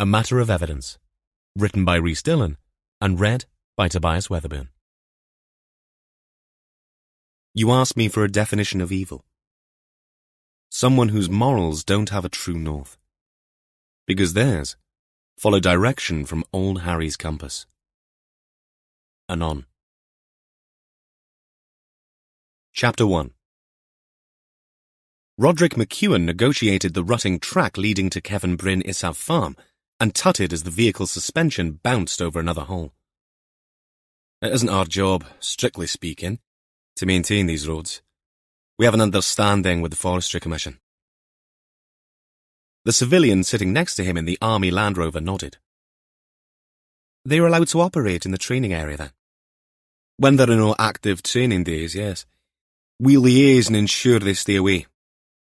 A Matter of Evidence, written by Rhys Dylan and read by Tobias Weatherburn. You ask me for a definition of evil. Someone whose morals don't have a true north, because theirs follow direction from old Harry's compass. Anon. Chapter 1. Roderick McEwen negotiated the rutting track leading to Kevin Bryn Isav Farm and tutted as the vehicle's suspension bounced over another hole. It isn't our job, strictly speaking, to maintain these roads. We have an understanding with the Forestry Commission. The civilian sitting next to him in the Army Land Rover nodded. They are allowed to operate in the training area then? When there are no active training days, yes. We liaise and ensure they stay away,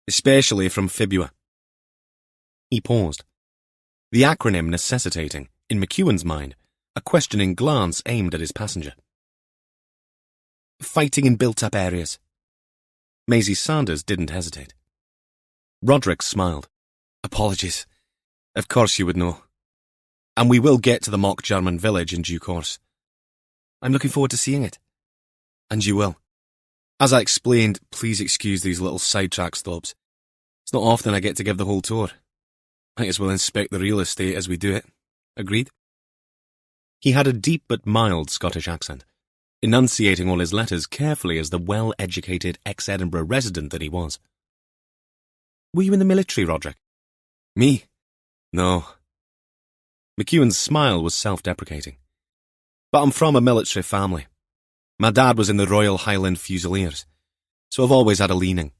especially from Fibua. He paused, the acronym necessitating, in McEwen's mind, a questioning glance aimed at his passenger. Fighting in built-up areas. Maisie Sanders didn't hesitate. Roderick smiled. Apologies. Of course you would know. And we will get to the mock German village in due course. I'm looking forward to seeing it. And you will. As I explained, please excuse these little sidetrack stops. It's not often I get to give the whole tour. Might as well inspect the real estate as we do it. Agreed? He had a deep but mild Scottish accent, enunciating all his letters carefully as the well-educated ex-Edinburgh resident that he was. Were you in the military, Roderick? Me? No. McEwen's smile was self-deprecating. But I'm from a military family. My dad was in the Royal Highland Fusiliers, so I've always had a leaning.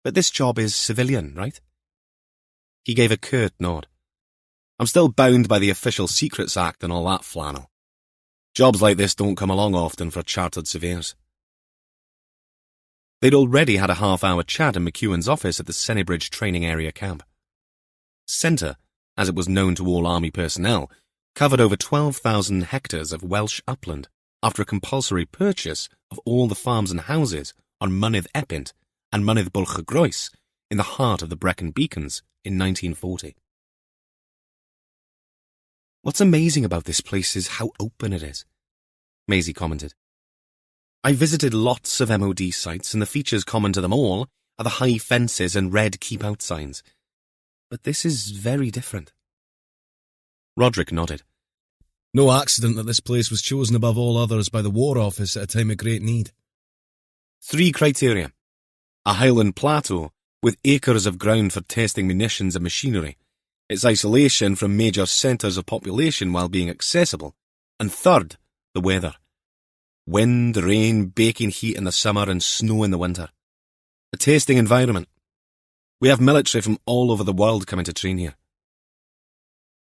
But this job is civilian, right? He gave a curt nod. I'm still bound by the Official Secrets Act and all that flannel. Jobs like this don't come along often for chartered surveyors. They'd already had a half-hour chat in McEwen's office at the Sennybridge Training Area Camp. Centre, as it was known to all Army personnel, covered over 12,000 hectares of Welsh upland after a compulsory purchase of all the farms and houses on Mynydd Epynt and Mynydd Bwlch-y-Groes in the heart of the Brecon Beacons in 1940. What's amazing about this place is how open it is, Maisie commented. I visited lots of MOD sites and the features common to them all are the high fences and red keep-out signs. But this is very different. Roderick nodded. No accident that this place was chosen above all others by the War Office at a time of great need. 3 criteria. A highland plateau with acres of ground for testing munitions and machinery, its isolation from major centres of population while being accessible, and third, the weather. Wind, rain, baking heat in the summer and snow in the winter. A tasting environment. We have military from all over the world coming to train here.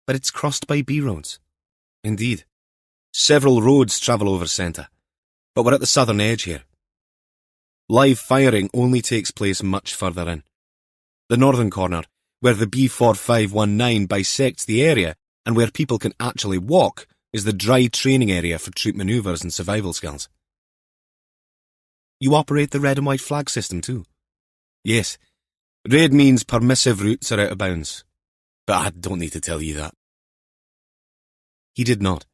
But it's crossed by B-roads. Indeed. Several roads travel over centre, but we're at the southern edge here. Live firing only takes place much further in. The northern corner, where the B4519 bisects the area and where people can actually walk, is the dry training area for troop manoeuvres and survival skills. You operate the red and white flag system too? Yes. Red means permissive routes are out of bounds. But I don't need to tell you that. He did not.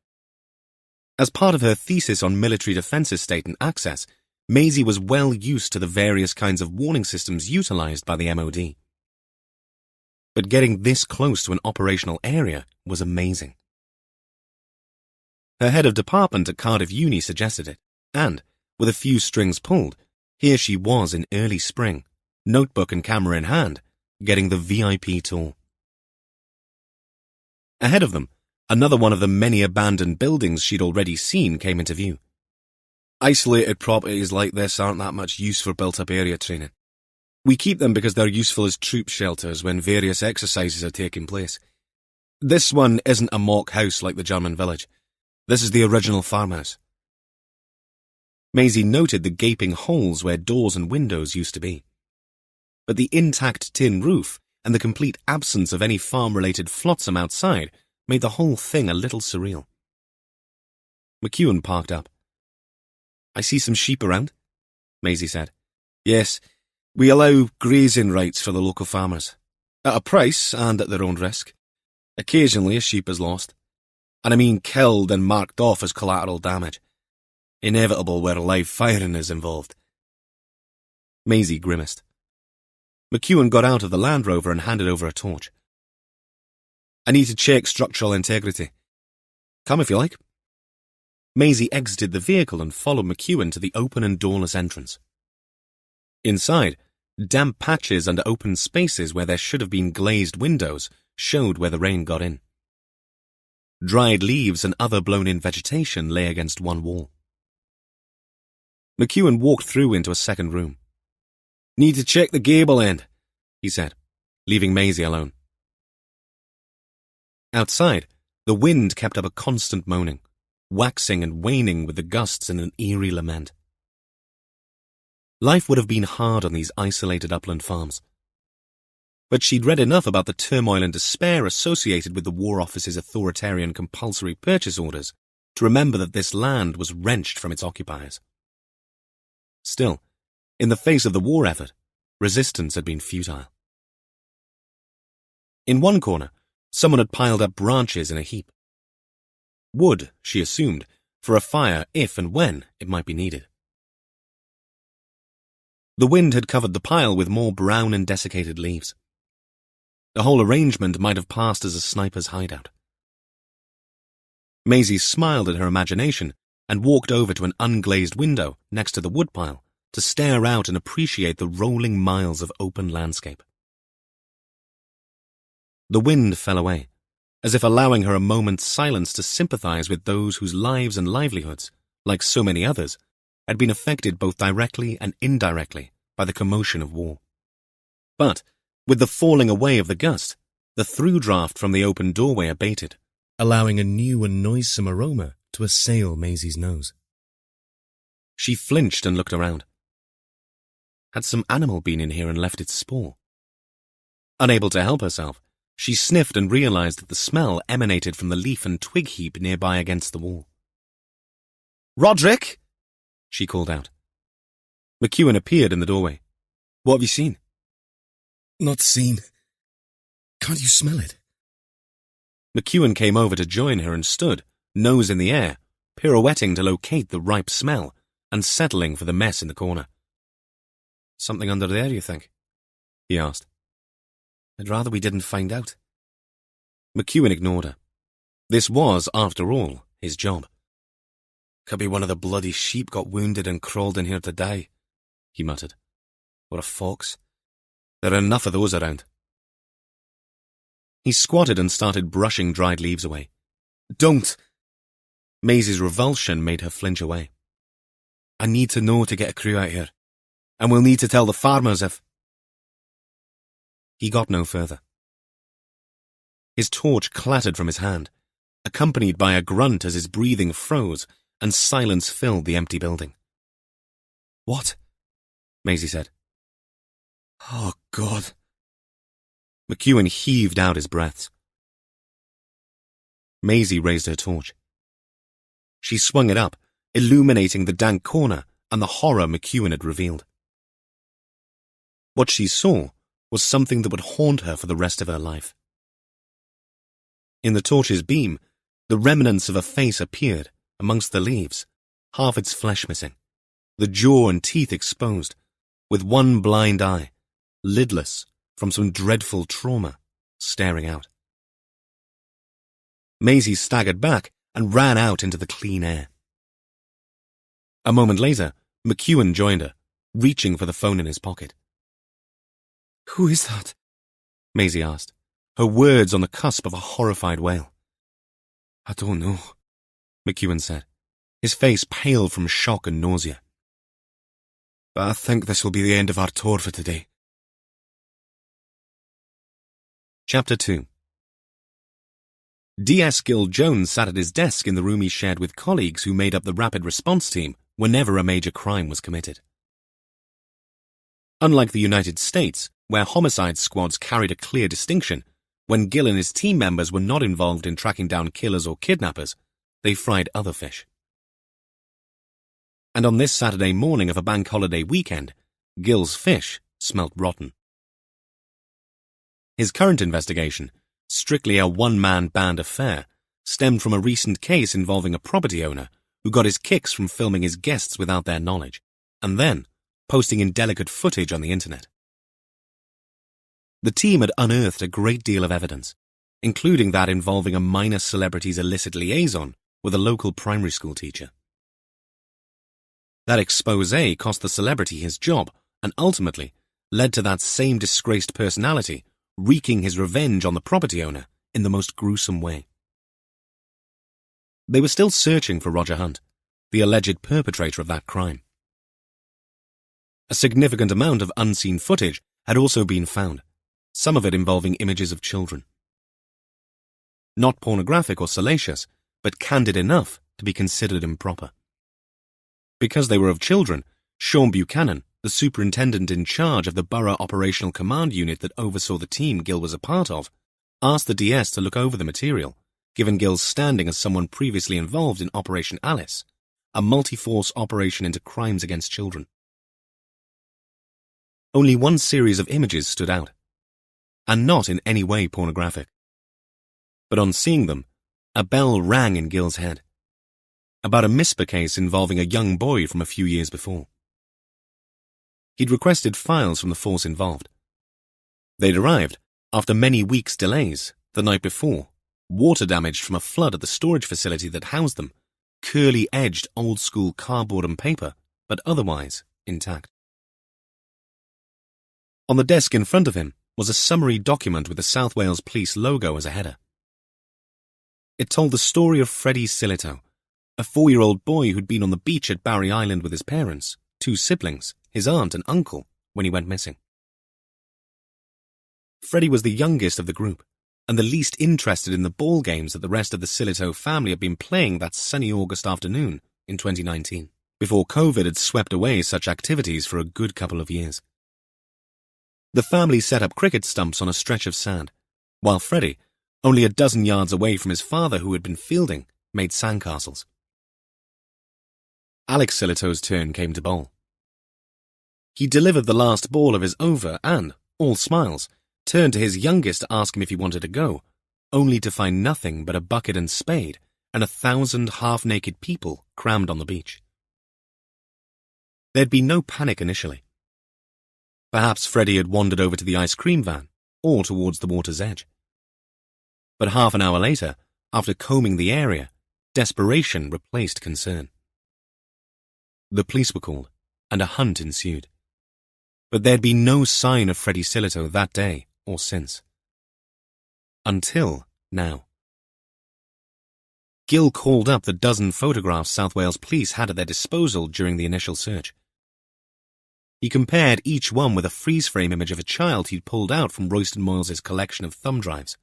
As part of her thesis on military defence estate and access, Maisie was well used to the various kinds of warning systems utilised by the MOD. But getting this close to an operational area was amazing. Her head of department at Cardiff Uni suggested it, and, with a few strings pulled, here she was in early spring, notebook and camera in hand, getting the VIP tour. Ahead of them, another one of the many abandoned buildings she'd already seen came into view. Isolated properties like this aren't that much use for built-up area training. We keep them because they're useful as troop shelters when various exercises are taking place. This one isn't a mock house like the German village. This is the original farmhouse. Maisie noted the gaping holes where doors and windows used to be. But the intact tin roof and the complete absence of any farm-related flotsam outside made the whole thing a little surreal. McEwen parked up. I see some sheep around, Maisie said. Yes, we allow grazing rights for the local farmers. At a price and at their own risk. Occasionally a sheep is lost. And I mean killed and marked off as collateral damage. Inevitable where live firing is involved. Maisie grimaced. McEwen got out of the Land Rover and handed over a torch. I need to check structural integrity. Come if you like. Maisie exited the vehicle and followed McEwen to the open and doorless entrance. Inside, damp patches and open spaces where there should have been glazed windows showed where the rain got in. Dried leaves and other blown-in vegetation lay against one wall. McEwen walked through into a second room. Need to check the gable end, he said, leaving Maisie alone. Outside, the wind kept up a constant moaning, waxing and waning with the gusts in an eerie lament. Life would have been hard on these isolated upland farms. But she'd read enough about the turmoil and despair associated with the War Office's authoritarian compulsory purchase orders to remember that this land was wrenched from its occupiers. Still, in the face of the war effort, resistance had been futile. In one corner, someone had piled up branches in a heap. Wood, she assumed, for a fire if and when it might be needed. The wind had covered the pile with more brown and desiccated leaves. The whole arrangement might have passed as a sniper's hideout. Maisie smiled at her imagination and walked over to an unglazed window next to the woodpile to stare out and appreciate the rolling miles of open landscape. The wind fell away, as if allowing her a moment's silence to sympathize with those whose lives and livelihoods, like so many others, had been affected both directly and indirectly by the commotion of war. But, with the falling away of the gust, the through-draft from the open doorway abated, allowing a new and noisome aroma to assail Maisie's nose. She flinched and looked around. Had some animal been in here and left its spoor? Unable to help herself, she sniffed and realized that the smell emanated from the leaf and twig heap nearby against the wall. "Roderick!" she called out. McEwen appeared in the doorway. "What have you seen?" "Not seen. Can't you smell it?" McEwen came over to join her and stood, nose in the air, pirouetting to locate the ripe smell and settling for the mess in the corner. "Something under there, you think?" he asked. "I'd rather we didn't find out." McEwen ignored her. This was, after all, his job. "Could be one of the bloody sheep got wounded and crawled in here to die," he muttered. "Or a fox. There are enough of those around." He squatted and started brushing dried leaves away. "Don't!" Maisie's revulsion made her flinch away. "I need to know to get a crew out here. And we'll need to tell the farmers if—" He got no further. His torch clattered from his hand, accompanied by a grunt as his breathing froze and silence filled the empty building. "What?" Maisie said. "Oh, God." McEwen heaved out his breaths. Maisie raised her torch. She swung it up, illuminating the dank corner and the horror McEwen had revealed. What she saw was something that would haunt her for the rest of her life. In the torch's beam, the remnants of a face appeared amongst the leaves, half its flesh missing, the jaw and teeth exposed, with one blind eye, lidless from some dreadful trauma, staring out. Maisie staggered back and ran out into the clean air. A moment later, McEwen joined her, reaching for the phone in his pocket. "Who is that?" Maisie asked, her words on the cusp of a horrified wail. "I don't know," McEwen said, his face pale from shock and nausea. "But I think this will be the end of our tour for today." Chapter 2. D.S. Gill Jones sat at his desk in the room he shared with colleagues who made up the rapid response team whenever a major crime was committed. Unlike the United States, where homicide squads carried a clear distinction, when Gill and his team members were not involved in tracking down killers or kidnappers, they fried other fish. And on this Saturday morning of a bank holiday weekend, Gill's fish smelt rotten. His current investigation, strictly a one-man band affair stemmed from a recent case involving a property owner who got his kicks from filming his guests without their knowledge, and then posting indelicate footage on the internet. The team had unearthed a great deal of evidence, including that involving a minor celebrity's illicit liaison with a local primary school teacher. That expose cost the celebrity his job and ultimately led to that same disgraced personality wreaking his revenge on the property owner in the most gruesome way. They were still searching for Roger Hunt, the alleged perpetrator of that crime. A significant amount of unseen footage had also been found, some of it involving images of children. Not pornographic or salacious, but candid enough to be considered improper. Because they were of children, Sean Buchanan, the superintendent in charge of the Borough Operational Command Unit that oversaw the team Gill was a part of, asked the DS to look over the material, given Gill's standing as someone previously involved in Operation Alice, a multi-force operation into crimes against children. Only one series of images stood out, and not in any way pornographic. But on seeing them, a bell rang in Gill's head, about a MISPA case involving a young boy from a few years before. He'd requested files from the force involved. They'd arrived after many weeks' delays the night before, water damaged from a flood at the storage facility that housed them, curly-edged old-school cardboard and paper, but otherwise intact. On the desk in front of him was a summary document with the South Wales Police logo as a header. It told the story of Freddie Silito, a 4-year-old boy who'd been on the beach at Barry Island with his parents, 2 siblings, his aunt and uncle, when he went missing. Freddie was the youngest of the group, and the least interested in the ball games that the rest of the Silito family had been playing that sunny August afternoon in 2019, before COVID had swept away such activities for a good couple of years. The family set up cricket stumps on a stretch of sand, while Freddie, only a dozen yards away from his father who had been fielding, made sandcastles. Alex Silito's turn came to bowl. He delivered the last ball of his over and, all smiles, turned to his youngest to ask him if he wanted to go, only to find nothing but a bucket and spade and 1,000 half-naked people crammed on the beach. There'd been no panic initially. Perhaps Freddie had wandered over to the ice cream van or towards the water's edge. But half an hour later, after combing the area, desperation replaced concern. The police were called, and a hunt ensued. But there'd been no sign of Freddie Silito that day or since. Until now. Gill called up the dozen photographs South Wales Police had at their disposal during the initial search. He compared each one with a freeze-frame image of a child he'd pulled out from Royston Moyles' collection of thumb drives.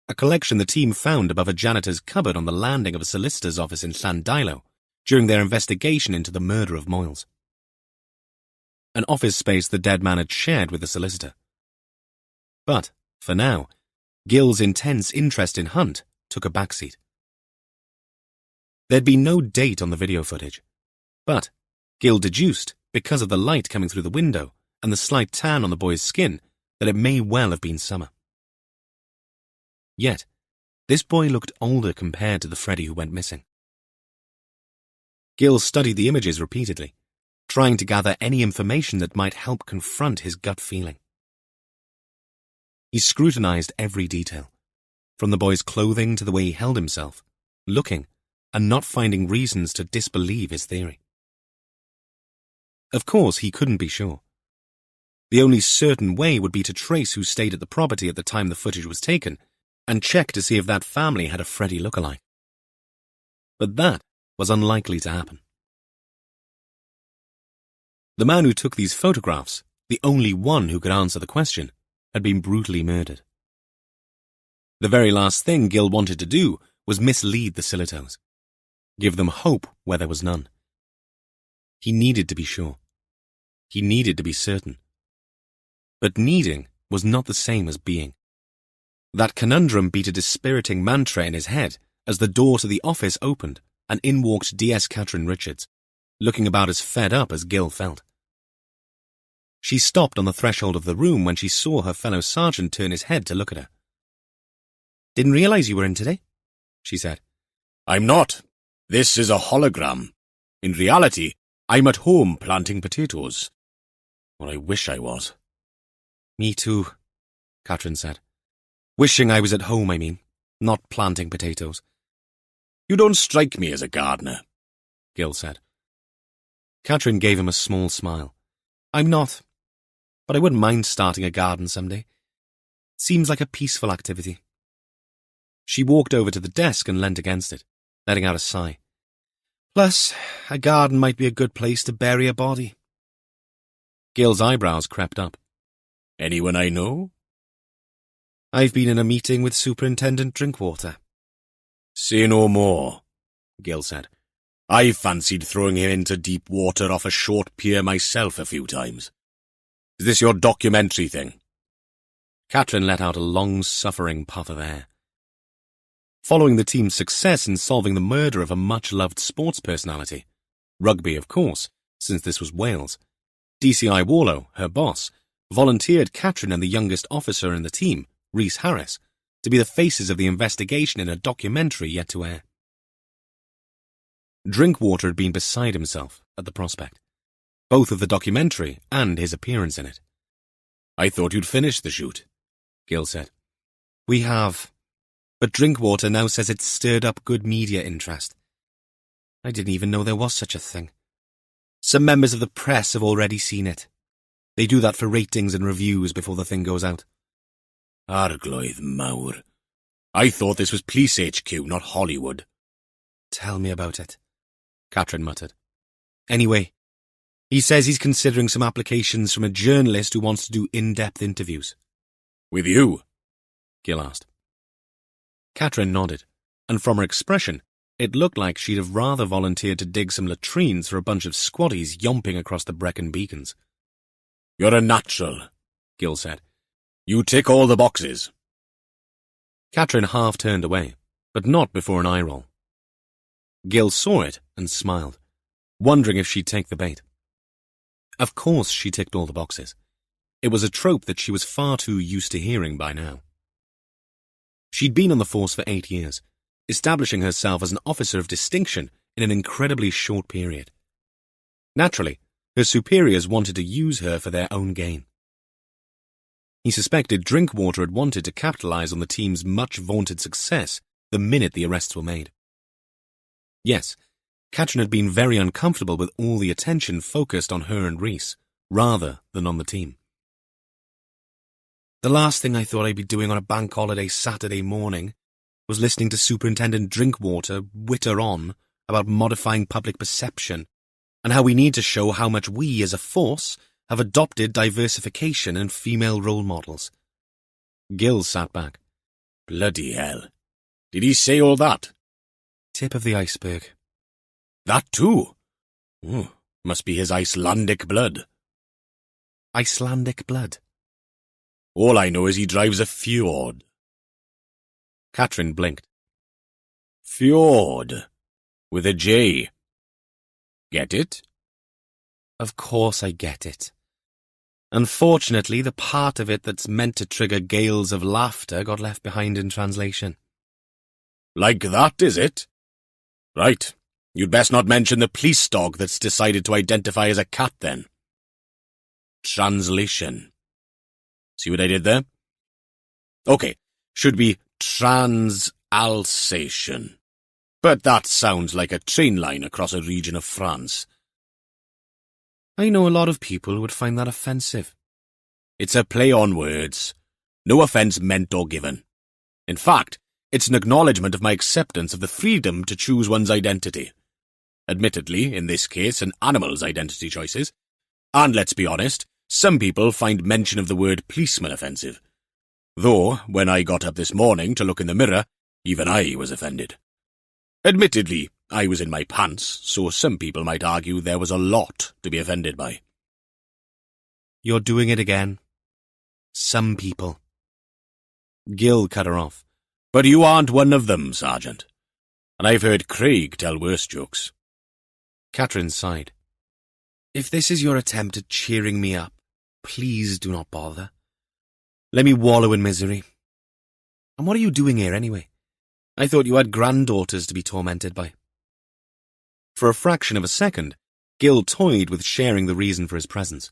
A collection the team found above a janitor's cupboard on the landing of a solicitor's office in Llandilo during their investigation into the murder of Moyles. An office space the dead man had shared with the solicitor. But, for now, Gill's intense interest in Hunt took a backseat. There'd been no date on the video footage, but Gill deduced, because of the light coming through the window and the slight tan on the boy's skin, that it may well have been summer. Yet, this boy looked older compared to the Freddie who went missing. Gill studied the images repeatedly, trying to gather any information that might help confront his gut feeling. He scrutinized every detail, from the boy's clothing to the way he held himself, looking and not finding reasons to disbelieve his theory. Of course, he couldn't be sure. The only certain way would be to trace who stayed at the property at the time the footage was taken and check to see if that family had a Freddie look-alike. But that was unlikely to happen. The man who took these photographs, the only one who could answer the question, had been brutally murdered. The very last thing Gill wanted to do was mislead the Silitos, give them hope where there was none. He needed to be sure. He needed to be certain. But needing was not the same as being. That conundrum beat a dispiriting mantra in his head as the door to the office opened and in walked DS Catherine Richards, looking about as fed up as Gill felt. She stopped on the threshold of the room when she saw her fellow sergeant turn his head to look at her. "Didn't realize you were in today," she said. "I'm not. This is a hologram. In reality, I'm at home planting potatoes. Or I wish I was." "Me too," Catherine said. "Wishing I was at home, I mean, not planting potatoes." "You don't strike me as a gardener," Gil said. Catherine gave him a small smile. "I'm not, but I wouldn't mind starting a garden someday. Seems like a peaceful activity." She walked over to the desk and leant against it, letting out a sigh. "Plus, a garden might be a good place to bury a body." Gil's eyebrows crept up. "Anyone I know?" "I've been in a meeting with Superintendent Drinkwater." "Say no more," Gil said. "I fancied throwing him into deep water off a short pier myself a few times. Is this your documentary thing?" Catherine let out a long-suffering puff of air. Following the team's success in solving the murder of a much-loved sports personality, rugby, of course, since this was Wales, DCI Warlow, her boss, volunteered Catherine and the youngest officer in the team, Rhys Harris, to be the faces of the investigation in a documentary yet to air. Drinkwater had been beside himself at the prospect, both of the documentary and his appearance in it. "I thought you'd finished the shoot," Gil said. "We have, but Drinkwater now says it's stirred up good media interest. I didn't even know there was such a thing. Some members of the press have already seen it. They do that for ratings and reviews before the thing goes out." "Arglwydd mawr. I thought this was Police HQ, not Hollywood." "Tell me about it," Catherine muttered. "Anyway, he says he's considering some applications from a journalist who wants to do in-depth interviews." "With you?" Gil asked. Catherine nodded, and from her expression, it looked like she'd have rather volunteered to dig some latrines for a bunch of squaddies yomping across the Brecon beacons. "You're a natural," Gil said. "You tick all the boxes." Catherine half turned away, but not before an eye roll. Gil saw it and smiled, wondering if she'd take the bait. Of course she ticked all the boxes. It was a trope that she was far too used to hearing by now. She'd been on the force for 8 years, establishing herself as an officer of distinction in an incredibly short period. Naturally, her superiors wanted to use her for their own gain. He suspected Drinkwater had wanted to capitalize on the team's much-vaunted success the minute the arrests were made. Yes, Catherine had been very uncomfortable with all the attention focused on her and Rhys, rather than on the team. "The last thing I thought I'd be doing on a bank holiday Saturday morning was listening to Superintendent Drinkwater witter on about modifying public perception and how we need to show how much we, as a force, have adopted diversification and female role models." Gil sat back. "Bloody hell. Did he say all that?" "Tip of the iceberg." "That too? Must be his Icelandic blood." "Icelandic blood?" "All I know is he drives a fjord." Catherine blinked. "Fjord. With a J. Get it?" "Of course I get it. Unfortunately, the part of it that's meant to trigger gales of laughter got left behind in translation." "Like that, is it? Right. You'd best not mention the police dog that's decided to identify as a cat, then." Translation. See what I did there? Okay, should be Trans-Alsatian. But that sounds like a train line across a region of France. "I know a lot of people who would find that offensive." "It's a play on words. No offence meant or given. In fact, it's an acknowledgement of my acceptance of the freedom to choose one's identity. Admittedly, in this case, an animal's identity choices. And let's be honest, some people find mention of the word policeman offensive. Though, when I got up this morning to look in the mirror, even I was offended. Admittedly, I was in my pants, so some people might argue there was a lot to be offended by." "You're doing it again. Some people." Gil cut her off. "But you aren't one of them, Sergeant. And I've heard Craig tell worse jokes." Catherine sighed. "If this is your attempt at cheering me up, Please do not bother. Let me wallow in misery. And what are you doing here anyway? I thought you had granddaughters to be tormented by. For a fraction of a second, Gil toyed with sharing the reason for his presence.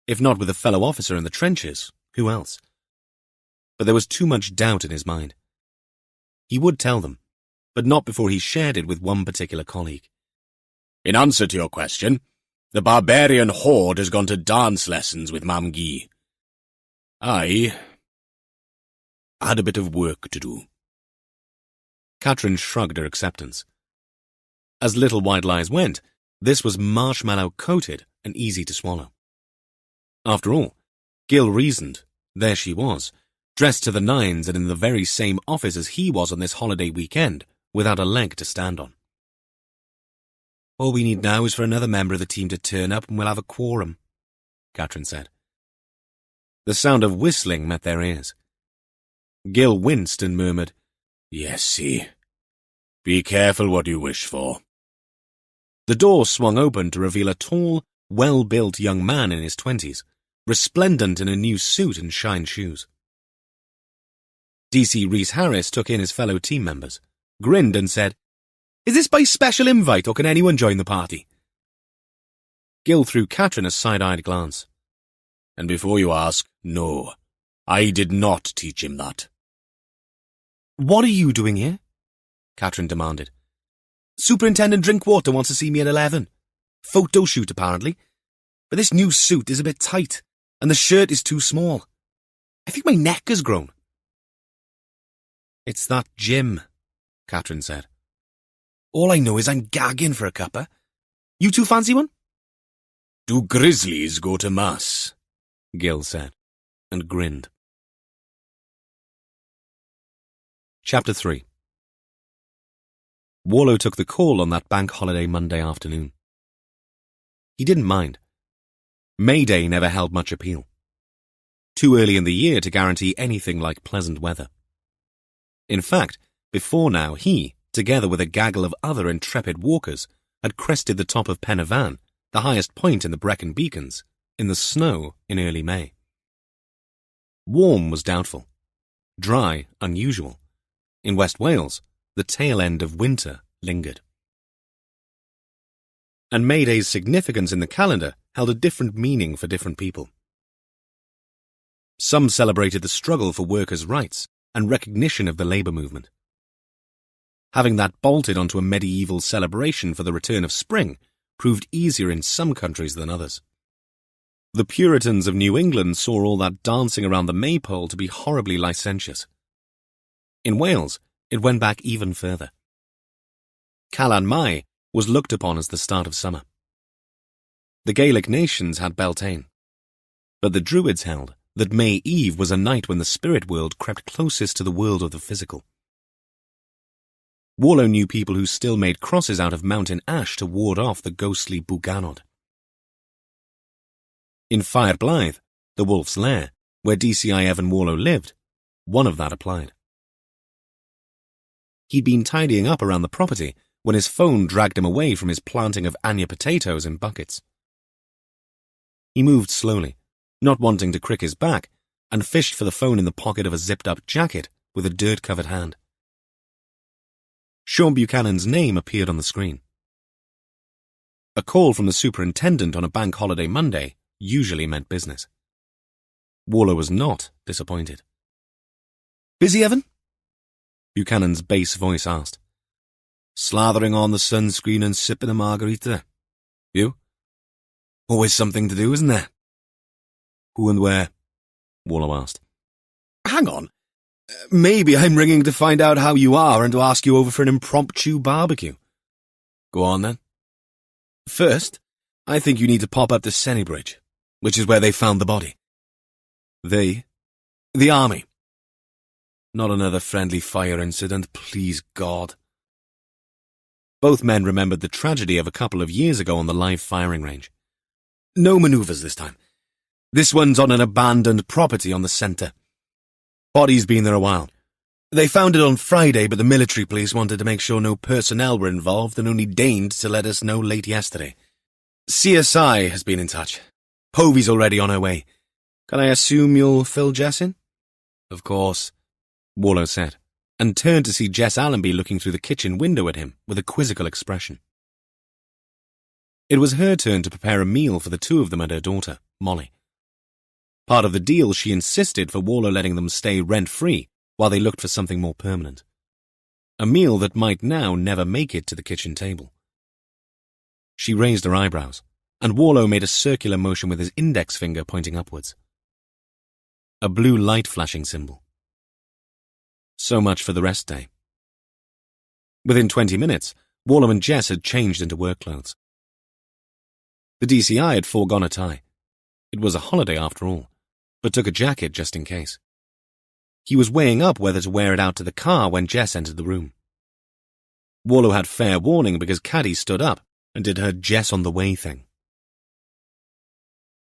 If not with a fellow officer in the trenches, who else? But there was too much doubt in his mind. He would tell them, but not before he shared it with one particular colleague. In answer to your question, the barbarian horde has gone to dance lessons with Mam Guy. I had a bit of work to do. Katrin shrugged her acceptance. As little white lies went, this was marshmallow-coated and easy to swallow. After all, Gil reasoned, there she was, dressed to the nines and in the very same office as he was on this holiday weekend, without a leg to stand on. All we need now is for another member of the team to turn up and we'll have a quorum, Katrin said. The sound of whistling met their ears. Gil winced and murmured, Yes, see. Be careful what you wish for. The door swung open to reveal a tall, well-built young man in his 20s, resplendent in a new suit and shine shoes. DC Rhys Harris took in his fellow team members, grinned and said, Is this by special invite or can anyone join the party? Gil threw Katrin a side-eyed glance. And before you ask, no, I did not teach him that. What are you doing here? Katrin demanded. Superintendent Drinkwater wants to see me at 11. Photo shoot, apparently. But this new suit is a bit tight, and the shirt is too small. I think my neck has grown. It's that gym, Katrin said. All I know is I'm gagging for a cuppa. You two fancy one? Do grizzlies go to mass? Gil said, and grinned. Chapter 3. Warlow took the call on that bank holiday Monday afternoon. He didn't mind. May Day never held much appeal. Too early in the year to guarantee anything like pleasant weather. In fact, before now he, together with a gaggle of other intrepid walkers, had crested the top of Pen y Fan, the highest point in the Brecon Beacons, in the snow in early May. Warm was doubtful. Dry, unusual. In West Wales, the tail end of winter lingered. And May Day's significance in the calendar held a different meaning for different people. Some celebrated the struggle for workers' rights and recognition of the labour movement. Having that bolted onto a medieval celebration for the return of spring proved easier in some countries than others. The Puritans of New England saw all that dancing around the maypole to be horribly licentious. In Wales, it went back even further. Calan Mai was looked upon as the start of summer. The Gaelic nations had Beltane, but the Druids held that May Eve was a night when the spirit world crept closest to the world of the physical. Warlow knew people who still made crosses out of mountain ash to ward off the ghostly Buganod. In Fire Blythe, the Wolf's Lair, where DCI Evan Warlow lived, one of that applied. He'd been tidying up around the property when his phone dragged him away from his planting of Anya potatoes in buckets. He moved slowly, not wanting to crick his back, and fished for the phone in the pocket of a zipped-up jacket with a dirt-covered hand. Sean Buchanan's name appeared on the screen. A call from the superintendent on a bank holiday Monday usually meant business. Warlow was not disappointed. Busy, Evan? Buchanan's bass voice asked. Slathering on the sunscreen and sipping a margarita. You? Always something to do, isn't there? Who and where? Warlow asked. Hang on. Maybe I'm ringing to find out how you are and to ask you over for an impromptu barbecue. Go on, then. First, I think you need to pop up to Sennybridge, which is where they found the body. The army. Not another friendly fire incident, please God. Both men remembered the tragedy of a couple of years ago on the live firing range. No manoeuvres this time. This one's on an abandoned property on the centre. Body's been there a while. They found it on Friday, but the military police wanted to make sure no personnel were involved and only deigned to let us know late yesterday. CSI has been in touch. Povey's already on her way. Can I assume you'll fill Jess in? Of course, Warlow said, and turned to see Jess Allenby looking through the kitchen window at him with a quizzical expression. It was her turn to prepare a meal for the two of them and her daughter, Molly. Part of the deal, she insisted for Warlow letting them stay rent-free while they looked for something more permanent. A meal that might now never make it to the kitchen table. She raised her eyebrows, and Warlow made a circular motion with his index finger pointing upwards. A blue light flashing symbol. So much for the rest day. Within 20 minutes, Warlow and Jess had changed into work clothes. The DCI had foregone a tie. It was a holiday after all, but took a jacket just in case. He was weighing up whether to wear it out to the car when Jess entered the room. Warlow had fair warning because Caddy stood up and did her Jess on the way thing.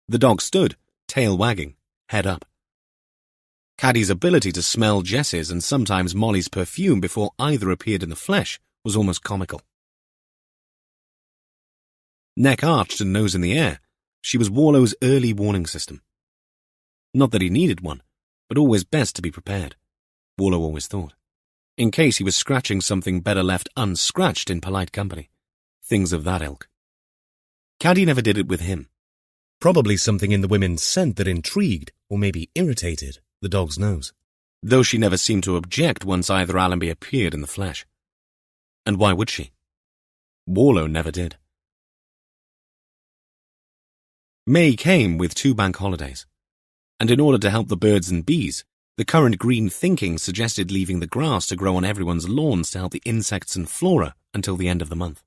The dog stood, tail wagging, head up. Caddy's ability to smell Jess's and sometimes Molly's perfume before either appeared in the flesh was almost comical. Neck arched and nose in the air, she was Warlow's early warning system. Not that he needed one, but always best to be prepared, Warlow always thought, in case he was scratching something better left unscratched in polite company. Things of that ilk. Caddy never did it with him. Probably something in the women's scent that intrigued, or maybe irritated, the dog's nose. Though she never seemed to object once either Allenby appeared in the flesh. And why would she? Warlow never did. May came with 2 bank holidays, and in order to help the birds and bees, the current green thinking suggested leaving the grass to grow on everyone's lawns to help the insects and flora until the end of the month.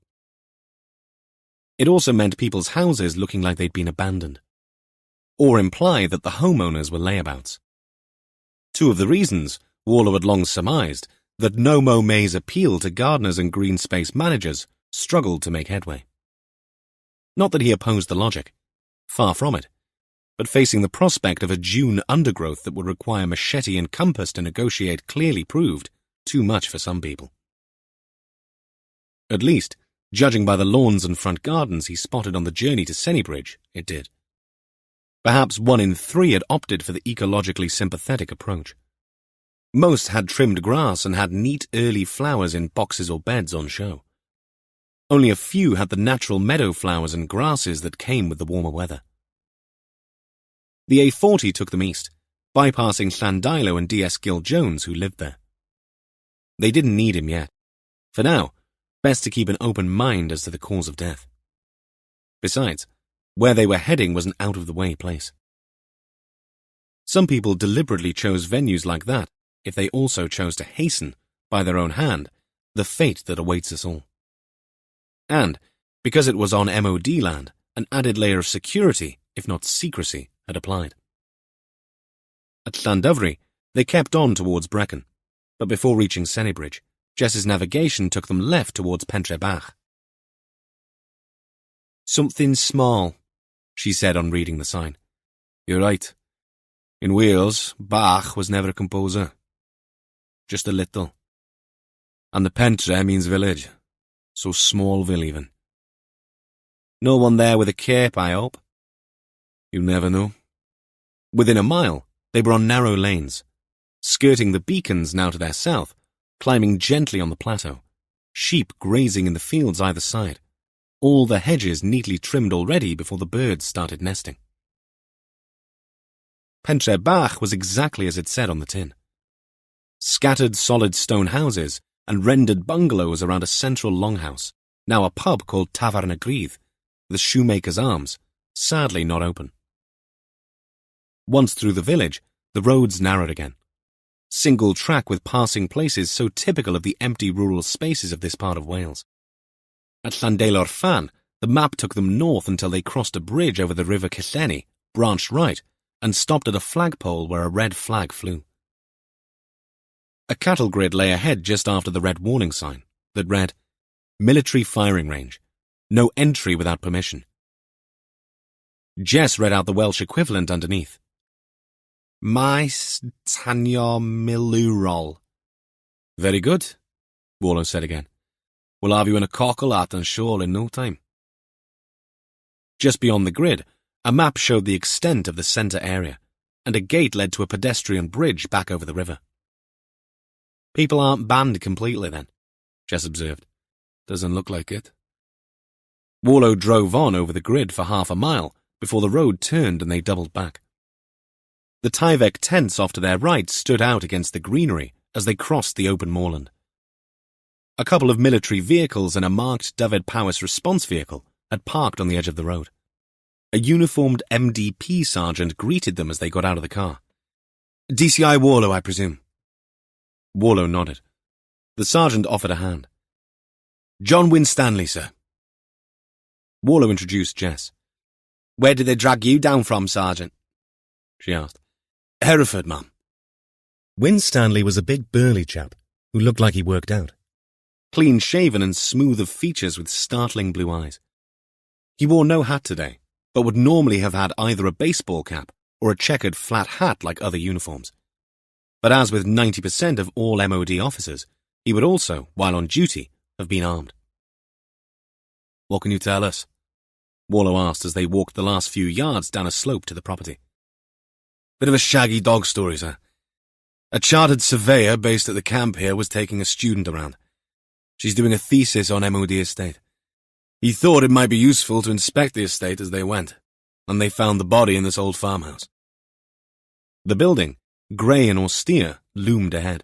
It also meant people's houses looking like they'd been abandoned, or imply that the homeowners were layabouts. 2 of the reasons, Warlow had long surmised, that No-Mo May's appeal to gardeners and green space managers struggled to make headway. Not that he opposed the logic, far from it, but facing the prospect of a June undergrowth that would require machete and compass to negotiate clearly proved too much for some people. At least, judging by the lawns and front gardens he spotted on the journey to Sennybridge, it did. Perhaps 1 in 3 had opted for the ecologically sympathetic approach. Most had trimmed grass and had neat early flowers in boxes or beds on show. Only a few had the natural meadow flowers and grasses that came with the warmer weather. The A40 took them east, bypassing Llandilo and D.S. Gill-Jones who lived there. They didn't need him yet. For now, best to keep an open mind as to the cause of death. Besides, where they were heading was an out-of-the-way place. Some people deliberately chose venues like that if they also chose to hasten, by their own hand, the fate that awaits us all. And, because it was on MOD land, an added layer of security, if not secrecy, had applied. At Llandovry, they kept on towards Brecon, but before reaching Sennybridge, Jess's navigation took them left towards Pentre Bach. Something small, she said on reading the sign. You're right. In Wales, Bach was never a composer. Just a little. And the Pentre means village, so Smallville even. No one there with a cape, I hope. You never know. Within a mile, they were on narrow lanes, skirting the beacons now to their south, climbing gently on the plateau, sheep grazing in the fields either side, all the hedges neatly trimmed already before the birds started nesting. Pentre Bach was exactly as it said on the tin. Scattered solid stone houses and rendered bungalows around a central longhouse, now a pub called Tafarn y Grydd, the Shoemaker's Arms, sadly not open. Once through the village, the roads narrowed again. Single track with passing places so typical of the empty rural spaces of this part of Wales. At Llandeilor Fan, the map took them north until they crossed a bridge over the River Killenny, branched right, and stopped at a flagpole where a red flag flew. A cattle grid lay ahead just after the red warning sign that read, Military Firing Range. No entry without permission. Jess read out the Welsh equivalent underneath. Maes Tanio Milurol. Very good, Warlow said again. We'll have you in a cockle hat and shawl in no time. Just beyond the grid, A map showed the extent of the centre area, and a gate led to a pedestrian bridge back over the river. People aren't banned completely then, Jess observed. Doesn't look like it. Warlow drove on over the grid for half a mile before the road turned and they doubled back. The Tyvek tents off to their right stood out against the greenery as they crossed the open moorland. A couple of military vehicles and a marked David Powis response vehicle had parked on the edge of the road. A uniformed MDP sergeant greeted them as they got out of the car. DCI Warlow, I presume. Warlow nodded. The sergeant offered a hand. John Winstanley, sir. Warlow introduced Jess. Where did they drag you down from, Sergeant? She asked. Hereford, ma'am. Winstanley was a big burly chap who looked like he worked out. Clean-shaven and smooth of features with startling blue eyes. He wore no hat today, but would normally have had either a baseball cap or a checkered flat hat like other uniforms. But as with 90% of all MOD officers, he would also, while on duty, have been armed. What can you tell us? Warlow asked as they walked the last few yards down a slope to the property. Bit of a shaggy dog story, sir. A chartered surveyor based at the camp here was taking a student around. She's doing a thesis on MOD estate. He thought it might be useful to inspect the estate as they went, and they found the body in this old farmhouse. The building, grey and austere, loomed ahead.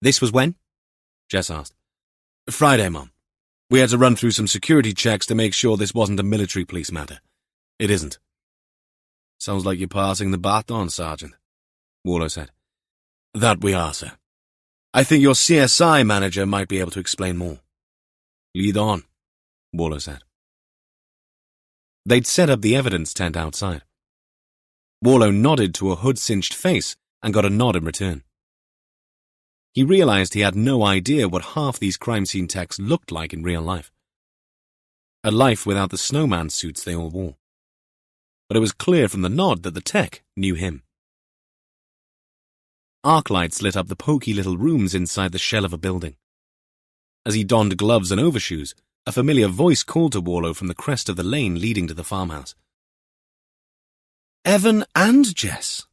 This was when? Jess asked. Friday, Mum. We had to run through some security checks to make sure this wasn't a military police matter. It isn't. Sounds like you're passing the baton, Sergeant, Warlow said. That we are, sir. I think your CSI manager might be able to explain more. Lead on, Warlow said. They'd set up the evidence tent outside. Warlow nodded to a hood-cinched face and got a nod in return. He realized he had no idea what half these crime scene techs looked like in real life. A life without the snowman suits they all wore. But it was clear from the nod that the tech knew him. Arc lights lit up the poky little rooms inside the shell of a building. As he donned gloves and overshoes, a familiar voice called to Warlow from the crest of the lane leading to the farmhouse. Evan and Jess.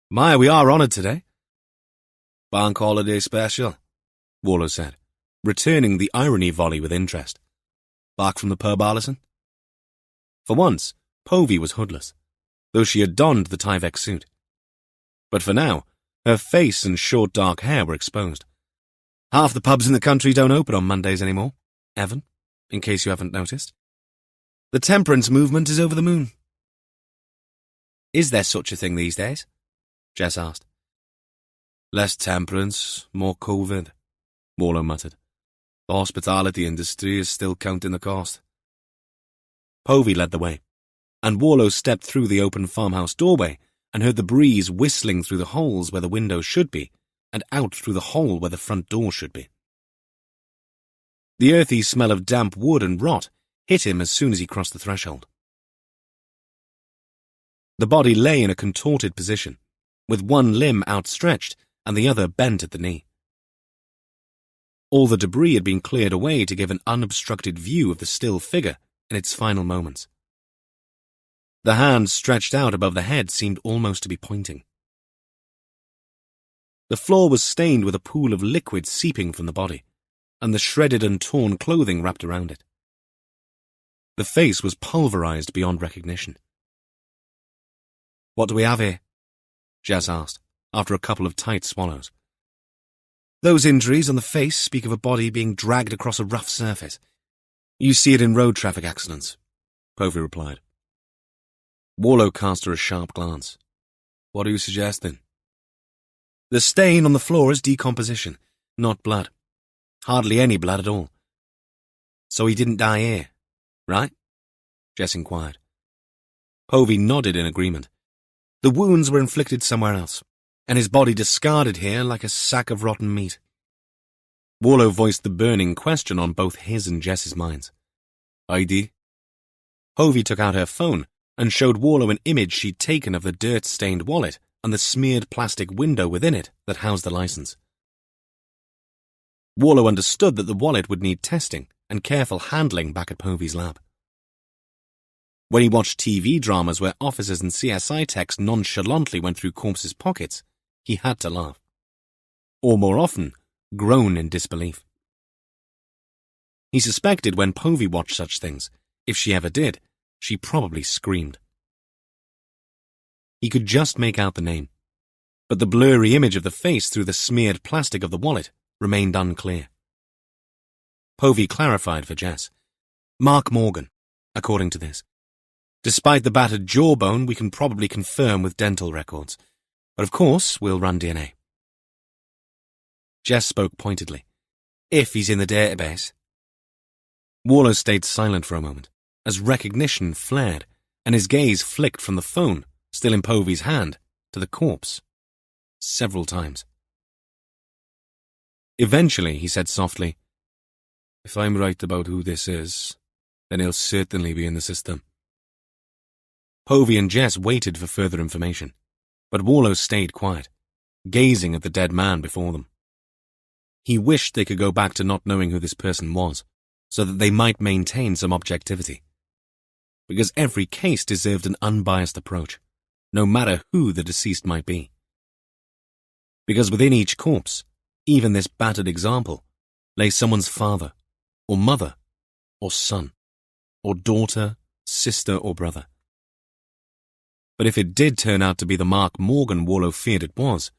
My, we are honoured today. Bank holiday special, Warlow said, returning the irony volley with interest. Back from the pub, Alison? For once, Povey was hoodless, though she had donned the Tyvek suit. But for now, her face and short dark hair were exposed. Half the pubs in the country don't open on Mondays anymore, Evan, in case you haven't noticed. The temperance movement is over the moon. Is there such a thing these days? Jess asked. Less temperance, more COVID, Warlow muttered. The hospitality industry is still counting the cost. Povey led the way, and Warlow stepped through the open farmhouse doorway and heard the breeze whistling through the holes where the windows should be and out through the hole where the front door should be. The earthy smell of damp wood and rot hit him as soon as he crossed the threshold. The body lay in a contorted position, with one limb outstretched and the other bent at the knee. All the debris had been cleared away to give an unobstructed view of the still figure in its final moments. The hand stretched out above the head seemed almost to be pointing. The floor was stained with a pool of liquid seeping from the body, and the shredded and torn clothing wrapped around it. The face was pulverized beyond recognition. What do we have here? Jess asked, after a couple of tight swallows. Those injuries on the face speak of a body being dragged across a rough surface. You see it in road traffic accidents, Povey replied. Warlow cast her a sharp glance. What are you suggesting? The stain on the floor is decomposition, not blood. Hardly any blood at all. So he didn't die here, right? Jess inquired. Povey nodded in agreement. The wounds were inflicted somewhere else, and his body discarded here like a sack of rotten meat. Warlow voiced the burning question on both his and Jess's minds. ID? Povey took out her phone and showed Warlow an image she'd taken of the dirt-stained wallet and the smeared plastic window within it that housed the license. Warlow understood that the wallet would need testing and careful handling back at Povey's lab. When he watched TV dramas where officers and CSI techs nonchalantly went through corpses' pockets, he had to laugh. Or more often, groan in disbelief. He suspected when Povey watched such things, if she ever did, she probably screamed. He could just make out the name, but the blurry image of the face through the smeared plastic of the wallet remained unclear. Povey clarified for Jess. Mark Morgan, according to this. Despite the battered jawbone, we can probably confirm with dental records. But of course, we'll run DNA. Jess spoke pointedly. If he's in the database. Warlow stayed silent for a moment, as recognition flared, and his gaze flicked from the phone, still in Povey's hand, to the corpse. Several times. Eventually, he said softly, If I'm right about who this is, then he'll certainly be in the system. Povey and Jess waited for further information, but Warlow stayed quiet, gazing at the dead man before them. He wished they could go back to not knowing who this person was, so that they might maintain some objectivity. Because every case deserved an unbiased approach, no matter who the deceased might be. Because within each corpse, even this battered example, lay someone's father, or mother, or son, or daughter, sister, or brother. But if it did turn out to be the Mark Morgan Warlow feared it was,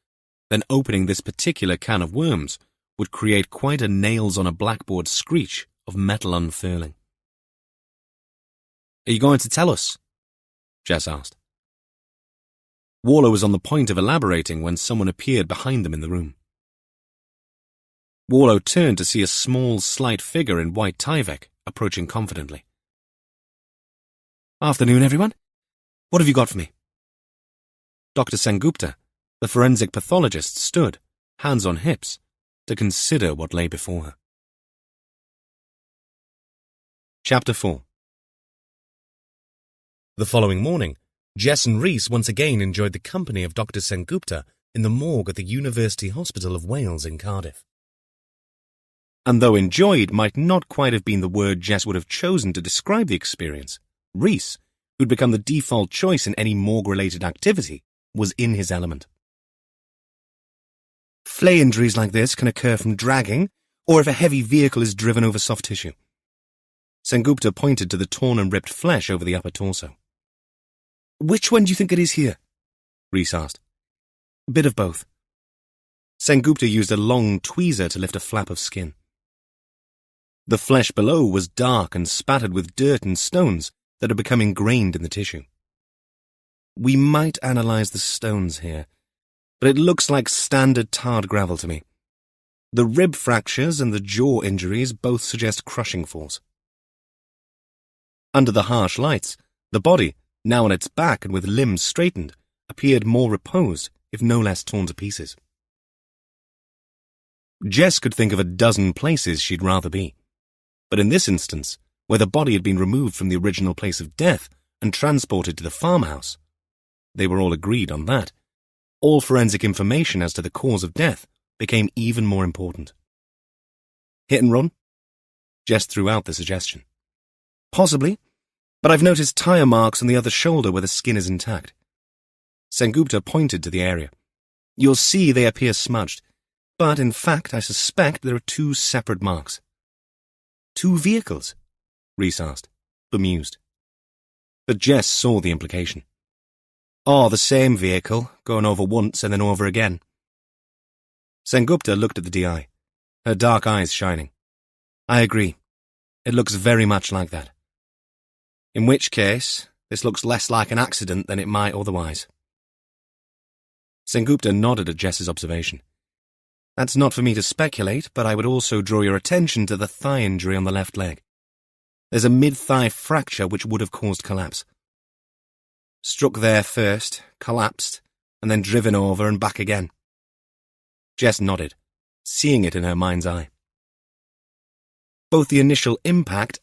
then opening this particular can of worms would create quite a nails-on-a-blackboard screech of metal unfurling. Are you going to tell us? Jess asked. Warlow was on the point of elaborating when someone appeared behind them in the room. Warlow turned to see a small, slight figure in white Tyvek approaching confidently. Afternoon, everyone. What have you got for me? Dr. Sengupta, the forensic pathologist, stood, hands on hips, to consider what lay before her. Chapter 4. The following morning, Jess and Rhys once again enjoyed the company of Dr. Sengupta in the morgue at the University Hospital of Wales in Cardiff. And though enjoyed might not quite have been the word Jess would have chosen to describe the experience, Rhys, who'd become the default choice in any morgue-related activity, was in his element. Flay injuries like this can occur from dragging, or if a heavy vehicle is driven over soft tissue. Sengupta pointed to the torn and ripped flesh over the upper torso. Which one do you think it is here? Rhys asked. A bit of both. Sengupta used a long tweezer to lift a flap of skin. The flesh below was dark and spattered with dirt and stones that had become ingrained in the tissue. We might analyze the stones here, but it looks like standard tarred gravel to me. The rib fractures and the jaw injuries both suggest crushing force. Under the harsh lights, the body, now on its back and with limbs straightened, appeared more reposed, if no less torn to pieces. Jess could think of a dozen places she'd rather be, but in this instance, where the body had been removed from the original place of death and transported to the farmhouse, they were all agreed on that. All forensic information as to the cause of death became even more important. Hit and run? Jess threw out the suggestion. Possibly, but I've noticed tire marks on the other shoulder where the skin is intact. Sengupta pointed to the area. You'll see they appear smudged, but in fact I suspect there are two separate marks. Two vehicles? Rhys asked, bemused. But Jess saw the implication. Oh, the same vehicle, going over once and then over again. Sengupta looked at the DI, her dark eyes shining. I agree. It looks very much like that. In which case, this looks less like an accident than it might otherwise. Sengupta nodded at Jess's observation. That's not for me to speculate, but I would also draw your attention to the thigh injury on the left leg. There's a mid-thigh fracture which would have caused collapse. Struck there first, collapsed, and then driven over and back again. Jess nodded, seeing it in her mind's eye. Both the initial impact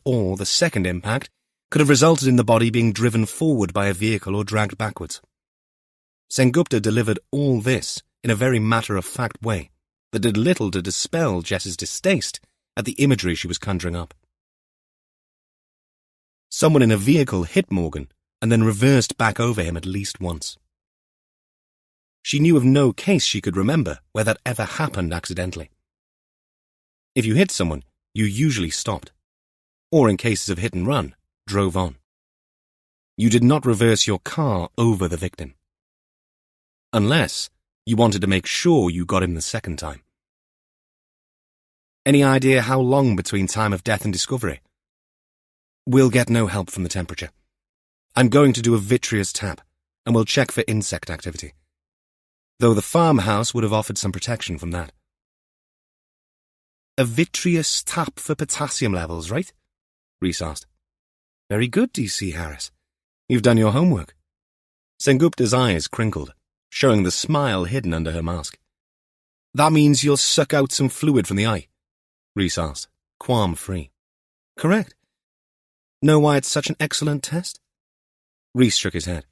or the second impact could have resulted in the body being driven forward by a vehicle or dragged backwards. Sengupta delivered all this in a very matter-of-fact way that did little to dispel Jess's distaste at the imagery she was conjuring up. Someone in a vehicle hit Morgan and then reversed back over him at least once. She knew of no case she could remember where that ever happened accidentally. If you hit someone, you usually stopped, or in cases of hit and run, drove on. You did not reverse your car over the victim. Unless you wanted to make sure you got him the second time. Any idea how long between time of death and discovery? We'll get no help from the temperature. I'm going to do a vitreous tap, and we'll check for insect activity. Though the farmhouse would have offered some protection from that. A vitreous tap for potassium levels, right? Rhys asked. Very good, DC Harris. You've done your homework. Sengupta's eyes crinkled, showing the smile hidden under her mask. That means you'll suck out some fluid from the eye? Rhys asked, qualm-free. Correct. Know why it's such an excellent test? Rhys shook his head.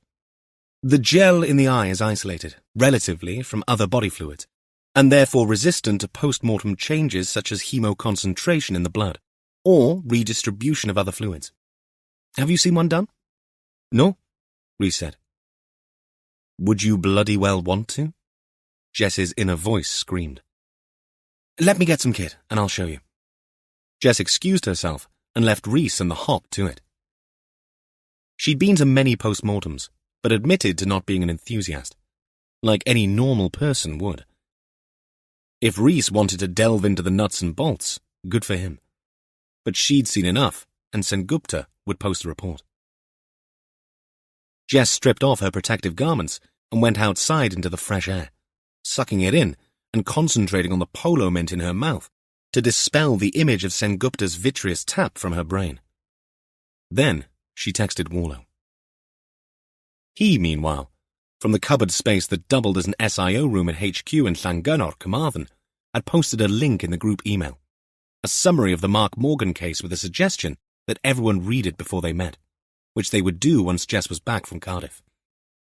The gel in the eye is isolated, relatively, from other body fluids, and therefore resistant to post-mortem changes such as hemoconcentration in the blood, or redistribution of other fluids. Have you seen one done? No, Rhys said. Would you bloody well want to? Jess's inner voice screamed. Let me get some kit, and I'll show you. Jess excused herself and left Rhys and the hop to it. She'd been to many post-mortems, but admitted to not being an enthusiast, like any normal person would. If Rhys wanted to delve into the nuts and bolts, good for him. But she'd seen enough, and Sengupta would post a report. Jess stripped off her protective garments and went outside into the fresh air, sucking it in and concentrating on the polo mint in her mouth to dispel the image of Sengupta's vitreous tap from her brain. Then she texted Warlow. He, meanwhile, from the cupboard space that doubled as an SIO room at HQ in Llangynor, Carmarthen, had posted a link in the group email, a summary of the Mark Morgan case with a suggestion that everyone read it before they met, which they would do once Jess was back from Cardiff.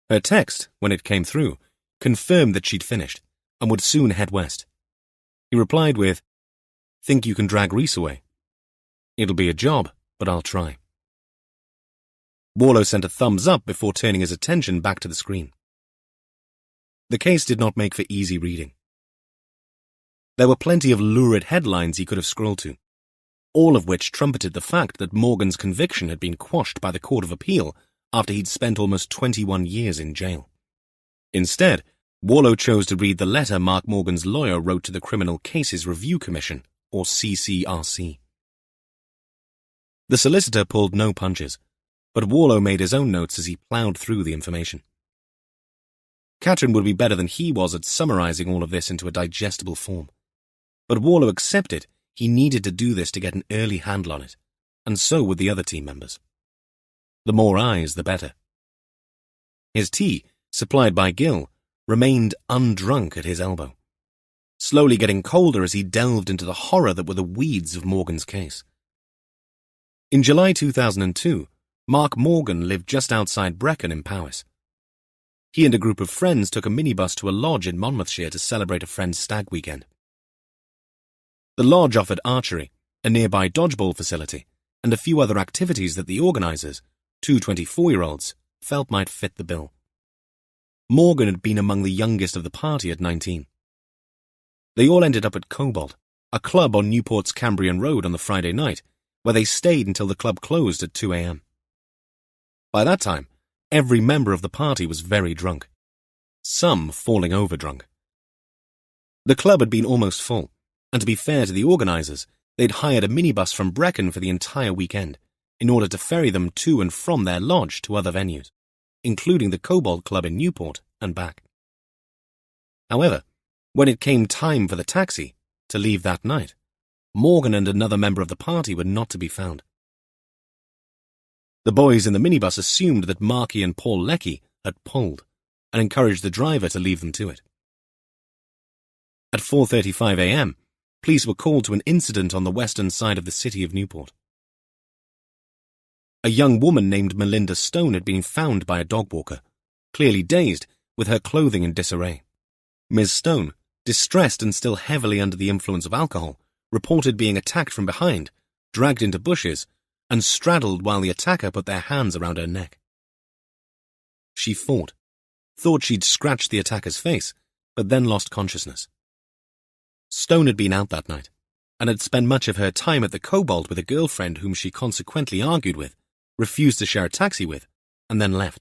Her text, when it came through, confirmed that she'd finished and would soon head west. He replied with, Think you can drag Rhys away? It'll be a job, but I'll try. Warlow sent a thumbs up before turning his attention back to the screen. The case did not make for easy reading. There were plenty of lurid headlines he could have scrolled to, all of which trumpeted the fact that Morgan's conviction had been quashed by the Court of Appeal after he'd spent almost 21 years in jail. Instead, Warlow chose to read the letter Mark Morgan's lawyer wrote to the Criminal Cases Review Commission, or CCRC. The solicitor pulled no punches, but Warlow made his own notes as he ploughed through the information. Catherine would be better than he was at summarizing all of this into a digestible form, but Warlow accepted he needed to do this to get an early handle on it, and so would the other team members. The more eyes, the better. His tea, supplied by Gill, remained undrunk at his elbow, slowly getting colder as he delved into the horror that were the weeds of Morgan's case. In July 2002, Mark Morgan lived just outside Brecon in Powys. He and a group of friends took a minibus to a lodge in Monmouthshire to celebrate a friend's stag weekend. The lodge offered archery, a nearby dodgeball facility, and a few other activities that the organisers, two 24-year-olds, felt might fit the bill. Morgan had been among the youngest of the party at 19. They all ended up at Cobalt, a club on Newport's Cambrian Road on the Friday night, where they stayed until the club closed at 2 a.m. By that time, every member of the party was very drunk, some falling over drunk. The club had been almost full, and to be fair to the organisers, they'd hired a minibus from Brecon for the entire weekend, in order to ferry them to and from their lodge to other venues, including the Cobalt Club in Newport and back. However, when it came time for the taxi to leave that night, Morgan and another member of the party were not to be found. The boys in the minibus assumed that Marky and Paul Leckie had pulled and encouraged the driver to leave them to it. At 4:35 a.m., police were called to an incident on the western side of the city of Newport. A young woman named Melinda Stone had been found by a dog walker, clearly dazed, with her clothing in disarray. Ms. Stone, distressed and still heavily under the influence of alcohol, reported being attacked from behind, dragged into bushes, and straddled while the attacker put their hands around her neck. She fought, thought she'd scratched the attacker's face, but then lost consciousness. Stone had been out that night, and had spent much of her time at the Cobalt with a girlfriend whom she consequently argued with, refused to share a taxi with, and then left,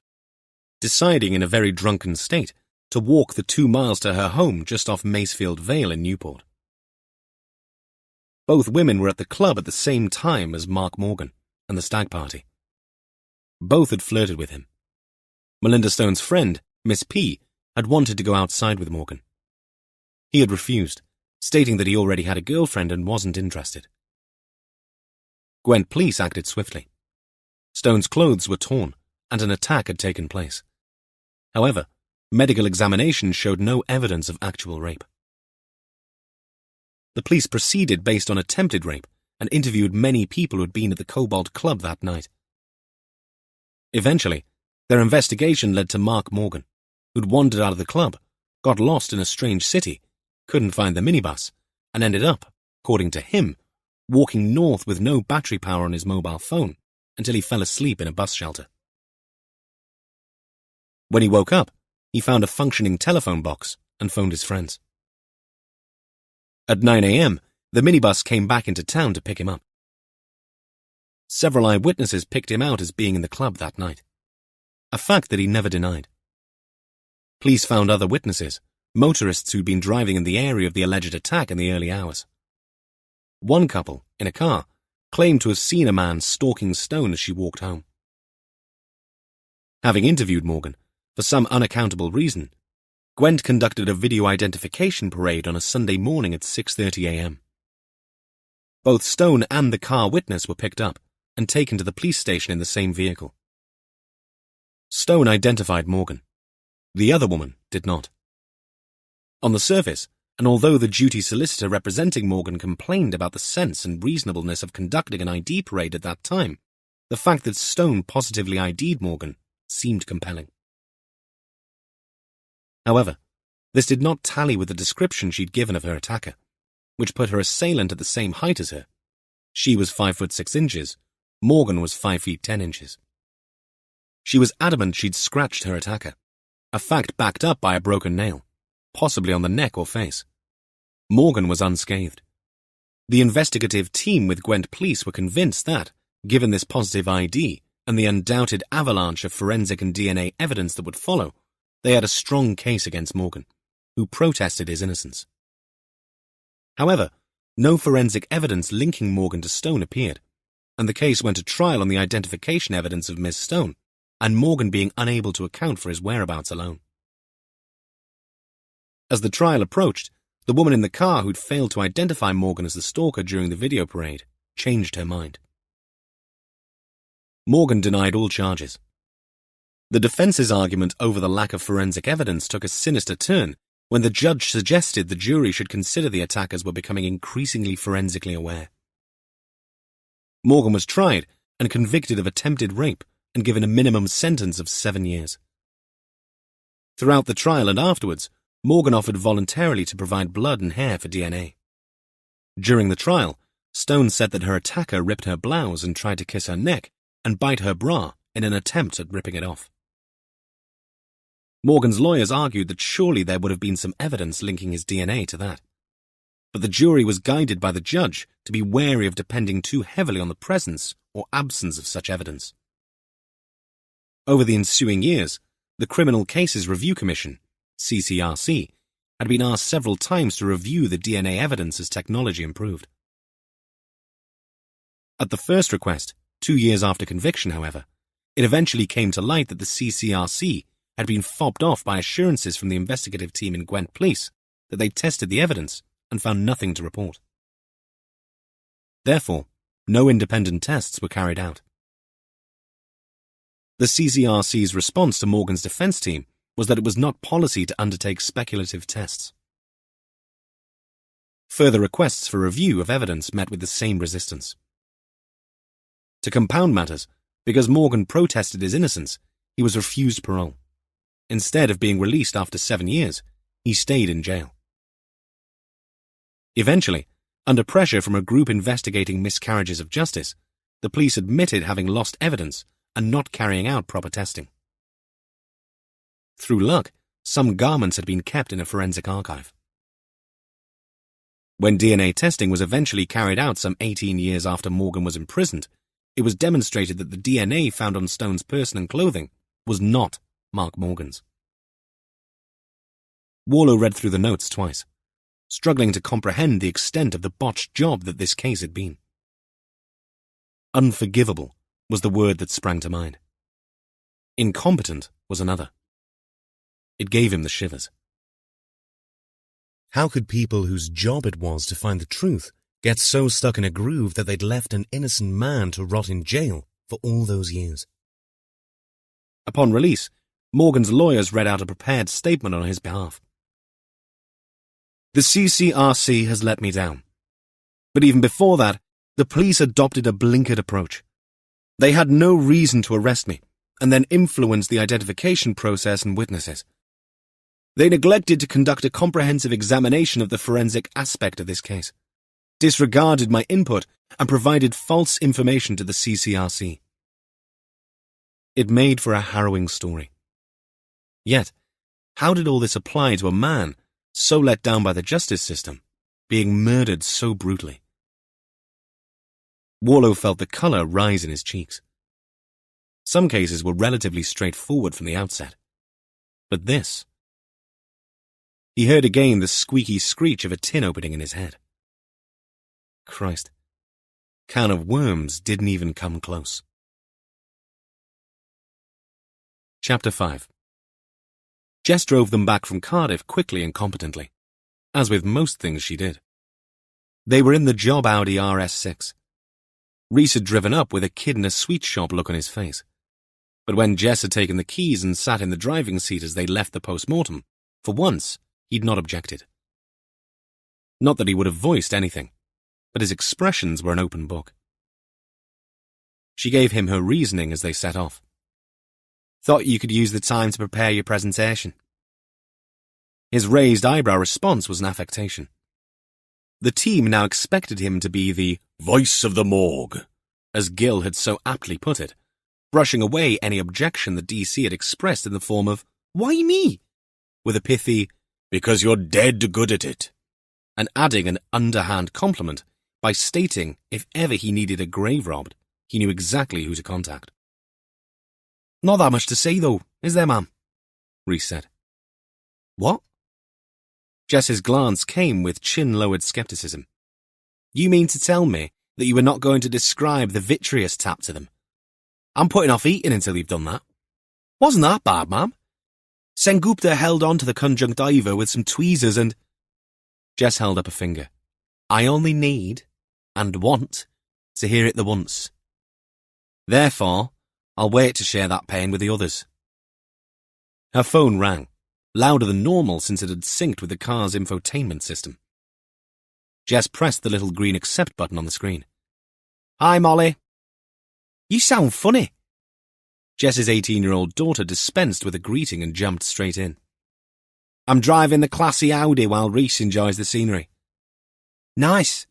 deciding in a very drunken state to walk the 2 miles to her home just off Macefield Vale in Newport. Both women were at the club at the same time as Mark Morgan and the stag party. Both had flirted with him. Melinda Stone's friend, Miss P, had wanted to go outside with Morgan. He had refused, stating that he already had a girlfriend and wasn't interested. Gwent Police acted swiftly. Stone's clothes were torn, and an attack had taken place. However, medical examination showed no evidence of actual rape. The police proceeded based on attempted rape and interviewed many people who had been at the Cobalt Club that night. Eventually, their investigation led to Mark Morgan, who'd wandered out of the club, got lost in a strange city, couldn't find the minibus, and ended up, according to him, walking north with no battery power on his mobile phone until he fell asleep in a bus shelter. When he woke up, he found a functioning telephone box and phoned his friends. At 9 a.m., the minibus came back into town to pick him up. Several eyewitnesses picked him out as being in the club that night, a fact that he never denied. Police found other witnesses, motorists who'd been driving in the area of the alleged attack in the early hours. One couple, in a car, claimed to have seen a man stalking Stone as she walked home. Having interviewed Morgan, for some unaccountable reason, Gwent conducted a video identification parade on a Sunday morning at 6:30 a.m. Both Stone and the car witness were picked up and taken to the police station in the same vehicle. Stone identified Morgan. The other woman did not. On the surface, and although the duty solicitor representing Morgan complained about the sense and reasonableness of conducting an ID parade at that time, the fact that Stone positively ID'd Morgan seemed compelling. However, this did not tally with the description she'd given of her attacker, which put her assailant at the same height as her. She was 5'6", Morgan was 5 feet 10 inches. She was adamant she'd scratched her attacker, a fact backed up by a broken nail, possibly on the neck or face. Morgan was unscathed. The investigative team with Gwent Police were convinced that, given this positive ID and the undoubted avalanche of forensic and DNA evidence that would follow, they had a strong case against Morgan, who protested his innocence. However, no forensic evidence linking Morgan to Stone appeared, and the case went to trial on the identification evidence of Miss Stone, and Morgan being unable to account for his whereabouts alone. As the trial approached, the woman in the car who'd failed to identify Morgan as the stalker during the video parade changed her mind. Morgan denied all charges. The defense's argument over the lack of forensic evidence took a sinister turn when the judge suggested the jury should consider the attackers were becoming increasingly forensically aware. Morgan was tried and convicted of attempted rape and given a minimum sentence of 7 years. Throughout the trial and afterwards, Morgan offered voluntarily to provide blood and hair for DNA. During the trial, Stone said that her attacker ripped her blouse and tried to kiss her neck and bite her bra in an attempt at ripping it off. Morgan's lawyers argued that surely there would have been some evidence linking his DNA to that. But the jury was guided by the judge to be wary of depending too heavily on the presence or absence of such evidence. Over the ensuing years, the Criminal Cases Review Commission, CCRC, had been asked several times to review the DNA evidence as technology improved. At the first request, 2 years after conviction, however, it eventually came to light that the CCRC had been fobbed off by assurances from the investigative team in Gwent Police that they tested the evidence and found nothing to report. Therefore, no independent tests were carried out. The CCRC's response to Morgan's defense team was that it was not policy to undertake speculative tests. Further requests for review of evidence met with the same resistance. To compound matters, because Morgan protested his innocence, he was refused parole. Instead of being released after 7 years, he stayed in jail. Eventually, under pressure from a group investigating miscarriages of justice, the police admitted having lost evidence and not carrying out proper testing. Through luck, some garments had been kept in a forensic archive. When DNA testing was eventually carried out some 18 years after Morgan was imprisoned, it was demonstrated that the DNA found on Stone's person and clothing was not Mark Morgan's. Warlow read through the notes twice, struggling to comprehend the extent of the botched job that this case had been. Unforgivable was the word that sprang to mind. Incompetent was another. It gave him the shivers. How could people whose job it was to find the truth get so stuck in a groove that they'd left an innocent man to rot in jail for all those years? Upon release, Morgan's lawyers read out a prepared statement on his behalf. The CCRC has let me down. But even before that, the police adopted a blinkered approach. They had no reason to arrest me, and then influenced the identification process and witnesses. They neglected to conduct a comprehensive examination of the forensic aspect of this case, disregarded my input, and provided false information to the CCRC. It made for a harrowing story. Yet, how did all this apply to a man so let down by the justice system, being murdered so brutally? Warlow felt the colour rise in his cheeks. Some cases were relatively straightforward from the outset. But this... He heard again the squeaky screech of a tin opening in his head. Christ. Can of worms didn't even come close. Chapter 5. Jess drove them back from Cardiff quickly and competently, as with most things she did. They were in the job Audi RS6. Rhys had driven up with a kid-in-a-sweet-shop look on his face. But when Jess had taken the keys and sat in the driving seat as they left the post-mortem, for once, he'd not objected. Not that he would have voiced anything, but his expressions were an open book. She gave him her reasoning as they set off. Thought you could use the time to prepare your presentation. His raised eyebrow response was an affectation. The team now expected him to be the voice of the morgue, as Gill had so aptly put it, brushing away any objection that DC had expressed in the form of, "Why me?" with a pithy, "Because you're dead good at it," and adding an underhand compliment by stating if ever he needed a grave robbed, he knew exactly who to contact. "Not that much to say, though, is there, ma'am?" Rhys said. "What?" Jess's glance came with chin-lowered scepticism. "You mean to tell me that you were not going to describe the vitreous tap to them? I'm putting off eating until you've done that." "Wasn't that bad, ma'am? Sengupta held on to the conjunctiva with some tweezers and—" Jess held up a finger. "I only need, and want, to hear it the once. Therefore, I'll wait to share that pain with the others." Her phone rang, louder than normal since it had synced with the car's infotainment system. Jess pressed the little green accept button on the screen. "Hi, Molly." "You sound funny." Jess's 18-year-old daughter dispensed with a greeting and jumped straight in. "I'm driving the classy Audi while Rhys enjoys the scenery." "Nice,"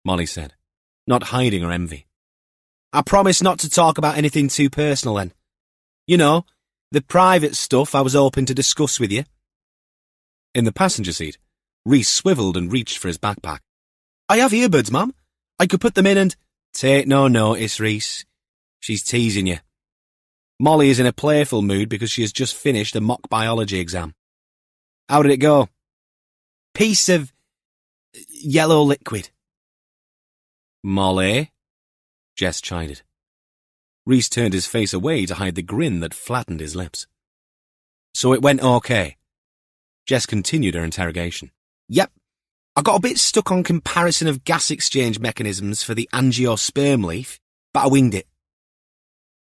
Molly said, not hiding her envy. "I promise not to talk about anything too personal then. You know, the private stuff I was hoping to discuss with you." In the passenger seat, Rhys swiveled and reached for his backpack. "I have earbuds, ma'am. I could put them in and—" "Take no notice, Rhys. She's teasing you. Molly is in a playful mood because she has just finished a mock biology exam. How did it go?" "Piece of yellow liquid." "Molly?" Jess chided. Rhys turned his face away to hide the grin that flattened his lips. "So it went okay?" Jess continued her interrogation. "Yep. I got a bit stuck on comparison of gas exchange mechanisms for the angiosperm leaf, but I winged it."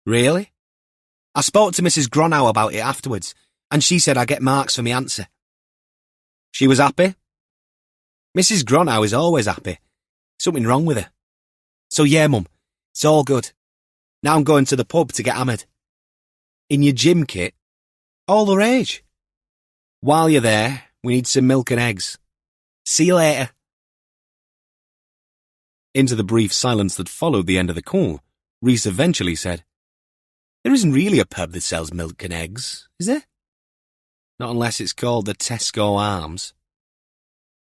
"Really?" "I spoke to Mrs. Gronau about it afterwards, and she said I get marks for my answer." "She was happy?" "Mrs. Gronau is always happy. Something wrong with her. So yeah, Mum, it's all good. Now I'm going to the pub to get hammered." "In your gym kit?" "All the rage." "While you're there, we need some milk and eggs. See you later." Into the brief silence that followed the end of the call, Rhys eventually said, "There isn't really a pub that sells milk and eggs, is there? Not unless it's called the Tesco Arms."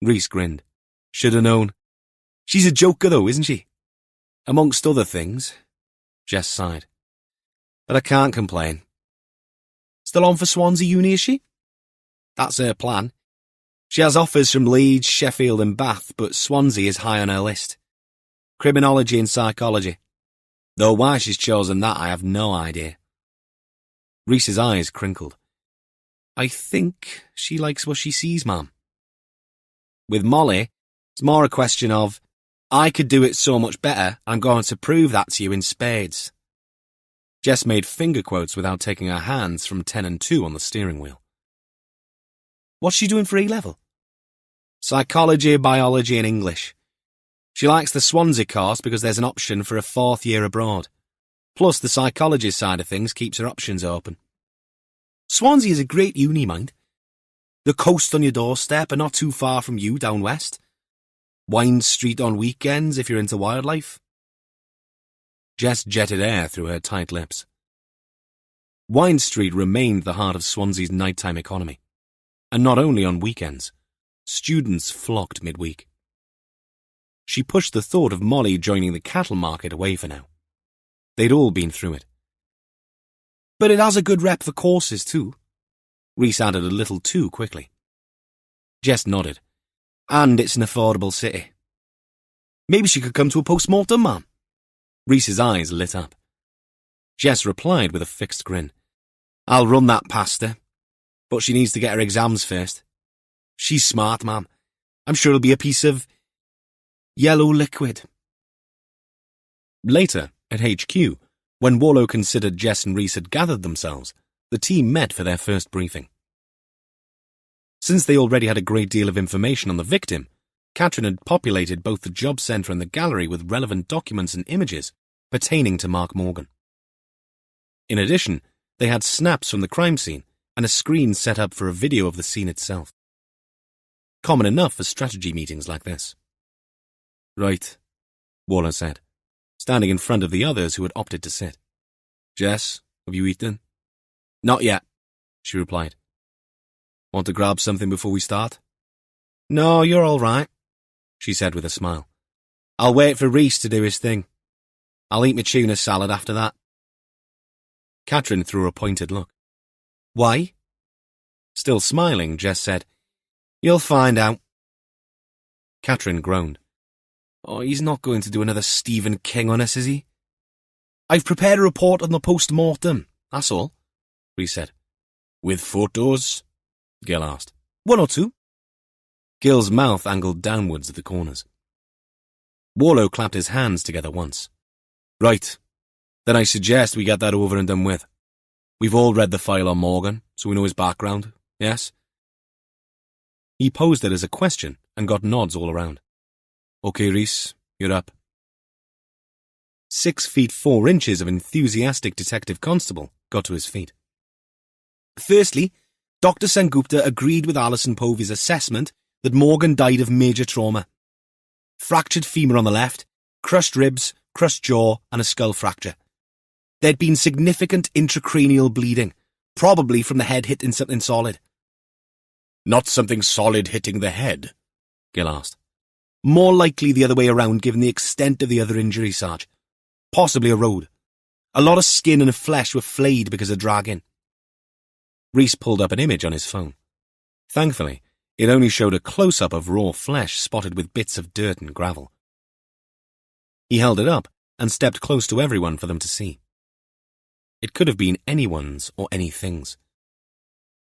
Rhys grinned. "Should have known. She's a joker though, isn't she? Amongst other things." Jess sighed. "But I can't complain. Still on for Swansea Uni, is she?" "That's her plan. She has offers from Leeds, Sheffield and Bath, but Swansea is high on her list. Criminology and psychology. Though why she's chosen that I have no idea." Rhys's eyes crinkled. "I think she likes what she sees, ma'am. With Molly, it's more a question of, I could do it so much better, I'm going to prove that to you in spades." Jess made finger quotes without taking her hands from 10 and 2 on the steering wheel. "What's she doing for A-level?" "Psychology, biology and English. She likes the Swansea course because there's an option for a 4th year abroad. Plus the psychology side of things keeps her options open. Swansea is a great uni, mind. The coast on your doorstep and not too far from you down west. Wine Street on weekends if you're into wildlife." Jess jetted air through her tight lips. Wine Street remained the heart of Swansea's nighttime economy. And not only on weekends. Students flocked midweek. She pushed the thought of Molly joining the cattle market away for now. They'd all been through it. "But it has a good rep for courses too." Rhys added a little too quickly. Jess nodded. "And it's an affordable city. Maybe she could come to a post-mortem, ma'am." Rhys's eyes lit up. Jess replied with a fixed grin. "I'll run that past her. But she needs to get her exams first. She's smart, ma'am. I'm sure it'll be a piece of yellow liquid." Later, at HQ, when Warlow considered Jess and Rhys had gathered themselves, the team met for their first briefing. Since they already had a great deal of information on the victim, Katrin had populated both the job centre and the gallery with relevant documents and images pertaining to Mark Morgan. In addition, they had snaps from the crime scene and a screen set up for a video of the scene itself. Common enough for strategy meetings like this. "Right," Warlow said, standing in front of the others who had opted to sit. "Jess, have you eaten?" "Not yet," she replied. "Want to grab something before we start?" "No, you're all right," she said with a smile. "I'll wait for Rhys to do his thing. I'll eat my tuna salad after that." Katrin threw a pointed look. "Why?" Still smiling, Jess said, "You'll find out." Katrin groaned. "Oh, he's not going to do another Stephen King on us, is he?" "I've prepared a report on the post-mortem, that's all," Rhys said. "With photos?" Gil asked. "1 or 2. Gil's mouth angled downwards at the corners. Warlow clapped his hands together once. "Right. Then I suggest we get that over and done with. We've all read the file on Morgan, so we know his background, yes?" He posed it as a question and got nods all around. "Okay, Rhys, you're up." 6 feet 4 inches of enthusiastic detective constable got to his feet. "Firstly, Dr. Sengupta agreed with Alison Povey's assessment that Morgan died of major trauma. Fractured femur on the left, crushed ribs, crushed jaw, and a skull fracture. There'd been significant intracranial bleeding, probably from the head hitting something solid." "Not something solid hitting the head?" Gil asked. "More likely the other way around given the extent of the other injury, Sarge. Possibly a road. A lot of skin and flesh were flayed because of dragging." Rhys pulled up an image on his phone. Thankfully, it only showed a close-up of raw flesh spotted with bits of dirt and gravel. He held it up and stepped close to everyone for them to see. It could have been anyone's or anything's.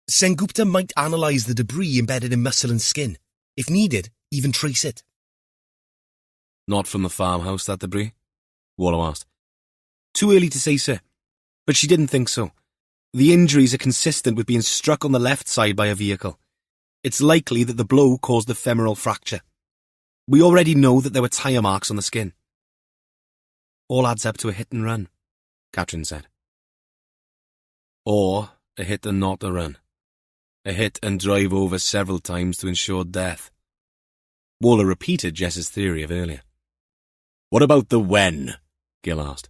Sengupta might analyse the debris embedded in muscle and skin. If needed, even trace it. "Not from the farmhouse, that debris?" Warlow asked. "Too early to say, sir. But she didn't think so. The injuries are consistent with being struck on the left side by a vehicle. It's likely that the blow caused the femoral fracture. We already know that there were tyre marks on the skin." "All adds up to a hit and run," Katrin said. "Or a hit and not a run. A hit and drive over several times to ensure death." Warlow repeated Jess's theory of earlier. "What about the when?" Gil asked.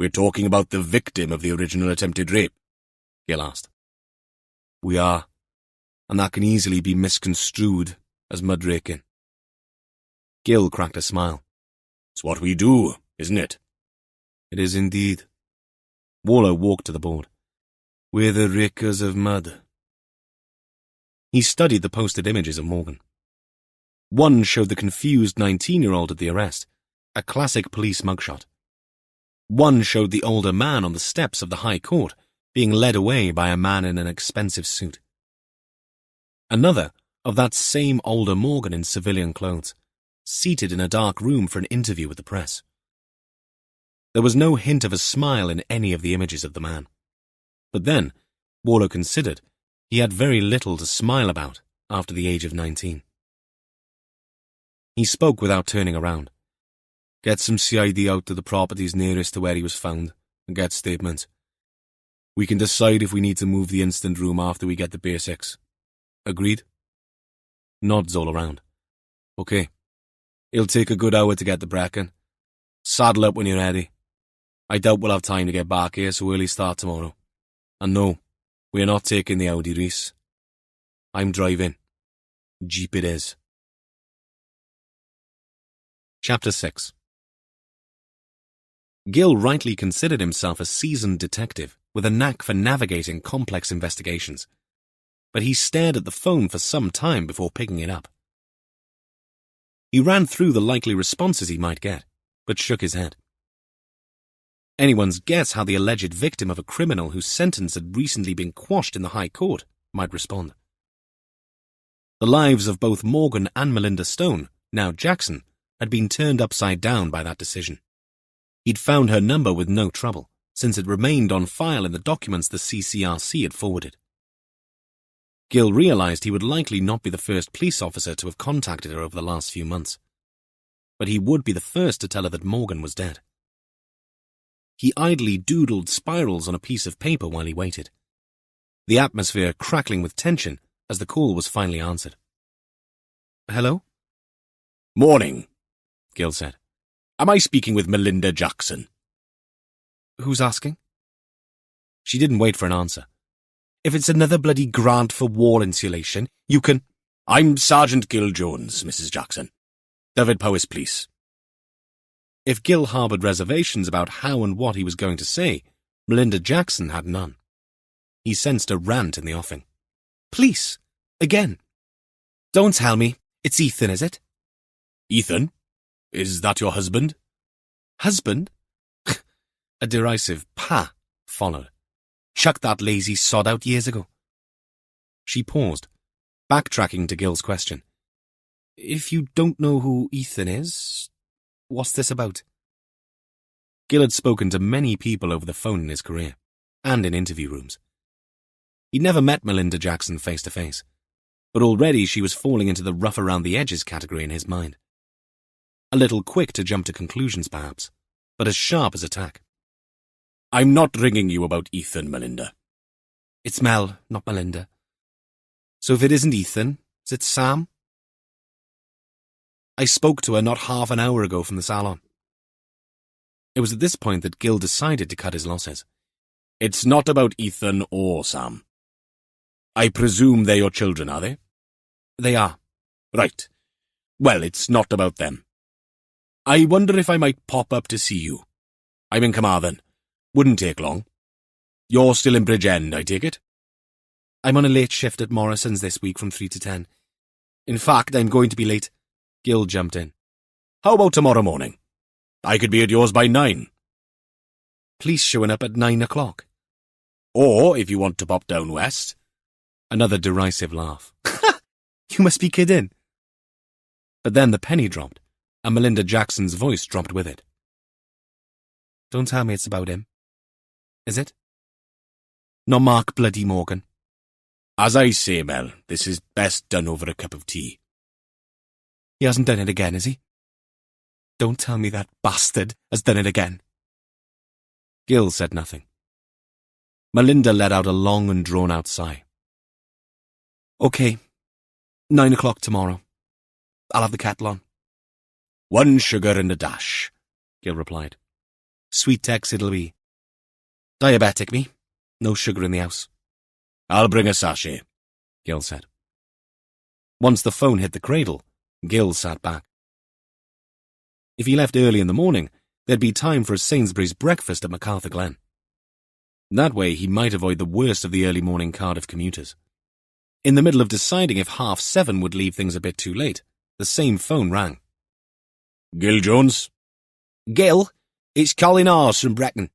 We're talking about the victim of the original attempted rape, Gil asked. We are, and that can easily be misconstrued as mudraking. Gil cracked a smile. It's what we do, isn't it? It is indeed. Warlow walked to the board. We're the rakers of mud. He studied the posted images of Morgan. One showed the confused 19-year-old at the arrest, a classic police mugshot. One showed the older man on the steps of the High Court, being led away by a man in an expensive suit. Another of that same older Morgan in civilian clothes, seated in a dark room for an interview with the press. There was no hint of a smile in any of the images of the man. But then, Warlow considered, he had very little to smile about after the age of 19. He spoke without turning around. Get some CID out to the properties nearest to where he was found and get statements. We can decide if we need to move the instant room after we get the basics. Agreed? Nods all around. Okay. It'll take a good hour to get the Bracken. Saddle up when you're ready. I doubt we'll have time to get back here, so early start tomorrow. And no, we're not taking the Audi, Rhys. I'm driving. Jeep it is. Chapter 6. Gil rightly considered himself a seasoned detective with a knack for navigating complex investigations, but he stared at the phone for some time before picking it up. He ran through the likely responses he might get, but shook his head. Anyone's guess how the alleged victim of a criminal whose sentence had recently been quashed in the High Court might respond. The lives of both Morgan and Melinda Stone, now Jackson, had been turned upside down by that decision. He'd found her number with no trouble, since it remained on file in the documents the CCRC had forwarded. Gil realized he would likely not be the first police officer to have contacted her over the last few months, but he would be the first to tell her that Morgan was dead. He idly doodled spirals on a piece of paper while he waited, the atmosphere crackling with tension as the call was finally answered. Hello? Morning, Gil said. Am I speaking with Melinda Jackson? Who's asking? She didn't wait for an answer. If it's another bloody grant for wall insulation, you can... I'm Sergeant Gil Jones, Mrs. Jackson. Dyfed-Powys Police. If Gil harboured reservations about how and what he was going to say, Melinda Jackson had none. He sensed a rant in the offing. Police? Again? Don't tell me. It's Ethan, is it? Ethan? Is that your husband? Husband? A derisive "pa" followed. Chucked that lazy sod out years ago. She paused, backtracking to Gil's question. If you don't know who Ethan is, what's this about? Gil had spoken to many people over the phone in his career, and in interview rooms. He'd never met Melinda Jackson face to face, but already she was falling into the rough around the edges category in his mind. A little quick to jump to conclusions, perhaps, but as sharp as attack. I'm not ringing you about Ethan, Melinda. It's Mel, not Melinda. So if it isn't Ethan, is it Sam? I spoke to her not half an hour ago from the salon. It was at this point that Gil decided to cut his losses. It's not about Ethan or Sam. I presume they're your children, are they? They are. Right. Well, it's not about them. I wonder if I might pop up to see you. I'm in Carmarthen. Wouldn't take long. You're still in Bridgend, I take it? I'm on a late shift at Morrison's this week from 3 to 10. In fact, I'm going to be late. Gil jumped in. How about tomorrow morning? I could be at yours by 9. Police showing up at 9 o'clock. Or, if you want to pop down west. Another derisive laugh. You must be kidding. But then the penny dropped, and Melinda Jackson's voice dropped with it. Don't tell me it's about him. Is it? Not Mark bloody Morgan. As I say, Mel, this is best done over a cup of tea. He hasn't done it again, has he? Don't tell me that bastard has done it again. Gil said nothing. Melinda let out a long and drawn-out sigh. Okay, 9 o'clock tomorrow. I'll have the kettle on. 1 sugar and a dash, Gil replied. Sweet text it'll be. Diabetic me. No sugar in the house. I'll bring a sachet, Gil said. Once the phone hit the cradle, Gil sat back. If he left early in the morning, there'd be time for a Sainsbury's breakfast at MacArthur Glen. That way he might avoid the worst of the early morning Cardiff commuters. In the middle of deciding if 7:30 would leave things a bit too late, the same phone rang. Gil Jones? Gil, it's Colin Hawes from Brecon.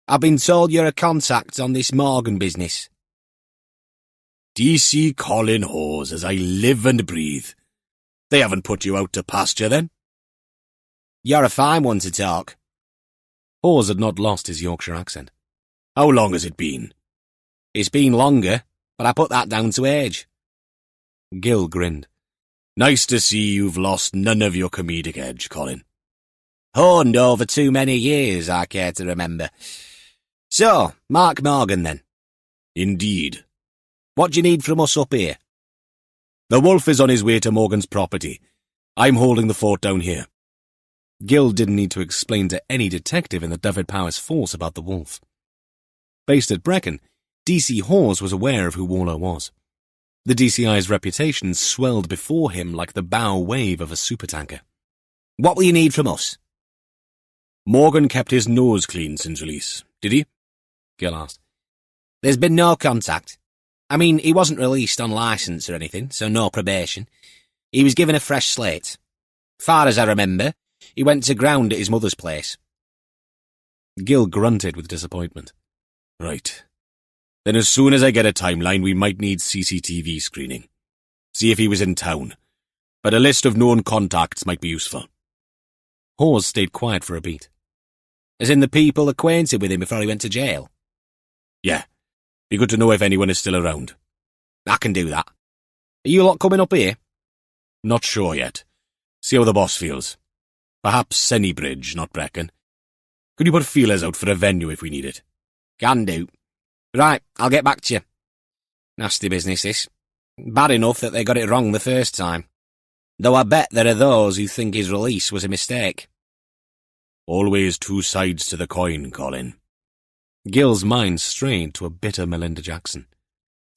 I've been told you're a contact on this Morgan business. DC Colin Hawes, as I live and breathe. They haven't put you out to pasture, then? You're a fine one to talk. Hawes had not lost his Yorkshire accent. How long has it been? It's been longer, but I put that down to age. Gil grinned. Nice to see you've lost none of your comedic edge, Colin. Honed over too many years, I care to remember. So, Mark Morgan, then. Indeed. What do you need from us up here? The wolf is on his way to Morgan's property. I'm holding the fort down here. Gil didn't need to explain to any detective in the Dyfed-Powys force about the wolf. Based at Brecon, DC Hawes was aware of who Warlow was. The DCI's reputation swelled before him like the bow wave of a supertanker. What will you need from us? Morgan kept his nose clean since release, did he? Gil asked. There's been no contact. I mean, he wasn't released on licence or anything, so no probation. He was given a fresh slate. Far as I remember, he went to ground at his mother's place. Gil grunted with disappointment. Right. Then as soon as I get a timeline, we might need CCTV screening. See if he was in town. But a list of known contacts might be useful. Hawes stayed quiet for a beat. As in the people acquainted with him before he went to jail? Yeah. Be good to know if anyone is still around. I can do that. Are you lot coming up here? Not sure yet. See how the boss feels. Perhaps Sennybridge, not Brecon. Could you put feelers out for a venue if we need it? Can do. Right, I'll get back to you. Nasty business, this. Bad enough that they got it wrong the first time. Though I bet there are those who think his release was a mistake. Always two sides to the coin, Colin. Gil's mind strayed to a bitter Melinda Jackson.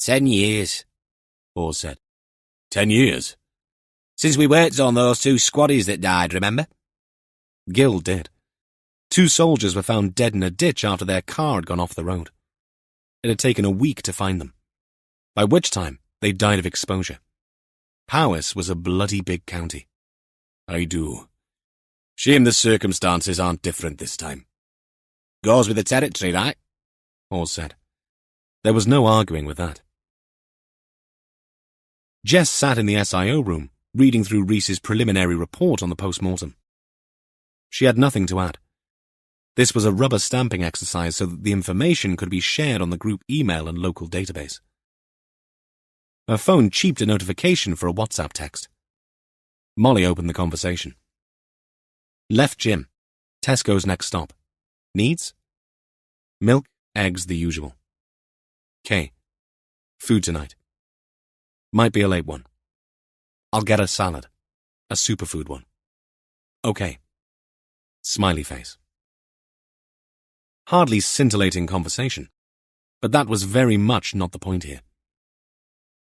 10 years, Hawes said. 10 years? Since we worked on those two squaddies that died, remember? Gil did. 2 soldiers were found dead in a ditch after their car had gone off the road. It had taken a week to find them, by which time they died of exposure. Powys was a bloody big county. I do. Shame the circumstances aren't different this time. Goes with the territory, right? Hawes said. There was no arguing with that. Jess sat in the SIO room, reading through Rhys's preliminary report on the post-mortem. She had nothing to add. This was a rubber stamping exercise so that the information could be shared on the group email and local database. Her phone cheeped a notification for a WhatsApp text. Molly opened the conversation. Left gym. Tesco's next stop. Needs? Milk, eggs, the usual. K. Food tonight. Might be a late one. I'll get a salad. A superfood one. Okay. Smiley face. Hardly scintillating conversation, but that was very much not the point here.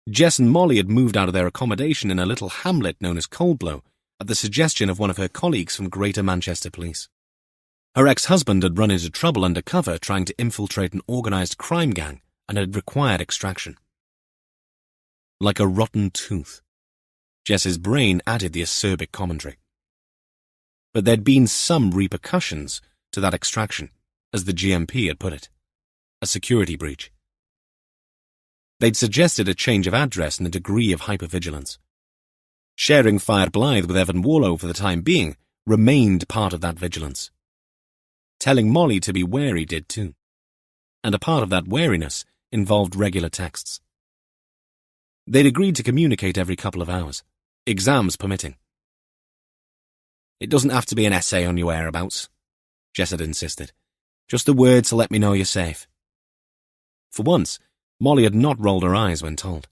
Jess and Molly had moved out of their accommodation in a little hamlet known as Coldblow at the suggestion of one of her colleagues from Greater Manchester Police. Her ex-husband had run into trouble undercover trying to infiltrate an organised crime gang and had required extraction. Like a rotten tooth. Jess's brain added the acerbic commentary. But there'd been some repercussions to that extraction, as the GMP had put it. A security breach. They'd suggested a change of address and a degree of hypervigilance. Sharing Fire Blythe with Evan Warlow for the time being remained part of that vigilance. Telling Molly to be wary did too. And a part of that wariness involved regular texts. They'd agreed to communicate every couple of hours, exams permitting. It doesn't have to be an essay on your whereabouts, Jess had insisted. Just a word to let me know you're safe. For once, Molly had not rolled her eyes when told.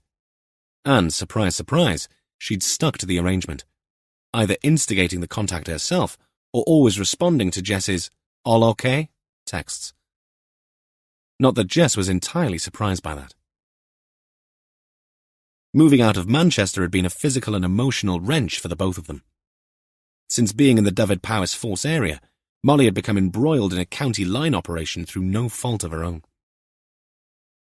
And, surprise, surprise, she'd stuck to the arrangement, either instigating the contact herself or always responding to Jess's All okay? Texts. Not that Jess was entirely surprised by that. Moving out of Manchester had been a physical and emotional wrench for the both of them. Since being in the Dyfed-Powys Force area, Molly had become embroiled in a county line operation through no fault of her own.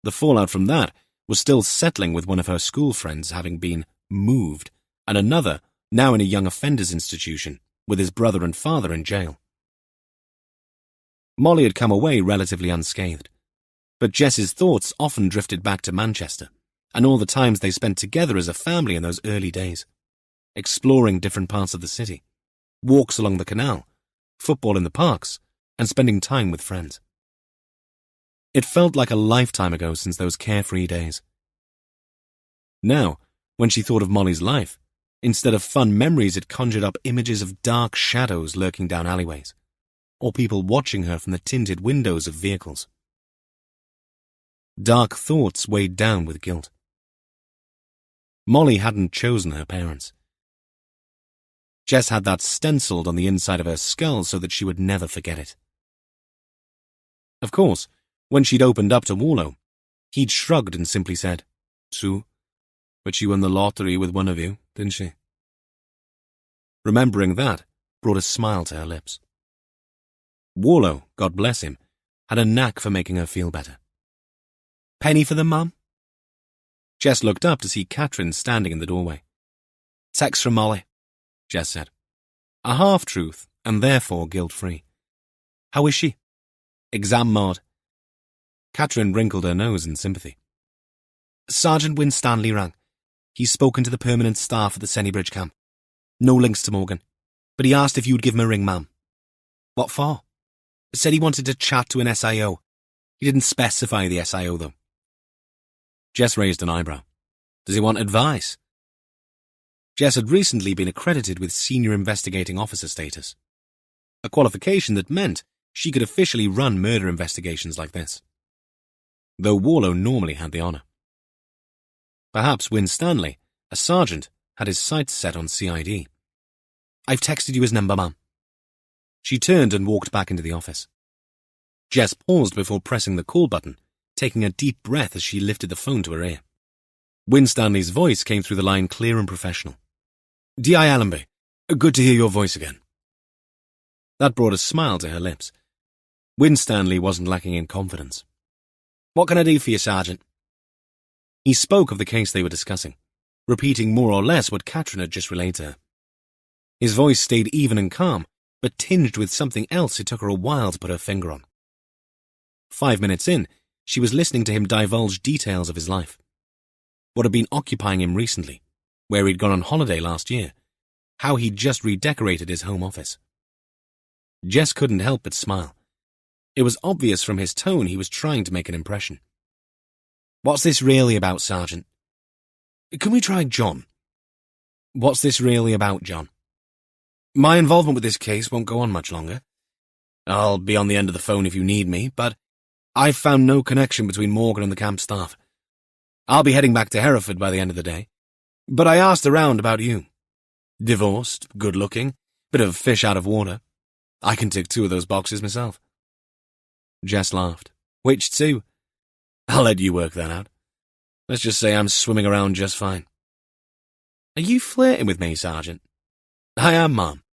The fallout from that was still settling with one of her school friends having been moved, and another now in a young offenders institution, with his brother and father in jail. Molly had come away relatively unscathed, but Jess's thoughts often drifted back to Manchester, and all the times they spent together as a family in those early days, exploring different parts of the city, walks along the canal, football in the parks, and spending time with friends. It felt like a lifetime ago since those carefree days. Now, when she thought of Molly's life, instead of fun memories it conjured up images of dark shadows lurking down alleyways, or people watching her from the tinted windows of vehicles. Dark thoughts weighed down with guilt. Molly hadn't chosen her parents. Jess had that stenciled on the inside of her skull so that she would never forget it. Of course, when she'd opened up to Warlow, he'd shrugged and simply said, "True, but she won the lottery with one of you, didn't she?" Remembering that brought a smile to her lips. Warlow, God bless him, had a knack for making her feel better. "Penny for them, Mum?" Jess looked up to see Catherine standing in the doorway. "Text from Molly," Jess said. A half-truth, and therefore guilt-free. "How is she?" "Exam mod." Catherine wrinkled her nose in sympathy. "Sergeant Winstanley rang. He's spoken to the permanent staff at the Sennybridge camp. No links to Morgan, but he asked if you'd give him a ring, ma'am." "What for?" "Said he wanted to chat to an SIO. He didn't specify the SIO, though." Jess raised an eyebrow. "Does he want advice?" Jess had recently been accredited with Senior Investigating Officer status, a qualification that meant she could officially run murder investigations like this, though Warlow normally had the honour. Perhaps Winstanley, a sergeant, had his sights set on CID. "I've texted you his number, ma'am." She turned and walked back into the office. Jess paused before pressing the call button, taking a deep breath as she lifted the phone to her ear. Winstanley's voice came through the line clear and professional. "D.I. Allenby, good to hear your voice again." That brought a smile to her lips. Winstanley wasn't lacking in confidence. "What can I do for you, Sergeant?" He spoke of the case they were discussing, repeating more or less what Catherine had just relayed to her. His voice stayed even and calm, but tinged with something else it took her a while to put her finger on. 5 minutes in, she was listening to him divulge details of his life. What had been occupying him recently, where he'd gone on holiday last year, how he'd just redecorated his home office. Jess couldn't help but smile. It was obvious from his tone he was trying to make an impression. "What's this really about, Sergeant?" "Can we try John?" "What's this really about, John?" "My involvement with this case won't go on much longer. I'll be on the end of the phone if you need me, but I've found no connection between Morgan and the camp staff. I'll be heading back to Hereford by the end of the day. But I asked around about you. Divorced, good-looking, bit of fish out of water. I can tick 2 of those boxes myself." Jess laughed. "Which 2? I'll let you work that out. Let's just say I'm swimming around just fine." "Are you flirting with me, Sergeant?" "I am, Mom.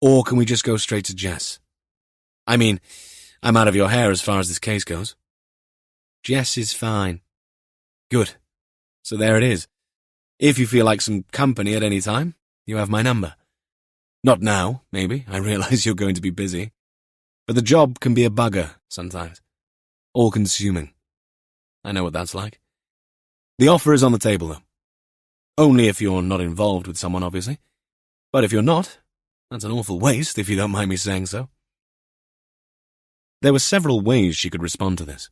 Or can we just go straight to Jess? I mean, I'm out of your hair as far as this case goes." "Jess is fine." "Good. So there it is. If you feel like some company at any time, you have my number. Not now, maybe. I realize you're going to be busy. But the job can be a bugger sometimes. All-consuming. I know what that's like. The offer is on the table, though. Only if you're not involved with someone, obviously. But if you're not, that's an awful waste, if you don't mind me saying so." There were several ways she could respond to this.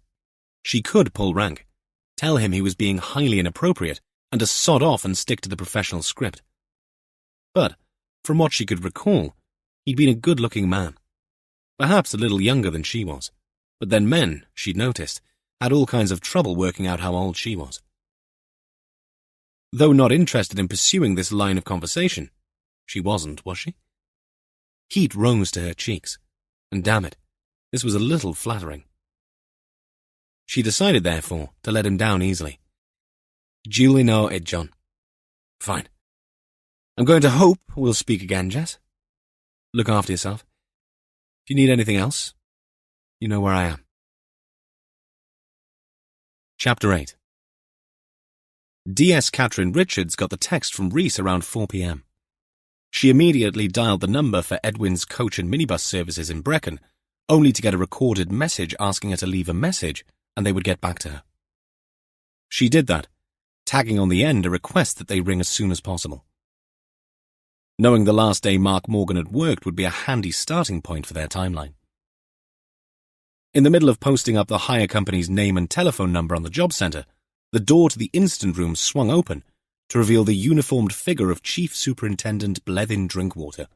She could pull rank, tell him he was being highly inappropriate, and to sod off and stick to the professional script. But, from what she could recall, he'd been a good-looking man. Perhaps a little younger than she was, but then men, she'd noticed, had all kinds of trouble working out how old she was. Though not interested in pursuing this line of conversation, she wasn't, was she? Heat rose to her cheeks, and damn it, This was a little flattering. She decided, therefore, to let him down easily. Duly noted, John. Fine. I'm going to hope we'll speak again, Jess. Look after yourself. If you need anything else, you know where I am. Chapter 8. DS Catherine Richards got the text from Rhys around 4 p.m. She immediately dialed the number for Edwin's coach and minibus services in Brecon, only to get a recorded message asking her to leave a message and they would get back to her. She did that, tagging on the end a request that they ring as soon as possible. Knowing the last day Mark Morgan had worked would be a handy starting point for their timeline. In the middle of posting up the hire company's name and telephone number on the job centre, the door to the instant room swung open to reveal the uniformed figure of Chief Superintendent Blethyn Drinkwater.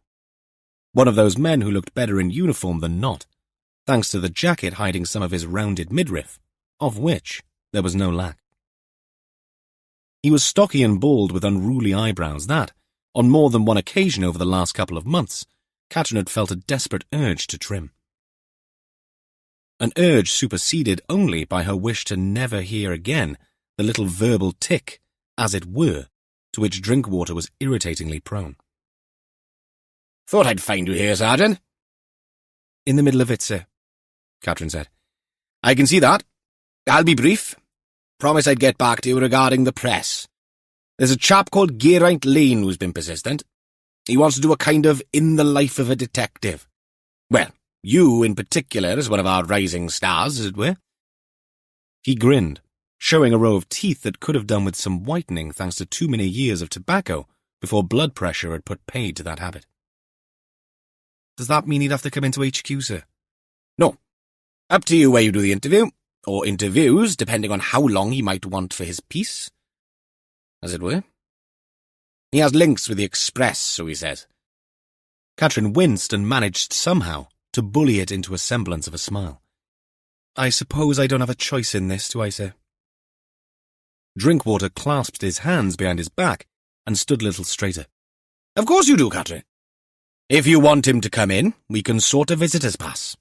One of those men who looked better in uniform than not, thanks to the jacket hiding some of his rounded midriff, of which there was no lack. He was stocky and bald with unruly eyebrows that, on more than one occasion over the last couple of months, Catherine had felt a desperate urge to trim. An urge superseded only by her wish to never hear again the little verbal tick, as it were, to which Drinkwater was irritatingly prone. Thought I'd find you here, Sergeant. In the middle of it, sir, Catherine said. I can see that. I'll be brief. Promise I'd get back to you regarding the press. There's a chap called Geraint Lane who's been persistent. He wants to do a kind of in the life of a detective. Well, you in particular as one of our rising stars, as it were. He grinned, showing a row of teeth that could have done with some whitening thanks to too many years of tobacco before blood pressure had put paid to that habit. Does that mean he'd have to come into HQ, sir? No. Up to you where you do the interview, or interviews, depending on how long he might want for his piece, as it were. He has links with the Express, so he says. Catherine winced and managed somehow to bully it into a semblance of a smile. I suppose I don't have a choice in this, do I, sir? Drinkwater clasped his hands behind his back and stood a little straighter. Of course you do, Catherine. If you want him to come in, we can sort a visitor's pass.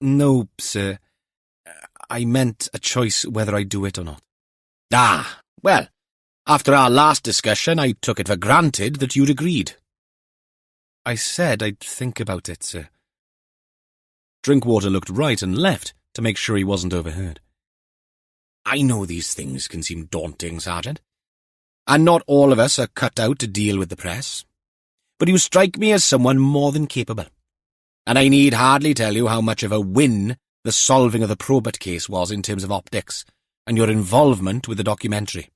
No, sir. I meant a choice whether I do it or not. Ah, well, after our last discussion, I took it for granted that you'd agreed. I said I'd think about it, sir. Drinkwater looked right and left to make sure he wasn't overheard. I know these things can seem daunting, Sergeant, and not all of us are cut out to deal with the press. But you strike me as someone more than capable, and I need hardly tell you how much of a win the solving of the Probert case was in terms of optics, and your involvement with the documentary.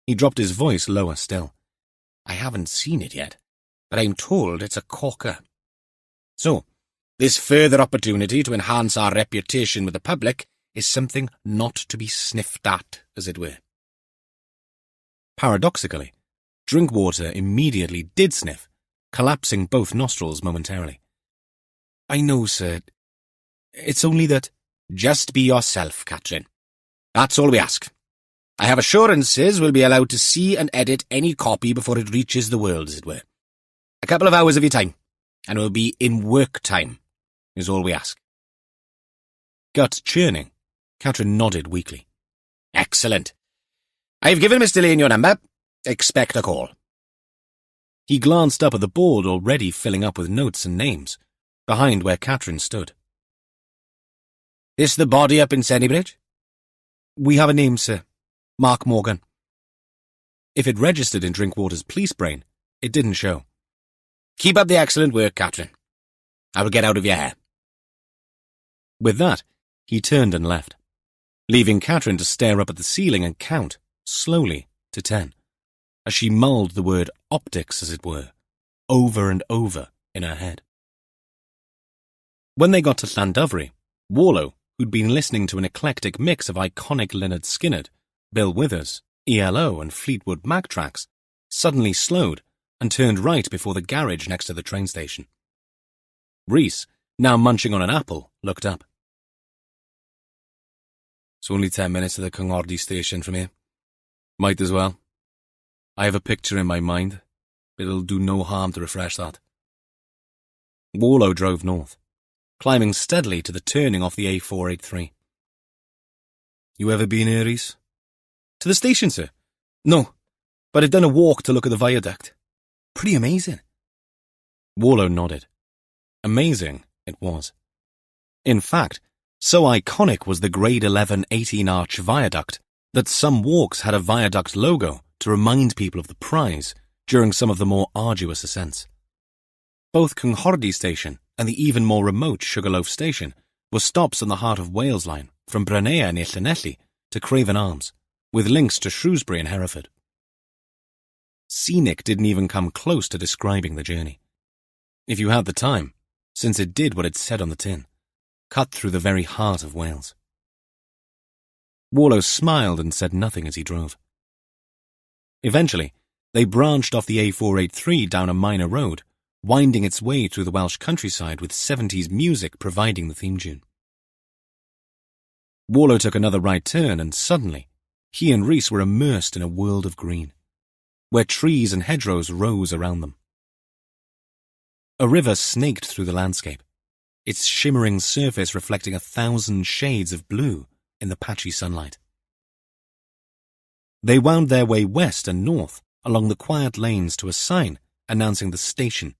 He dropped his voice lower still. I haven't seen it yet, but I'm told it's a corker. So, this further opportunity to enhance our reputation with the public is something not to be sniffed at, as it were. Paradoxically, Drinkwater immediately did sniff, collapsing both nostrils momentarily. I know, sir. It's only that... Just be yourself, Catherine. That's all we ask. I have assurances we'll be allowed to see and edit any copy before it reaches the world, as it were. A couple of hours of your time, and we'll be in work time, is all we ask. Gut churning, Catherine nodded weakly. Excellent. I've given Mr. Lane your number. Expect a call. He glanced up at the board already filling up with notes and names, behind where Catherine stood. This the body up in Sennybridge? We have a name, sir. Mark Morgan. If it registered in Drinkwater's police brain, it didn't show. Keep up the excellent work, Catherine. I will get out of your hair. With that, he turned and left, leaving Catherine to stare up at the ceiling and count, slowly, to 10, as she mulled the word optics, as it were, over and over in her head. When they got to Llandovery, Warlow, who'd been listening to an eclectic mix of iconic Lynyrd Skynyrd, Bill Withers, ELO and Fleetwood Mac tracks, suddenly slowed and turned right before the garage next to the train station. Rhys, now munching on an apple, looked up. It's only 10 minutes to the Congordy station from here. Might as well. I have a picture in my mind, but it'll do no harm to refresh that. Warlow drove north, climbing steadily to the turning off the A483. You ever been here, Rhys? To the station, sir? No, but I've done a walk to look at the viaduct. Pretty amazing. Warlow nodded. Amazing it was. In fact, so iconic was the Grade 11 18-arch viaduct that some walks had a viaduct logo to remind people of the prize during some of the more arduous ascents. Both Cynghordy Station and the even more remote Sugarloaf Station were stops on the Heart of Wales line from Branea near Llanelli to Craven Arms, with links to Shrewsbury and Hereford. Scenic didn't even come close to describing the journey. If you had the time, since it did what it said on the tin, cut through the very heart of Wales. Warlow smiled and said nothing as he drove. Eventually, they branched off the A483 down a minor road, winding its way through the Welsh countryside with 70s music providing the theme tune. Warlow took another right turn and suddenly, he and Rhys were immersed in a world of green, where trees and hedgerows rose around them. A river snaked through the landscape, its shimmering surface reflecting 1,000 shades of blue in the patchy sunlight. They wound their way west and north along the quiet lanes to a sign announcing the station,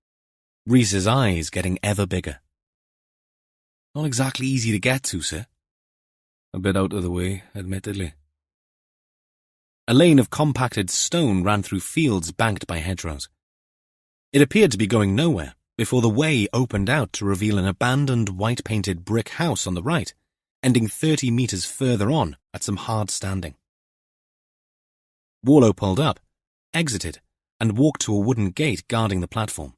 Rhys's eyes getting ever bigger. Not exactly easy to get to, sir. A bit out of the way, admittedly. A lane of compacted stone ran through fields banked by hedgerows. It appeared to be going nowhere before the way opened out to reveal an abandoned white-painted brick house on the right, ending 30 metres further on at some hard standing. Warlow pulled up, exited, and walked to a wooden gate guarding the platform,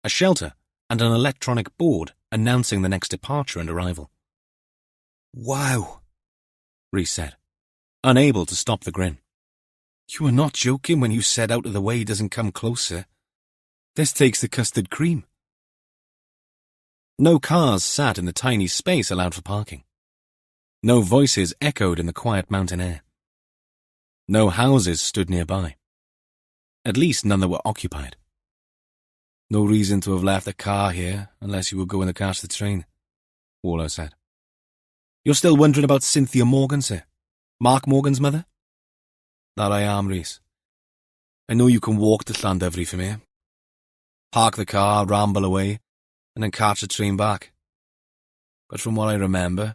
a shelter and an electronic board announcing the next departure and arrival. Wow, Rhys said, unable to stop the grin. You were not joking when you said out of the way doesn't come closer. This takes the custard cream. No cars sat in the tiny space allowed for parking. No voices echoed in the quiet mountain air. No houses stood nearby. At least none that were occupied. No reason to have left a car here unless you were going to catch the train, Warlow said. You're still wondering about Cynthia Morgan, sir? Mark Morgan's mother? That I am, Rhys. I know you can walk to Llandudno from here. Park the car, ramble away, and then catch the train back. But from what I remember,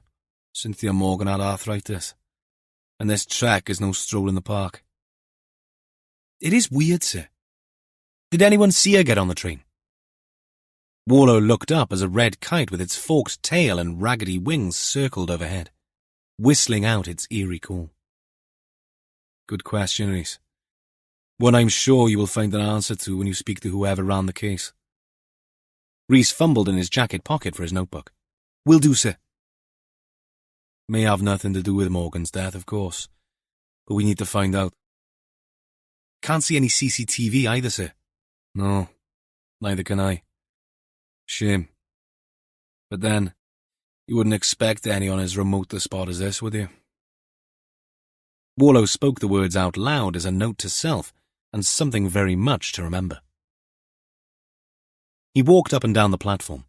Cynthia Morgan had arthritis, and this trek is no stroll in the park. It is weird, sir. Did anyone see her get on the train? Warlow looked up as a red kite with its forked tail and raggedy wings circled overhead, whistling out its eerie call. Good question, Rhys. One I'm sure you will find an answer to when you speak to whoever ran the case. Rhys fumbled in his jacket pocket for his notebook. Will do, sir. May have nothing to do with Morgan's death, of course, but we need to find out. Can't see any CCTV either, sir. No, neither can I. Shame. But then, you wouldn't expect anyone as remote a spot as this, would you? Warlow spoke the words out loud as a note to self, and something very much to remember. He walked up and down the platform,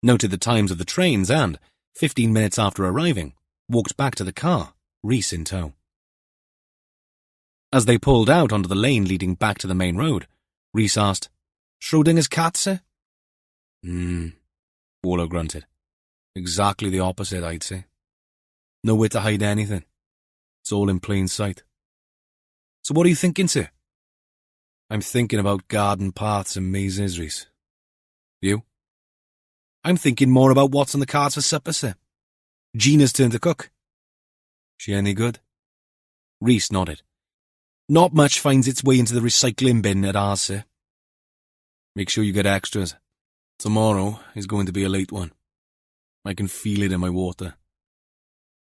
noted the times of the trains and, 15 minutes after arriving, walked back to the car, Rhys in tow. As they pulled out onto the lane leading back to the main road, Rhys asked, Schrodinger's cat, sir? Warlow grunted. Exactly the opposite, I'd say. Nowhere to hide anything. It's all in plain sight. So what are you thinking, sir? I'm thinking about garden paths and mazes, Rhys. You? I'm thinking more about what's on the cards for supper, sir. Gina's turn to cook. She any good? Rhys nodded. Not much finds its way into the recycling bin at ours, sir. Make sure you get extras. Tomorrow is going to be a late one. I can feel it in my water.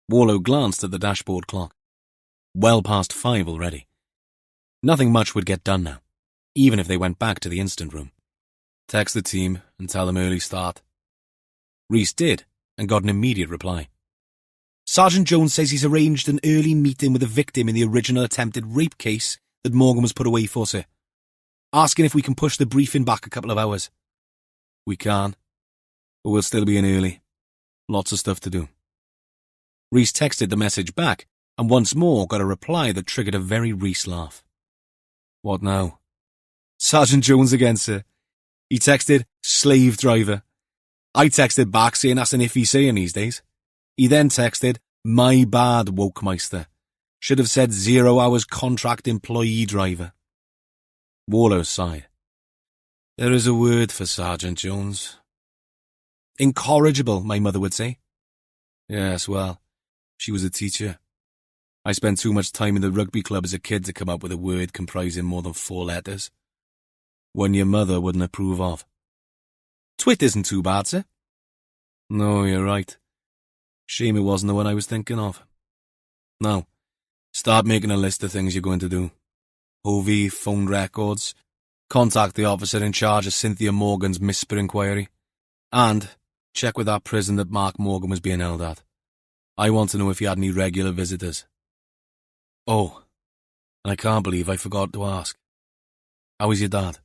Warlow glanced at the dashboard clock. Well past 5 already. Nothing much would get done now, even if they went back to the instant room. Text the team and tell them early start. Rhys did, and got an immediate reply. Sergeant Jones says he's arranged an early meeting with the victim in the original attempted rape case that Morgan was put away for, sir. Asking if we can push the briefing back a couple of hours. We can. but we'll still be in early. Lots of stuff to do. Rhys texted the message back, and once more got a reply that triggered a very Rhys laugh. What now? Sergeant Jones again, sir. He texted, slave driver. I texted back saying that's an iffy saying these days. He then texted, my bad, Wokemeister. Should have said 0 hours contract employee driver. Warlow sighed. There is a word for Sergeant Jones. Incorrigible, my mother would say. Yes, well, she was a teacher. I spent too much time in the rugby club as a kid to come up with a word comprising more than 4 letters. One your mother wouldn't approve of. Twit isn't too bad, sir. No, you're right. Shame it wasn't the one I was thinking of. Now, start making a list of things you're going to do. OV, phone records, contact the officer in charge of Cynthia Morgan's MISPER inquiry, and check with that prison that Mark Morgan was being held at. I want to know if you had any regular visitors. Oh, and I can't believe I forgot to ask. How is your dad?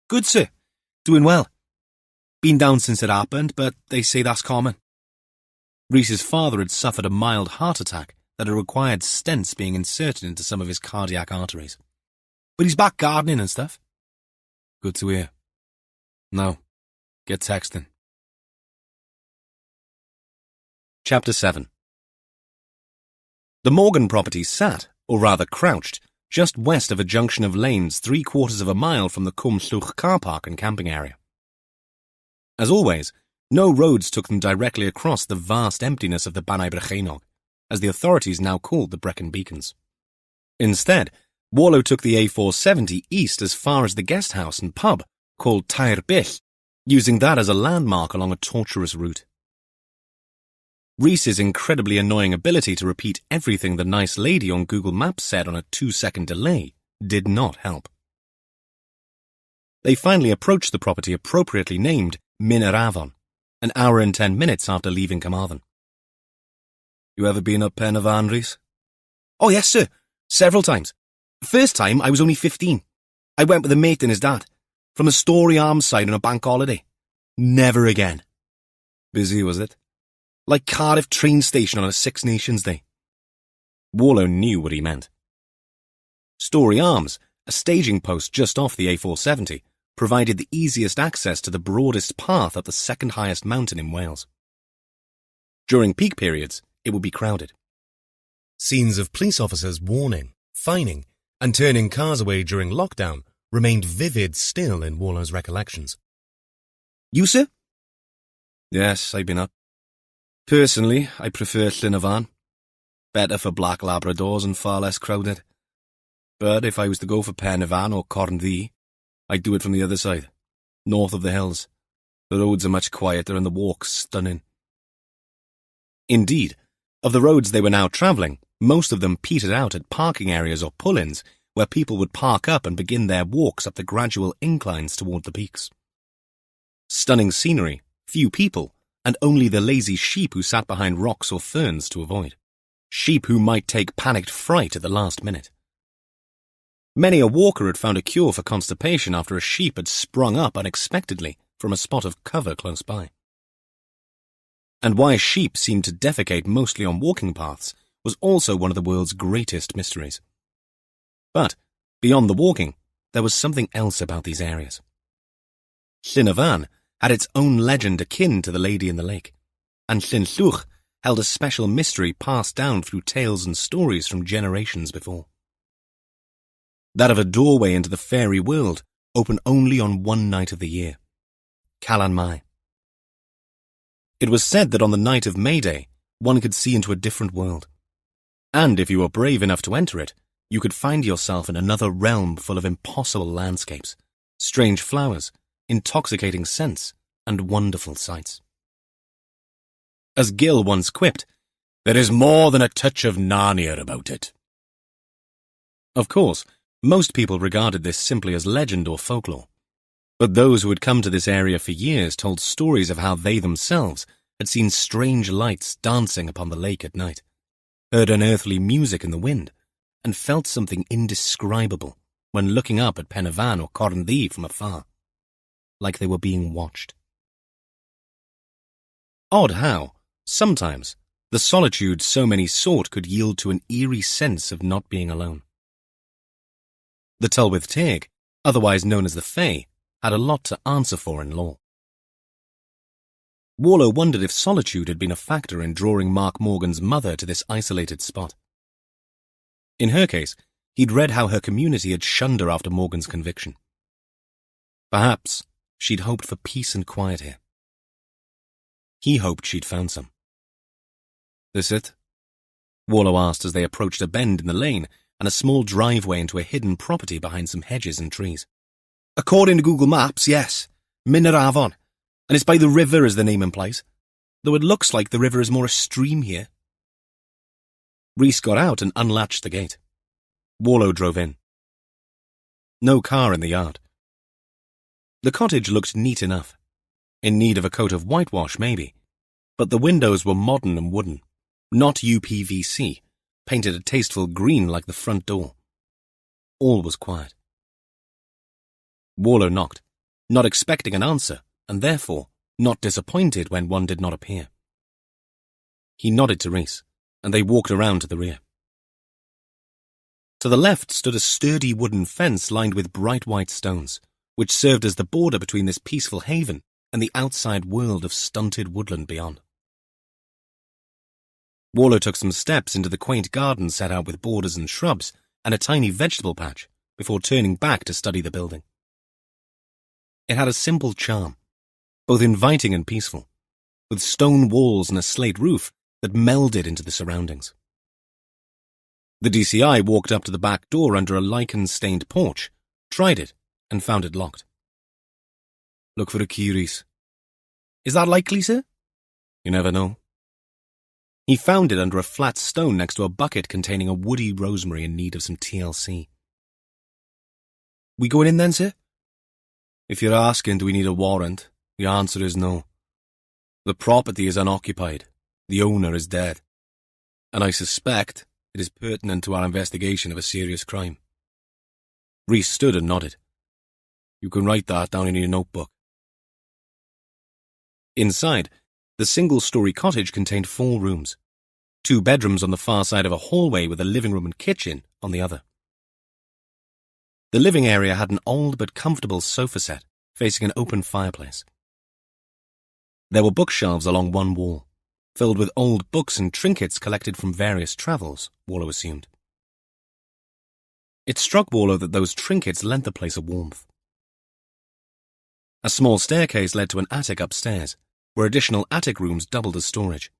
Good, sir. Doing well. Been down since it happened, but they say that's common. Rhys's father had suffered a mild heart attack that had required stents being inserted into some of his cardiac arteries. But he's back gardening and stuff. Good to hear. Now, get texting. Chapter 7. The Morgan property sat, or rather crouched, just west of a junction of lanes 3/4 of a mile from the Cwm car park and camping area. As always, no roads took them directly across the vast emptiness of the Banau Brycheiniog, as the authorities now called the Brecon Beacons. Instead, Warlow took the A470 east as far as the guest house and pub, called Tair Bill, using that as a landmark along a tortuous route. Rhys's incredibly annoying ability to repeat everything the nice lady on Google Maps said on a 2-second delay did not help. They finally approached the property appropriately named Mynarafon, an hour and 10 minutes after leaving Carmarthen. You ever been up Pen y Fan, Rhys? Oh yes, sir. Several times. First time I was only 15. I went with a mate and his dad, from a Story Arms side on a bank holiday. Never again. Busy, was it? Like Cardiff train station on a Six Nations Day. Warlow knew what he meant. Story Arms, a staging post just off the A470, provided the easiest access to the broadest path up the second highest mountain in Wales. During peak periods, it would be crowded. Scenes of police officers warning, fining, and turning cars away during lockdown remained vivid still in Warlow's recollections. You, sir? Yes, I've been up. Personally, I prefer Llyn y Fan. Better for black Labradors and far less crowded. But if I was to go for Pen y Fan or Cornddu, I'd do it from the other side, north of the hills. The roads are much quieter and the walks stunning. Indeed, of the roads they were now travelling, most of them petered out at parking areas or pull-ins where people would park up and begin their walks up the gradual inclines toward the peaks. Stunning scenery, few people, and only the lazy sheep who sat behind rocks or ferns to avoid. Sheep who might take panicked fright at the last minute. Many a walker had found a cure for constipation after a sheep had sprung up unexpectedly from a spot of cover close by. And why sheep seemed to defecate mostly on walking paths was also one of the world's greatest mysteries. But, beyond the walking, there was something else about these areas. Llyn y Fan had its own legend akin to the Lady in the Lake, and Llyn Llwch held a special mystery passed down through tales and stories from generations before. That of a doorway into the fairy world open only on one night of the year, Calan Mai. It was said that on the night of May Day, one could see into a different world. And if you were brave enough to enter it, you could find yourself in another realm full of impossible landscapes, strange flowers, intoxicating scents, and wonderful sights. As Gil once quipped, "There is more than a touch of Narnia about it." Of course, most people regarded this simply as legend or folklore. But those who had come to this area for years told stories of how they themselves had seen strange lights dancing upon the lake at night, heard unearthly music in the wind, and felt something indescribable when looking up at Pen y Fan or Cornddu from afar, like they were being watched. Odd how, sometimes, the solitude so many sought could yield to an eerie sense of not being alone. The Tylwyth Teg, otherwise known as the Fae, had a lot to answer for in lore. Warlow wondered if solitude had been a factor in drawing Mark Morgan's mother to this isolated spot. In her case, he'd read how her community had shunned her after Morgan's conviction. Perhaps she'd hoped for peace and quiet here. He hoped she'd found some. "This it?" Warlow asked as they approached a bend in the lane and a small driveway into a hidden property behind some hedges and trees. "According to Google Maps, yes. Mynna'r Afon. And it's by the river, as the name implies. Though it looks like the river is more a stream here." Rhys got out and unlatched the gate. Warlow drove in. No car in the yard. The cottage looked neat enough. In need of a coat of whitewash, maybe. But the windows were modern and wooden, not UPVC, painted a tasteful green like the front door. All was quiet. Warlow knocked, not expecting an answer, and therefore not disappointed when one did not appear. He nodded to Rhys, and they walked around to the rear. To the left stood a sturdy wooden fence lined with bright white stones, which served as the border between this peaceful haven and the outside world of stunted woodland beyond. Warlow took some steps into the quaint garden set out with borders and shrubs and a tiny vegetable patch before turning back to study the building. It had a simple charm, both inviting and peaceful, with stone walls and a slate roof that melded into the surroundings. The DCI walked up to the back door under a lichen-stained porch, tried it, and found it locked. "Look for a key, Rhys." "Is that likely, sir?" "You never know." He found it under a flat stone next to a bucket containing a woody rosemary in need of some TLC. "We going in then, sir?" "If you're asking do we need a warrant, the answer is no. The property is unoccupied. The owner is dead. And I suspect it is pertinent to our investigation of a serious crime." Rhys stood and nodded. "You can write that down in your notebook." Inside, the single-story cottage contained 4 rooms, 2 bedrooms on the far side of a hallway with a living room and kitchen on the other. The living area had an old but comfortable sofa set facing an open fireplace. There were bookshelves along one wall, filled with old books and trinkets collected from various travels, Warlow assumed. It struck Warlow that those trinkets lent the place a warmth. A small staircase led to an attic upstairs, where additional attic rooms doubled as storage.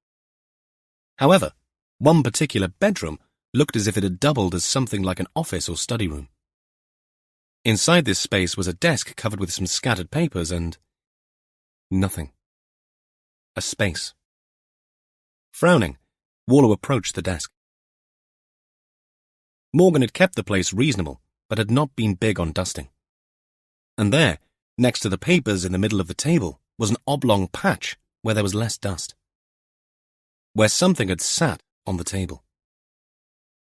However, one particular bedroom looked as if it had doubled as something like an office or study room. Inside this space was a desk covered with some scattered papers and nothing. A space. Frowning, Warlow approached the desk. Morgan had kept the place reasonable, but had not been big on dusting. And there, next to the papers in the middle of the table, was an oblong patch where there was less dust. Where something had sat on the table.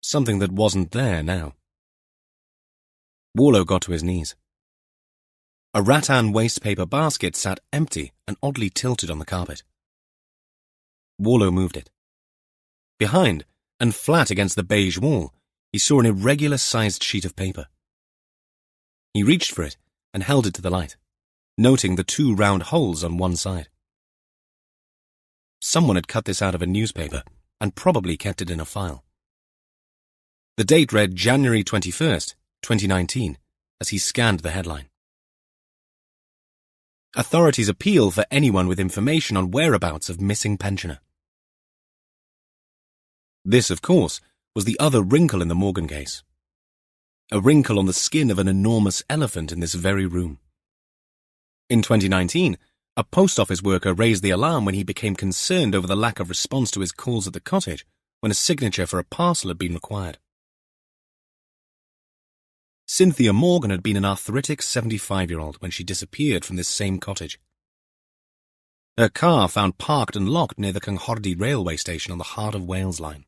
Something that wasn't there now. Warlow got to his knees. A rattan wastepaper basket sat empty and oddly tilted on the carpet. Warlow moved it. Behind, and flat against the beige wall, he saw an irregular-sized sheet of paper. He reached for it and held it to the light, noting the 2 round holes on one side. Someone had cut this out of a newspaper and probably kept it in a file. The date read January 21st, 2019, as he scanned the headline. Authorities appeal for anyone with information on whereabouts of missing pensioner. This, of course, was the other wrinkle in the Morgan case. A wrinkle on the skin of an enormous elephant in this very room. In 2019, a post office worker raised the alarm when he became concerned over the lack of response to his calls at the cottage when a signature for a parcel had been required. Cynthia Morgan had been an arthritic 75-year-old when she disappeared from this same cottage. Her car found parked and locked near the Cynghordy railway station on the Heart of Wales line.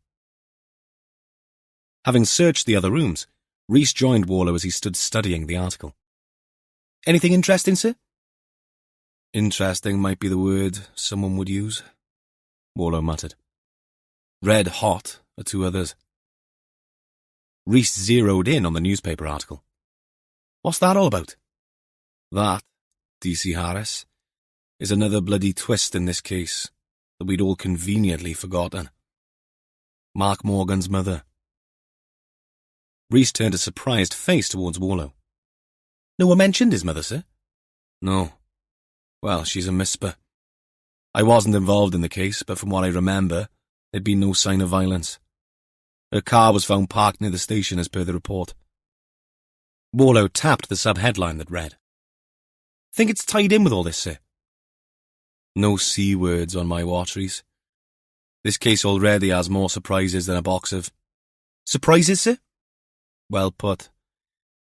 Having searched the other rooms, Rhys joined Warlow as he stood studying the article. "Anything interesting, sir?" "Interesting might be the word someone would use," Warlow muttered. Red hot are two others. Rhys zeroed in on the newspaper article. What's that all about? That, D.C. Harris, is another bloody twist in this case that we'd all conveniently forgotten. Mark Morgan's mother. Rhys turned a surprised face towards Warlow. No one mentioned his mother, sir? No. Well, she's a misper. I wasn't involved in the case, but from what I remember, there'd been no sign of violence. Her car was found parked near the station as per the report. Warlow tapped the sub-headline that read, Think it's tied in with all this, sir? No C words on my watch, Rhys. This case already has more surprises than a box of... Surprises, sir? Well put,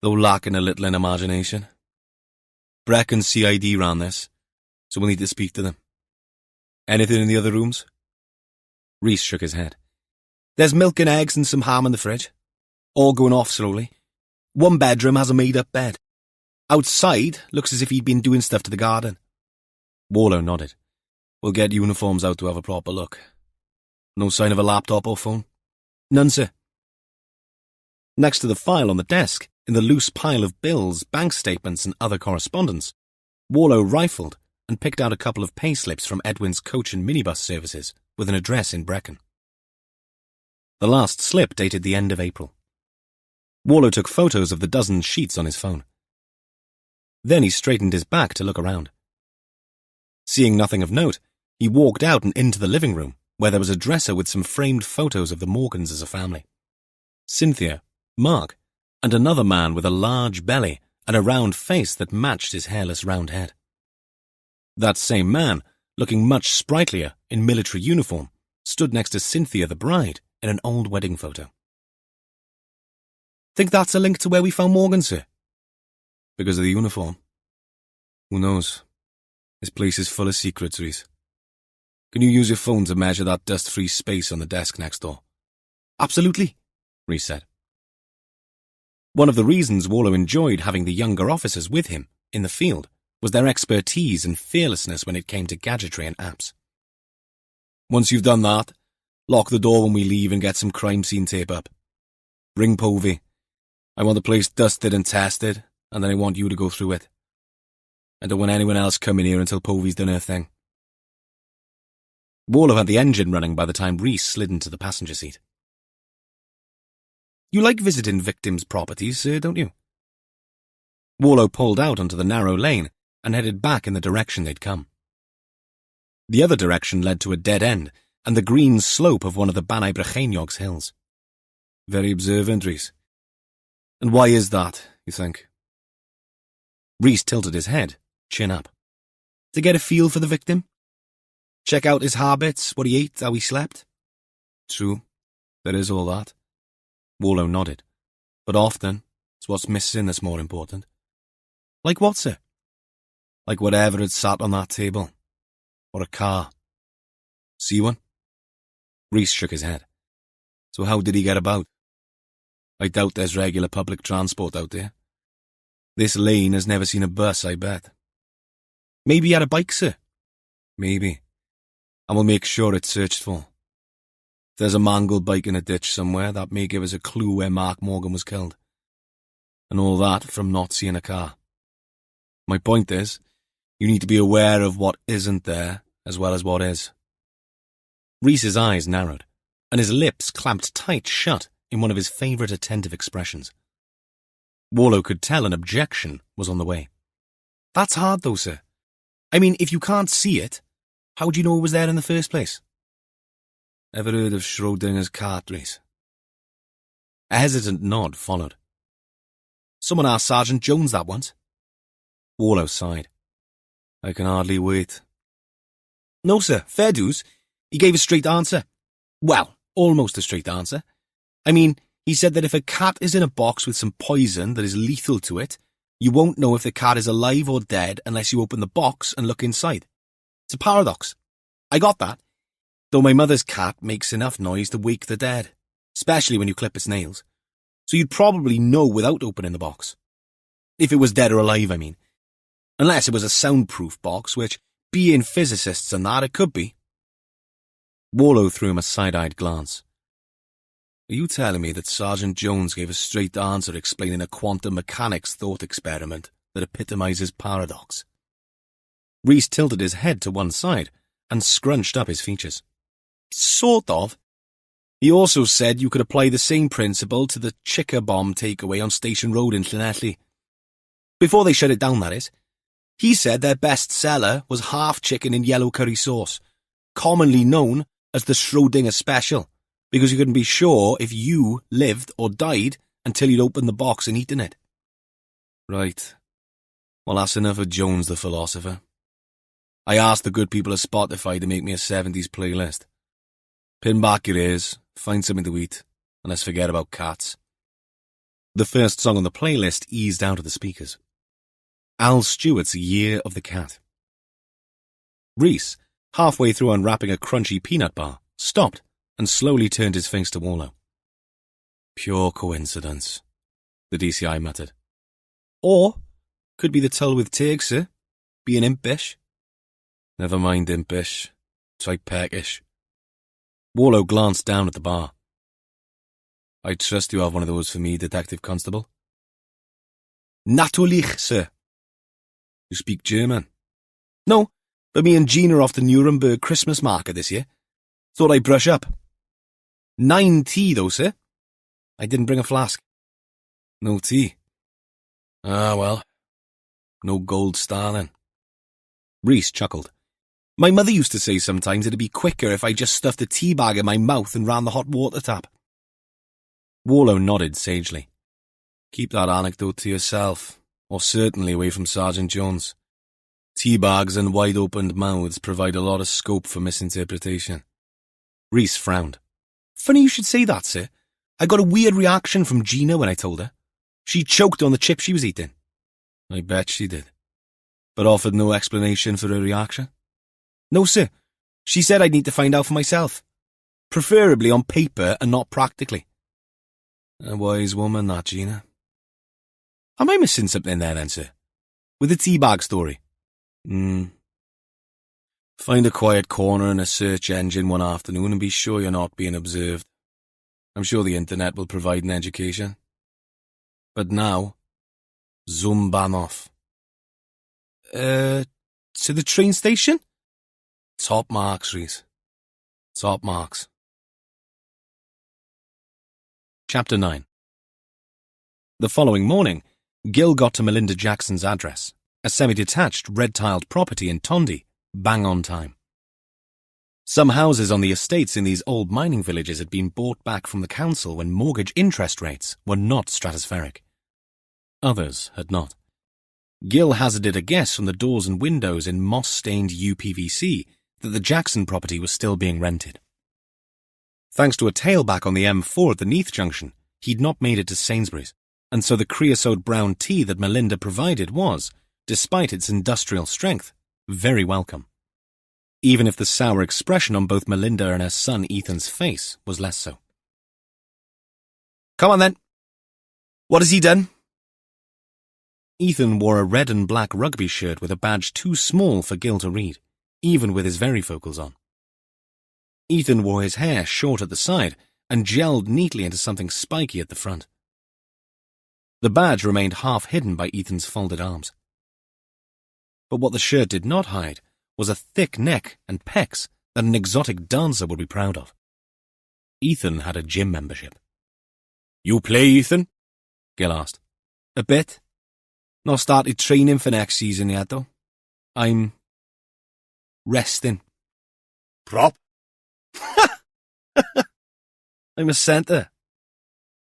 though lacking a little in imagination. Brecon CID ran this, so we'll need to speak to them. Anything in the other rooms? Rhys shook his head. There's milk and eggs and some ham in the fridge. All going off slowly. One bedroom has a made-up bed. Outside, looks as if he'd been doing stuff to the garden. Warlow nodded. We'll get uniforms out to have a proper look. No sign of a laptop or phone? None, sir. Next to the file on the desk, in the loose pile of bills, bank statements and other correspondence, Warlow rifled and picked out a couple of payslips from Edwin's coach and minibus services with an address in Brecon. The last slip dated the end of April. Warlow took photos of the dozen sheets on his phone. Then he straightened his back to look around. Seeing nothing of note, he walked out and into the living room, where there was a dresser with some framed photos of the Morgans as a family. Cynthia, Mark, and another man with a large belly and a round face that matched his hairless round head. That same man, looking much sprightlier in military uniform, stood next to Cynthia the bride in an old wedding photo. Think that's a link to where we found Morgan, sir? Because of the uniform? Who knows? This place is full of secrets, Rhys. Can you use your phone to measure that dust-free space on the desk next door? Absolutely, Rhys said. One of the reasons Warlow enjoyed having the younger officers with him in the field was their expertise and fearlessness when it came to gadgetry and apps. Once you've done that, lock the door when we leave and get some crime scene tape up. Ring Povey. I want the place dusted and tested, and then I want you to go through it. I don't want anyone else coming here until Povey's done her thing. Warlow had the engine running by the time Rhys slid into the passenger seat. You like visiting victims' properties, sir, don't you? Warlow pulled out onto the narrow lane and headed back in the direction they'd come. The other direction led to a dead end and the green slope of one of the Banai Brycheiniog's hills. Very observant, Rhys. And why is that, you think? Rhys tilted his head, chin up. To get a feel for the victim? Check out his habits, what he ate, how he slept? True, there is all that. Warlow nodded. But often, it's what's missing that's more important. Like what, sir? Like whatever had sat on that table. Or a car. See one? Rhys shook his head. So how did he get about? I doubt there's regular public transport out there. This lane has never seen a bus, I bet. Maybe he had a bike, sir? Maybe. And we'll make sure it's searched for. If there's a mangled bike in a ditch somewhere, that may give us a clue where Mark Morgan was killed. And all that from not seeing a car. My point is, you need to be aware of what isn't there as well as what is. Rhys's eyes narrowed, and his lips clamped tight shut in one of his favourite attentive expressions. Warlow could tell an objection was on the way. That's hard though, sir. I mean, if you can't see it, how do you know it was there in the first place? Ever heard of Schrodinger's cat, Rhys? A hesitant nod followed. Someone asked Sergeant Jones that once. Warlow sighed. I can hardly wait. No, sir, fair dues. He gave a straight answer. Well, almost a straight answer. I mean, he said that if a cat is in a box with some poison that is lethal to it, you won't know if the cat is alive or dead unless you open the box and look inside. It's a paradox. I got that. Though my mother's cat makes enough noise to wake the dead, especially when you clip its nails. So you'd probably know without opening the box. If it was dead or alive, I mean. Unless it was a soundproof box, which, being physicists and that, it could be. Warlow threw him a side-eyed glance. Are you telling me that Sergeant Jones gave a straight answer explaining a quantum mechanics thought experiment that epitomizes paradox? Rhys tilted his head to one side and scrunched up his features. Sort of. He also said you could apply the same principle to the Chicker bomb takeaway on Station Road in Llanelli. Before they shut it down, that is. He said their best seller was half chicken in yellow curry sauce, commonly known as the Schrodinger special, because you couldn't be sure if you lived or died until you'd opened the box and eaten it. Right. Well, that's enough of Jones the philosopher. I asked the good people of Spotify to make me a 70s playlist. Pin back your ears, find something to eat, and let's forget about cats. The first song on the playlist eased out of the speakers. Al Stewart's Year of the Cat. Rhys, halfway through unwrapping a crunchy peanut bar, stopped and slowly turned his face to Warlow. Pure coincidence, the DCI muttered. Or, could be the tull with Tig, sir, being impish. Never mind impish, try peckish. Warlow glanced down at the bar. I trust you have one of those for me, Detective Constable. Natürlich, sir. You speak German? No, but me and Jean are off to Nuremberg Christmas market this year. Thought I'd brush up. 9 tea, though, sir. I didn't bring a flask. No tea. Ah, well. No gold star, then. Rhys chuckled. My mother used to say sometimes it'd be quicker if I just stuffed a tea bag in my mouth and ran the hot water tap. Warlow nodded sagely. Keep that anecdote to yourself, or certainly away from Sergeant Jones. Tea bags and wide-opened mouths provide a lot of scope for misinterpretation. Rhys frowned. Funny you should say that, sir. I got a weird reaction from Gina when I told her. She choked on the chip she was eating. I bet she did. But offered no explanation for her reaction? No, sir. She said I'd need to find out for myself. Preferably on paper and not practically. A wise woman, that, Gina. Am I missing something there, then, sir? With the tea bag story? Find a quiet corner in a search engine one afternoon and be sure you're not being observed. I'm sure the internet will provide an education. But now, zoom ban off. To the train station? Top marks, Rhys. Top marks. Chapter 9. The following morning, Gil got to Melinda Jackson's address, a semi-detached, red-tiled property in Tondi, bang on time. Some houses on the estates in these old mining villages had been bought back from the council when mortgage interest rates were not stratospheric. Others had not. Gil hazarded a guess from the doors and windows in moss-stained UPVC that the Jackson property was still being rented. Thanks to a tailback on the M4 at the Neath Junction, he'd not made it to Sainsbury's, and so the creosote brown tea that Melinda provided was, despite its industrial strength, very welcome. Even if the sour expression on both Melinda and her son Ethan's face was less so. Come on then. What has he done? Ethan wore a red and black rugby shirt with a badge too small for Gil to read, even with his varifocals on. Ethan wore his hair short at the side and gelled neatly into something spiky at the front. The badge remained half hidden by Ethan's folded arms. But what the shirt did not hide was a thick neck and pecs that an exotic dancer would be proud of. Ethan had a gym membership. You play, Ethan? Gil asked. A bit. Not started training for next season yet, though. I'm resting. Prop? I'm a centre.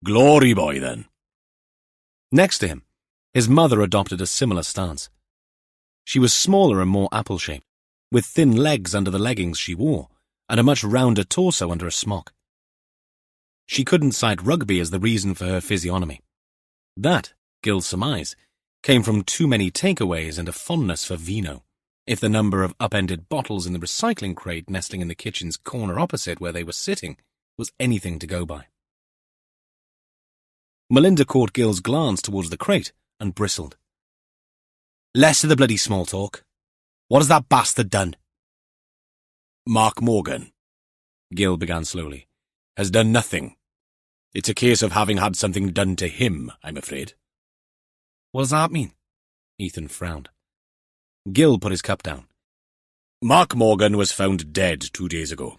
Glory boy, then. Next to him, his mother adopted a similar stance. She was smaller and more apple-shaped, with thin legs under the leggings she wore, and a much rounder torso under a smock. She couldn't cite rugby as the reason for her physiognomy. That, Gil surmised, came from too many takeaways and a fondness for vino, if the number of upended bottles in the recycling crate nestling in the kitchen's corner opposite where they were sitting was anything to go by. Melinda caught Gil's glance towards the crate and bristled. Less of the bloody small talk. What has that bastard done? Mark Morgan. Gil began slowly, has done nothing. It's a case of having had something done to him, I'm afraid. What does that mean? Ethan frowned. Gil put his cup down. Mark Morgan was found dead 2 days ago.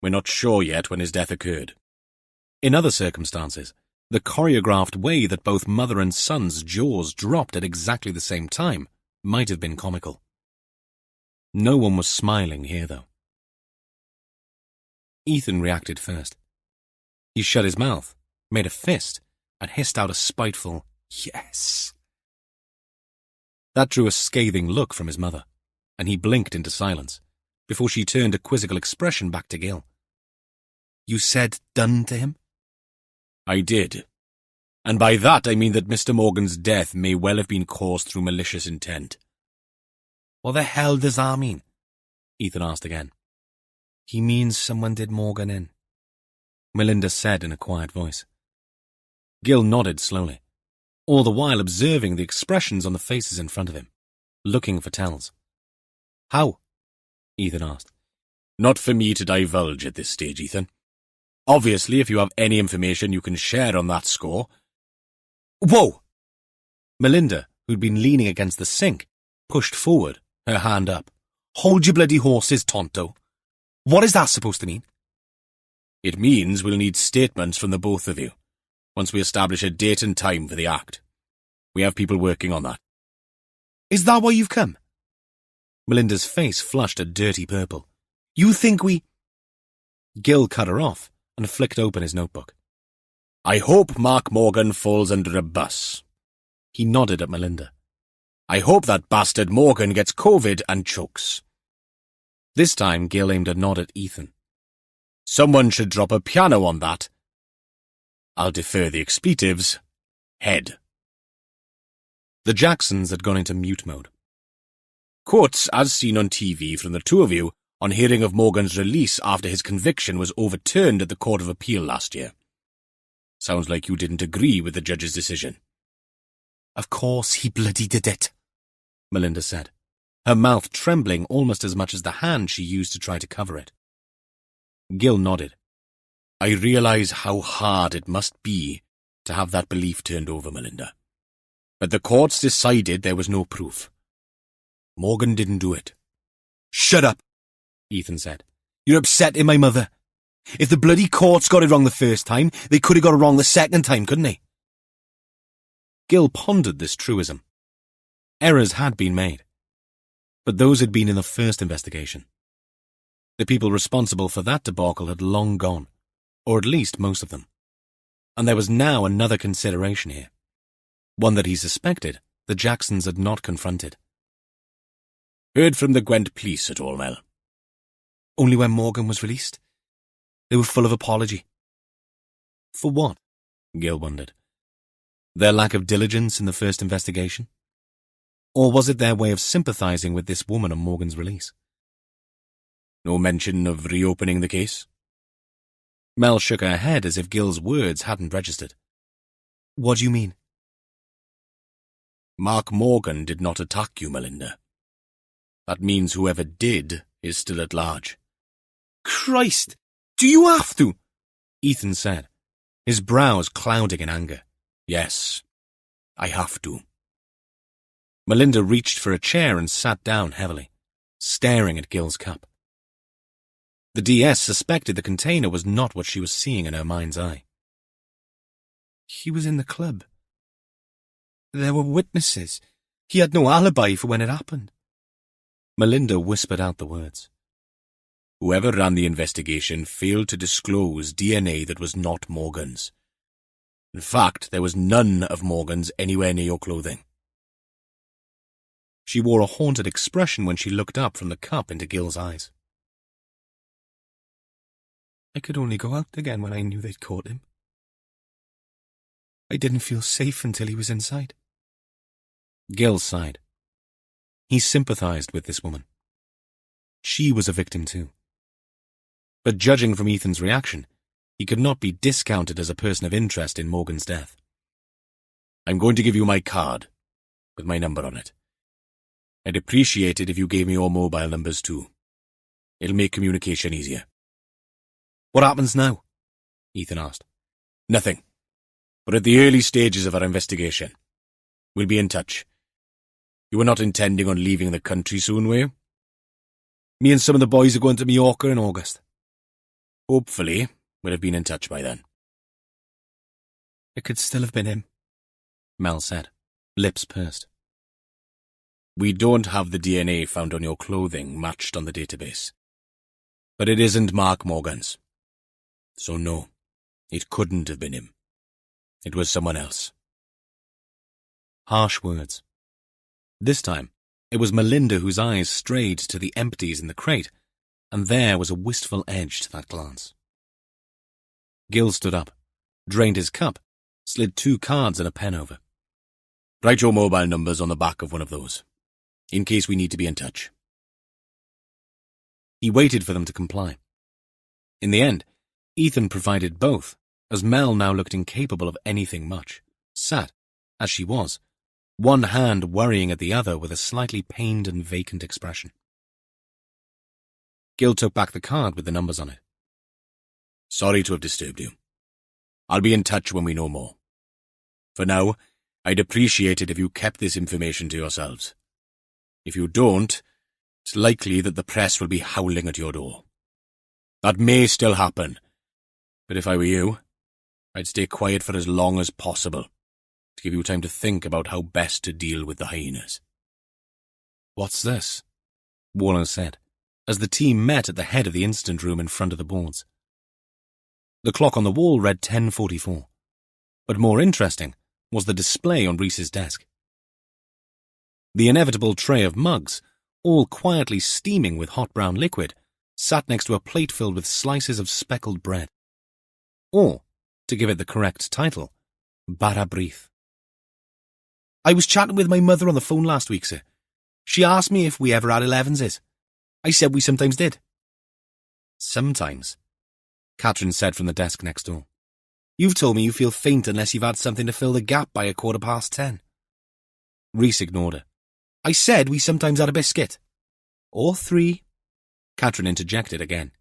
We're not sure yet when his death occurred. In other circumstances, the choreographed way that both mother and son's jaws dropped at exactly the same time might have been comical. No one was smiling here, though. Ethan reacted first. He shut his mouth, made a fist, and hissed out a spiteful, "Yes." That drew a scathing look from his mother, and he blinked into silence, before she turned a quizzical expression back to Gil. You said done to him? I did. And by that I mean that Mr. Morgan's death may well have been caused through malicious intent. What the hell does that mean? Ethan asked again. He means someone did Morgan in, Melinda said in a quiet voice. Gil nodded slowly, all the while observing the expressions on the faces in front of him, looking for tells. How? Ethan asked. Not for me to divulge at this stage, Ethan. Obviously, if you have any information you can share on that score... Whoa! Melinda, who'd been leaning against the sink, pushed forward, her hand up. Hold your bloody horses, Tonto. What is that supposed to mean? It means we'll need statements from the both of you, once we establish a date and time for the act. We have people working on that. Is that why you've come? Melinda's face flushed a dirty purple. You think we... Gil cut her off and flicked open his notebook. I hope Mark Morgan falls under a bus. He nodded at Melinda. I hope that bastard Morgan gets COVID and chokes. This time Gil aimed a nod at Ethan. Someone should drop a piano on that. I'll defer the expletives. Head. The Jacksons had gone into mute mode. Quotes as seen on TV from the two of you on hearing of Morgan's release after his conviction was overturned at the Court of Appeal last year. Sounds like you didn't agree with the judge's decision. Of course he bloody did it, Melinda said, her mouth trembling almost as much as the hand she used to try to cover it. Gil nodded. I realize how hard it must be to have that belief turned over, Melinda. But the courts decided there was no proof. Morgan didn't do it. Shut up, Ethan said. You're upsetting my mother. If the bloody courts got it wrong the first time, they could have got it wrong the second time, couldn't they? Gil pondered this truism. Errors had been made, but those had been in the first investigation. The people responsible for that debacle had long gone, or at least most of them. And there was now another consideration here, one that he suspected the Jacksons had not confronted. Heard from the Gwent police at all, Mel? Only when Morgan was released. They were full of apology. For what? Gil wondered. Their lack of diligence in the first investigation? Or was it their way of sympathizing with this woman on Morgan's release? No mention of reopening the case? Mel shook her head as if Gil's words hadn't registered. What do you mean? Mark Morgan did not attack you, Melinda. That means whoever did is still at large. Christ! Do you have to? Ethan said, his brows clouding in anger. Yes, I have to. Melinda reached for a chair and sat down heavily, staring at Gil's cup. The DS suspected the container was not what she was seeing in her mind's eye. He was in the club. There were witnesses. He had no alibi for when it happened. Melinda whispered out the words. Whoever ran the investigation failed to disclose DNA that was not Morgan's. In fact, there was none of Morgan's anywhere near your clothing. She wore a haunted expression when she looked up from the cup into Gil's eyes. I could only go out again when I knew they'd caught him. I didn't feel safe until he was inside. Gil sighed. He sympathized with this woman. She was a victim too. But judging from Ethan's reaction, he could not be discounted as a person of interest in Morgan's death. I'm going to give you my card, with my number on it. I'd appreciate it if you gave me your mobile numbers too. It'll make communication easier. What happens now? Ethan asked. Nothing. But at the early stages of our investigation. We'll be in touch. You were not intending on leaving the country soon, were you? Me and some of the boys are going to Mallorca in August. Hopefully, we'll have been in touch by then. It could still have been him, Mel said, lips pursed. We don't have the DNA found on your clothing matched on the database. But it isn't Mark Morgan's. So no, it couldn't have been him. It was someone else. Harsh words. This time, it was Melinda whose eyes strayed to the empties in the crate, and there was a wistful edge to that glance. Gil stood up, drained his cup, slid 2 cards and a pen over. Write your mobile numbers on the back of one of those, in case we need to be in touch. He waited for them to comply. In the end, Ethan provided both, as Mel now looked incapable of anything much, sat, as she was, one hand worrying at the other with a slightly pained and vacant expression. Gil took back the card with the numbers on it. Sorry to have disturbed you. I'll be in touch when we know more. For now, I'd appreciate it if you kept this information to yourselves. If you don't, it's likely that the press will be howling at your door. That may still happen, but if I were you, I'd stay quiet for as long as possible, to give you time to think about how best to deal with the hyenas. What's this? Warlow said, as the team met at the head of the instant room in front of the boards. The clock on the wall read 10:44, but more interesting was the display on Rhys's desk. The inevitable tray of mugs, all quietly steaming with hot brown liquid, sat next to a plate filled with slices of speckled bread. Or, to give it the correct title, bara brith. I was chatting with my mother on the phone last week, sir. She asked me if we ever had 11s. I said we sometimes did. Sometimes, Catherine said from the desk next door. You've told me you feel faint unless you've had something to fill the gap by 10:15. Rhys ignored her. I said we sometimes had a biscuit. Or 3. Catherine interjected again.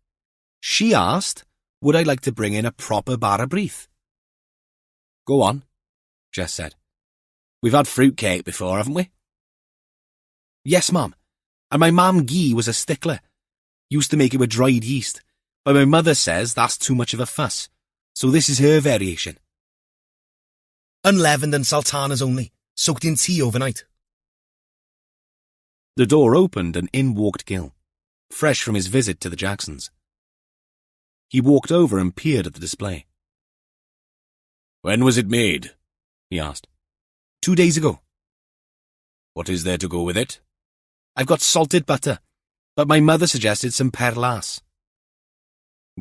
She asked, would I like to bring in a proper bara brith? Go on, Jess said. We've had fruitcake before, haven't we? Yes, Mum. And my Mam Guy was a stickler. Used to make it with dried yeast. But my mother says that's too much of a fuss. So this is her variation. Unleavened and sultanas only, soaked in tea overnight. The door opened and in walked Gil, fresh from his visit to the Jacksons. He walked over and peered at the display. When was it made? He asked. 2 days ago. What is there to go with it? I've got salted butter, but my mother suggested some perlas.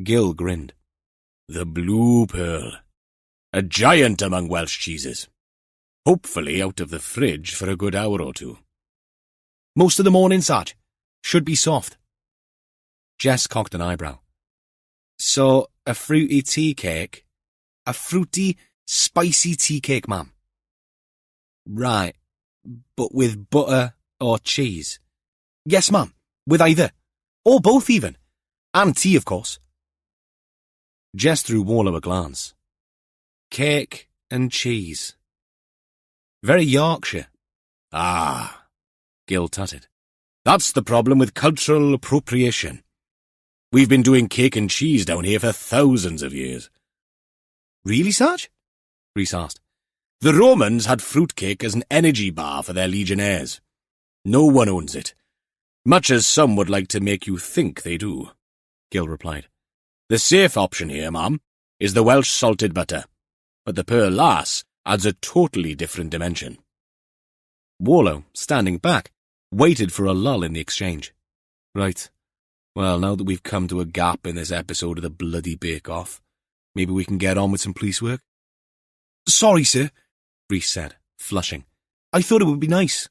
Gil grinned. The blue pearl. A giant among Welsh cheeses. Hopefully out of the fridge for a good hour or 2. Most of the morning, Sarge. Should be soft. Jess cocked an eyebrow. So, a fruity tea cake? A fruity, spicy tea cake, Ma'am. Right, but with butter or cheese? Yes, Ma'am, with either. Or both even. And tea, of course. Jess threw Warlow a glance. Cake and cheese. Very Yorkshire. Ah, Gil tutted. That's the problem with cultural appropriation. We've been doing cake and cheese down here for thousands of years. Really, Sarge? Rhys asked. The Romans had fruitcake as an energy bar for their legionnaires. No one owns it, much as some would like to make you think they do, Gil replied. The safe option here, Ma'am, is the Welsh salted butter, but the pearl lass adds a totally different dimension. Warlow, standing back, waited for a lull in the exchange. Right. Well, now that we've come to a gap in this episode of the bloody bake-off, maybe we can get on with some police work? Sorry, sir, Rhys said, flushing. I thought it would be nice.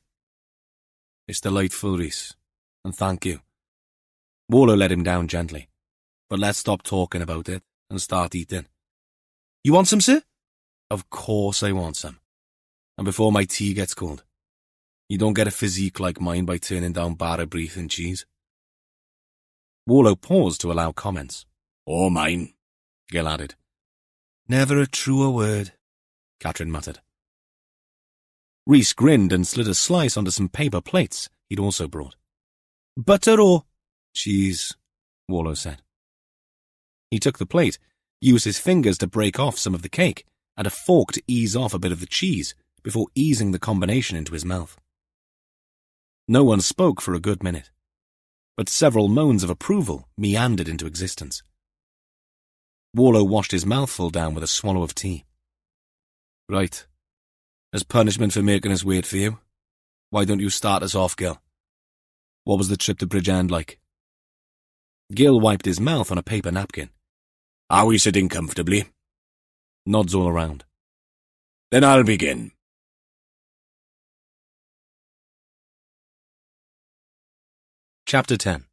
It's delightful, Rhys, and thank you. Warlow let him down gently. But let's stop talking about it and start eating. You want some, sir? Of course I want some. And before my tea gets cold. You don't get a physique like mine by turning down bara brith and cheese. Warlow paused to allow comments. Or mine, Gil added. Never a truer word, Catherine muttered. Rhys grinned and slid a slice onto some paper plates he'd also brought. Butter or cheese, Warlow said. He took the plate, used his fingers to break off some of the cake, and a fork to ease off a bit of the cheese before easing the combination into his mouth. No one spoke for a good minute, but several moans of approval meandered into existence. Warlow washed his mouthful down with a swallow of tea. Right. As punishment for making us wait for you, why don't you start us off, Gil? What was the trip to Bridgend like? Gil wiped his mouth on a paper napkin. Are we sitting comfortably? Nods all around. Then I'll begin. Chapter 10.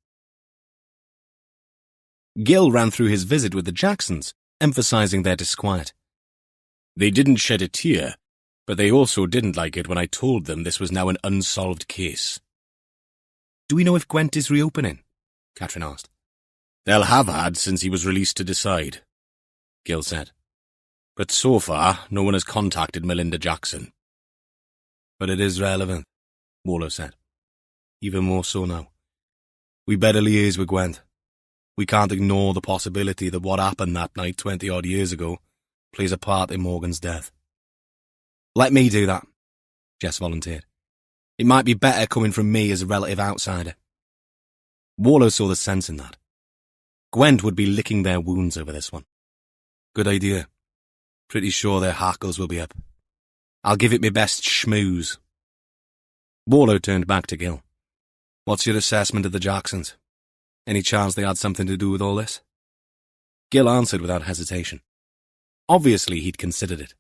Gil ran through his visit with the Jacksons, emphasizing their disquiet. They didn't shed a tear, but they also didn't like it when I told them this was now an unsolved case. Do we know if Gwent is reopening? Catherine asked. They'll have had since he was released to decide, Gil said. But so far, no one has contacted Melinda Jackson. But it is relevant, Warlow said. Even more so now. We better liaise with Gwent. We can't ignore the possibility that what happened that night 20-odd years ago plays a part in Morgan's death. Let me do that, Jess volunteered. It might be better coming from me as a relative outsider. Warlow saw the sense in that. Gwent would be licking their wounds over this one. Good idea. Pretty sure their hackles will be up. I'll give it my best schmooze. Warlow turned back to Gil. What's your assessment of the Jacksons? Any chance they had something to do with all this? Gil answered without hesitation. Obviously, he'd considered it.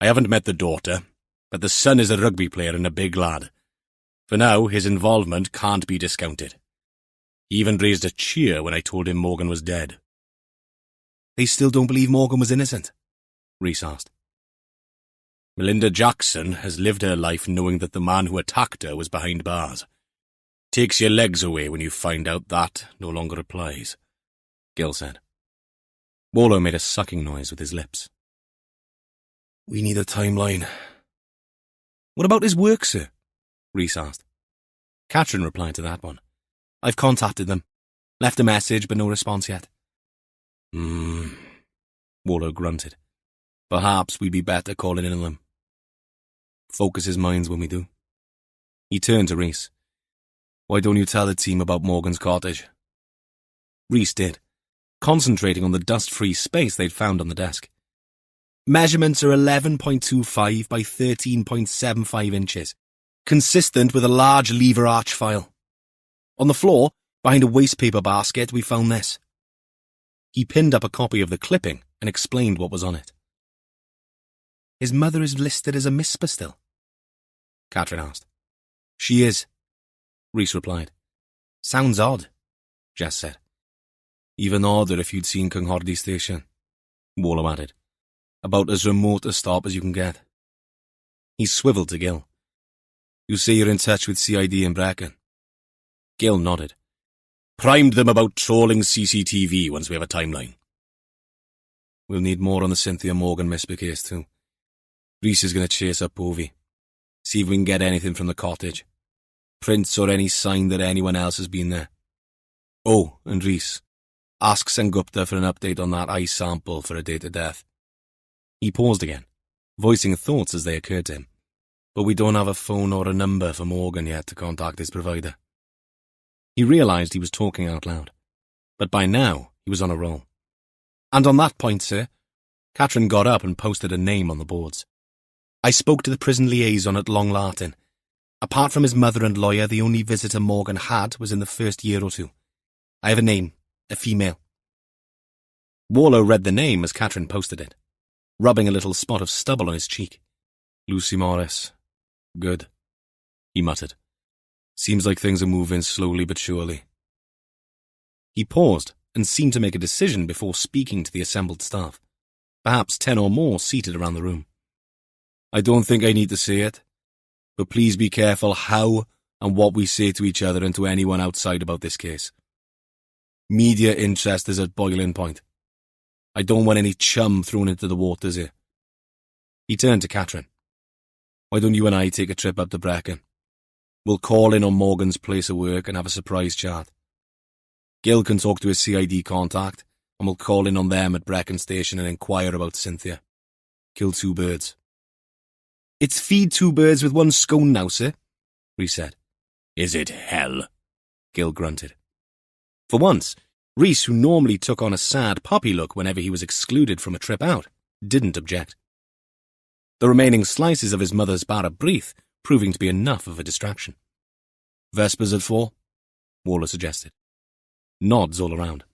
I haven't met the daughter, but the son is a rugby player and a big lad. For now, his involvement can't be discounted. He even raised a cheer when I told him Morgan was dead. They still don't believe Morgan was innocent? Rhys asked. Melinda Jackson has lived her life knowing that the man who attacked her was behind bars. Takes your legs away when you find out that no longer applies, Gil said. Warlow made a sucking noise with his lips. We need a timeline. What about his work, sir? Rhys asked. Catherine replied to that one. I've contacted them. Left a message, but no response yet. Warlow grunted. Perhaps we'd be better calling in on them. Focus his minds when we do. He turned to Rhys. Why don't you tell the team about Morgan's cottage? Rhys did, concentrating on the dust-free space they'd found on the desk. Measurements are 11.25 by 13.75 inches, consistent with a large lever arch file. On the floor, behind a wastepaper basket, we found this. He pinned up a copy of the clipping and explained what was on it. His mother is listed as a Misper still? Catherine asked. She is, Rhys replied. Sounds odd, Jess said. Even odder if you'd seen Kinghordy Station, Warlow added. About as remote a stop as you can get. He swiveled to Gil. You say you're in touch with CID in Brecon? Gil nodded. Primed them about trolling CCTV once we have a timeline. We'll need more on the Cynthia Morgan Misper case too. Rhys is going to chase up Povey. See if we can get anything from the cottage. Prints or any sign that anyone else has been there. Oh, and Rhys, ask Sengupta for an update on that eye sample for a date of death. He paused again, voicing thoughts as they occurred to him. But we don't have a phone or a number for Morgan yet to contact his provider. He realised he was talking out loud, but by now he was on a roll. And on that point, sir, Catherine got up and posted a name on the boards. I spoke to the prison liaison at Long Lartin. Apart from his mother and lawyer, the only visitor Morgan had was in the first year or two. I have a name, a female. Warlow read the name as Catherine posted it, rubbing a little spot of stubble on his cheek. Lucy Morris. Good, he muttered. Seems like things are moving slowly but surely. He paused and seemed to make a decision before speaking to the assembled staff, perhaps 10 or more seated around the room. I don't think I need to say it, but please be careful how and what we say to each other and to anyone outside about this case. Media interest is at boiling point. I don't want any chum thrown into the waters here. He turned to Catherine. Why don't you and I take a trip up to Brecon? We'll call in on Morgan's place of work and have a surprise chat. Gil can talk to his CID contact, and we'll call in on them at Brecon Station and inquire about Cynthia. Kill two birds. It's feed two birds with one scone now, sir, Rhys said. Is it hell? Gil grunted. For once, Rhys, who normally took on a sad puppy look whenever he was excluded from a trip out, didn't object. The remaining slices of his mother's bara breath proving to be enough of a distraction. Vespers at 4, Warlow suggested. Nods all around.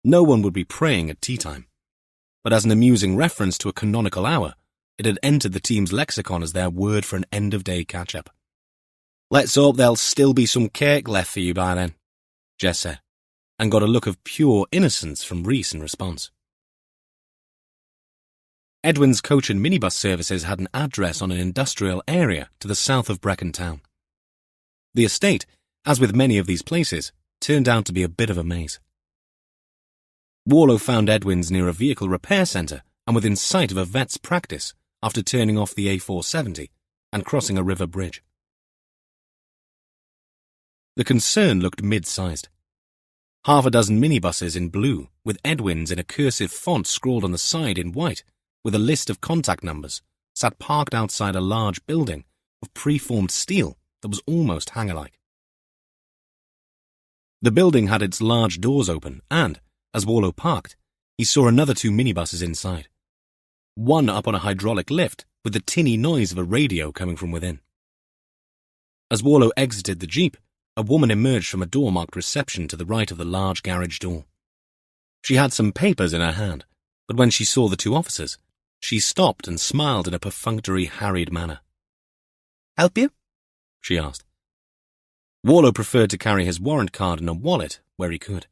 No one would be praying at tea time, but as an amusing reference to a canonical hour, it had entered the team's lexicon as their word for an end-of-day catch-up. Let's hope there'll still be some cake left for you by then, Jess said, and got a look of pure innocence from Rhys in response. Edwin's coach and minibus services had an address on an industrial area to the south of Brecon town. The estate, as with many of these places, turned out to be a bit of a maze. Warlow found Edwin's near a vehicle repair centre and within sight of a vet's practice after turning off the A470 and crossing a river bridge. The concern looked mid-sized. Half a dozen minibuses in blue, with Edwin's in a cursive font scrawled on the side in white, with a list of contact numbers, sat parked outside a large building of preformed steel that was almost hangar-like. The building had its large doors open and, as Warlow parked, he saw another 2 minibuses inside. One up on a hydraulic lift with the tinny noise of a radio coming from within. As Warlow exited the jeep, a woman emerged from a door marked reception to the right of the large garage door. She had some papers in her hand, but when she saw the 2 officers, she stopped and smiled in a perfunctory, harried manner. "Help you?" she asked. Warlow preferred to carry his warrant card in a wallet where he could.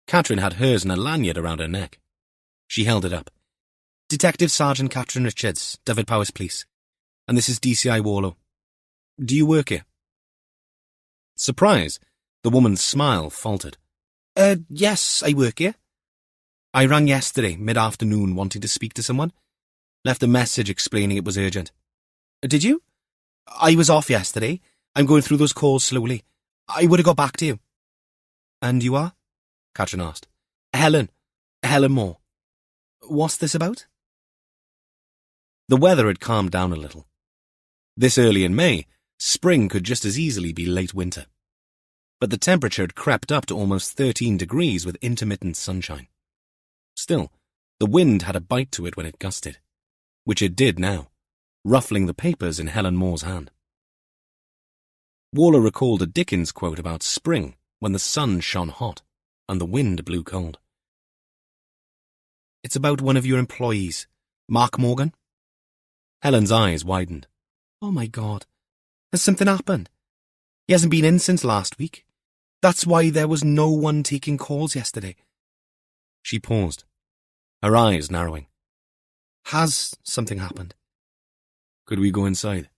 Catherine had hers in a lanyard around her neck. She held it up. "Detective Sergeant Catherine Richards, Dyfed-Powys Police, and this is DCI Warlow. Do you work here?" Surprised, the woman's smile faltered. Yes, I work here. I rang yesterday, mid-afternoon, wanting to speak to someone. Left a message explaining it was urgent." "Did you?" "I was off yesterday. I'm going through those calls slowly. I would have got back to you." "And you are?" Catherine asked. Helen Moore. What's this about?" The weather had calmed down a little. This early in May, spring could just as easily be late winter. But the temperature had crept up to almost 13 degrees with intermittent sunshine. Still, the wind had a bite to it when it gusted, which it did now, ruffling the papers in Helen Moore's hand. Warlow recalled a Dickens quote about spring when the sun shone hot and the wind blew cold. "It's about one of your employees, Mark Morgan." Helen's eyes widened. "Oh my God, has something happened? He hasn't been in since last week. That's why there was no one taking calls yesterday." She paused, her eyes narrowing. "Has something happened?" "Could we go inside?"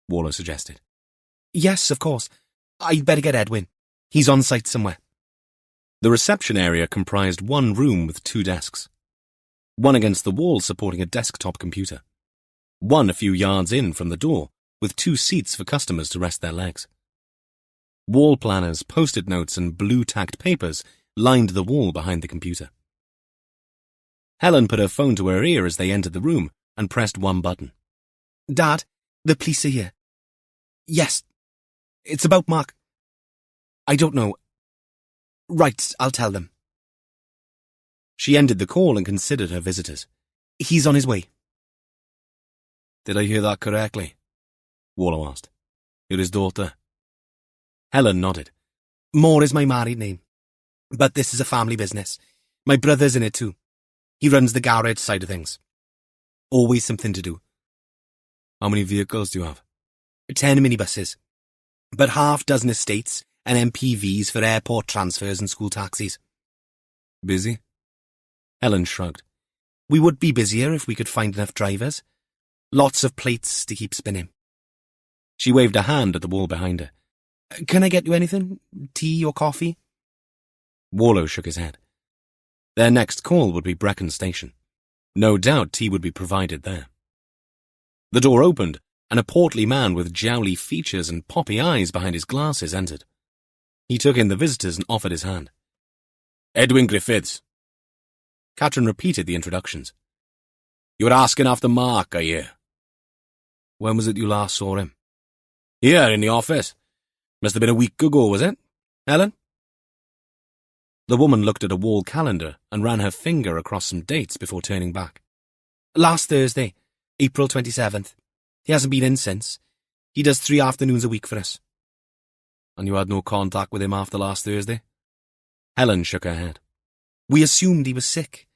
Warlow suggested. "Yes, of course. I'd better get Edwin. He's on site somewhere." The reception area comprised one room with 2 desks. One against the wall supporting a desktop computer. One a few yards in from the door, with 2 seats for customers to rest their legs. Wall planners, post-it notes, and blue-tacked papers lined the wall behind the computer. Helen put her phone to her ear as they entered the room and pressed one button. "Dad, the police are here." "Yes. It's about Mark." "I don't know." "Right, I'll tell them." She ended the call and considered her visitors. "He's on his way." "Did I hear that correctly?" Warlow asked. "You're his daughter?" Helen nodded. "Moore is my married name. But this is a family business. My brother's in it too. He runs the garage side of things. Always something to do." "How many vehicles do you have?" 10 minibuses. But half-dozen estates and MPVs for airport transfers and school taxis." "Busy?" Helen shrugged. "We would be busier if we could find enough drivers. Lots of plates to keep spinning." She waved a hand at the wall behind her. "Can I get you anything? Tea or coffee?" Warlow shook his head. Their next call would be Brecon Station. No doubt tea would be provided there. The door opened, and a portly man with jowly features and poppy eyes behind his glasses entered. He took in the visitors and offered his hand. Edwin Griffiths. Catherine repeated the introductions. You were asking after Mark, I hear. When was it you last saw him? Here, in the office. Must have been a week ago, was it? Helen? The woman looked at a wall calendar and ran her finger across some dates before turning back. Last Thursday, April 27th. He hasn't been in since. He does 3 afternoons a week for us. And you had no contact with him after last Thursday? Helen shook her head. We assumed he was sick.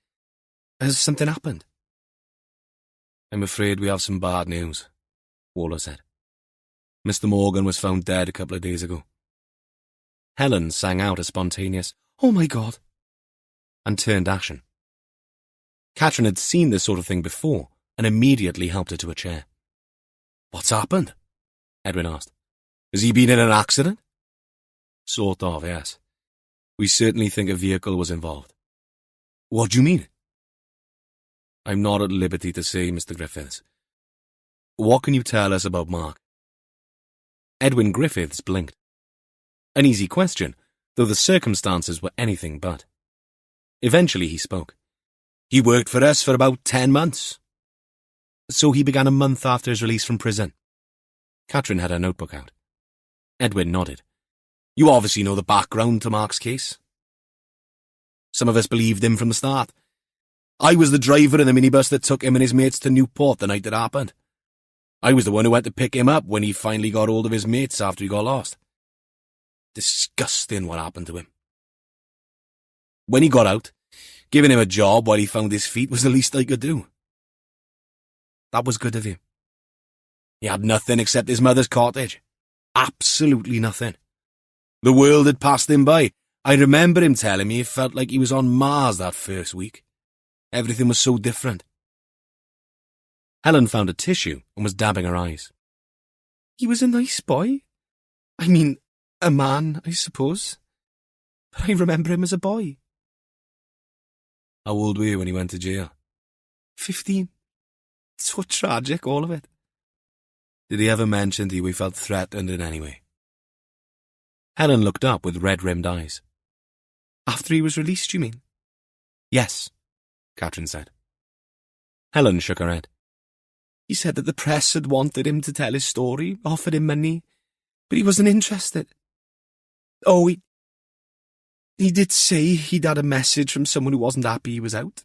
Has something happened? I'm afraid we have some bad news, Warlow said. Mr. Morgan was found dead a couple of days ago. Helen sang out a spontaneous, "Oh my God," and turned ashen. Catherine had seen this sort of thing before and immediately helped her to a chair. What's happened? Edwin asked. Has he been in an accident? Sort of, yes. We certainly think a vehicle was involved. What do you mean? I'm not at liberty to say, Mr. Griffiths. What can you tell us about Mark? Edwin Griffiths blinked. An easy question, though the circumstances were anything but. Eventually he spoke. He worked for us for about 10 months. So he began a month after his release from prison. Catherine had her notebook out. Edwin nodded. You obviously know the background to Mark's case. Some of us believed him from the start. I was the driver in the minibus that took him and his mates to Newport the night it happened. I was the one who went to pick him up when he finally got hold of his mates after he got lost. Disgusting what happened to him. When he got out, giving him a job while he found his feet was the least I could do. That was good of you. He had nothing except his mother's cottage. Absolutely nothing. The world had passed him by. I remember him telling me it felt like he was on Mars that first week. Everything was so different. Helen found a tissue and was dabbing her eyes. He was a nice boy. I mean, a man, I suppose. But I remember him as a boy. How old were you when he went to jail? 15. So tragic, all of it. Did he ever mention to you he felt threatened in any way? Helen looked up with red-rimmed eyes. After he was released, you mean? Yes, Catherine said. Helen shook her head. He said that the press had wanted him to tell his story, offered him money, but he wasn't interested. Oh, he did say he'd had a message from someone who wasn't happy he was out.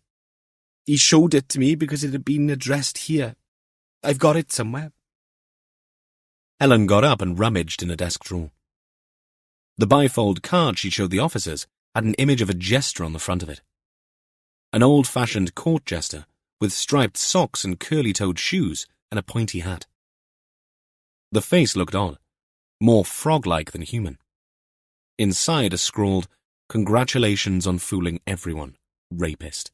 He showed it to me because it had been addressed here. I've got it somewhere. Helen got up and rummaged in a desk drawer. The bifold card she showed the officers had an image of a jester on the front of it. An old-fashioned court jester with striped socks and curly-toed shoes and a pointy hat. The face looked odd, more frog-like than human. Inside, is scrawled, "Congratulations on fooling everyone, rapist."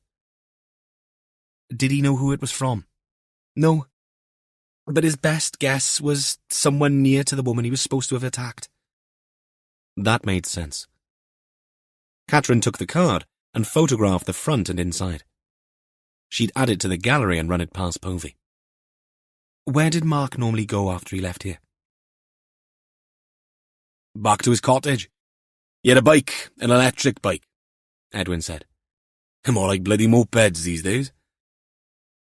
Did he know who it was from? No. But his best guess was someone near to the woman he was supposed to have attacked. That made sense. Catherine took the card and photographed the front and inside. She'd add it to the gallery and run it past Povey. Where did Mark normally go after he left here? Back to his cottage. He had a bike, an electric bike, Edwin said. More like bloody mopeds these days.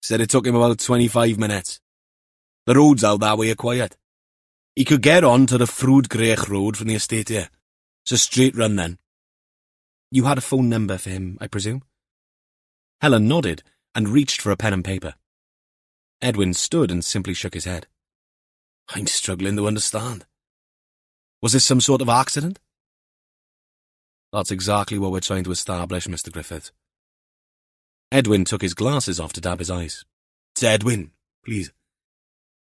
Said it took him about 25 minutes. The roads out that way are quiet. He could get on to the Frood Grech road from the estate here. It's a straight run then. You had a phone number for him, I presume? Helen nodded and reached for a pen and paper. Edwin stood and simply shook his head. I'm struggling to understand. Was this some sort of accident? That's exactly what we're trying to establish, Mr. Griffith. Edwin took his glasses off to dab his eyes. It's Edwin, please.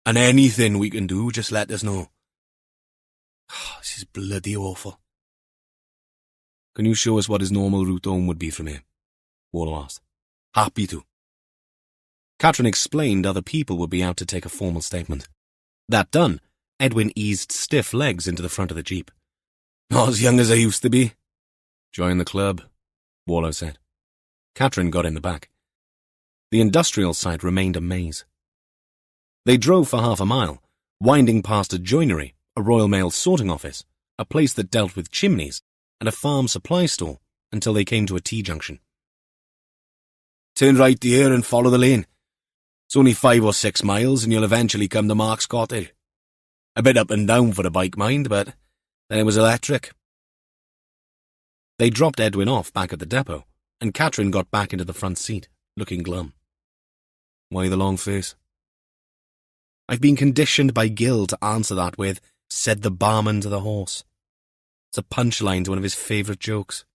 And anything we can do, just let us know. This is bloody awful. Can you show us what his normal route home would be from here? Warlow asked. Happy to. Catherine explained other people would be out to take a formal statement. That done, Edwin eased stiff legs into the front of the jeep. Not as young as I used to be. Join the club, Warlow said. Catherine got in the back. The industrial site remained a maze. They drove for half a mile, winding past a joinery, a Royal Mail sorting office, a place that dealt with chimneys, and a farm supply store, until they came to a T-junction. Turn right here and follow the lane. It's only 5 or 6 miles and you'll eventually come to Mark's cottage. A bit up and down for the bike, mind, but then it was electric. They dropped Edwin off back at the depot, and Catherine got back into the front seat, looking glum. Why the long face? I've been conditioned by Gil to answer that with, said the barman to the horse. It's a punchline to one of his favourite jokes.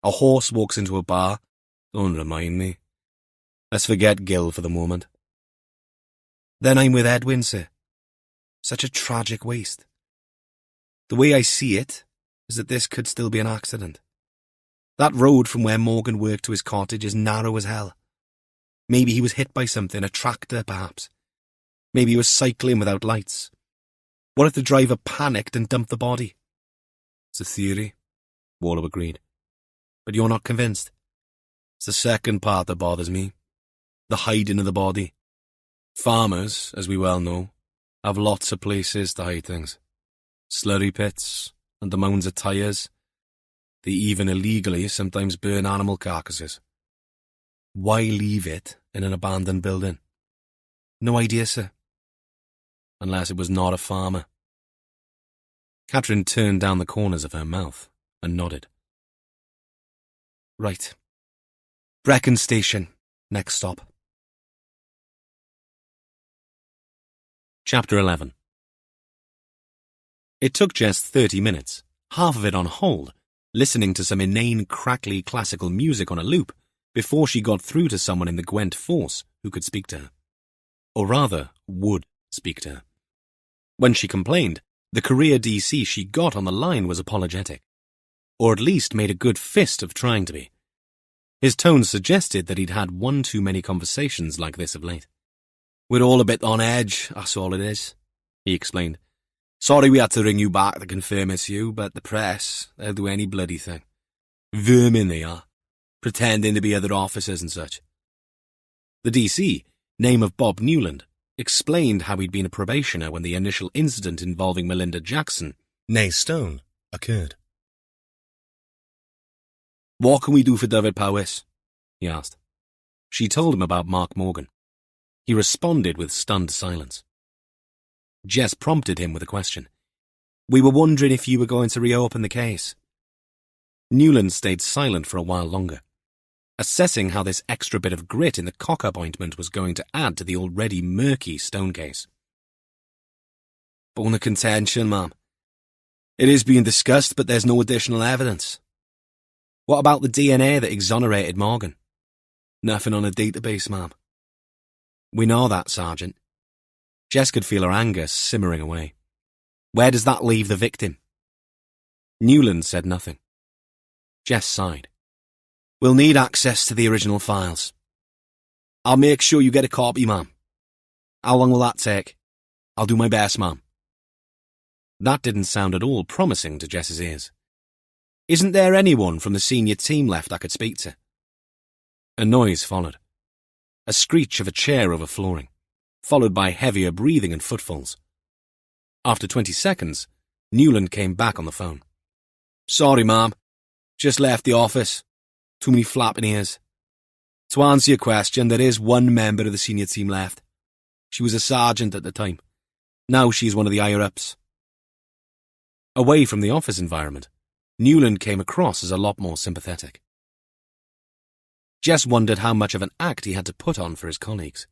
A horse walks into a bar. Don't remind me. Let's forget Gil for the moment. Then I'm with Edwin, sir. Such a tragic waste. The way I see it is that this could still be an accident. That road from where Morgan worked to his cottage is narrow as hell. Maybe he was hit by something, a tractor perhaps. Maybe he was cycling without lights. What if the driver panicked and dumped the body? It's a theory, Warlow agreed. But you're not convinced? It's the second part that bothers me. The hiding of the body. Farmers, as we well know, have lots of places to hide things. Slurry pits, and the mounds of tyres. They even illegally sometimes burn animal carcasses. Why leave it in an abandoned building? No idea, sir. Unless it was not a farmer. Catherine turned down the corners of her mouth and nodded. Right. Brecon Station, next stop. Chapter 11. It took Jess 30 minutes, half of it on hold, listening to some inane, crackly classical music on a loop, before she got through to someone in the Gwent force who could speak to her. Or rather, would speak to her. When she complained, the career DC she got on the line was apologetic. Or at least made a good fist of trying to be. His tone suggested that he'd had one too many conversations like this of late. We're all a bit on edge, that's all it is, he explained. Sorry we had to ring you back to confirm it's you, but the press, they'll do any bloody thing. Vermin they are, pretending to be other officers and such. The DC, name of Bob Newland, explained how he'd been a probationer when the initial incident involving Melinda Jackson, née Stone, occurred. What can we do for David Powys? He asked. She told him about Mark Morgan. He responded with stunned silence. Jess prompted him with a question. We were wondering if you were going to reopen the case. Newland stayed silent for a while longer, assessing how this extra bit of grit in the cock-up ointment was going to add to the already murky Stone case. Bone of contention, ma'am. It is being discussed, but there's no additional evidence. What about the DNA that exonerated Morgan? Nothing on a database, ma'am. We know that, Sergeant. Jess could feel her anger simmering away. Where does that leave the victim? Newland said nothing. Jess sighed. We'll need access to the original files. I'll make sure you get a copy, ma'am. How long will that take? I'll do my best, ma'am. That didn't sound at all promising to Jess's ears. Isn't there anyone from the senior team left I could speak to? A noise followed. A screech of a chair over flooring, followed by heavier breathing and footfalls. After 20 seconds, Newland came back on the phone. Sorry, ma'am. Just left the office. Too many flapping ears. To answer your question, there is one member of the senior team left. She was a sergeant at the time. Now she's one of the higher-ups. Away from the office environment, Newland came across as a lot more sympathetic. Jess wondered how much of an act he had to put on for his colleagues.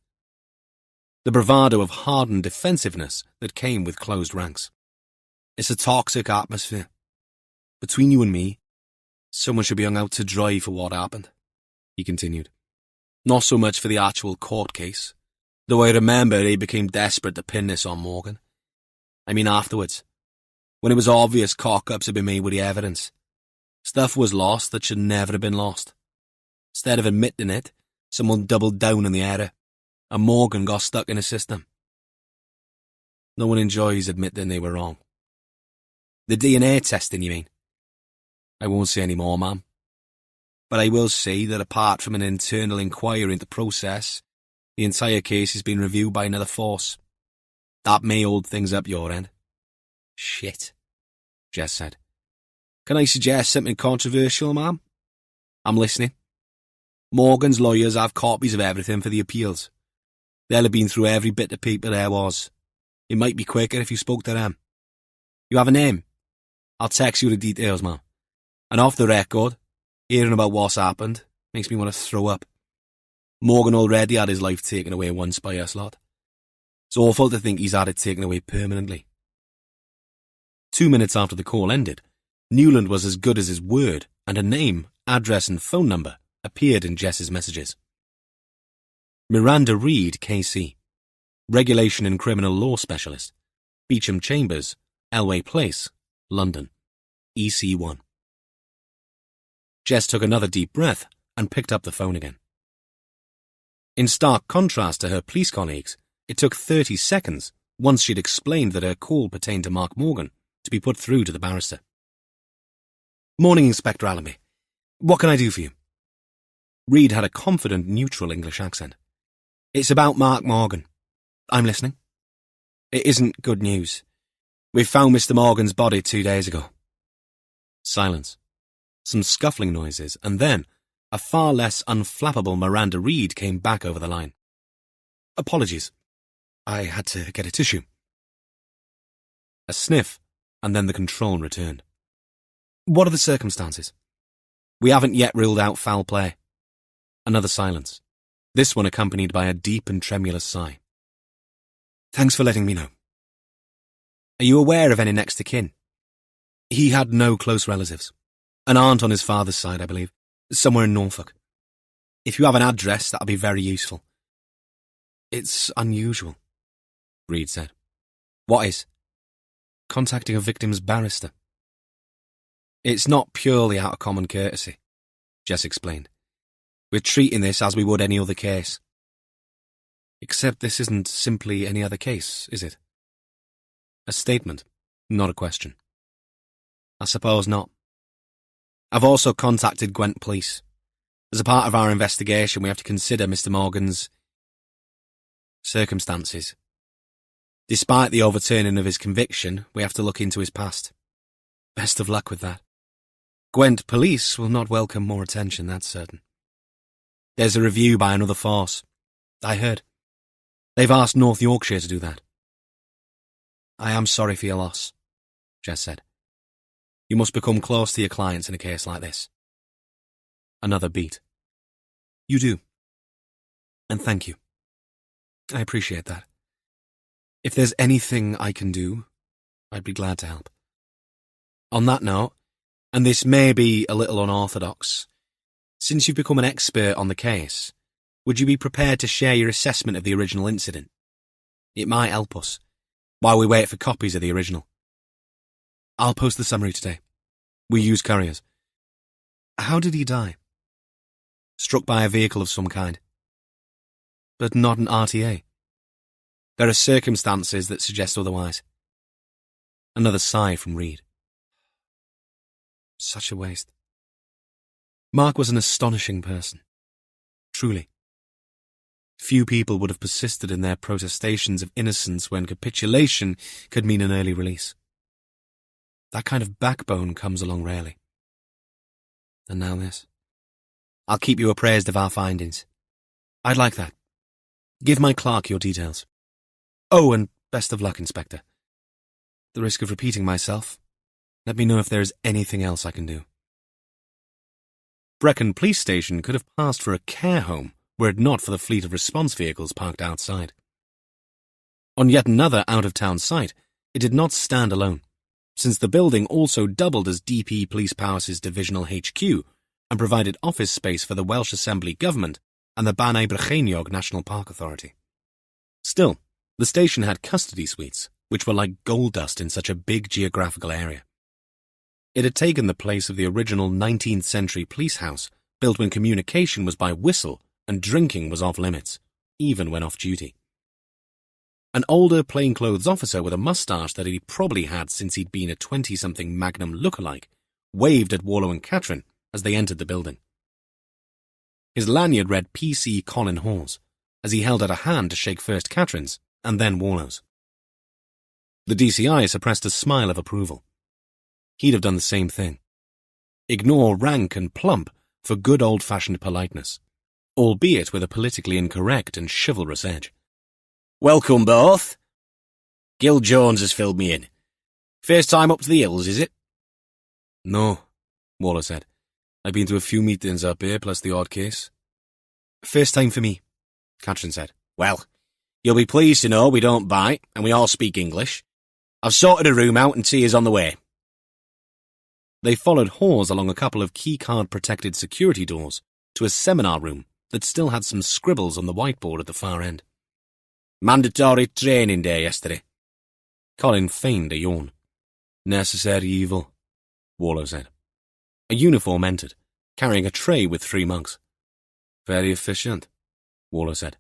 The bravado of hardened defensiveness that came with closed ranks. It's a toxic atmosphere. Between you and me, someone should be hung out to dry for what happened, he continued. Not so much for the actual court case, though I remember he became desperate to pin this on Morgan. I mean afterwards, when it was obvious cock-ups had been made with the evidence. Stuff was lost that should never have been lost. Instead of admitting it, someone doubled down on the error, and Morgan got stuck in a system. No one enjoys admitting they were wrong. The DNA testing, you mean? I won't say any more, ma'am. But I will say that apart from an internal inquiry into the process, the entire case has been reviewed by another force. That may hold things up your end. Shit, Jess said. Can I suggest something controversial, ma'am? I'm listening. Morgan's lawyers have copies of everything for the appeals. They'll have been through every bit of paper there was. It might be quicker if you spoke to them. You have a name? I'll text you the details, ma'am. And off the record, hearing about what's happened makes me want to throw up. Morgan already had his life taken away once by us lot. It's awful to think he's had it taken away permanently. 2 minutes after the call ended, Newland was as good as his word, and a name, address and phone number appeared in Jess's messages. Miranda Reed, KC. Regulation and Criminal Law Specialist. Beecham Chambers, Elway Place, London. EC1. Jess took another deep breath and picked up the phone again. In stark contrast to her police colleagues, it took 30 seconds, once she'd explained that her call pertained to Mark Morgan, to be put through to the barrister. Morning, Inspector Allenby. What can I do for you? Reed had a confident, neutral English accent. It's about Mark Morgan. I'm listening. It isn't good news. We found Mr. Morgan's body 2 days ago. Silence. Some scuffling noises, and then a far less unflappable Miranda Reed came back over the line. Apologies. I had to get a tissue. A sniff, and then the control returned. What are the circumstances? We haven't yet ruled out foul play. Another silence, this one accompanied by a deep and tremulous sigh. Thanks for letting me know. Are you aware of any next of kin? He had no close relatives. An aunt on his father's side, I believe, somewhere in Norfolk. If you have an address, that'll be very useful. It's unusual, Reed said. What is? Contacting a victim's barrister. It's not purely out of common courtesy, Jess explained. We're treating this as we would any other case. Except this isn't simply any other case, is it? A statement, not a question. I suppose not. I've also contacted Gwent Police. As a part of our investigation, we have to consider Mr. Morgan's circumstances. Despite the overturning of his conviction, we have to look into his past. Best of luck with that. Gwent Police will not welcome more attention, that's certain. There's a review by another force. I heard. They've asked North Yorkshire to do that. I am sorry for your loss, Jess said. You must become close to your clients in a case like this. Another beat. You do. And thank you. I appreciate that. If there's anything I can do, I'd be glad to help. On that note, and this may be a little unorthodox, since you've become an expert on the case, would you be prepared to share your assessment of the original incident? It might help us, while we wait for copies of the original. I'll post the summary today. We use couriers. How did he die? Struck by a vehicle of some kind. But not an RTA. There are circumstances that suggest otherwise. Another sigh from Reed. Such a waste. Mark was an astonishing person. Truly. Few people would have persisted in their protestations of innocence when capitulation could mean an early release. That kind of backbone comes along rarely. And now this. I'll keep you appraised of our findings. I'd like that. Give my clerk your details. Oh, and best of luck, Inspector. At the risk of repeating myself, let me know if there is anything else I can do. Brecon Police Station could have passed for a care home were it not for the fleet of response vehicles parked outside. On yet another out-of-town site, it did not stand alone, since the building also doubled as DP Police Powers' divisional HQ and provided office space for the Welsh Assembly Government and the Banau Brycheiniog National Park Authority. Still, the station had custody suites, which were like gold dust in such a big geographical area. It had taken the place of the original 19th century police house, built when communication was by whistle and drinking was off limits, even when off duty. An older plainclothes officer with a moustache that he'd probably had since he'd been a 20-something Magnum lookalike waved at Warlow and Catherine as they entered the building. His lanyard read PC Colin Hawes, as he held out a hand to shake first Catherine's and then Warlow's. The DCI suppressed a smile of approval. He'd have done the same thing. Ignore rank and plump for good old-fashioned politeness, albeit with a politically incorrect and chivalrous edge. Welcome both. Gil Jones has filled me in. First time up to the hills, is it? No, Warlow said. I've been to a few meetings up here, plus the odd case. First time for me, Catherine said. Well, you'll be pleased to know we don't bite, and we all speak English. I've sorted a room out and tea is on the way. They followed Hawes along a couple of keycard-protected security doors to a seminar room that still had some scribbles on the whiteboard at the far end. Mandatory training day yesterday. Colin feigned a yawn. Necessary evil, Warlow said. A uniform entered, carrying a tray with 3 mugs. Very efficient, Warlow said.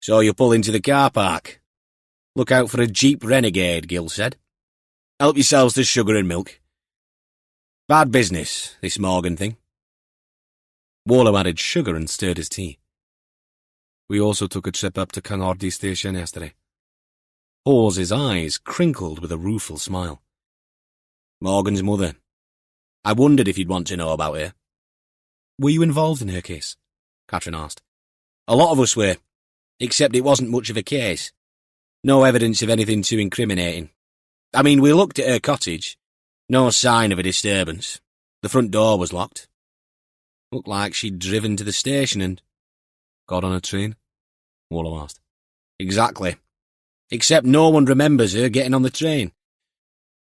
So you pull into the car park. Look out for a Jeep Renegade, Gil said. Help yourselves to sugar and milk. Bad business, this Morgan thing. Warlow added sugar and stirred his tea. We also took a trip up to Kangordi station yesterday. Hawes' eyes crinkled with a rueful smile. Morgan's mother. I wondered if you'd want to know about her. Were you involved in her case? Catherine asked. A lot of us were, except it wasn't much of a case. No evidence of anything too incriminating. I mean, we looked at her cottage. No sign of a disturbance. The front door was locked. Looked like she'd driven to the station and... Got on a train? Warlow asked. Exactly. Except no one remembers her getting on the train.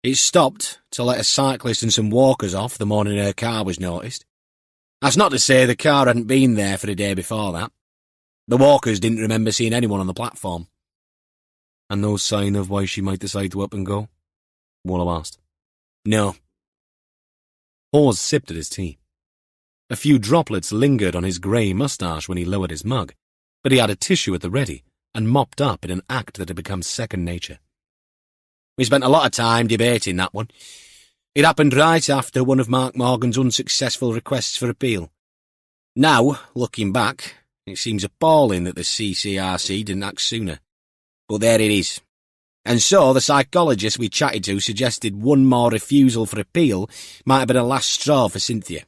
It stopped to let a cyclist and some walkers off the morning her car was noticed. That's not to say the car hadn't been there for the day before that. The walkers didn't remember seeing anyone on the platform. And no sign of why she might decide to up and go? Warlow asked. No. Hawes sipped at his tea. A few droplets lingered on his grey moustache when he lowered his mug, but he had a tissue at the ready and mopped up in an act that had become second nature. We spent a lot of time debating that one. It happened right after one of Mark Morgan's unsuccessful requests for appeal. Now, looking back, it seems appalling that the CCRC didn't act sooner. But there it is. And so the psychologist we chatted to suggested one more refusal for appeal might have been a last straw for Cynthia.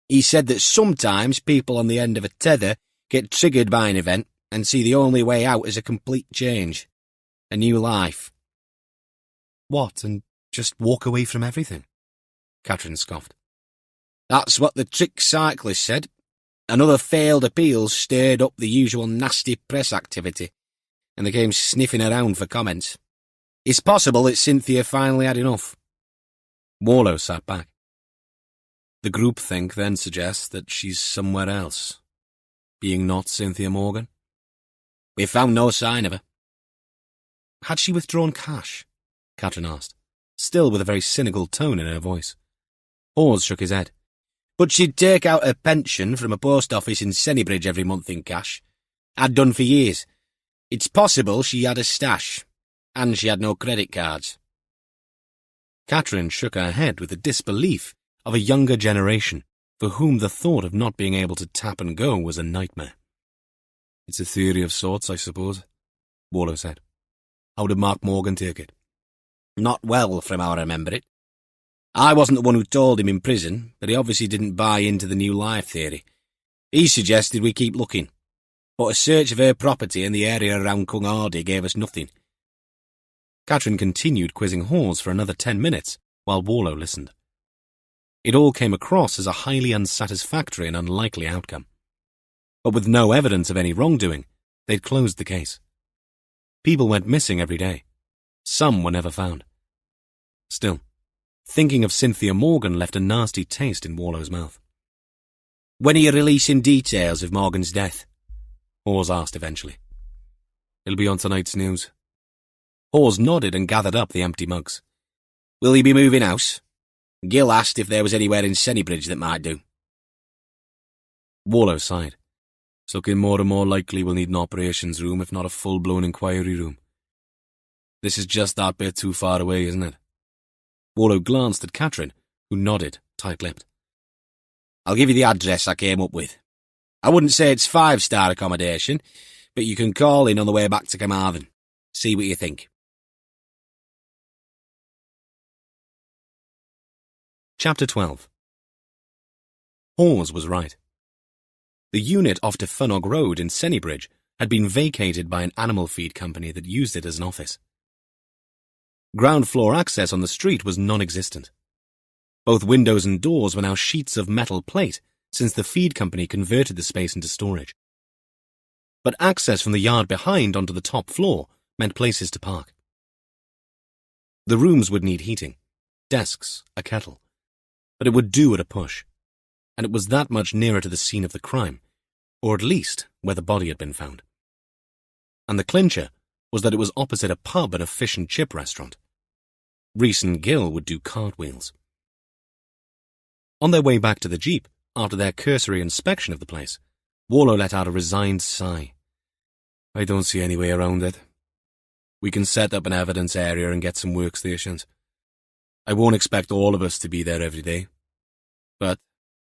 He said that sometimes people on the end of a tether get triggered by an event and see the only way out as a complete change. A new life. What, and just walk away from everything? Catherine scoffed. That's what the trick cyclist said. Another failed appeal stirred up the usual nasty press activity, and they came sniffing around for comments. It's possible that Cynthia finally had enough. Warlow sat back. The groupthink then suggests that she's somewhere else, being not Cynthia Morgan. We found no sign of her. Had she withdrawn cash? Catherine asked, still with a very cynical tone in her voice. Hawes shook his head. But she'd take out her pension from a post office in Sennybridge every month in cash. Had done for years. It's possible she had a stash. And she had no credit cards. Catherine shook her head with the disbelief of a younger generation for whom the thought of not being able to tap and go was a nightmare. It's a theory of sorts, I suppose, Warlow said. How did Mark Morgan take it? Not well, from how I remember it. I wasn't the one who told him in prison, but he obviously didn't buy into the new life theory. He suggested we keep looking, but a search of her property in the area around Kungordi gave us nothing. Catherine continued quizzing Hawes for another 10 minutes, while Warlow listened. It all came across as a highly unsatisfactory and unlikely outcome. But with no evidence of any wrongdoing, they'd closed the case. People went missing every day. Some were never found. Still, thinking of Cynthia Morgan left a nasty taste in Warlow's mouth. When are you releasing details of Morgan's death? Hawes asked eventually. It'll be on tonight's news. Hawes nodded and gathered up the empty mugs. Will you be moving house? Gil asked if there was anywhere in Sennybridge that might do. Warlow sighed. It's looking more and more likely we'll need an operations room, if not a full-blown inquiry room. This is just that bit too far away, isn't it? Warlow glanced at Catherine, who nodded, tight-lipped. I'll give you the address I came up with. I wouldn't say it's 5-star accommodation, but you can call in on the way back to Carmarthen. See what you think. Chapter 12. Hawes was right. The unit off to Funnog Road in Sennybridge had been vacated by an animal feed company that used it as an office. Ground floor access on the street was non-existent. Both windows and doors were now sheets of metal plate since the feed company converted the space into storage. But access from the yard behind onto the top floor meant places to park. The rooms would need heating, desks, a kettle, but it would do at a push, and it was that much nearer to the scene of the crime, or at least where the body had been found. And the clincher was that it was opposite a pub and a fish and chip restaurant. Rhys and Gill would do cartwheels. On their way back to the jeep, after their cursory inspection of the place, Warlow let out a resigned sigh. I don't see any way around it. We can set up an evidence area and get some workstations. I won't expect all of us to be there every day, but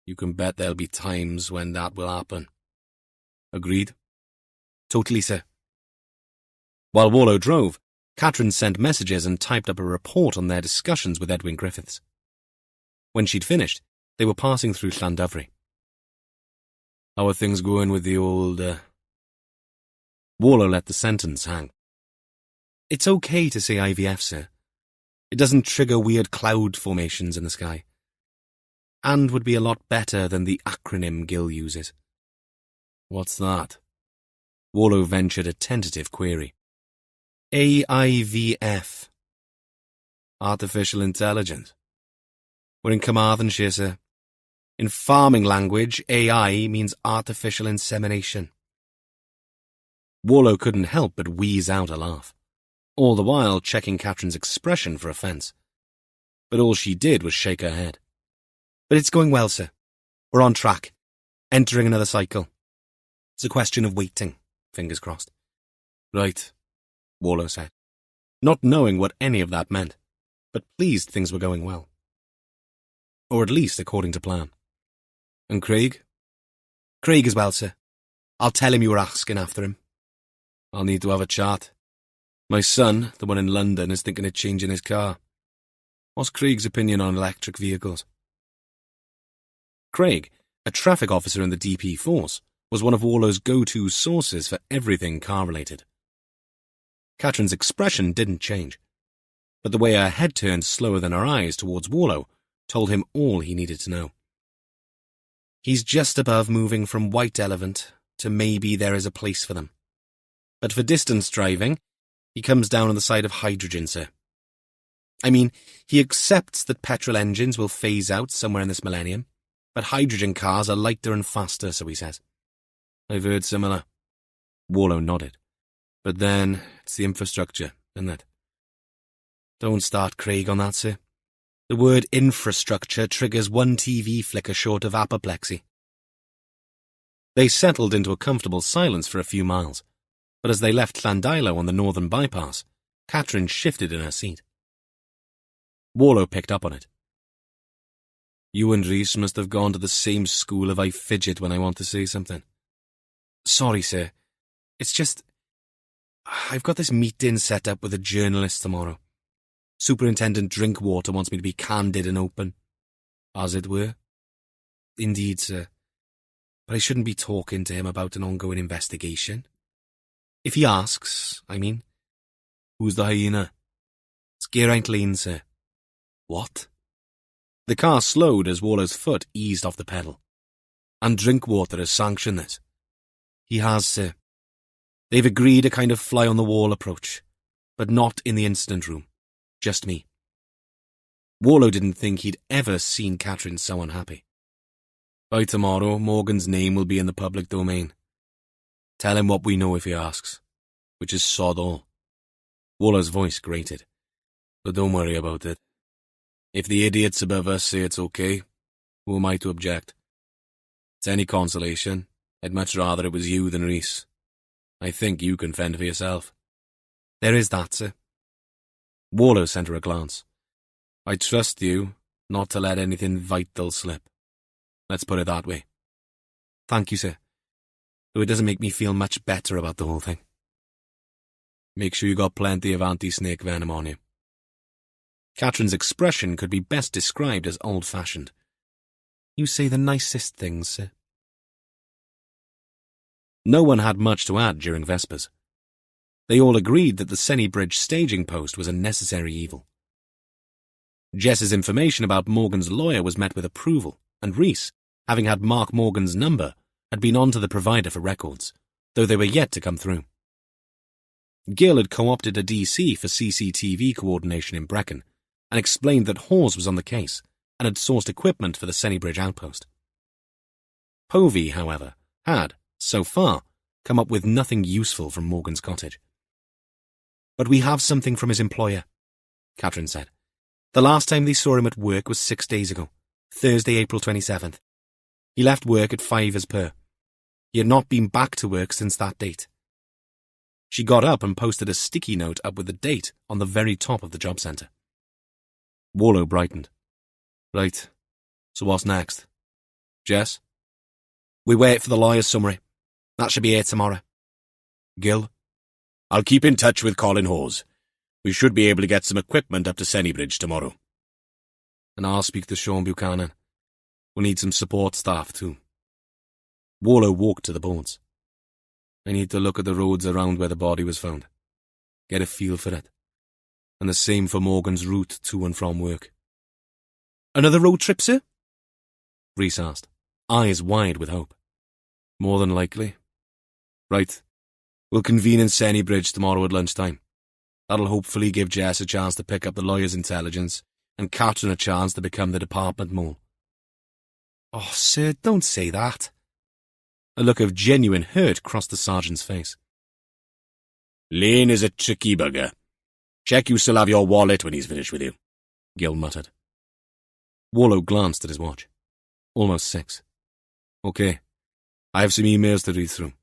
you can bet there'll be times when that will happen. Agreed? Totally, sir. While Warlow drove, Catherine sent messages and typed up a report on their discussions with Edwin Griffiths. When she'd finished, they were passing through Llandovry. How are things going with the old, Warlow let the sentence hang. It's okay to say IVF, sir. It doesn't trigger weird cloud formations in the sky. And would be a lot better than the acronym Gill uses. What's that? Warlow ventured a tentative query. AIVF. Artificial intelligence. We're in Carmarthenshire, sir. In farming language, AI means artificial insemination. Warlow couldn't help but wheeze out a laugh, all the while checking Catherine's expression for offence. But all she did was shake her head. But it's going well, sir. We're on track. Entering another cycle. It's a question of waiting, fingers crossed. Right, Warlow said, not knowing what any of that meant, but pleased things were going well. Or at least according to plan. And Craig? Craig as well, sir. I'll tell him you were asking after him. I'll need to have a chat. My son, the one in London, is thinking of changing his car. What's Craig's opinion on electric vehicles? Craig, a traffic officer in the DP force, was one of Warlow's go-to sources for everything car-related. Catherine's expression didn't change, but the way her head turned slower than her eyes towards Warlow told him all he needed to know. He's just above moving from white elephant to maybe there is a place for them. But for distance driving, he comes down on the side of hydrogen, sir. I mean, he accepts that petrol engines will phase out somewhere in this millennium, but hydrogen cars are lighter and faster, so he says. I've heard similar. Warlow nodded. But then, it's the infrastructure, isn't it? Don't start Craig on that, sir. The word infrastructure triggers one TV flicker short of apoplexy. They settled into a comfortable silence for a few miles, but as they left Llandilo on the northern bypass, Catherine shifted in her seat. Warlow picked up on it. You and Rhys must have gone to the same school if I fidget when I want to say something. Sorry, sir. It's just... I've got this meeting set up with a journalist tomorrow. Superintendent Drinkwater wants me to be candid and open. As it were? Indeed, sir. But I shouldn't be talking to him about an ongoing investigation. If he asks, I mean. Who's the hyena? It's Geraint Lane, sir. What? The car slowed as Warlow's foot eased off the pedal. And Drinkwater has sanctioned this. He has, sir. They've agreed a kind of fly-on-the-wall approach, but not in the incident room. Just me. Warlow didn't think he'd ever seen Catherine so unhappy. By tomorrow, Morgan's name will be in the public domain. Tell him what we know if he asks, which is sod all. Warlow's voice grated. But don't worry about it. If the idiots above us say it's okay, who am I to object? It's any consolation, I'd much rather it was you than Rhys. I think you can fend for yourself. There is that, sir. Warlow sent her a glance. I trust you, Not to let anything vital slip. Let's put it that way. Thank you, sir. Though it doesn't make me feel much better about the whole thing. Make sure you got plenty of anti-snake venom on you. Catherine's expression could be best described as old-fashioned. You say the nicest things, sir. No one had much to add during Vespers. They all agreed that the Senny Bridge staging post was a necessary evil. Jess's information about Morgan's lawyer was met with approval, and Rhys, having had Mark Morgan's number, had been on to the provider for records, though they were yet to come through. Gill had co-opted a DC for CCTV coordination in Brecon, and explained that Hawes was on the case, and had sourced equipment for the Senny Bridge outpost. Povey, however, had, so far, come up with nothing useful from Morgan's cottage. But we have something from his employer, Catherine said. The last time they saw him at work was 6 days ago, Thursday, April 27th. He left work at 5 as per. He had not been back to work since that date. She got up and posted a sticky note up with the date on the very top of the job centre. Warlow brightened. Right, so what's next? Jess? We wait for the lawyer's summary. That should be here tomorrow. Gill? I'll keep in touch with Colin Hawes. We should be able to get some equipment up to Senny Bridge tomorrow. And I'll speak to Sean Buchanan. We'll need some support staff too. Warlow walked to the boards. I need to look at the roads around where the body was found. Get a feel for it. And the same for Morgan's route to and from work. Another road trip, sir? Rhys asked, eyes wide with hope. More than likely. Right. We'll convene in Senny Bridge tomorrow at lunchtime. That'll hopefully give Jess a chance to pick up the lawyer's intelligence and Catherine a chance to become the department mole. Oh, sir, don't say that. A look of genuine hurt crossed the sergeant's face. Lane is a tricky bugger. Check you still have your wallet when he's finished with you, Gill muttered. Warlow glanced at his watch. Almost 6. Okay, I have some emails to read through.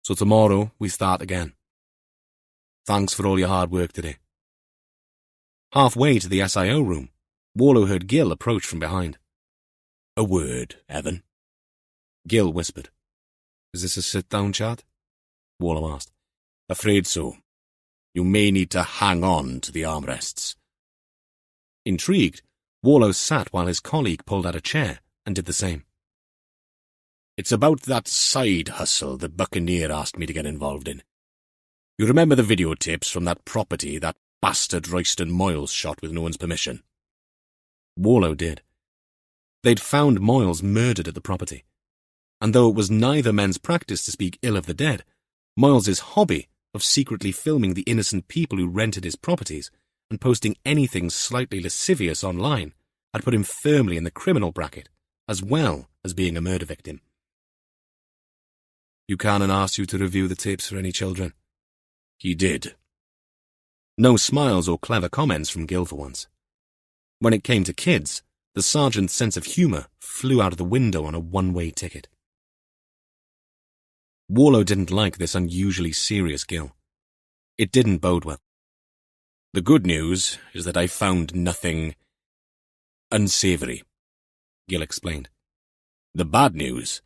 So tomorrow we start again. Thanks for all your hard work today. Halfway to the SIO room, Warlow heard Gill approach from behind. A word, Evan. Gill whispered. Is this a sit-down chat? Warlow asked. Afraid so. You may need to hang on to the armrests. Intrigued, Warlow sat while his colleague pulled out a chair and did the same. It's about that side hustle the Buccaneer asked me to get involved in. You remember the videotapes from that property that bastard Royston Moyles shot with no one's permission? Warlow did. They'd found Moyles murdered at the property, and though it was neither men's practice to speak ill of the dead, Moyles's hobby of secretly filming the innocent people who rented his properties and posting anything slightly lascivious online had put him firmly in the criminal bracket, as well as being a murder victim. Buchanan asked you to review the tapes for any children. He did. No smiles or clever comments from Gill for once. When it came to kids, the sergeant's sense of humour flew out of the window on a one-way ticket. Warlow didn't like this unusually serious Gill. It didn't bode well. The good news is that I found nothing unsavoury, Gill explained. The bad news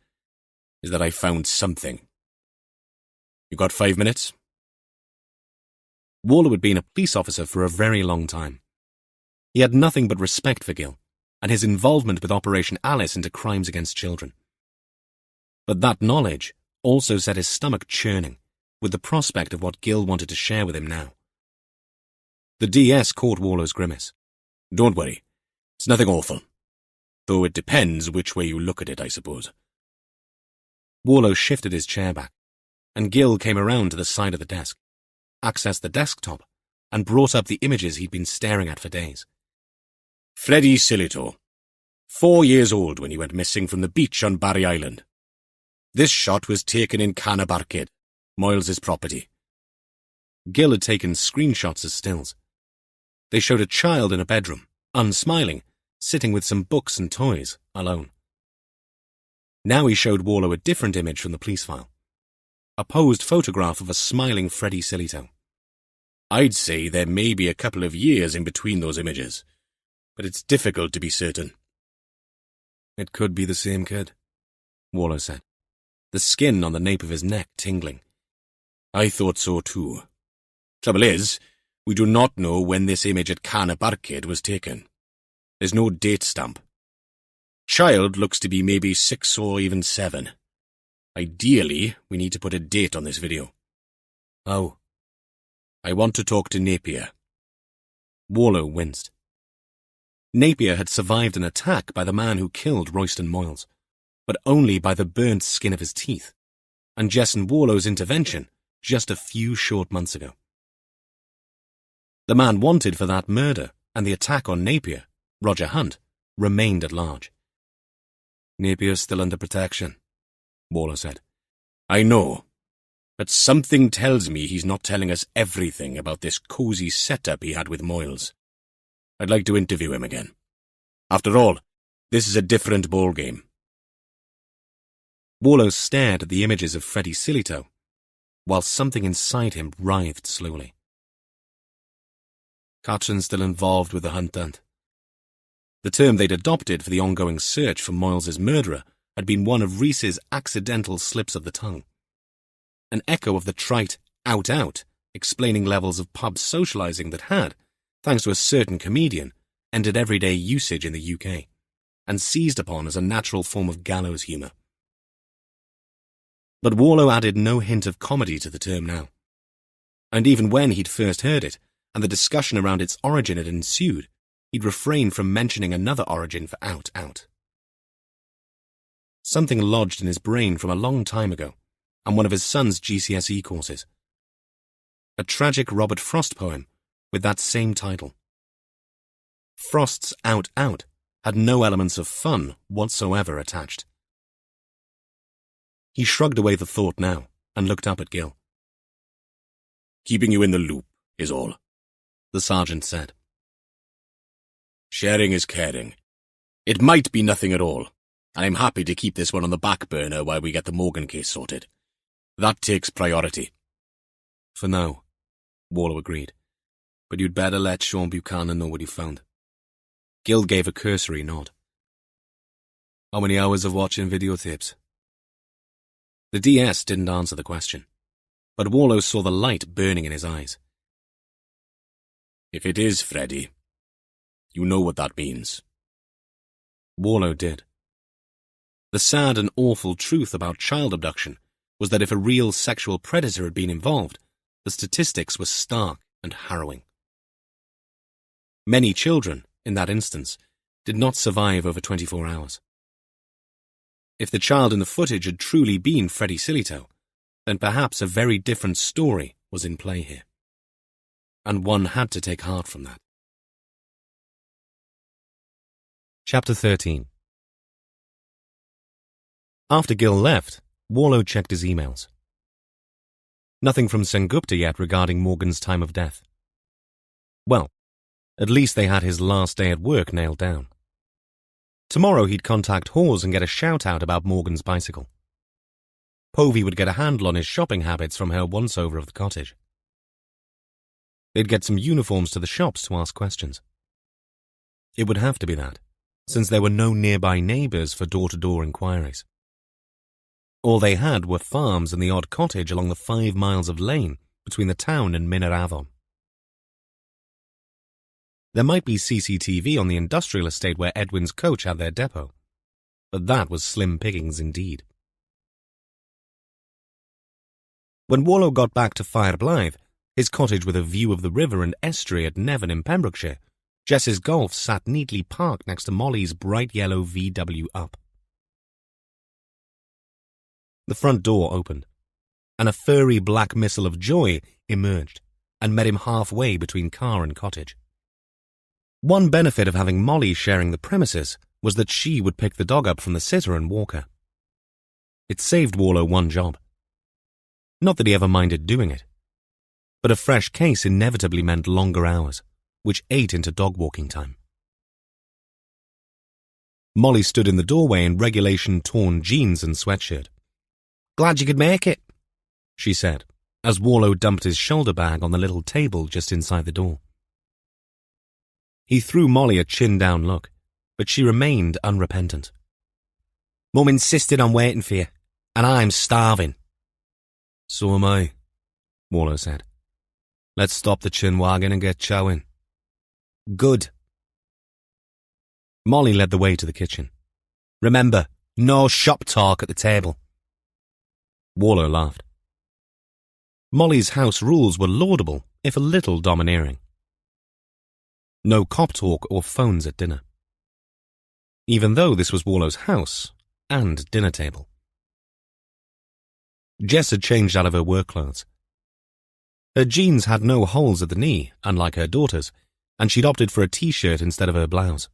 is that I found something. You got 5 minutes? Warlow had been a police officer for a very long time. He had nothing but respect for Gill, and his involvement with Operation Alice into crimes against children. But that knowledge also set his stomach churning with the prospect of what Gill wanted to share with him now. The DS caught Warlow's grimace. Don't worry, it's nothing awful. Though it depends which way you look at it, I suppose. Warlow shifted his chair back, and Gill came around to the side of the desk, accessed the desktop, and brought up the images he'd been staring at for days. Freddie Silito, 4 years old when he went missing from the beach on Barry Island. This shot was taken in Canab Arcade, Moyles' property. Gill had taken screenshots as stills. They showed a child in a bedroom, unsmiling, sitting with some books and toys, alone. Now he showed Warlow a different image from the police file. A posed photograph of a smiling Freddie Silito. I'd say there may be a couple of years in between those images. but it's difficult to be certain. It could be the same kid, Warlow said, the skin on the nape of his neck tingling. I thought so too. Trouble is, we do not know when this image at Carnap Arcade was taken. There's no date stamp. Child looks to be maybe 6 or even 7. Ideally, we need to put a date on this video. How? I want to talk to Napier. Warlow winced. Napier had survived an attack by the man who killed Royston Moyles, but only by the burnt skin of his teeth, and Jason Warlow's intervention just a few short months ago. The man wanted for that murder and the attack on Napier, Roger Hunt, remained at large. Napier's still under protection, Warlow said. I know, but something tells me he's not telling us everything about this cosy setup he had with Moyles. I'd like to interview him again. After all, this is a different ballgame. Warlow stared at the images of Freddie Sillytoe, while something inside him writhed slowly. Catrin's still involved with the hunt. The term they'd adopted for the ongoing search for Moyles's murderer had been one of Rhys's accidental slips of the tongue. An echo of the trite out, explaining levels of pub socialising that had, thanks to a certain comedian, entered everyday usage in the UK, and seized upon as a natural form of gallows humour. But Warlow added no hint of comedy to the term now. And even when he'd first heard it, and the discussion around its origin had ensued, he'd refrained from mentioning another origin for out. Something lodged in his brain from a long time ago, and one of his son's GCSE courses. A tragic Robert Frost poem with that same title. Frost's out had no elements of fun whatsoever attached. He shrugged away the thought now and looked up at Gil. Keeping you in the loop is all, the sergeant said. Sharing is caring. It might be nothing at all, and I'm happy to keep this one on the back burner while we get the Morgan case sorted. That takes priority. For now, Warlow agreed. But you'd better let Sean Buchanan know what you found. Gil gave a cursory nod. How many hours of watching videotapes? The DS didn't answer the question, but Warlow saw the light burning in his eyes. If it is Freddie, you know what that means. Warlow did. The sad and awful truth about child abduction was that if a real sexual predator had been involved, the statistics were stark and harrowing. Many children, in that instance, did not survive over 24 hours. If the child in the footage had truly been Freddie Sillytoe, then perhaps a very different story was in play here. And one had to take heart from that. Chapter 13. After Gil left, Warlow checked his emails. Nothing from Sengupta yet regarding Morgan's time of death. Well, at least they had his last day at work nailed down. Tomorrow he'd contact Hawes and get a shout-out about Morgan's bicycle. Povey would get a handle on his shopping habits from her once-over of the cottage. They'd get some uniforms to the shops to ask questions. It would have to be that, since there were no nearby neighbours for door-to-door inquiries. All they had were farms and the odd cottage along the 5 miles of lane between the town and Mynner Afon. There might be CCTV on the industrial estate where Edwin's coach had their depot, but that was slim pickings indeed. When Warlow got back to Fire Blythe, his cottage with a view of the river and estuary at Nevin in Pembrokeshire, Jess's Golf sat neatly parked next to Molly's bright yellow VW Up. The front door opened, and a furry black missile of joy emerged and met him halfway between car and cottage. One benefit of having Molly sharing the premises was that she would pick the dog up from the sitter and walk her. It saved Warlow one job. Not that he ever minded doing it, but a fresh case inevitably meant longer hours, which ate into dog-walking time. Molly stood in the doorway in regulation torn jeans and sweatshirt. "Glad you could make it," she said, as Warlow dumped his shoulder bag on the little table just inside the door. He threw Molly a chin-down look, but she remained unrepentant. Mum insisted on waiting for you, and I'm starving. So am I, Warlow said. Let's stop the chin wagging and get chowing. Good. Molly led the way to the kitchen. Remember, no shop talk at the table. Warlow laughed. Molly's house rules were laudable, if a little domineering. No cop talk or phones at dinner. Even though this was Warlow's house and dinner table. Jess had changed out of her work clothes. Her jeans had no holes at the knee, unlike her daughter's, and she'd opted for a t-shirt instead of her blouse.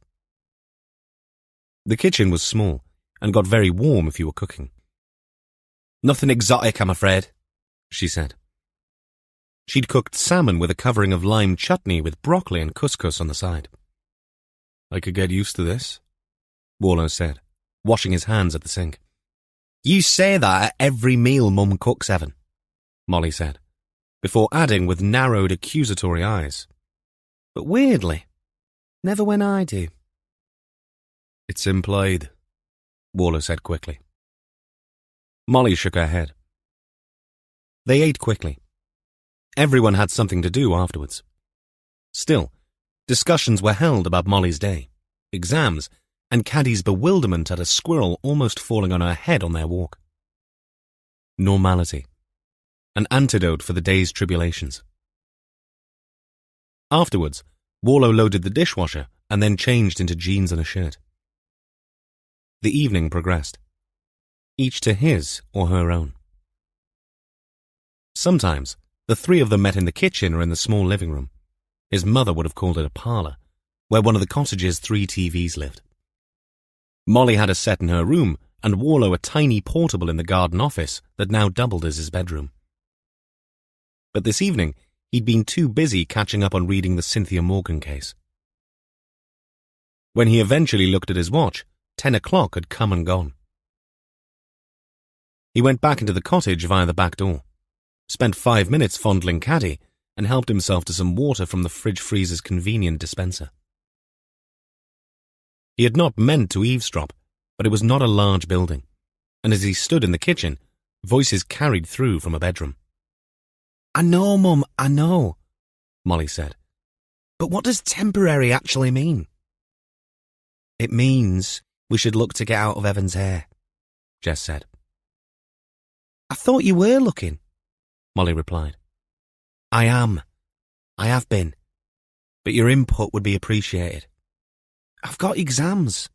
The kitchen was small, and got very warm if you were cooking. Nothing exotic, I'm afraid, she said. She'd cooked salmon with a covering of lime chutney with broccoli and couscous on the side. I could get used to this, Warlow said, washing his hands at the sink. You say that at every meal Mum cooks, Evan, Molly said, before adding with narrowed accusatory eyes. But weirdly, never when I do. It's implied, Warlow said quickly. Molly shook her head. They ate quickly. Everyone had something to do afterwards. Still, discussions were held about Molly's day, exams, and Caddy's bewilderment at a squirrel almost falling on her head on their walk. Normality. An antidote for the day's tribulations. Afterwards, Warlow loaded the dishwasher and then changed into jeans and a shirt. The evening progressed, each to his or her own. Sometimes, the three of them met in the kitchen or in the small living room. His mother would have called it a parlour, where one of the cottage's 3 TVs lived. Molly had a set in her room, and Warlow a tiny portable in the garden office that now doubled as his bedroom. But this evening, he'd been too busy catching up on reading the Cynthia Morgan case. When he eventually looked at his watch, 10 o'clock had come and gone. He went back into the cottage via the back door, spent 5 minutes fondling Caddy, and helped himself to some water from the fridge freezer's convenient dispenser. He had not meant to eavesdrop, but it was not a large building, and as he stood in the kitchen, voices carried through from a bedroom. I know, Mum, I know, Molly said. But what does temporary actually mean? It means we should look to get out of Evan's hair, Jess said. I thought you were looking, Molly replied. I am. I have been. But your input would be appreciated. I've got exams.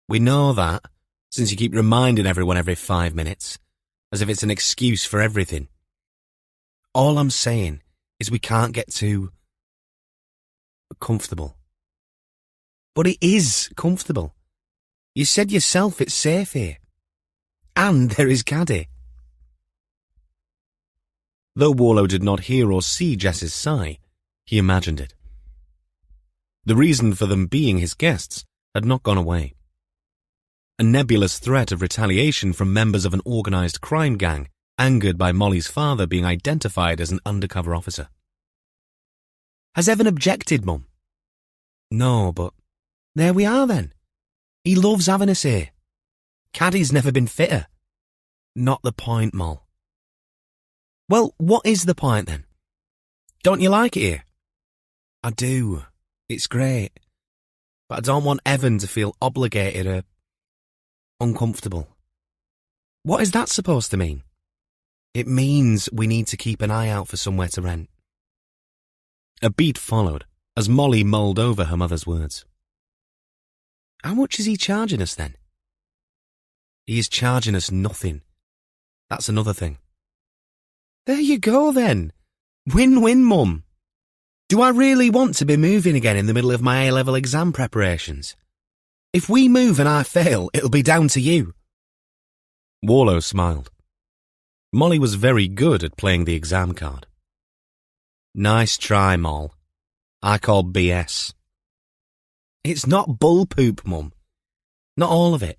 We know that, since you keep reminding everyone every 5 minutes, as if it's an excuse for everything. All I'm saying is we can't get too comfortable. But it is comfortable. You said yourself it's safe here. And there is Caddy. Though Warlow did not hear or see Jess's sigh, he imagined it. The reason for them being his guests had not gone away. A nebulous threat of retaliation from members of an organised crime gang, angered by Molly's father being identified as an undercover officer. Has Evan objected, Mum? No, but... There we are then. He loves having us here. Caddy's never been fitter. Not the point, Moll. Well, what is the point then? Don't you like it here? I do. It's great. But I don't want Evan to feel obligated or uncomfortable. What is that supposed to mean? It means we need to keep an eye out for somewhere to rent. A beat followed as Molly mulled over her mother's words. How much is he charging us then? He is charging us nothing. That's another thing. There you go then. Win-win, Mum. Do I really want to be moving again in the middle of my A-level exam preparations? If we move and I fail, it'll be down to you. Warlow smiled. Molly was very good at playing the exam card. Nice try, Moll. I call BS. It's not bull poop, Mum. Not all of it.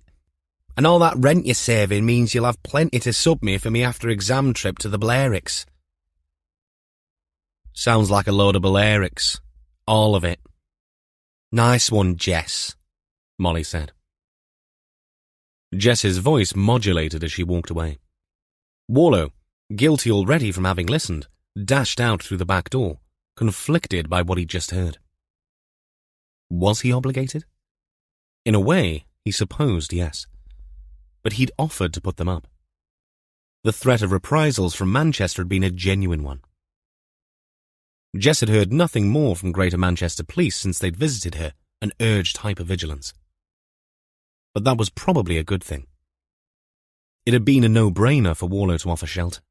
And all that rent you're saving means you'll have plenty to sub me for me after-exam trip to the Blairicks. Sounds like a load of Blairicks. All of it. Nice one, Jess, Molly said. Jess's voice modulated as she walked away. Warlow, guilty already from having listened, dashed out through the back door, conflicted by what he'd just heard. Was he obligated? In a way, he supposed yes. But he'd offered to put them up. The threat of reprisals from Manchester had been a genuine one. Jess had heard nothing more from Greater Manchester Police since they'd visited her and urged hypervigilance. But that was probably a good thing. It had been a no-brainer for Warlow to offer shelter.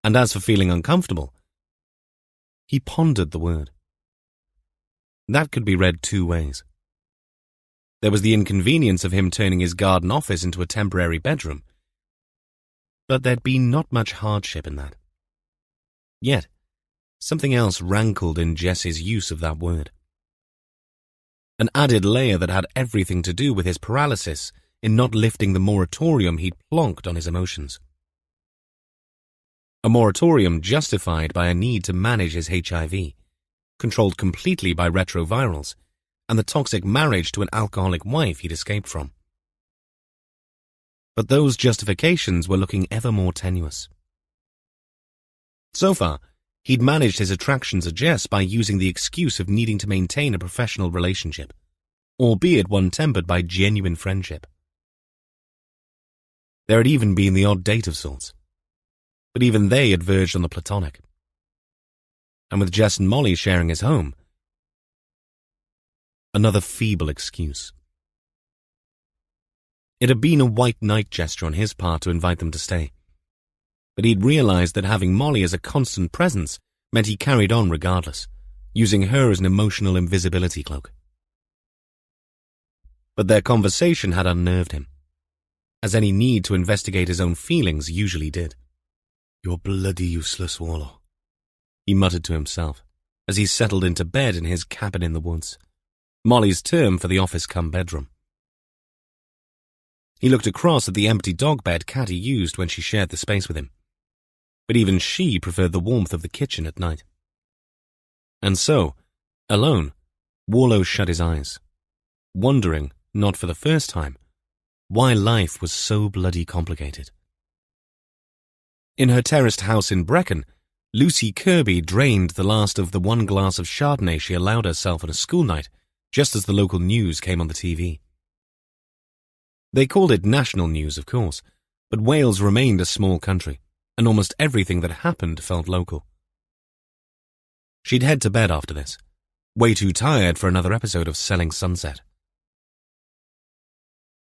And as for feeling uncomfortable, he pondered the word. That could be read two ways. There was the inconvenience of him turning his garden office into a temporary bedroom, but there'd been not much hardship in that. Yet, something else rankled in Jess's use of that word. An added layer that had everything to do with his paralysis in not lifting the moratorium he'd plonked on his emotions. A moratorium justified by a need to manage his HIV, controlled completely by retrovirals, and the toxic marriage to an alcoholic wife he'd escaped from. But those justifications were looking ever more tenuous. So far, he'd managed his attraction to Jess by using the excuse of needing to maintain a professional relationship, albeit one tempered by genuine friendship. There had even been the odd date of sorts, but even they had verged on the platonic. And with Jess and Molly sharing his home, another feeble excuse. It had been a white knight gesture on his part to invite them to stay, but he'd realized that having Molly as a constant presence meant he carried on regardless, using her as an emotional invisibility cloak. But their conversation had unnerved him, as any need to investigate his own feelings usually did. "You're bloody useless, Warlow," he muttered to himself as he settled into bed in his cabin in the woods, Molly's term for the office-cum-bedroom. He looked across at the empty dog bed Catty used when she shared the space with him, but even she preferred the warmth of the kitchen at night. And so, alone, Warlow shut his eyes, wondering, not for the first time, why life was so bloody complicated. In her terraced house in Brecon, Lucy Kirby drained the last of the one glass of Chardonnay she allowed herself on a school night, just as the local news came on the TV. They called it national news, of course, but Wales remained a small country, and almost everything that happened felt local. She'd head to bed after this, way too tired for another episode of Selling Sunset.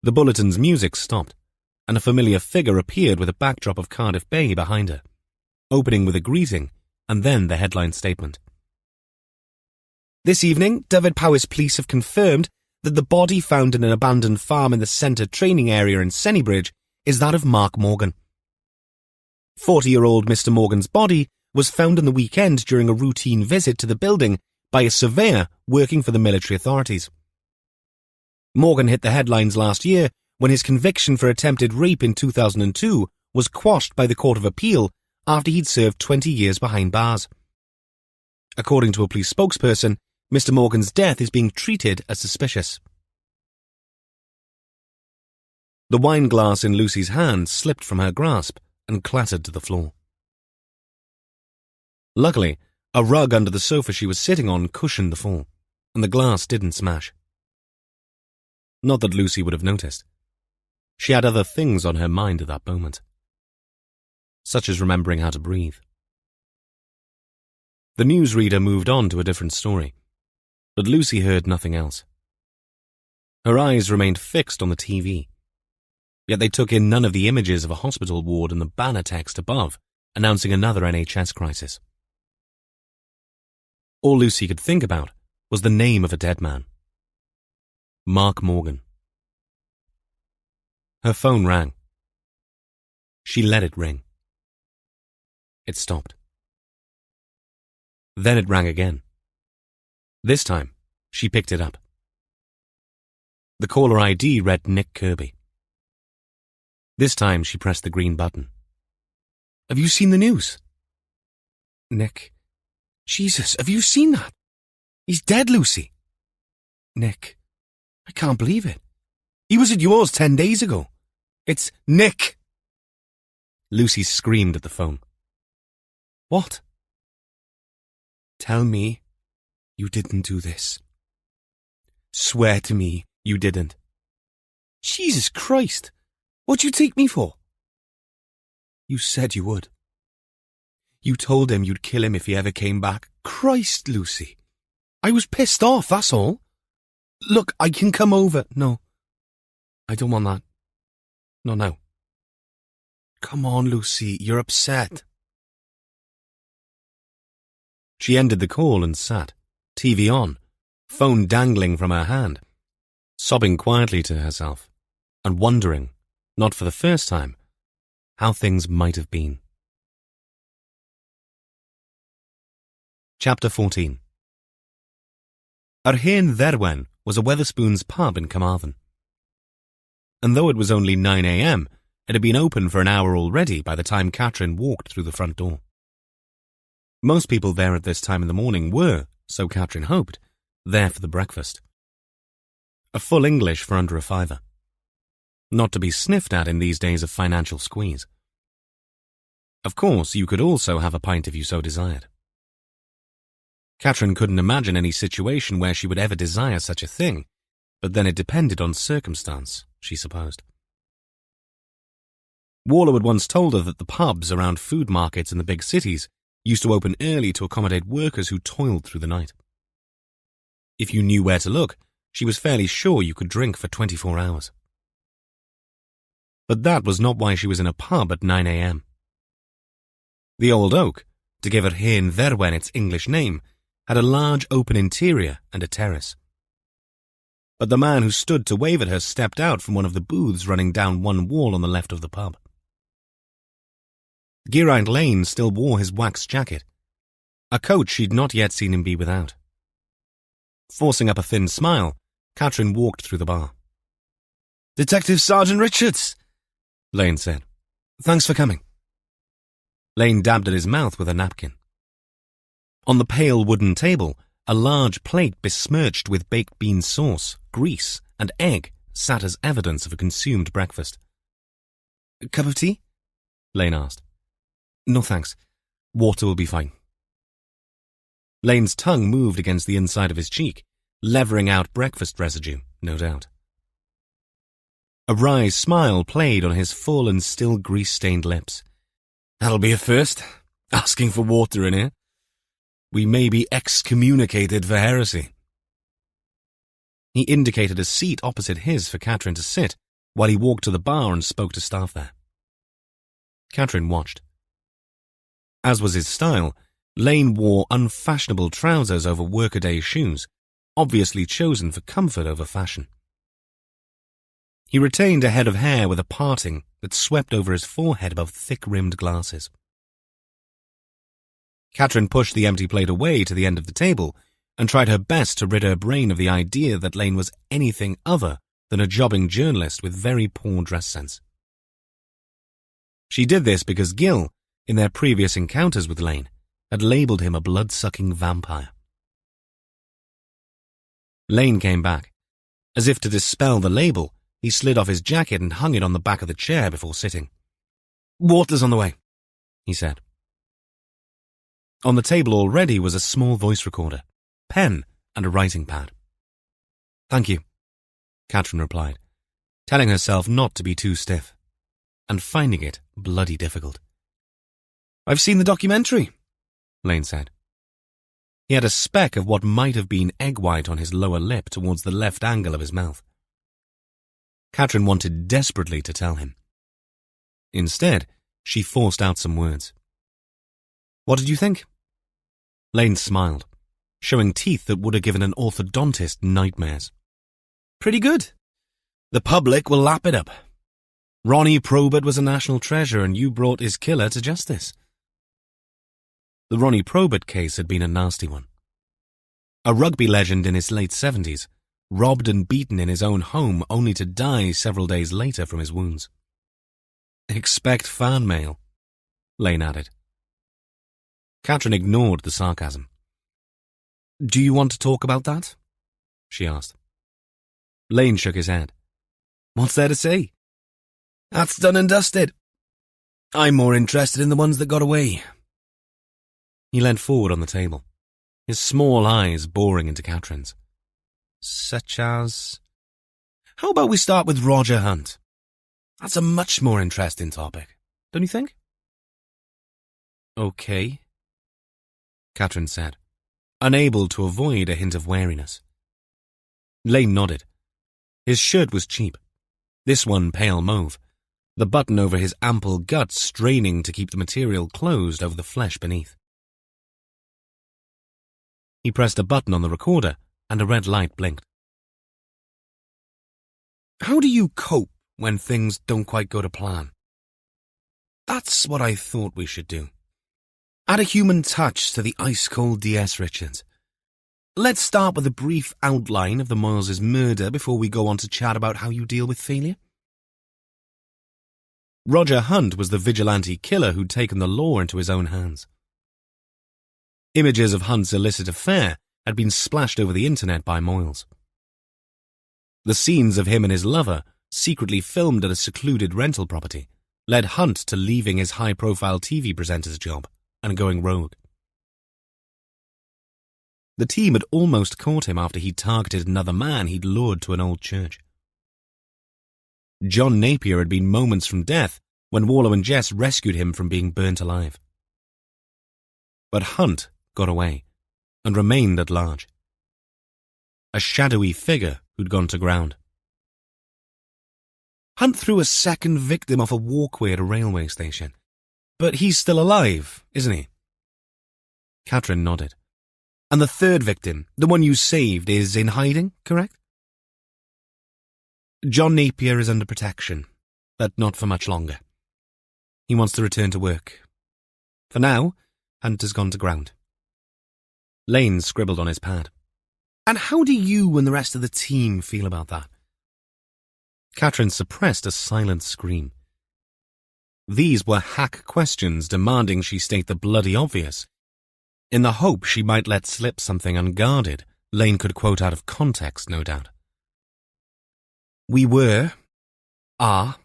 The bulletin's music stopped, and a familiar figure appeared with a backdrop of Cardiff Bay behind her, opening with a greeting and then the headline statement. "This evening, Dyfed-Powys Police have confirmed that the body found in an abandoned farm in the centre training area in Sennybridge is that of Mark Morgan. 40-year-old Mr. Morgan's body was found on the weekend during a routine visit to the building by a surveyor working for the military authorities. Morgan hit the headlines last year when his conviction for attempted rape in 2002 was quashed by the Court of Appeal after he'd served 20 years behind bars. According to a police spokesperson, Mr. Morgan's death is being treated as suspicious." The wine glass in Lucy's hand slipped from her grasp and clattered to the floor. Luckily, a rug under the sofa she was sitting on cushioned the fall, and the glass didn't smash. Not that Lucy would have noticed. She had other things on her mind at that moment, such as remembering how to breathe. The newsreader moved on to a different story, but Lucy heard nothing else. Her eyes remained fixed on the TV, yet they took in none of the images of a hospital ward and the banner text above, announcing another NHS crisis. All Lucy could think about was the name of a dead man. Mark Morgan. Her phone rang. She let it ring. It stopped. Then it rang again. This time, she picked it up. The caller ID read Nick Kirby. This time, she pressed the green button. "Have you seen the news?" "Nick. Jesus, have you seen that? He's dead, Lucy," Nick. I can't believe it. He was at yours 10 days ago. It's Nick! Lucy screamed at the phone. What? Tell me you didn't do this. Swear to me you didn't. Jesus Christ! What'd you take me for? You said you would. You told him you'd kill him if he ever came back. Christ, Lucy. I was pissed off, that's all. Look, I can come over. No. I don't want that. Not now. Come on, Lucy, you're upset. She ended the call and sat, TV on, phone dangling from her hand, sobbing quietly to herself, and wondering, not for the first time, how things might have been. Chapter 14. Yr Hen Dderwen was a Wetherspoons pub in Carmarthen. And though it was only 9 a.m., it had been open for an hour already by the time Catherine walked through the front door. Most people there at this time in the morning were, so Catherine hoped, there for the breakfast. A full English for under a fiver. Not to be sniffed at in these days of financial squeeze. Of course, you could also have a pint if you so desired. Catherine couldn't imagine any situation where she would ever desire such a thing, but then it depended on circumstance, she supposed. Warlow had once told her that the pubs around food markets in the big cities used to open early to accommodate workers who toiled through the night. If you knew where to look, she was fairly sure you could drink for 24 hours. But that was not why she was in a pub at 9 a.m. The Old Oak, to give Yr Hen Dderwen its English name, had a large open interior and a terrace. But the man who stood to wave at her stepped out from one of the booths running down one wall on the left of the pub. Geraint Lane still wore his wax jacket, a coat she'd not yet seen him be without. Forcing up a thin smile, Catherine walked through the bar. "Detective Sergeant Richards," Lane said. "Thanks for coming." Lane dabbed at his mouth with a napkin. On the pale wooden table, a large plate besmirched with baked bean sauce, grease, and egg sat as evidence of a consumed breakfast. "A cup of tea?" Lane asked. "No thanks. Water will be fine." Lane's tongue moved against the inside of his cheek, levering out breakfast residue, no doubt. A wry smile played on his full and still grease-stained lips. "That'll be a first, asking for water in here. We may be excommunicated for heresy." He indicated a seat opposite his for Catherine to sit, while he walked to the bar and spoke to staff there. Catherine watched. As was his style, Lane wore unfashionable trousers over workaday shoes, obviously chosen for comfort over fashion. He retained a head of hair with a parting that swept over his forehead above thick-rimmed glasses. Catherine pushed the empty plate away to the end of the table and tried her best to rid her brain of the idea that Lane was anything other than a jobbing journalist with very poor dress sense. She did this because Gill, in their previous encounters with Lane, had labelled him a blood-sucking vampire. Lane came back. As if to dispel the label, he slid off his jacket and hung it on the back of the chair before sitting. "Water's on the way," he said. On the table already was a small voice recorder, pen, and a writing pad. "Thank you," Catherine replied, telling herself not to be too stiff, and finding it bloody difficult. "I've seen the documentary," Lane said. He had a speck of what might have been egg white on his lower lip towards the left angle of his mouth. Catherine wanted desperately to tell him. Instead, she forced out some words. "What did you think?" Lane smiled, showing teeth that would have given an orthodontist nightmares. "Pretty good. The public will lap it up. Ronnie Probert was a national treasure and you brought his killer to justice." The Ronnie Probert case had been a nasty one. A rugby legend in his late 70s, robbed and beaten in his own home only to die several days later from his wounds. "Expect fan mail," Lane added. Catherine ignored the sarcasm. "Do you want to talk about that?" she asked. Lane shook his head. What's there to say? That's done and dusted. I'm more interested in the ones that got away. He leant forward on the table, his small eyes boring into Catherine's. Such as... How about we start with Roger Hunt? That's a much more interesting topic, don't you think? Okay, Catherine said, unable to avoid a hint of wariness. Lane nodded. His shirt was cheap, this one pale mauve, the button over his ample guts straining to keep the material closed over the flesh beneath. He pressed a button on the recorder, and a red light blinked. How do you cope when things don't quite go to plan? That's what I thought we should do. Add a human touch to the ice-cold D.S. Richards. Let's start with a brief outline of the Moyles' murder before we go on to chat about how you deal with failure. Roger Hunt was the vigilante killer who'd taken the law into his own hands. Images of Hunt's illicit affair had been splashed over the internet by Moyles. The scenes of him and his lover, secretly filmed at a secluded rental property, led Hunt to leaving his high-profile TV presenter's job and going rogue. The team had almost caught him after he targeted another man he'd lured to an old church. John Napier had been moments from death when Warlow and Jess rescued him from being burnt alive. But Hunt got away and remained at large. A shadowy figure who'd gone to ground. Hunt threw a second victim off a walkway at a railway station. But he's still alive, isn't he? Catherine nodded. And the third victim, the one you saved, is in hiding, correct? John Napier is under protection, but not for much longer. He wants to return to work. For now, Hunt has gone to ground. Lane scribbled on his pad. And how do you and the rest of the team feel about that? Catherine suppressed a silent scream. These were hack questions demanding she state the bloody obvious, in the hope she might let slip something unguarded Lane could quote out of context, no doubt. We are,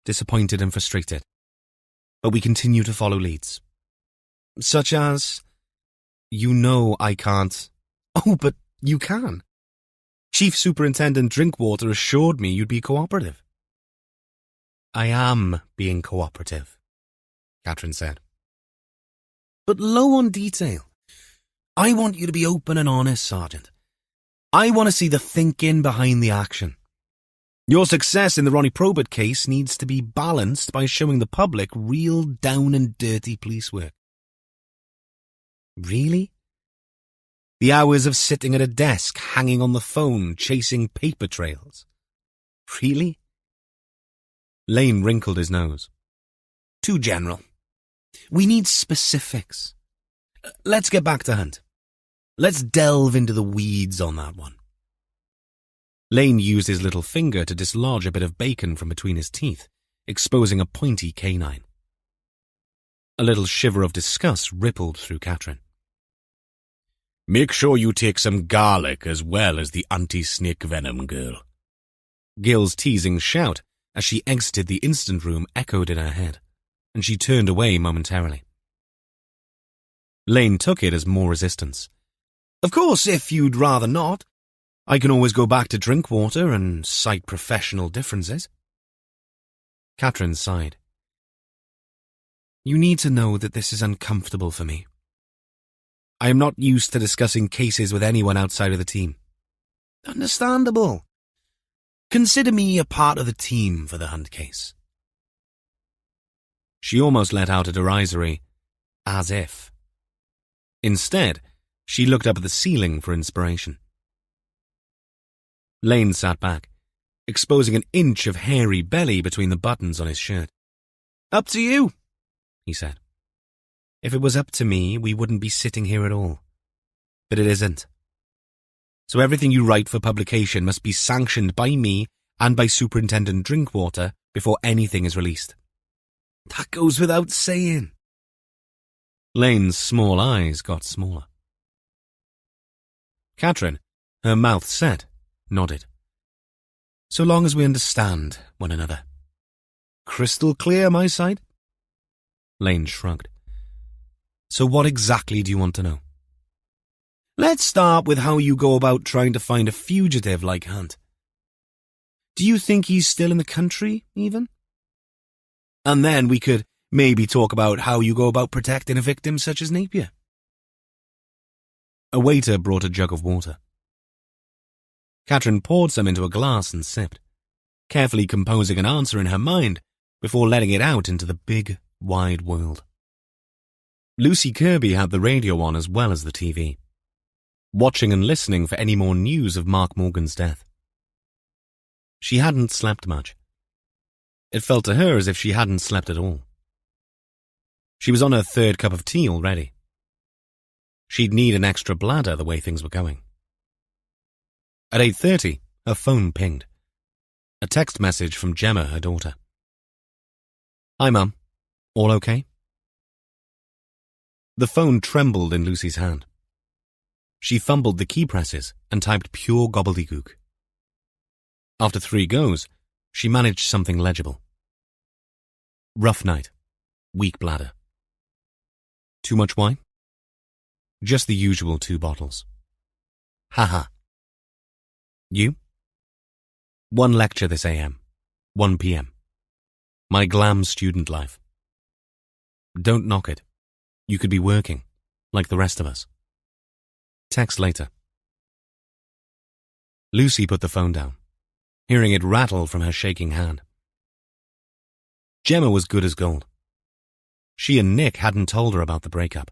disappointed and frustrated, but we continue to follow leads. Such as, you know I can't. Oh, but you can. Chief Superintendent Drinkwater assured me you'd be cooperative. I am being cooperative, Catherine said. But low on detail. I want you to be open and honest, Sergeant. I want to see the thinking behind the action. Your success in the Ronnie Probert case needs to be balanced by showing the public real down and dirty police work. Really? The hours of sitting at a desk, hanging on the phone, chasing paper trails. Really? Lane wrinkled his nose. Too general. We need specifics. Let's get back to Hunt. Let's delve into the weeds on that one. Lane used his little finger to dislodge a bit of bacon from between his teeth, exposing a pointy canine. A little shiver of disgust rippled through Catherine. Make sure you take some garlic as well as the anti-snake venom, girl. Gil's teasing shout as she exited the instant room echoed in her head, and she turned away momentarily. Lane took it as more resistance. Of course, if you'd rather not, I can always go back to Drinkwater and cite professional differences. Catherine sighed. You need to know that this is uncomfortable for me. I am not used to discussing cases with anyone outside of the team. Understandable. Consider me a part of the team for the Hunt case. She almost let out a derisory, as if. Instead, she looked up at the ceiling for inspiration. Lane sat back, exposing an inch of hairy belly between the buttons on his shirt. Up to you, he said. If it was up to me, we wouldn't be sitting here at all. But it isn't. So everything you write for publication must be sanctioned by me and by Superintendent Drinkwater before anything is released. That goes without saying. Lane's small eyes got smaller. Catherine, her mouth set, nodded. So long as we understand one another. Crystal clear, my side? Lane shrugged. So what exactly do you want to know? Let's start with how you go about trying to find a fugitive like Hunt. Do you think he's still in the country, even? And then we could maybe talk about how you go about protecting a victim such as Napier. A waiter brought a jug of water. Catherine poured some into a glass and sipped, carefully composing an answer in her mind before letting it out into the big, wide world. Lucy Kirby had the radio on as well as the TV, watching and listening for any more news of Mark Morgan's death. She hadn't slept much. It felt to her as if she hadn't slept at all. She was on her third cup of tea already. She'd need an extra bladder the way things were going. At 8:30, her phone pinged. A text message from Gemma, her daughter. Hi, Mum. All okay? The phone trembled in Lucy's hand. She fumbled the key presses and typed pure gobbledygook. After 3 goes, she managed something legible. Rough night. Weak bladder. Too much wine? Just the usual 2 bottles. Haha. You? 1 lecture this AM. 1 PM. My glam student life. Don't knock it. You could be working, like the rest of us. Text later. Lucy put the phone down, hearing it rattle from her shaking hand. Gemma was good as gold. She and Nick hadn't told her about the breakup.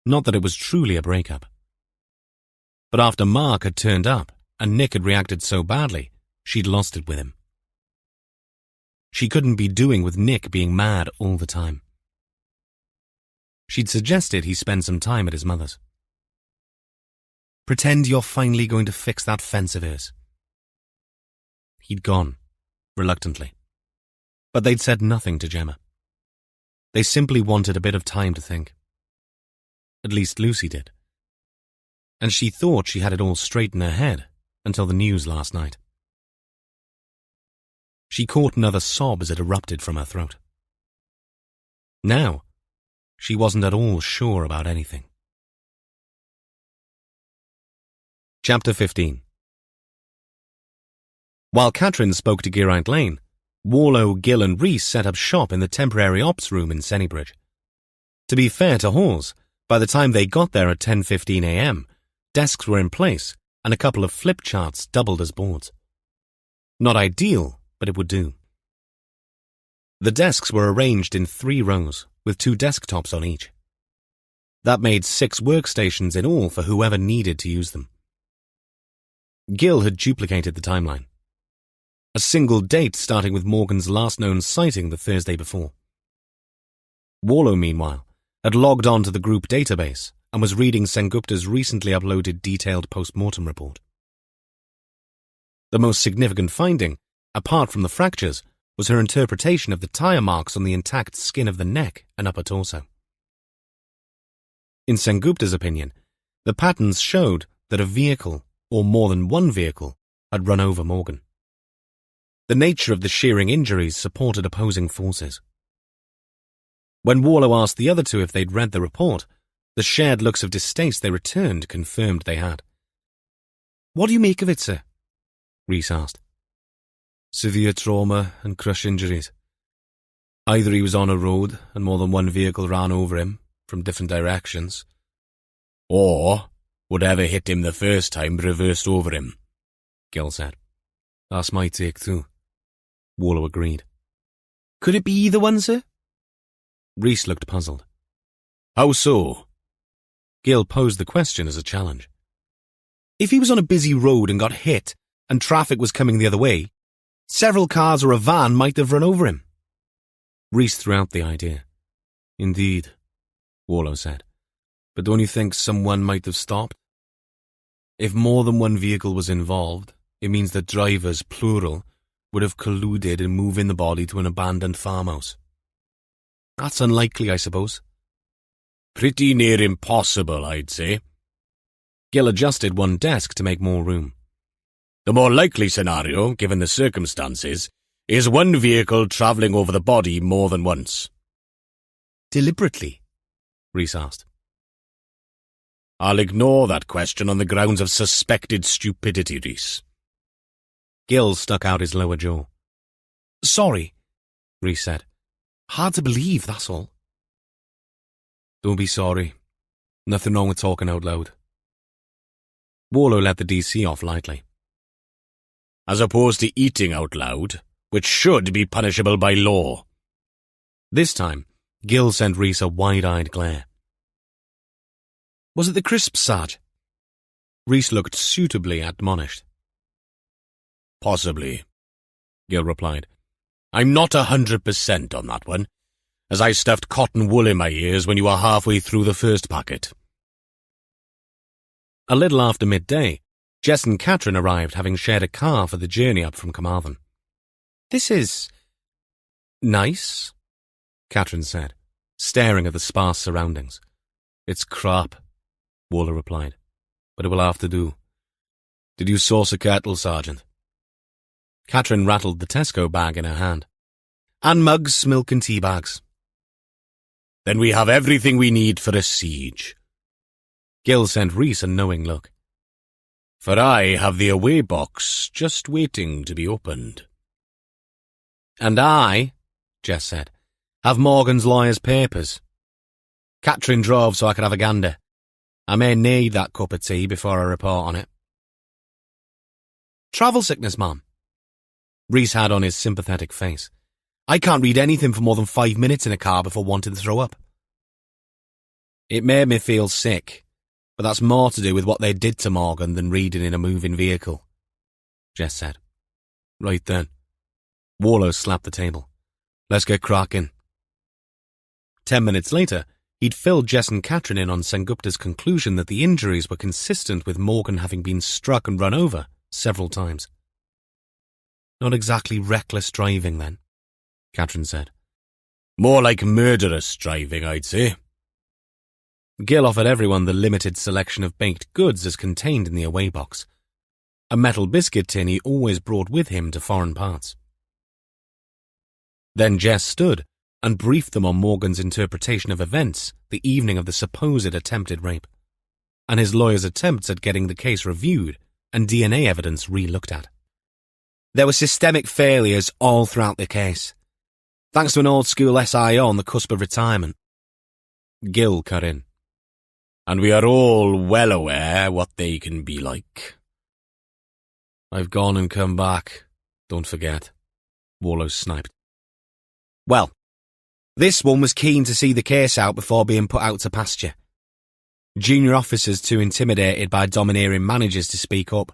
Not that it was truly a breakup. But after Mark had turned up and Nick had reacted so badly, she'd lost it with him. She couldn't be doing with Nick being mad all the time. She'd suggested he spend some time at his mother's. Pretend you're finally going to fix that fence of hers. He'd gone, reluctantly. But they'd said nothing to Gemma. They simply wanted a bit of time to think. At least Lucy did. And she thought she had it all straight in her head until the news last night. She caught another sob as it erupted from her throat. Now, she wasn't at all sure about anything. Chapter 15. While Catherine spoke to Geraint Lane, Warlow, Gill and Rhys set up shop in the temporary ops room in Sennybridge. To be fair to Hawes, by the time they got there at 10:15 a.m., desks were in place and a couple of flip charts doubled as boards. Not ideal, but it would do. The desks were arranged in 3 rows, with 2 desktops on each. That made 6 workstations in all for whoever needed to use them. Gill had duplicated the timeline. A single date starting with Morgan's last known sighting the Thursday before. Warlow, meanwhile, had logged on to the group database and was reading Sengupta's recently uploaded detailed post-mortem report. The most significant finding, apart from the fractures, was her interpretation of the tire marks on the intact skin of the neck and upper torso. In Sengupta's opinion, the patterns showed that a vehicle, or more than one vehicle, had run over Morgan. The nature of the shearing injuries supported opposing forces. When Warlow asked the other 2 if they'd read the report, the shared looks of distaste they returned confirmed they had. "What do you make of it, sir?" Rhys asked. "Severe trauma and crush injuries. Either he was on a road and more than one vehicle ran over him from different directions, or whatever hit him the first time reversed over him," Gill said. "That's my take too," Warlow agreed. "Could it be either one, sir?" Rhys looked puzzled. "How so?" Gill posed the question as a challenge. "If he was on a busy road and got hit, and traffic was coming the other way, several cars or a van might have run over him." Rhys threw out the idea. "Indeed," Warlow said. "But don't you think someone might have stopped? If more than one vehicle was involved, it means that drivers, plural, would have colluded in moving the body to an abandoned farmhouse. That's unlikely, I suppose." "Pretty near impossible, I'd say." Gill adjusted one desk to make more room. The more likely scenario, given the circumstances, is one vehicle travelling over the body more than once. Deliberately? Rhys asked. I'll ignore that question on the grounds of suspected stupidity, Rhys. Gill stuck out his lower jaw. Sorry, Rhys said. Hard to believe, that's all. Don't be sorry. Nothing wrong with talking out loud. Warlow let the DC off lightly. As opposed to eating out loud, which should be punishable by law. This time, Gill sent Rhys a wide-eyed glare. Was it the crisps, Sarge? Rhys looked suitably admonished. Possibly, Gill replied. I'm not 100% on that one, as I stuffed cotton wool in my ears when you were halfway through the first packet. A little after midday, Jess and Katrin arrived, having shared a car for the journey up from Carmarthen. This is nice, Katrin said, staring at the sparse surroundings. It's crap, Warlow replied, but it will have to do. Did you sauce a kettle, Sergeant? Katrin rattled the Tesco bag in her hand. And mugs, milk and tea bags. Then we have everything we need for a siege. Gill sent Rhys a knowing look. For I have the away box just waiting to be opened. And I, Jess said, have Morgan's lawyer's papers. Katrin drove so I could have a gander. I may need that cup of tea before I report on it. Travel sickness, Mum. Rhys had on his sympathetic face. I can't read anything for more than 5 minutes in a car before wanting to throw up. It made me feel sick, but that's more to do with what they did to Morgan than reading in a moving vehicle, Jess said. Right then. Warlow slapped the table. Let's get cracking. 10 minutes later, he'd filled Jess and Katrin in on Sengupta's conclusion that the injuries were consistent with Morgan having been struck and run over several times. Not exactly reckless driving, then, Katrin said. More like murderous driving, I'd say. Gill offered everyone the limited selection of baked goods as contained in the away box, a metal biscuit tin he always brought with him to foreign parts. Then Jess stood and briefed them on Morgan's interpretation of events the evening of the supposed attempted rape, and his lawyer's attempts at getting the case reviewed and DNA evidence re-looked at. There were systemic failures all throughout the case, thanks to an old-school SIO on the cusp of retirement. Gill cut in. And we are all well aware what they can be like. I've gone and come back, don't forget, Warlow sniped. Well, this one was keen to see the case out before being put out to pasture. Junior officers too intimidated by domineering managers to speak up.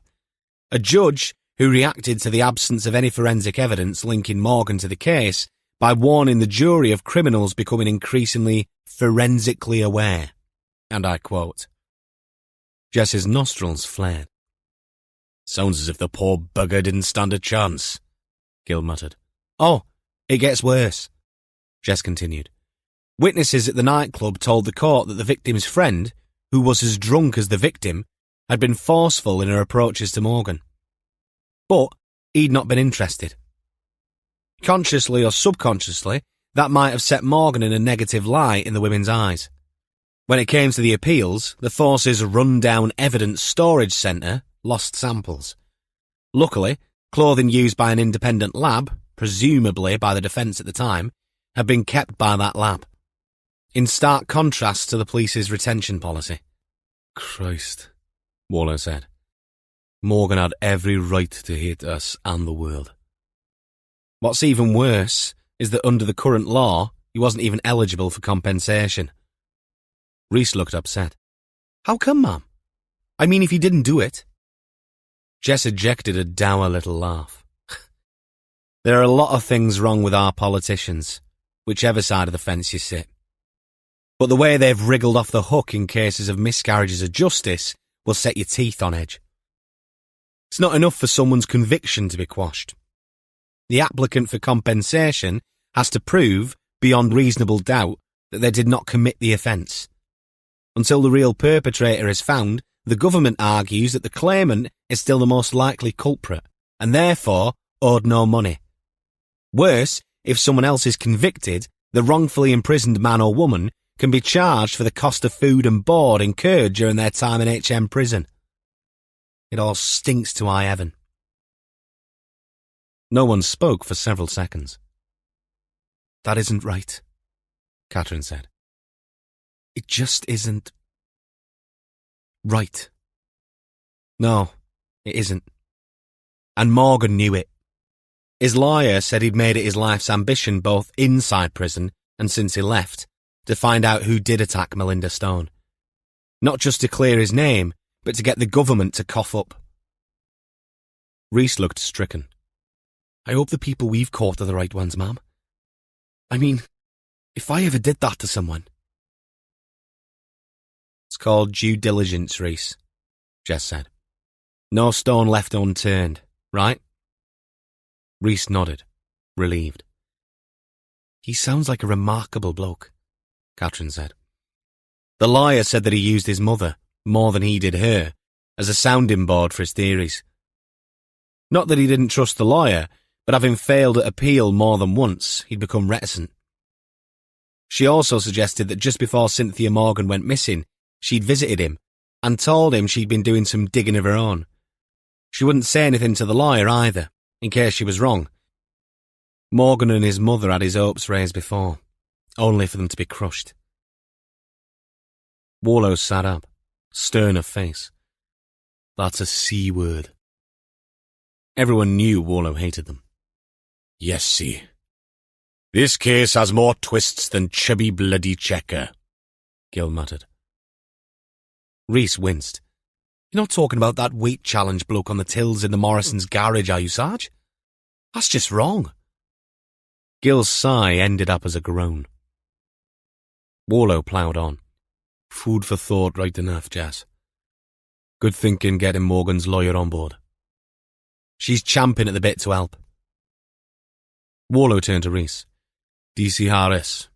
A judge who reacted to the absence of any forensic evidence linking Morgan to the case by warning the jury of criminals becoming increasingly forensically aware. And I quote. Jess's nostrils flared. Sounds as if the poor bugger didn't stand a chance, Gill muttered. Oh, it gets worse, Jess continued. Witnesses at the nightclub told the court that the victim's friend, who was as drunk as the victim, had been forceful in her approaches to Morgan. But he'd not been interested. Consciously or subconsciously, that might have set Morgan in a negative light in the women's eyes. When it came to the appeals, the force's run-down evidence storage centre lost samples. Luckily, clothing used by an independent lab, presumably by the defence at the time, had been kept by that lab, in stark contrast to the police's retention policy. Christ, Warlow said. Morgan had every right to hate us and the world. What's even worse is that under the current law, he wasn't even eligible for compensation. Rhys looked upset. How come, Ma'am? I mean, if he didn't do it. Jess ejected a dour little laugh. There are a lot of things wrong with our politicians, whichever side of the fence you sit. But the way they've wriggled off the hook in cases of miscarriages of justice will set your teeth on edge. It's not enough for someone's conviction to be quashed. The applicant for compensation has to prove, beyond reasonable doubt, that they did not commit the offence. Until the real perpetrator is found, the government argues that the claimant is still the most likely culprit, and therefore owed no money. Worse, if someone else is convicted, the wrongfully imprisoned man or woman can be charged for the cost of food and board incurred during their time in HM prison. It all stinks to high heaven. No one spoke for several seconds. That isn't right, Catherine said. It just isn't right. No, it isn't. And Morgan knew it. His lawyer said he'd made it his life's ambition, both inside prison and since he left, to find out who did attack Melinda Stone. Not just to clear his name, but to get the government to cough up. Rhys looked stricken. I hope the people we've caught are the right ones, ma'am. I mean, if I ever did that to someone... It's called due diligence, Rhys, Jess said. No stone left unturned, right? Rhys nodded, relieved. He sounds like a remarkable bloke, Catherine said. The lawyer said that he used his mother, more than he did her, as a sounding board for his theories. Not that he didn't trust the lawyer, but having failed at appeal more than once, he'd become reticent. She also suggested that just before Cynthia Morgan went missing, she'd visited him and told him she'd been doing some digging of her own. She wouldn't say anything to the lawyer either, in case she was wrong. Morgan and his mother had his hopes raised before, only for them to be crushed. Warlow sat up, stern of face. That's a C word. Everyone knew Warlow hated them. Yes, see. This case has more twists than chubby bloody checker, Gil muttered. Rhys winced. You're not talking about that weight challenge bloke on the tills in the Morrison's garage, are you, Sarge? That's just wrong. Gil's sigh ended up as a groan. Warlow ploughed on. Food for thought right enough, Jess. Good thinking getting Morgan's lawyer on board. She's champing at the bit to help. Warlow turned to Rhys. DC Harris,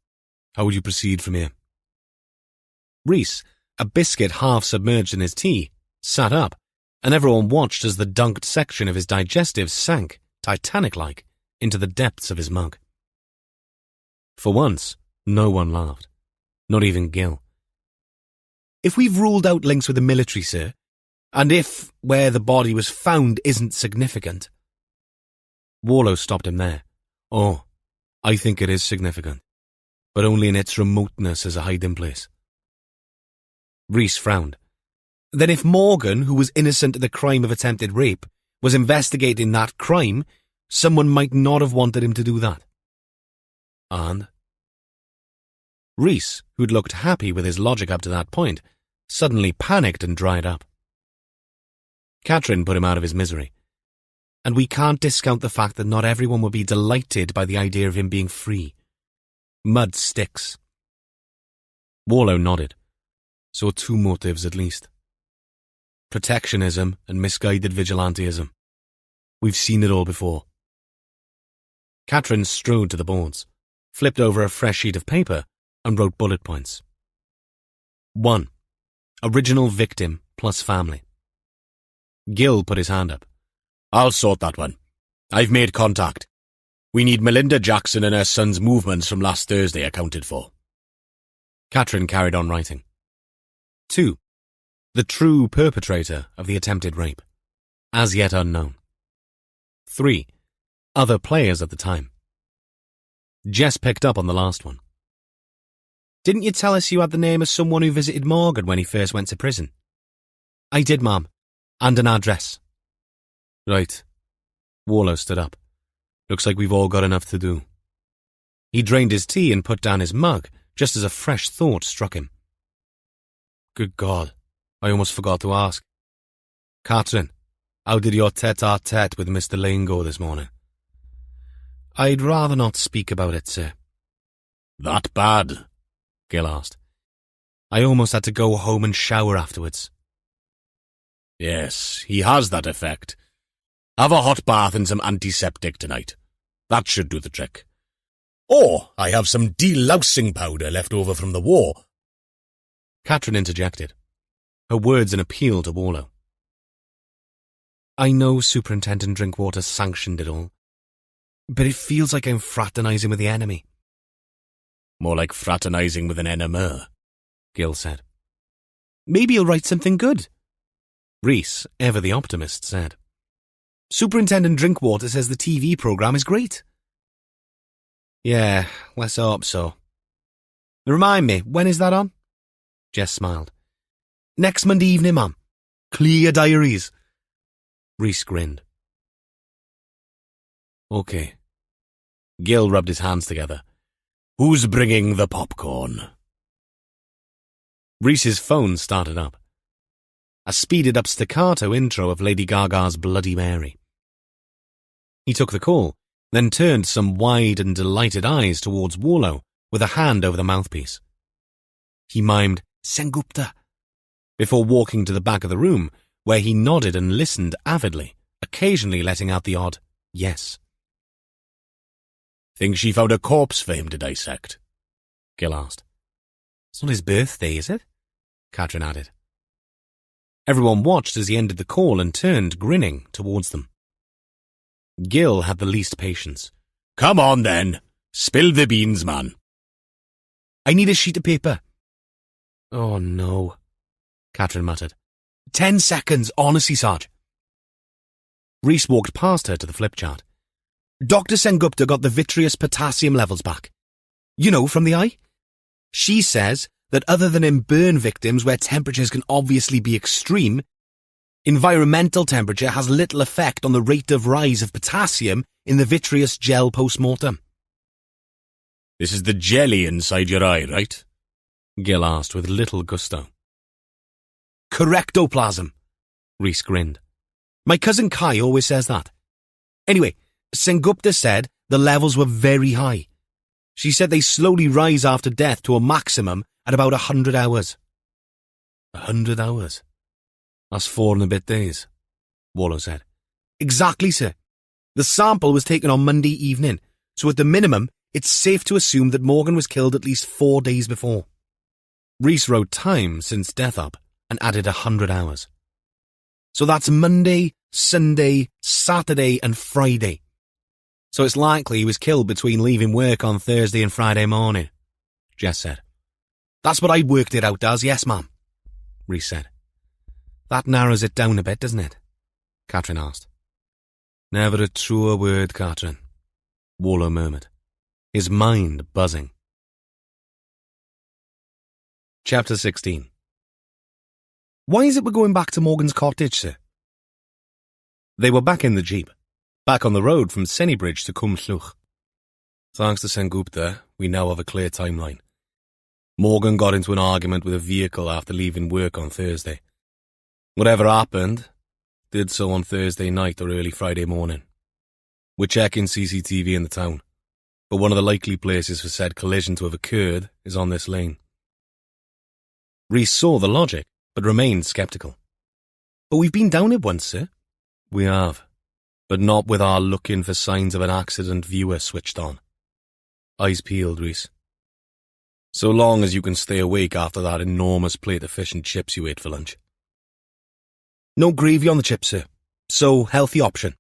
how would you proceed from here? Rhys, a biscuit half submerged in his tea, sat up, and everyone watched as the dunked section of his digestive sank, Titanic-like, into the depths of his mug. For once, no one laughed. Not even Gil. If we've ruled out links with the military, sir, and if where the body was found isn't significant... Warlow stopped him there. Oh, I think it is significant, but only in its remoteness as a hiding place. Rhys frowned. Then if Morgan, who was innocent of the crime of attempted rape, was investigating that crime, someone might not have wanted him to do that. And? Rhys, who'd looked happy with his logic up to that point, suddenly panicked and dried up. Catherine put him out of his misery. And we can't discount the fact that not everyone would be delighted by the idea of him being free. Mud sticks. Warlow nodded. So 2 motives at least. Protectionism and misguided vigilantism. We've seen it all before. Catherine strode to the boards, flipped over a fresh sheet of paper, and wrote bullet points. 1. Original victim plus family. Gil put his hand up. I'll sort that one. I've made contact. We need Melinda Jackson and her son's movements from last Thursday accounted for. Catherine carried on writing. 2. The true perpetrator of the attempted rape, as yet unknown. 3. Other players at the time. Jess picked up on the last one. Didn't you tell us you had the name of someone who visited Morgan when he first went to prison? I did, ma'am, and an address. Right. Warlow stood up. Looks like we've all got enough to do. He drained his tea and put down his mug, just as a fresh thought struck him. Good God, I almost forgot to ask. Catherine, how did your tete-a-tete with Mr. Lane go this morning? I'd rather not speak about it, sir. That bad? Gil asked. I almost had to go home and shower afterwards. Yes, he has that effect. Have a hot bath and some antiseptic tonight. That should do the trick. Or I have some delousing powder left over from the war. Catherine interjected, her words an appeal to Warlow. I know Superintendent Drinkwater sanctioned it all, but it feels like I'm fraternizing with the enemy. More like fraternizing with an enemy, Gil said. Maybe he'll write something good, Rhys, ever the optimist, said. Superintendent Drinkwater says the TV programme is great. Yeah, let's hope so. Remind me, when is that on? Jess smiled. Next Monday evening, ma'am. Clear your diaries. Rhys grinned. Okay. Gil rubbed his hands together. Who's bringing the popcorn? Rhys's phone started up. A speeded-up staccato intro of Lady Gaga's Bloody Mary. He took the call, then turned some wide and delighted eyes towards Warlow with a hand over the mouthpiece. He mimed, Sengupta, before walking to the back of the room, where he nodded and listened avidly, occasionally letting out the odd yes. Think she found a corpse for him to dissect? Gil asked. It's not his birthday, is it? Katrin added. Everyone watched as he ended the call and turned, grinning, towards them. Gil had the least patience. Come on, then. Spill the beans, man. I need a sheet of paper. Oh, no, Katrin muttered. 10 seconds, honestly, Sarge. Rhys walked past her to the flip chart. Dr. Sengupta got the vitreous potassium levels back. You know, from the eye? She says that other than in burn victims where temperatures can obviously be extreme, environmental temperature has little effect on the rate of rise of potassium in the vitreous gel post-mortem. This is the jelly inside your eye, right? Gil asked with little gusto. Correctoplasm, Rhys grinned. My cousin Kai always says that. Anyway, Sengupta said the levels were very high. She said they slowly rise after death to a maximum at about 100 hours. 100 hours? That's 4 and a bit days, Warlow said. Exactly, sir. The sample was taken on Monday evening, so at the minimum, it's safe to assume that Morgan was killed at least 4 days before. Rhys wrote time since death up and added 100 hours. So that's Monday, Sunday, Saturday and Friday. So it's likely he was killed between leaving work on Thursday and Friday morning, Jess said. That's what I worked it out as, yes, ma'am, Rhys said. That narrows it down a bit, doesn't it? Katrin asked. Never a truer word, Katrin, Warlow murmured, his mind buzzing. Chapter 16. Why is it we're going back to Morgan's cottage, sir? They were back in the jeep, back on the road from Sennybridge to Cwmllwch. Thanks to Sengupta, we now have a clear timeline. Morgan got into an argument with a vehicle after leaving work on Thursday. Whatever happened, did so on Thursday night or early Friday morning. We're checking CCTV in the town, but one of the likely places for said collision to have occurred is on this lane. Rhys saw the logic, but remained sceptical. But we've been down it once, sir. We have, but not with our looking for signs of an accident viewer switched on. Eyes peeled, Rhys. So long as you can stay awake after that enormous plate of fish and chips you ate for lunch. No gravy on the chips, sir. So, healthy option.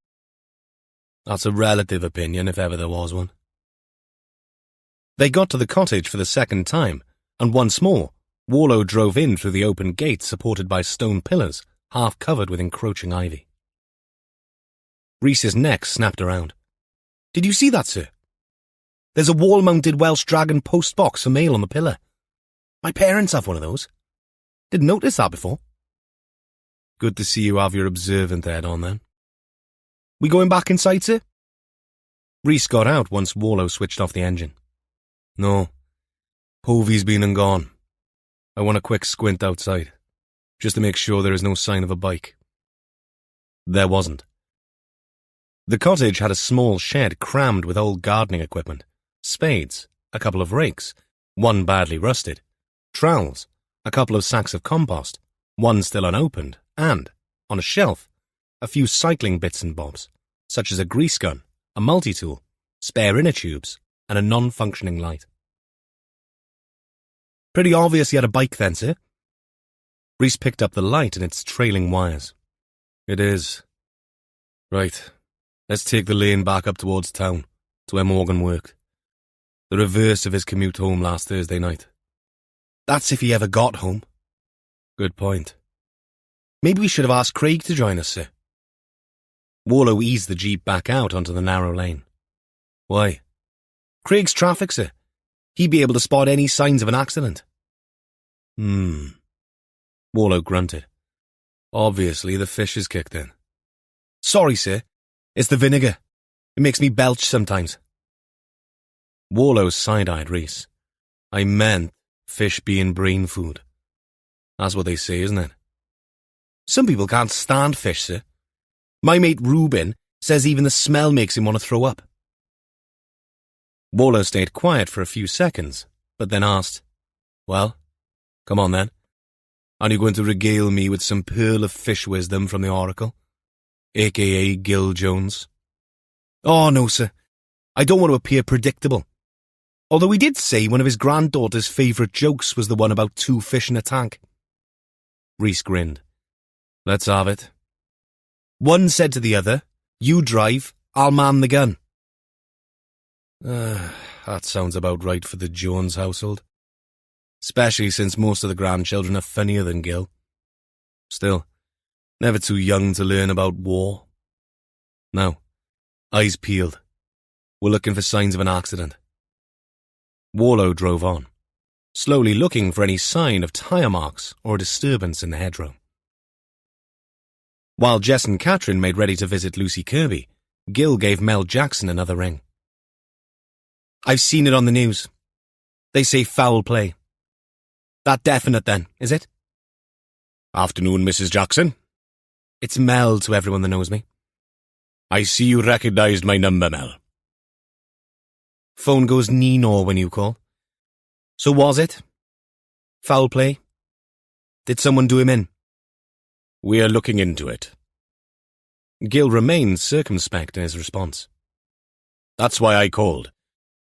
That's a relative opinion, if ever there was one. They got to the cottage for the second time, and once more, Warlow drove in through the open gate supported by stone pillars, half covered with encroaching ivy. Rhys's neck snapped around. Did you see that, sir? There's a wall-mounted Welsh Dragon post box for mail on the pillar. My parents have one of those. Didn't notice that before. Good to see you have your observant head on, then. We going back inside, sir? Rhys got out once Warlow switched off the engine. No. Povey's been and gone. I want a quick squint outside, just to make sure there is no sign of a bike. There wasn't. The cottage had a small shed crammed with old gardening equipment, spades, a couple of rakes, one badly rusted, trowels, a couple of sacks of compost, one still unopened, and, on a shelf, a few cycling bits and bobs, such as a grease gun, a multi-tool, spare inner tubes, and a non-functioning light. Pretty obvious he had a bike then, sir. Rhys picked up the light and its trailing wires. It is. Right, let's take the lane back up towards town, to where Morgan worked. The reverse of his commute home last Thursday night. That's if he ever got home. Good point. Maybe we should have asked Craig to join us, sir. Warlow eased the jeep back out onto the narrow lane. Why? Craig's traffic, sir. He'd be able to spot any signs of an accident. Warlow grunted. Obviously the fish is kicked in. Sorry, sir. It's the vinegar. It makes me belch sometimes. Warlow side-eyed Rhys. I meant fish being brain food. That's what they say, isn't it? Some people can't stand fish, sir. My mate Reuben says even the smell makes him want to throw up. Warlow stayed quiet for a few seconds, but then asked, Well, come on then. Aren't you going to regale me with some pearl of fish wisdom from the Oracle? A.K.A. Gil Jones? Oh, no, sir. I don't want to appear predictable. Although he did say one of his granddaughter's favourite jokes was the one about 2 fish in a tank. Rhys grinned. Let's have it. One said to the other, "You drive, I'll man the gun." That sounds about right for the Jones household. Especially since most of the grandchildren are funnier than Gil. Still, never too young to learn about war. Now, eyes peeled. We're looking for signs of an accident. Warlow drove on, slowly looking for any sign of tyre marks or a disturbance in the hedgerow. While Jess and Catherine made ready to visit Lucy Kirby, Gil gave Mel Jackson another ring. I've seen it on the news. They say foul play. That definite then, is it? Afternoon, Mrs. Jackson. It's Mel to everyone that knows me. I see you recognised my number, Mel. Phone goes Nino when you call. So was it? Foul play? Did someone do him in? We are looking into it. Gil remained circumspect in his response. That's why I called.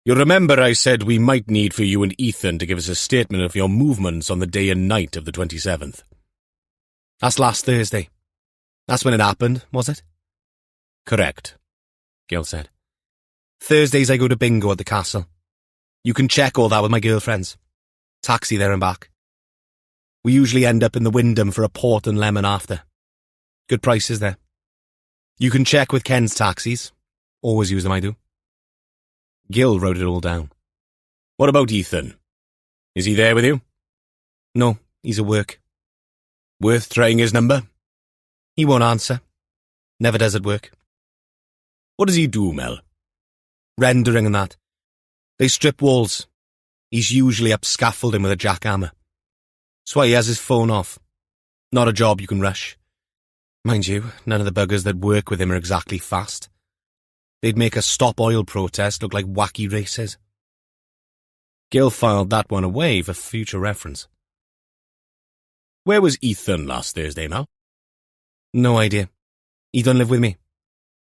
You remember I said we might need for you and Ethan to give us a statement of your movements on the day and night of the 27th. That's last Thursday. That's when it happened, was it? Correct, Gil said. Thursdays I go to bingo at the castle. You can check all that with my girlfriends. Taxi there and back. We usually end up in the Wyndham for a port and lemon after. Good prices there. You can check with Ken's taxis. Always use them, I do. Gil wrote it all down. What about Ethan? Is he there with you? No, he's at work. Worth trying his number? He won't answer. Never does at work. What does he do, Mel? Rendering and that. They strip walls. He's usually up scaffolding with a jackhammer. That's why he has his phone off. Not a job you can rush. Mind you, none of the buggers that work with him are exactly fast. They'd make a stop oil protest look like wacky races. Gil filed that one away for future reference. Where was Ethan last Thursday, Mel? No idea. He don't live with me.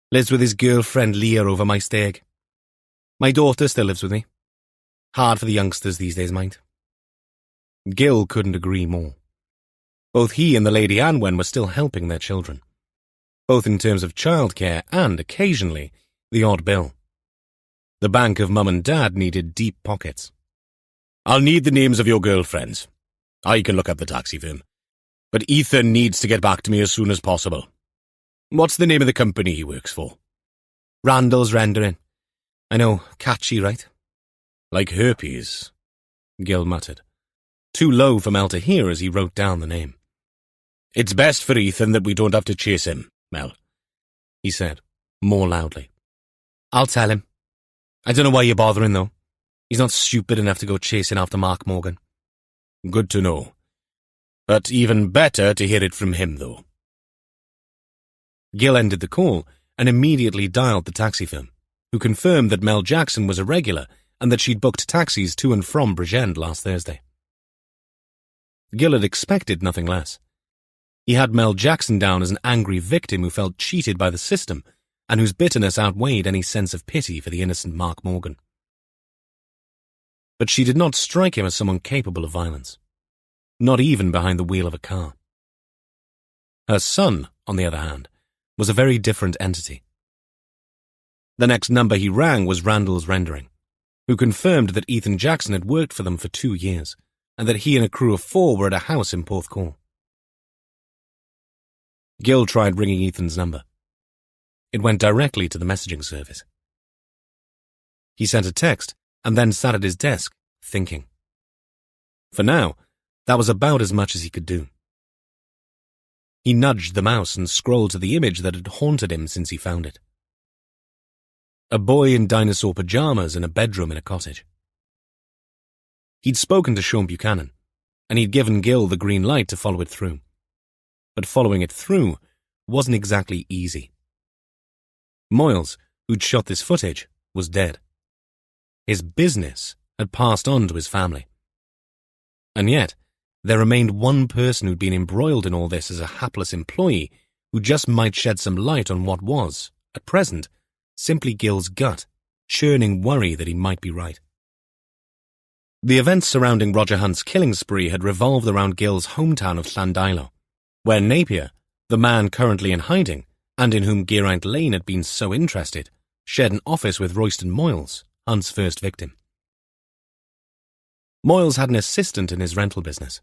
Lives with his girlfriend Leah over my stag. My daughter still lives with me. Hard for the youngsters these days, mind. Gil couldn't agree more. Both he and the Lady Anwen were still helping their children, both in terms of childcare and, occasionally, the odd bill. The bank of Mum and Dad needed deep pockets. I'll need the names of your girlfriends. I can look up the taxi firm. But Ethan needs to get back to me as soon as possible. What's the name of the company he works for? Randall's Rendering. I know, catchy, right? Like herpes, Gil muttered, too low for Mel to hear as he wrote down the name. It's best for Ethan that we don't have to chase him, Mel, he said, more loudly. I'll tell him. I don't know why you're bothering, though. He's not stupid enough to go chasing after Mark Morgan. Good to know. But even better to hear it from him, though. Gil ended the call and immediately dialed the taxi firm, who confirmed that Mel Jackson was a regular and that she'd booked taxis to and from Bridgend last Thursday. Gil had expected nothing less. He had Mel Jackson down as an angry victim who felt cheated by the system and whose bitterness outweighed any sense of pity for the innocent Mark Morgan. But she did not strike him as someone capable of violence, not even behind the wheel of a car. Her son, on the other hand, was a very different entity. The next number he rang was Randall's Rendering, who confirmed that Ethan Jackson had worked for them for 2 years, and that he and a crew of 4 were at a house in Porthcawl. Gil tried ringing Ethan's number. It went directly to the messaging service. He sent a text and then sat at his desk, thinking. For now, that was about as much as he could do. He nudged the mouse and scrolled to the image that had haunted him since he found it. A boy in dinosaur pajamas in a bedroom in a cottage. He'd spoken to Sean Buchanan, and he'd given Gil the green light to follow it through. But following it through wasn't exactly easy. Moyles, who'd shot this footage, was dead. His business had passed on to his family. And yet, there remained one person who'd been embroiled in all this as a hapless employee who just might shed some light on what was, at present, simply Gil's gut, churning worry that he might be right. The events surrounding Roger Hunt's killing spree had revolved around Gil's hometown of Llandilo, where Napier, the man currently in hiding, and in whom Geraint Lane had been so interested, shared an office with Royston Moyles, Hunt's first victim. Moyles had an assistant in his rental business.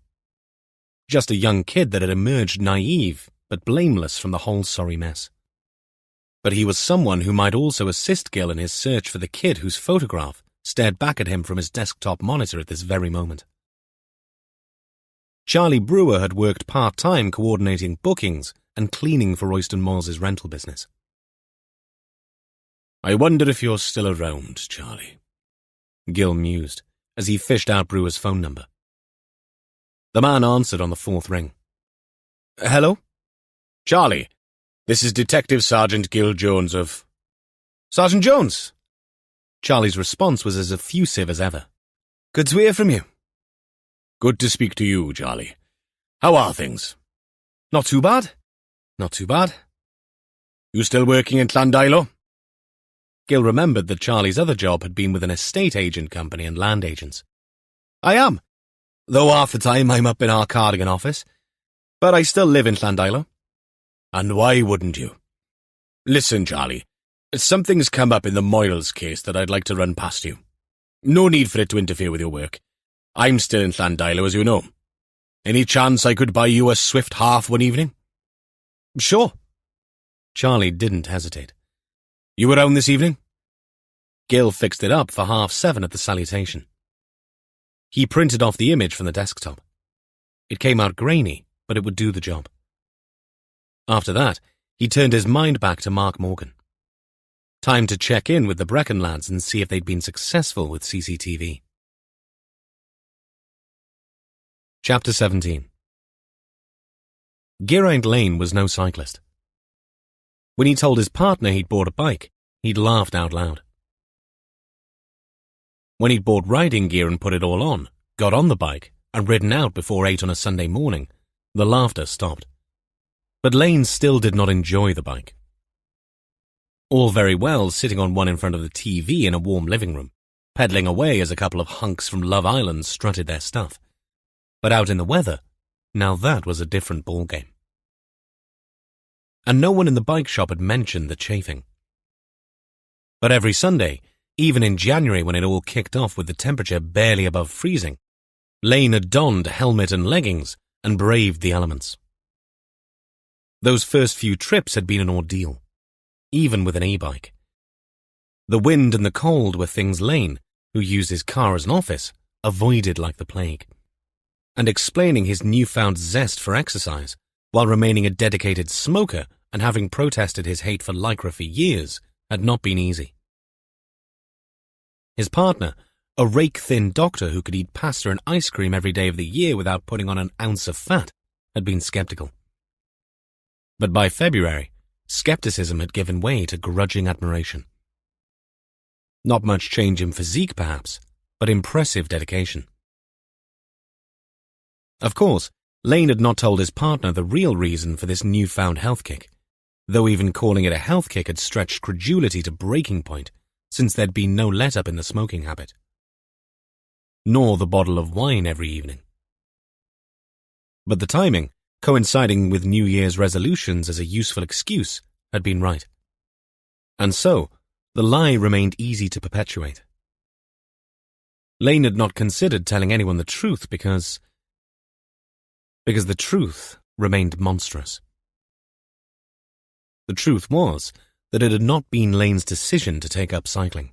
Just a young kid that had emerged naive but blameless from the whole sorry mess. But he was someone who might also assist Gil in his search for the kid whose photograph stared back at him from his desktop monitor at this very moment. Charlie Brewer had worked part-time coordinating bookings and cleaning for Royston Moyles' rental business. I wonder if you're still around, Charlie, Gil mused as he fished out Brewer's phone number. The man answered on the 4th ring. Hello? Charlie, this is Detective Sergeant Gil Jones of... Sergeant Jones! Charlie's response was as effusive as ever. Good to hear from you. Good to speak to you, Charlie. How are things? Not too bad. Not too bad. You still working in Llandilo? Gil remembered that Charlie's other job had been with an estate agent company and land agents. I am, though half the time I'm up in our Cardigan office. But I still live in Llandilo. And why wouldn't you? Listen, Charlie, something's come up in the Moyles case that I'd like to run past you. No need for it to interfere with your work. I'm still in Llandilo, as you know. Any chance I could buy you a swift half one evening? Sure. Charlie didn't hesitate. You around this evening? Gil fixed it up for 7:30 at the salutation. He printed off the image from the desktop. It came out grainy, but it would do the job. After that, he turned his mind back to Mark Morgan. Time to check in with the Brecon lads and see if they'd been successful with CCTV. Chapter 17. Geraint Lane was no cyclist. When he told his partner he'd bought a bike, he'd laughed out loud. When he'd bought riding gear and put it all on, got on the bike, and ridden out before 8 on a Sunday morning, the laughter stopped. But Lane still did not enjoy the bike. All very well sitting on one in front of the TV in a warm living room, pedalling away as a couple of hunks from Love Island strutted their stuff. But out in the weather, now that was a different ballgame. And no one in the bike shop had mentioned the chafing. But every Sunday, even in January when it all kicked off with the temperature barely above freezing, Lane had donned helmet and leggings and braved the elements. Those first few trips had been an ordeal, even with an e-bike. The wind and the cold were things Lane, who used his car as an office, avoided like the plague. And explaining his newfound zest for exercise, while remaining a dedicated smoker and having protested his hate for Lycra for years, had not been easy. His partner, a rake-thin doctor who could eat pasta and ice cream every day of the year without putting on an ounce of fat, had been skeptical. But by February, skepticism had given way to grudging admiration. Not much change in physique, perhaps, but impressive dedication. Of course, Lane had not told his partner the real reason for this newfound health kick, though even calling it a health kick had stretched credulity to breaking point, since there'd been no let-up in the smoking habit. Nor the bottle of wine every evening. But the timing, coinciding with New Year's resolutions as a useful excuse, had been right. And so, the lie remained easy to perpetuate. Lane had not considered telling anyone the truth because the truth remained monstrous. The truth was that it had not been Lane's decision to take up cycling.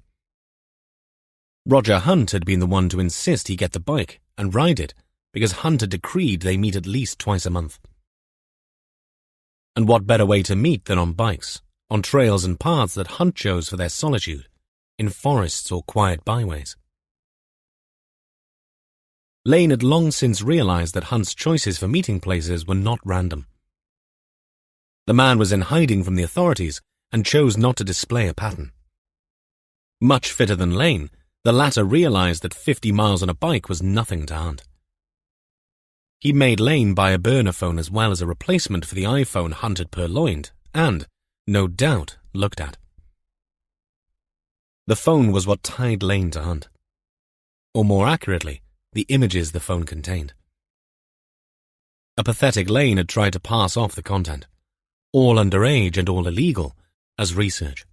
Roger Hunt had been the one to insist he get the bike and ride it because Hunt had decreed they meet at least twice a month. And what better way to meet than on bikes, on trails and paths that Hunt chose for their solitude, in forests or quiet byways? Lane had long since realized that Hunt's choices for meeting places were not random. The man was in hiding from the authorities and chose not to display a pattern. Much fitter than Lane, the latter realized that 50 miles on a bike was nothing to Hunt. He made Lane buy a burner phone as well as a replacement for the iPhone Hunt had purloined and, no doubt, looked at. The phone was what tied Lane to Hunt. Or more accurately, the images the phone contained. A pathetic Lane had tried to pass off the content, all underage and all illegal, as research.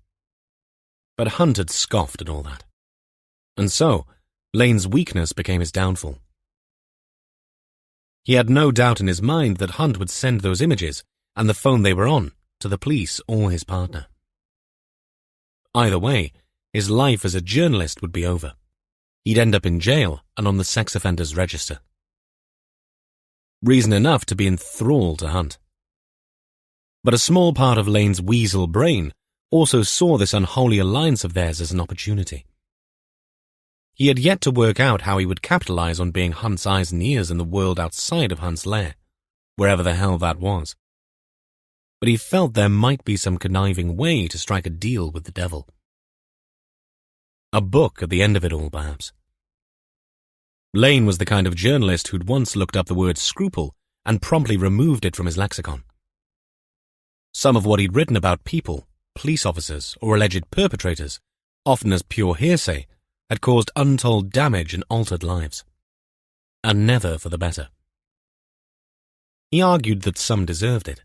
But Hunt had scoffed at all that. And so, Lane's weakness became his downfall. He had no doubt in his mind that Hunt would send those images and the phone they were on to the police or his partner. Either way, his life as a journalist would be over. He'd end up in jail and on the sex offenders register. Reason enough to be enthralled to Hunt. But a small part of Lane's weasel brain also saw this unholy alliance of theirs as an opportunity. He had yet to work out how he would capitalize on being Hunt's eyes and ears in the world outside of Hunt's lair, wherever the hell that was. But he felt there might be some conniving way to strike a deal with the devil. A book at the end of it all, perhaps. Lane was the kind of journalist who'd once looked up the word scruple and promptly removed it from his lexicon. Some of what he'd written about people, police officers, or alleged perpetrators, often as pure hearsay, had caused untold damage and altered lives. And never for the better. He argued that some deserved it,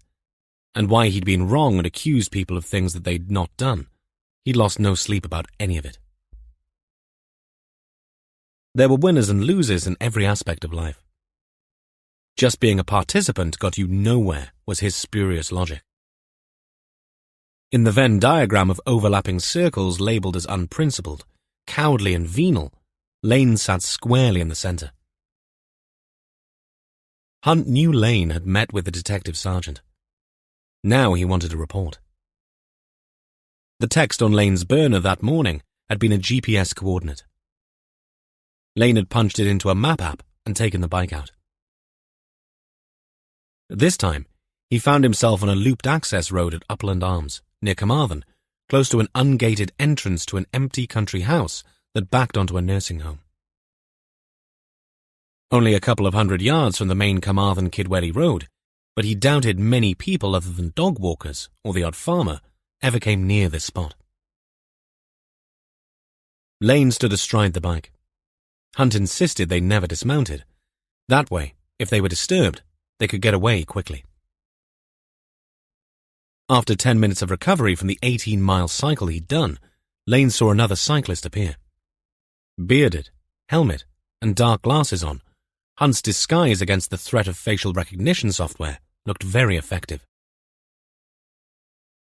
and why he'd been wrong and accused people of things that they'd not done. He'd lost no sleep about any of it. There were winners and losers in every aspect of life. Just being a participant got you nowhere was his spurious logic. In the Venn diagram of overlapping circles labelled as unprincipled, cowardly and venal, Lane sat squarely in the centre. Hunt knew Lane had met with the detective sergeant. Now he wanted a report. The text on Lane's burner that morning had been a GPS coordinate. Lane had punched it into a map app and taken the bike out. This time, he found himself on a looped access road at Upland Arms, near Carmarthen, close to an ungated entrance to an empty country house that backed onto a nursing home. Only a couple of 100 yards from the main Carmarthen Kidwelly Road, but he doubted many people other than dog walkers or the odd farmer ever came near this spot. Lane stood astride the bike. Hunt insisted they never dismounted. That way, if they were disturbed, they could get away quickly. After 10 minutes of recovery from the 18-mile cycle he'd done, Lane saw another cyclist appear. Bearded, helmet, and dark glasses on, Hunt's disguise against the threat of facial recognition software looked very effective.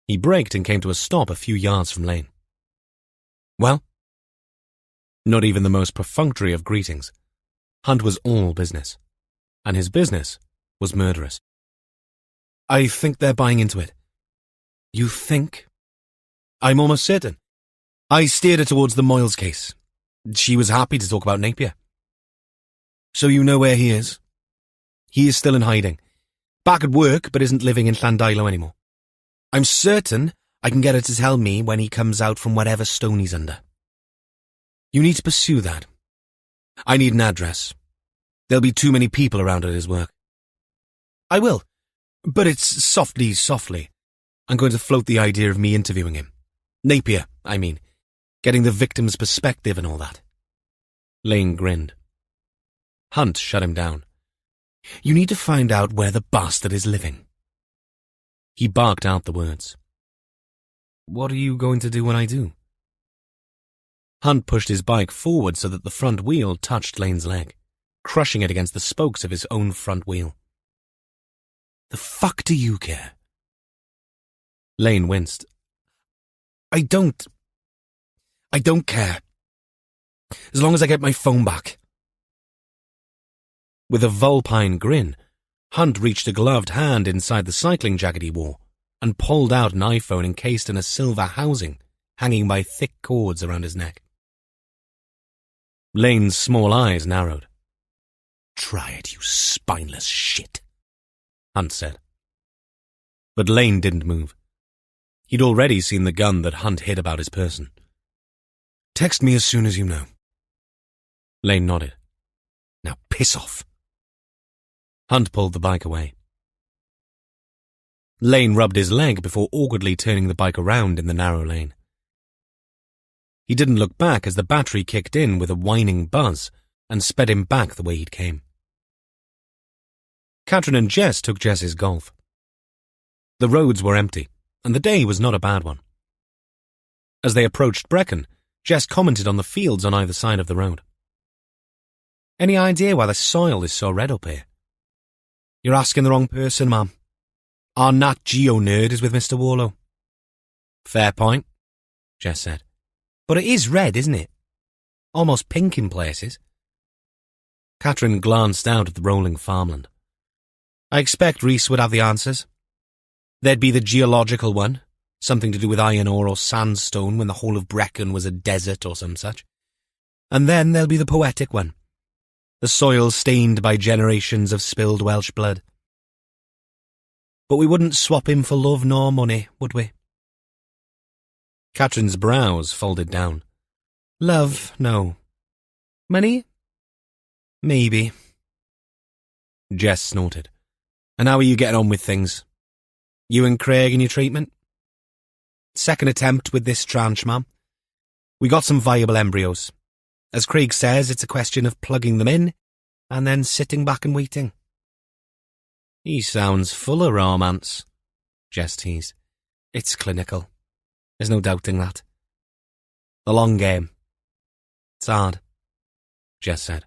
He braked and came to a stop a few yards from Lane. Well? Not even the most perfunctory of greetings. Hunt was all business, and his business was murderous. I think they're buying into it. You think? I'm almost certain. I steered her towards the Moyles case. She was happy to talk about Napier. So you know where he is? He is still in hiding. Back at work, but isn't living in Llandilo anymore. I'm certain I can get her to tell me when he comes out from whatever stone he's under. You need to pursue that. I need an address. There'll be too many people around at his work. I will, but it's softly. I'm going to float the idea of me interviewing him. Napier, I mean. Getting the victim's perspective and all that. Lane grinned. Hunt shut him down. You need to find out where the bastard is living. He barked out the words. What are you going to do when I do? Hunt pushed his bike forward so that the front wheel touched Lane's leg, crushing it against the spokes of his own front wheel. The fuck do you care? Lane winced. I don't care. As long as I get my phone back. With a vulpine grin, Hunt reached a gloved hand inside the cycling jacket he wore and pulled out an iPhone encased in a silver housing hanging by thick cords around his neck. Lane's small eyes narrowed. Try it, you spineless shit, Hunt said. But Lane didn't move. He'd already seen the gun that Hunt hid about his person. Text me as soon as you know. Lane nodded. Now piss off. Hunt pulled the bike away. Lane rubbed his leg before awkwardly turning the bike around in the narrow lane. He didn't look back as the battery kicked in with a whining buzz and sped him back the way he'd came. Catherine and Jess took Jess's golf. The roads were empty, and the day was not a bad one. As they approached Brecon, Jess commented on the fields on either side of the road. Any idea why the soil is so red up here? You're asking the wrong person, ma'am. Our Nat Geo nerd is with Mr. Warlow. Fair point, Jess said. But it is red, isn't it? Almost pink in places. Catherine glanced out at the rolling farmland. I expect Rhys would have the answers. There'd be the geological one, something to do with iron ore or sandstone when the whole of Brecon was a desert or some such. And then there'll be the poetic one. The soil stained by generations of spilled Welsh blood. But we wouldn't swap him for love nor money, would we? Catherine's brows folded down. Love, no. Money? Maybe. Jess snorted. And how are you getting on with things? You and Craig in your treatment? Second attempt with this tranche, ma'am. We got some viable embryos. As Craig says, it's a question of plugging them in and then sitting back and waiting. He sounds full of romance, Jess teased. It's clinical. There's no doubting that. The long game. It's hard, Jess said.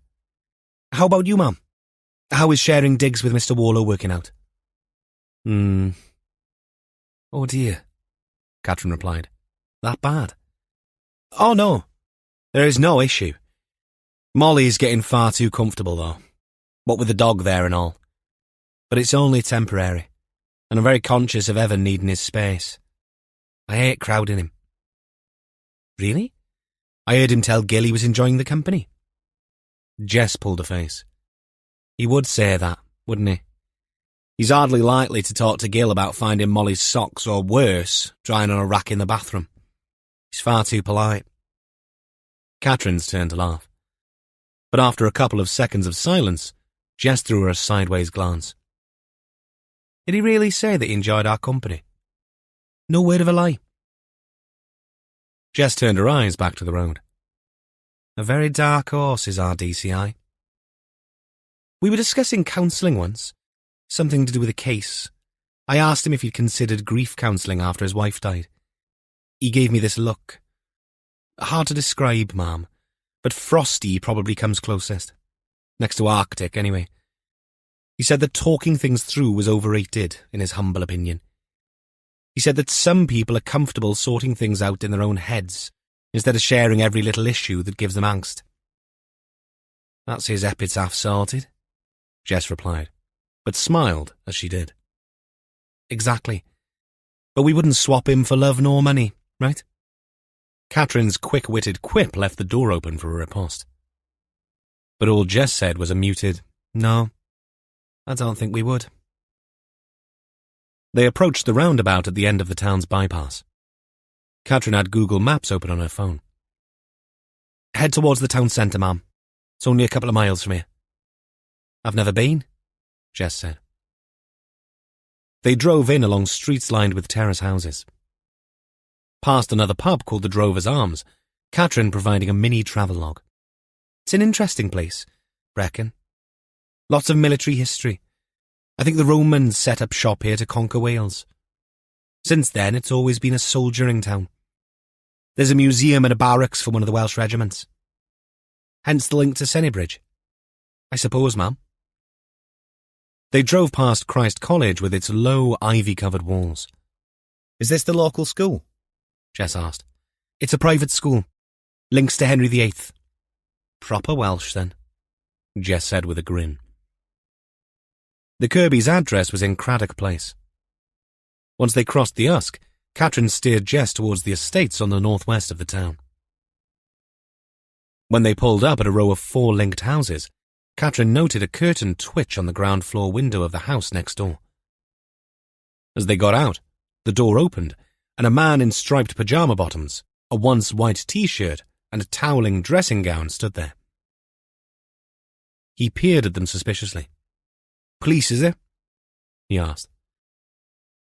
How about you, ma'am? How is sharing digs with Mr. Warlow working out? Oh dear, Catherine replied. That bad? Oh no, there is no issue. Molly's getting far too comfortable though, what with the dog there and all. But it's only temporary, and I'm very conscious of Evan needing his space. I hate crowding him. Really? I heard him tell Gil he was enjoying the company. Jess pulled a face. He would say that, wouldn't he? He's hardly likely to talk to Gil about finding Molly's socks or worse, drying on a rack in the bathroom. He's far too polite. Catherine's turned to laugh. But after a couple of seconds of silence, Jess threw her a sideways glance. Did he really say that he enjoyed our company? No word of a lie. Jess turned her eyes back to the road. A very dark horse is our DCI. We were discussing counselling once, something to do with a case. I asked him if he'd considered grief counselling after his wife died. He gave me this look. Hard to describe, ma'am, but frosty probably comes closest. Next to Arctic, anyway. He said that talking things through was overrated, in his humble opinion. He said that some people are comfortable sorting things out in their own heads, instead of sharing every little issue that gives them angst. That's his epitaph sorted, Jess replied, but smiled as she did. Exactly. But we wouldn't swap him for love nor money, right? Catherine's quick-witted quip left the door open for a riposte. But all Jess said was a muted, no, I don't think we would. They approached the roundabout at the end of the town's bypass. Catherine had Google Maps open on her phone. Head towards the town centre, ma'am. It's only a couple of miles from here. I've never been, Jess said. They drove in along streets lined with terrace houses. Past another pub called the Drover's Arms, Catherine providing a mini travellogue. It's an interesting place, Brecon. Lots of military history. I think the Romans set up shop here to conquer Wales. Since then, it's always been a soldiering town. There's a museum and a barracks for one of the Welsh regiments. Hence the link to Sennybridge. I suppose, ma'am. They drove past Christ College with its low, ivy-covered walls. Is this the local school? Jess asked. It's a private school. Links to Henry VIII. Proper Welsh, then, Jess said with a grin. The Kirby's address was in Craddock Place. Once they crossed the Usk, Catherine steered Jess towards the estates on the northwest of the town. When they pulled up at a row of 4 linked houses, Catherine noted a curtain twitch on the ground floor window of the house next door. As they got out, the door opened, and a man in striped pyjama bottoms, a once white t-shirt, and a toweling dressing gown stood there. He peered at them suspiciously. Police, is it? He asked.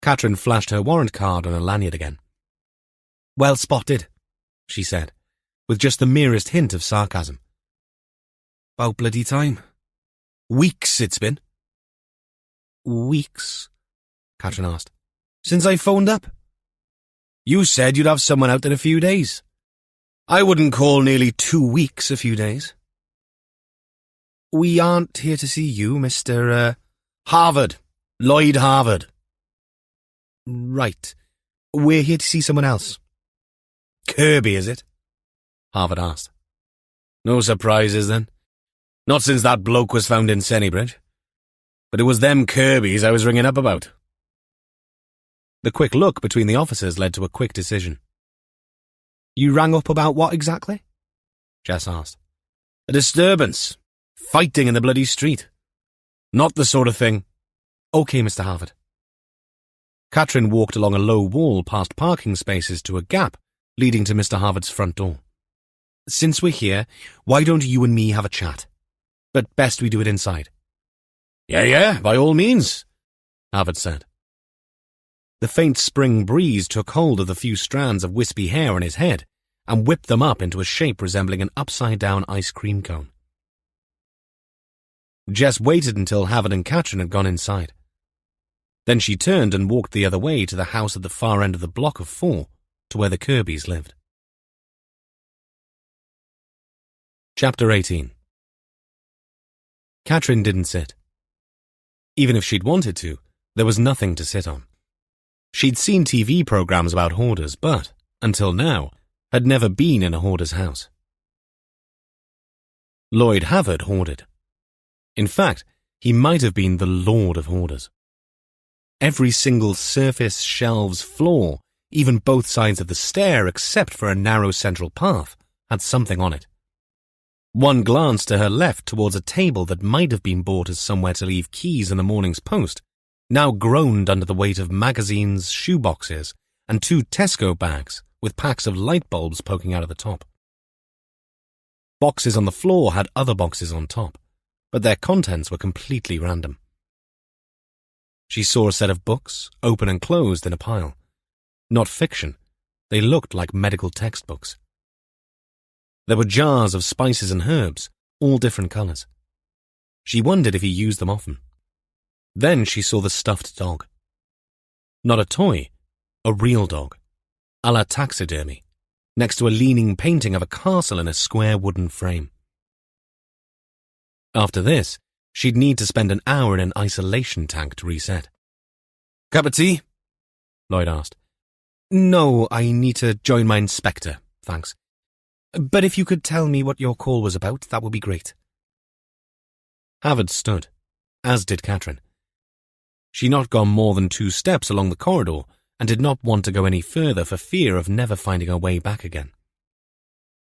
Catherine flashed her warrant card on a lanyard again. Well spotted, she said, with just the merest hint of sarcasm. About bloody time. Weeks it's been. Weeks? Catherine asked. Since I phoned up? You said you'd have someone out in a few days. I wouldn't call nearly 2 weeks a few days. We aren't here to see you, Mr. Harvard. Lloyd Harvard. Right. We're here to see someone else. Kirby, is it? Harvard asked. No surprises, then. Not since that bloke was found in Sennybridge. But it was them Kirbys I was ringing up about. The quick look between the officers led to a quick decision. You rang up about what exactly? Jess asked. A disturbance. Fighting in the bloody street. Not the sort of thing. OK, Mr. Harvard. Catherine walked along a low wall past parking spaces to a gap leading to Mr. Harvard's front door. Since we're here, why don't you and me have a chat? But best we do it inside. Yeah, by all means, Harvard said. The faint spring breeze took hold of the few strands of wispy hair on his head and whipped them up into a shape resembling an upside-down ice cream cone. Jess waited until Harvard and Catherine had gone inside. Then she turned and walked the other way to the house at the far end of the block of 4, to where the Kirbys lived. Chapter 18. Catherine didn't sit. Even if she'd wanted to, there was nothing to sit on. She'd seen TV programs about hoarders, but, until now, had never been in a hoarder's house. Lloyd Harvard hoarded. In fact, he might have been the lord of hoarders. Every single surface, shelves, floor, even both sides of the stair except for a narrow central path, had something on it. One glance to her left towards a table that might have been bought as somewhere to leave keys in the morning's post, now groaned under the weight of magazines, shoeboxes, and 2 Tesco bags with packs of light bulbs poking out of the top. Boxes on the floor had other boxes on top, but their contents were completely random. She saw a set of books, open and closed in a pile. Not fiction. They looked like medical textbooks. There were jars of spices and herbs, all different colours. She wondered if he used them often. Then she saw the stuffed dog. Not a toy, a real dog, a la taxidermy, next to a leaning painting of a castle in a square wooden frame. After this, she'd need to spend an hour in an isolation tank to reset. Cup of tea? Lloyd asked. No, I need to join my inspector, thanks. But if you could tell me what your call was about, that would be great. Harvard stood, as did Catherine. She'd not gone more than 2 steps along the corridor and did not want to go any further for fear of never finding her way back again.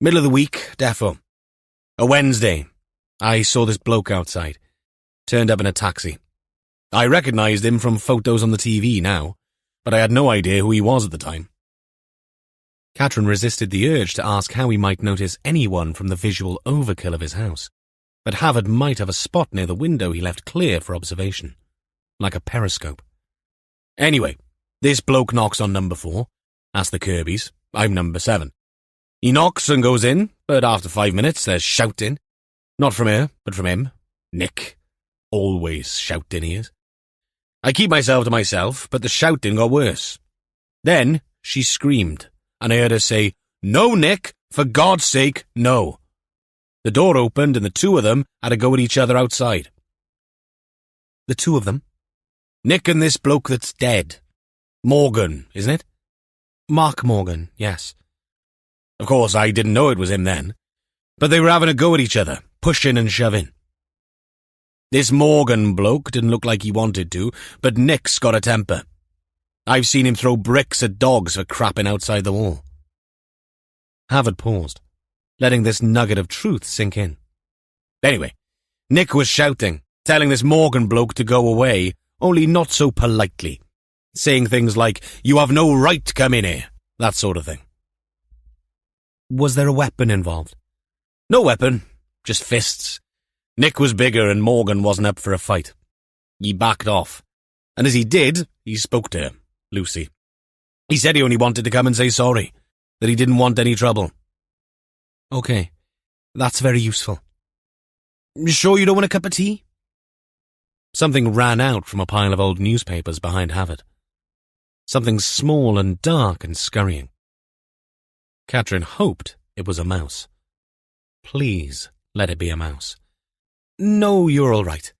Middle of the week, defo. A Wednesday. I saw this bloke outside. Turned up in a taxi. I recognised him from photos on the TV now, but I had no idea who he was at the time. Catherine resisted the urge to ask how he might notice anyone from the visual overkill of his house, but Harvard might have a spot near the window he left clear for observation, like a periscope. Anyway, this bloke knocks on number 4, asked the Kirbys. I'm number 7. He knocks and goes in, but after 5 minutes there's shouting. Not from her, but from him, Nick. Always shouting he is. I keep myself to myself, but the shouting got worse. Then she screamed, and I heard her say, "No, Nick, for God's sake, no." The door opened and the two of them had a go at each other outside. The two of them? Nick and this bloke that's dead. Morgan, isn't it? Mark Morgan, yes. Of course, I didn't know it was him then. But they were having a go at each other, pushing and shoving. This Morgan bloke didn't look like he wanted to, but Nick's got a temper. I've seen him throw bricks at dogs for crapping outside the wall. Havard paused, letting this nugget of truth sink in. Anyway, Nick was shouting, telling this Morgan bloke to go away, only not so politely, saying things like, "You have no right to come in here," that sort of thing. Was there a weapon involved? No weapon, just fists. Nick was bigger and Morgan wasn't up for a fight. He backed off, and as he did, he spoke to her, Lucy. He said he only wanted to come and say sorry, that he didn't want any trouble. Okay, that's very useful. You sure you don't want a cup of tea? Something ran out from a pile of old newspapers behind Havard. Something small and dark and scurrying. Catherine hoped it was a mouse. Please let it be a mouse. No, you're all right.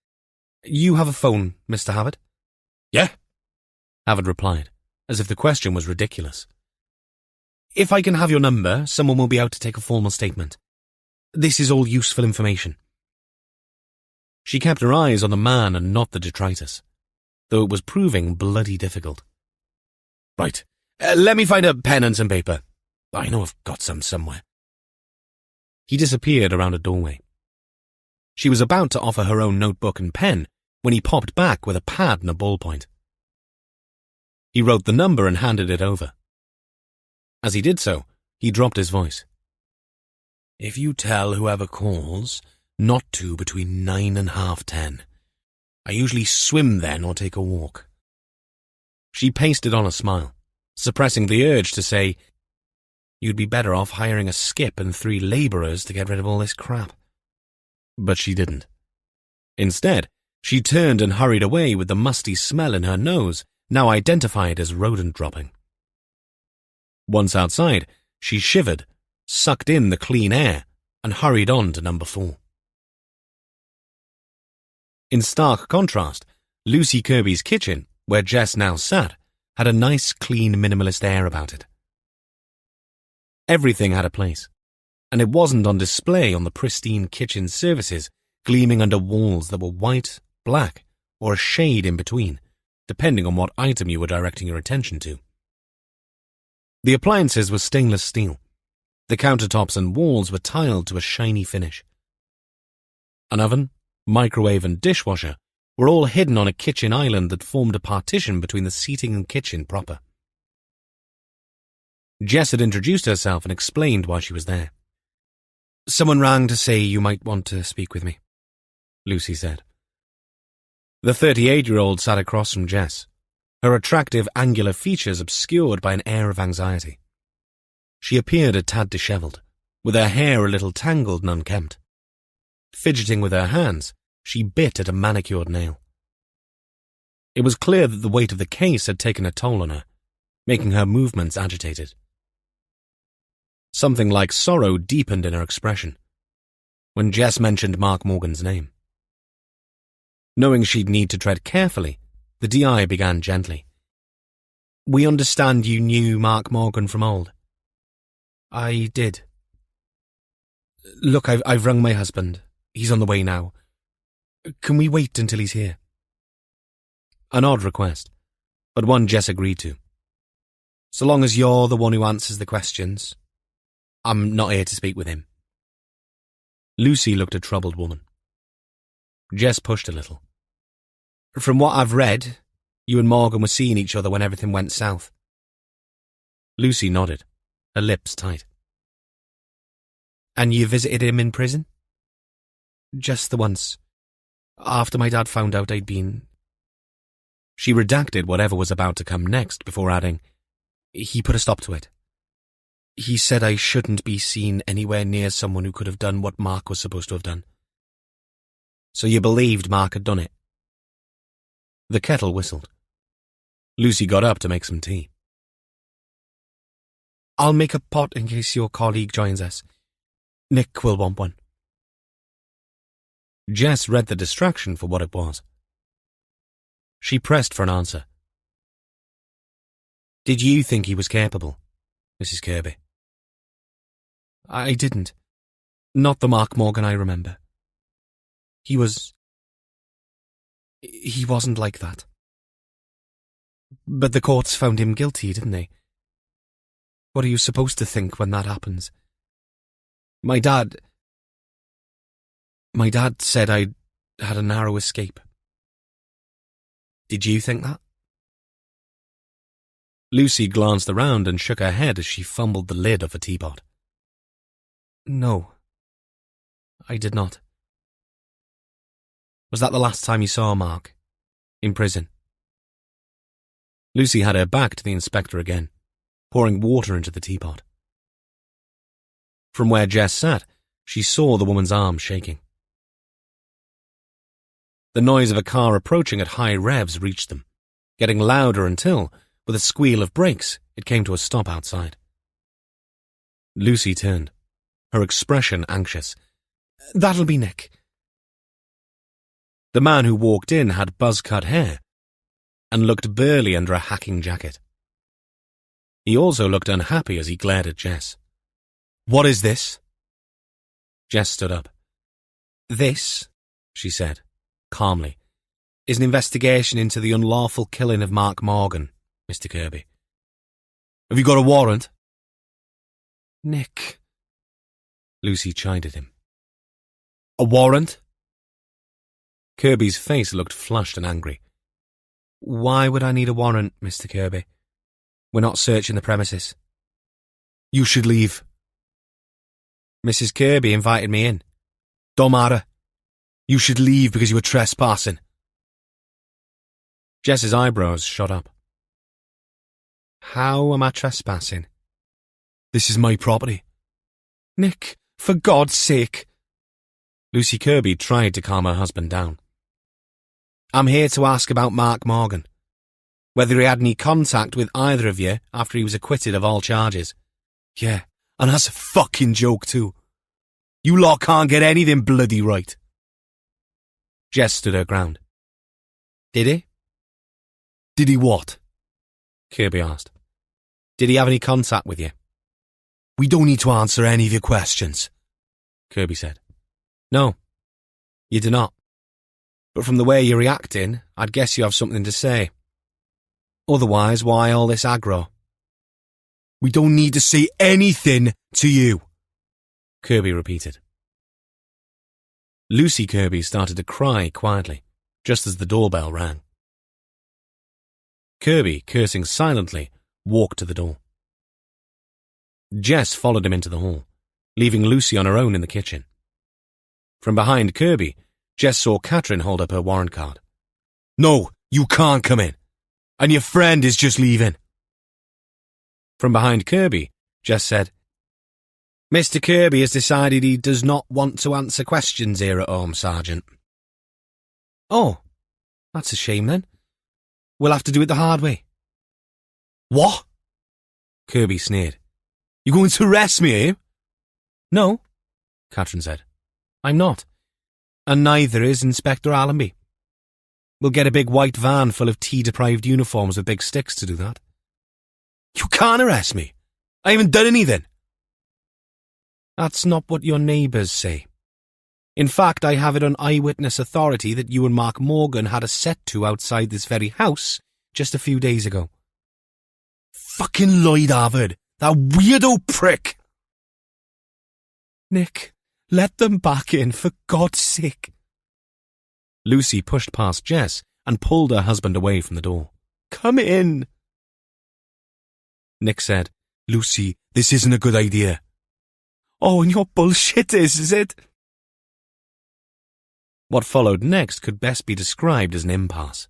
You have a phone, Mr. Havard? Yeah, Havard replied, as if the question was ridiculous. If I can have your number, someone will be out to take a formal statement. This is all useful information. She kept her eyes on the man and not the detritus, though it was proving bloody difficult. Right, let me find a pen and some paper. I know I've got some somewhere. He disappeared around a doorway. She was about to offer her own notebook and pen when he popped back with a pad and a ballpoint. He wrote the number and handed it over. As he did so, he dropped his voice. "If you tell whoever calls not to between 9 and 10:30. I usually swim then or take a walk." She pasted on a smile, suppressing the urge to say, "You'd be better off hiring a skip and 3 labourers to get rid of all this crap." But she didn't. Instead, she turned and hurried away with the musty smell in her nose, now identified as rodent dropping. Once outside, she shivered, sucked in the clean air, and hurried on to number 4. In stark contrast, Lucy Kirby's kitchen, where Jess now sat, had a nice, clean, minimalist air about it. Everything had a place, and it wasn't on display on the pristine kitchen surfaces gleaming under walls that were white, black, or a shade in between, depending on what item you were directing your attention to. The appliances were stainless steel. The countertops and walls were tiled to a shiny finish. An oven, microwave, and dishwasher were all hidden on a kitchen island that formed a partition between the seating and kitchen proper. Jess had introduced herself and explained why she was there. "Someone rang to say you might want to speak with me," Lucy said. The 38-year-old sat across from Jess, her attractive angular features obscured by an air of anxiety. She appeared a tad dishevelled, with her hair a little tangled and unkempt. Fidgeting with her hands, she bit at a manicured nail. It was clear that the weight of the case had taken a toll on her, making her movements agitated. Something like sorrow deepened in her expression when Jess mentioned Mark Morgan's name. Knowing she'd need to tread carefully, the DI began gently. "We understand you knew Mark Morgan from old." "I did. Look, I've rung my husband. He's on the way now. Can we wait until he's here?" An odd request, but one Jess agreed to. "So long as you're the one who answers the questions. I'm not here to speak with him." Lucy looked a troubled woman. Jess pushed a little. "From what I've read, you and Morgan were seeing each other when everything went south." Lucy nodded, her lips tight. "And you visited him in prison?" "Just the once. After my dad found out I'd been..." She redacted whatever was about to come next before adding, "He put a stop to it. He said I shouldn't be seen anywhere near someone who could have done what Mark was supposed to have done." "So you believed Mark had done it?" The kettle whistled. Lucy got up to make some tea. I'll make a pot in case your colleague joins us. Nick will want one. Jess read the distraction for what it was. She pressed for an answer. Did you think he was capable, Mrs. Kirby? I didn't. Not the Mark Morgan I remember. He wasn't like that. But the courts found him guilty, didn't they? What are you supposed to think when that happens? My dad said I had a narrow escape. Did you think that? Lucy glanced around and shook her head as she fumbled the lid of a teapot. No, I did not. Was that the last time you saw Mark? In prison? Lucy had her back to the inspector again, pouring water into the teapot. From where Jess sat, she saw the woman's arm shaking. The noise of a car approaching at high revs reached them, getting louder until, with a squeal of brakes, it came to a stop outside. Lucy turned, her expression anxious. That'll be Nick. The man who walked in had buzz-cut hair and looked burly under a hacking jacket. He also looked unhappy as he glared at Jess. What is this? Jess stood up. This, she said, calmly, is an investigation into the unlawful killing of Mark Morgan, Mr. Kirby. Have you got a warrant? Nick. Lucy chided him. A warrant? Kirby's face looked flushed and angry. Why would I need a warrant, Mr. Kirby? We're not searching the premises. You should leave. Mrs. Kirby invited me in. Don't matter. You should leave because you were trespassing. Jess's eyebrows shot up. How am I trespassing? This is my property. Nick, for God's sake. Lucy Kirby tried to calm her husband down. I'm here to ask about Mark Morgan. Whether he had any contact with either of you after he was acquitted of all charges. Yeah, and that's a fucking joke too. You lot can't get anything bloody right. Jess stood her ground. Did he? Did he what? Kirby asked. Did he have any contact with you? We don't need to answer any of your questions, Kirby said. No, you do not. But from the way you're reacting, I'd guess you have something to say. Otherwise, why all this aggro? We don't need to say anything to you, Kirby repeated. Lucy Kirby started to cry quietly, just as the doorbell rang. Kirby, cursing silently, walked to the door. Jess followed him into the hall, leaving Lucy on her own in the kitchen. From behind Kirby, Jess saw Catherine hold up her warrant card. No, you can't come in. And your friend is just leaving. From behind Kirby, Jess said, Mr. Kirby has decided he does not want to answer questions here at home, Sergeant. Oh, that's a shame then. We'll have to do it the hard way. What? Kirby sneered. You going to arrest me, are you? No, Catherine said. I'm not. And neither is Inspector Allenby. We'll get a big white van full of tea-deprived uniforms with big sticks to do that. You can't arrest me. I haven't done anything. That's not what your neighbours say. In fact, I have it on eyewitness authority that you and Mark Morgan had a set-to outside this very house just a few days ago. Fucking Lloyd Harvard, that weirdo prick! Nick, let them back in, for God's sake. Lucy pushed past Jess and pulled her husband away from the door. Come in. Nick said, Lucy, this isn't a good idea. Oh, and your bullshit is it? What followed next could best be described as an impasse.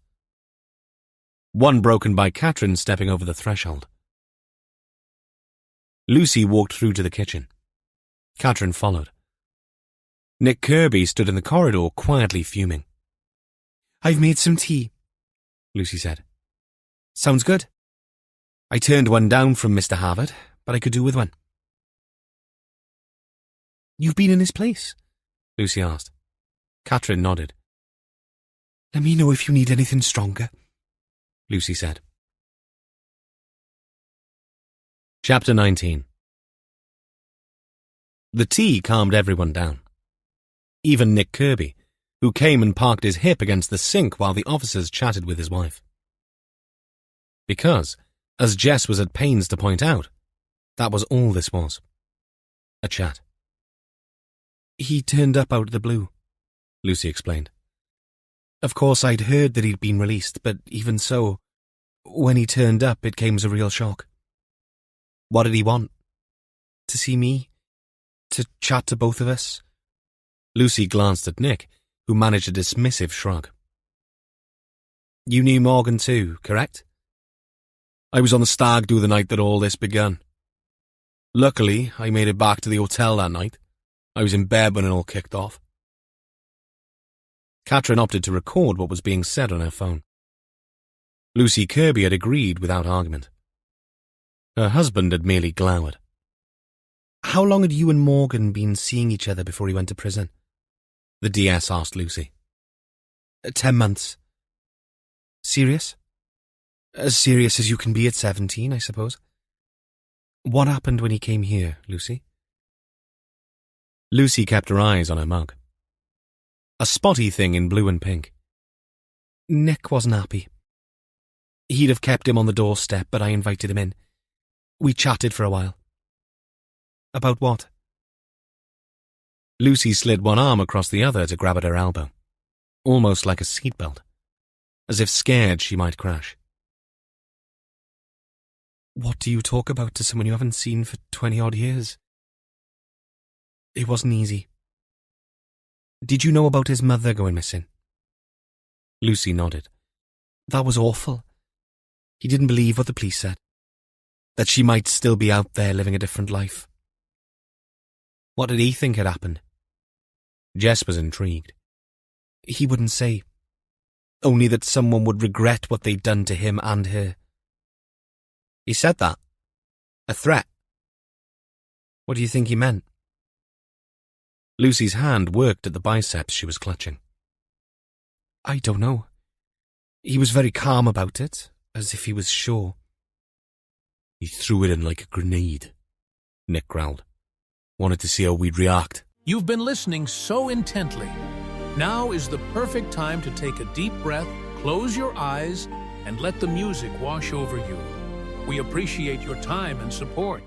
One broken by Catherine stepping over the threshold. Lucy walked through to the kitchen. Catherine followed. Nick Kirby stood in the corridor quietly fuming. I've made some tea, Lucy said. Sounds good. I turned one down from Mr. Harvard, but I could do with one. You've been in his place? Lucy asked. Catherine nodded. Let me know if you need anything stronger, Lucy said. Chapter 19. The tea calmed everyone down. Even Nick Kirby, who came and parked his hip against the sink while the officers chatted with his wife. Because, as Jess was at pains to point out, that was all this was. A chat. He turned up out of the blue, Lucy explained. Of course, I'd heard that he'd been released, but even so, when he turned up, it came as a real shock. What did he want? To see me? To chat to both of us? Lucy glanced at Nick, who managed a dismissive shrug. You knew Morgan too, correct? I was on the stag do the night that all this began. Luckily, I made it back to the hotel that night. I was in bed when it all kicked off. Catherine opted to record what was being said on her phone. Lucy Kirby had agreed without argument. Her husband had merely glowered. How long had you and Morgan been seeing each other before he went to prison? The DS asked Lucy. 10 months. Serious? As serious as you can be at 17, I suppose. What happened when he came here, Lucy? Lucy kept her eyes on her mug. A spotty thing in blue and pink. Nick wasn't happy. He'd have kept him on the doorstep, but I invited him in. We chatted for a while. About what? Lucy slid one arm across the other to grab at her elbow, almost like a seatbelt, as if scared she might crash. What do you talk about to someone you haven't seen for 20-odd years? It wasn't easy. Did you know about his mother going missing? Lucy nodded. That was awful. He didn't believe what the police said. That she might still be out there living a different life. What did he think had happened? Jess was intrigued. He wouldn't say. Only that someone would regret what they'd done to him and her. He said that? A threat? What do you think he meant? Lucy's hand worked at the biceps she was clutching. I don't know. He was very calm about it, as if he was sure. He threw it in like a grenade, Nick growled. Wanted to see how we'd react. You've been listening so intently. Now is the perfect time to take a deep breath, close your eyes, and let the music wash over you. We appreciate your time and support.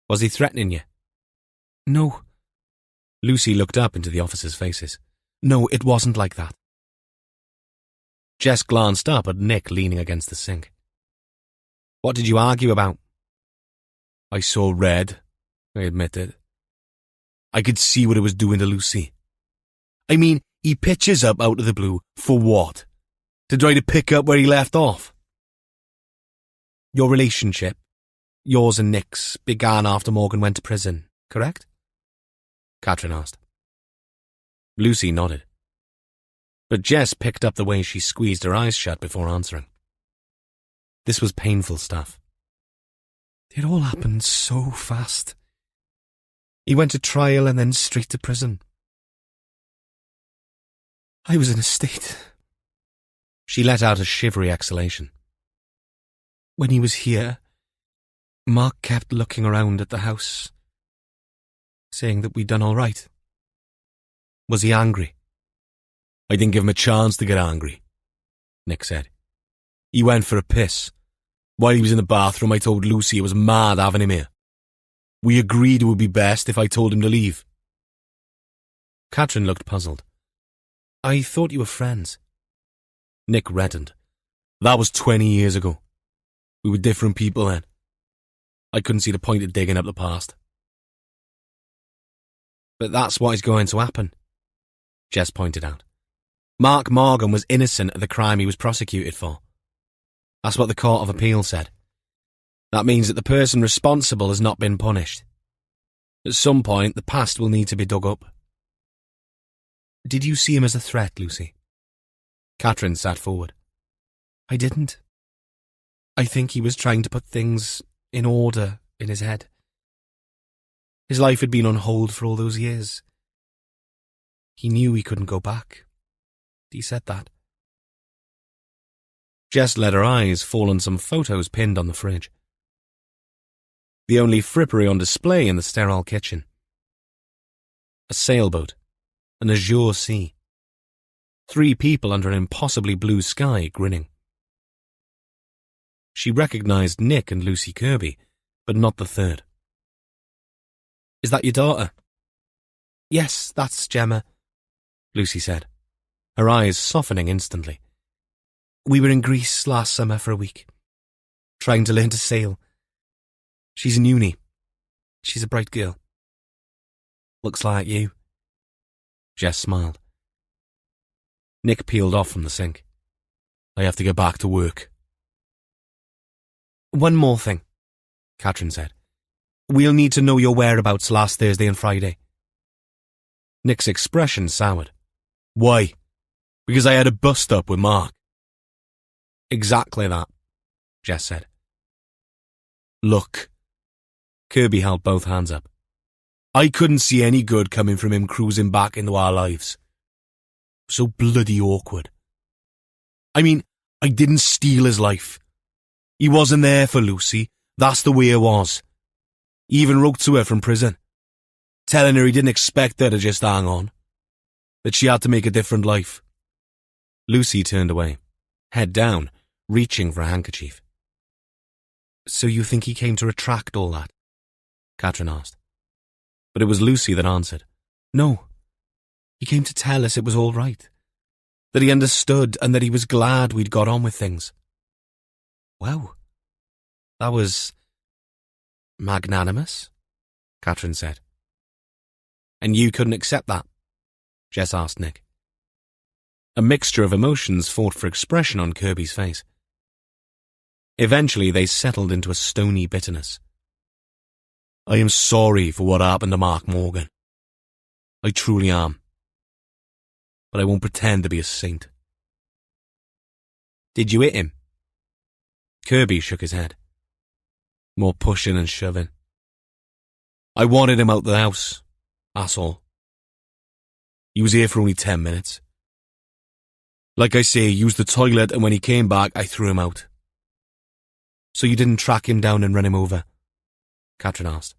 Was he threatening you? No. Lucy looked up into the officers' faces. No, it wasn't like that. Jess glanced up at Nick leaning against the sink. What did you argue about? I saw red, I admitted. I could see what it was doing to Lucy. I mean, he pitches up out of the blue, for what? To try to pick up where he left off? Your relationship, yours and Nick's, began after Morgan went to prison, correct? Catherine asked. Lucy nodded. But Jess picked up the way she squeezed her eyes shut before answering. This was painful stuff. It all happened so fast. He went to trial and then straight to prison. I was in a state. She let out a shivery exhalation. When he was here, Mark kept looking around at the house, saying that we'd done all right. Was he angry? I didn't give him a chance to get angry, Nick said. He went for a piss. While he was in the bathroom, I told Lucy it was mad having him here. We agreed it would be best if I told him to leave. Catherine looked puzzled. I thought you were friends. Nick reddened. That was 20 years ago. We were different people then. I couldn't see the point of digging up the past. But that's what is going to happen, Jess pointed out. Mark Morgan was innocent of the crime he was prosecuted for. That's what the Court of Appeal said. That means that the person responsible has not been punished. At some point, the past will need to be dug up. Did you see him as a threat, Lucy? Catherine sat forward. I didn't. I think he was trying to put things in order in his head. His life had been on hold for all those years. He knew he couldn't go back. He said that. Jess let her eyes fall on some photos pinned on the fridge. The only frippery on display in the sterile kitchen. A sailboat, an azure sea. 3 people under an impossibly blue sky grinning. She recognized Nick and Lucy Kirby, but not the third. Is that your daughter? Yes, that's Gemma, Lucy said, her eyes softening instantly. We were in Greece last summer for a week, trying to learn to sail. She's in uni. She's a bright girl. Looks like you. Jess smiled. Nick peeled off from the sink. I have to get back to work. One more thing, Catherine said. We'll need to know your whereabouts last Thursday and Friday. Nick's expression soured. Why? Because I had a bust-up with Mark. Exactly that, Jess said. Look. Kirby held both hands up. I couldn't see any good coming from him cruising back into our lives. So bloody awkward. I mean, I didn't steal his life. He wasn't there for Lucy. That's the way it was. He even wrote to her from prison, telling her he didn't expect her to just hang on, that she had to make a different life. Lucy turned away, head down, reaching for a handkerchief. So you think he came to retract all that? Catherine asked. But it was Lucy that answered. No. He came to tell us it was all right, that he understood and that he was glad we'd got on with things. Wow. That was magnanimous, Catherine said. And you couldn't accept that? Jess asked Nick. A mixture of emotions fought for expression on Kirby's face. Eventually they settled into a stony bitterness. I am sorry for what happened to Mark Morgan. I truly am. But I won't pretend to be a saint. Did you hit him? Kirby shook his head. More pushing and shoving. I wanted him out the house, that's all. He was here for only 10 minutes. Like I say, he used the toilet, and when he came back, I threw him out. So you didn't track him down and run him over? Catherine asked.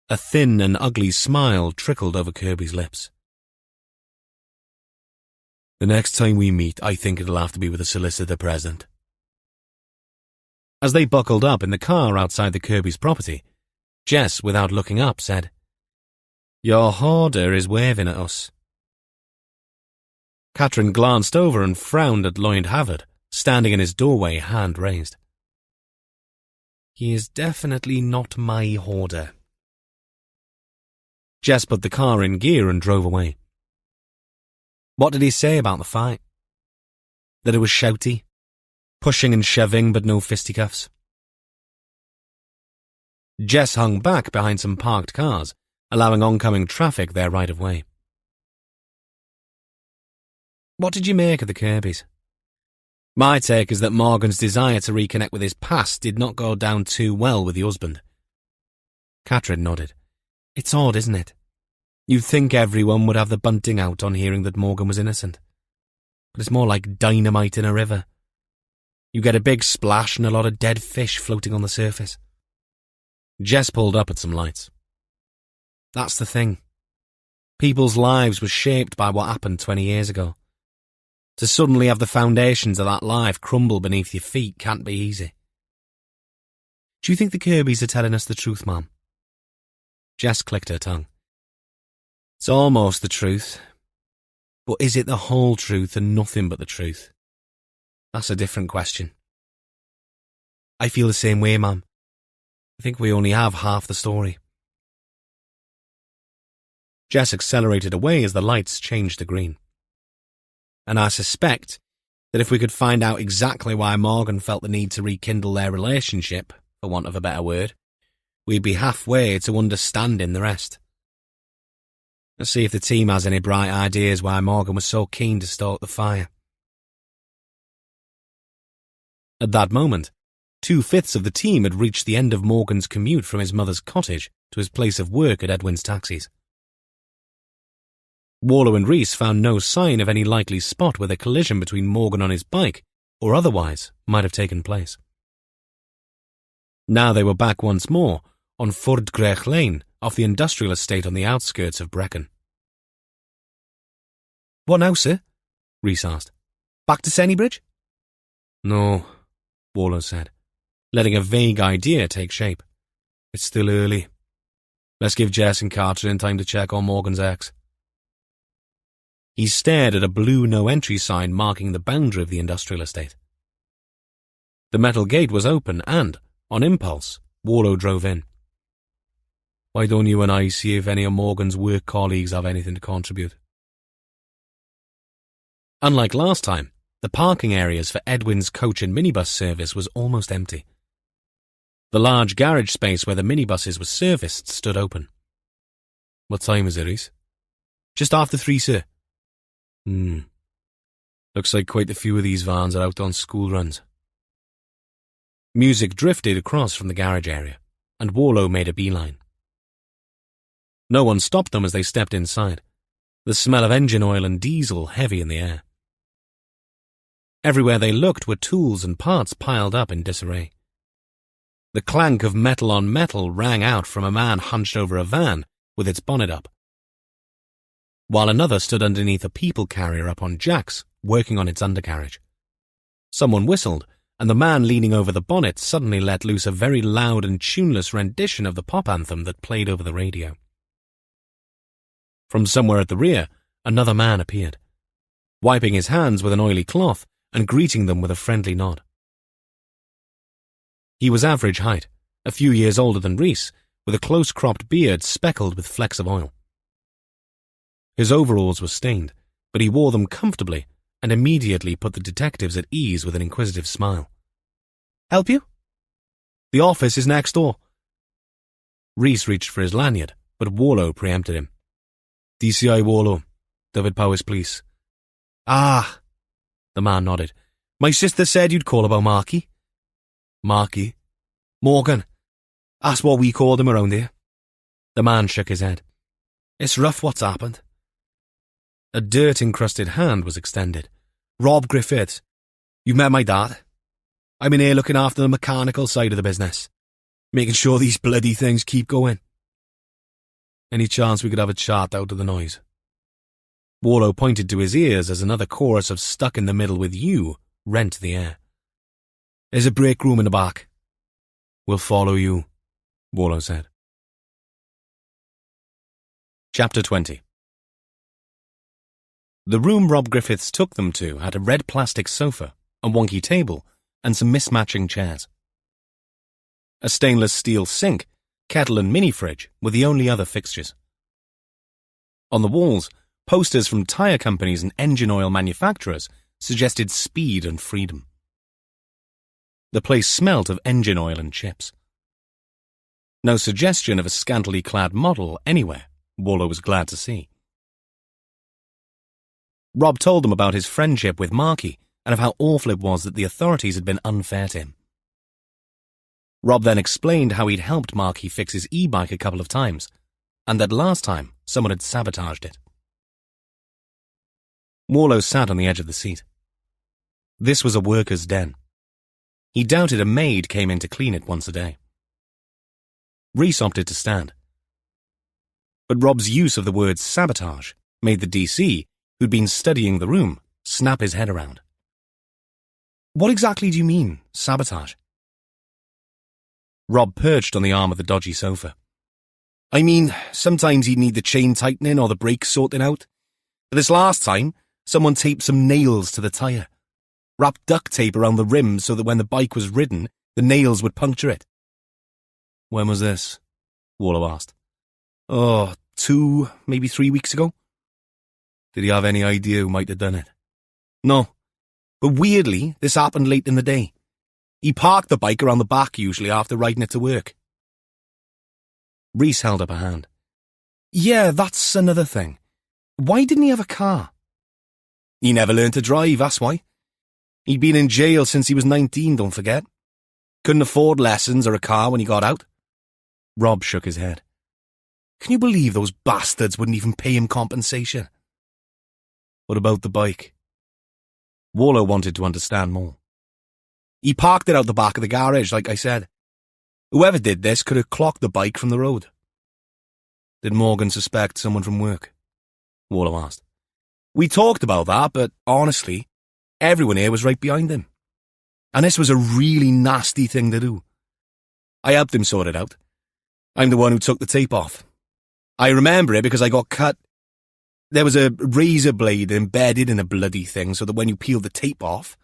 A thin and ugly smile trickled over Kirby's lips. The next time we meet, I think it'll have to be with a solicitor present. As they buckled up in the car outside the Kirby's property, Jess, without looking up, said, Your hoarder is waving at us. Catherine glanced over and frowned at Lloyd Havard, standing in his doorway, hand raised. He is definitely not my hoarder. Jess put the car in gear and drove away. What did he say about the fight? That it was shouty? Pushing and shoving, but no fisticuffs. Jess hung back behind some parked cars, allowing oncoming traffic their right of way. What did you make of the Kirbys? My take is that Morgan's desire to reconnect with his past did not go down too well with the husband. Catherine nodded. It's odd, isn't it? You'd think everyone would have the bunting out on hearing that Morgan was innocent. But it's more like dynamite in a river. You get a big splash and a lot of dead fish floating on the surface. Jess pulled up at some lights. That's the thing. People's lives were shaped by what happened 20 years ago. To suddenly have the foundations of that life crumble beneath your feet can't be easy. Do you think the Kirbys are telling us the truth, Mum? Jess clicked her tongue. It's almost the truth. But is it the whole truth and nothing but the truth? That's a different question. I feel the same way, Mum. I think we only have half the story. Jess accelerated away as the lights changed to green. And I suspect that if we could find out exactly why Morgan felt the need to rekindle their relationship, for want of a better word, we'd be halfway to understanding the rest. Let's see if the team has any bright ideas why Morgan was so keen to stoke the fire. At that moment, 2/5 of the team had reached the end of Morgan's commute from his mother's cottage to his place of work at Edwin's Taxis. Warlow and Rhys found no sign of any likely spot where the collision between Morgan on his bike or otherwise might have taken place. Now they were back once more on Fordgrech Lane off the industrial estate on the outskirts of Brecon. "What now, sir?" Rhys asked. "Back to Sennybridge?" "No," Warlow said, letting a vague idea take shape. "It's still early. Let's give Jess and Carter time to check on Morgan's ex." He stared at a blue no-entry sign marking the boundary of the industrial estate. The metal gate was open and, on impulse, Warlow drove in. "Why don't you and I see if any of Morgan's work colleagues have anything to contribute?" Unlike last time, the parking areas for Edwin's coach and minibus service was almost empty. The large garage space where the minibuses were serviced stood open. "What time is it, Rhys?" "Just after 3, sir." Looks like quite a few of these vans are out on school runs. Music drifted across from the garage area, and Warlow made a beeline. No one stopped them as they stepped inside, the smell of engine oil and diesel heavy in the air. Everywhere they looked were tools and parts piled up in disarray. The clank of metal on metal rang out from a man hunched over a van with its bonnet up, while another stood underneath a people carrier up on jacks, working on its undercarriage. Someone whistled, and the man leaning over the bonnet suddenly let loose a very loud and tuneless rendition of the pop anthem that played over the radio. From somewhere at the rear, another man appeared, wiping his hands with an oily cloth and greeting them with a friendly nod. He was average height, a few years older than Rhys, with a close-cropped beard speckled with flecks of oil. His overalls were stained, but he wore them comfortably and immediately put the detectives at ease with an inquisitive smile. "Help you?" "The office is next door." Rhys reached for his lanyard, but Warlow preempted him. "DCI Warlow, David Powers Police." "Ah," the man nodded. "My sister said you'd call about Marky." "Marky?" "Morgan. That's what we called him around here." The man shook his head. "It's rough what's happened." A dirt-encrusted hand was extended. "Rob Griffiths, you've met my dad. I'm in here looking after the mechanical side of the business, making sure these bloody things keep going. Any chance we could have a chat out of the noise?" Warlow pointed to his ears as another chorus of "Stuck in the Middle with You" rent the air. "There's a break room in the back." "We'll follow you," Warlow said. Chapter 20. The room Rob Griffiths took them to had a red plastic sofa, a wonky table, and some mismatching chairs. A stainless steel sink, kettle and mini-fridge were the only other fixtures. On the walls, posters from tyre companies and engine oil manufacturers suggested speed and freedom. The place smelt of engine oil and chips. No suggestion of a scantily clad model anywhere, Warlow was glad to see. Rob told them about his friendship with Marky and of how awful it was that the authorities had been unfair to him. Rob then explained how he'd helped Marky fix his e-bike a couple of times, and that last time someone had sabotaged it. Warlow sat on the edge of the seat. This was a worker's den. He doubted a maid came in to clean it once a day. Rhys opted to stand. but Rob's use of the word sabotage made the DC, who'd been studying the room, snap his head around. What exactly do you mean, sabotage? Rob perched on the arm of the dodgy sofa. I mean, sometimes he'd need the chain tightening or the brakes sorting out. But this last time, someone taped some nails to the tyre. Wrapped duct tape around the rims so that when the bike was ridden, the nails would puncture it. When was this? Warlow asked. Oh, 2, maybe 3 weeks ago. Did he have any idea who might have done it? No. But weirdly, this happened late in the day. He parked the bike around the back usually after riding it to work. Rhys held up a hand. Yeah, that's another thing. Why didn't he have a car? He never learned to drive, that's why. He'd been in jail since he was 19, don't forget. Couldn't afford lessons or a car when he got out. Rob shook his head. Can you believe those bastards wouldn't even pay him compensation? What about the bike? Warlow wanted to understand more. He parked it out the back of the garage, like I said. Whoever did this could have clocked the bike from the road. Did Morgan suspect someone from work? Warlow asked. We talked about that, but honestly, everyone here was right behind him. And this was a really nasty thing to do. I helped him sort it out. I'm the one who took the tape off. I remember it because I got cut. There was a razor blade embedded in a bloody thing so that when you peeled the tape off...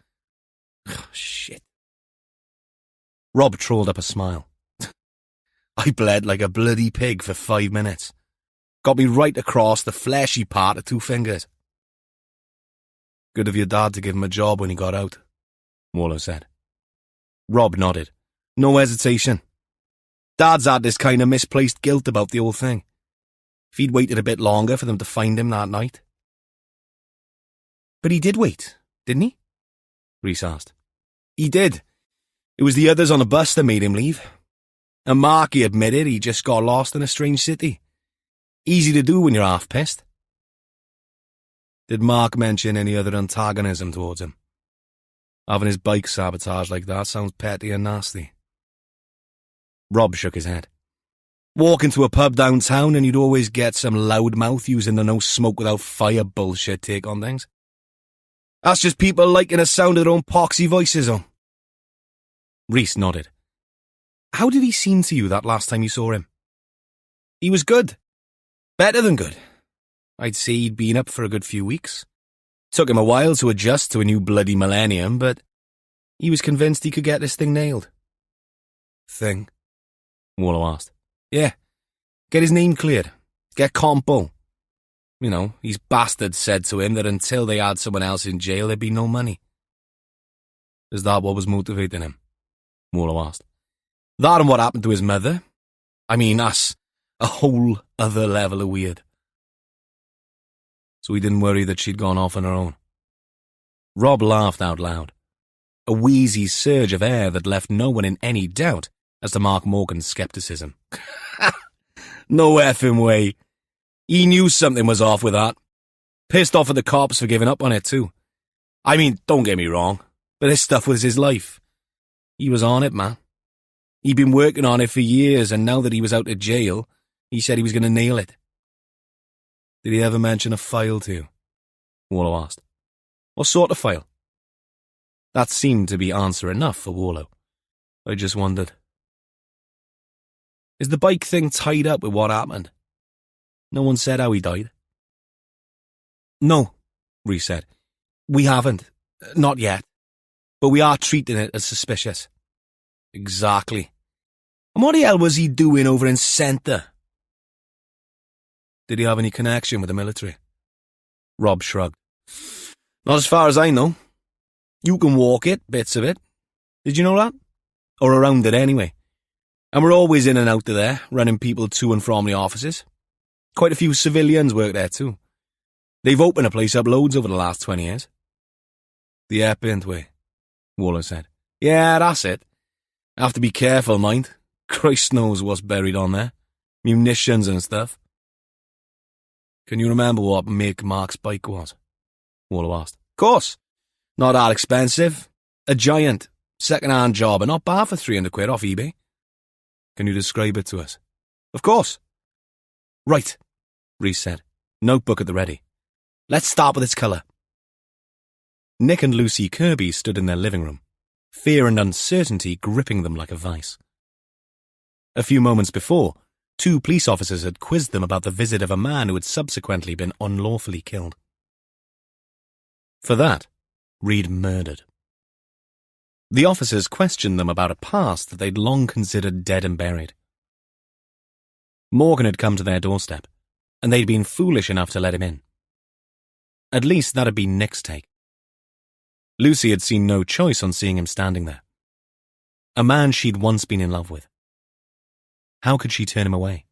Shit. Rob trolled up a smile. I bled like a bloody pig for 5 minutes. Got me right across the fleshy part of 2 fingers. Good of your dad to give him a job when he got out, Warlow said. Rob nodded. No hesitation. Dad's had this kind of misplaced guilt about the whole thing. If he'd waited a bit longer for them to find him that night. But he did wait, didn't he? Rhys asked. He did. It was the others on the bus that made him leave. And Marky admitted he just got lost in a strange city. Easy to do when you're half pissed. Did Mark mention any other antagonism towards him? Having his bike sabotaged like that sounds petty and nasty. Rob shook his head. Walk into a pub downtown and you'd always get some loudmouth using the no smoke without fire bullshit take on things. That's just people liking the sound of their own poxy voices on. Rhys nodded. How did he seem to you that last time you saw him? He was good. Better than good. I'd say he'd been up for a good few weeks. Took him a while to adjust to a new bloody millennium, but he was convinced he could get this thing nailed. Thing? Warlow asked. Yeah. Get his name cleared. Get compo. You know, these bastards said to him that until they had someone else in jail, there'd be no money. Is that what was motivating him? Warlow asked. That and what happened to his mother? I mean, that's a whole other level of weird. So he didn't worry that she'd gone off on her own. Rob laughed out loud. A wheezy surge of air that left no one in any doubt as to Mark Morgan's scepticism. No effing way. He knew something was off with that. Pissed off at the cops for giving up on it too. I mean, don't get me wrong, but this stuff was his life. He was on it, man. He'd been working on it for years, and now that he was out of jail, he said he was going to nail it. Did he ever mention a file to you? Warlow asked. What sort of file? That seemed to be answer enough for Warlow. I just wondered. Is the bike thing tied up with what happened? No one said how he died. No, Rhys said. We haven't. Not yet. But we are treating it as suspicious. Exactly. And what the hell was he doing over in Centre? Did he have any connection with the military? Rob shrugged. Not as far as I know. You can walk it, bits of it. Did you know that? Or around it anyway. And we're always in and out of there, running people to and from the offices. Quite a few civilians work there too. They've opened the place up loads over the last 20 years. The Epint way, Warlow said. Yeah, that's it. Have to be careful, mind. Christ knows what's buried on there. Munitions and stuff. Can you remember what make Mark's bike was? Warlow asked. Course. Not that expensive. A giant. Second-hand job and not bad for 300 quid off eBay. Can you describe it to us? Of course. Right. Rhys said, notebook at the ready. Let's start with its colour. Nick and Lucy Kirby stood in their living room, fear and uncertainty gripping them like a vice. A few moments before, 2 police officers had quizzed them about the visit of a man who had subsequently been unlawfully killed. For that, Reed murdered. The officers questioned them about a past that they'd long considered dead and buried. Morgan had come to their doorstep, and they'd been foolish enough to let him in. At least that had been Nick's take. Lucy had seen no choice on seeing him standing there. A man she'd once been in love with. How could she turn him away?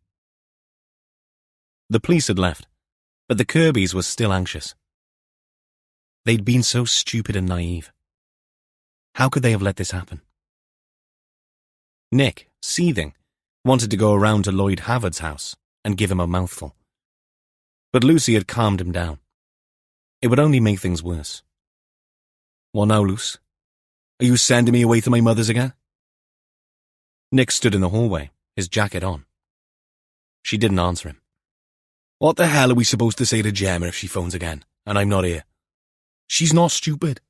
The police had left, but the Kirbys were still anxious. They'd been so stupid and naive. How could they have let this happen? Nick, seething, wanted to go around to Lloyd Havard's house and give him a mouthful. But Lucy had calmed him down. It would only make things worse. What now, Luce? Are you sending me away to my mother's again? Nick stood in the hallway, his jacket on. She didn't answer him. What the hell are we supposed to say to Gemma if she phones again, and I'm not here? She's not stupid.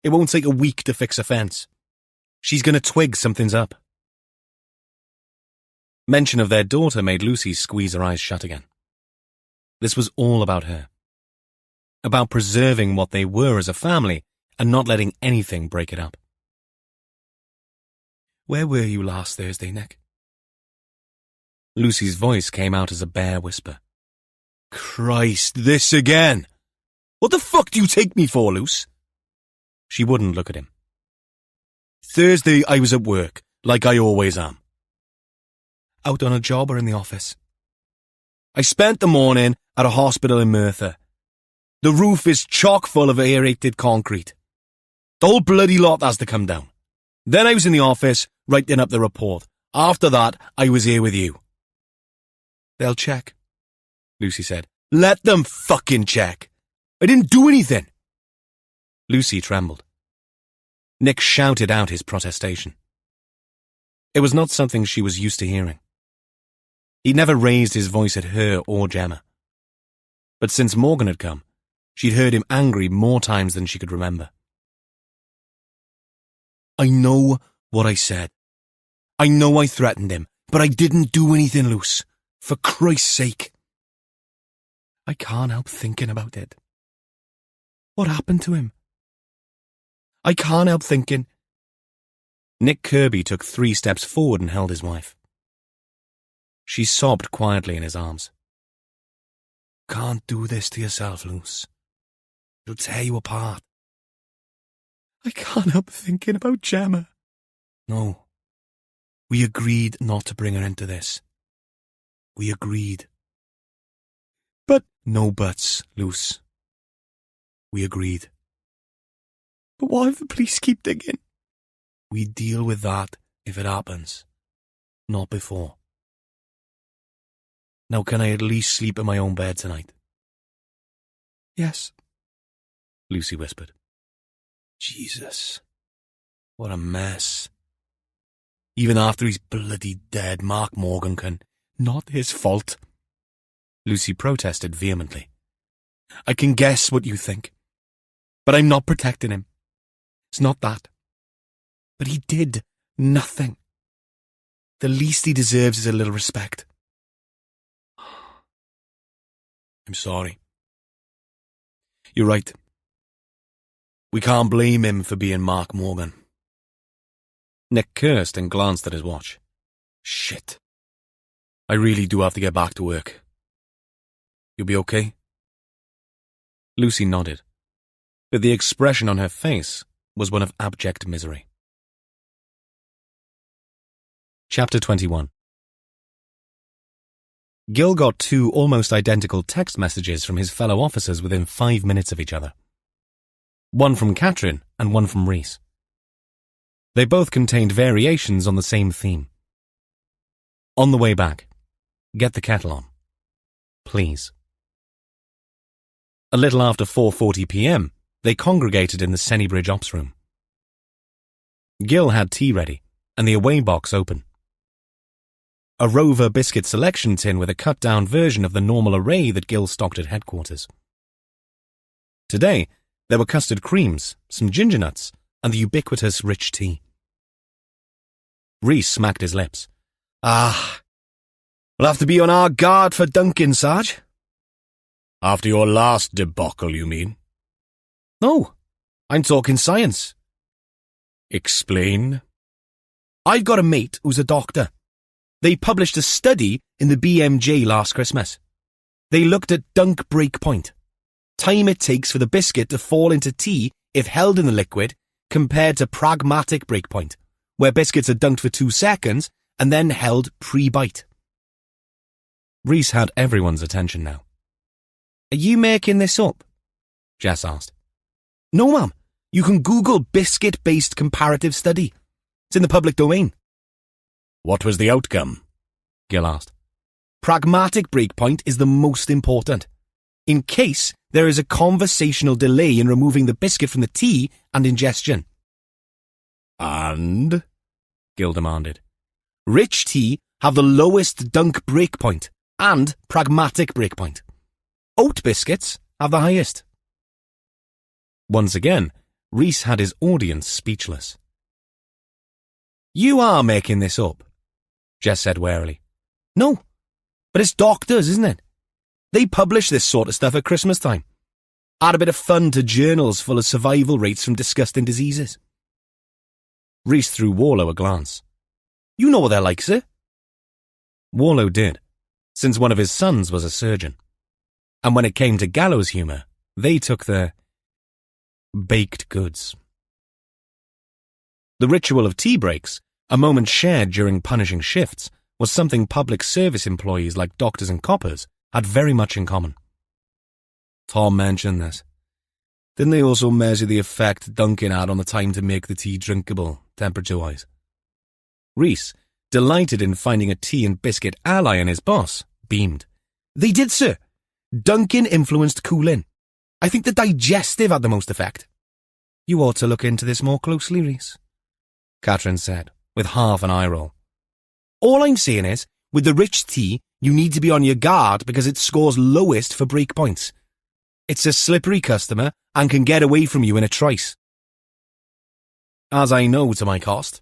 It won't take a week to fix a fence. She's going to twig something's up. Mention of their daughter made Lucy squeeze her eyes shut again. This was all about her. About preserving what they were as a family and not letting anything break it up. Where were you last Thursday, Nick? Lucy's voice came out as a bare whisper. Christ, this again! What the fuck do you take me for, Luce? She wouldn't look at him. Thursday I was at work, like I always am. Out on a job or in the office? I spent the morning at a hospital in Merthyr. The roof is chock full of aerated concrete. The whole bloody lot has to come down. Then I was in the office, writing up the report. After that, I was here with you. They'll check, Lucy said. Let them fucking check. I didn't do anything. Lucy trembled. Nick shouted out his protestation. It was not something she was used to hearing. He never raised his voice at her or Gemma. But since Morgan had come, she'd heard him angry more times than she could remember. I know what I said. I know I threatened him, but I didn't do anything, Luce. For Christ's sake. I can't help thinking about it. What happened to him? I can't help thinking. Nick Kirby took 3 steps forward and held his wife. She sobbed quietly in his arms. Can't do this to yourself, Luce. It'll tear you apart. I can't help thinking about Gemma. No. We agreed not to bring her into this. We agreed. But no buts, Luce. We agreed. But what if the police keep digging? We deal with that if it happens. Not before. Now can I at least sleep in my own bed tonight? Yes, Lucy whispered. Jesus. What a mess. Even after he's bloody dead, Mark Morgan can... Not his fault. Lucy protested vehemently. I can guess what you think. But I'm not protecting him. It's not that. But he did nothing. The least he deserves is a little respect. I'm sorry. You're right. We can't blame him for being Mark Morgan. Nick cursed and glanced at his watch. Shit. I really do have to get back to work. You'll be okay? Lucy nodded, but the expression on her face was one of abject misery. Chapter 21. Gil got 2 almost identical text messages from his fellow officers within 5 minutes of each other. One from Catherine and one from Rhys. They both contained variations on the same theme. On the way back, get the kettle on. Please. A little after 4:40 p.m, they congregated in the Sennybridge Ops room. Gil had tea ready and the away box open. a Rover biscuit selection tin with a cut-down version of the normal array that Gil stocked at headquarters. Today, there were custard creams, some ginger nuts, and the ubiquitous rich tea. Rhys smacked his lips. We'll have to be on our guard for Duncan, Sarge. After your last debacle, you mean? No, I'm talking science. Explain. I've got a mate who's a doctor. They published a study in the BMJ last Christmas. They looked at dunk breakpoint, time it takes for the biscuit to fall into tea if held in the liquid, compared to pragmatic breakpoint, where biscuits are dunked for 2 seconds and then held pre-bite. Rhys had everyone's attention now. Are you making this up? Jess asked. No, ma'am. You can Google biscuit-based comparative study. It's in the public domain. What was the outcome? Gil asked. Pragmatic breakpoint is the most important. In case there is a conversational delay in removing the biscuit from the tea and ingestion. And? Gil demanded. Rich tea have the lowest dunk breakpoint and pragmatic breakpoint. Oat biscuits have the highest. Once again, Rhys had his audience speechless. You are making this up, Jess said warily. No, but it's doctors, isn't it? They publish this sort of stuff at Christmas time. Add a bit of fun to journals full of survival rates from disgusting diseases. Rhys threw Warlow a glance. You know what they're like, sir. Warlow did, since one of his sons was a surgeon. And when it came to gallows humour, they took the baked goods. The ritual of tea breaks, a moment shared during punishing shifts, was something public service employees like doctors and coppers had very much in common. Tom mentioned this. Didn't they also measure the effect Duncan had on the time to make the tea drinkable, temperature-wise? Rhys, delighted in finding a tea and biscuit ally in his boss, beamed. They did, sir. Duncan influenced cooling. I think the digestive had the most effect. You ought to look into this more closely, Rhys, Catherine said, with half an eye roll. All I'm saying is, with the rich tea, you need to be on your guard because it scores lowest for breakpoints. It's a slippery customer and can get away from you in a trice. As I know to my cost.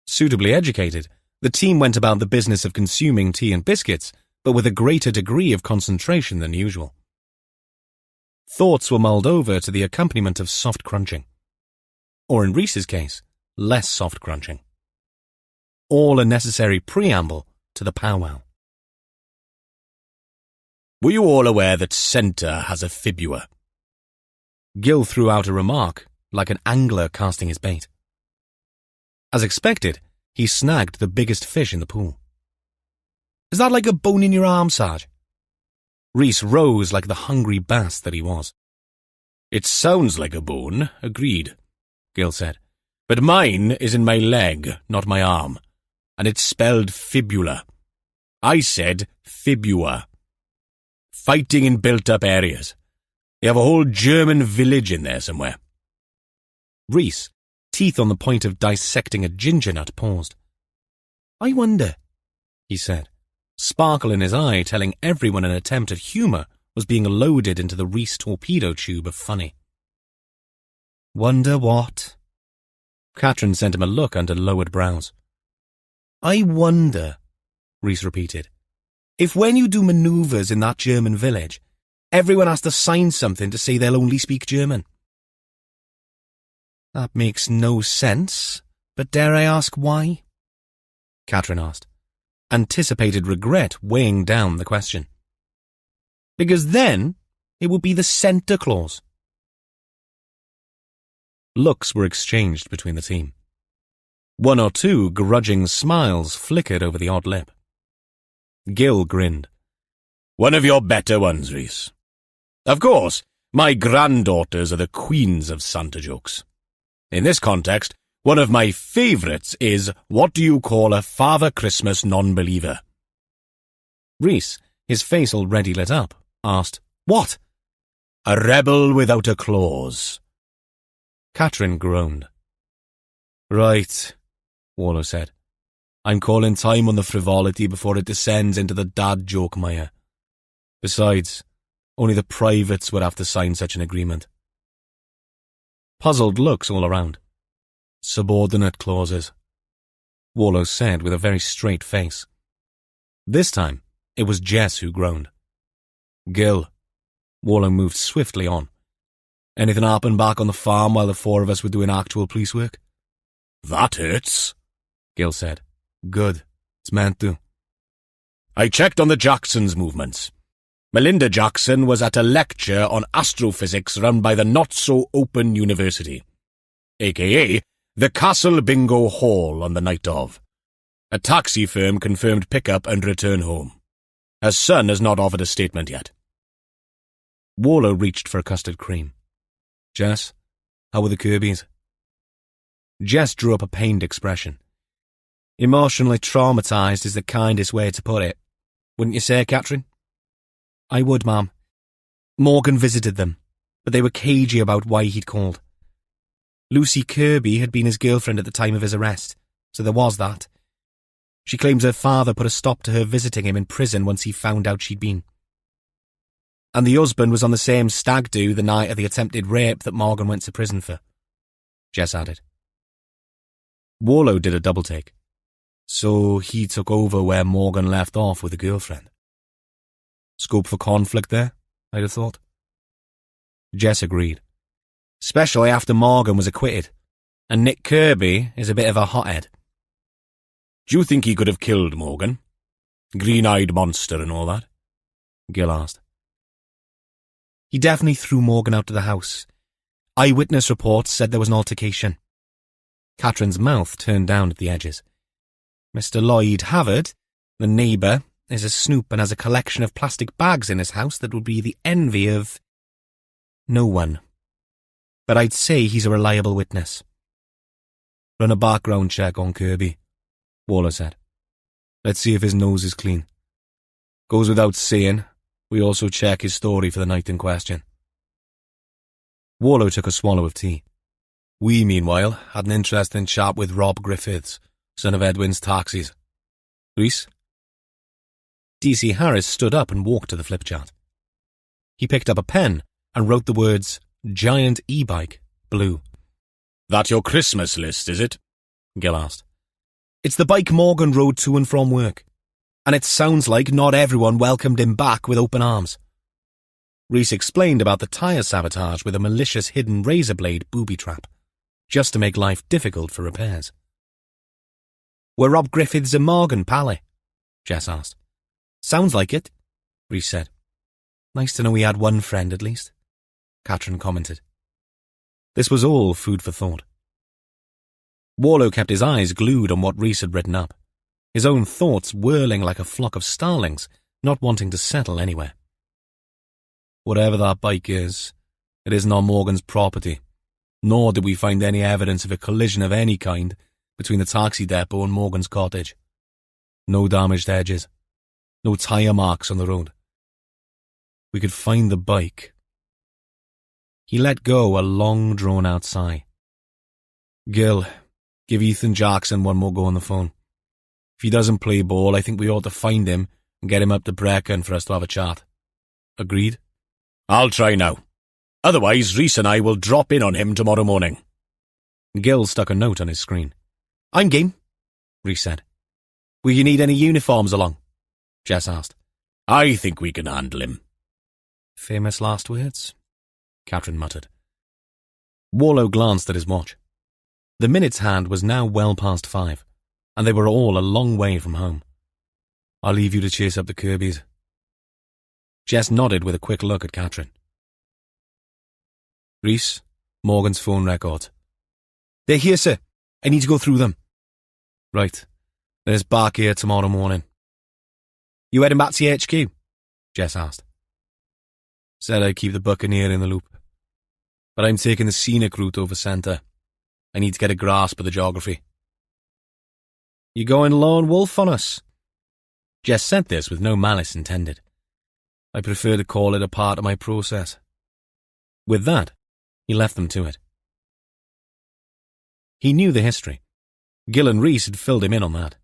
Suitably educated, the team went about the business of consuming tea and biscuits, but with a greater degree of concentration than usual. Thoughts were mulled over to the accompaniment of soft crunching. Or in Rhys's case, less soft crunching. All a necessary preamble to the powwow. Were you all aware that Centre has a fibula? Gil threw out a remark, like an angler casting his bait. As expected, he snagged the biggest fish in the pool. Is that like a bone in your arm, Sarge? Rhys rose like the hungry bass that he was. It sounds like a bone, agreed, Gil said. But mine is in my leg, not my arm. And it's spelled fibula. I said fibula. Fighting in built-up areas. They have a whole German village in there somewhere. Rhys, teeth on the point of dissecting a ginger nut, paused. I wonder, he said, sparkle in his eye telling everyone an attempt at humour was being loaded into the Rhys torpedo tube of funny. Wonder what? Catherine sent him a look under lowered brows. I wonder, Rhys repeated, if when you do manoeuvres in that German village, everyone has to sign something to say they'll only speak German. That makes no sense, but dare I ask why? Catherine asked, anticipated regret weighing down the question. Because then it would be the Centre clause. Looks were exchanged between the team. One or two grudging smiles flickered over the odd lip. Gil grinned. One of your better ones, Rhys. Of course, my granddaughters are the queens of Santa jokes. In this context, one of my favourites is, what do you call a Father Christmas non-believer? Rhys, his face already lit up, asked, What? A rebel without a clause. Catherine groaned. Right, Warlow said. I'm calling time on the frivolity before it descends into the dad joke mire. Besides, only the privates would have to sign such an agreement. Puzzled looks all around. Subordinate clauses, Warlow said with a very straight face. This time, it was Jess who groaned. Gil. Warlow moved swiftly on. Anything happen back on the farm while the four of us were doing actual police work? That hurts, Gil said. Good. It's meant to. I checked on the Jacksons' movements. Melinda Jackson was at a lecture on astrophysics run by the not-so-open university, a.k.a. the Castle Bingo Hall on the night of. A taxi firm confirmed pickup and return home. Her son has not offered a statement yet. Warlow reached for a custard cream. Jess, how were the Kirbys? Jess drew up a pained expression. Emotionally traumatised is the kindest way to put it. Wouldn't you say, Catherine? I would, ma'am. Morgan visited them, but they were cagey about why he'd called. Lucy Kirby had been his girlfriend at the time of his arrest, so there was that. She claims her father put a stop to her visiting him in prison once he found out she'd been. And the husband was on the same stag do the night of the attempted rape that Morgan went to prison for, Jess added. Warlow did a double take. So he took over where Morgan left off with a girlfriend. Scope for conflict there, I'd have thought. Jess agreed. Especially after Morgan was acquitted, and Nick Kirby is a bit of a hothead. Do you think he could have killed Morgan? Green-eyed monster and all that? Gil asked. He definitely threw Morgan out of the house. Eyewitness reports said there was an altercation. Catherine's mouth turned down at the edges. Mr. Lloyd Havard, the neighbour, is a snoop and has a collection of plastic bags in his house that would be the envy of no one. But I'd say he's a reliable witness. Run a background check on Kirby, Warlow said. Let's see if his nose is clean. Goes without saying, we also check his story for the night in question. Warlow took a swallow of tea. We, meanwhile, had an interesting chat with Rob Griffiths, son of Edwin's taxis. Rhys? DC Harris stood up and walked to the flip chart. He picked up a pen and wrote the words, Giant E-bike, blue. That your Christmas list, is it? Gil asked. It's the bike Morgan rode to and from work, and it sounds like not everyone welcomed him back with open arms. Rhys explained about the tyre sabotage with a malicious hidden razor blade booby trap, just to make life difficult for repairs. Were Rob Griffiths and Morgan pally? Jess asked. Sounds like it, Rhys said. Nice to know we had one friend at least, Catherine commented. This was all food for thought. Warlow kept his eyes glued on what Rhys had written up, his own thoughts whirling like a flock of starlings, not wanting to settle anywhere. Whatever that bike is, it isn't on Morgan's property, nor did we find any evidence of a collision of any kind between the taxi depot and Morgan's cottage. No damaged edges, no tyre marks on the road. We could find the bike. He let go a long, drawn-out sigh. Gil, give Ethan Jackson one more go on the phone. If he doesn't play ball, I think we ought to find him and get him up to Brecon for us to have a chat. Agreed? I'll try now. Otherwise, Rhys and I will drop in on him tomorrow morning. Gil stuck a note on his screen. I'm game, Rhys said. Will you need any uniforms along? Jess asked. I think we can handle him. Famous last words, Catherine muttered. Warlow glanced at his watch. The minute's hand was now well past 5, and they were all a long way from home. I'll leave you to chase up the Kirbys. Jess nodded with a quick look at Catherine. Rhys, Morgan's phone records. They're here, sir. I need to go through them. Right. Then it's back here tomorrow morning. You heading back to HQ? Jess asked. Said I'd keep the Buccaneer in the loop. But I'm taking the scenic route over centre. I need to get a grasp of the geography. You going lone wolf on us? Jess said this with no malice intended. I prefer to call it a part of my process. With that, he left them to it. He knew the history. Gil and Rhys had filled him in on that.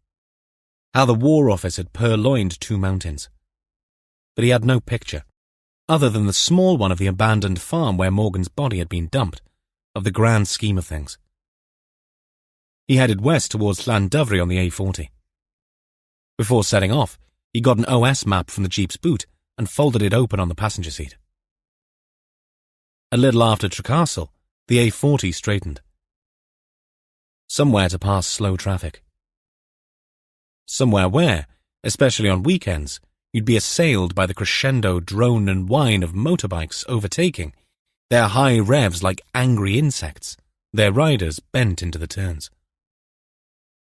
how the War Office had purloined 2 mountains. But he had no picture, other than the small one of the abandoned farm where Morgan's body had been dumped, of the grand scheme of things. He headed west towards Llandovery on the A40. Before setting off, he got an OS map from the Jeep's boot and folded it open on the passenger seat. A little after Trecastle, the A40 straightened. Somewhere to pass slow traffic. Somewhere where, especially on weekends, you'd be assailed by the crescendo drone and whine of motorbikes overtaking, their high revs like angry insects, their riders bent into the turns.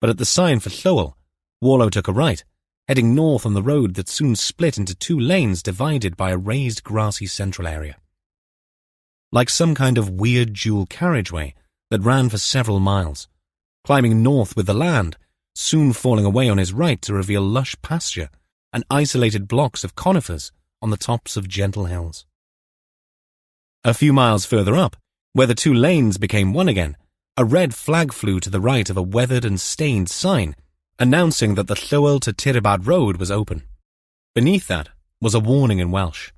But at the sign for Llywel, Warlow took a right, heading north on the road that soon split into 2 lanes divided by a raised grassy central area. Like some kind of weird dual carriageway that ran for several miles, climbing north with the land, soon falling away on his right to reveal lush pasture and isolated blocks of conifers on the tops of gentle hills. A few miles further up, where the 2 lanes became one again, a red flag flew to the right of a weathered and stained sign announcing that the Llywel to Tirabad road was open. Beneath that was a warning in Welsh.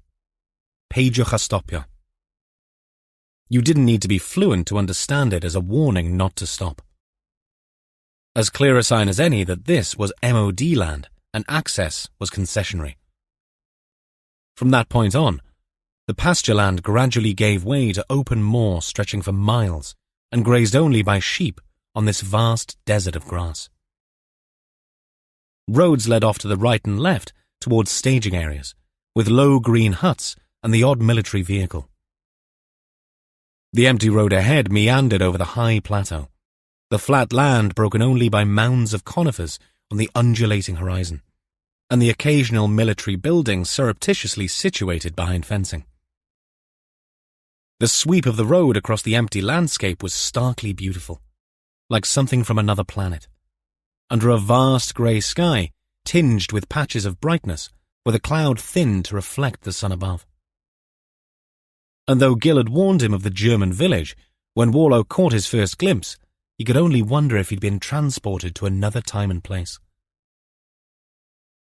Peidiwch a stopio. You didn't need to be fluent to understand it as a warning not to stop. As clear a sign as any that this was MOD land and access was concessionary. From that point on, the pasture land gradually gave way to open moor stretching for miles and grazed only by sheep on this vast desert of grass. Roads led off to the right and left towards staging areas, with low green huts and the odd military vehicle. The empty road ahead meandered over the high plateau, the flat land broken only by mounds of conifers on the undulating horizon, and the occasional military building surreptitiously situated behind fencing. The sweep of the road across the empty landscape was starkly beautiful, like something from another planet, under a vast grey sky tinged with patches of brightness where the cloud thinned to reflect the sun above. And though Gil had warned him of the German village, when Warlow caught his first glimpse, he could only wonder if he'd been transported to another time and place.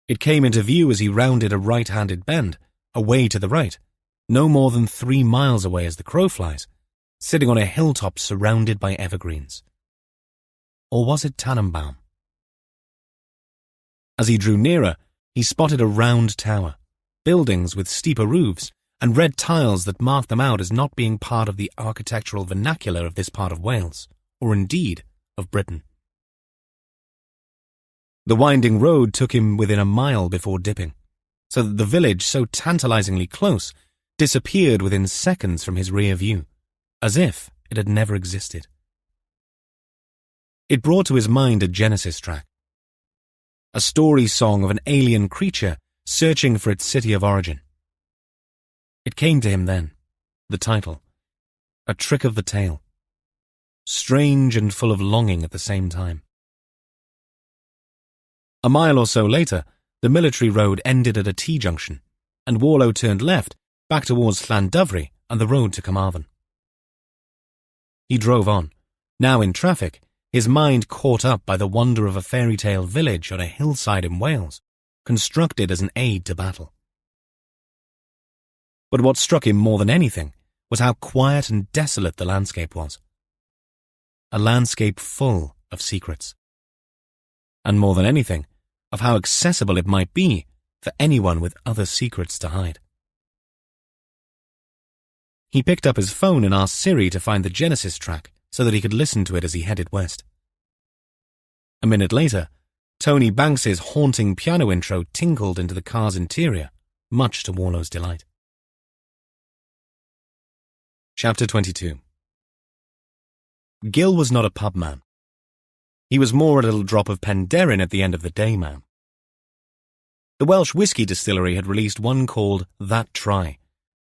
It came into view as he rounded a right-handed bend, away to the right, no more than 3 miles away as the crow flies, sitting on a hilltop surrounded by evergreens. Or was it Tannenbaum? As he drew nearer, he spotted a round tower, buildings with steeper roofs, and red tiles that marked them out as not being part of the architectural vernacular of this part of Wales, or indeed of Britain. The winding road took him within a mile before dipping, so that the village, so tantalizingly close, disappeared within seconds from his rear view, as if it had never existed. It brought to his mind a Genesis track, a story song of an alien creature searching for its city of origin. It came to him then, the title, A Trick of the Tail, strange and full of longing at the same time. A mile or so later, the military road ended at a T-junction, and Warlow turned left, back towards Llandovery and the road to Carmarthen. He drove on, now in traffic, his mind caught up by the wonder of a fairy tale village on a hillside in Wales, constructed as an aid to battle. But what struck him more than anything was how quiet and desolate the landscape was. A landscape full of secrets. And more than anything, of how accessible it might be for anyone with other secrets to hide. He picked up his phone and asked Siri to find the Genesis track so that he could listen to it as he headed west. A minute later, Tony Banks's haunting piano intro tinkled into the car's interior, much to Warlow's delight. Chapter 22. Gil was not a pub man. He was more a little drop of Penderyn at the end of the day man. The Welsh whisky distillery had released one called That Try,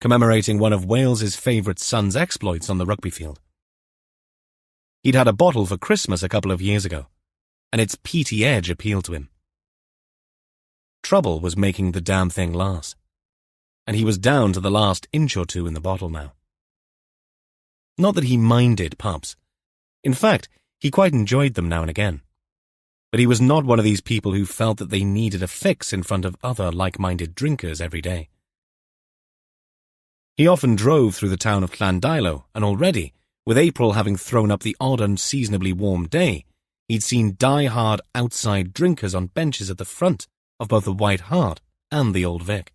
commemorating one of Wales's favourite son's exploits on the rugby field. He'd had a bottle for Christmas a couple of years ago, and its peaty edge appealed to him. Trouble was making the damn thing last, and he was down to the last inch or two in the bottle now. Not that he minded pubs. In fact, he quite enjoyed them now and again. but he was not one of these people who felt that they needed a fix in front of other like-minded drinkers every day. He often drove through the town of Llandilo, and already, with April having thrown up the odd unseasonably warm day, he'd seen die-hard outside drinkers on benches at the front of both the White Hart and the Old Vic.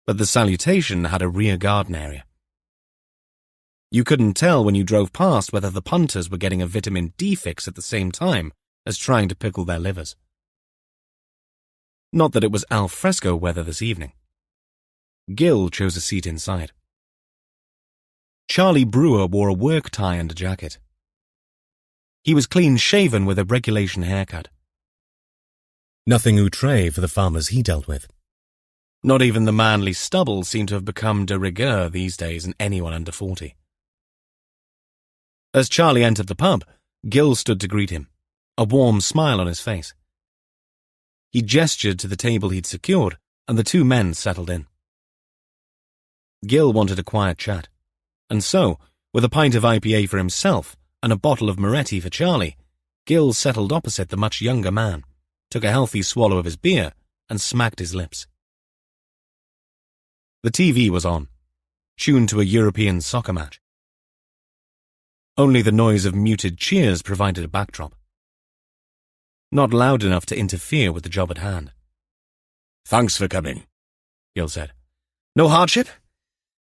But the Salutation had a rear garden area. You couldn't tell when you drove past whether the punters were getting a vitamin D fix at the same time as trying to pickle their livers. Not that it was al fresco weather this evening. Gil chose a seat inside. Charlie Brewer wore a work tie and a jacket. He was clean-shaven with a regulation haircut. Nothing outre for the farmers he dealt with. Not even the manly stubble seemed to have become de rigueur these days in anyone under 40. As Charlie entered the pub, Gil stood to greet him, a warm smile on his face. He gestured to the table he'd secured, and the two men settled in. Gil wanted a quiet chat, and so, with a pint of IPA for himself and a bottle of Moretti for Charlie, Gil settled opposite the much younger man, took a healthy swallow of his beer, and smacked his lips. The TV was on, tuned to a European soccer match. Only the noise of muted cheers provided a backdrop. Not loud enough to interfere with the job at hand. "Thanks for coming," Gil said. "No hardship?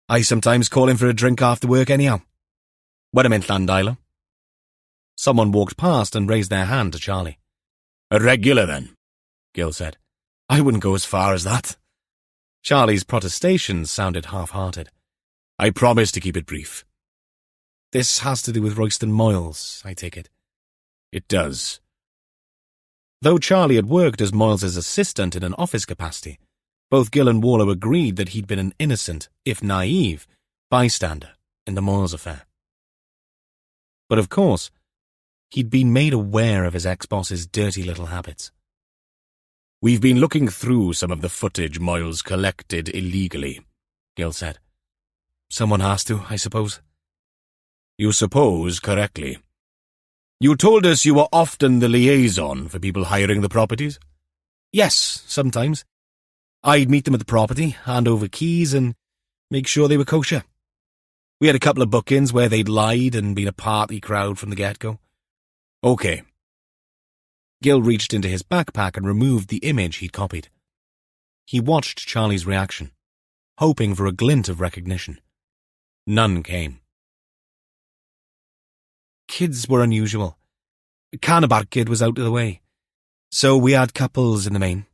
I sometimes call in for a drink after work anyhow. When I'm in Llandilo." Someone walked past and raised their hand to Charlie. "A regular, then?" Gil said. "I wouldn't go as far as that." Charlie's protestations sounded half-hearted. "I promise to keep it brief." "This has to do with Royston Moyles, I take it." "It does." Though Charlie had worked as Moyles' assistant in an office capacity, both Gil and Warlow agreed that he'd been an innocent, if naive, bystander in the Moyles affair. But of course, he'd been made aware of his ex-boss's dirty little habits. "We've been looking through some of the footage Moyles collected illegally," Gil said. "Someone has to, I suppose." "You suppose correctly. You told us you were often the liaison for people hiring the properties?" "Yes, sometimes. I'd meet them at the property, hand over keys, and make sure they were kosher. We had a couple of bookings where they'd lied and been a party crowd from the get-go." "Okay." Gil reached into his backpack and removed the image he'd copied. He watched Charlie's reaction, hoping for a glint of recognition. None came. Kids were unusual. Canabar kid was out of the way, so we had couples in the main.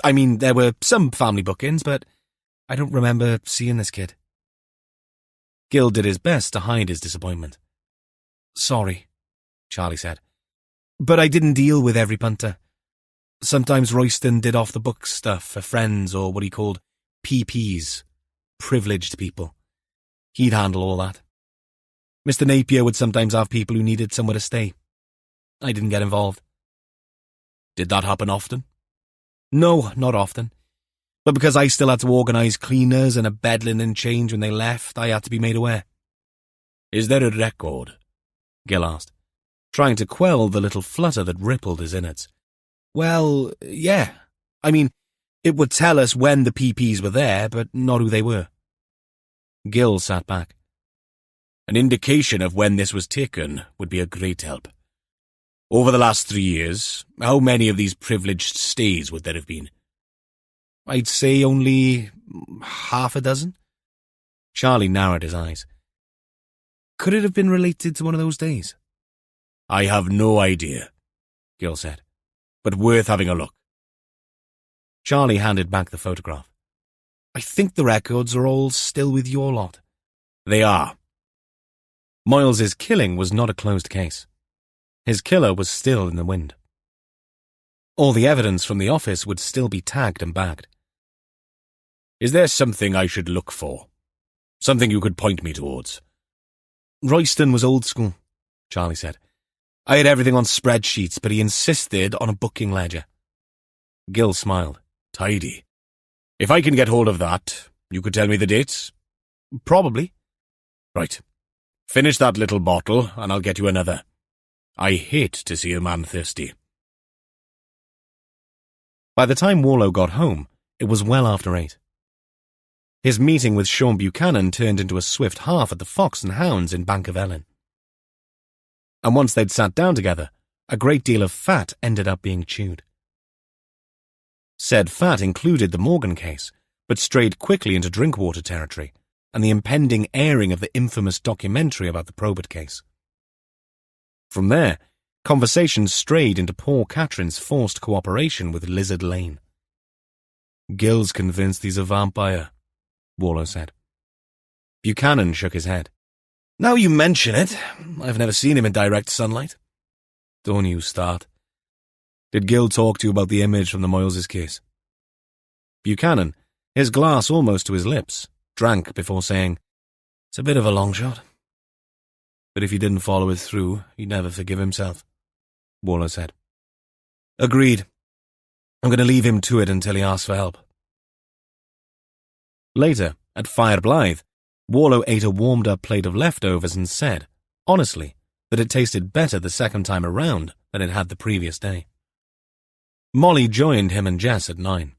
I mean, there were some family bookings, but I don't remember seeing this kid. Gil did his best to hide his disappointment. "Sorry," Charlie said, "but I didn't deal with every punter. Sometimes Royston did off-the-book stuff for friends or what he called PPs, privileged people. He'd handle all that. Mr. Napier would sometimes have people who needed somewhere to stay. I didn't get involved." "Did that happen often?" "No, not often. But because I still had to organise cleaners and a bed linen change when they left, I had to be made aware." "Is there a record?" Gil asked, trying to quell the little flutter that rippled his innards. "Well, yeah. I mean, it would tell us when the PPs were there, but not who they were." Gil sat back. "An indication of when this was taken would be a great help. Over the last 3 years, how many of these privileged stays would there have been?" "I'd say only half a dozen." Charlie narrowed his eyes. "Could it have been related to one of those days?" "I have no idea," Gil said, "but worth having a look." Charlie handed back the photograph. "I think the records are all still with your lot." "They are." Moyles' killing was not a closed case. His killer was still in the wind. All the evidence from the office would still be tagged and bagged. "Is there something I should look for? Something you could point me towards?" "Royston was old school," Charlie said. "I had everything on spreadsheets, but he insisted on a booking ledger." Gil smiled. "Tidy. If I can get hold of that, you could tell me the dates?" "Probably." "Right. Finish that little bottle, and I'll get you another. I hate to see a man thirsty. By the time Warlow got home, it was well after 8. His meeting with Sean Buchanan turned into a swift half at the Fox and Hounds in Bank of Ellen. And once they'd sat down together, a great deal of fat ended up being chewed. Said fat included the Morgan case, but strayed quickly into Drinkwater territory and the impending airing of the infamous documentary about the Probert case. From there, conversations strayed into poor Catherine's forced cooperation with Lizard Lane. "Gil's convinced he's a vampire," Warlow said. Buchanan shook his head. "Now you mention it, I've never seen him in direct sunlight." "Don't you start. Did Gil talk to you about the image from the Moyles' case?" Buchanan, his glass almost to his lips, drank before saying, "It's a bit of a long shot." "But if he didn't follow it through, he'd never forgive himself," Warlow said. "Agreed. I'm going to leave him to it until he asks for help." Later, at Fire Blythe, Warlow ate a warmed-up plate of leftovers and said, honestly, that it tasted better the second time around than it had the previous day. Molly joined him and Jess at 9.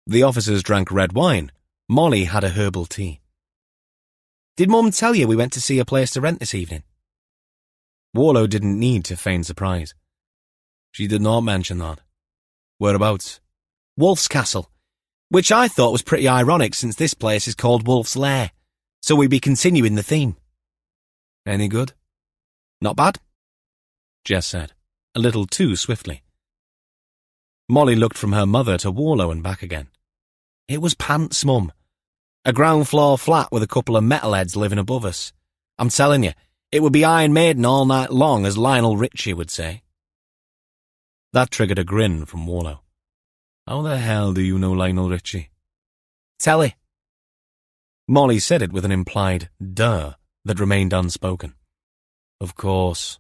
The officers drank red wine. Molly had a herbal tea. "Did Mum tell you we went to see a place to rent this evening?" Warlow didn't need to feign surprise. "She did not mention that. Whereabouts?" "Wolf's Castle, which I thought was pretty ironic since this place is called Wolf's Lair, so we'd be continuing the theme." "Any good?" "Not bad," Jess said, a little too swiftly. Molly looked from her mother to Warlow and back again. "It was pants, Mum. A ground floor flat with a couple of metalheads living above us. I'm telling you, it would be Iron Maiden all night long, as Lionel Richie would say." That triggered a grin from Warlow. "How the hell do you know Lionel Richie?" "Telly." Molly said it with an implied duh that remained unspoken. "Of course."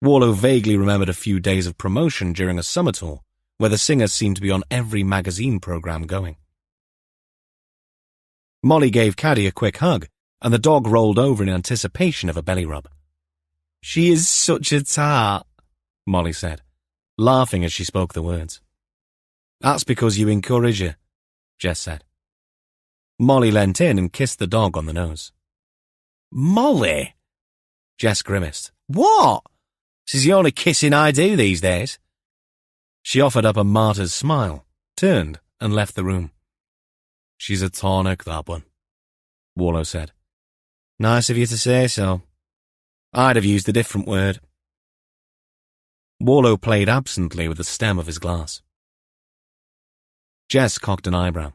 Warlow vaguely remembered a few days of promotion during a summer tour, where the singers seemed to be on every magazine programme going. Molly gave Caddy a quick hug, and the dog rolled over in anticipation of a belly rub. "She is such a tart," Molly said, laughing as she spoke the words. "That's because you encourage her," Jess said. Molly leant in and kissed the dog on the nose. "Molly?" Jess grimaced. "What? This is the only kissing I do these days." She offered up a martyr's smile, turned, and left the room. "She's a tonic, that one," Warlow said. "Nice of you to say so. I'd have used a different word." Warlow played absently with the stem of his glass. Jess cocked an eyebrow.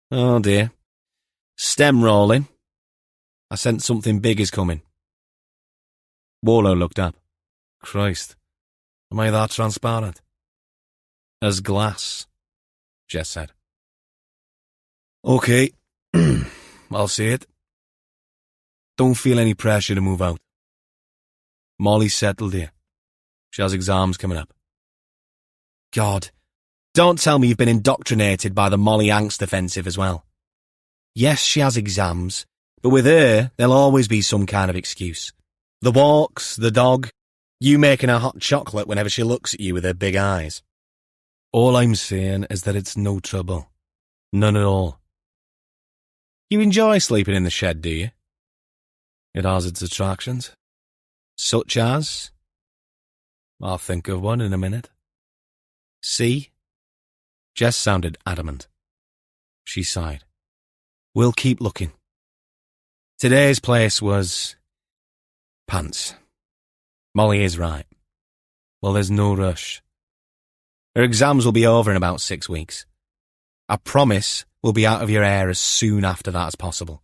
"Oh dear. Stem rolling. I sense something big is coming." Warlow looked up. "Christ, am I that transparent?" "As glass," Jess said. "Okay, I'll see it. Don't feel any pressure to move out. Molly's settled here. She has exams coming up." "God, don't tell me you've been indoctrinated by the Molly angst offensive as well. Yes, she has exams, but with her, there'll always be some kind of excuse. The walks, the dog, you making her hot chocolate whenever she looks at you with her big eyes." "All I'm saying is that it's no trouble. None at all." "You enjoy sleeping in the shed, do you?" "It has its attractions." "Such as?" "I'll think of one in a minute." "See?" Jess sounded adamant. She sighed. "We'll keep looking. Today's place was pants. Molly is right. Well, there's no rush. Her exams will be over in about 6 weeks. I promise we'll be out of your hair as soon after that as possible."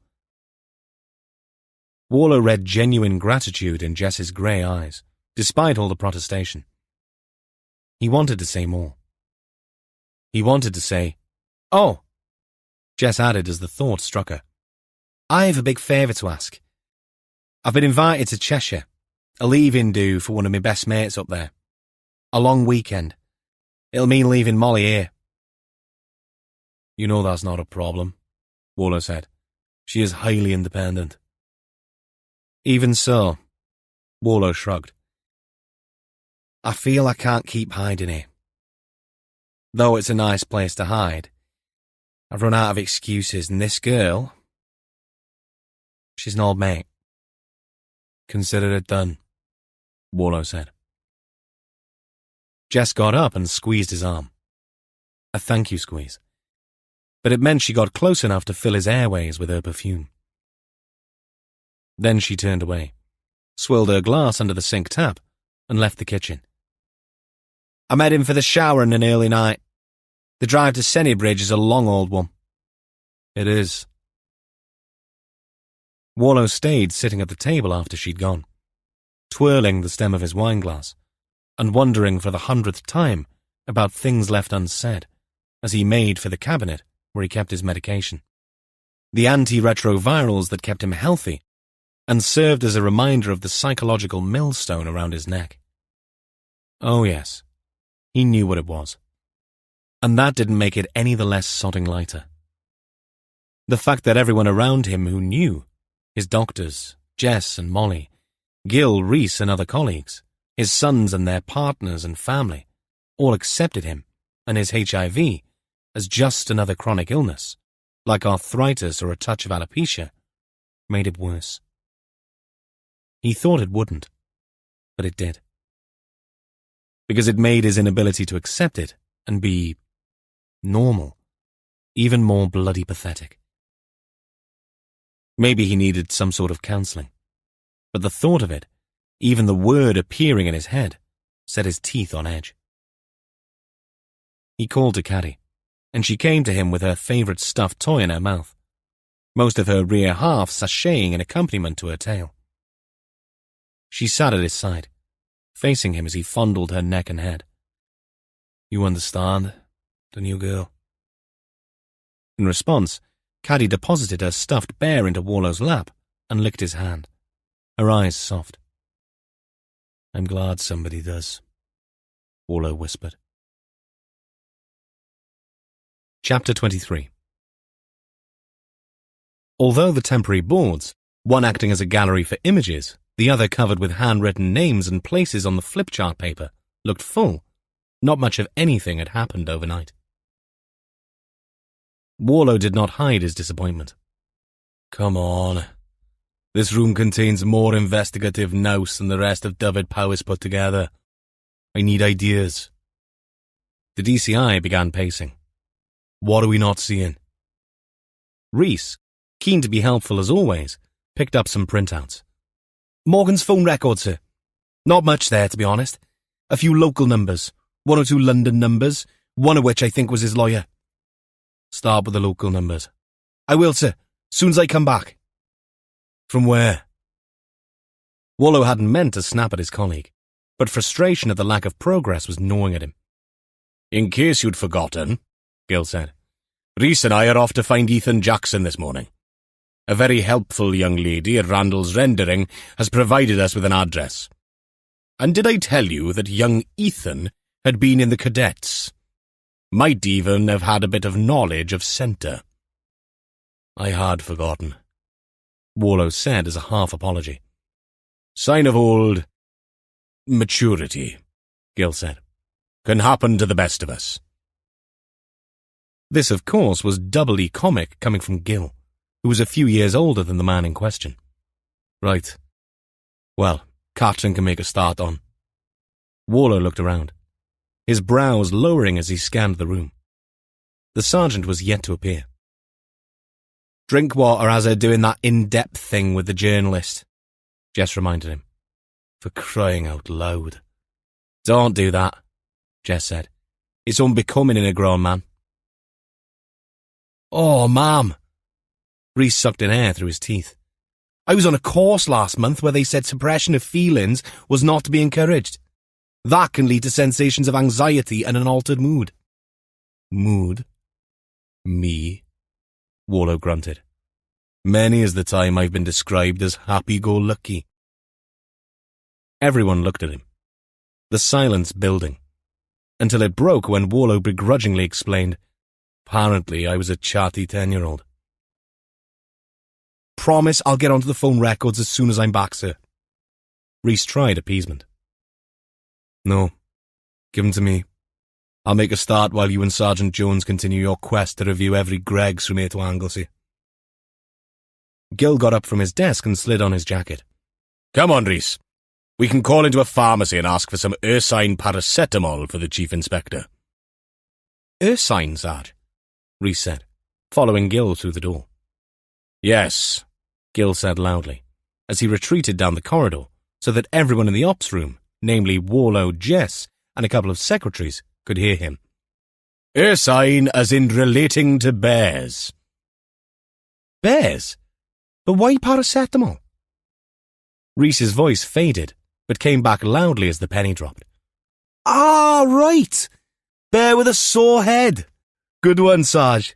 Warlow read genuine gratitude in Jess's grey eyes, despite all the protestation. He wanted to say more. He wanted to say, "Oh," Jess added as the thought struck her, "I have a big favour to ask. I've been invited to Cheshire, a leave-in do for one of my best mates up there. A long weekend. It'll mean leaving Molly here." "You know that's not a problem," Warlow said. "She is highly independent." "Even so," Warlow shrugged, I feel I can't keep hiding here. Though it's a nice place to hide, I've run out of excuses, and this girl, she's an old mate. Consider it done, Warlow said. Jess got up and squeezed his arm. A thank you squeeze. But it meant she got close enough to fill his airways with her perfume. Then she turned away, swilled her glass under the sink tap, and left the kitchen. I'm heading for the shower in an early night. The drive to Sennybridge is a long old one. It is. Warlow stayed sitting at the table after she'd gone, twirling the stem of his wineglass, and wondering for the 100th time about things left unsaid as he made for the cabinet where he kept his medication. The antiretrovirals that kept him healthy and served as a reminder of the psychological millstone around his neck. Oh yes, he knew what it was. And that didn't make it any the less sodding lighter. The fact that everyone around him who knew, his doctors, Jess and Molly, Gil, Rhys and other colleagues, his sons and their partners and family, all accepted him and his HIV as just another chronic illness, like arthritis or a touch of alopecia, made it worse. He thought it wouldn't, but it did. Because it made his inability to accept it and be normal even more bloody pathetic. Maybe he needed some sort of counselling, but the thought of it, even the word appearing in his head, set his teeth on edge. He called to Caddy, and she came to him with her favourite stuffed toy in her mouth, most of her rear half sashaying in accompaniment to her tail. She sat at his side, facing him as he fondled her neck and head. You understand, don't you, girl? In response, Caddy deposited her stuffed bear into Warlow's lap and licked his hand, her eyes soft. I'm glad somebody does, Warlow whispered. Chapter 23. Although the temporary boards, one acting as a gallery for images, the other covered with handwritten names and places on the flip chart paper, looked full, not much of anything had happened overnight. Warlow did not hide his disappointment. Come on. This room contains more investigative nous than the rest of David Powis put together. I need ideas. The DCI began pacing. What are we not seeing? Rhys, keen to be helpful as always, picked up some printouts. Morgan's phone record, sir. Not much there, to be honest. A few local numbers, 1 or 2 London numbers, one of which I think was his lawyer. Start with the local numbers. I will, sir, soon as I come back. From where? Warlow hadn't meant to snap at his colleague, but frustration at the lack of progress was gnawing at him. In case you'd forgotten, Gil said, Rhys and I are off to find Ethan Jackson this morning. A very helpful young lady at Randall's Rendering has provided us with an address. And did I tell you that young Ethan had been in the cadets? Might even have had a bit of knowledge of centre. I had forgotten, Warlow said as a half-apology. Sign of old maturity, Gil said. Can happen to the best of us. This, of course, was doubly comic coming from Gil, who was a few years older than the man in question. Right. Well, Catherine can make a start on. Warlow looked around, his brows lowering as he scanned the room. The sergeant was yet to appear. Drinkwater has her doing that in-depth thing with the journalist, Jess reminded him. For crying out loud. Don't do that, Jess said. It's unbecoming in a grown man. Oh, ma'am. Rhys sucked in air through his teeth. I was on a course last month where they said suppression of feelings was not to be encouraged. That can lead to sensations of anxiety and an altered mood. Mood? Me? Warlow grunted. Many is the time I've been described as happy-go-lucky. Everyone looked at him, the silence building, until it broke when Warlow begrudgingly explained, apparently I was a chatty 10-year-old. Promise I'll get onto the phone records as soon as I'm back, sir. Rhys tried appeasement. No. Give 'em to me. I'll make a start while you and Sergeant Jones continue your quest to review every Greggs from here to Anglesey. Gil got up from his desk and slid on his jacket. Come on, Rhys. We can call into a pharmacy and ask for some Ursine paracetamol for the Chief Inspector. Ursine, Sarge, Rhys said, following Gil through the door. Yes, Gil said loudly, as he retreated down the corridor so that everyone in the ops room, namely Warlow, Jess, and a couple of secretaries, could hear him. Ursine as in relating to bears. Bears? But why paracetamol? Rhys's voice faded, but came back loudly as the penny dropped. Ah, right! Bear with a sore head. Good one, Sarge.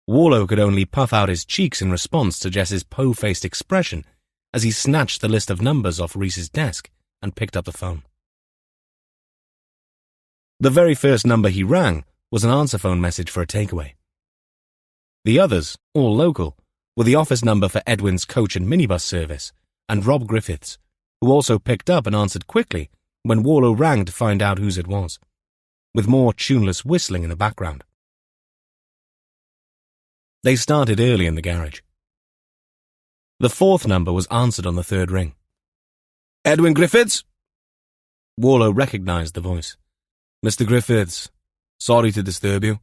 Warlow could only puff out his cheeks in response to Jess's po-faced expression as he snatched the list of numbers off Rhys's desk and picked up the phone. The very first number he rang was an answer phone message for a takeaway. The others, all local, were the office number for Edwin's coach and minibus service, and Rob Griffiths, who also picked up and answered quickly when Warlow rang to find out whose it was, with more tuneless whistling in the background. They started early in the garage. The fourth number was answered on the third ring. Edwin Griffiths? Warlow recognized the voice. Mr. Griffiths, sorry to disturb you.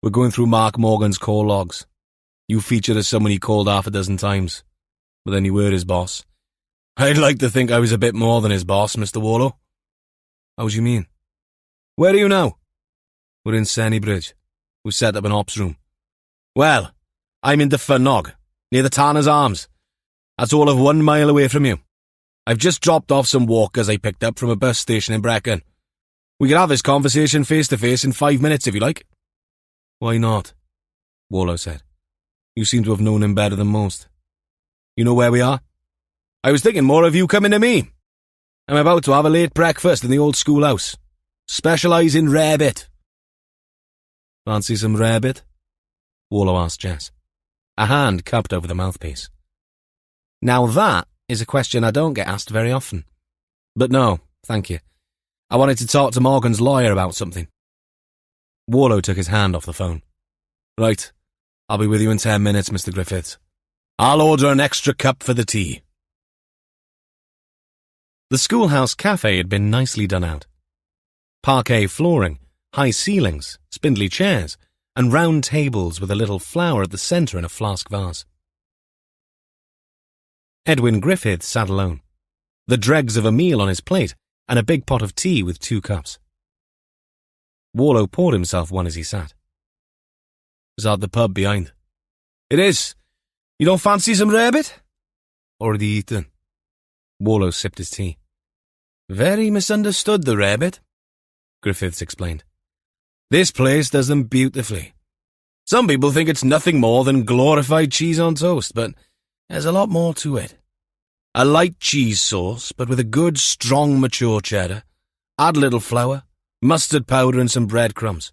We're going through Mark Morgan's call logs. You featured as someone he called half a dozen times, but then you were his boss. I'd like to think I was a bit more than his boss, Mr. Warlow. How do you mean? Where are you now? We're in Sennybridge. We've set up an ops room. Well, I'm in Dyffynog, near the Tanner's Arms. That's all of 1 mile away from you. I've just dropped off some walkers I picked up from a bus station in Brecon. We could have this conversation face-to-face in 5 minutes if you like. Why not? Warlow said. You seem to have known him better than most. You know where we are? I was thinking more of you coming to me. I'm about to have a late breakfast in the old schoolhouse. Specialise in rarebit. Fancy some rarebit? Warlow asked Jess, a hand cupped over the mouthpiece. Now that is a question I don't get asked very often. But no, thank you. I wanted to talk to Morgan's lawyer about something. Warlow took his hand off the phone. Right, I'll be with you in 10 minutes, Mr. Griffiths. I'll order an extra cup for the tea. The schoolhouse cafe had been nicely done out. Parquet flooring, high ceilings, spindly chairs, and round tables with a little flower at the centre in a flask vase. Edwin Griffiths sat alone, the dregs of a meal on his plate and a big pot of tea with 2 cups. Warlow poured himself one as he sat. Is that the pub behind? It is. You don't fancy some rarebit? Already eaten. Warlow sipped his tea. Very misunderstood, the rarebit, Griffiths explained. This place does them beautifully. Some people think it's nothing more than glorified cheese on toast, but there's a lot more to it. A light cheese sauce, but with a good, strong, mature cheddar. Add a little flour, mustard powder and some breadcrumbs.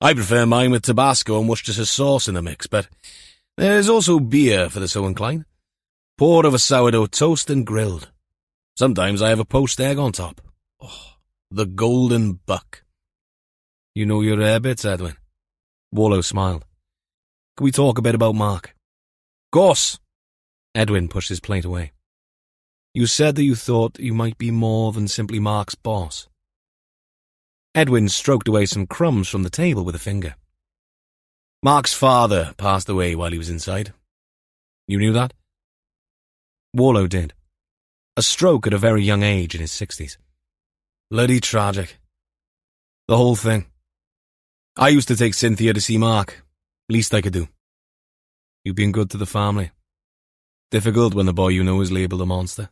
I prefer mine with Tabasco and Worcestershire sauce in the mix, but there's also beer for the so inclined. Poured over sourdough toast and grilled. Sometimes I have a poached egg on top. Oh, the golden buck. You know your rarebits, Edwin? Warlow smiled. Can we talk a bit about Mark? Course. Edwin pushed his plate away. You said that you thought you might be more than simply Mark's boss. Edwin stroked away some crumbs from the table with a finger. Mark's father passed away while he was inside. You knew that? Warlow did. A stroke at a very young age in his 60s. Bloody tragic. The whole thing. I used to take Cynthia to see Mark. Least I could do. You've been good to the family. Difficult when the boy you know is labelled a monster.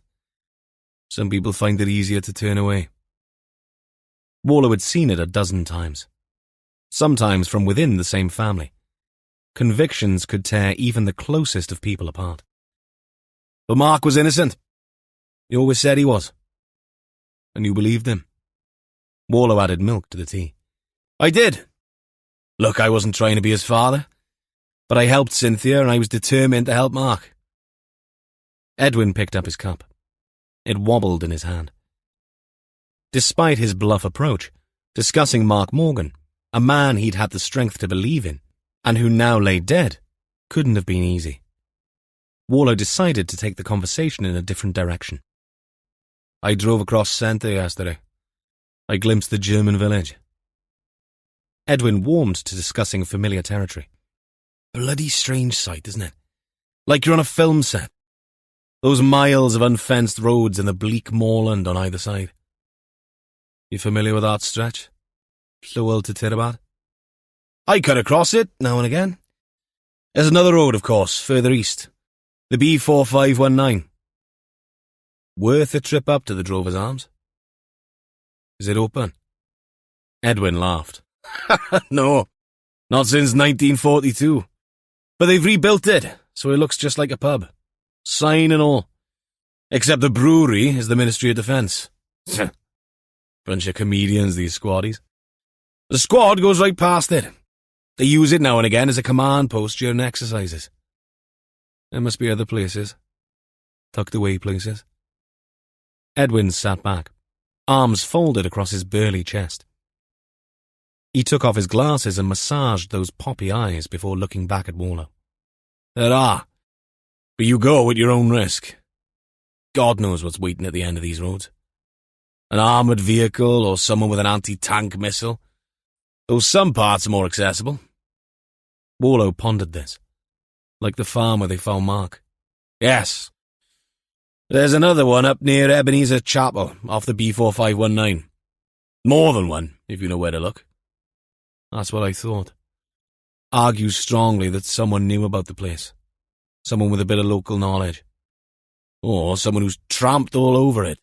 Some people find it easier to turn away. Warlow had seen it a dozen times. Sometimes from within the same family. Convictions could tear even the closest of people apart. But Mark was innocent. He always said he was. And you believed him. Warlow added milk to the tea. I did. Look, I wasn't trying to be his father. But I helped Cynthia and I was determined to help Mark. Edwin picked up his cup. It wobbled in his hand. Despite his bluff approach, discussing Mark Morgan, a man he'd had the strength to believe in, and who now lay dead, couldn't have been easy. Warlow decided to take the conversation in a different direction. I drove across centre yesterday. I glimpsed the German village. Edwin warmed to discussing familiar territory. Bloody strange sight, isn't it? Like you're on a film set. Those miles of unfenced roads and the bleak moorland on either side. You familiar with that stretch? Llywel to Tirabad? I cut across it now and again. There's another road, of course, further east. The B4519. Worth a trip up to the Drover's Arms? Is it open? Edwin laughed. No, not since 1942. But they've rebuilt it, so it looks just like a pub. Sign and all. Except the brewery is the Ministry of Defence. Bunch of comedians, these squaddies. The squad goes right past it. They use it now and again as a command post during exercises. There must be other places. Tucked away places. Edwin sat back, arms folded across his burly chest. He took off his glasses and massaged those poppy eyes before looking back at Warlow. There are. But you go at your own risk. God knows what's waiting at the end of these roads. An armoured vehicle or someone with an anti-tank missile. Though some parts are more accessible. Warlow pondered this. Like the farm where they found Mark. Yes. There's another one up near Ebenezer Chapel, off the B4519. More than one, if you know where to look. That's what I thought. Argues strongly that someone knew about the place. Someone with a bit of local knowledge. Or someone who's tramped all over it.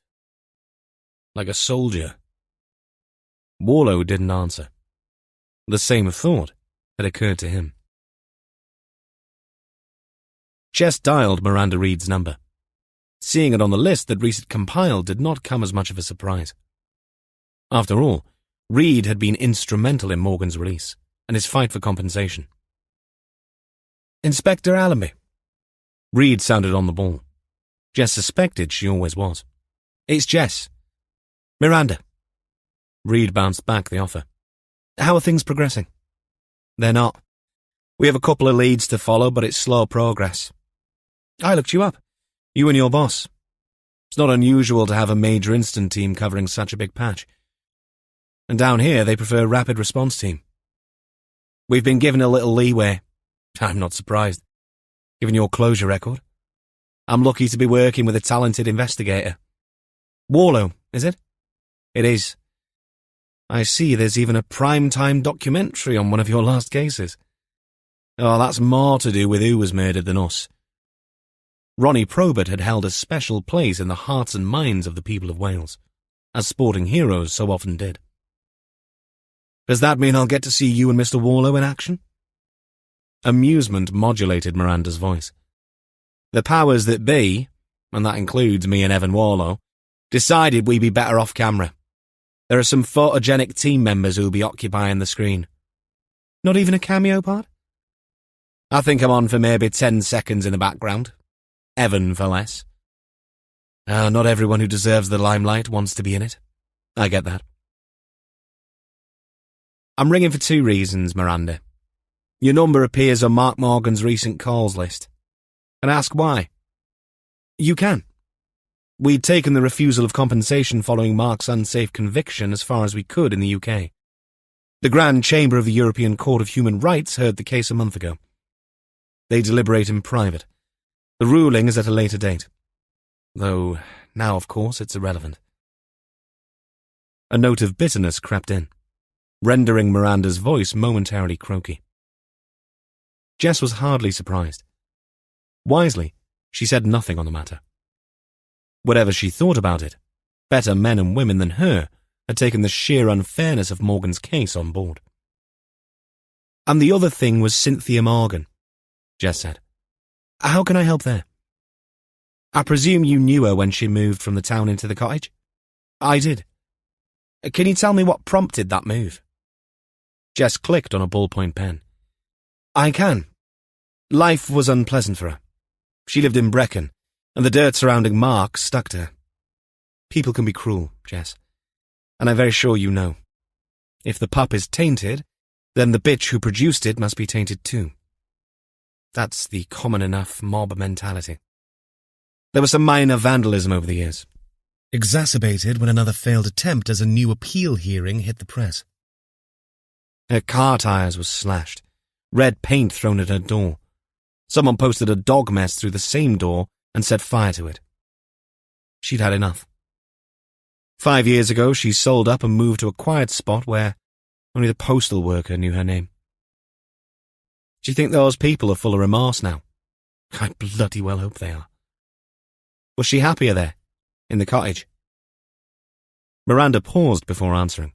Like a soldier. Warlow didn't answer. The same thought had occurred to him. Jess dialed Miranda Reed's number. Seeing it on the list that Rhys had compiled did not come as much of a surprise. After all, Reed had been instrumental in Morgan's release and his fight for compensation. Inspector Allenby. Reed sounded on the ball. Jess suspected she always was. It's Jess. Miranda. Reed bounced back the offer. How are things progressing? They're not. We have a couple of leads to follow, but it's slow progress. I looked you up. You and your boss. It's not unusual to have a major incident team covering such a big patch. And down here, they prefer a rapid response team. We've been given a little leeway. I'm not surprised, given your closure record. I'm lucky to be working with a talented investigator. Warlow, is it? It is. I see there's even a prime-time documentary on one of your last cases. Oh, that's more to do with who was murdered than us. Ronnie Probert had held a special place in the hearts and minds of the people of Wales, as sporting heroes so often did. Does that mean I'll get to see you and Mr. Warlow in action? Amusement modulated Miranda's voice. The powers that be, and that includes me and Evan Warlow, decided we'd be better off camera. There are some photogenic team members who'll be occupying the screen. Not even a cameo part? I think I'm on for maybe 10 seconds in the background. Evan for less. Not everyone who deserves the limelight wants to be in it. I get that. I'm ringing for 2 reasons, Miranda. Your number appears on Mark Morgan's recent calls list. And ask why. You can. We'd taken the refusal of compensation following Mark's unsafe conviction as far as we could in the UK. The Grand Chamber of the European Court of Human Rights heard the case a month ago. They deliberate in private. The ruling is at a later date. Though, now of course, it's irrelevant. A note of bitterness crept in, rendering Miranda's voice momentarily croaky. Jess was hardly surprised. Wisely, she said nothing on the matter. Whatever she thought about it, better men and women than her had taken the sheer unfairness of Morgan's case on board. And the other thing was Cynthia Morgan, Jess said. How can I help there? I presume you knew her when she moved from the town into the cottage? I did. Can you tell me what prompted that move? Jess clicked on a ballpoint pen. I can. Life was unpleasant for her. She lived in Brecon, and the dirt surrounding Mark stuck to her. People can be cruel, Jess. and I'm very sure you know. If the pup is tainted, then the bitch who produced it must be tainted too. That's the common enough mob mentality. There was some minor vandalism over the years, exacerbated when another failed attempt as a new appeal hearing hit the press. Her car tires were slashed, red paint thrown at her door. Someone posted a dog mess through the same door and set fire to it. She'd had enough. 5 years ago, she sold up and moved to a quiet spot where only the postal worker knew her name. Do you think those people are full of remorse now? I bloody well hope they are. Was she happier there, in the cottage? Miranda paused before answering.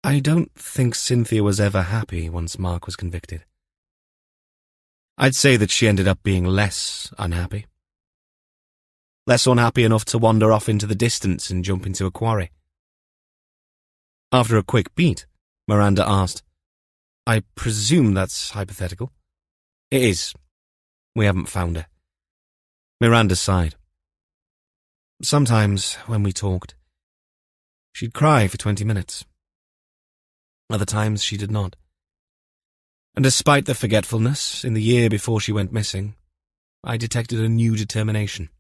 I don't think Cynthia was ever happy once Mark was convicted. I'd say that she ended up being less unhappy. Less unhappy enough to wander off into the distance and jump into a quarry. After a quick beat, Miranda asked, I presume that's hypothetical? It is. We haven't found her. Miranda sighed. Sometimes, when we talked, she'd cry for 20 minutes. Other times she did not. And despite the forgetfulness, in the year before she went missing, I detected a new determination.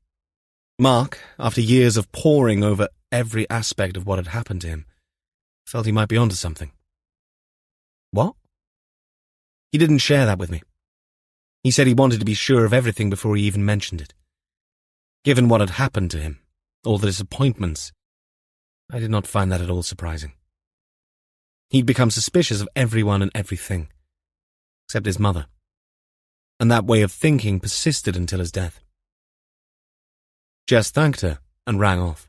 Mark, after years of poring over every aspect of what had happened to him, felt he might be onto something. What? He didn't share that with me. He said he wanted to be sure of everything before he even mentioned it. Given what had happened to him, all the disappointments, I did not find that at all surprising. He'd become suspicious of everyone and everything, except his mother, and that way of thinking persisted until his death. Jess thanked her and rang off.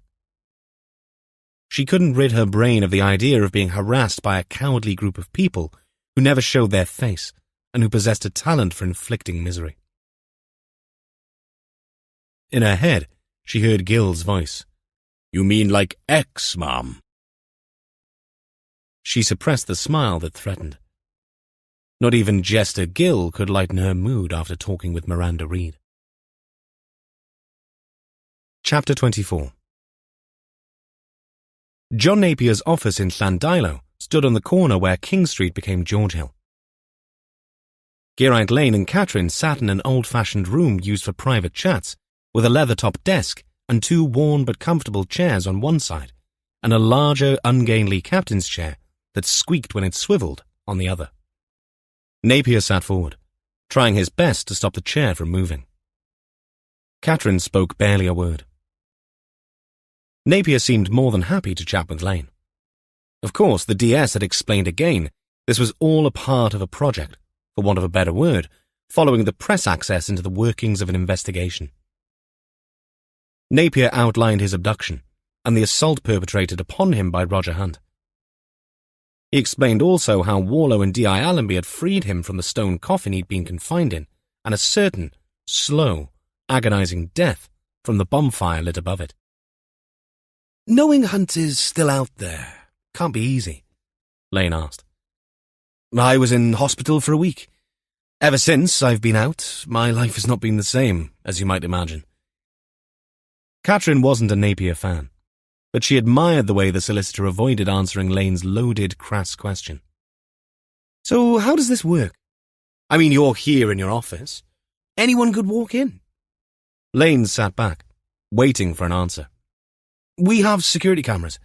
She couldn't rid her brain of the idea of being harassed by a cowardly group of people who never showed their face and who possessed a talent for inflicting misery. In her head, she heard Gil's voice. You mean like X, Mom? She suppressed the smile that threatened. Not even Jester Gill could lighten her mood after talking with Miranda Reed. Chapter 24. John Napier's office in Llandilo stood on the corner where King Street became George Hill. Geraint Lane and Catherine sat in an old-fashioned room used for private chats, with a leather-topped desk and 2 worn but comfortable chairs on one side, and a larger, ungainly captain's chair that squeaked when it swivelled on the other. Napier sat forward, trying his best to stop the chair from moving. Catherine spoke barely a word. Napier seemed more than happy to chat with Lane. Of course, the DS had explained again this was all a part of a project, for want of a better word, following the press access into the workings of an investigation. Napier outlined his abduction and the assault perpetrated upon him by Roger Hunt. He explained also how Warlow and D.I. Allenby had freed him from the stone coffin he'd been confined in, and a certain, slow, agonizing death from the bonfire lit above it. Knowing Hunt is still out there can't be easy, Lane asked. I was in hospital for a week. Ever since I've been out, my life has not been the same, as you might imagine. Catherine wasn't a Napier fan, but she admired the way the solicitor avoided answering Lane's loaded, crass question. So how does this work? I mean, you're here in your office. Anyone could walk in. Lane sat back, waiting for an answer. We have security cameras.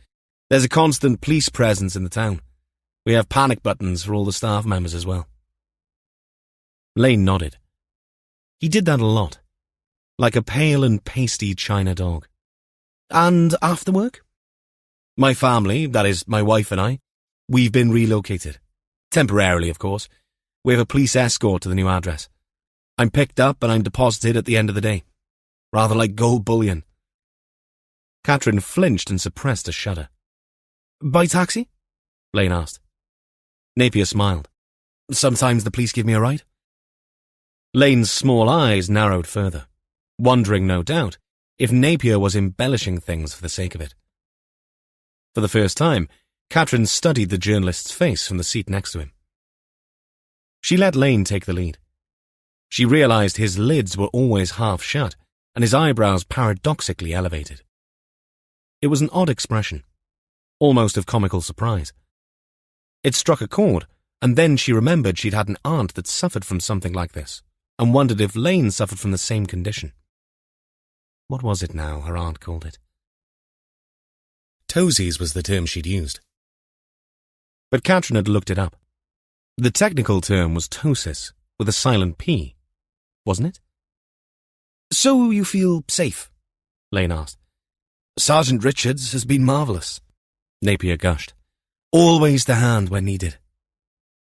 There's a constant police presence in the town. We have panic buttons for all the staff members as well. Lane nodded. He did that a lot, like a pale and pasty China dog. And after work? My family, that is, my wife and I, we've been relocated. Temporarily, of course. We have a police escort to the new address. I'm picked up and I'm deposited at the end of the day. Rather like gold bullion. Catherine flinched and suppressed a shudder. By taxi? Lane asked. Napier smiled. Sometimes the police give me a ride. Lane's small eyes narrowed further, wondering, no doubt, if Napier was embellishing things for the sake of it. For the first time, Catherine studied the journalist's face from the seat next to him. She let Lane take the lead. She realized his lids were always half shut and his eyebrows paradoxically elevated. It was an odd expression, almost of comical surprise. It struck a chord, and then she remembered she'd had an aunt that suffered from something like this, and wondered if Lane suffered from the same condition. What was it now her aunt called it? Toesies was the term she'd used. But Katrin had looked it up. The technical term was ptosis, with a silent P, wasn't it? So you feel safe? Lane asked. Sergeant Richards has been marvellous, Napier gushed. Always to hand when needed.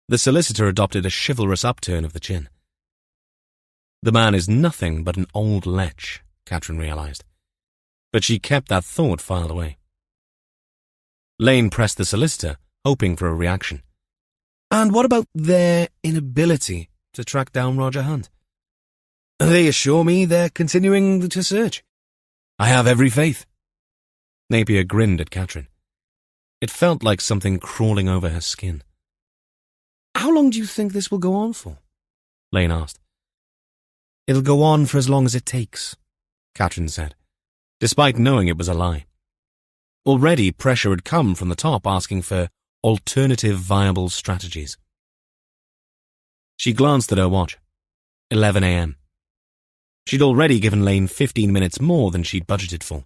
The solicitor adopted a chivalrous upturn of the chin. The man is nothing but an old lech, Katrin realised. But she kept that thought filed away. Lane pressed the solicitor, hoping for a reaction. And what about their inability to track down Roger Hunt? They assure me they're continuing to search. I have every faith. Napier grinned at Katrin. It felt like something crawling over her skin. How long do you think this will go on for? Lane asked. It'll go on for as long as it takes, Katrin said, despite knowing it was a lie. Already pressure had come from the top asking for alternative viable strategies. She glanced at her watch. 11 a.m. She'd already given Lane 15 minutes more than she'd budgeted for.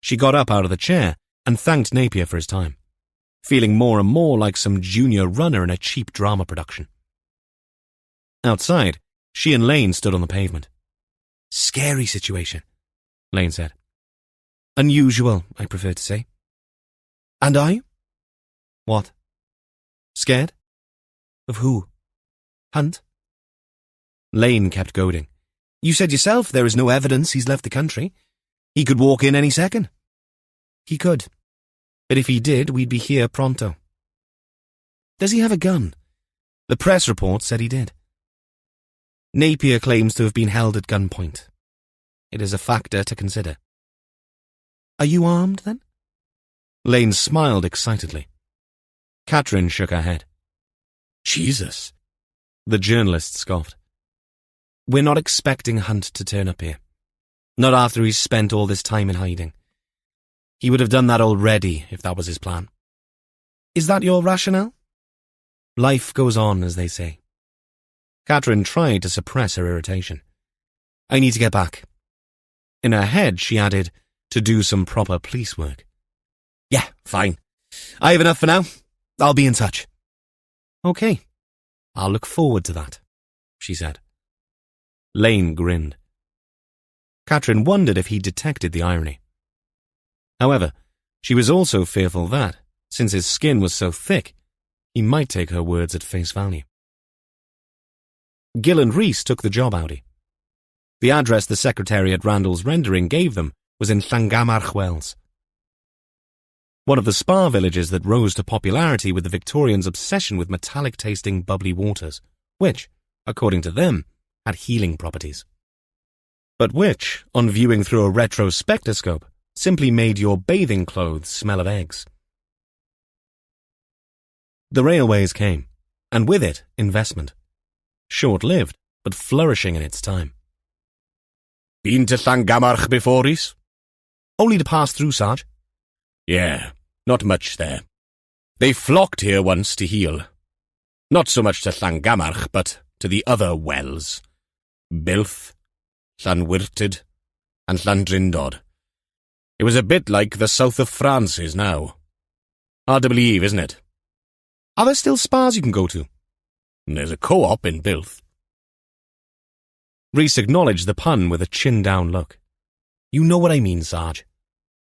She got up out of the chair and thanked Napier for his time, feeling more and more like some junior runner in a cheap drama production. Outside, she and Lane stood on the pavement. Scary situation, Lane said. Unusual, I prefer to say. And are you? What? Scared? Of who? Hunt? Lane kept goading. You said yourself there is no evidence he's left the country. He could walk in any second. He could. But if he did, we'd be here pronto. Does he have a gun? The press report said he did. Napier claims to have been held at gunpoint. It is a factor to consider. Are you armed, then? Lane smiled excitedly. Katrin shook her head. Jesus, the journalist scoffed. We're not expecting Hunt to turn up here. Not after he's spent all this time in hiding. He would have done that already if that was his plan. Is that your rationale? Life goes on, as they say. Katrin tried to suppress her irritation. I need to get back. In her head, she added, to do some proper police work. Yeah, fine. I have enough for now. I'll be in touch. Okay. I'll look forward to that, she said. Lane grinned. Katrin wondered if he detected the irony. However, she was also fearful that, since his skin was so thick, he might take her words at face value. Gill and Rhys took the job Audi. The address the secretary at Randall's Rendering gave them was in Llangamarch Wells, one of the spa villages that rose to popularity with the Victorians' obsession with metallic-tasting bubbly waters, which, according to them, had healing properties. But which, on viewing through a retrospectoscope, simply made your bathing clothes smell of eggs. The railways came, and with it, investment. Short-lived, but flourishing in its time. Been to Llangamarch before, Rhys? Only to pass through, Sarge. Yeah, not much there. They flocked here once to heal. Not so much to Llangamarch, but to the other wells. Bilth, Llanwyrtyd, and Llandrindod. It was a bit like the south of France is now. Hard to believe, isn't it? Are there still spas you can go to? There's a co-op in Bilth. Rhys acknowledged the pun with a chin-down look. You know what I mean, Sarge.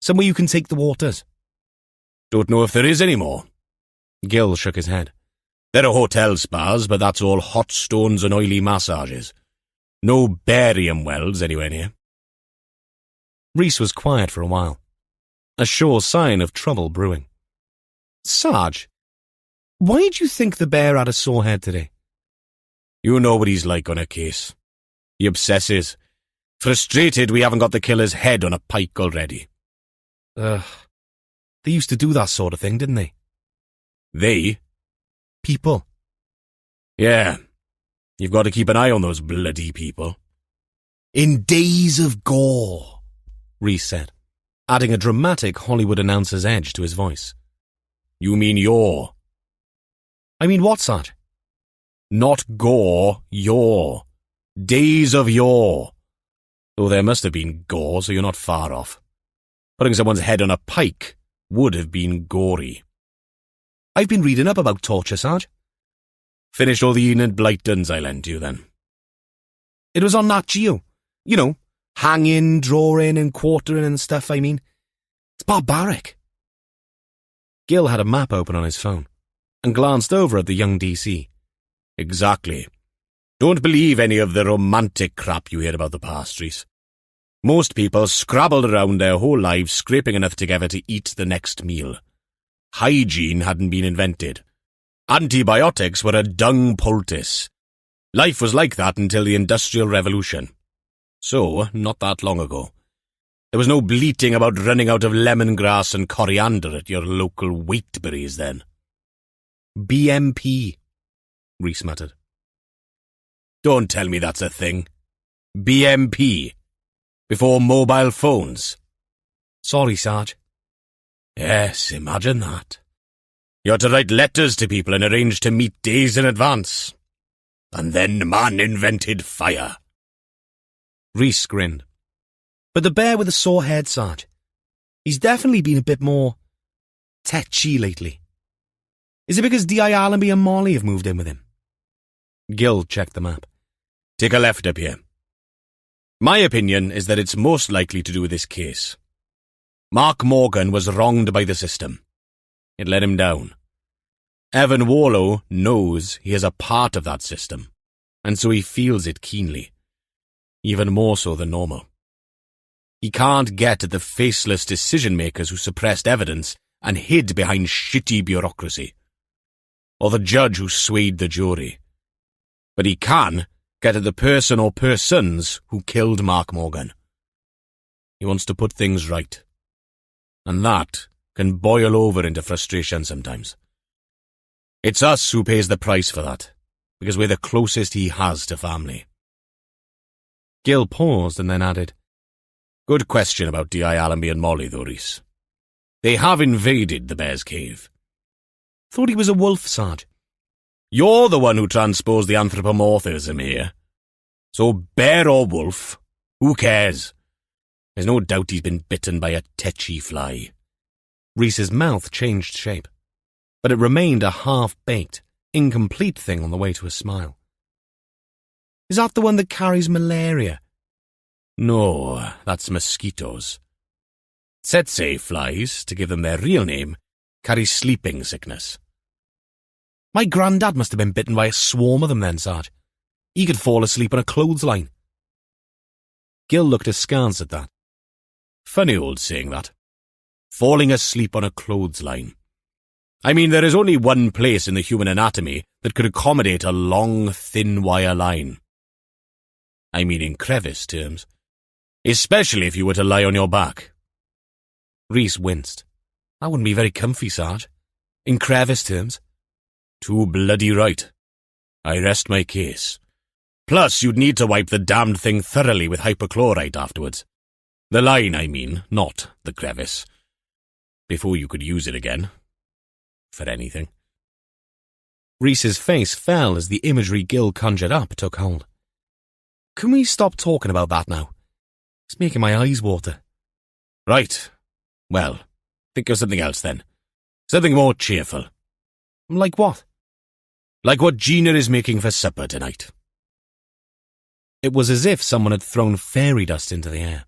Somewhere you can take the waters. Don't know if there is any more. Gill shook his head. There are hotel spas, but that's all hot stones and oily massages. No barium wells anywhere near. Rhys was quiet for a while, a sure sign of trouble brewing. Sarge, why do you think the bear had a sore head today? You know what he's like on a case. He obsesses. Frustrated we haven't got the killer's head on a pike already. They used to do that sort of thing, didn't they? They? People. Yeah. You've got to keep an eye on those bloody people. In days of gore, Rhys said. adding a dramatic Hollywood announcer's edge to his voice. You mean your. I mean what, Sarge? Not gore, your. Days of yore. Though there must have been gore, so you're not far off. Putting someone's head on a pike would have been gory. I've been reading up about torture, Sarge. Finished all the Enid Blytons I lent you, then? It was on Nat Geo. You know, hanging, drawing and quartering and stuff, I mean. It's barbaric. Gil had a map open on his phone and glanced over at the young DC. Exactly. Don't believe any of the romantic crap you hear about the past, Rhys. Most people scrabbled around their whole lives scraping enough together to eat the next meal. Hygiene hadn't been invented. Antibiotics were a dung poultice. Life was like that until the Industrial Revolution. So, not that long ago. There was no bleating about running out of lemongrass and coriander at your local Waitberries then. BMP, Rhys muttered. Don't tell me that's a thing. BMP. Before mobile phones. Sorry, Sarge. Yes, imagine that. You had to write letters to people and arrange to meet days in advance. And then man invented fire. Rhys grinned. But the bear with the sore head, Sarge, he's definitely been a bit more tetchy lately. Is it because D.I. Allenby and Molly have moved in with him? Gil checked the map. Take a left up here. My opinion is that it's most likely to do with this case. Mark Morgan was wronged by the system. It let him down. Evan Warlow knows he is a part of that system, and so he feels it keenly, even more so than normal. He can't get at the faceless decision-makers who suppressed evidence and hid behind shitty bureaucracy, or the judge who swayed the jury. But he can get at the person or persons who killed Mark Morgan. He wants to put things right, and that can boil over into frustration sometimes. It's us who pays the price for that, because we're the closest he has to family. Gil paused and then added, Good question about D.I. Allenby and Molly, though, Rhys. They have invaded the bear's cave. Thought he was a wolf, Sarge. You're the one who transposed the anthropomorphism here. So bear or wolf, who cares? There's no doubt he's been bitten by a tetchy fly. Rhys's mouth changed shape, but it remained a half-baked, incomplete thing on the way to a smile. Is that the one that carries malaria? No, that's mosquitoes. Tsetse flies, to give them their real name, carry sleeping sickness. My granddad must have been bitten by a swarm of them then, Sarge. He could fall asleep on a clothesline. Gil looked askance at that. Funny old saying that. Falling asleep on a clothesline. I mean, there is only one place in the human anatomy that could accommodate a long, thin wire line. I mean in crevice terms. Especially if you were to lie on your back. Rhys winced. That wouldn't be very comfy, Sarge. In crevice terms. Too bloody right. I rest my case. Plus, you'd need to wipe the damned thing thoroughly with hypochlorite afterwards. The line, I mean, not the crevice. Before you could use it again. For anything. Rhys's face fell as the imagery Gil conjured up took hold. Can we stop talking about that now? It's making my eyes water. Right. Well, think of something else then. Something more cheerful. Like what? Like what Gina is making for supper tonight. It was as if someone had thrown fairy dust into the air.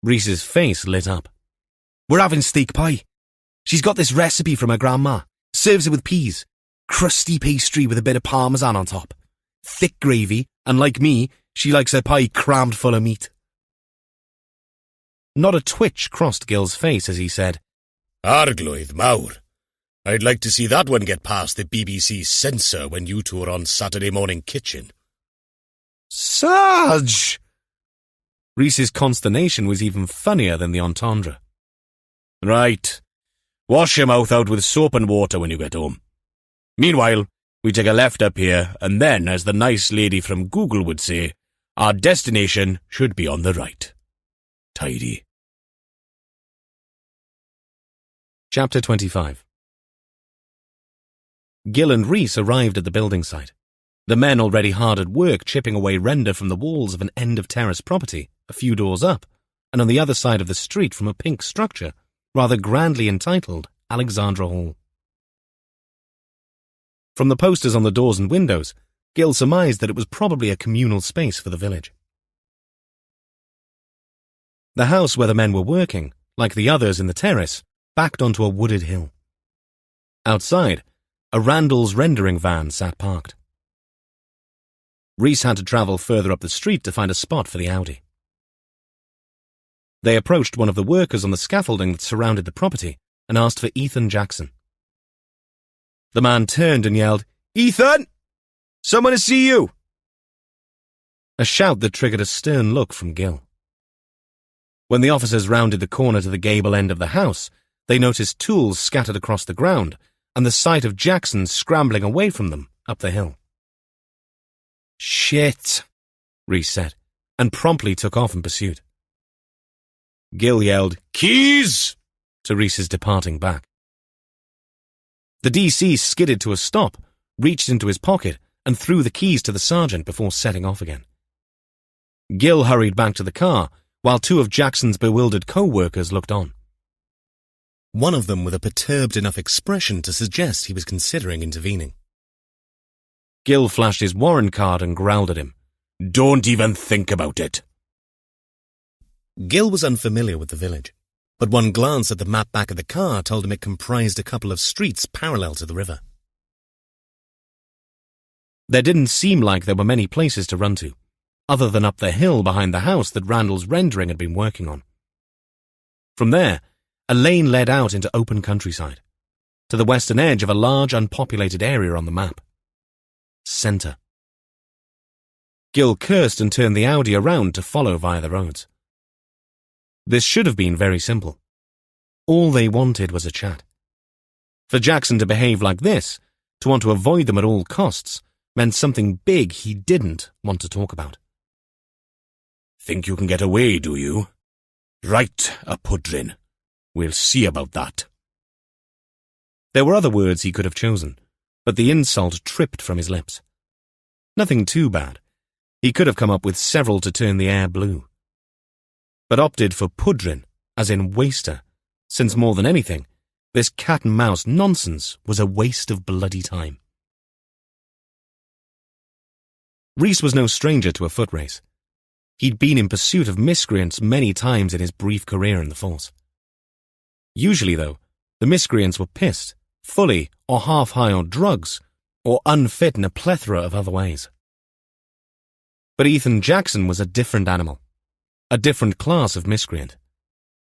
Rhys's face lit up. We're having steak pie. She's got this recipe from her grandma. Serves it with peas. Crusty pastry with a bit of parmesan on top. Thick gravy, and like me, she likes her pie crammed full of meat. Not a twitch crossed Gil's face as he said, Arglwydd mawr. I'd like to see that one get past the BBC censor when you two are on Saturday Morning Kitchen. Sarge! Rhys's consternation was even funnier than the entendre. Right. Wash your mouth out with soap and water when you get home. Meanwhile, we take a left up here, and then, as the nice lady from Google would say, our destination should be on the right. Tidy. Chapter 25. Gil and Rhys arrived at the building site. The men already hard at work chipping away render from the walls of an end-of-terrace property a few doors up, and on the other side of the street from a pink structure, rather grandly entitled Alexandra Hall. From the posters on the doors and windows, Gil surmised that it was probably a communal space for the village. The house where the men were working, like the others in the terrace, backed onto a wooded hill. Outside, a Randall's rendering van sat parked. Rhys had to travel further up the street to find a spot for the Audi. They approached one of the workers on the scaffolding that surrounded the property and asked for Ethan Jackson. The man turned and yelled, "Ethan! Someone to see you!" A shout that triggered a stern look from Gil. When the officers rounded the corner to the gable end of the house, they noticed tools scattered across the ground and the sight of Jackson scrambling away from them up the hill. "Shit," Rhys said, and promptly took off in pursuit. Gil yelled, "Keys!" to Rhys's departing back. The DC skidded to a stop, reached into his pocket, and threw the keys to the sergeant before setting off again. Gil hurried back to the car, while two of Jackson's bewildered co-workers looked on. One of them with a perturbed enough expression to suggest he was considering intervening. Gil flashed his warrant card and growled at him. "Don't even think about it." Gil was unfamiliar with the village, but one glance at the map back of the car told him it comprised a couple of streets parallel to the river. There didn't seem like there were many places to run to, other than up the hill behind the house that Randall's rendering had been working on. From there, a lane led out into open countryside, to the western edge of a large unpopulated area on the map. Center. Gil cursed and turned the Audi around to follow via the roads. This should have been very simple. All they wanted was a chat. For Jackson to behave like this, to want to avoid them at all costs, meant something big he didn't want to talk about. "Think you can get away, do you? Right, a pudrin. We'll see about that." There were other words he could have chosen, but the insult tripped from his lips. Nothing too bad. He could have come up with several to turn the air blue, but opted for pudrin, as in waster, since more than anything, this cat-and-mouse nonsense was a waste of bloody time. Rhys was no stranger to a foot race. He'd been in pursuit of miscreants many times in his brief career in the force. Usually, though, the miscreants were pissed, fully or half-high on drugs, or unfit in a plethora of other ways. But Ethan Jackson was a different animal, a different class of miscreant,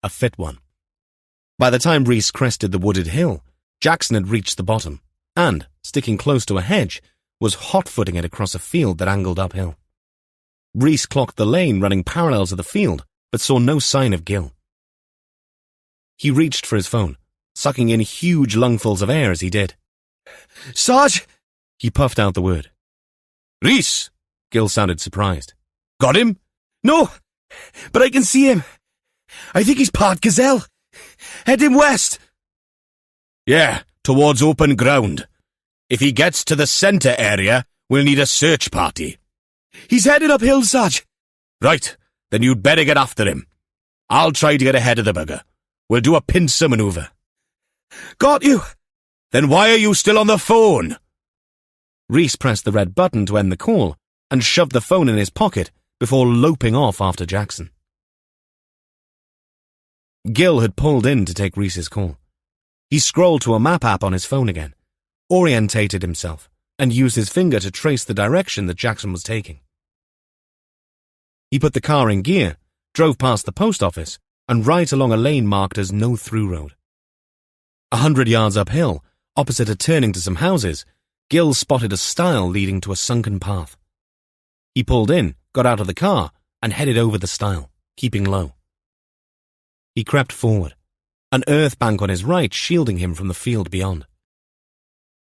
a fit one. By the time Rhys crested the wooded hill, Jackson had reached the bottom, and, sticking close to a hedge, was hot-footing it across a field that angled uphill. Rhys clocked the lane running parallel to the field, but saw no sign of Gil. He reached for his phone, sucking in huge lungfuls of air as he did. "Sarge!" He puffed out the word. "Rhys!" Gil sounded surprised. "Got him?" "No, but I can see him. I think he's part gazelle. Heading west." "Yeah, towards open ground. If he gets to the centre area, we'll need a search party." "He's headed uphill, Sarge." "Right, then you'd better get after him. I'll try to get ahead of the bugger. We'll do a pincer manoeuvre." "Got you." "Then why are you still on the phone?" Rhys pressed the red button to end the call and shoved the phone in his pocket before loping off after Jackson. Gil had pulled in to take Rhys's call. He scrolled to a map app on his phone again, orientated himself, and used his finger to trace the direction that Jackson was taking. He put the car in gear, drove past the post office, and right along a lane marked as no through road. 100 yards uphill, opposite a turning to some houses, Gil spotted a stile leading to a sunken path. He pulled in, got out of the car, and headed over the stile, keeping low. He crept forward, an earth bank on his right shielding him from the field beyond.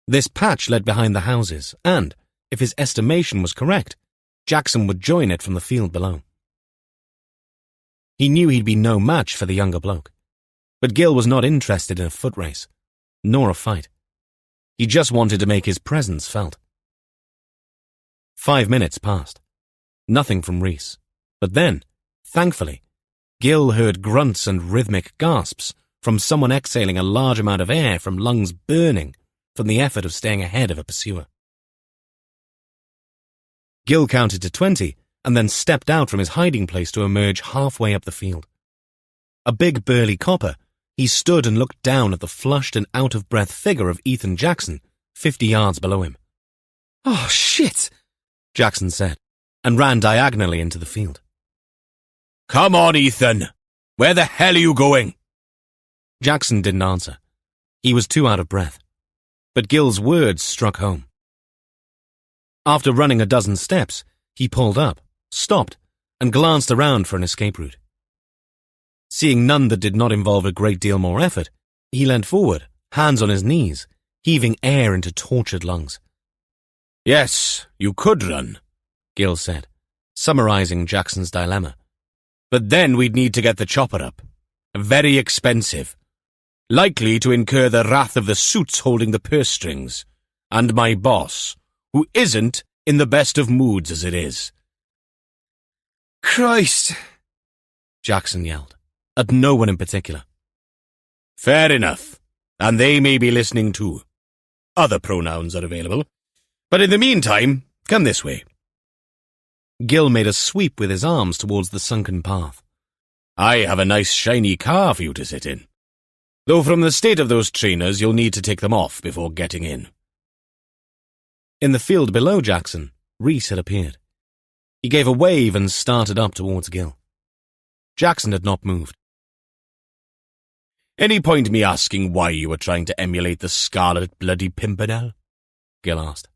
This patch led behind the houses, and, if his estimation was correct, Jackson would join it from the field below. He knew he'd be no match for the younger bloke. But Gil was not interested in a foot race, nor a fight. He just wanted to make his presence felt. 5 minutes passed. Nothing from Rhys. But then, thankfully, Gil heard grunts and rhythmic gasps from someone exhaling a large amount of air from lungs burning from the effort of staying ahead of a pursuer. Gil counted to 20 and then stepped out from his hiding place to emerge halfway up the field. A big burly copper, he stood and looked down at the flushed and out-of-breath figure of Ethan Jackson 50 yards below him. "Oh, shit," Jackson said, and ran diagonally into the field. "Come on, Ethan! Where the hell are you going?" Jackson didn't answer. He was too out of breath. But Gil's words struck home. After running a dozen steps, he pulled up, stopped, and glanced around for an escape route. Seeing none that did not involve a great deal more effort, he leant forward, hands on his knees, heaving air into tortured lungs. "Yes, you could run," Gil said, summarizing Jackson's dilemma. "But then we'd need to get the chopper up. Very expensive. Likely to incur the wrath of the suits holding the purse strings, and my boss, who isn't in the best of moods as it is." "Christ!" Jackson yelled, at no one in particular. "Fair enough, and they may be listening too. Other pronouns are available. But in the meantime, come this way." Gil made a sweep with his arms towards the sunken path. "I have a nice shiny car for you to sit in. Though from the state of those trainers, you'll need to take them off before getting in." In the field below Jackson, Rhys had appeared. He gave a wave and started up towards Gil. Jackson had not moved. "Any point me asking why you were trying to emulate the Scarlet Bloody Pimpernel?" Gil asked.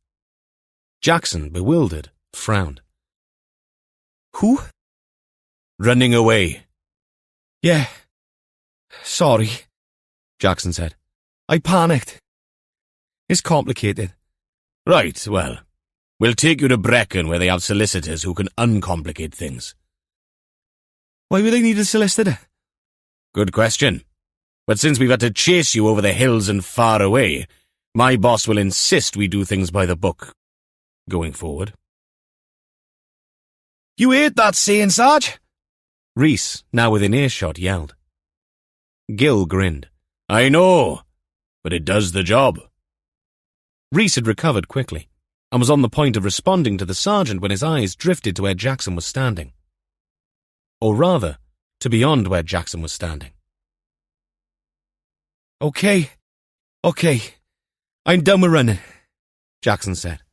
Jackson, bewildered, frowned. "Who?" "Running away." "Yeah. Sorry," Jackson said. "I panicked. It's complicated." "Right, well, we'll take you to Brecon where they have solicitors who can uncomplicate things." "Why would they need a solicitor?" "Good question. But since we've had to chase you over the hills and far away, my boss will insist we do things by the book going forward." "You hate that saying, Sarge?" Rhys, now within earshot, yelled. Gil grinned. "I know, but it does the job." Rhys had recovered quickly, and was on the point of responding to the sergeant when his eyes drifted to where Jackson was standing. Or rather, to beyond where Jackson was standing. Okay, I'm done with running," Jackson said,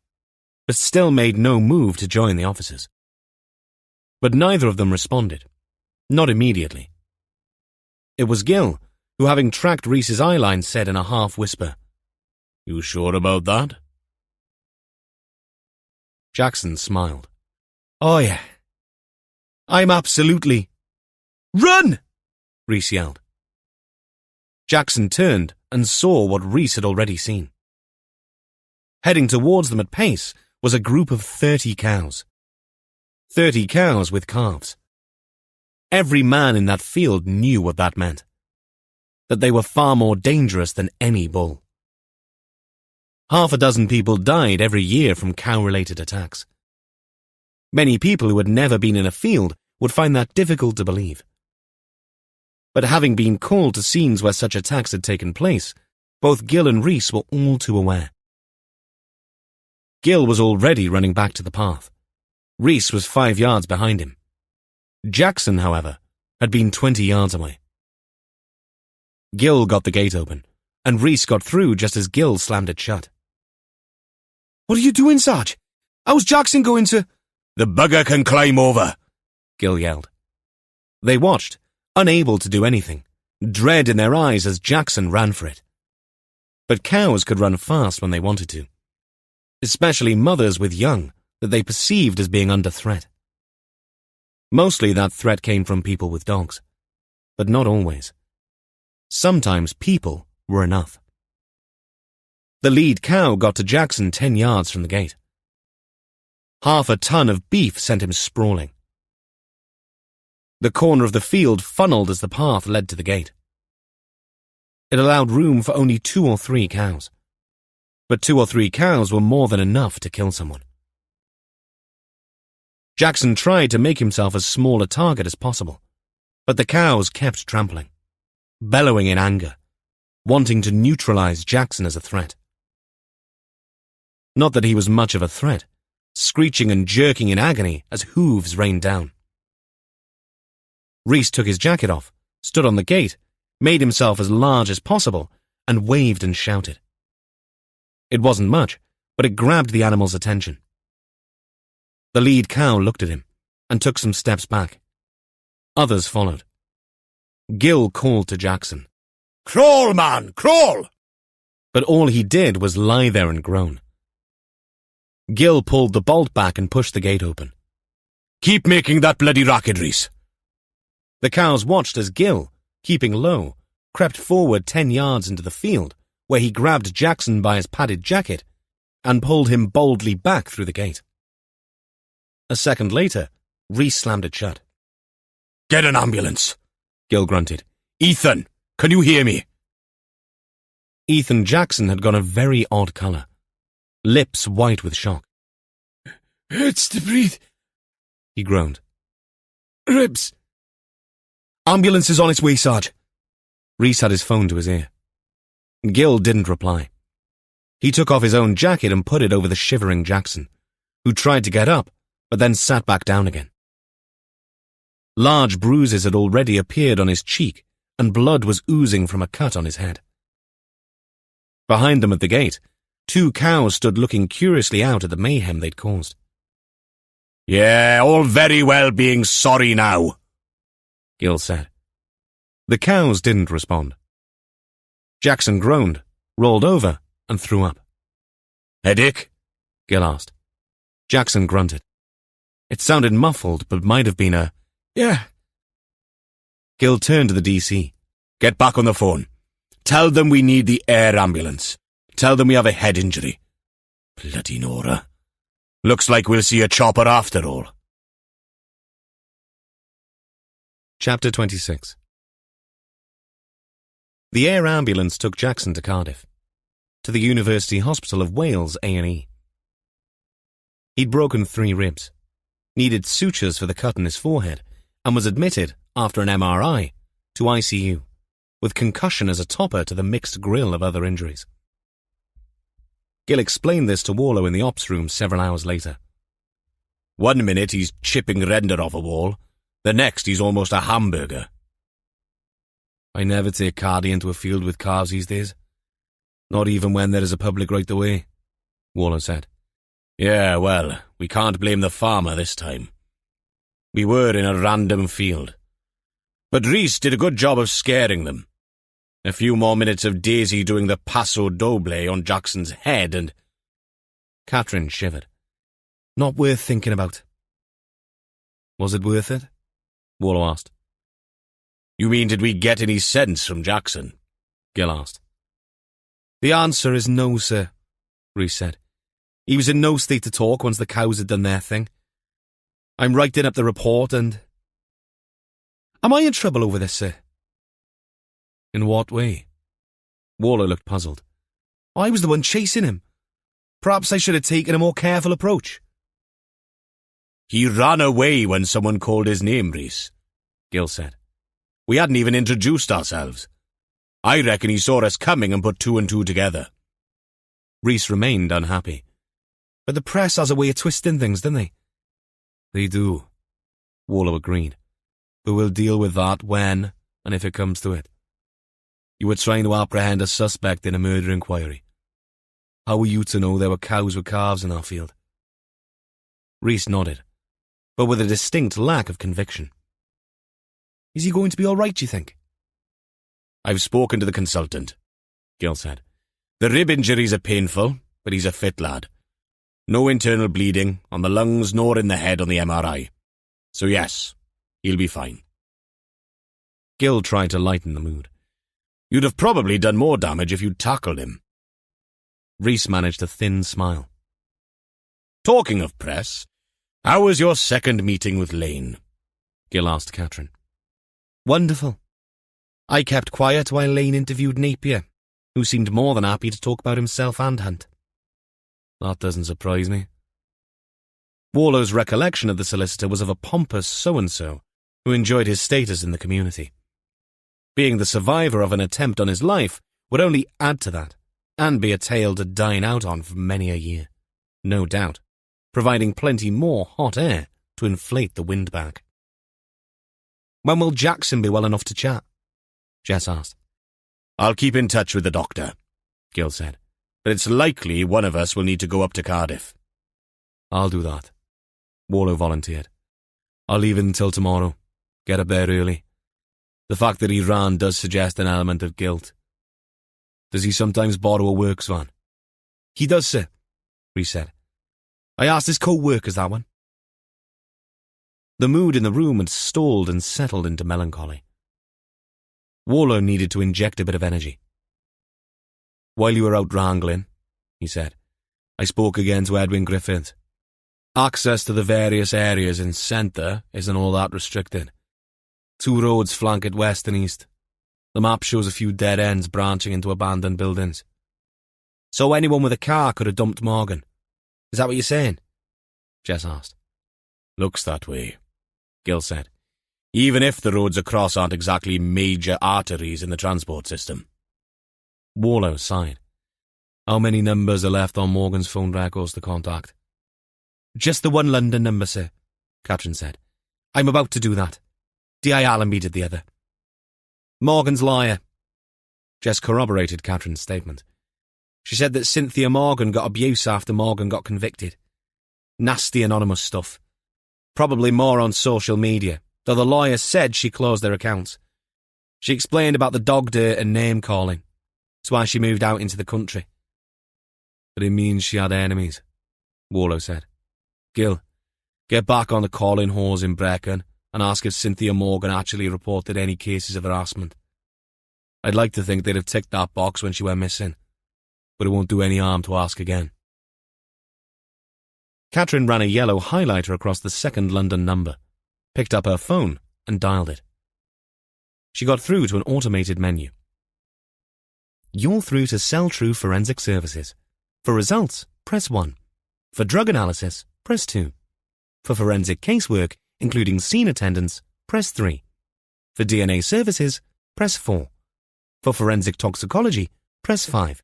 but still made no move to join the officers. But neither of them responded, not immediately. It was Gil, who, having tracked Rhys's eyeline, said in a half-whisper, "You sure about that?" Jackson smiled. "Oh yeah. I'm absolutely—" "Run!" Rhys yelled. Jackson turned and saw what Rhys had already seen. Heading towards them at pace was a group of 30 cows. 30 cows with calves. Every man in that field knew what that meant. That they were far more dangerous than any bull. Half a dozen people died every year from cow-related attacks. Many people who had never been in a field would find that difficult to believe. But having been called to scenes where such attacks had taken place, both Gil and Rhys were all too aware. Gil was already running back to the path. Rhys was 5 yards behind him. Jackson, however, had been 20 yards away. Gil got the gate open, and Rhys got through just as Gil slammed it shut. "What are you doing, Sarge? How's Jackson going to—" "The bugger can climb over," Gil yelled. They watched, unable to do anything, dread in their eyes as Jackson ran for it. But cows could run fast when they wanted to, especially mothers with young that they perceived as being under threat. Mostly that threat came from people with dogs, but not always. Sometimes people were enough. The lead cow got to Jackson 10 yards from the gate. Half a ton of beef sent him sprawling. The corner of the field funneled as the path led to the gate. It allowed room for only 2 or 3 cows. But 2 or 3 cows were more than enough to kill someone. Jackson tried to make himself as small a target as possible, but the cows kept trampling, bellowing in anger, wanting to neutralize Jackson as a threat. Not that he was much of a threat, screeching and jerking in agony as hooves rained down. Rhys took his jacket off, stood on the gate, made himself as large as possible, and waved and shouted. It wasn't much, but it grabbed the animal's attention. The lead cow looked at him and took some steps back. Others followed. Gil called to Jackson. "Crawl, man, crawl!" But all he did was lie there and groan. Gil pulled the bolt back and pushed the gate open. "Keep making that bloody racket, Rhys." The cows watched as Gil, keeping low, crept forward 10 yards into the field, where he grabbed Jackson by his padded jacket and pulled him boldly back through the gate. A second later, Rhys slammed it shut. "Get an ambulance," Gil grunted. "Ethan, can you hear me?" Ethan Jackson had gone a very odd colour, lips white with shock. "It's to breathe," he groaned. "Ribs." "Ambulance is on its way, Sarge." Rhys had his phone to his ear. Gil didn't reply. He took off his own jacket and put it over the shivering Jackson, who tried to get up, but then sat back down again. Large bruises had already appeared on his cheek, and blood was oozing from a cut on his head. Behind them at the gate, 2 cows stood looking curiously out at the mayhem they'd caused. "Yeah, all very well being sorry now," Gil said. The cows didn't respond. Jackson groaned, rolled over, and threw up. "Headache?" Gil asked. Jackson grunted. It sounded muffled, but might have been a, "Yeah." Gil turned to the DC. "Get back on the phone. Tell them we need the air ambulance. Tell them we have a head injury. Bloody Nora. Looks like we'll see a chopper after all." Chapter 26. The air ambulance took Jackson to Cardiff, to the University Hospital of Wales A&E. He'd broken 3 ribs, needed sutures for the cut in his forehead, and was admitted, after an MRI, to ICU, with concussion as a topper to the mixed grill of other injuries. Gil explained this to Warlow in the ops room several hours later. "1 minute he's chipping render off a wall, the next he's almost a hamburger." "I never take Cardi into a field with calves these days. Not even when there is a public right the way," Warlow said. "Yeah, well, we can't blame the farmer this time. We were in a random field. But Rhys did a good job of scaring them. A few more minutes of Daisy doing the paso doble on Jackson's head and—" Catherine shivered. "Not worth thinking about." "Was it worth it?" Warlow asked. "You mean did we get any sense from Jackson?" Gil asked. "The answer is no, sir," Rhys said. "He was in no state to talk once the cows had done their thing. I'm writing up the report and—" "Am I in trouble over this, sir?" "In what way?" Warlow looked puzzled. "I was the one chasing him. Perhaps I should have taken a more careful approach." "He ran away when someone called his name, Rhys," Gil said. "We hadn't even introduced ourselves. I reckon he saw us coming and put 2 and 2 together." Rhys remained unhappy. "But the press has a way of twisting things, don't they?" "They do," Warlow agreed. "But we'll deal with that when and if it comes to it. You were trying to apprehend a suspect in a murder inquiry. How were you to know there were cows with calves in our field?" Rhys nodded, but with a distinct lack of conviction. "Is he going to be all right, do you think?" "I've spoken to the consultant," Gil said. "The rib injuries are painful, but he's a fit lad. No internal bleeding, on the lungs nor in the head on the MRI. So yes, he'll be fine." Gil tried to lighten the mood. "You'd have probably done more damage if you'd tackled him." Rhys managed a thin smile. "Talking of press, how was your second meeting with Lane?" Gil asked Catherine. "Wonderful. I kept quiet while Lane interviewed Napier, who seemed more than happy to talk about himself and Hunt. That doesn't surprise me. Warlow's recollection of the solicitor was of a pompous so-and-so who enjoyed his status in the community. Being the survivor of an attempt on his life would only add to that, and be a tale to dine out on for many a year, no doubt, providing plenty more hot air to inflate the windbag. When will Jackson be well enough to chat? Jess asked. I'll keep in touch with the doctor, Gil said, but it's likely one of us will need to go up to Cardiff. I'll do that, Warlow volunteered. I'll leave it until tomorrow. Get up there early. The fact that he ran does suggest an element of guilt. Does he sometimes borrow a works van? He does, sir, Rhys said. I asked his co-workers that one. The mood in the room had stalled and settled into melancholy. Warlow needed to inject a bit of energy. While you were out wrangling, he said, I spoke again to Edwin Griffith. Access to the various areas in centre isn't all that restricted. 2 roads flank it west and east. The map shows a few dead ends branching into abandoned buildings. So anyone with a car could have dumped Morgan. Is that what you're saying? Jess asked. Looks that way, Gil said, even if the roads across aren't exactly major arteries in the transport system. Warlow sighed. How many numbers are left on Morgan's phone records to contact? Just the one London number, sir, Catherine said. I'm about to do that. D.I. Allenby did the other. Morgan's liar. Jess corroborated Catherine's statement. She said that Cynthia Morgan got abuse after Morgan got convicted. Nasty anonymous stuff. Probably more on social media, though the lawyer said she closed their accounts. She explained about the dog dirt and name-calling. That's why she moved out into the country. But it means she had enemies, Warlow said. Gil, get back on the calling horse in Brecon and ask if Cynthia Morgan actually reported any cases of harassment. I'd like to think they'd have ticked that box when she went missing, but it won't do any harm to ask again. Catherine ran a yellow highlighter across the second London number, picked up her phone and dialed it. She got through to an automated menu. You're through to Cell True Forensic Services. For results, press 1. For drug analysis, press 2. For forensic casework, including scene attendance, press 3. For DNA services, press 4. For forensic toxicology, press 5.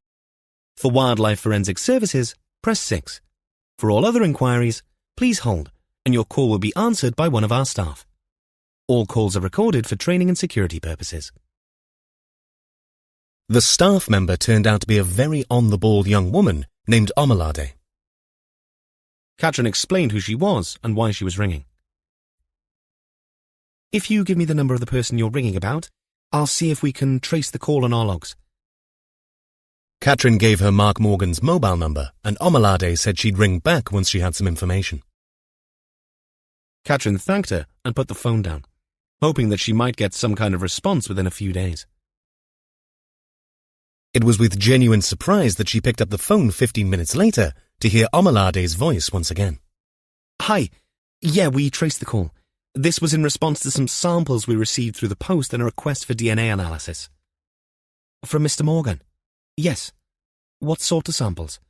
For wildlife forensic services, press 6. For all other inquiries, please hold, and your call will be answered by one of our staff. All calls are recorded for training and security purposes. The staff member turned out to be a very on-the-ball young woman named Omalade. Catherine explained who she was and why she was ringing. If you give me the number of the person you're ringing about, I'll see if we can trace the call on our logs. Catherine gave her Mark Morgan's mobile number, and Omalade said she'd ring back once she had some information. Catherine thanked her and put the phone down, hoping that she might get some kind of response within a few days. It was with genuine surprise that she picked up the phone 15 minutes later to hear Omalade's voice once again. Hi. Yeah, we traced the call. This was in response to some samples we received through the post and a request for DNA analysis. From Mr. Morgan? Yes. What sort of samples?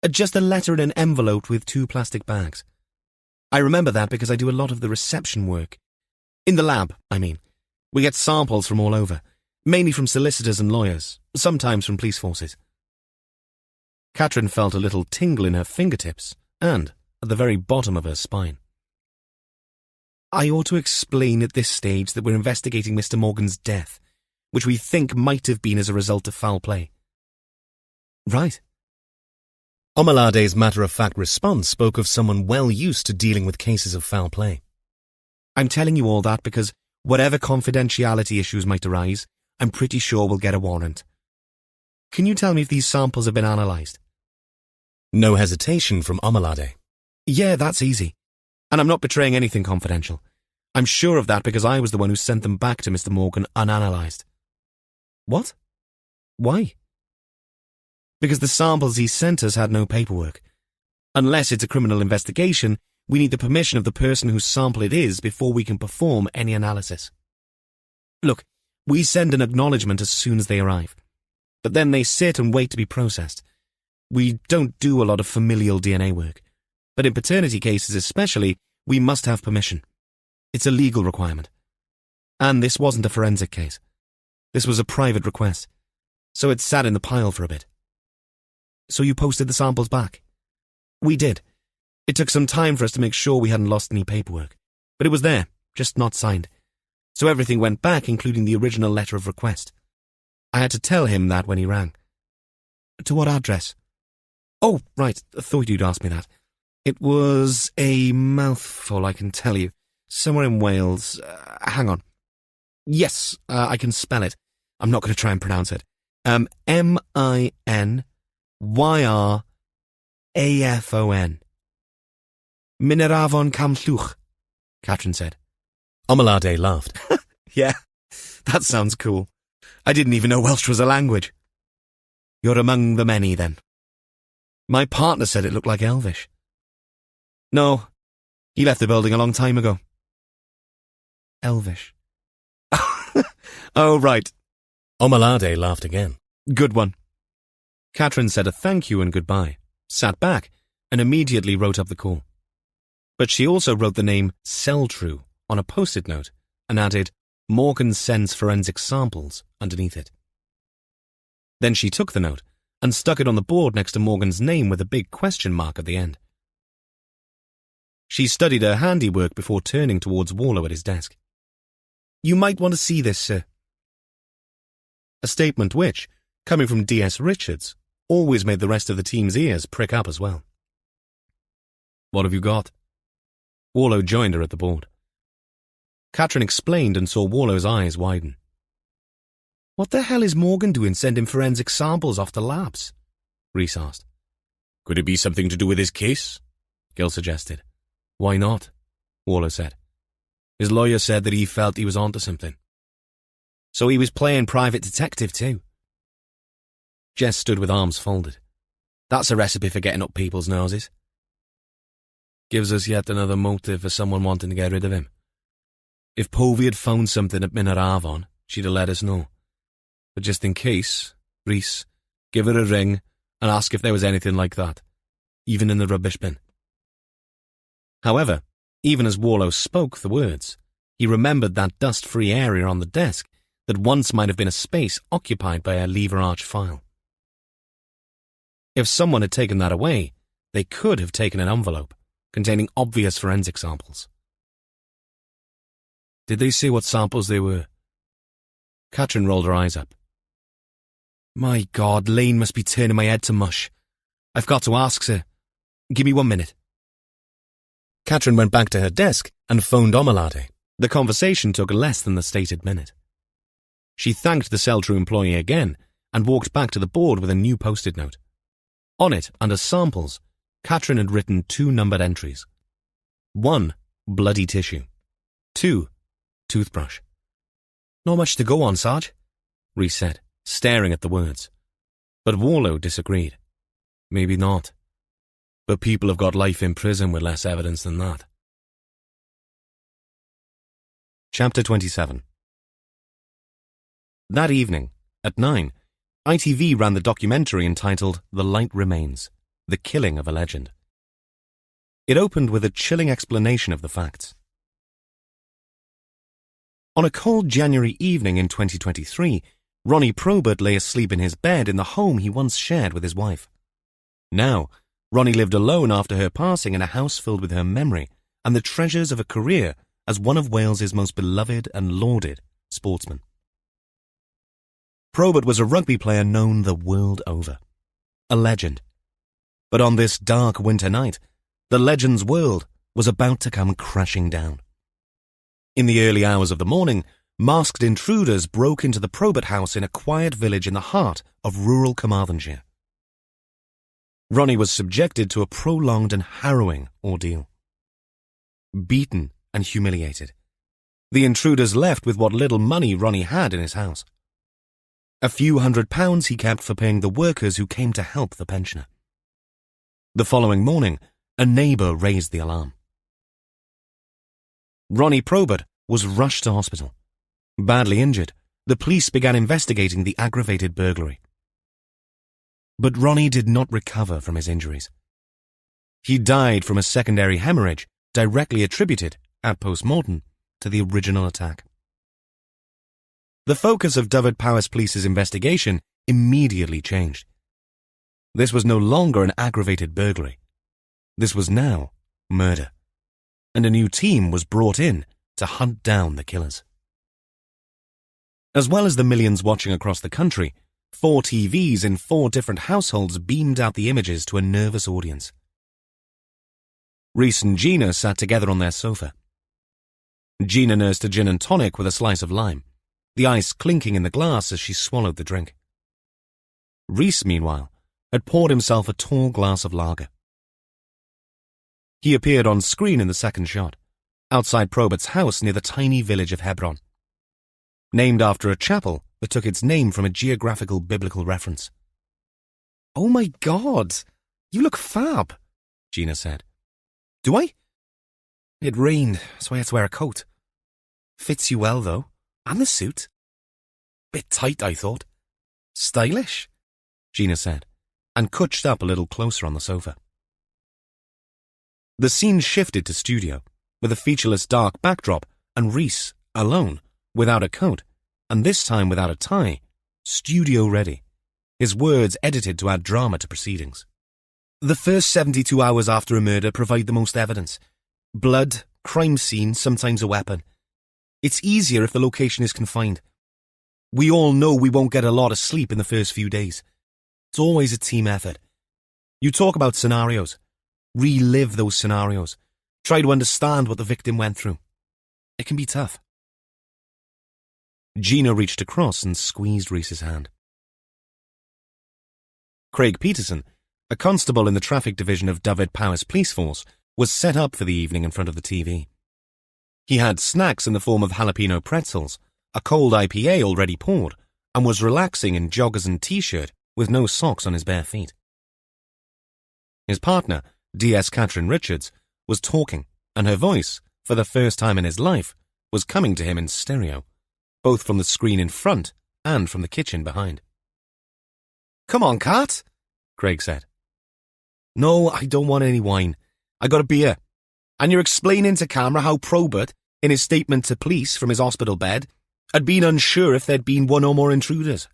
Just a letter in an envelope with 2 plastic bags. I remember that because I do a lot of the reception work. In the lab, I mean. We get samples from all over, mainly from solicitors and lawyers, sometimes from police forces. Catherine felt a little tingle in her fingertips and at the very bottom of her spine. I ought to explain at this stage that we're investigating Mr. Morgan's death, which we think might have been as a result of foul play. Right. Omalade's matter-of-fact response spoke of someone well used to dealing with cases of foul play. I'm telling you all that because whatever confidentiality issues might arise, I'm pretty sure we'll get a warrant. Can you tell me if these samples have been analysed? No hesitation from Omalade. Yeah, that's easy. And I'm not betraying anything confidential. I'm sure of that because I was the one who sent them back to Mr. Morgan unanalysed. What? Why? Because the samples he sent us had no paperwork. Unless it's a criminal investigation, we need the permission of the person whose sample it is before we can perform any analysis. Look, We send an acknowledgement as soon as they arrive. But then they sit and wait to be processed. We don't do a lot of familial DNA work. But in paternity cases especially, we must have permission. It's a legal requirement. And this wasn't a forensic case. This was a private request. So it sat in the pile for a bit. So you posted the samples back? We did. It took some time for us to make sure we hadn't lost any paperwork. But it was there, just not signed. So everything went back, including the original letter of request. I had to tell him that when he rang. To what address? Oh, right, I thought you'd ask me that. It was a mouthful, I can tell you. Somewhere in Wales. Hang on. Yes, I can spell it. I'm not going to try and pronounce it. Minyrafon. Minerafon Camllwch, Catherine said. Omalade laughed. Yeah, that sounds cool. I didn't even know Welsh was a language. You're among the many, then. My partner said it looked like Elvish. No, he left the building a long time ago. Elvish. Oh, right. Omalade laughed again. Good one. Catherine said a thank you and goodbye, sat back, and immediately wrote up the call. But she also wrote the name Celltrue on a post-it note and added Morgan sends forensic samples underneath it. Then she took the note and stuck it on the board next to Morgan's name with a big question mark at the end. She studied her handiwork before turning towards Warlow at his desk. You might want to see this, sir. A statement which, coming from D.S. Richards, always made the rest of the team's ears prick up as well. What have you got? Warlow joined her at the board. Catherine explained and saw Warlow's eyes widen. What the hell is Morgan doing sending forensic samples off to labs? Rhys asked. Could it be something to do with his case? Gil suggested. Why not? Warlow said. His lawyer said that he felt he was onto something. So he was playing private detective too. Jess stood with arms folded. That's a recipe for getting up people's noses. Gives us yet another motive for someone wanting to get rid of him. If Povey had found something at Minerafon, she'd have let us know. But just in case, Rhys, give her a ring and ask if there was anything like that, even in the rubbish bin. However, even as Warlow spoke the words, he remembered that dust-free area on the desk that once might have been a space occupied by a lever arch file. If someone had taken that away, they could have taken an envelope containing obvious forensic samples. Did they say what samples they were? Catherine rolled her eyes up. My God, Lane must be turning my head to mush. I've got to ask, sir. Give me 1 minute. Catherine went back to her desk and phoned Omalade. The conversation took less than the stated minute. She thanked the Celltrue employee again and walked back to the board with a new post-it note. On it, under samples, Catherine had written 2 numbered entries. 1, bloody tissue. 2, toothbrush. Not much to go on, Sarge, Rhys said, staring at the words. But Warlow disagreed. Maybe not. But people have got life in prison with less evidence than that. Chapter 27. That evening, at 9, ITV ran the documentary entitled The Light Remains, The Killing of a Legend. It opened with a chilling explanation of the facts. On a cold January evening in 2023, Ronnie Probert lay asleep in his bed in the home he once shared with his wife. Now, Ronnie lived alone after her passing in a house filled with her memory and the treasures of a career as one of Wales's most beloved and lauded sportsmen. Probert was a rugby player known the world over. A legend. But on this dark winter night, the legend's world was about to come crashing down. In the early hours of the morning, masked intruders broke into the Probert house in a quiet village in the heart of rural Carmarthenshire. Ronnie was subjected to a prolonged and harrowing ordeal. Beaten and humiliated, the intruders left with what little money Ronnie had in his house. A few £100 he kept for paying the workers who came to help the pensioner. The following morning, a neighbour raised the alarm. Ronnie Probert was rushed to hospital. Badly injured, the police began investigating the aggravated burglary. But Ronnie did not recover from his injuries. He died from a secondary hemorrhage directly attributed, at post-mortem, to the original attack. The focus of Dyfed-Powys Police's investigation immediately changed. This was no longer an aggravated burglary. This was now murder. And a new team was brought in to hunt down the killers. As well as the millions watching across the country, 4 TVs in 4 different households beamed out the images to a nervous audience. Rhys and Gina sat together on their sofa. Gina nursed a gin and tonic with a slice of lime, the ice clinking in the glass as she swallowed the drink. Rhys, meanwhile, had poured himself a tall glass of lager. He appeared on screen in the second shot, outside Probert's house near the tiny village of Hebron, named after a chapel that took its name from a geographical biblical reference. "Oh my God, you look fab," Gina said. "Do I?" "It rained, so I had to wear a coat. Fits you well, though, and the suit. Bit tight, I thought. Stylish," Gina said, and cutched up a little closer on the sofa. The scene shifted to studio, with a featureless dark backdrop and Rhys, alone, without a coat, and this time without a tie, studio ready, his words edited to add drama to proceedings. "The first 72 hours after a murder provide the most evidence. Blood, crime scene, sometimes a weapon. It's easier if the location is confined. We all know we won't get a lot of sleep in the first few days. It's always a team effort. You talk about scenarios. Relive those scenarios. Try to understand what the victim went through. It can be tough." Gina reached across and squeezed Rhys's hand. Craig Peterson, a constable in the traffic division of Dyfed-Powys Police Force, was set up for the evening in front of the TV. He had snacks in the form of jalapeno pretzels, a cold IPA already poured, and was relaxing in joggers and t-shirt with no socks on his bare feet. His partner, DS Catherine Richards, was talking, and her voice, for the first time in his life, was coming to him in stereo, both from the screen in front and from the kitchen behind. "Come on, Kat," Craig said. "No, I don't want any wine. I got a beer. And you're explaining to camera how Probert, in his statement to police from his hospital bed, had been unsure if there'd been one or more intruders."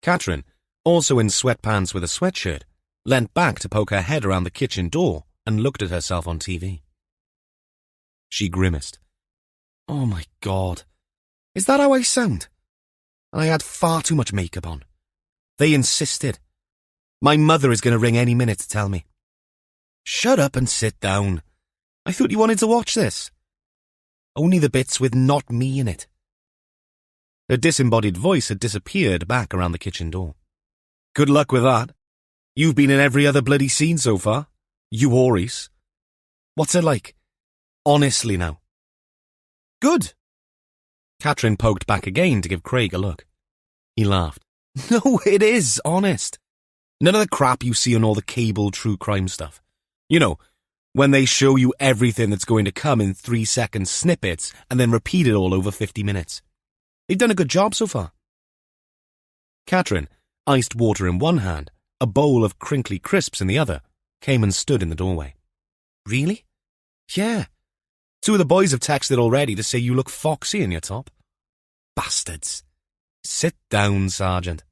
Catherine, also in sweatpants with a sweatshirt, leant back to poke her head around the kitchen door and looked at herself on TV. She grimaced. "Oh my God. Is that how I sound? And I had far too much makeup on. They insisted. My mother is going to ring any minute to tell me." "Shut up and sit down. I thought you wanted to watch this. Only the bits with not me in it." Her disembodied voice had disappeared back around the kitchen door. "Good luck with that. You've been in every other bloody scene so far. You or Rhys. What's it like? Honestly now." "Good." Catherine poked back again to give Craig a look. He laughed. "No, it is honest. None of the crap you see on all the cable true crime stuff. You know, when they show you everything that's going to come in 3-second snippets and then repeat it all over 50 minutes. They've done a good job so far." Catherine, iced water in one hand, a bowl of crinkly crisps in the other, came and stood in the doorway. "Really?" "Yeah. 2 of the boys have texted already to say you look foxy in your top. Bastards. Sit down, Sergeant."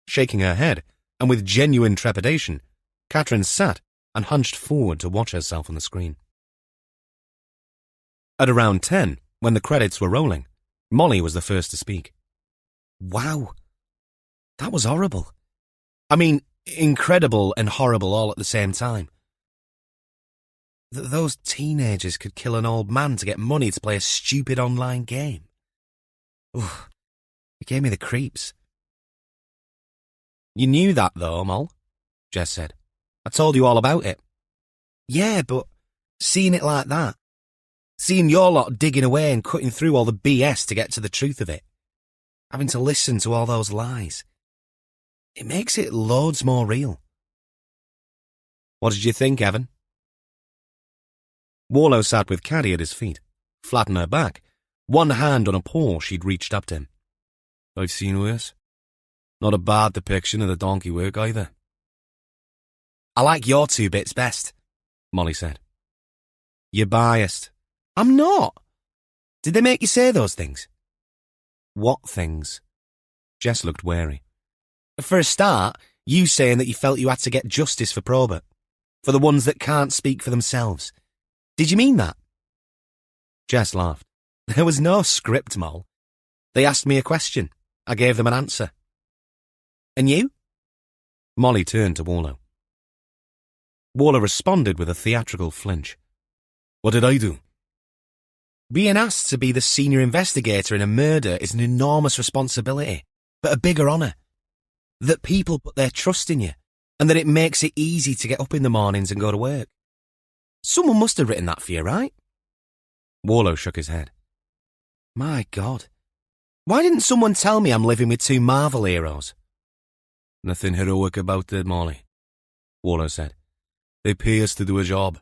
Shaking her head, and with genuine trepidation, Catherine sat and hunched forward to watch herself on the screen. At around 10, when the credits were rolling, Molly was the first to speak. "Wow. That was horrible. I mean, incredible and horrible all at the same time. Those teenagers could kill an old man to get money to play a stupid online game. Ooh, it gave me the creeps." "You knew that though, Moll," Jess said. "I told you all about it." "Yeah, but seeing it like that, seeing your lot digging away and cutting through all the BS to get to the truth of it, having to listen to all those lies, it makes it loads more real." "What did you think, Evan?" Warlow sat with Caddy at his feet, flat on her back, One hand on a paw, she'd reached up to him. I've seen worse. Not a bad depiction of the donkey work either. I like your 2 bits best, Molly said. You're biased. I'm not. Did they make you say those things? What things? Jess looked wary. For a start, you saying that you felt you had to get justice for probate, for the ones that can't speak for themselves. Did you mean that? Jess laughed. There was no script, Moll. They asked me a question. I gave them an answer. And you? Molly turned to Warlow. Warlow responded with a theatrical flinch. What did I do? Being asked to be the senior investigator in a murder is an enormous responsibility, but a bigger honour. That people put their trust in you, and that it makes it easy to get up in the mornings and go to work. Someone must have written that for you, right? Warlow shook his head. My God. Why didn't someone tell me I'm living with 2 Marvel heroes? Nothing heroic about it, Molly, Warlow said. They pay us to do a job.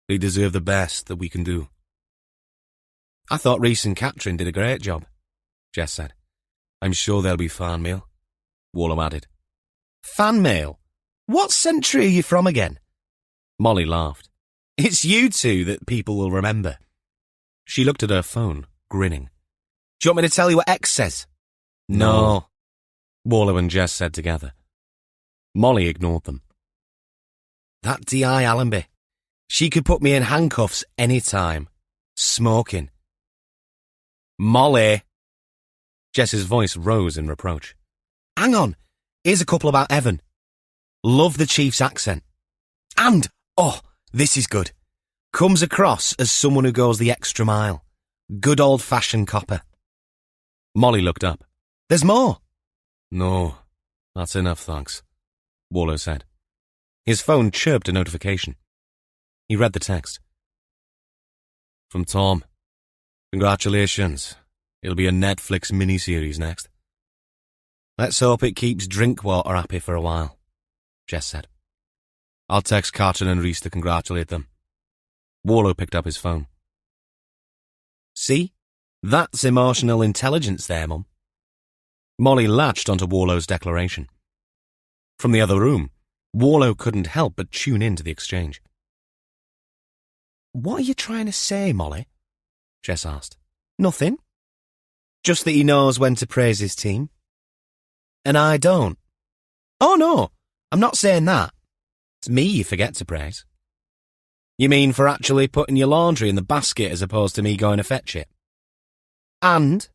They deserve the best that we can do. I thought Rhys and Catherine did a great job, Jess said. I'm sure there'll be fan mail, Warlow added. Fan mail? What century are you from again? Molly laughed. It's you 2 that people will remember. She looked at her phone, grinning. Do you want me to tell you what X says? No, Warlow and Jess said together. Molly ignored them. That D.I. Allenby. She could put me in handcuffs any time. Smoking. Molly. Jess's voice rose in reproach. Hang on. Here's a couple about Evan. Love the chief's accent. And, this is good. Comes across as someone who goes the extra mile. Good old-fashioned copper. Molly looked up. There's more. No, that's enough, thanks, Warlow said. His phone chirped a notification. He read the text. From Tom. Congratulations. It'll be a Netflix miniseries next. Let's hope it keeps Drinkwater happy for a while, Jess said. I'll text Catherine and Rhys to congratulate them. Warlow picked up his phone. See? That's emotional intelligence there, Mum. Molly latched onto Warlow's declaration. From the other room, Warlow couldn't help but tune in to the exchange. What are you trying to say, Molly? Jess asked. Nothing. Just that he knows when to praise his team. And I don't. Oh, no, I'm not saying that. It's me you forget to praise. You mean for actually putting your laundry in the basket as opposed to me going to fetch it? And,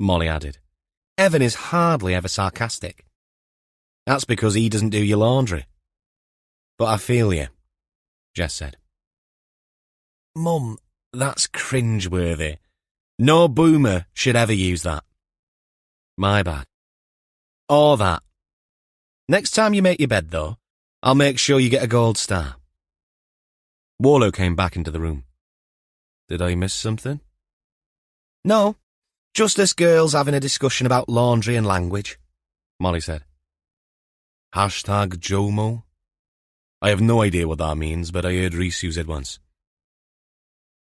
Molly added, Evan is hardly ever sarcastic. That's because he doesn't do your laundry. But I feel you, Jess said. Mum, that's cringeworthy. No boomer should ever use that. My bad. Or that. Next time you make your bed, though, I'll make sure you get a gold star. Warlow came back into the room. Did I miss something? No, just us girls having a discussion about laundry and language, Molly said. Hashtag JOMO? I have no idea what that means, but I heard Rhys use it once.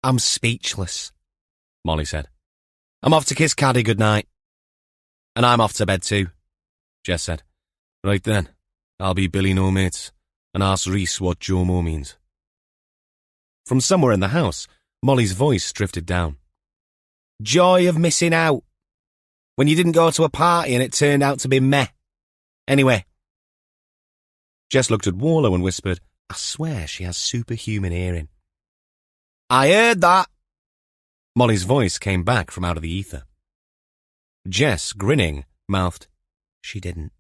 I'm speechless, Molly said. I'm off to kiss Caddy goodnight. And I'm off to bed too, Jess said. Right then, I'll be Billy No Mates and ask Rhys what JOMO means. From somewhere in the house, Molly's voice drifted down. Joy of missing out. When you didn't go to a party and it turned out to be meh. Anyway. Jess looked at Warlow and whispered, I swear she has superhuman hearing. I heard that. Molly's voice came back from out of the ether. Jess, grinning, mouthed, She didn't.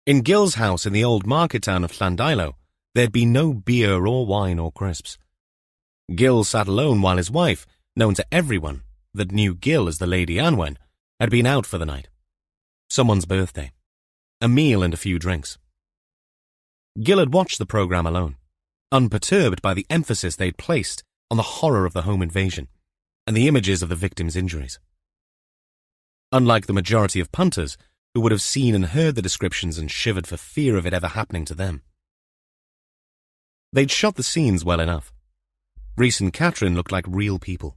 In Gil's house in the old market town of Llandilo, there'd been no beer or wine or crisps. Gil sat alone while his wife, known to everyone that knew Gil as the Lady Anwen, had been out for the night. Someone's birthday. A meal and a few drinks. Gil had watched the programme alone, unperturbed by the emphasis they'd placed on the horror of the home invasion and the images of the victims' injuries. Unlike the majority of punters who would have seen and heard the descriptions and shivered for fear of it ever happening to them. They'd shot the scenes well enough. Rhys and Catherine looked like real people.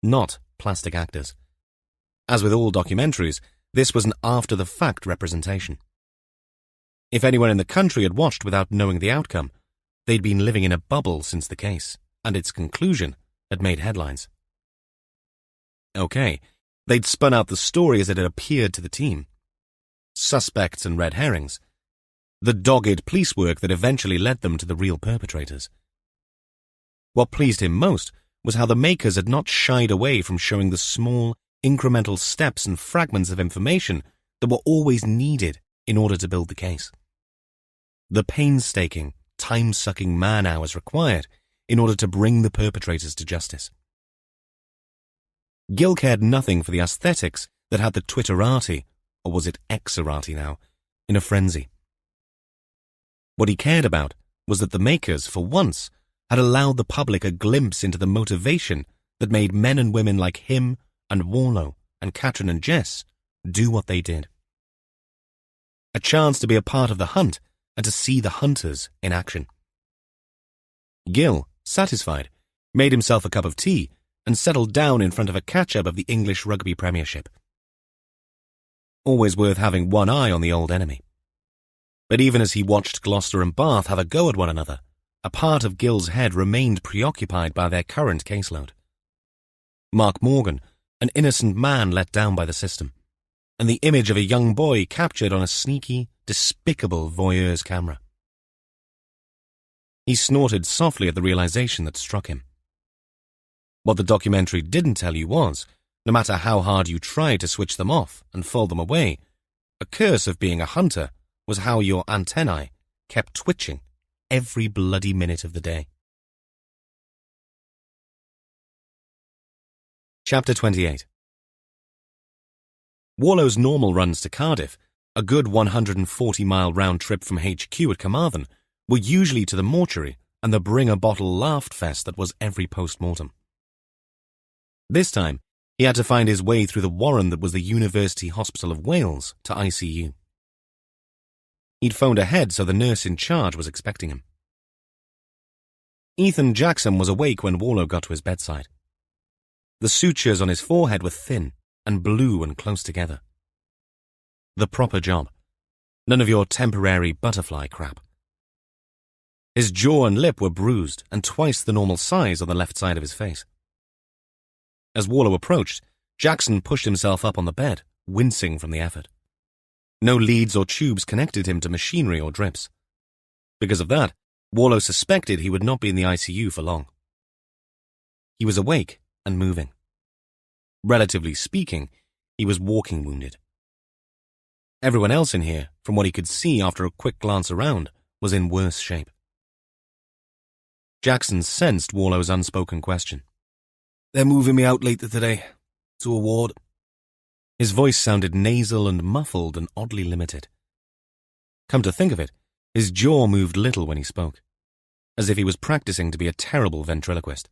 not plastic actors. As with all documentaries, this was an after-the-fact representation. If anyone in the country had watched without knowing the outcome, they'd been living in a bubble since the case, and its conclusion had made headlines. Okay, they'd spun out the story as it had appeared to the team. Suspects and red herrings. The dogged police work that eventually led them to the real perpetrators. What pleased him most was how the makers had not shied away from showing the small, incremental steps and fragments of information that were always needed in order to build the case. The painstaking, time-sucking man-hours required in order to bring the perpetrators to justice. Gil cared nothing for the aesthetics that had the Twitterati, or was it Xerati now, in a frenzy. What he cared about was that the makers, for once, had allowed the public a glimpse into the motivation that made men and women like him and Warlow and Catherine and Jess do what they did. A chance to be a part of the hunt and to see the hunters in action. Gil, satisfied, made himself a cup of tea and settled down in front of a catch-up of the English Rugby Premiership. Always worth having one eye on the old enemy. But even as he watched Gloucester and Bath have a go at one another, a part of Gil's head remained preoccupied by their current caseload. Mark Morgan, an innocent man let down by the system, and the image of a young boy captured on a sneaky, despicable voyeur's camera. He snorted softly at the realization that struck him. What the documentary didn't tell you was, no matter how hard you tried to switch them off and fold them away, a curse of being a hunter was how your antennae kept twitching every bloody minute of the day. Chapter 28. Warlow's normal runs to Cardiff, a good 140-mile round trip from HQ at Carmarthen, were usually to the mortuary and the bring-a-bottle laughed fest that was every post-mortem. This time, he had to find his way through the warren that was the University Hospital of Wales to ICU. He'd phoned ahead so the nurse in charge was expecting him. Ethan Jackson was awake when Warlow got to his bedside. The sutures on his forehead were thin and blue and close together. The proper job. None of your temporary butterfly crap. His jaw and lip were bruised and twice the normal size on the left side of his face. As Warlow approached, Jackson pushed himself up on the bed, wincing from the effort. No leads or tubes connected him to machinery or drips. Because of that, Warlow suspected he would not be in the ICU for long. He was awake and moving. Relatively speaking, he was walking wounded. Everyone else in here, from what he could see after a quick glance around, was in worse shape. Jackson sensed Warlow's unspoken question. "They're moving me out later today, to a ward." His voice sounded nasal and muffled and oddly limited. Come to think of it, his jaw moved little when he spoke, as if he was practicing to be a terrible ventriloquist.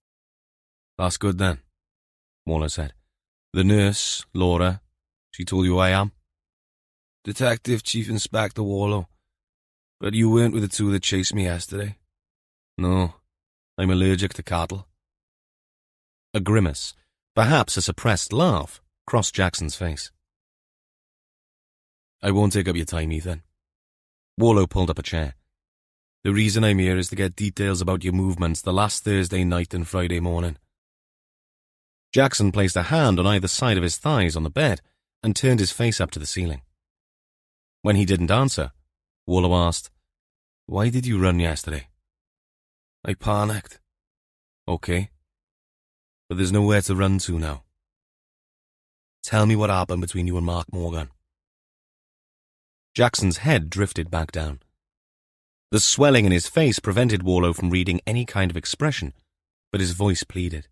"That's good then," Warlow said. "The nurse, Laura, she told you who I am?" "Detective Chief Inspector Warlow. But you weren't with the two that chased me yesterday." "No, I'm allergic to cattle." A grimace, perhaps a suppressed laugh, crossed Jackson's face. "I won't take up your time, Ethan." Warlow pulled up a chair. "The reason I'm here is to get details about your movements the last Thursday night and Friday morning." Jackson placed a hand on either side of his thighs on the bed and turned his face up to the ceiling. When he didn't answer, Warlow asked, "Why did you run yesterday?" "I panicked." "Okay. But there's nowhere to run to now. Tell me what happened between you and Mark Morgan." Jackson's head drifted back down. The swelling in his face prevented Warlow from reading any kind of expression, but his voice pleaded.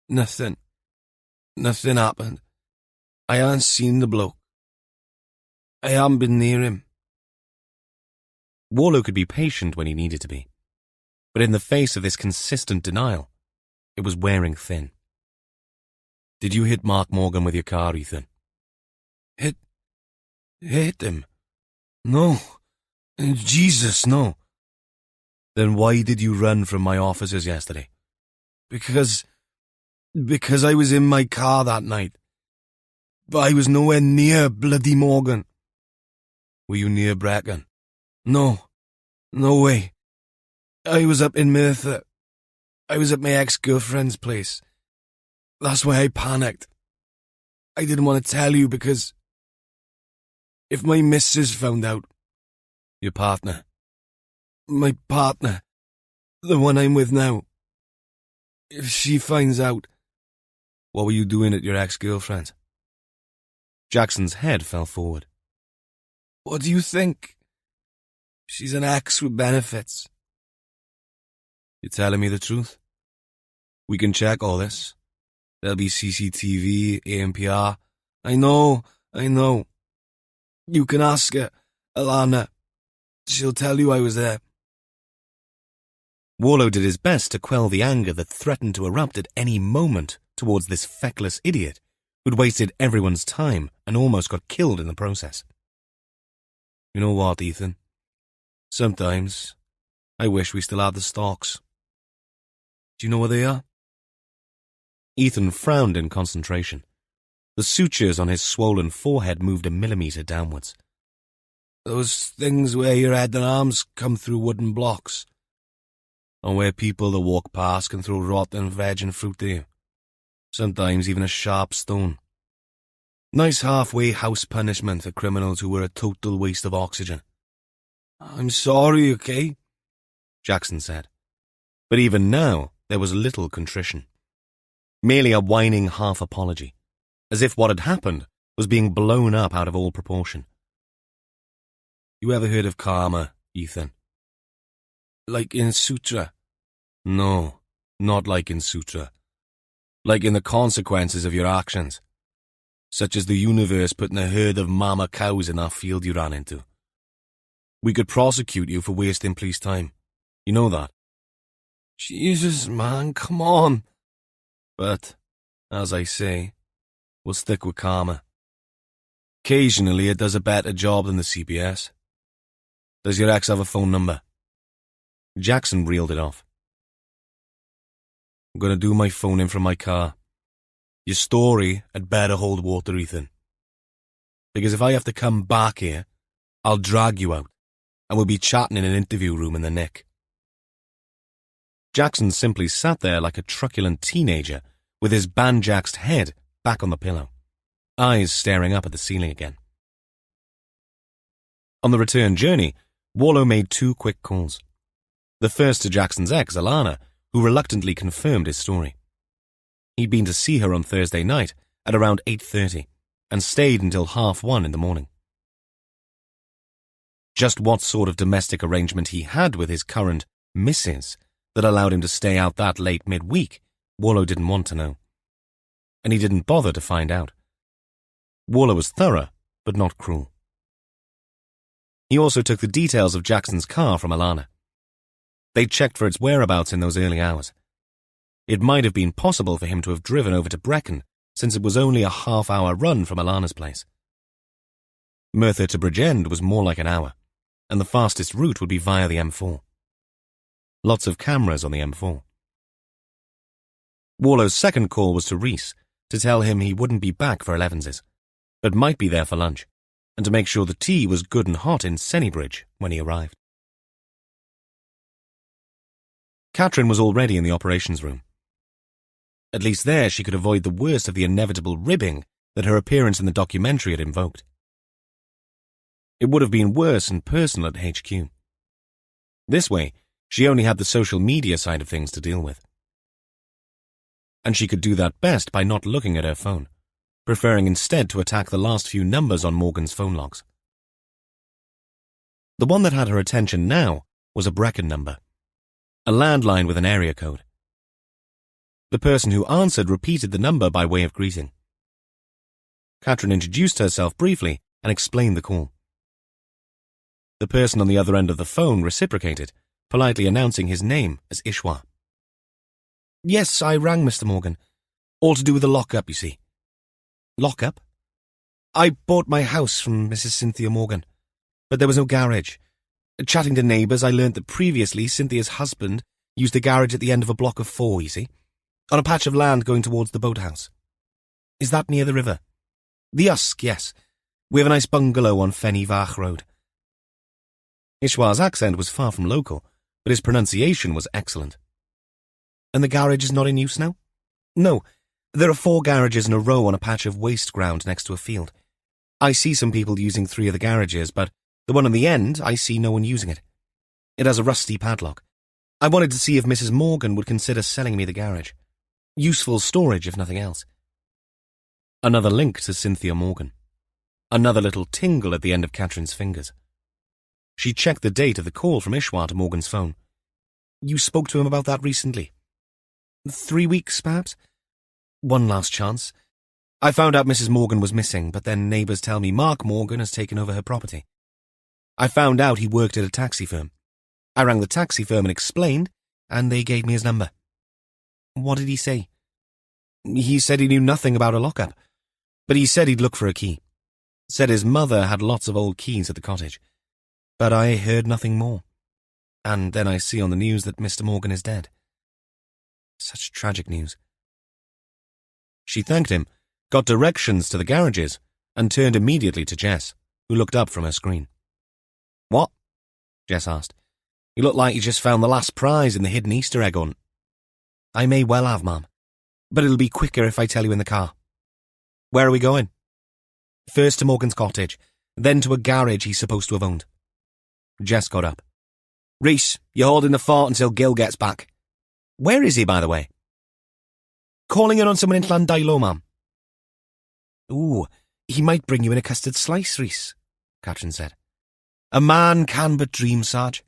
Nothing happened. I haven't seen the bloke. I haven't been near him." Warlow could be patient when he needed to be, but in the face of this consistent denial, it was wearing thin. "Did you hit Mark Morgan with your car, Ethan?" Hit him? No. Jesus, no." "Then why did you run from my officers yesterday?" Because Because I was in my car that night. But I was nowhere near bloody Morgan. Were you near Brecon? No way. I was up in Merthyr. I was at my ex-girlfriend's place. That's why I panicked. I didn't want to tell you because if my missus found out, your partner, my partner, the one I'm with now, if she finds out, what were you doing at your ex-girlfriend's? Jackson's head fell forward. What do you think? She's an ex with benefits. You're telling me the truth? We can check all this. There'll be CCTV, ANPR. I know. You can ask her, Alana. She'll tell you I was there. Warlow did his best to quell the anger that threatened to erupt at any moment towards this feckless idiot who'd wasted everyone's time and almost got killed in the process. You know what, Ethan? Sometimes I wish we still had the stalks. Do you know where they are? Ethan frowned in concentration. The sutures on his swollen forehead moved a millimetre downwards. Those things where your head and arms come through wooden blocks. And where people that walk past can throw rotten veg and fruit at you. Sometimes even a sharp stone. Nice halfway house punishment for criminals who were a total waste of oxygen. I'm sorry, okay? Jackson said. But even now, there was little contrition. Merely a whining half-apology, as if what had happened was being blown up out of all proportion. You ever heard of karma, Ethan? Like in Sutra? No, not like in Sutra. Like in the consequences of your actions. Such as the universe putting a herd of mama cows in that field you ran into. We could prosecute you for wasting police time. You know that? Jesus, man, come on. But, as I say, we'll stick with karma. Occasionally it does a better job than the CPS. Does your ex have a phone number? Jackson reeled it off. I'm going to do my phone in from my car. Your story had better hold water, Ethan. Because if I have to come back here, I'll drag you out, and we'll be chatting in an interview room in the Nick. Jackson simply sat there like a truculent teenager, with his banjaxed head back on the pillow, eyes staring up at the ceiling again. On the return journey, Warlow made 2 quick calls. The first to Jackson's ex, Alana, who reluctantly confirmed his story. He'd been to see her on Thursday night at around 8:30 and stayed until 1:30 in the morning. Just what sort of domestic arrangement he had with his current missus that allowed him to stay out that late midweek, Warlow didn't want to know. And he didn't bother to find out. Warlow was thorough, but not cruel. He also took the details of Jackson's car from Alana. They'd checked for its whereabouts in those early hours. It might have been possible for him to have driven over to Brecon, since it was only a half-hour run from Alana's place. Merthyr to Bridgend was more like an hour, and the fastest route would be via the M4. Lots of cameras on the M4. Warlow's second call was to Rhys, to tell him he wouldn't be back for 11's, but might be there for lunch, and to make sure the tea was good and hot in Sennybridge when he arrived. Catherine was already in the operations room. At least there she could avoid the worst of the inevitable ribbing that her appearance in the documentary had invoked. It would have been worse and personal at HQ. This way, she only had the social media side of things to deal with. And she could do that best by not looking at her phone, preferring instead to attack the last few numbers on Morgan's phone logs. The one that had her attention now was a Brecon number, a landline with an area code. The person who answered repeated the number by way of greeting. Catherine introduced herself briefly and explained the call. The person on the other end of the phone reciprocated, politely announcing his name as Ishwa. Yes, I rang Mr. Morgan. All to do with the lock-up, you see. Lock-up? I bought my house from Mrs. Cynthia Morgan, but there was no garage. Chatting to neighbours, I learnt that previously Cynthia's husband used a garage at the end of a block of 4, you see. On a patch of land going towards the boathouse. Is that near the river? The Usk, yes. We have a nice bungalow on Fenny Vach Road. Ishwar's accent was far from local, but his pronunciation was excellent. And the garage is not in use now? No. There are 4 garages in a row on a patch of waste ground next to a field. I see some people using 3 of the garages, but the one on the end, I see no one using it. It has a rusty padlock. I wanted to see if Mrs. Morgan would consider selling me the garage. Useful storage, if nothing else. Another link to Cynthia Morgan. Another little tingle at the end of Catherine's fingers. She checked the date of the call from Ishwar to Morgan's phone. You spoke to him about that recently? 3 weeks, perhaps? One last chance. I found out Mrs. Morgan was missing, but then neighbours tell me Mark Morgan has taken over her property. I found out he worked at a taxi firm. I rang the taxi firm and explained, and they gave me his number. What did he say? He said he knew nothing about a lockup, but he said he'd look for a key. Said his mother had lots of old keys at the cottage. But I heard nothing more. And then I see on the news that Mr. Morgan is dead. Such tragic news. She thanked him, got directions to the garages, and turned immediately to Jess, who looked up from her screen. What? Jess asked. You look like you just found the last prize in the hidden Easter egg hunt. I may well have, Mum, but it'll be quicker if I tell you in the car. Where are we going? First to Morgan's cottage, then to a garage he's supposed to have owned. Jess got up. Rhys, you're holding the fort until Gil gets back. Where is he, by the way? Calling in on someone in Llandilo, Mum. Ooh, he might bring you in a custard slice, Rhys, Catherine said. A man can but dream, Sarge.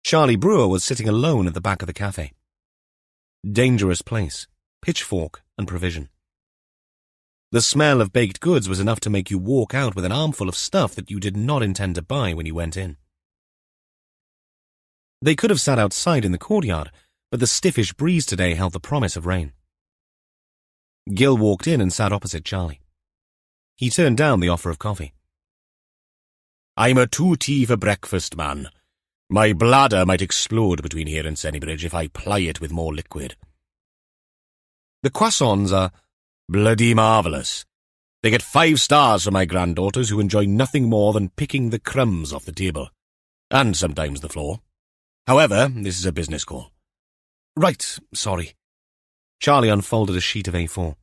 Charlie Brewer was sitting alone at the back of the cafe. Dangerous place, pitchfork and provision. The smell of baked goods was enough to make you walk out with an armful of stuff that you did not intend to buy when you went in. They could have sat outside in the courtyard, but the stiffish breeze today held the promise of rain. Gil walked in and sat opposite Charlie. He turned down the offer of coffee. I'm a 2-tea for breakfast, man. My bladder might explode between here and Sennybridge if I ply it with more liquid. The croissants are bloody marvellous. They get 5 stars from my granddaughters who enjoy nothing more than picking the crumbs off the table. And sometimes the floor. However, this is a business call. Right, sorry. Charlie unfolded a sheet of A4.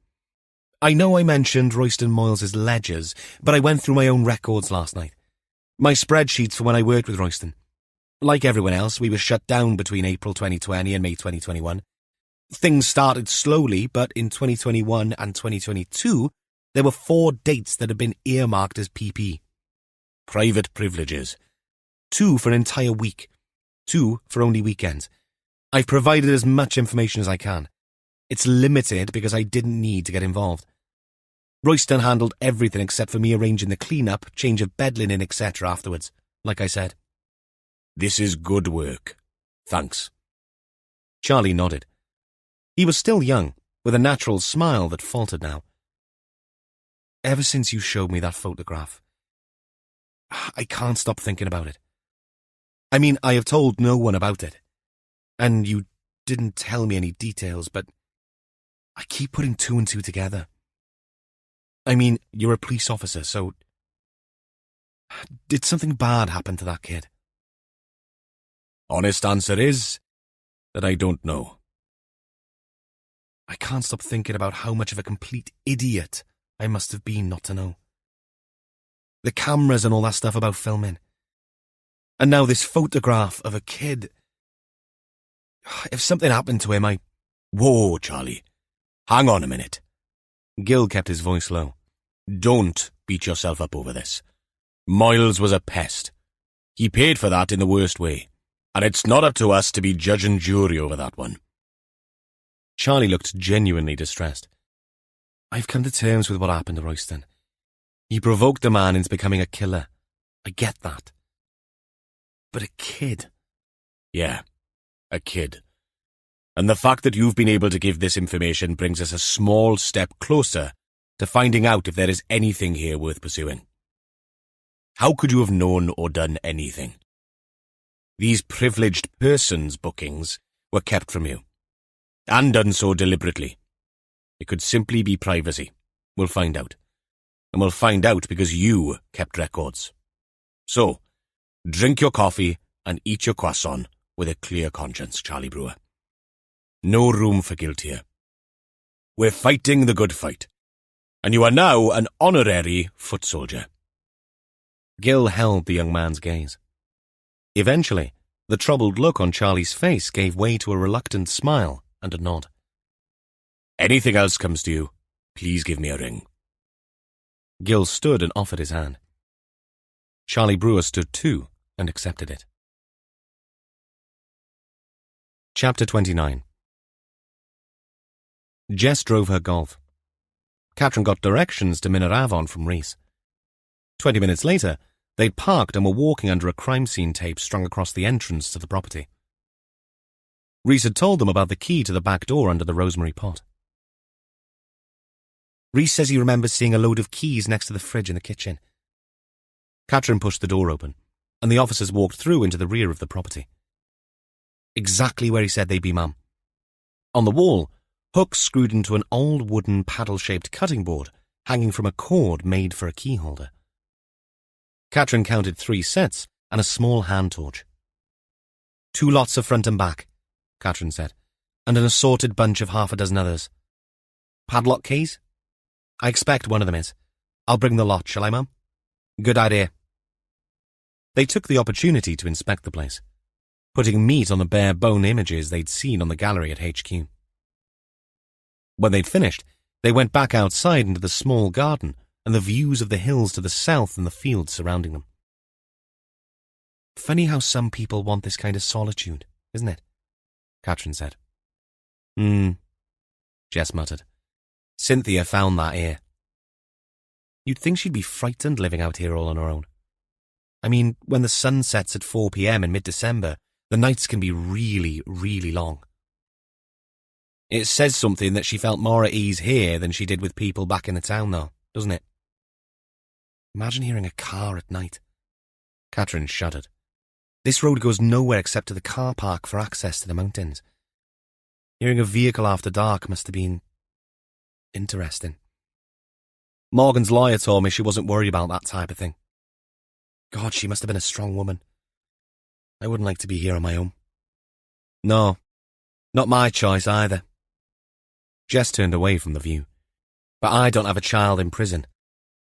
I know I mentioned Royston Moyles' ledgers, but I went through my own records last night. My spreadsheets for when I worked with Royston. Like everyone else, we were shut down between April 2020 and May 2021. Things started slowly, but in 2021 and 2022, there were 4 dates that had been earmarked as PP. Private privileges. 2 for an entire week. 2 for only weekends. I've provided as much information as I can. It's limited because I didn't need to get involved. Royston handled everything except for me arranging the clean-up, change of bed linen, etc. afterwards, like I said. This is good work. Thanks. Charlie nodded. He was still young, with a natural smile that faltered now. Ever since you showed me that photograph, I can't stop thinking about it. I mean, I have told no one about it. And you didn't tell me any details, but I keep putting 2 and 2 together. I mean, you're a police officer, so did something bad happen to that kid? Honest answer is that I don't know. I can't stop thinking about how much of a complete idiot I must have been not to know. The cameras and all that stuff about filming. And now this photograph of a kid. If something happened to him, Whoa, Charlie. Hang on a minute. Gil kept his voice low. Don't beat yourself up over this. Moyles was a pest. He paid for that in the worst way. And it's not up to us to be judge and jury over that one. Charlie looked genuinely distressed. I've come to terms with what happened to Royston. He provoked a man into becoming a killer. I get that. But a kid? Yeah, a kid. And the fact that you've been able to give this information brings us a small step closer to finding out if there is anything here worth pursuing. How could you have known or done anything? These privileged persons bookings were kept from you. And done so deliberately. It could simply be privacy. We'll find out. And we'll find out because you kept records. So, drink your coffee and eat your croissant with a clear conscience, Charlie Brewer. No room for guilt here. We're fighting the good fight. And you are now an honorary foot soldier. Gil held the young man's gaze. Eventually, the troubled look on Charlie's face gave way to a reluctant smile and a nod. Anything else comes to you, please give me a ring. Gil stood and offered his hand. Charlie Brewer stood too and accepted it. Chapter 29. Jess drove her Golf. Katrin got directions to Mineravon from Rhys. 20 minutes later, they'd parked and were walking under a crime scene tape strung across the entrance to the property. Rhys had told them about the key to the back door under the rosemary pot. Rhys says he remembers seeing a load of keys next to the fridge in the kitchen. Katrin pushed the door open, and the officers walked through into the rear of the property. Exactly where he said they'd be, Mum. On the wall, hooks screwed into an old wooden paddle-shaped cutting board hanging from a cord made for a key holder. Katrin counted 3 sets and a small hand torch. 2 lots of front and back, Katrin said, and an assorted bunch of half a dozen others. Padlock keys? I expect one of them is. I'll bring the lot, shall I, Mum? Good idea. They took the opportunity to inspect the place, putting meat on the bare bone images they'd seen on the gallery at HQ. When they'd finished, they went back outside into the small garden and the views of the hills to the south and the fields surrounding them. Funny how some people want this kind of solitude, isn't it? Katrin said. Jess muttered. Cynthia found that here. You'd think she'd be frightened living out here all on her own. I mean, when the sun sets at 4 p.m. in mid-December, the nights can be really, really long. It says something that she felt more at ease here than she did with people back in the town, though, doesn't it? Imagine hearing a car at night. Katrin shuddered. This road goes nowhere except to the car park for access to the mountains. Hearing a vehicle after dark must have been interesting. Morgan's lawyer told me she wasn't worried about that type of thing. God, she must have been a strong woman. I wouldn't like to be here on my own. No, not my choice either. Jess turned away from the view. But I don't have a child in prison,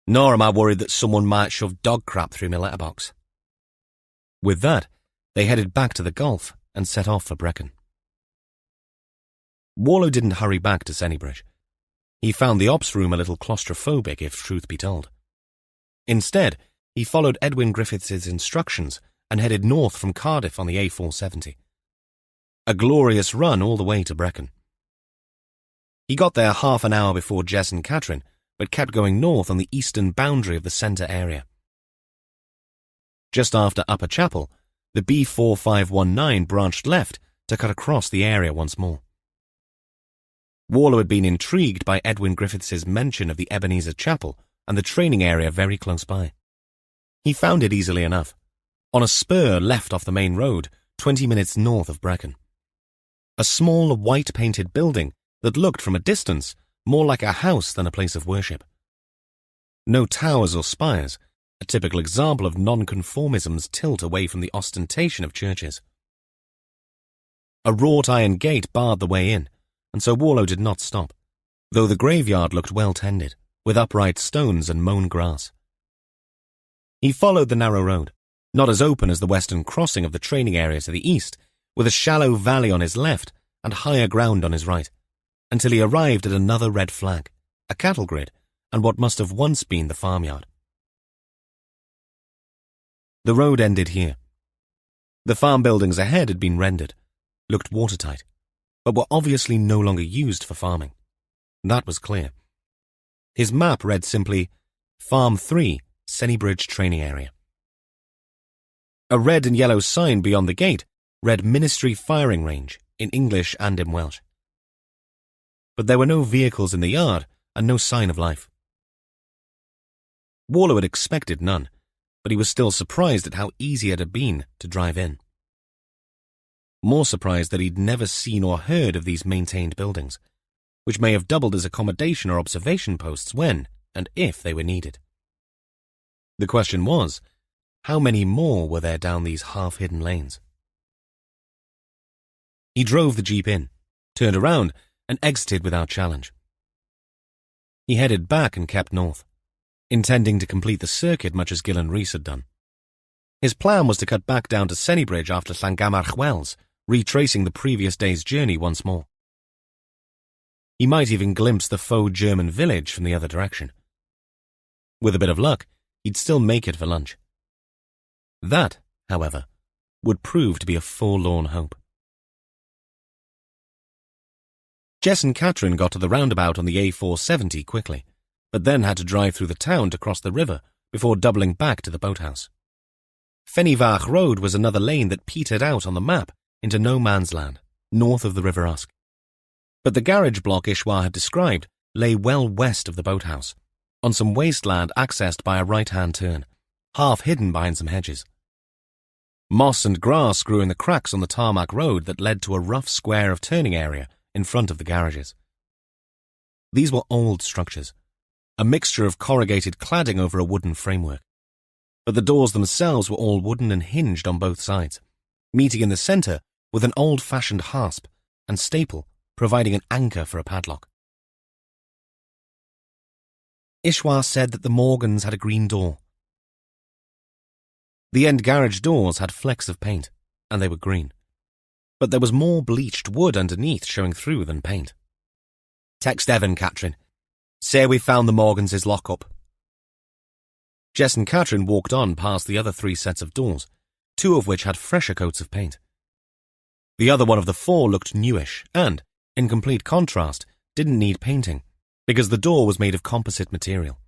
nor am I worried that someone might shove dog crap through my letterbox. With that, they headed back to the Gulf and set off for Brecon. Warlow didn't hurry back to Sennybridge. He found the ops room a little claustrophobic, if truth be told. Instead, he followed Edwin Griffiths' instructions and headed north from Cardiff on the A470. A glorious run all the way to Brecon. He got there half an hour before Jess and Katrin, but kept going north on the eastern boundary of the centre area. Just after Upper Chapel, the B4519 branched left to cut across the area once more. Warlow had been intrigued by Edwin Griffiths' mention of the Ebenezer Chapel and the training area very close by. He found it easily enough, on a spur left off the main road, 20 minutes north of Brecon. A small white-painted building that looked from a distance more like a house than a place of worship. No towers or spires, a typical example of nonconformism's tilt away from the ostentation of churches. A wrought iron gate barred the way in, and so Warlow did not stop, though the graveyard looked well tended, with upright stones and mown grass. He followed the narrow road, not as open as the western crossing of the training area to the east, with a shallow valley on his left and higher ground on his right, until he arrived at another red flag, a cattle grid, and what must have once been the farmyard. The road ended here. The farm buildings ahead had been rendered, looked watertight, but were obviously no longer used for farming. That was clear. His map read simply, Farm 3, Sennybridge Training Area. A red and yellow sign beyond the gate read Ministry Firing Range, in English and in Welsh. But there were no vehicles in the yard and no sign of life. Warlow had expected none, but he was still surprised at how easy it had been to drive in. more surprised that he'd never seen or heard of these maintained buildings, which may have doubled as accommodation or observation posts when and if they were needed. The question was, how many more were there down these half-hidden lanes? He drove the jeep in, turned around, and exited without challenge. He headed back and kept north, intending to complete the circuit much as Gil and Rhys had done. His plan was to cut back down to Sennybridge after Llangamarch Wells, retracing the previous day's journey once more. He might even glimpse the faux German village from the other direction. With a bit of luck, he'd still make it for lunch. That, however, would prove to be a forlorn hope. Jess and Catherine got to the roundabout on the A470 quickly, but then had to drive through the town to cross the river before doubling back to the boathouse. Fenivach Road was another lane that petered out on the map into no man's land, north of the River Usk. But the garage block Ishwa had described lay well west of the boathouse, on some wasteland accessed by a right-hand turn, half hidden behind some hedges. Moss and grass grew in the cracks on the tarmac road that led to a rough square of turning area in front of the garages. These were old structures, a mixture of corrugated cladding over a wooden framework. But the doors themselves were all wooden and hinged on both sides, meeting in the centre with an old-fashioned hasp and staple providing an anchor for a padlock. Ishwa said that the Morgans had a green door. The end garage doors had flecks of paint, and they were green. But there was more bleached wood underneath showing through than paint. Text Evan, Catherine. Say we found the Morgans' lock-up. Jess and Catherine walked on past the other 3 sets of doors, 2 of which had fresher coats of paint. The other one of the 4 looked newish and, in complete contrast, didn't need painting, because the door was made of composite material.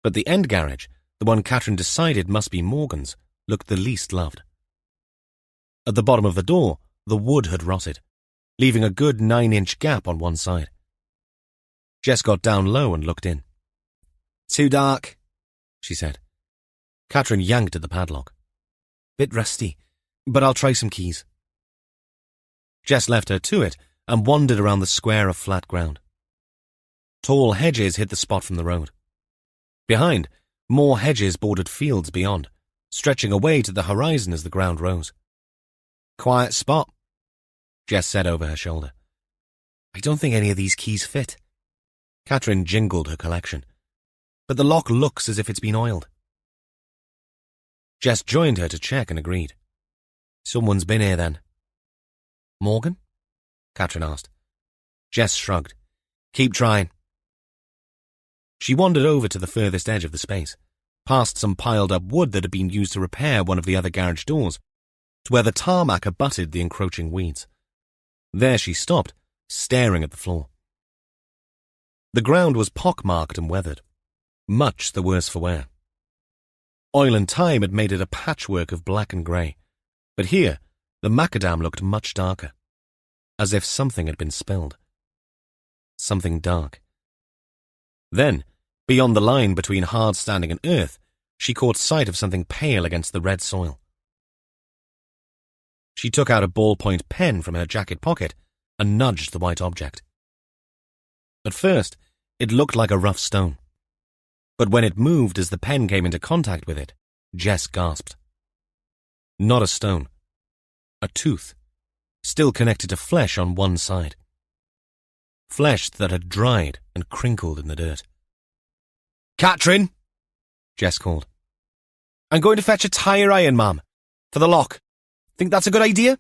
But the end garage, the one Catherine decided must be Morgan's, looked the least loved. At the bottom of the door, the wood had rotted, leaving a good 9-inch gap on one side. Jess got down low and looked in. Too dark, she said. Catherine yanked at the padlock. Bit rusty, but I'll try some keys. Jess left her to it and wandered around the square of flat ground. Tall hedges hid the spot from the road. Behind, more hedges bordered fields beyond, stretching away to the horizon as the ground rose. Quiet spot, Jess said over her shoulder. I don't think any of these keys fit. Catherine jingled her collection. But the lock looks as if it's been oiled. Jess joined her to check and agreed. Someone's been here then. Morgan? Catherine asked. Jess shrugged. Keep trying. She wandered over to the furthest edge of the space, past some piled-up wood that had been used to repair one of the other garage doors, to where the tarmac abutted the encroaching weeds. There she stopped, staring at the floor. The ground was pockmarked and weathered, much the worse for wear. Oil and time had made it a patchwork of black and grey, but here the macadam looked much darker, as if something had been spilled. Something dark. Then, beyond the line between hard standing and earth, she caught sight of something pale against the red soil. She took out a ballpoint pen from her jacket pocket and nudged the white object. At first, it looked like a rough stone. But when it moved as the pen came into contact with it, Jess gasped. Not a stone. A tooth, still connected to flesh on one side. Flesh that had dried and crinkled in the dirt. Catherine, Jess called. I'm going to fetch a tire iron, ma'am, for the lock. Think that's a good idea?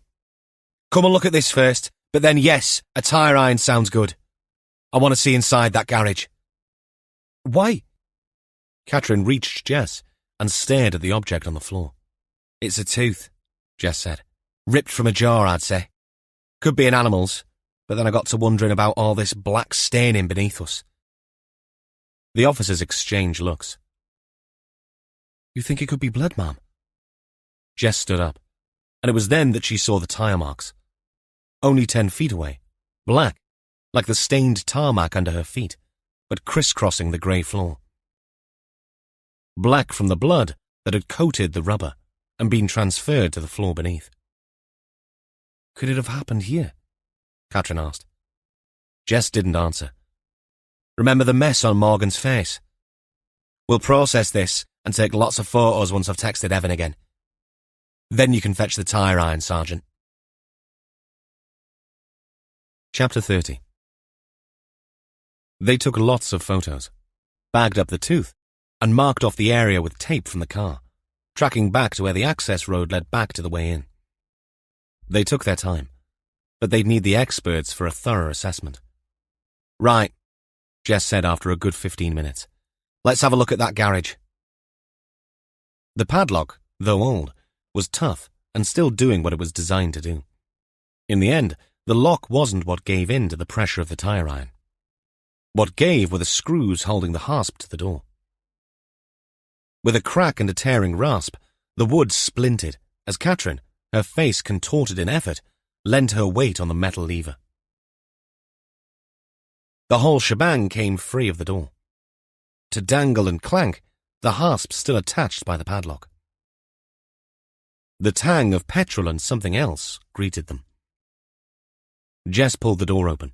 Come and look at this first, but then yes, a tire iron sounds good. I want to see inside that garage. Why? Catherine reached Jess and stared at the object on the floor. It's a tooth, Jess said. Ripped from a jar, I'd say. Could be an animal's, but then I got to wondering about all this black staining beneath us. The officers exchanged looks. You think it could be blood, ma'am? Jess stood up, and it was then that she saw the tire marks. Only 10 feet away, black, like the stained tarmac under her feet, but crisscrossing the grey floor. Black from the blood that had coated the rubber and been transferred to the floor beneath. Could it have happened here? Katrin asked. Jess didn't answer. Remember the mess on Morgan's face? We'll process this and take lots of photos once I've texted Evan again. Then you can fetch the tire iron, Sergeant. Chapter 30. They took lots of photos, bagged up the tooth, and marked off the area with tape from the car, tracking back to where the access road led back to the way in. They took their time, but they'd need the experts for a thorough assessment. Right, Jess said after a good 15 minutes. Let's have a look at that garage. The padlock, though old, was tough and still doing what it was designed to do. In the end, the lock wasn't what gave in to the pressure of the tire iron. What gave were the screws holding the hasp to the door. With a crack and a tearing rasp, the wood splintered as Katrin, her face contorted in effort, lent her weight on the metal lever. The whole shebang came free of the door. To dangle and clank, the hasp still attached by the padlock. The tang of petrol and something else greeted them. Jess pulled the door open,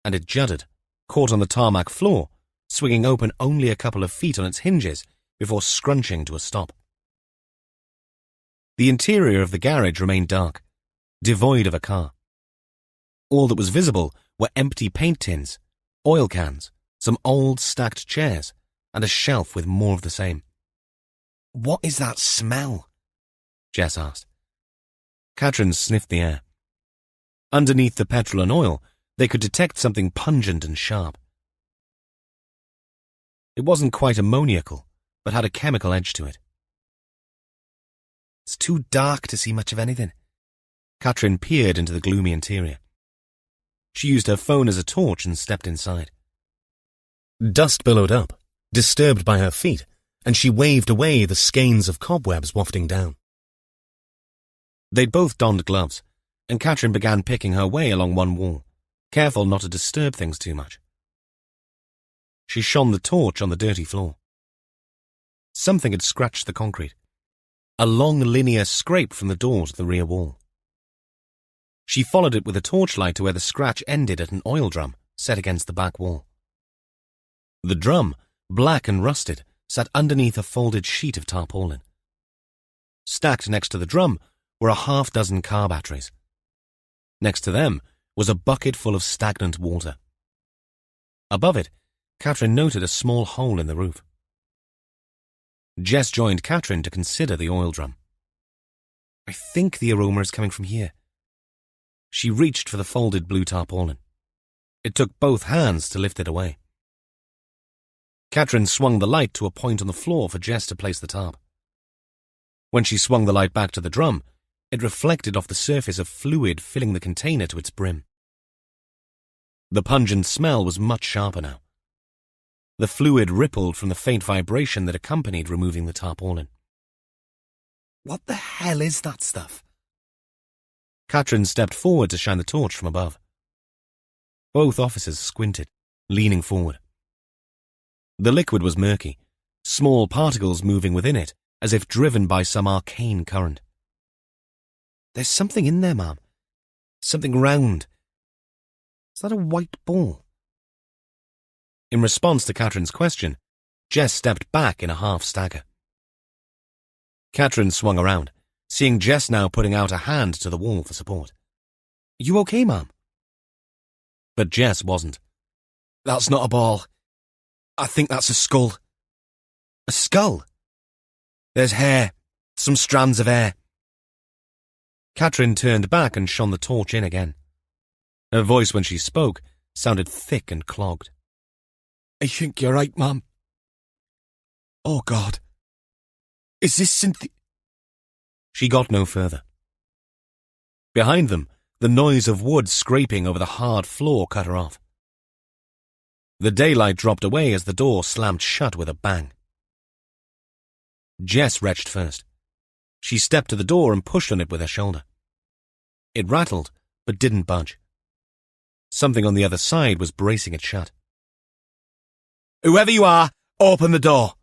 and it juddered, caught on the tarmac floor, swinging open only a couple of feet on its hinges before scrunching to a stop. The interior of the garage remained dark, devoid of a car. All that was visible were empty paint tins, oil cans, some old stacked chairs, and a shelf with more of the same. What is that smell? Jess asked. Katrin sniffed the air. Underneath the petrol and oil, they could detect something pungent and sharp. It wasn't quite ammoniacal, but had a chemical edge to it. It's too dark to see much of anything. Katrin peered into the gloomy interior. She used her phone as a torch and stepped inside. Dust billowed up, disturbed by her feet, and she waved away the skeins of cobwebs wafting down. They'd both donned gloves, and Katrin began picking her way along one wall, careful not to disturb things too much. She shone the torch on the dirty floor. Something had scratched the concrete, a long linear scrape from the door to the rear wall. She followed it with a torchlight to where the scratch ended at an oil drum set against the back wall. The drum, black and rusted, sat underneath a folded sheet of tarpaulin. Stacked next to the drum were a half-dozen car batteries. Next to them was a bucket full of stagnant water. Above it, Katrin noted a small hole in the roof. Jess joined Katrin to consider the oil drum. I think the aroma is coming from here. She reached for the folded blue tarpaulin. It took both hands to lift it away. Katrin swung the light to a point on the floor for Jess to place the tarp. When she swung the light back to the drum, it reflected off the surface of fluid filling the container to its brim. The pungent smell was much sharper now. The fluid rippled from the faint vibration that accompanied removing the tarpaulin. What the hell is that stuff? Katrin stepped forward to shine the torch from above. Both officers squinted, leaning forward. The liquid was murky, small particles moving within it, as if driven by some arcane current. There's something in there, ma'am. Something round. Is that a white ball? In response to Katrin's question, Jess stepped back in a half stagger. Katrin swung around, seeing Jess now putting out a hand to the wall for support. You okay, ma'am? But Jess wasn't. That's not a ball. I think that's a skull. A skull? There's hair, some strands of hair. Katrin turned back and shone the torch in again. Her voice when she spoke sounded thick and clogged. I think you're right, ma'am. Oh, God. Is this Cynthia? She got no further. Behind them, the noise of wood scraping over the hard floor cut her off. The daylight dropped away as the door slammed shut with a bang. Jess retched first. She stepped to the door and pushed on it with her shoulder. It rattled, but didn't budge. Something on the other side was bracing it shut. Whoever you are, open the door.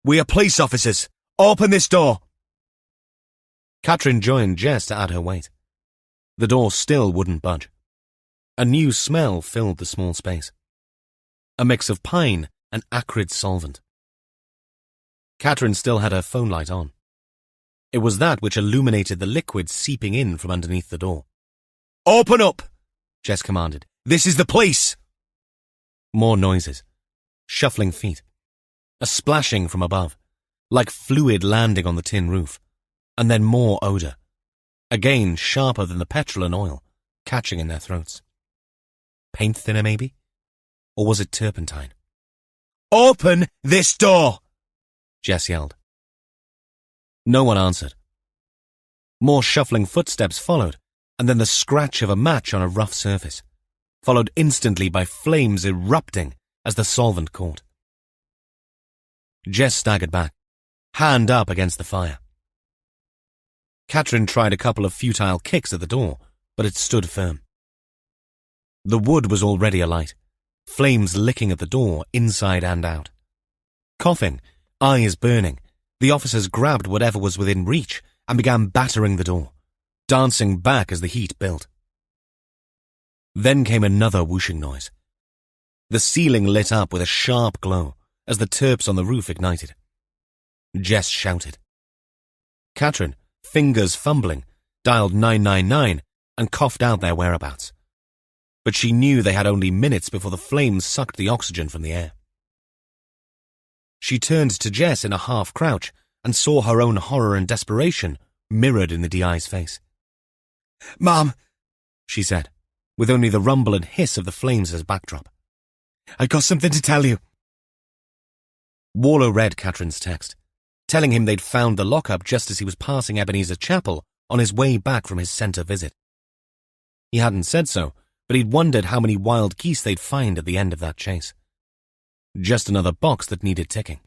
We are police officers. Open this door. Katrin joined Jess to add her weight. The door still wouldn't budge. A new smell filled the small space. A mix of pine and acrid solvent. Catherine still had her phone light on. It was that which illuminated the liquid seeping in from underneath the door. "Open up!" Jess commanded. "This is the police!" More noises. Shuffling feet. A splashing from above, like fluid landing on the tin roof. And then more odour. Again sharper than the petrol and oil, catching in their throats. Paint thinner, maybe? Or was it turpentine? "Open this door!" Jess yelled. No one answered. More shuffling footsteps followed, and then the scratch of a match on a rough surface, followed instantly by flames erupting as the solvent caught. Jess staggered back, hand up against the fire. Catherine tried a couple of futile kicks at the door, but it stood firm. The wood was already alight, flames licking at the door inside and out. Coughing, eyes burning, the officers grabbed whatever was within reach and began battering the door, dancing back as the heat built. Then came another whooshing noise. The ceiling lit up with a sharp glow as the terps on the roof ignited. Jess shouted. Catherine, fingers fumbling, dialed 999 and coughed out their whereabouts. But she knew they had only minutes before the flames sucked the oxygen from the air. She turned to Jess in a half-crouch and saw her own horror and desperation mirrored in the DI's face. "Mom," she said, with only the rumble and hiss of the flames as backdrop. "I got something to tell you." Warlow read Catherine's text, telling him they'd found the lockup just as he was passing Ebenezer Chapel on his way back from his centre visit. He hadn't said so, but he'd wondered how many wild geese they'd find at the end of that chase. Just another box that needed ticking.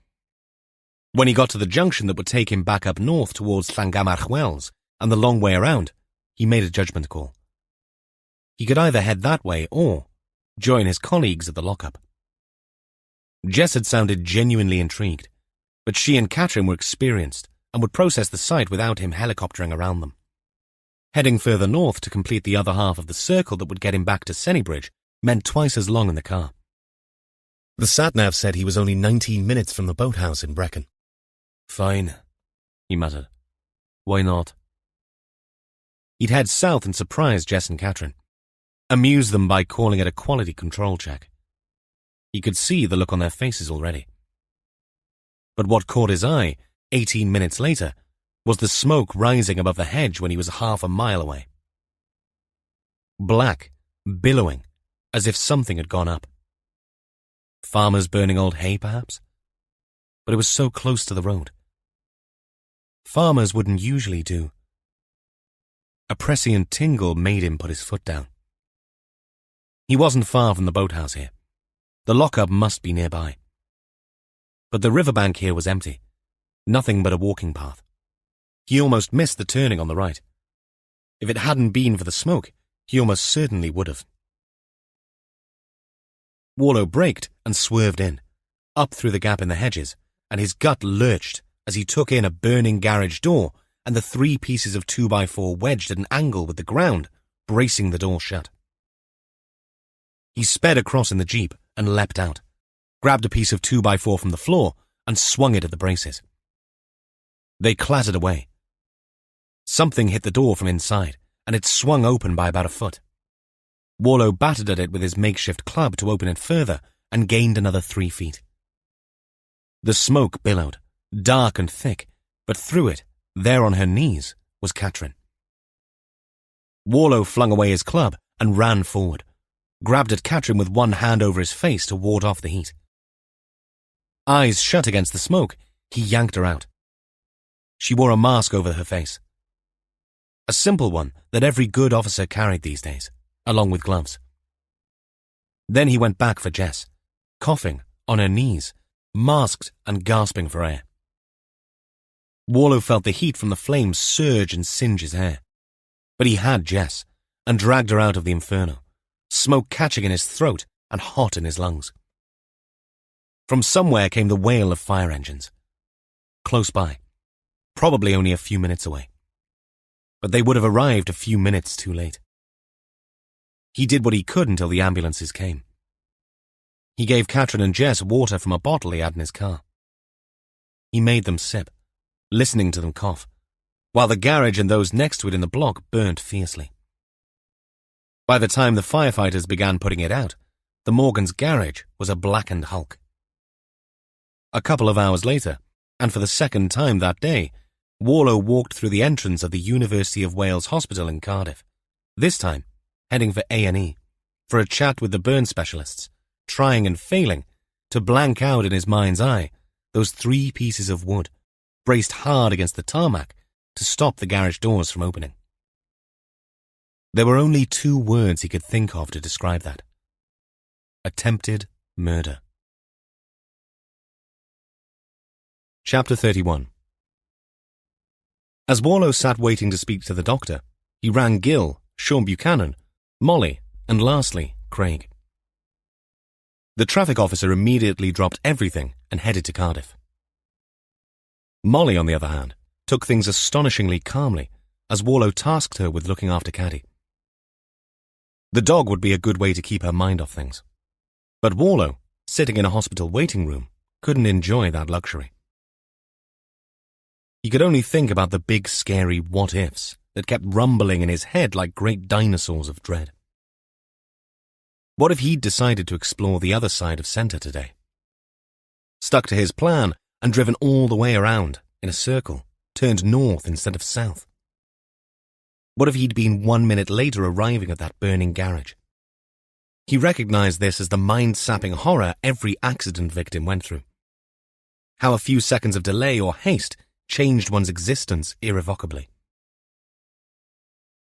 When he got to the junction that would take him back up north towards Llangammarch Wells and the long way around, he made a judgment call. He could either head that way or join his colleagues at the lockup. Jess had sounded genuinely intrigued, but she and Catherine were experienced and would process the site without him helicoptering around them. Heading further north to complete the other half of the circle that would get him back to Sennybridge meant twice as long in the car. The sat-nav said he was only 19 minutes from the boathouse in Brecon. "Fine," he muttered. "Why not?" He'd head south and surprise Jess and Catherine, amuse them by calling it a quality control check. He could see the look on their faces already. But what caught his eye, 18 minutes later, was the smoke rising above the hedge when he was half a mile away. Black, billowing, as if something had gone up. Farmers burning old hay, perhaps? But it was so close to the road. Farmers wouldn't usually do. A prescient tingle made him put his foot down. He wasn't far from the boathouse here. The lockup must be nearby. But the riverbank here was empty. Nothing but a walking path. He almost missed the turning on the right. If it hadn't been for the smoke, he almost certainly would have. Warlow braked and swerved in, up through the gap in the hedges, and his gut lurched as he took in a burning garage door and the 3 pieces of 2x4 wedged at an angle with the ground, bracing the door shut. He sped across in the Jeep and leapt out, grabbed a piece of 2x4 from the floor and swung it at the braces. They clattered away. Something hit the door from inside, and it swung open by about a foot. Warlow battered at it with his makeshift club to open it further and gained another 3 feet. The smoke billowed, dark and thick, but through it, there on her knees, was Catherine. Warlow flung away his club and ran forward, grabbed at Catherine with one hand over his face to ward off the heat. Eyes shut against the smoke, he yanked her out. She wore a mask over her face. A simple one that every good officer carried these days, along with gloves. Then he went back for Jess, coughing, on her knees, masked and gasping for air. Warlow felt the heat from the flames surge and singe his hair. But he had Jess, and dragged her out of the inferno, smoke catching in his throat and hot in his lungs. From somewhere came the wail of fire engines. Close by, probably only a few minutes away. but they would have arrived a few minutes too late. He did what he could until the ambulances came. He gave Catherine and Jess water from a bottle he had in his car. He made them sip, listening to them cough, while the garage and those next to it in the block burnt fiercely. By the time the firefighters began putting it out, the Morgans' garage was a blackened hulk. A couple of hours later, and for the second time that day, Warlow walked through the entrance of the University of Wales Hospital in Cardiff, this time heading for A&E, for a chat with the burn specialists, trying and failing to blank out in his mind's eye those 3 pieces of wood, braced hard against the tarmac to stop the garage doors from opening. There were only 2 words he could think of to describe that. Attempted murder. Chapter 31. As Warlow sat waiting to speak to the doctor, he rang Gil, Sean Buchanan, Molly, and lastly, Craig. The traffic officer immediately dropped everything and headed to Cardiff. Molly, on the other hand, took things astonishingly calmly as Warlow tasked her with looking after Caddy. The dog would be a good way to keep her mind off things. But Warlow, sitting in a hospital waiting room, couldn't enjoy that luxury. He could only think about the big scary what-ifs that kept rumbling in his head like great dinosaurs of dread. What if he'd decided to explore the other side of Centre today? Stuck to his plan and driven all the way around, in a circle, turned north instead of south? What if he'd been 1 minute later arriving at that burning garage? He recognized this as the mind-sapping horror every accident victim went through. How a few seconds of delay or haste changed one's existence irrevocably.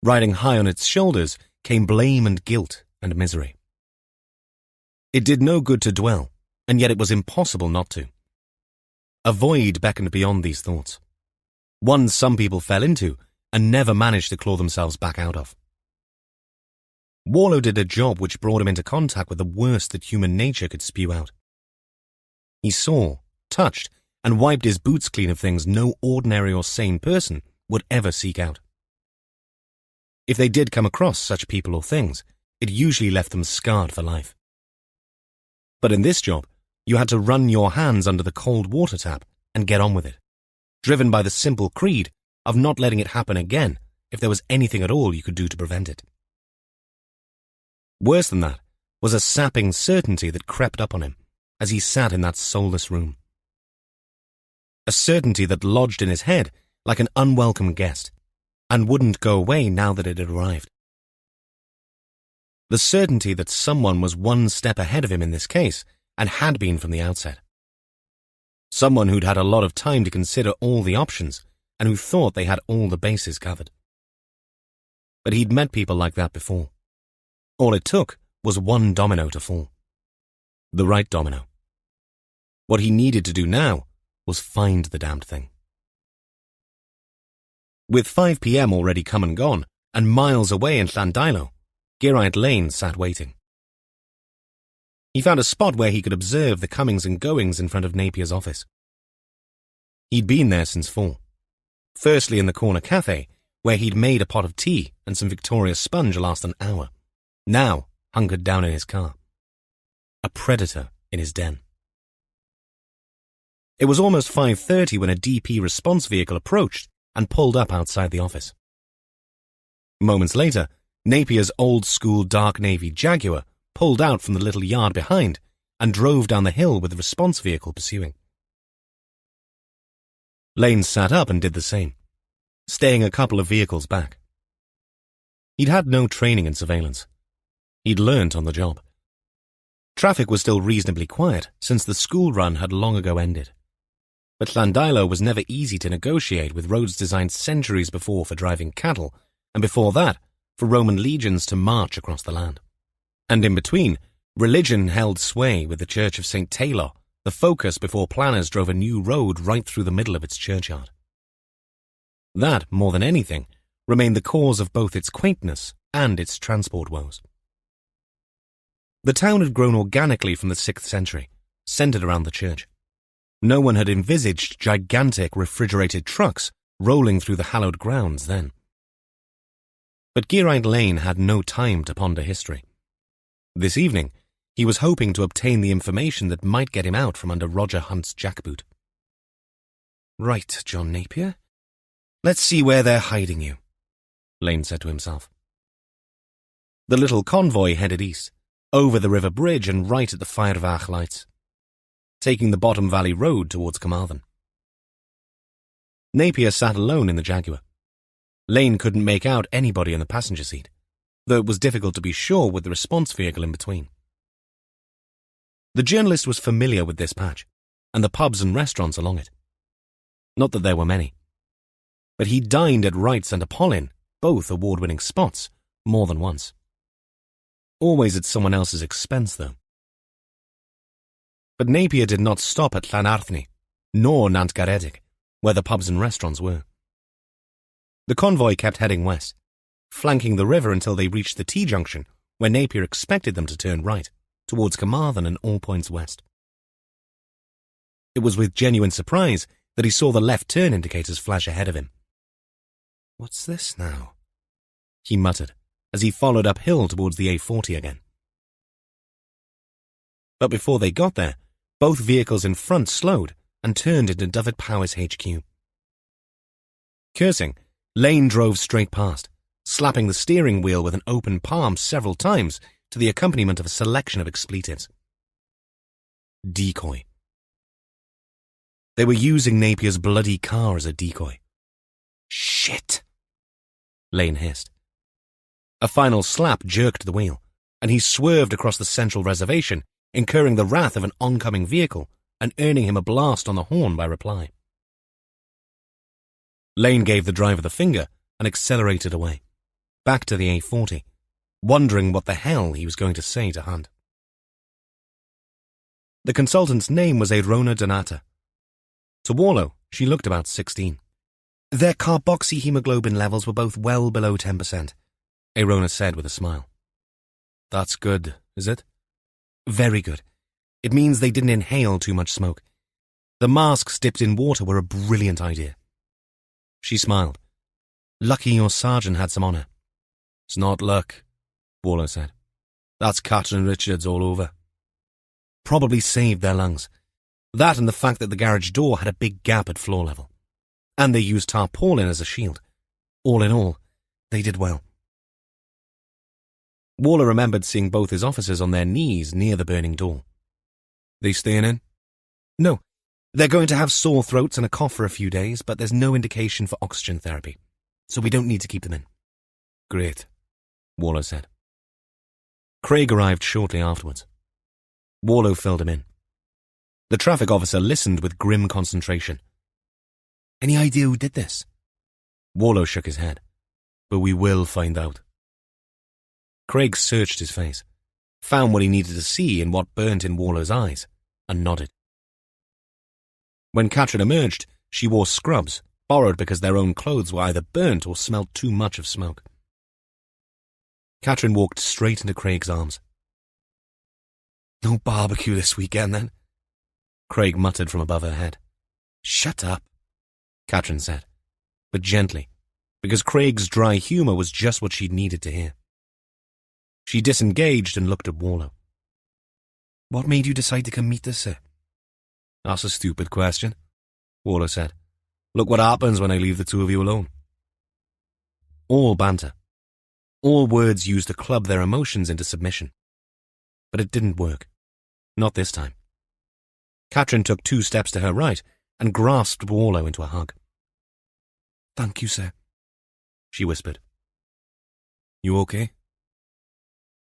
Riding high on its shoulders came blame and guilt and misery. It did no good to dwell, and yet it was impossible not to. A void beckoned beyond these thoughts, one some people fell into and never managed to claw themselves back out of. Warlow did a job which brought him into contact with the worst that human nature could spew out. He saw, touched, and wiped his boots clean of things no ordinary or sane person would ever seek out. If they did come across such people or things, it usually left them scarred for life. But in this job, you had to run your hands under the cold water tap and get on with it, driven by the simple creed of not letting it happen again if there was anything at all you could do to prevent it. Worse than that was a sapping certainty that crept up on him as he sat in that soulless room. A certainty that lodged in his head like an unwelcome guest and wouldn't go away now that it had arrived. The certainty that someone was 1 step ahead of him in this case and had been from the outset. Someone who'd had a lot of time to consider all the options and who thought they had all the bases covered. But he'd met people like that before. All it took was 1 domino to fall. The right domino. What he needed to do now was find the damned thing. With 5 p.m. already come and gone, and miles away in Llandilo, Geraint Lane sat waiting. He found a spot where he could observe the comings and goings in front of Napier's office. He'd been there since 4. Firstly in the corner cafe, where he'd made a pot of tea and some Victoria sponge last an hour. Now hunkered down in his car. A predator in his den. It was almost 5:30 when a DP response vehicle approached and pulled up outside the office. Moments later, Napier's old-school dark navy Jaguar pulled out from the little yard behind and drove down the hill with the response vehicle pursuing. Lane sat up and did the same, staying a couple of vehicles back. He'd had no training in surveillance. He'd learnt on the job. Traffic was still reasonably quiet since the school run had long ago ended. But Llandilo was never easy to negotiate with roads designed centuries before for driving cattle, and before that, for Roman legions to march across the land. And in between, religion held sway with the Church of St. Taylor, the focus before planners drove a new road right through the middle of its churchyard. That, more than anything, remained the cause of both its quaintness and its transport woes. The town had grown organically from the 6th century, centred around the church. No one had envisaged gigantic refrigerated trucks rolling through the hallowed grounds then. But Gearide Lane had no time to ponder history. This evening, he was hoping to obtain the information that might get him out from under Roger Hunt's jackboot. Right, John Napier. Let's see where they're hiding you, Lane said to himself. The little convoy headed east, over the river bridge and right at the Firewacht lights, taking the Bottom Valley Road towards Carmarthen. Napier sat alone in the Jaguar. Lane couldn't make out anybody in the passenger seat, though it was difficult to be sure with the response vehicle in between. The journalist was familiar with this patch, and the pubs and restaurants along it. Not that there were many. But he dined at Wright's and Apollin, both award-winning spots, more than once. Always at someone else's expense, though. But Napier did not stop at Llanarthny, nor Nantgaredig, where the pubs and restaurants were. The convoy kept heading west, flanking the river until they reached the T-junction, where Napier expected them to turn right, towards Carmarthen and all points west. It was with genuine surprise that he saw the left turn indicators flash ahead of him. What's this now? He muttered, as he followed uphill towards the A40 again. But before they got there, both vehicles in front slowed and turned into Dyfed-Powys HQ. Cursing, Lane drove straight past, slapping the steering wheel with an open palm several times to the accompaniment of a selection of expletives. Decoy. They were using Napier's bloody car as a decoy. Shit! Lane hissed. A final slap jerked the wheel, and he swerved across the central reservation, incurring the wrath of an oncoming vehicle and earning him a blast on the horn by reply. Lane gave the driver the finger and accelerated away, back to the A40, wondering what the hell he was going to say to Hunt. The consultant's name was Airona Donata. To Warlow, she looked about 16. Their carboxyhemoglobin levels were both well below 10%, Airona said with a smile. That's good, is it? Very good. It means they didn't inhale too much smoke. The masks dipped in water were a brilliant idea. She smiled. Lucky your sergeant had some on her. It's not luck, Warlow said. That's Catherine Richards all over. Probably saved their lungs. That and the fact that the garage door had a big gap at floor level. And they used tarpaulin as a shield. All in all, they did well. Warlow remembered seeing both his officers on their knees near the burning door. They staying in? No. They're going to have sore throats and a cough for a few days, but there's no indication for oxygen therapy, so we don't need to keep them in. Great, Warlow said. Craig arrived shortly afterwards. Warlow filled him in. The traffic officer listened with grim concentration. Any idea who did this? Warlow shook his head. But we will find out. Craig searched his face, found what he needed to see in what burnt in Warlow's eyes, and nodded. When Katrin emerged, she wore scrubs, borrowed because their own clothes were either burnt or smelled too much of smoke. Katrin walked straight into Craig's arms. No barbecue this weekend, then? Craig muttered from above her head. Shut up, Katrin said, but gently, because Craig's dry humour was just what she'd needed to hear. She disengaged and looked at Warlow. What made you decide to come meet us, sir? That's a stupid question, Warlow said. Look what happens when I leave the two of you alone. All banter. All words used to club their emotions into submission. But it didn't work. Not this time. Katrin took 2 steps to her right and grasped Warlow into a hug. Thank you, sir, she whispered. You okay?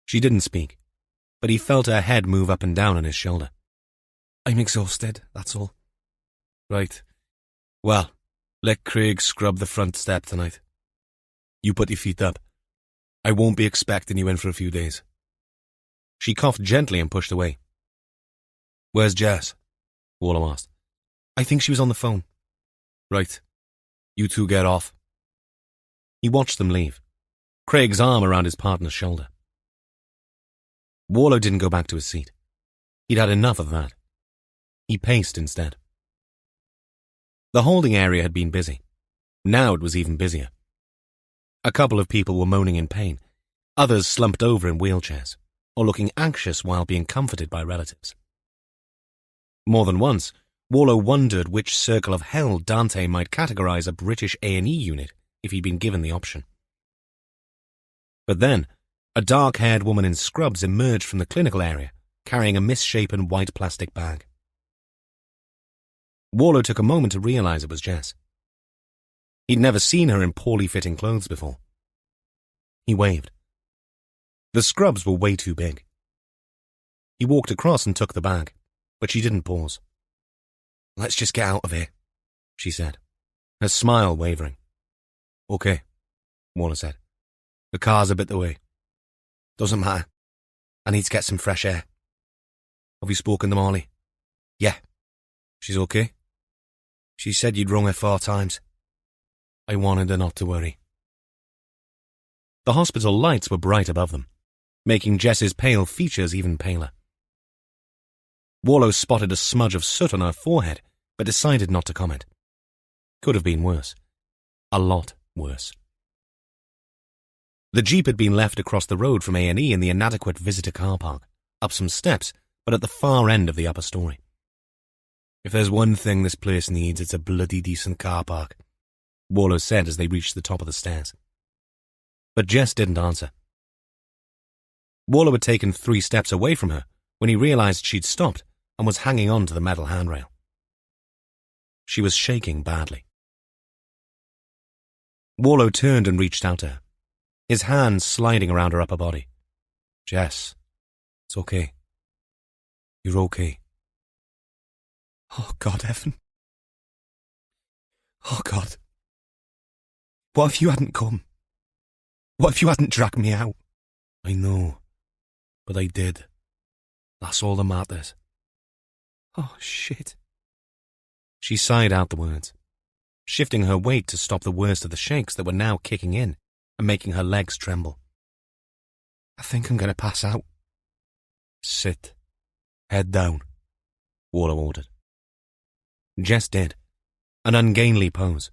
She didn't speak, but he felt her head move up and down on his shoulder. I'm exhausted, that's all. Right. Well, let Craig scrub the front step tonight. You put your feet up. I won't be expecting you in for a few days. She coughed gently and pushed away. Where's Jess? Warlow asked. I think she was on the phone. Right. You two get off. He watched them leave, Craig's arm around his partner's shoulder. Warlow didn't go back to his seat. He'd had enough of that. He paced instead. The holding area had been busy. Now it was even busier. A couple of people were moaning in pain, others slumped over in wheelchairs, or looking anxious while being comforted by relatives. More than once, Warlow wondered which circle of hell Dante might categorize a British A&E unit if he'd been given the option. But then, a dark-haired woman in scrubs emerged from the clinical area, carrying a misshapen white plastic bag. Warlow took a moment to realize it was Jess. He'd never seen her in poorly fitting clothes before. He waved. The scrubs were way too big. He walked across and took the bag, but she didn't pause. "Let's just get out of here," she said, her smile wavering. "Okay," Warlow said. "The car's a bit away." "Doesn't matter. I need to get some fresh air." "Have you spoken to Molly?" "Yeah." "She's okay?" "She said you'd rung her 4 times. I wanted her not to worry." The hospital lights were bright above them, making Jess's pale features even paler. Warlow spotted a smudge of soot on her forehead, but decided not to comment. Could have been worse. A lot worse. The Jeep had been left across the road from A&E in the inadequate visitor car park, up some steps, but at the far end of the upper story. "If there's one thing this place needs, it's a bloody decent car park," Warlow said as they reached the top of the stairs. But Jess didn't answer. Warlow had taken 3 steps away from her when he realized she'd stopped and was hanging on to the metal handrail. She was shaking badly. Warlow turned and reached out to her, his hands sliding around her upper body. "Jess, it's okay. You're okay." "Oh, God, Evan. Oh, God. What if you hadn't come? What if you hadn't dragged me out?" "I know, but I did. That's all that matters." "Oh, shit." She sighed out the words, shifting her weight to stop the worst of the shakes that were now kicking in and making her legs tremble. "I think I'm going to pass out." "Sit. Head down," Warlow ordered. Jess did, an ungainly pose,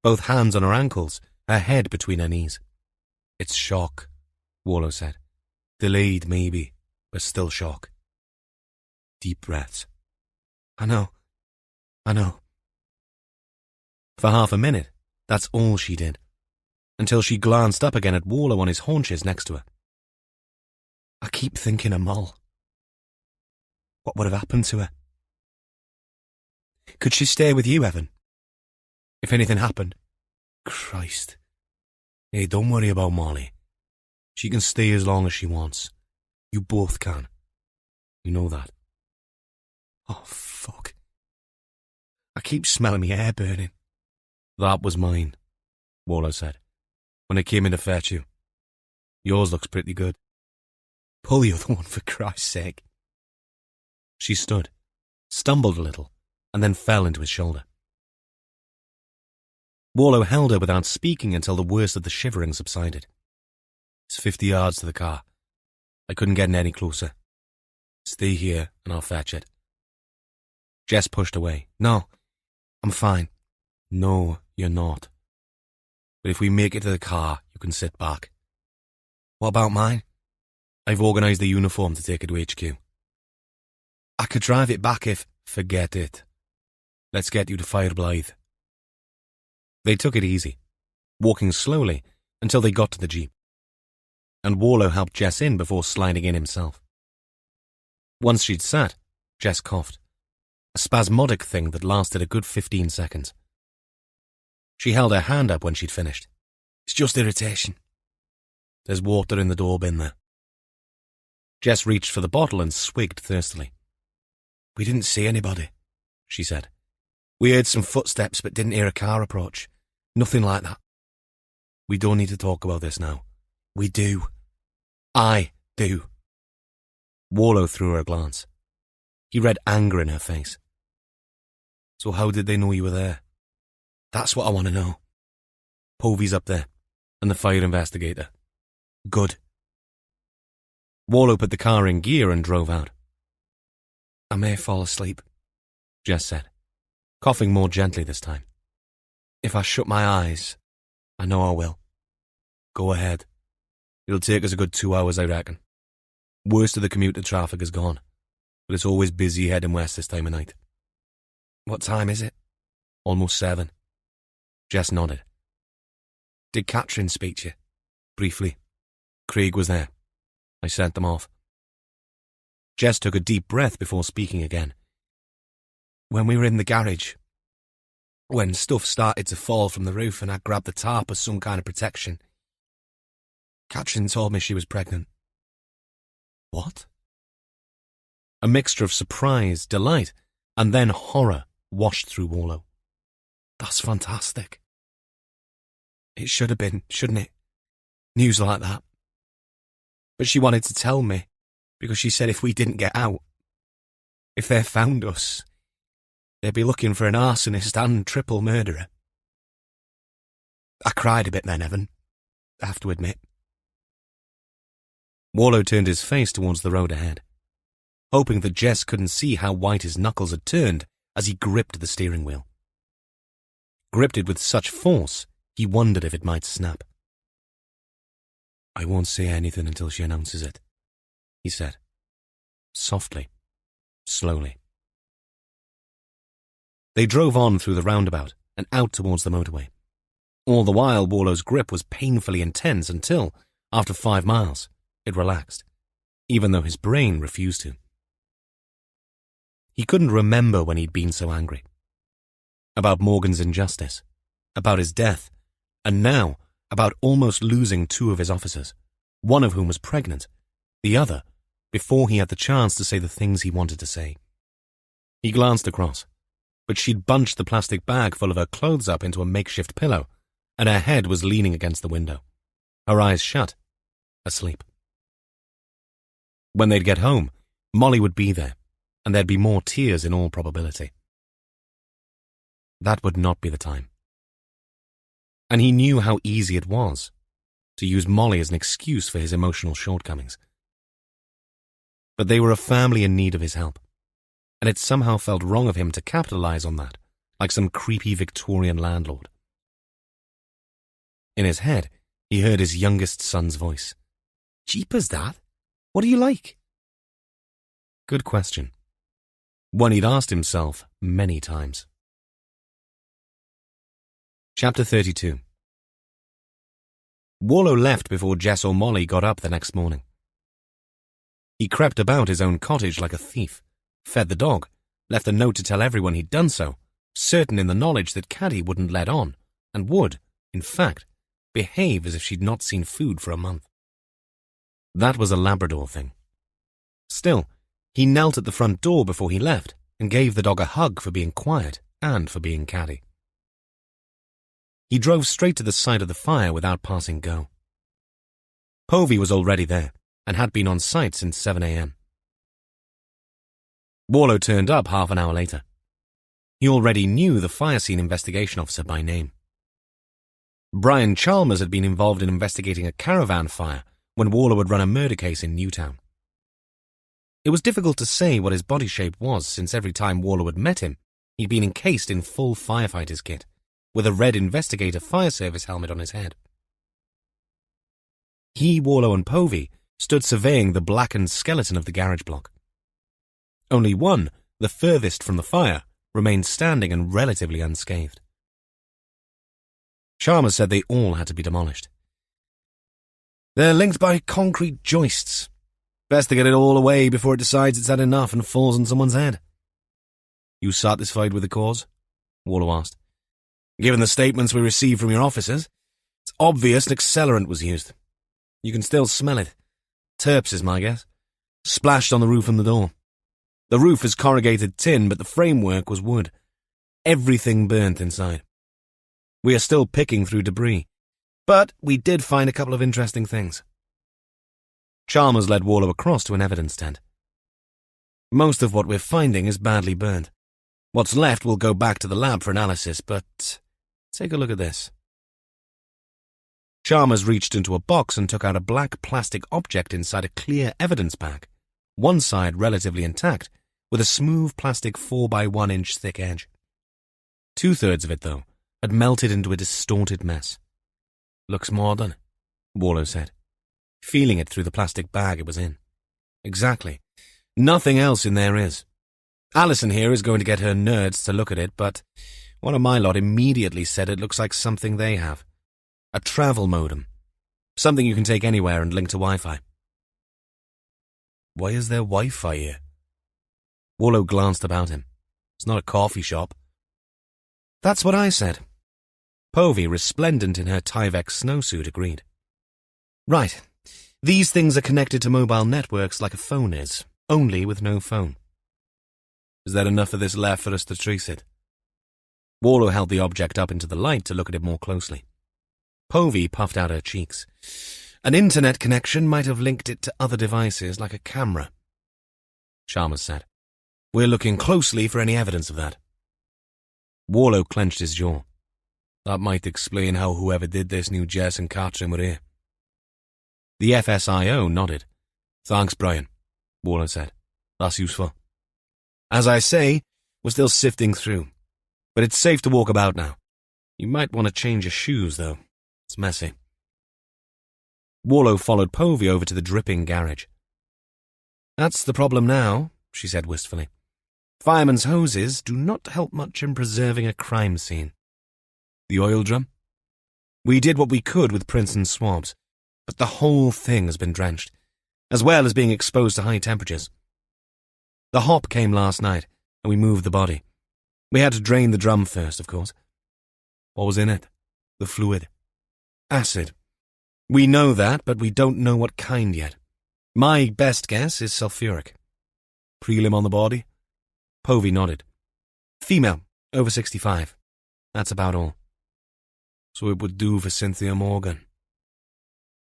both hands on her ankles, her head between her knees. "It's shock," Warlow said. "Delayed, maybe, but still shock." Deep breaths. I know. For half a minute, that's all she did, until she glanced up again at Warlow on his haunches next to her. "I keep thinking of Moll. What would have happened to her? Could she stay with you, Evan? If anything happened?" "Christ. Hey, don't worry about Molly. She can stay as long as she wants. You both can. You know that." "Oh, fuck. I keep smelling my hair burning." "That was mine," Warlow said, "when I came in to fetch you. Yours looks pretty good." "Pull the other one, for Christ's sake." She stood, stumbled a little, and then fell into his shoulder. Warlow held her without speaking until the worst of the shivering subsided. "It's 50 yards to the car. I couldn't get in any closer. Stay here and I'll fetch it." Jess pushed away. "No, I'm fine." "No, you're not. But if we make it to the car, you can sit back." "What about mine?" "I've organised the uniform to take it to HQ." "I could drive it back if—" "Forget it. Let's get you to Fireblythe." They took it easy, walking slowly until they got to the Jeep, and Warlow helped Jess in before sliding in himself. Once she'd sat, Jess coughed, a spasmodic thing that lasted a good 15 seconds. She held her hand up when she'd finished. "It's just irritation. There's water in the door bin there." Jess reached for the bottle and swigged thirstily. "We didn't see anybody," she said. "We heard some footsteps but didn't hear a car approach. Nothing like that." "We don't need to talk about this now." "We do. I do." Warlow threw her a glance. He read anger in her face. "So how did they know you were there?" "That's what I want to know." "Povey's up there, and the fire investigator." "Good." Warlow put the car in gear and drove out. "I may fall asleep," Jess said, coughing more gently this time. "If I shut my eyes, I know I will." Go ahead. It'll take us a good 2 hours, I reckon. Worst of the commuter traffic is gone, but it's always busy heading west this time of night. What time is it? Almost 7. Jess nodded. Did Catherine speak to you? Briefly. Craig was there. I sent them off. Jess took a deep breath before speaking again. When we were in the garage, when stuff started to fall from the roof and I grabbed the tarp as some kind of protection, Catherine told me she was pregnant. What? A mixture of surprise, delight, and then horror washed through Warlow. That's fantastic. It should have been, shouldn't it? News like that. But she wanted to tell me, because she said if we didn't get out, if they found us, they'd be looking for an arsonist and triple murderer. I cried a bit then, Evan. I have to admit. Warlow turned his face towards the road ahead, hoping that Jess couldn't see how white his knuckles had turned as he gripped the steering wheel. Gripped it with such force, he wondered if it might snap. I won't say anything until she announces it, he said, softly, slowly. They drove on through the roundabout and out towards the motorway. All the while, Warlow's grip was painfully intense until, after 5 miles, it relaxed, even though his brain refused to. He couldn't remember when he'd been so angry. About Morgan's injustice, about his death, and now about almost losing 2 of his officers, one of whom was pregnant, the other, before he had the chance to say the things he wanted to say. He glanced across, but she'd bunched the plastic bag full of her clothes up into a makeshift pillow, and her head was leaning against the window, her eyes shut, asleep. When they'd get home, Molly would be there, and there'd be more tears in all probability. That would not be the time. And he knew how easy it was to use Molly as an excuse for his emotional shortcomings. But they were a family in need of his help, and it somehow felt wrong of him to capitalize on that, like some creepy Victorian landlord. In his head, he heard his youngest son's voice. "Jeepers, Dad, what are you like?" Good question. One he'd asked himself many times. Chapter 32. Warlow left before Jess or Molly got up the next morning. He crept about his own cottage like a thief, fed the dog, left a note to tell everyone he'd done so, certain in the knowledge that Caddy wouldn't let on, and would, in fact, behave as if she'd not seen food for a month. That was a Labrador thing. Still, he knelt at the front door before he left and gave the dog a hug for being quiet and for being Caddy. He drove straight to the site of the fire without passing go. Povey was already there and had been on site since 7 a.m. Warlow turned up half an hour later. He already knew the fire scene investigation officer by name. Brian Chalmers had been involved in investigating a caravan fire when Warlow had run a murder case in Newtown. It was difficult to say what his body shape was, since every time Warlow had met him, he'd been encased in full firefighter's kit, with a red investigator fire service helmet on his head. He, Warlow, and Povey stood surveying the blackened skeleton of the garage block. Only one, the furthest from the fire, remained standing and relatively unscathed. Chalmers said they all had to be demolished. "They're linked by concrete joists. Best to get it all away before it decides it's had enough and falls on someone's head." "You satisfied with the cause?" Warlow asked. "Given the statements we received from your officers, it's obvious an accelerant was used. You can still smell it. Terps is my guess. Splashed on the roof and the door. The roof is corrugated tin, but the framework was wood. Everything burnt inside. We are still picking through debris, but we did find a couple of interesting things." Chalmers led Warlow across to an evidence tent. "Most of what we're finding is badly burnt. What's left will go back to the lab for analysis, but take a look at this." Chalmers reached into a box and took out a black plastic object inside a clear evidence bag, one side relatively intact, with a smooth plastic 4x1-inch thick edge. 2/3 of it, though, had melted into a distorted mess. "Looks modern," Warlow said, feeling it through the plastic bag it was in. Exactly. Nothing else in there is. Alison here is going to get her nerds to look at it, but one of my lot immediately said it looks like something they have. A travel modem. Something you can take anywhere and link to Wi-Fi. Why is there Wi-Fi here? Warlow glanced about him. It's not a coffee shop. That's what I said. Povey, resplendent in her Tyvek snowsuit, agreed. Right. These things are connected to mobile networks like a phone is, only with no phone. Is there enough of this left for us to trace it? Warlow held the object up into the light to look at it more closely. Povey puffed out her cheeks. An internet connection might have linked it to other devices like a camera. Chalmers said, We're looking closely for any evidence of that. Warlow clenched his jaw. That might explain how whoever did this knew Jess and Katrin were here. The FSIO nodded. Thanks, Brian, Warlow said. That's useful. As I say, we're still sifting through. But it's safe to walk about now. You might want to change your shoes, though. It's messy. Warlow followed Povey over to the dripping garage. That's the problem now, she said wistfully. Firemen's hoses do not help much in preserving a crime scene. The oil drum? We did what we could with prints and swabs, but the whole thing has been drenched, as well as being exposed to high temperatures. The hop came last night, and we moved the body. We had to drain the drum first, of course. What was in it? The fluid. Acid. We know that, but we don't know what kind yet. My best guess is sulfuric. Prelim on the body? Povey nodded. Female, over 65. That's about all. So it would do for Cynthia Morgan.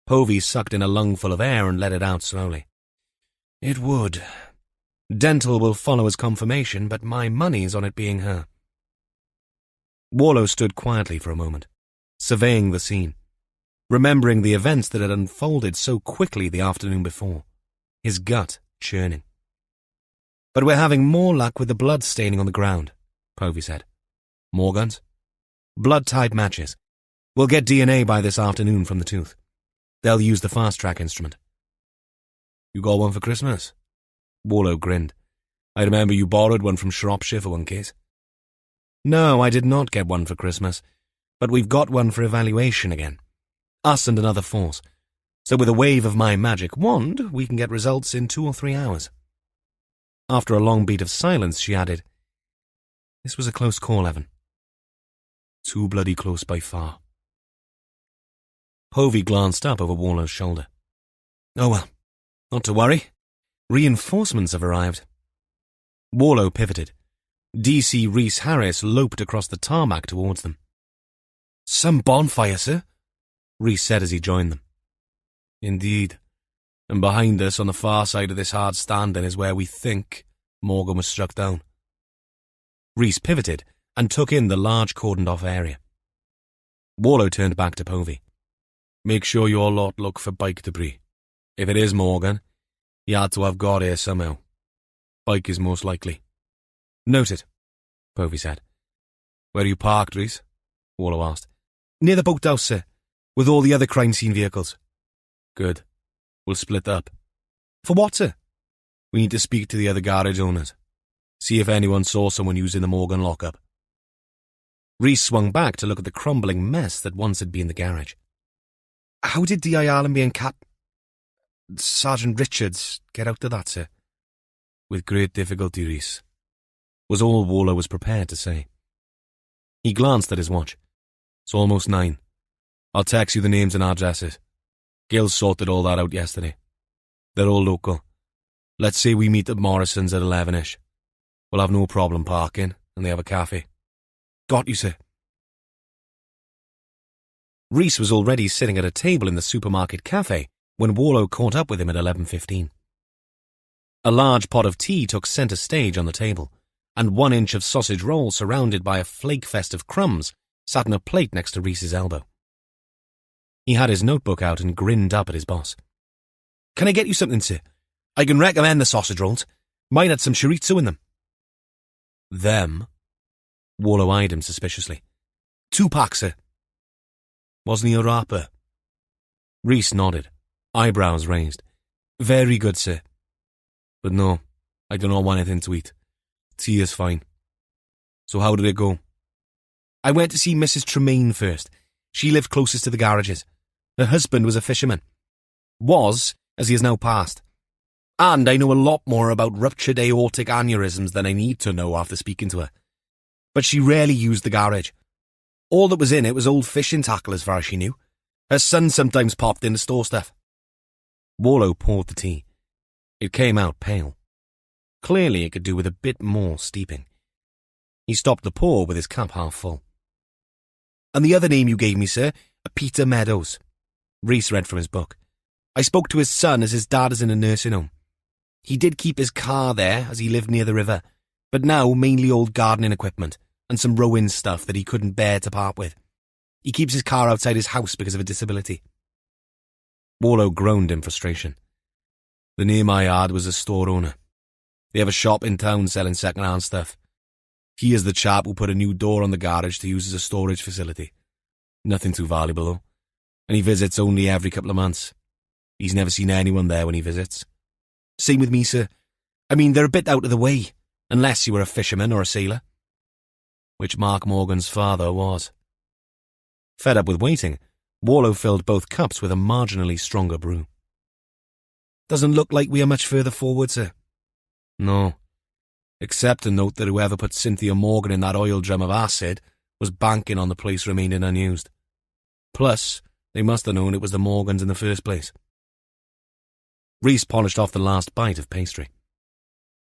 Povey sucked in a lungful of air and let it out slowly. It would. Dental will follow as confirmation, but my money's on it being her. Warlow stood quietly for a moment, surveying the scene, remembering the events that had unfolded so quickly the afternoon before, his gut churning. But we're having more luck with the blood staining on the ground, Povey said. More guns? Blood-type matches. We'll get DNA by this afternoon from the tooth. They'll use the fast-track instrument. You got one for Christmas? Warlow grinned. I remember you borrowed one from Shropshire for one case. No, I did not get one for Christmas, but we've got one for evaluation again. Us and another force. So with a wave of my magic wand, we can get results in 2 or 3 hours. After a long beat of silence, she added, This was a close call, Evan. Too bloody close by far. Povey glanced up over Warlow's shoulder. Oh well, not to worry. Reinforcements have arrived. Warlow pivoted. DC Rhys Harris loped across the tarmac towards them. Some bonfire, sir, Rhys said as he joined them. Indeed. And behind us, on the far side of this hard standing, is where we think Morgan was struck down. Rhys pivoted and took in the large cordoned-off area. Warlow turned back to Povey. Make sure your lot look for bike debris. If it is Morgan, he had to have got here somehow. Bike is most likely. Noted, Povey said. Where are you parked, Rhys? Warlow asked. Near the boathouse, sir, with all the other crime scene vehicles. Good. We'll split up. For what, sir? We need to speak to the other garage owners. See if anyone saw someone using the Morgan lockup. Rhys swung back to look at the crumbling mess that once had been the garage. How did D.I. Allenby and Sergeant Richards get out of that, sir? With great difficulty, Rhys, was all Warlow was prepared to say. He glanced at his watch. It's almost 9. I'll text you the names and addresses. Gil sorted all that out yesterday. They're all local. Let's say we meet at Morrison's at 11ish. We'll have no problem parking, and they have a cafe. Got you, sir. Rhys was already sitting at a table in the supermarket cafe when Warlow caught up with him at 11:15. A large pot of tea took centre stage on the table, and 1 inch of sausage roll surrounded by a flake fest of crumbs sat on a plate next to Rhys's elbow. He had his notebook out and grinned up at his boss. Can I get you something, sir? I can recommend the sausage rolls. Mine had some chorizo in them. Them? Warlow eyed him suspiciously. 2 packs, sir. Wasn't he a rapper? Rhys nodded, eyebrows raised. Very good, sir. But no, I do not want anything to eat. Tea is fine. So how did it go? I went to see Mrs. Tremaine first. She lived closest to the garages. Her husband was a fisherman. Was, as he has now passed. And I know a lot more about ruptured aortic aneurysms than I need to know after speaking to her. But she rarely used the garage. All that was in it was old fishing tackle as far as she knew. Her son sometimes popped in to store stuff. Warlow poured the tea. It came out pale. Clearly it could do with a bit more steeping. He stopped the pour with his cup half full. And the other name you gave me, sir, Peter Meadows. Rhys read from his book. I spoke to his son as his dad is in a nursing home. He did keep his car there as he lived near the river, but now mainly old gardening equipment and some rowing stuff that he couldn't bear to part with. He keeps his car outside his house because of a disability. Warlow groaned in frustration. The name I had was a store owner. They have a shop in town selling second-hand stuff. He is the chap who put a new door on the garage to use as a storage facility. Nothing too valuable, though. And he visits only every couple of months. He's never seen anyone there when he visits. Same with me, sir. I mean, they're a bit out of the way, unless you were a fisherman or a sailor. Which Mark Morgan's father was. Fed up with waiting, Warlow filled both cups with a marginally stronger brew. Doesn't look like we are much further forward, sir. No. Except to note that whoever put Cynthia Morgan in that oil drum of acid was banking on the place remaining unused. Plus, they must have known it was the Morgans in the first place. Rhys polished off the last bite of pastry.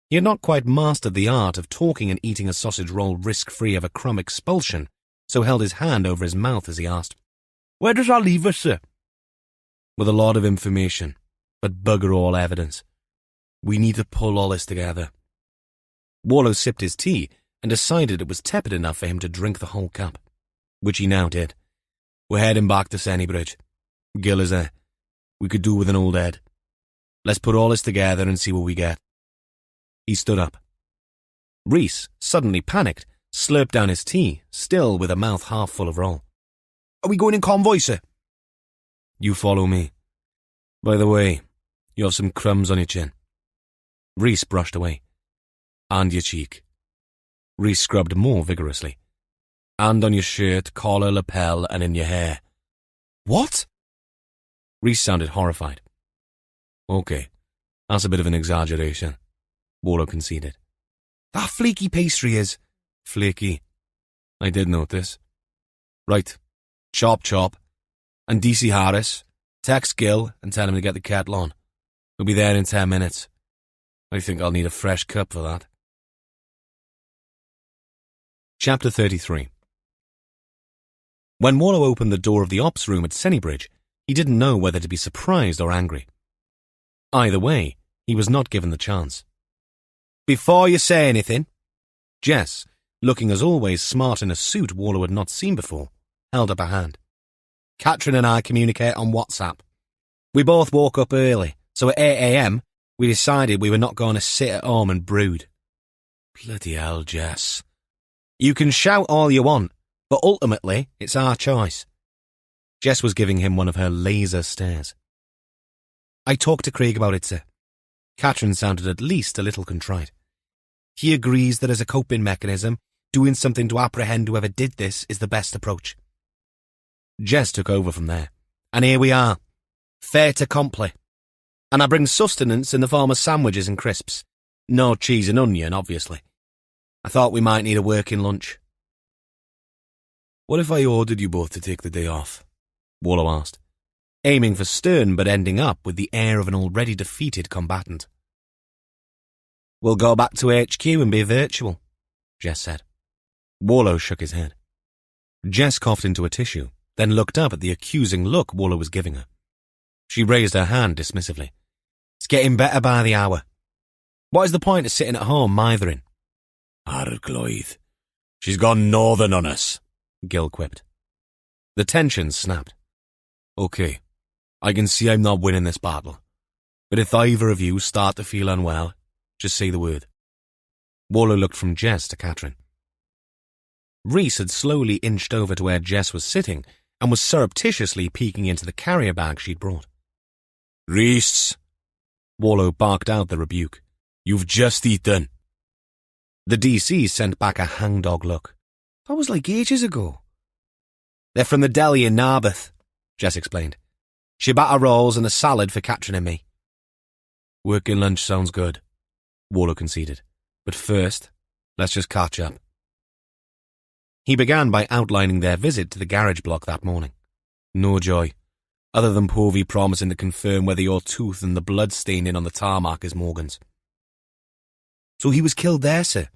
He had not quite mastered the art of talking and eating a sausage roll risk-free of a crumb expulsion, so held his hand over his mouth as he asked, Where does that leave us, sir? With a lot of information, but bugger all evidence. We need to pull all this together. Warlow sipped his tea and decided it was tepid enough for him to drink the whole cup, which he now did. We're heading back to Sennybridge. Gil is there. We could do with an old head. Let's put all this together and see what we get. He stood up. Rhys, suddenly panicked, slurped down his tea, still with a mouth half full of roll. Are we going in convoy, sir? You follow me. By the way, you have some crumbs on your chin. Rhys brushed away. And your cheek. Rhys scrubbed more vigorously. And on your shirt, collar, lapel, and in your hair. What? Rhys sounded horrified. Okay, that's a bit of an exaggeration, Warlow conceded. That flaky pastry is... Flaky. I did notice. Right, chop. And DC Harris, text Gil and tell him to get the kettle on. We'll be there in 10 minutes. I think I'll need a fresh cup for that. Chapter 33. When Warlow opened the door of the ops room at Sennybridge, he didn't know whether to be surprised or angry. Either way, he was not given the chance. Before you say anything, Jess, looking as always smart in a suit Warlow had not seen before, held up a hand. Catherine and I communicate on WhatsApp. We both woke up early, so at 8 a.m, we decided we were not going to sit at home and brood. Bloody hell, Jess. You can shout all you want, but ultimately it's our choice. Jess was giving him one of her laser stares. I talked to Craig about it, sir. Catherine sounded at least a little contrite. He agrees that as a coping mechanism, doing something to apprehend whoever did this is the best approach. Jess took over from there, and here we are. Fait accompli. And I bring sustenance in the form of sandwiches and crisps. No cheese and onion, obviously. I thought we might need a working lunch. What if I ordered you both to take the day off? Warlow asked, aiming for stern but ending up with the air of an already defeated combatant. We'll go back to HQ and be virtual, Jess said. Warlow shook his head. Jess coughed into a tissue, then looked up at the accusing look Warlow was giving her. She raised her hand dismissively. It's getting better by the hour. What is the point of sitting at home mithering? Arglwydd. She's gone northern on us, Gil quipped. The tension snapped. Okay, I can see I'm not winning this battle. But if either of you start to feel unwell, just say the word. Warlow looked from Jess to Catherine. Rhys had slowly inched over to where Jess was sitting and was surreptitiously peeking into the carrier bag she'd brought. "Rhys," Warlow barked out the rebuke. "You've just eaten." The DC sent back a hangdog look. That was like ages ago. "They're from the deli in Narberth," Jess explained. "Ciabatta rolls and a salad for Katrin and me." Working lunch sounds good, Warlow conceded. but first, let's just catch up. He began by outlining their visit to the garage block that morning. No joy, other than Povey promising to confirm whether your tooth and the blood staining on the tarmac is Morgan's. "So he was killed there, sir?"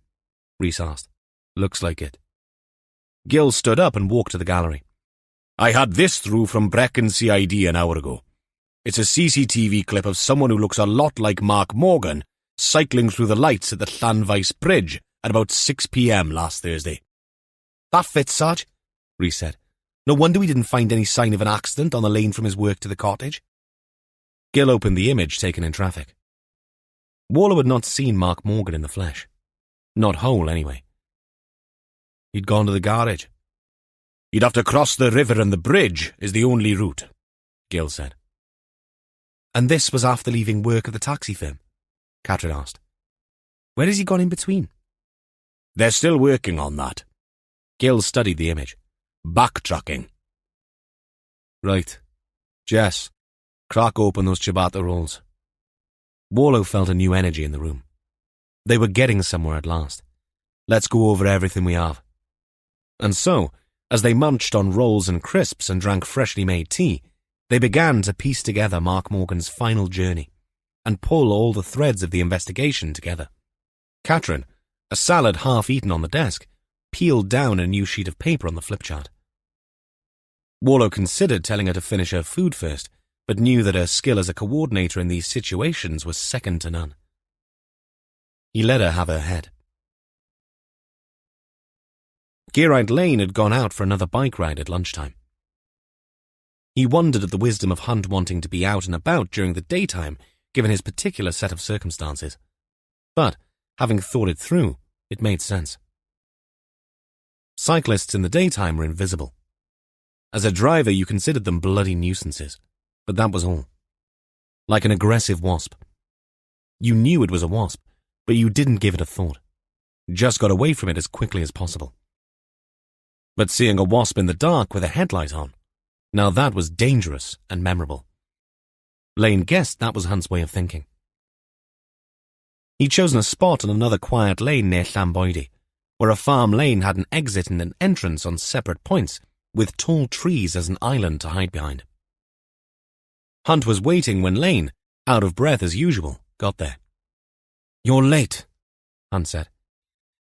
Rhys asked. Looks like it. Gill stood up and walked to the gallery. "I had this through from Brecon CID an hour ago. It's a CCTV clip of someone who looks a lot like Mark Morgan cycling through the lights at the Llanfaes Bridge at about 6 p.m. last Thursday." "That fits, Sarge," Rhys said. "No wonder we didn't find any sign of an accident on the lane from his work to the cottage." Gill opened the image taken in traffic. Warlow had not seen Mark Morgan in the flesh. Not whole, anyway. He'd gone to the garage. "You'd have to cross the river, and the bridge is the only route," Gill said. "And this was after leaving work at the taxi firm?" Katrin asked. "Where has he gone in between?" "They're still working on that." Gill studied the image. "Backtracking." Right. Jess, crack open those ciabatta rolls. Warlow felt a new energy in the room. They were getting somewhere at last. Let's go over everything we have. And so, as they munched on rolls and crisps and drank freshly made tea, they began to piece together Mark Morgan's final journey and pull all the threads of the investigation together. Katrin, a salad half eaten on the desk, peeled down a new sheet of paper on the flip chart. Warlow considered telling her to finish her food first, but knew that her skill as a coordinator in these situations was second to none. He let her have her head. Gearite Lane had gone out for another bike ride at lunchtime. He wondered at the wisdom of Hunt wanting to be out and about during the daytime, given his particular set of circumstances. But, having thought it through, it made sense. Cyclists in the daytime were invisible. As a driver, you considered them bloody nuisances, but that was all. Like an aggressive wasp. You knew it was a wasp, but you didn't give it a thought. Just got away from it as quickly as possible. But seeing a wasp in the dark with a headlight on, now that was dangerous and memorable. Lane guessed that was Hunt's way of thinking. He'd chosen a spot on another quiet lane near Llanboidy, where a farm lane had an exit and an entrance on separate points, with tall trees as an island to hide behind. Hunt was waiting when Lane, out of breath as usual, got there. You're late, Hunt said.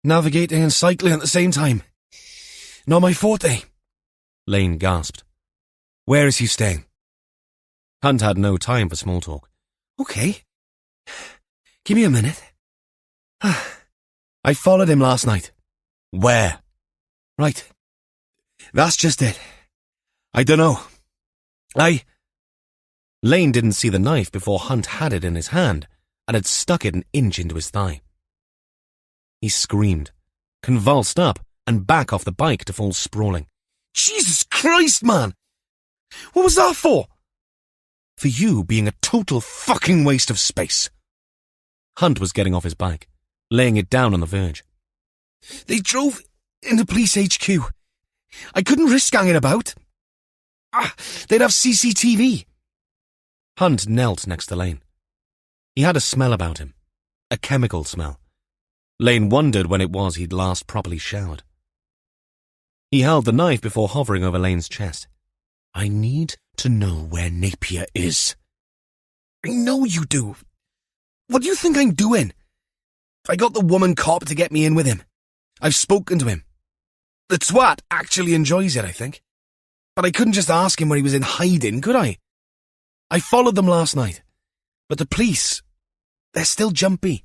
Navigating and cycling at the same time. Not my forte. Lane gasped. Where is he staying? Hunt had no time for small talk. Okay. Give me a minute. I followed him last night. Where? Right. That's just it. I dunno. Lane didn't see the knife before Hunt had it in his hand and had stuck it an inch into his thigh. He screamed, convulsed up and back off the bike to fall sprawling. Jesus Christ, man! What was that for? For you being a total fucking waste of space. Hunt was getting off his bike, laying it down on the verge. They drove into police HQ. I couldn't risk hanging about. They'd have CCTV. Hunt knelt next to Lane. He had a smell about him, a chemical smell. Lane wondered when it was he'd last properly showered. He held the knife before hovering over Lane's chest. I need to know where Napier is. I know you do. What do you think I'm doing? I got the woman cop to get me in with him. I've spoken to him. The twat actually enjoys it, I think. But I couldn't just ask him where he was in hiding, could I? I followed them last night. But the police, they're still jumpy.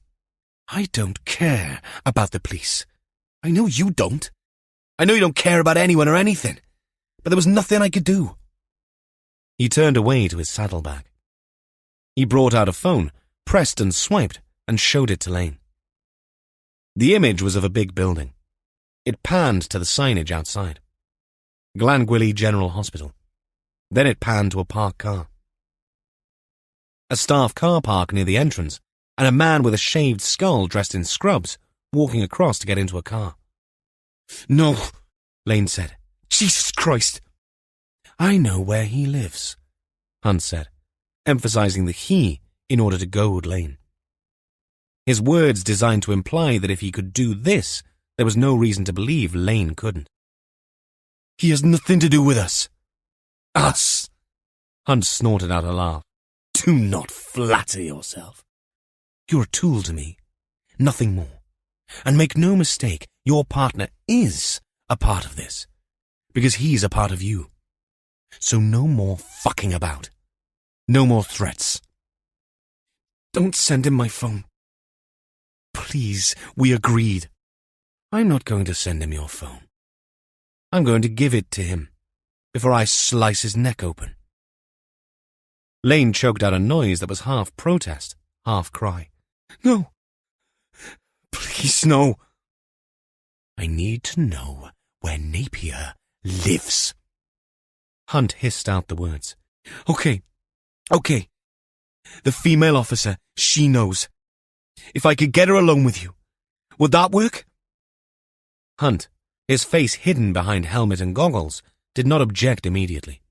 I don't care about the police. I know you don't. I know you don't care about anyone or anything. But there was nothing I could do. He turned away to his saddlebag. He brought out a phone, pressed and swiped, and showed it to Lane. The image was of a big building. It panned to the signage outside. Glangwili General Hospital. Then it panned to a parked car. A staff car park near the entrance, and a man with a shaved skull dressed in scrubs walking across to get into a car. "No," Lane said. "Jesus Christ." "I know where he lives," Hunt said, emphasizing the he in order to goad Lane. His words designed to imply that if he could do this, there was no reason to believe Lane couldn't. "He has nothing to do with us." "Us?" Hunt snorted out a laugh. "Do not flatter yourself. You're a tool to me, nothing more. And make no mistake, your partner is a part of this, because he's a part of you. So no more fucking about. No more threats. Don't send him my phone. Please, we agreed. I'm not going to send him your phone. I'm going to give it to him before I slice his neck open." Lane choked out a noise that was half protest, half cry. "No. Please, no. I need to know where Napier lives." Hunt hissed out the words. Okay. The female officer, she knows. If I could get her alone with you, would that work?" Hunt, his face hidden behind helmet and goggles, did not object immediately.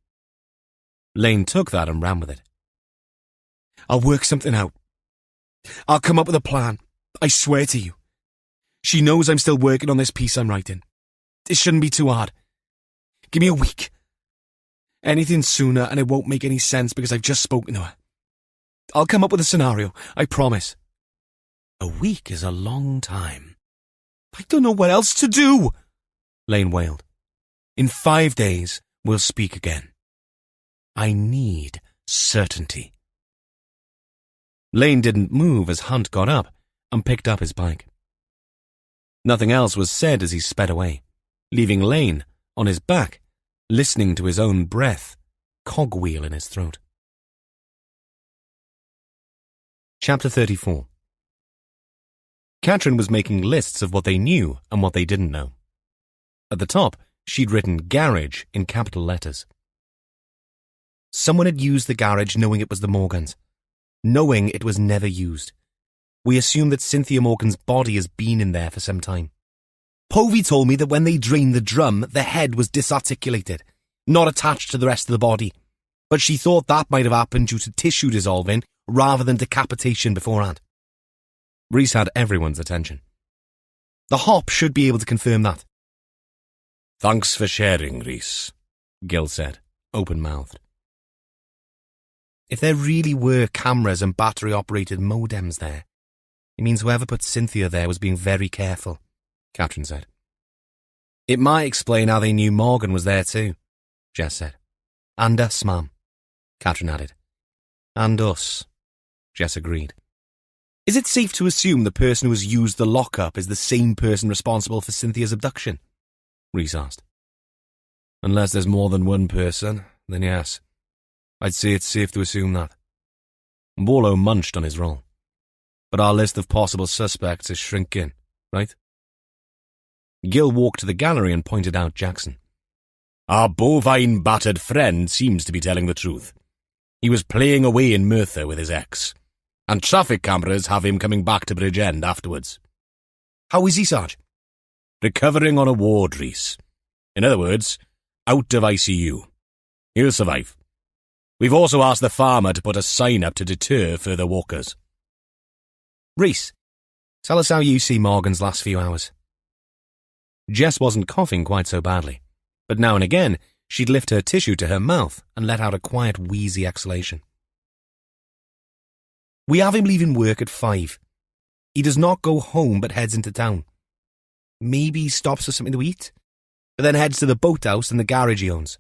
Lane took that and ran with it. "I'll work something out. I'll come up with a plan. I swear to you. She knows I'm still working on this piece I'm writing. It shouldn't be too hard. Give me a week. Anything sooner and it won't make any sense because I've just spoken to her. I'll come up with a scenario, I promise." "A week is a long time." "I don't know what else to do," Lane wailed. "In 5 days, we'll speak again. I need certainty." Lane didn't move as Hunt got up and picked up his bike. Nothing else was said as he sped away, leaving Lane, on his back, listening to his own breath, cogwheel in his throat. Chapter 34. Katrin was making lists of what they knew and what they didn't know. At the top, she'd written garage in capital letters. Someone had used the garage knowing it was the Morgans, knowing it was never used. We assume that Cynthia Morgan's body has been in there for some time. Povey told me that when they drained the drum, the head was disarticulated, not attached to the rest of the body, but she thought that might have happened due to tissue dissolving rather than decapitation beforehand. Rhys had everyone's attention. The Hop should be able to confirm that. "Thanks for sharing, Rhys," Gil said, open-mouthed. If there really were cameras and battery-operated modems there, it means whoever put Cynthia there was being very careful, Katrin said. It might explain how they knew Morgan was there too, Jess said. And us, ma'am, Katrin added. And us, Jess agreed. Is it safe to assume the person who has used the lockup is the same person responsible for Cynthia's abduction? Rhys asked. Unless there's more than one person, then yes. I'd say it's safe to assume that. Warlow munched on his roll. But our list of possible suspects is shrinking, right? Gil walked to the gallery and pointed out Jackson. Our bovine battered friend seems to be telling the truth. He was playing away in Merthyr with his ex, and traffic cameras have him coming back to Bridgend afterwards. How is he, Sarge? Recovering on a ward, Rhys. In other words, out of ICU. He'll survive. We've also asked the farmer to put a sign up to deter further walkers. Rhys, tell us how you see Morgan's last few hours. Jess wasn't coughing quite so badly, but now and again she'd lift her tissue to her mouth and let out a quiet wheezy exhalation. We have him leaving work at 5. He does not go home but heads into town. Maybe he stops for something to eat, but then heads to the boathouse and the garage he owns,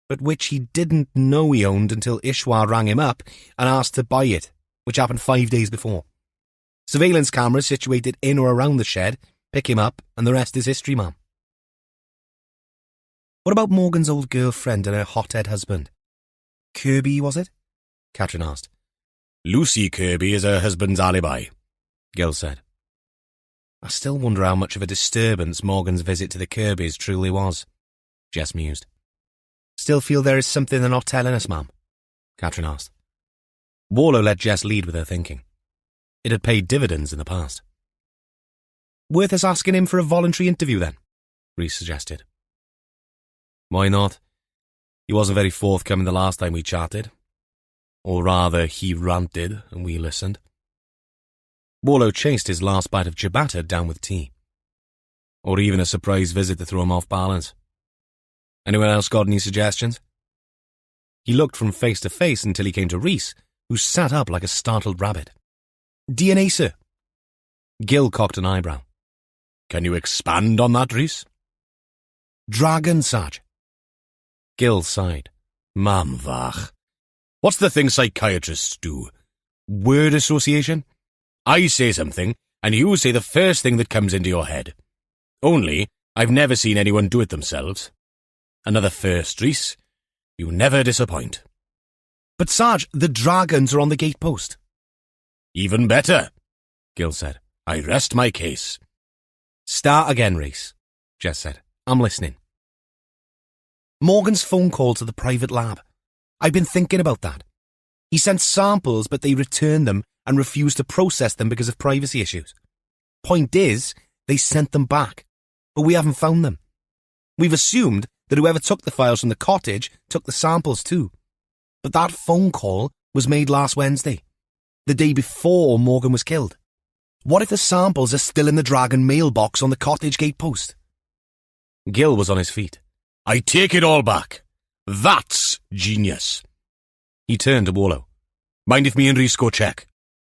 but which he didn't know he owned until Ishwar rang him up and asked to buy it, which happened 5 days before. Surveillance cameras situated in or around the shed pick him up, and the rest is history, ma'am. What about Morgan's old girlfriend and her hothead husband? Kirby, was it? Katrin asked. Lucy Kirby is her husband's alibi, Gil said. I still wonder how much of a disturbance Morgan's visit to the Kirbys truly was. Jess mused. Still feel there is something they're not telling us, ma'am? Catherine asked. Warlow let Jess lead with her thinking. It had paid dividends in the past. Worth us asking him for a voluntary interview then, Rhys suggested. Why not? He wasn't very forthcoming the last time we chatted. Or rather, he ranted and we listened. Warlow chased his last bite of ciabatta down with tea. Or even a surprise visit to throw him off balance. Anyone else got any suggestions? He looked from face to face until he came to Rhys, who sat up like a startled rabbit. DNA, sir. Gil cocked an eyebrow. Can you expand on that, Rhys? Dragon, Sarge. Gil sighed. Mam vach. What's the thing psychiatrists do? Word association? I say something, and you say the first thing that comes into your head. Only, I've never seen anyone do it themselves. Another first, Rhys. You never disappoint. But Sarge, the dragons are on the gatepost. Even better, Gil said. I rest my case. Start again, Rhys, Jess said. I'm listening. Morgan's phone call to the private lab. I've been thinking about that. He sent samples, but they returned them and refused to process them because of privacy issues. Point is, they sent them back, but we haven't found them. We've assumed that whoever took the files from the cottage took the samples too. But that phone call was made last Wednesday, the day before Morgan was killed. What if the samples are still in the Dragon mailbox on the cottage gatepost? Gil was on his feet. I take it all back. That's genius. He turned to Warlow. Mind if me and Rhys go check?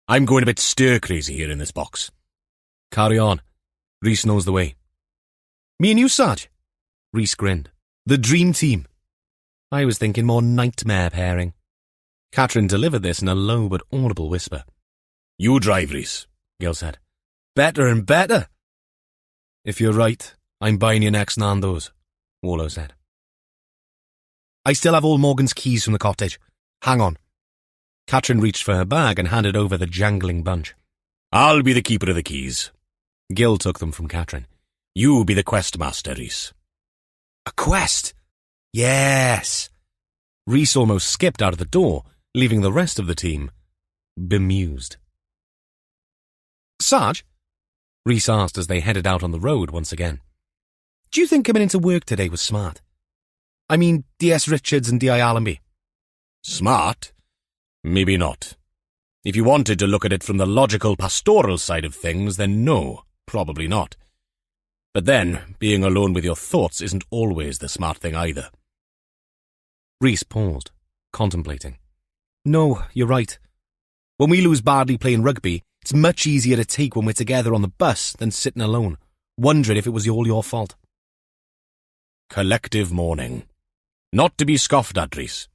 I'm going a bit stir-crazy here in this box. Carry on. Rhys knows the way. Me and you, Sarge? Rhys grinned. The dream team. I was thinking more nightmare pairing. Catherine delivered this in a low but audible whisper. You drive, Rhys, Gil said. Better and better. If you're right, I'm buying your next Nando's, Warlow said. I still have all Morgan's keys from the cottage. Hang on. Catherine reached for her bag and handed over the jangling bunch. I'll be the keeper of the keys. Gil took them from Catherine. You be the quest master, Rhys. A quest? Yes. Rhys almost skipped out of the door, leaving the rest of the team bemused. Sarge? Rhys asked as they headed out on the road once again. Do you think coming into work today was smart? I mean, D.S. Richards and D.I. Allenby. Smart? Maybe not. If you wanted to look at it from the logical pastoral side of things, then no, probably not. But then, being alone with your thoughts isn't always the smart thing either. Rhys paused, contemplating. No, you're right. When we lose badly playing rugby, it's much easier to take when we're together on the bus than sitting alone, wondering if it was all your fault. Collective mourning. Not to be scoffed at, Rhys.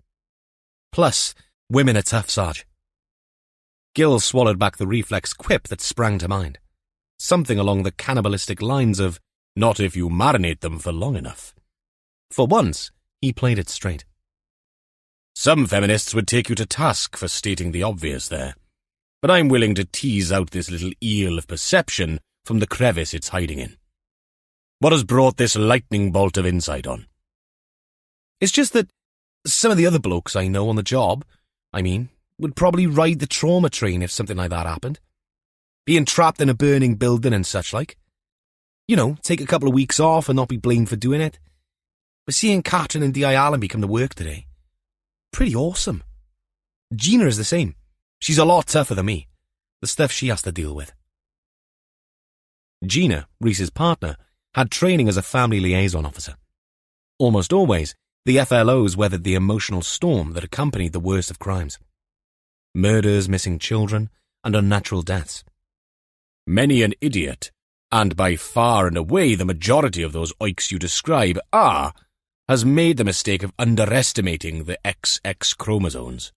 Plus, women are tough, Sarge. Gil swallowed back the reflex quip that sprang to mind. Something along the cannibalistic lines of, not if you marinate them for long enough. For once, he played it straight. Some feminists would take you to task for stating the obvious there, but I'm willing to tease out this little eel of perception from the crevice it's hiding in. What has brought this lightning bolt of insight on? It's just that some of the other blokes I know on the job, would probably ride the trauma train if something like that happened. Being trapped in a burning building and such like. You know, take a couple of weeks off and not be blamed for doing it. But seeing Catherine and D.I. Allenby come to work today, pretty awesome. Gina is the same. She's a lot tougher than me. The stuff she has to deal with. Gina, Rhys's partner, had training as a family liaison officer. Almost always, the FLOs weathered the emotional storm that accompanied the worst of crimes. Murders, missing children, and unnatural deaths. Many an idiot, and by far and away the majority of those oiks you describe has made the mistake of underestimating the XX chromosomes.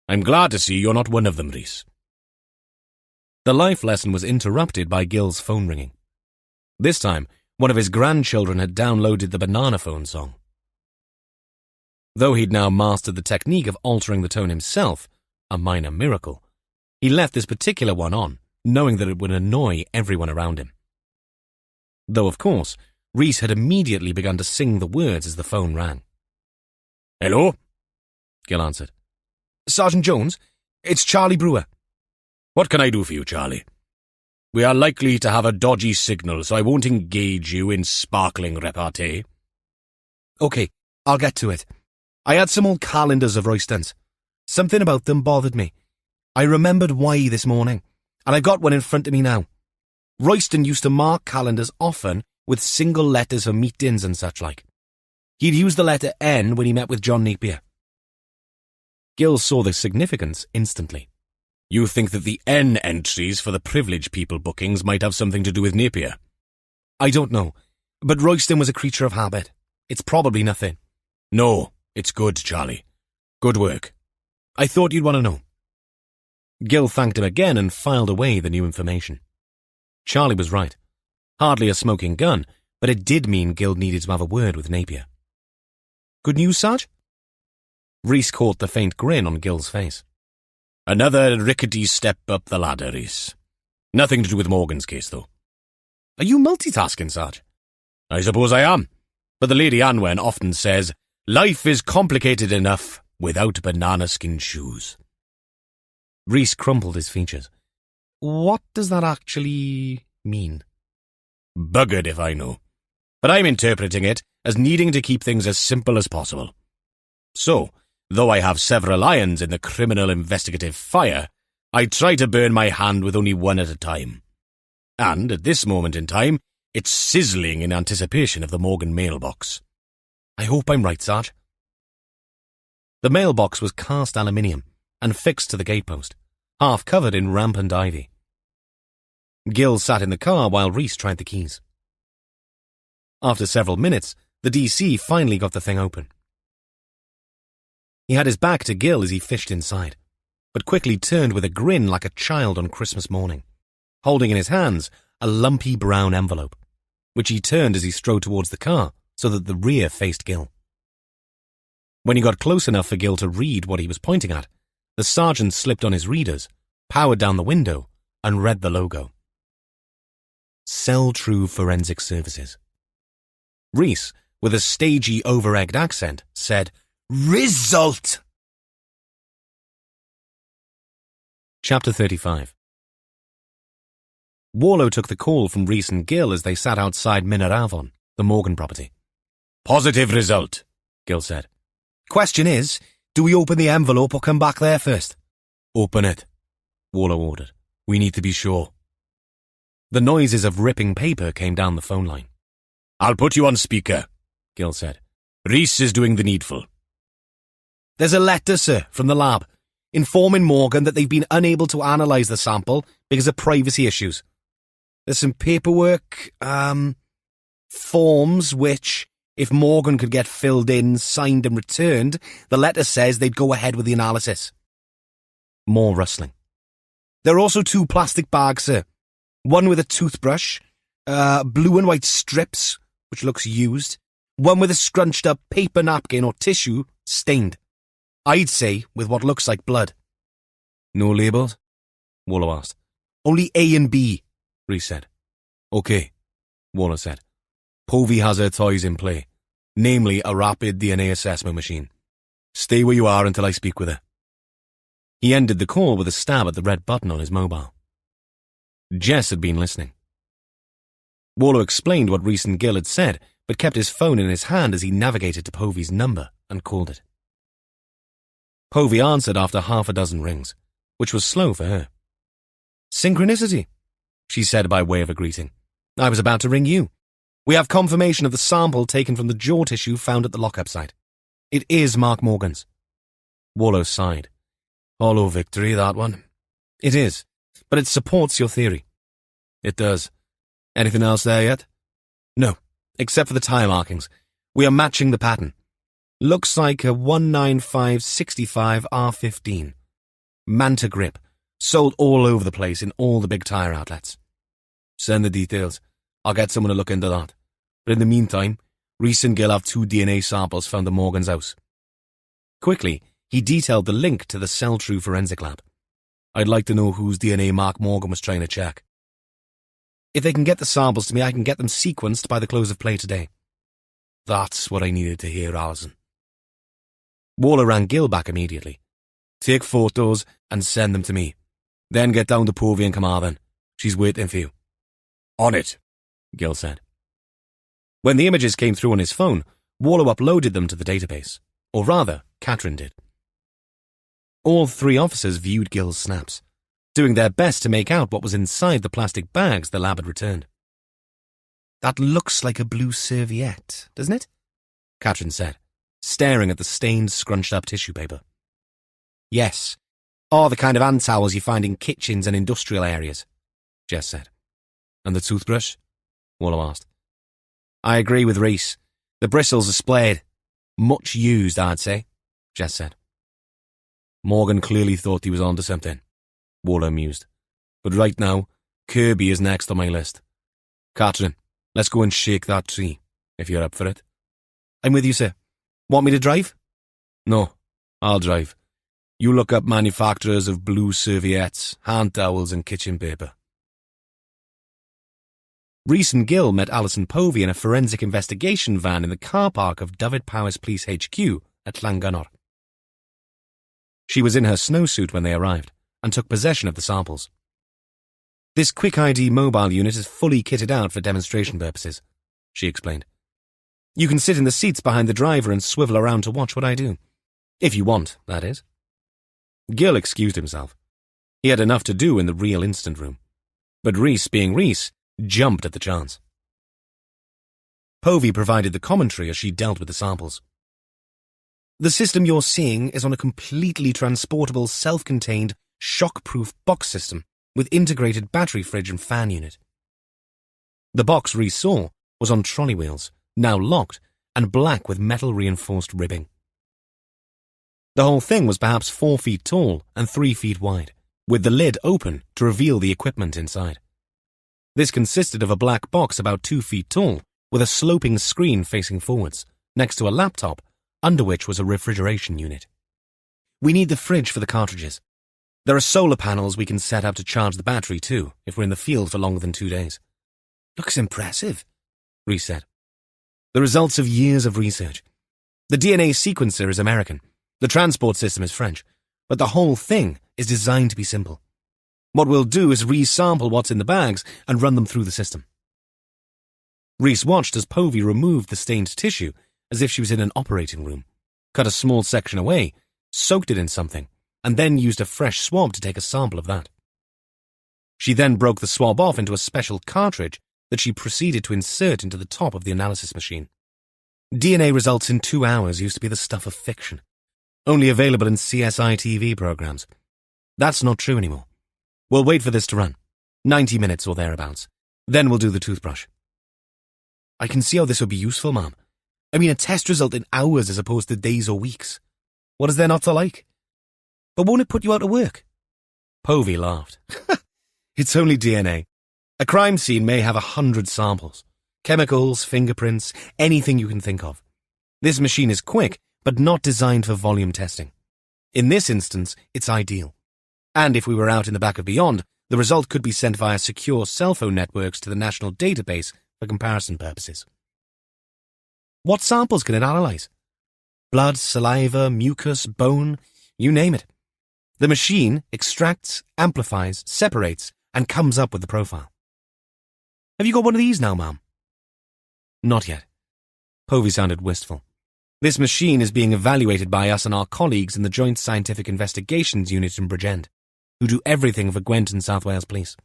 I'm glad to see you're not one of them, Rhys. The life lesson was interrupted by Gil's phone ringing. This time, one of his grandchildren had downloaded the banana phone song. Though he'd now mastered the technique of altering the tone himself, a minor miracle, he left this particular one on, knowing that it would annoy everyone around him. Though, of course, Rhys had immediately begun to sing the words as the phone rang. Hello? Gill answered. Sergeant Jones, it's Charlie Brewer. What can I do for you, Charlie? We are likely to have a dodgy signal, so I won't engage you in sparkling repartee. Okay, I'll get to it. I had some old calendars of Royston's. Something about them bothered me. I remembered why this morning, and I've got one in front of me now. Royston used to mark calendars often with single letters for meetings and such like. He'd use the letter N when he met with John Napier. Gill saw the significance instantly. You think that the N entries for the privileged people bookings might have something to do with Napier? I don't know, but Royston was a creature of habit. It's probably nothing. No, it's good, Charlie. Good work. I thought you'd want to know. Gill thanked him again and filed away the new information. Charlie was right. Hardly a smoking gun, but it did mean Gill needed to have a word with Napier. Good news, Sarge? Rhys caught the faint grin on Gill's face. Another rickety step up the ladder, Rhys. Nothing to do with Morgan's case, though. Are you multitasking, Sarge? I suppose I am. But the Lady Anwen often says, life is complicated enough without banana skin shoes. Rhys crumpled his features. What does that actually mean? Buggered if I know. But I'm interpreting it as needing to keep things as simple as possible. So, though I have several irons in the criminal investigative fire, I try to burn my hand with only one at a time. And at this moment in time, it's sizzling in anticipation of the Morgan mailbox. I hope I'm right, Sarge. The mailbox was cast aluminium and fixed to the gatepost, half covered in rampant ivy. Gill sat in the car while Rhys tried the keys. After several minutes, the DC finally got the thing open. He had his back to Gill as he fished inside, but quickly turned with a grin like a child on Christmas morning, holding in his hands a lumpy brown envelope, which he turned as he strode towards the car so that the rear faced Gill. When he got close enough for Gill to read what he was pointing at, the sergeant slipped on his readers, powered down the window, and read the logo. Cell True Forensic Services. Rhys, with a stagey, over-egged accent, said, Result! Chapter 35. Warlow took the call from Rhys and Gill as they sat outside Mineravon, the Morgan property. Positive result, Gill said. Question is, do we open the envelope or come back there first? Open it, Warlow ordered. We need to be sure. The noises of ripping paper came down the phone line. I'll put you on speaker, Gill said. Rhys is doing the needful. There's a letter, sir, from the lab, informing Morgan that they've been unable to analyse the sample because of privacy issues. There's some paperwork, forms which, if Morgan could get filled in, signed and returned, the letter says they'd go ahead with the analysis. More rustling. There are also 2 plastic bags, sir. One with a toothbrush, blue and white strips, which looks used. One with a scrunched up paper napkin or tissue, stained. I'd say with what looks like blood. No labels? Warlow asked. Only A and B, Rhys said. Okay, Warlow said. Povey has her toys in play, namely a rapid DNA assessment machine. Stay where you are until I speak with her. He ended the call with a stab at the red button on his mobile. Jess had been listening. Warlow explained what Rhys and Gill had said, but kept his phone in his hand as he navigated to Povey's number and called it. Povey answered after half a dozen rings, which was slow for her. Synchronicity, she said by way of a greeting. I was about to ring you. We have confirmation of the sample taken from the jaw tissue found at the lockup site. It is Mark Morgan's. Warlow sighed. Hollow victory, that one. It is, but it supports your theory. It does. Anything else there yet? No, except for the tire markings. We are matching the pattern. Looks like a 19565 R15. Manta grip. Sold all over the place in all the big tire outlets. Send the details. I'll get someone to look into that. But in the meantime, Rhys and Gill have 2 DNA samples found at Morgan's house. Quickly, he detailed the link to the Cell True forensic lab. I'd like to know whose DNA Mark Morgan was trying to check. If they can get the samples to me, I can get them sequenced by the close of play today. That's what I needed to hear, Alison. Warlow rang Gil back immediately. Take photos and send them to me. Then get down to Povey and Carmarthen. She's waiting for you. On it, Gil said. When the images came through on his phone, Warlow uploaded them to the database. Or rather, Catherine did. All 3 officers viewed Gil's snaps, doing their best to make out what was inside the plastic bags the lab had returned. That looks like a blue serviette, doesn't it? Catherine said, staring at the stained, scrunched-up tissue paper. Yes, or the kind of hand towels you find in kitchens and industrial areas, Jess said. And the toothbrush? Warlow asked. I agree with Rhys. The bristles are splayed. Much used, I'd say, Jess said. Morgan clearly thought he was onto something, Warlow mused. But right now, Kirby is next on my list. Catherine, let's go and shake that tree, if you're up for it. I'm with you, sir. Want me to drive? No, I'll drive. You look up manufacturers of blue serviettes, hand towels and kitchen paper. Rhys and Gil met Alison Povey in a forensic investigation van in the car park of Dyfed Powys Police HQ at Llangunor. She was in her snowsuit when they arrived and took possession of the samples. This Quick ID mobile unit is fully kitted out for demonstration purposes, she explained. You can sit in the seats behind the driver and swivel around to watch what I do. If you want, that is. Gil excused himself. He had enough to do in the real instant room. But Rhys, being Rhys, jumped at the chance. Povey provided the commentary as she dealt with the samples. The system you're seeing is on a completely transportable, self-contained, shock-proof box system with integrated battery fridge and fan unit. The box Rhys saw was on trolley wheels, now locked, and black with metal-reinforced ribbing. The whole thing was perhaps 4 feet tall and 3 feet wide, with the lid open to reveal the equipment inside. This consisted of a black box about 2 feet tall, with a sloping screen facing forwards, next to a laptop, under which was a refrigeration unit. We need the fridge for the cartridges. There are solar panels we can set up to charge the battery too, if we're in the field for longer than 2 days. Looks impressive, Rhys said. The results of years of research. The DNA sequencer is American. The transport system is French. But the whole thing is designed to be simple. What we'll do is resample what's in the bags and run them through the system. Rhys watched as Povey removed the stained tissue as if she was in an operating room, cut a small section away, soaked it in something, and then used a fresh swab to take a sample of that. She then broke the swab off into a special cartridge that she proceeded to insert into the top of the analysis machine. DNA results in 2 hours used to be the stuff of fiction, only available in CSI TV programs. That's not true anymore. We'll wait for this to run, 90 minutes or thereabouts. Then we'll do the toothbrush. I can see how this would be useful, ma'am. I mean, a test result in hours as opposed to days or weeks. What is there not to like? But won't it put you out of work? Povey laughed. It's only DNA. A crime scene may have 100 samples. Chemicals, fingerprints, anything you can think of. This machine is quick, but not designed for volume testing. In this instance, it's ideal. And if we were out in the back of beyond, the result could be sent via secure cell phone networks to the national database for comparison purposes. What samples can it analyze? Blood, saliva, mucus, bone, you name it. The machine extracts, amplifies, separates, and comes up with the profile. Have you got one of these now, ma'am? Not yet. Povey sounded wistful. This machine is being evaluated by us and our colleagues in the Joint Scientific Investigations Unit in Bridgend, who do everything for Gwent and South Wales Police.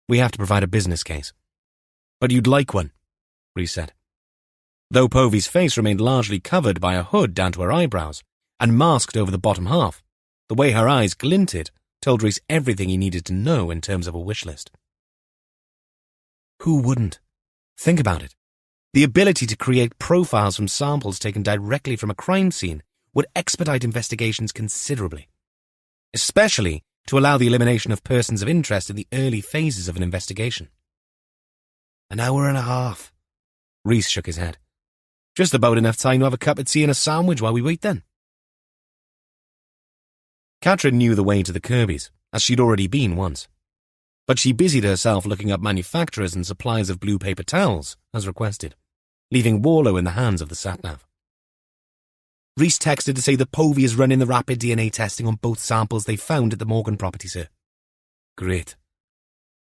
We have to provide a business case. But you'd like one, Rhys said. Though Povey's face remained largely covered by a hood down to her eyebrows and masked over the bottom half, the way her eyes glinted told Rhys everything he needed to know in terms of a wish list. Who wouldn't? Think about it. The ability to create profiles from samples taken directly from a crime scene would expedite investigations considerably, especially to allow the elimination of persons of interest in the early phases of an investigation. An hour and a half. Rhys shook his head. Just about enough time to have a cup of tea and a sandwich while we wait then. Catherine knew the way to the Kirbys, as she'd already been once. but she busied herself looking up manufacturers and suppliers of blue paper towels, as requested, leaving Warlow in the hands of the sat-nav. Rhys texted to say that Povey is running the rapid DNA testing on both samples they found at the Morgan property, sir. Great.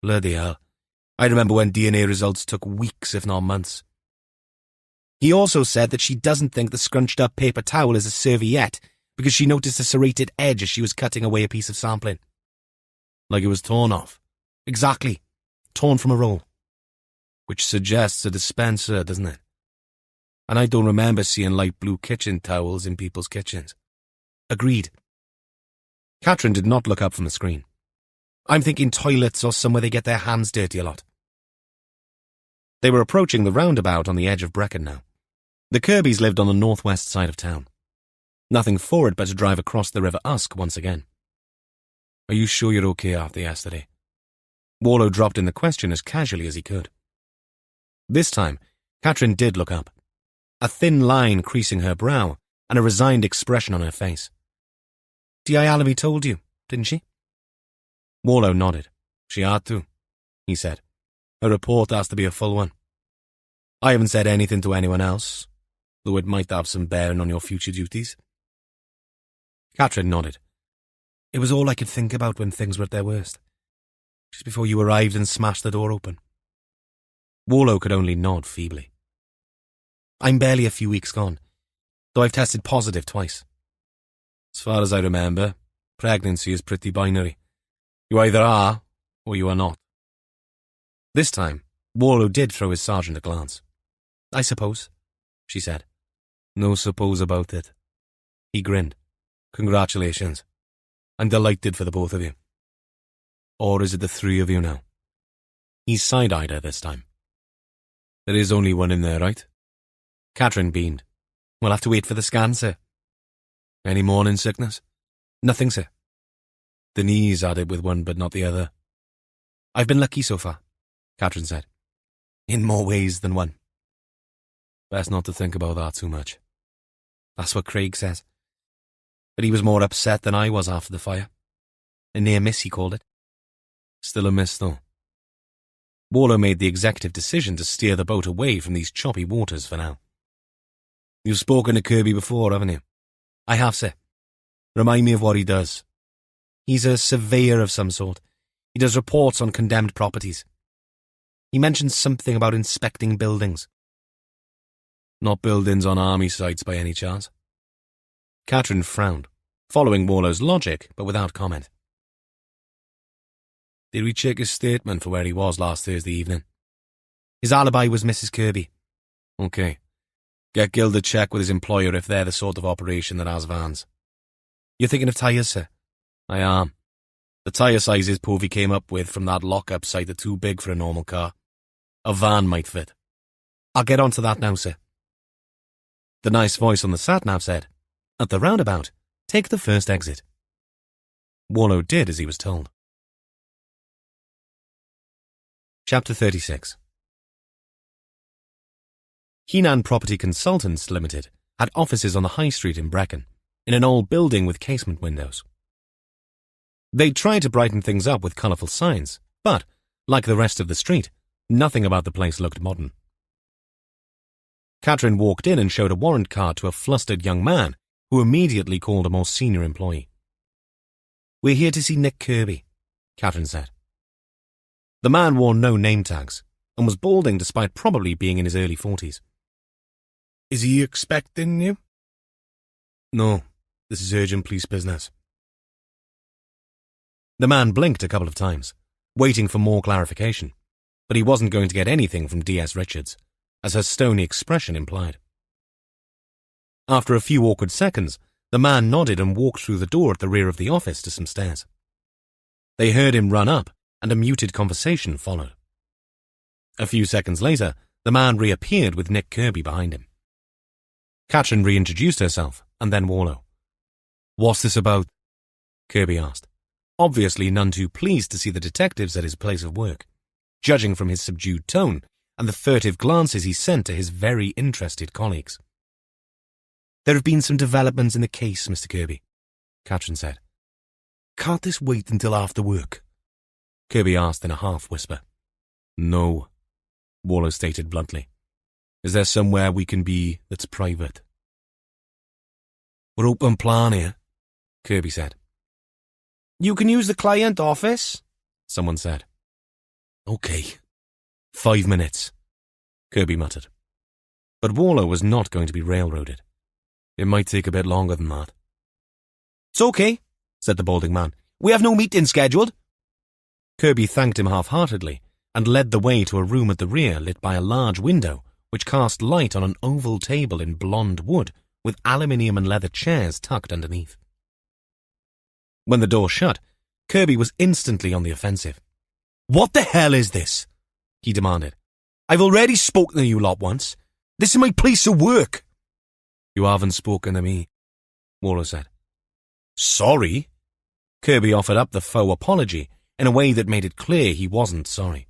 Bloody hell. I remember when DNA results took weeks, if not months. He also said that she doesn't think the scrunched-up paper towel is a serviette because she noticed a serrated edge as she was cutting away a piece of sampling. Like it was torn off. Exactly. Torn from a roll. Which suggests a dispenser, doesn't it? And I don't remember seeing light blue kitchen towels in people's kitchens. Agreed. Catherine did not look up from the screen. I'm thinking toilets or somewhere they get their hands dirty a lot. They were approaching the roundabout on the edge of Brecon now. The Kirbys lived on the northwest side of town. Nothing for it but to drive across the River Usk once again. Are you sure you're okay after yesterday? Warlow dropped in the question as casually as he could. This time, Catherine did look up. A thin line creasing her brow and a resigned expression on her face. D.I. Alamy told you, didn't she? Warlow nodded. She had to, he said. Her report has to be a full one. I haven't said anything to anyone else, though it might have some bearing on your future duties. Catherine nodded. It was all I could think about when things were at their worst. Just before you arrived and smashed the door open. Warlow could only nod feebly. I'm barely a few weeks gone, though I've tested positive twice. As far as I remember, pregnancy is pretty binary. You either are, or you are not. This time, Warlow did throw his sergeant a glance. I suppose, she said. No suppose about it. He grinned. Congratulations. I'm delighted for the both of you. Or is it the three of you now? He side-eyed her this time. There is only one in there, right? Catherine beamed. We'll have to wait for the scan, sir. Any morning sickness? Nothing, sir. Denise had it with one but not the other. I've been lucky so far, Catherine said. In more ways than one. Best not to think about that too much. That's what Craig says. But he was more upset than I was after the fire. A near miss, he called it. Still a miss, though. Warlow made the executive decision to steer the boat away from these choppy waters for now. You've spoken to Kirby before, haven't you? I have, sir. Remind me of what he does. He's a surveyor of some sort. He does reports on condemned properties. He mentioned something about inspecting buildings. Not buildings on army sites by any chance? Catherine frowned, following Warlow's logic, but without comment. Did we check his statement for where he was last Thursday evening? His alibi was Mrs. Kirby. Okay. Get Gil to check with his employer if they're the sort of operation that has vans. You're thinking of tyres, sir? I am. The tyre sizes Povey came up with from that lock-up site are too big for a normal car. A van might fit. I'll get on to that now, sir. The nice voice on the sat-nav said, At the roundabout, take the first exit. Warlow did as he was told. Chapter 36. Heenan Property Consultants Limited had offices on the High Street in Brecon, in an old building with casement windows. They'd tried to brighten things up with colourful signs, but, like the rest of the street, nothing about the place looked modern. Catherine walked in and showed a warrant card to a flustered young man, who immediately called a more senior employee. We're here to see Nick Kirby, Catherine said. The man wore no name tags, and was balding despite probably being in his early 40s. Is he expecting you? No, this is urgent police business. The man blinked a couple of times, waiting for more clarification, but he wasn't going to get anything from D.S. Richards, as her stony expression implied. After a few awkward seconds, the man nodded and walked through the door at the rear of the office to some stairs. They heard him run up, and a muted conversation followed. A few seconds later, the man reappeared with Nick Kirby behind him. Catherine reintroduced herself, and then Warlow. What's this about? Kirby asked, obviously none too pleased to see the detectives at his place of work, judging from his subdued tone and the furtive glances he sent to his very interested colleagues. There have been some developments in the case, Mr. Kirby, Catherine said. Can't this wait until after work? Kirby asked in a half-whisper. No, Warlow stated bluntly. Is there somewhere we can be that's private? We're open plan here, Kirby said. You can use the client office, someone said. Okay. 5 minutes, Kirby muttered. But Warlow was not going to be railroaded. It might take a bit longer than that. It's okay, said the balding man. We have no meeting scheduled. Kirby thanked him half-heartedly and led the way to a room at the rear lit by a large window which cast light on an oval table in blonde wood with aluminium and leather chairs tucked underneath. When the door shut, Kirby was instantly on the offensive. What the hell is this? He demanded. I've already spoken to you lot once. This is my place of work. You haven't spoken to me, Warlow said. Sorry? Kirby offered up the faux apology in a way that made it clear he wasn't sorry.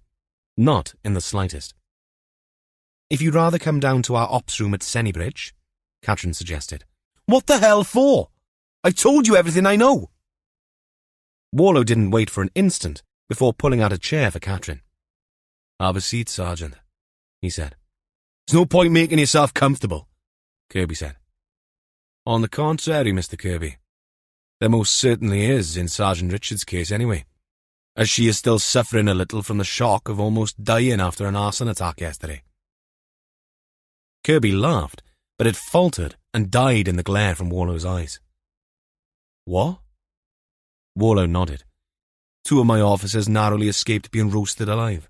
Not in the slightest. If you'd rather come down to our ops room at Sennybridge, Katrin suggested. What the hell for? I've told you everything I know. Warlow didn't wait for an instant before pulling out a chair for Katrin. Have a seat, Sergeant, he said. There's no point making yourself comfortable, Kirby said. On the contrary, Mr. Kirby. There most certainly is in Sergeant Richards' case anyway, as she is still suffering a little from the shock of almost dying after an arson attack yesterday. Kirby laughed, but it faltered and died in the glare from Warlow's eyes. What? Warlow nodded. 2 of my officers narrowly escaped being roasted alive.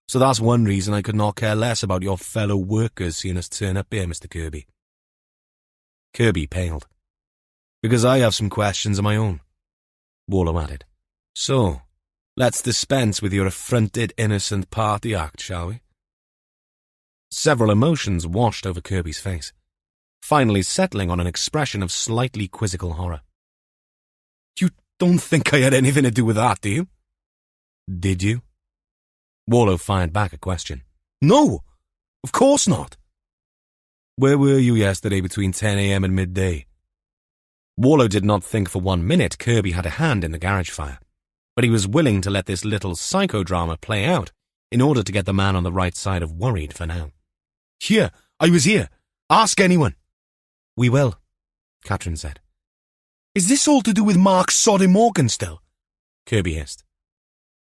So that's one reason I could not care less about your fellow workers seeing us turn up here, Mr. Kirby. Kirby paled. Because I have some questions of my own, Warlow added. So, let's dispense with your affronted innocent party act, shall we? Several emotions washed over Kirby's face, finally settling on an expression of slightly quizzical horror. You don't think I had anything to do with that, do you? Did you? Warlow fired back a question. No, of course not. Where were you yesterday between 10 a.m. and midday? Warlow did not think for 1 minute Kirby had a hand in the garage fire, but he was willing to let this little psychodrama play out in order to get the man on the right side of worried for now. Here, I was here. Ask anyone. We will, Katrin said. Is this all to do with Mark Soddy Morgan still? Kirby hissed.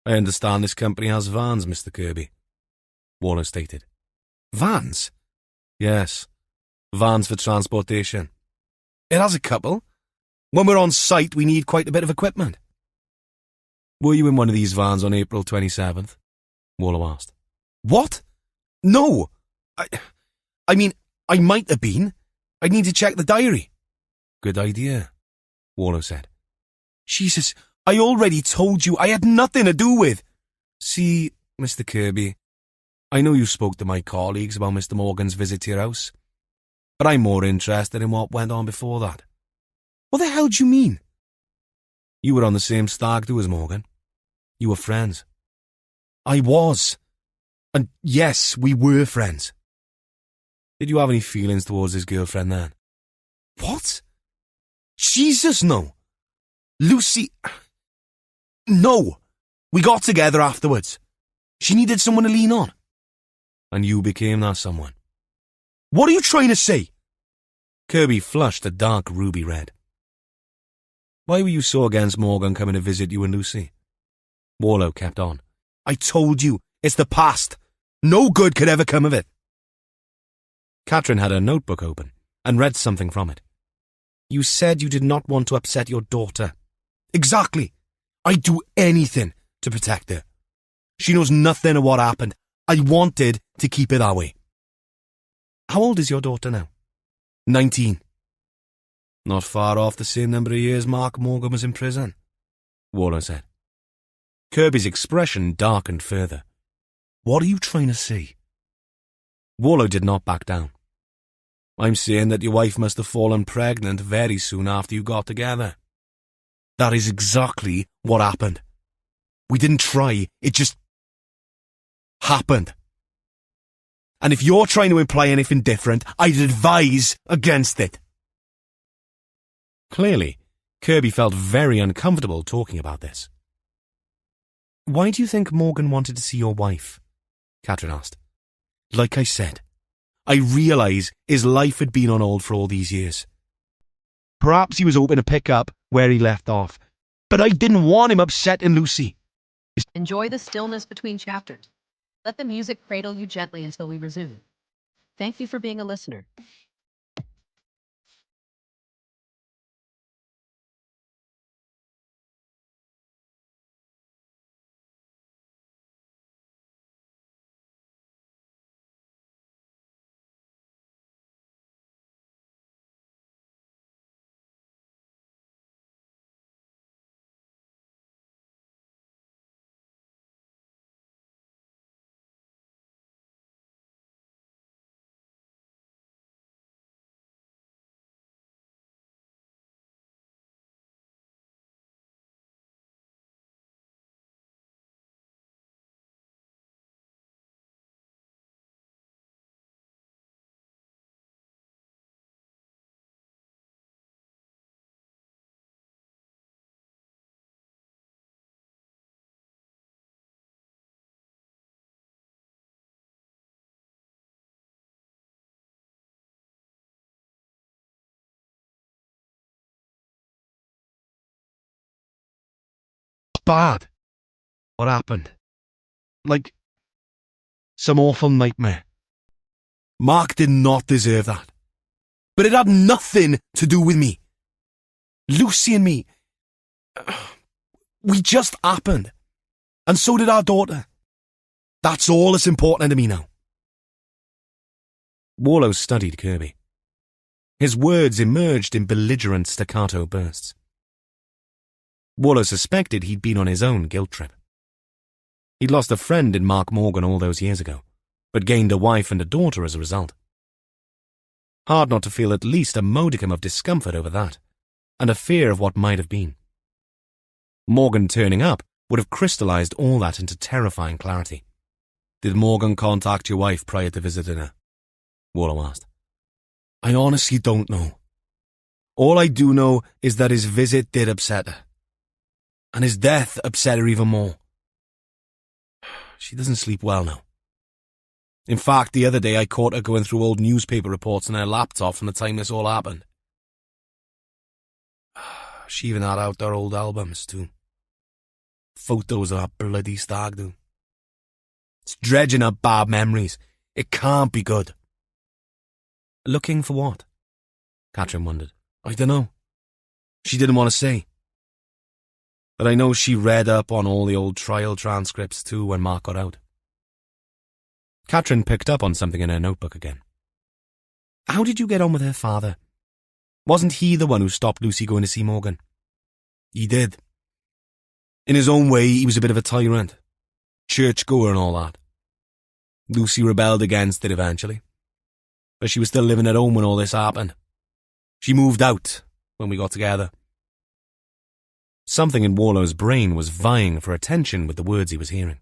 I understand this company has vans, Mr. Kirby, Warlow stated. Vans? Yes, vans for transportation. It has a couple. When we're on site, we need quite a bit of equipment. Were you in one of these vans on April 27th? Warlow asked. What? No. I mean, I might have been. I'd need to check the diary. Good idea, Warlow said. Jesus, I already told you I had nothing to do with. See, Mr. Kirby, I know you spoke to my colleagues about Mr. Morgan's visit to your house, but I'm more interested in what went on before that. What the hell do you mean? You were on the same stag do as Morgan. You were friends. I was. And yes, we were friends. Did you have any feelings towards his girlfriend then? What? Jesus, no. Lucy... No. We got together afterwards. She needed someone to lean on. And you became that someone. What are you trying to say? Kirby flushed a dark ruby red. Why were you so against Morgan coming to visit you and Lucy? Warlow kept on. I told you, it's the past. No good could ever come of it. Katrin had her notebook open and read something from it. You said you did not want to upset your daughter. Exactly. I'd do anything to protect her. She knows nothing of what happened. I wanted to keep it that way. How old is your daughter now? 19. Not far off the same number of years Mark Morgan was in prison, Warlow said. Kirby's expression darkened further. What are you trying to say? Warlow did not back down. I'm saying that your wife must have fallen pregnant very soon after you got together. That is exactly what happened. We didn't try, it just happened. And if you're trying to imply anything different, I'd advise against it. Clearly, Kirby felt very uncomfortable talking about this. Why do you think Morgan wanted to see your wife? Catherine asked. Like I said, I realise his life had been on hold for all these years. Perhaps he was hoping to pick up where he left off, but I didn't want him upsetting Lucy. Enjoy the stillness between chapters. Let the music cradle you gently until we resume. Thank you for being a listener. Bad. What happened? Like some awful nightmare. Mark did not deserve that. But it had nothing to do with me. Lucy and me, we just happened. And so did our daughter. That's all that's important to me now. Warlow studied Kirby. His words emerged in belligerent staccato bursts. Warlow suspected he'd been on his own guilt trip. He'd lost a friend in Mark Morgan all those years ago, but gained a wife and a daughter as a result. Hard not to feel at least a modicum of discomfort over that, and a fear of what might have been. Morgan turning up would have crystallized all that into terrifying clarity. Did Morgan contact your wife prior to visiting her? Warlow asked. I honestly don't know. All I do know is that his visit did upset her. And his death upset her even more. She doesn't sleep well now. In fact, the other day I caught her going through old newspaper reports on her laptop from the time this all happened. She even had out her old albums, too. Photos of that bloody stag do. It's dredging up bad memories. It can't be good. Looking for what? Catherine wondered. I don't know. She didn't want to say. But I know she read up on all the old trial transcripts too when Mark got out. Catherine picked up on something in her notebook again. How did you get on with her father? Wasn't he the one who stopped Lucy going to see Morgan? He did. In his own way, he was a bit of a tyrant. Churchgoer and all that. Lucy rebelled against it eventually. But she was still living at home when all this happened. She moved out when we got together. Something in Warlow's brain was vying for attention with the words he was hearing.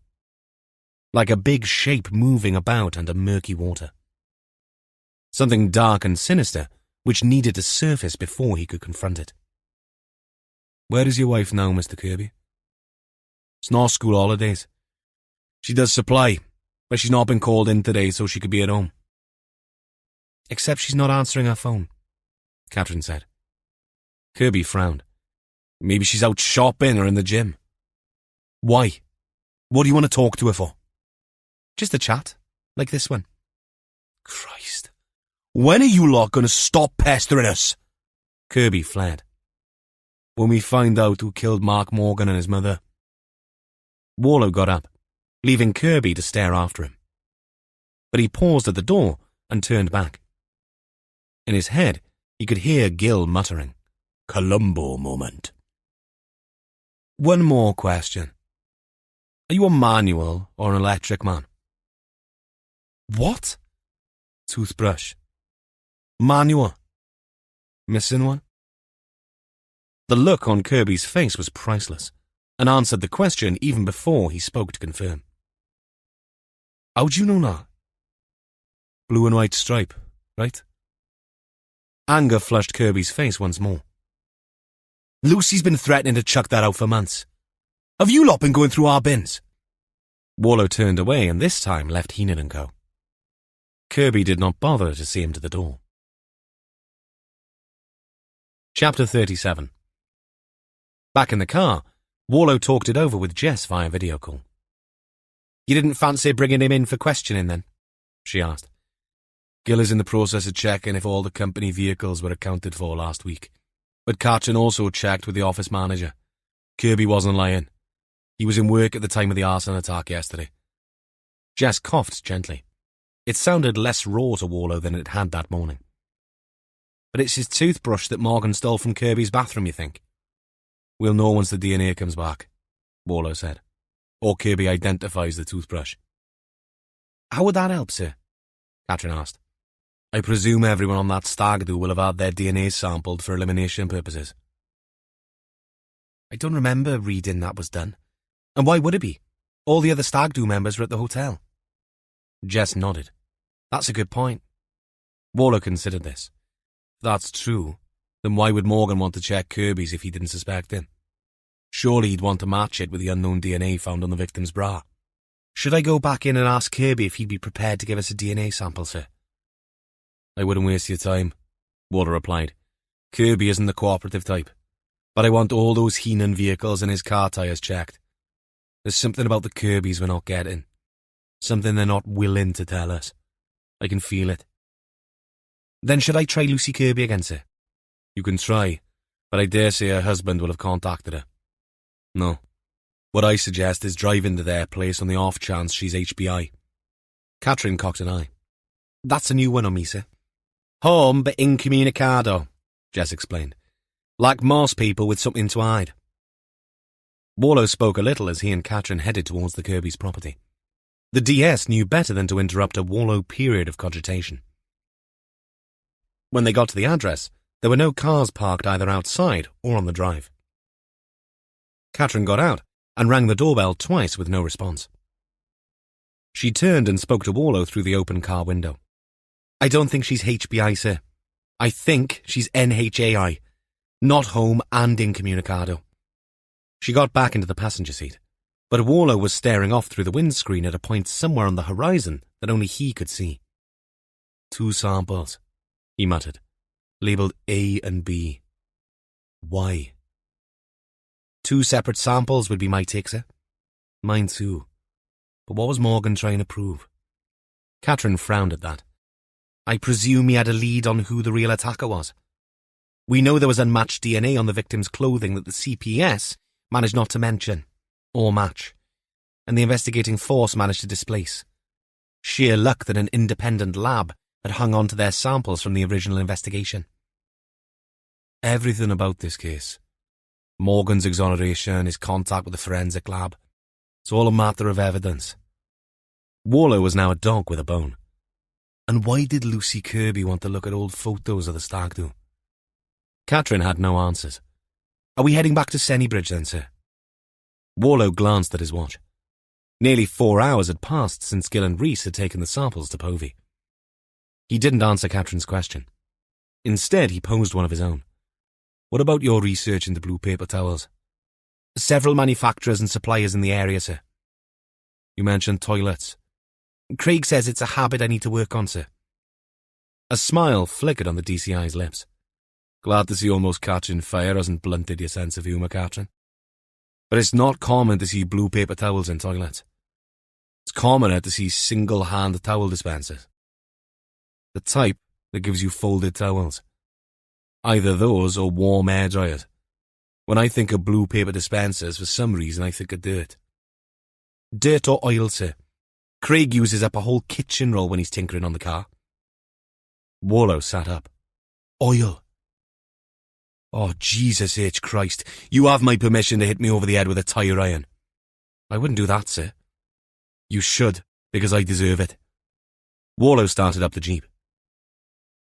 Like a big shape moving about under murky water. Something dark and sinister which needed to surface before he could confront it. Where is your wife now, Mr. Kirby? It's not school holidays. She does supply, but she's not been called in today so she could be at home. Except she's not answering her phone, Catherine said. Kirby frowned. Maybe she's out shopping or in the gym. Why? What do you want to talk to her for? Just a chat, like this one. Christ. When are you lot going to stop pestering us? Kirby flared. When we find out who killed Mark Morgan and his mother. Warlow got up, leaving Kirby to stare after him. But he paused at the door and turned back. In his head, he could hear Gil muttering, Columbo moment. One more question. Are you a manual or an electric man? What? Toothbrush. Manual. Missing one? The look on Kirby's face was priceless, and answered the question even before he spoke to confirm. How'd you know that? Blue and white stripe, right? Anger flushed Kirby's face once more. Lucy's been threatening to chuck that out for months. Have you lot been going through our bins? Warlow turned away and this time left Heenan and Co. Kirby did not bother to see him to the door. Chapter 37. Back in the car, Warlow talked it over with Jess via video call. You didn't fancy bringing him in for questioning then? She asked. Gill is in the process of checking if all the company vehicles were accounted for last week. But Katrin also checked with the office manager. Kirby wasn't lying. He was in work at the time of the arson attack yesterday. Jess coughed gently. It sounded less raw to Warlow than it had that morning. But it's his toothbrush that Morgan stole from Kirby's bathroom, you think? We'll know once the DNA comes back, Warlow said. Or Kirby identifies the toothbrush. How would that help, sir? Katrin asked. I presume everyone on that stag do will have had their DNA sampled for elimination purposes. I don't remember reading that was done. And why would it be? All the other stag do members were at the hotel. Jess nodded. That's a good point. Warlow considered this. If that's true, then why would Morgan want to check Kirby's if he didn't suspect him? Surely he'd want to match it with the unknown DNA found on the victim's bra. Should I go back in and ask Kirby if he'd be prepared to give us a DNA sample, sir? I wouldn't waste your time, Warlow replied. Kirby isn't the cooperative type. But I want all those Heenan vehicles and his car tyres checked. There's something about the Kirbys we're not getting. Something they're not willing to tell us. I can feel it. Then should I try Lucy Kirby again, sir? You can try, but I dare say her husband will have contacted her. No. What I suggest is driving to their place on the off chance she's HBI. Katrin cocked an eye. That's a new one on me, sir. Home but incommunicado, Jess explained. Like most people with something to hide. Warlow spoke a little as he and Katrin headed towards the Kirby's property. The DS knew better than to interrupt a Warlow period of cogitation. When they got to the address, there were no cars parked either outside or on the drive. Katrin got out and rang the doorbell twice with no response. She turned and spoke to Warlow through the open car window. I don't think she's HBI, sir. I think she's NHAI. Not home and incommunicado. She got back into the passenger seat, but Warlow was staring off through the windscreen at a point somewhere on the horizon that only he could see. 2 samples, he muttered, labelled A and B. Why? 2 separate samples would be my take, sir. Mine too. But what was Morgan trying to prove? Katrin frowned at that. I presume he had a lead on who the real attacker was. We know there was unmatched DNA on the victim's clothing that the CPS managed not to mention, or match, and the investigating force managed to displace. Sheer luck that an independent lab had hung on to their samples from the original investigation. Everything about this case, Morgan's exoneration, his contact with the forensic lab, it's all a matter of evidence. Warlow was now a dog with a bone. And why did Lucy Kirby want to look at old photos of the stag do? Katrin had no answers. Are we heading back to Sennybridge then, sir? Warlow glanced at his watch. Nearly 4 hours had passed since Gill and Rhys had taken the samples to Povey. He didn't answer Katrin's question. Instead, he posed one of his own. What about your research into blue paper towels? Several manufacturers and suppliers in the area, sir. You mentioned toilets. Craig says it's a habit I need to work on, sir. A smile flickered on the DCI's lips. Glad to see almost catching fire hasn't blunted your sense of humour, Katrin. But it's not common to see blue paper towels in toilets. It's commoner to see single-hand towel dispensers. The type that gives you folded towels. Either those or warm air dryers. When I think of blue paper dispensers, for some reason I think of dirt. Dirt or oil, sir. Craig uses up a whole kitchen roll when he's tinkering on the car. Warlow sat up. Oil. Oh, Jesus H. Christ, you have my permission to hit me over the head with a tire iron. I wouldn't do that, sir. You should, because I deserve it. Warlow started up the jeep.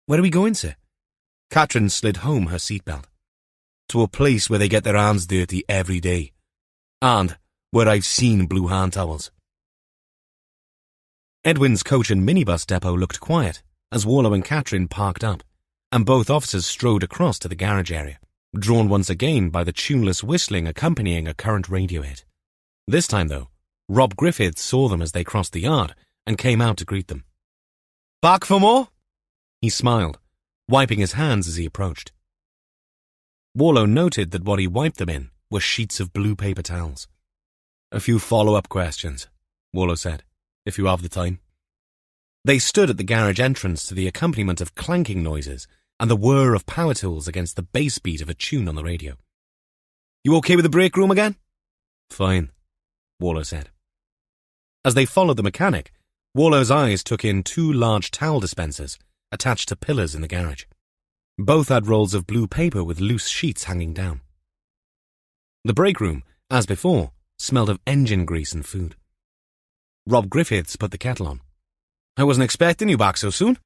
Where are we going, sir? Katrin slid home her seatbelt. To a place where they get their hands dirty every day. And where I've seen blue hand towels. Edwin's coach and minibus depot looked quiet as Warlow and Katrin parked up, and both officers strode across to the garage area, drawn once again by the tuneless whistling accompanying a current radio hit. This time, though, Rob Griffiths saw them as they crossed the yard and came out to greet them. "Back for more?" He smiled, wiping his hands as he approached. Warlow noted that what he wiped them in were sheets of blue paper towels. "A few follow-up questions," Warlow said, "if you have the time." They stood at the garage entrance to the accompaniment of clanking noises and the whir of power tools against the bass beat of a tune on the radio. "You okay with the break room again?" "Fine," Warlow said. As they followed the mechanic, Warlow's eyes took in 2 large towel dispensers attached to pillars in the garage. Both had rolls of blue paper with loose sheets hanging down. The break room, as before, smelled of engine grease and food. Rob Griffiths put the kettle on. "I wasn't expecting you back so soon,"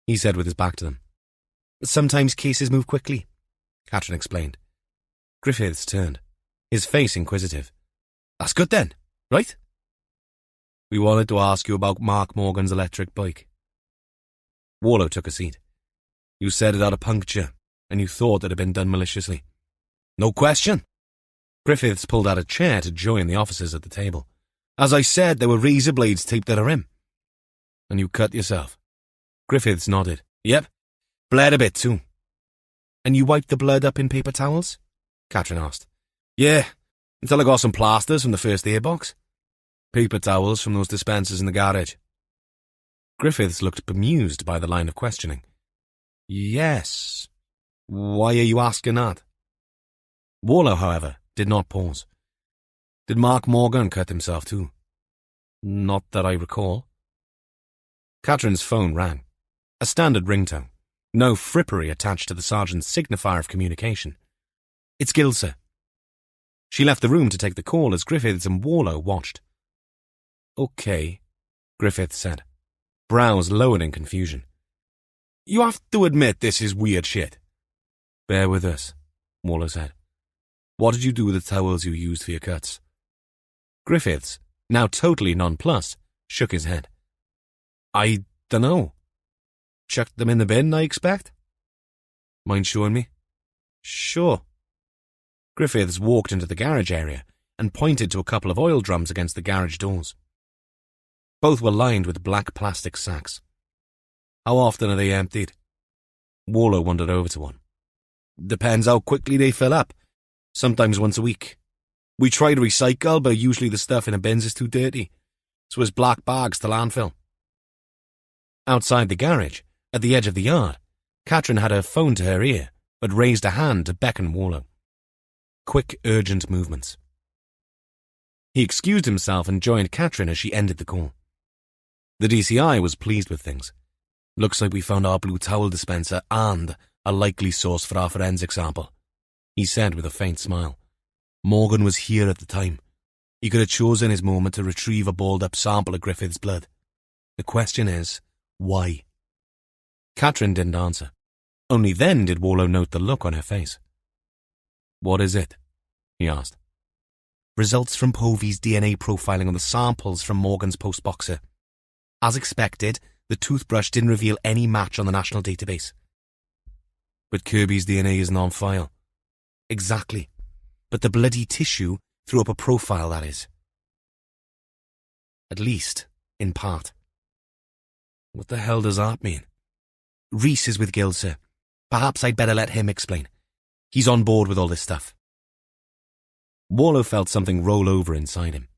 he said with his back to them. "Sometimes cases move quickly," Catherine explained. Griffiths turned, his face inquisitive. "That's good then, right?" "We wanted to ask you about Mark Morgan's electric bike." Warlow took a seat. "You said it had a puncture, and you thought it had been done maliciously." "No question." Griffiths pulled out a chair to join the officers at the table. "As I said, there were razor blades taped to the rim." "And you cut yourself?" Griffiths nodded. "Yep. Bled a bit too." "And you wiped the blood up in paper towels?" Catherine asked. "Yeah, until I got some plasters from the first aid box. Paper towels from those dispensers in the garage." Griffiths looked bemused by the line of questioning. "Yes. Why are you asking that?" Warlow, however, did not pause. "Did Mark Morgan cut himself too?" "Not that I recall." Catherine's phone rang. A standard ringtone. No frippery attached to the sergeant's signifier of communication. "It's Gill, sir." She left the room to take the call as Griffiths and Warlow watched. "Okay," Griffiths said, brows lowered in confusion. "You have to admit this is weird shit." "Bear with us," Warlow said. "What did you do with the towels you used for your cuts?" Griffiths, now totally nonplussed, shook his head. "I dunno. Chucked them in the bin, I expect." "Mind showing me?" "Sure." Griffiths walked into the garage area and pointed to a couple of oil drums against the garage doors. Both were lined with black plastic sacks. "How often are they emptied?" Warlow wandered over to one. "Depends how quickly they fill up. Sometimes once a week. We try to recycle, but usually the stuff in the bins is too dirty, so it's black bags to landfill." Outside the garage, at the edge of the yard, Catherine had her phone to her ear, but raised a hand to beckon Warlow. Quick, urgent movements. He excused himself and joined Catherine as she ended the call. The DCI was pleased with things. "Looks like we found our blue towel dispenser and a likely source for our forensic sample," he said with a faint smile. "Morgan was here at the time. He could have chosen his moment to retrieve a balled-up sample of Griffith's blood. The question is, why?" Catherine didn't answer. Only then did Warlow note the look on her face. "What is it?" he asked. "Results from Povey's DNA profiling on the samples from Morgan's postboxer. As expected, the toothbrush didn't reveal any match on the national database." "But Kirby's DNA isn't on file." "Exactly. But the bloody tissue threw up a profile, that is. At least, in part." "What the hell does that mean?" "Rhys is with Gill, sir. Perhaps I'd better let him explain. He's on board with all this stuff." Warlow felt something roll over inside him.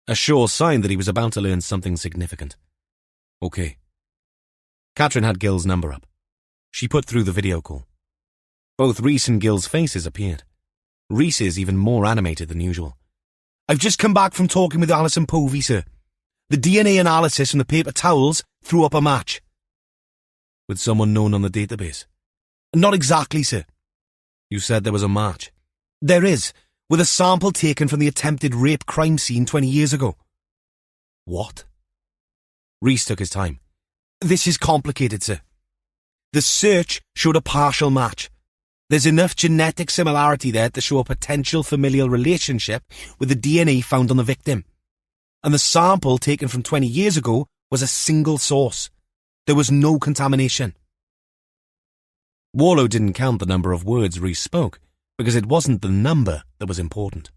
A sure sign that he was about to learn something significant. "Okay." Catherine had Gill's number up. She put through the video call. Both Rhys and Gill's faces appeared. Rhys's even more animated than usual. "I've just come back from talking with Alison Povey, sir. The DNA analysis from the paper towels threw up a match." "With someone known on the database?" "Not exactly, sir." "You said there was a match." "There is, with a sample taken from the attempted rape crime scene 20 years ago." "What?" Rhys took his time. "This is complicated, sir. The search showed a partial match. There's enough genetic similarity there to show a potential familial relationship with the DNA found on the victim. And the sample taken from 20 years ago was a single source. There was no contamination." Warlow didn't count the number of words Rhys spoke, because it wasn't the number that was important.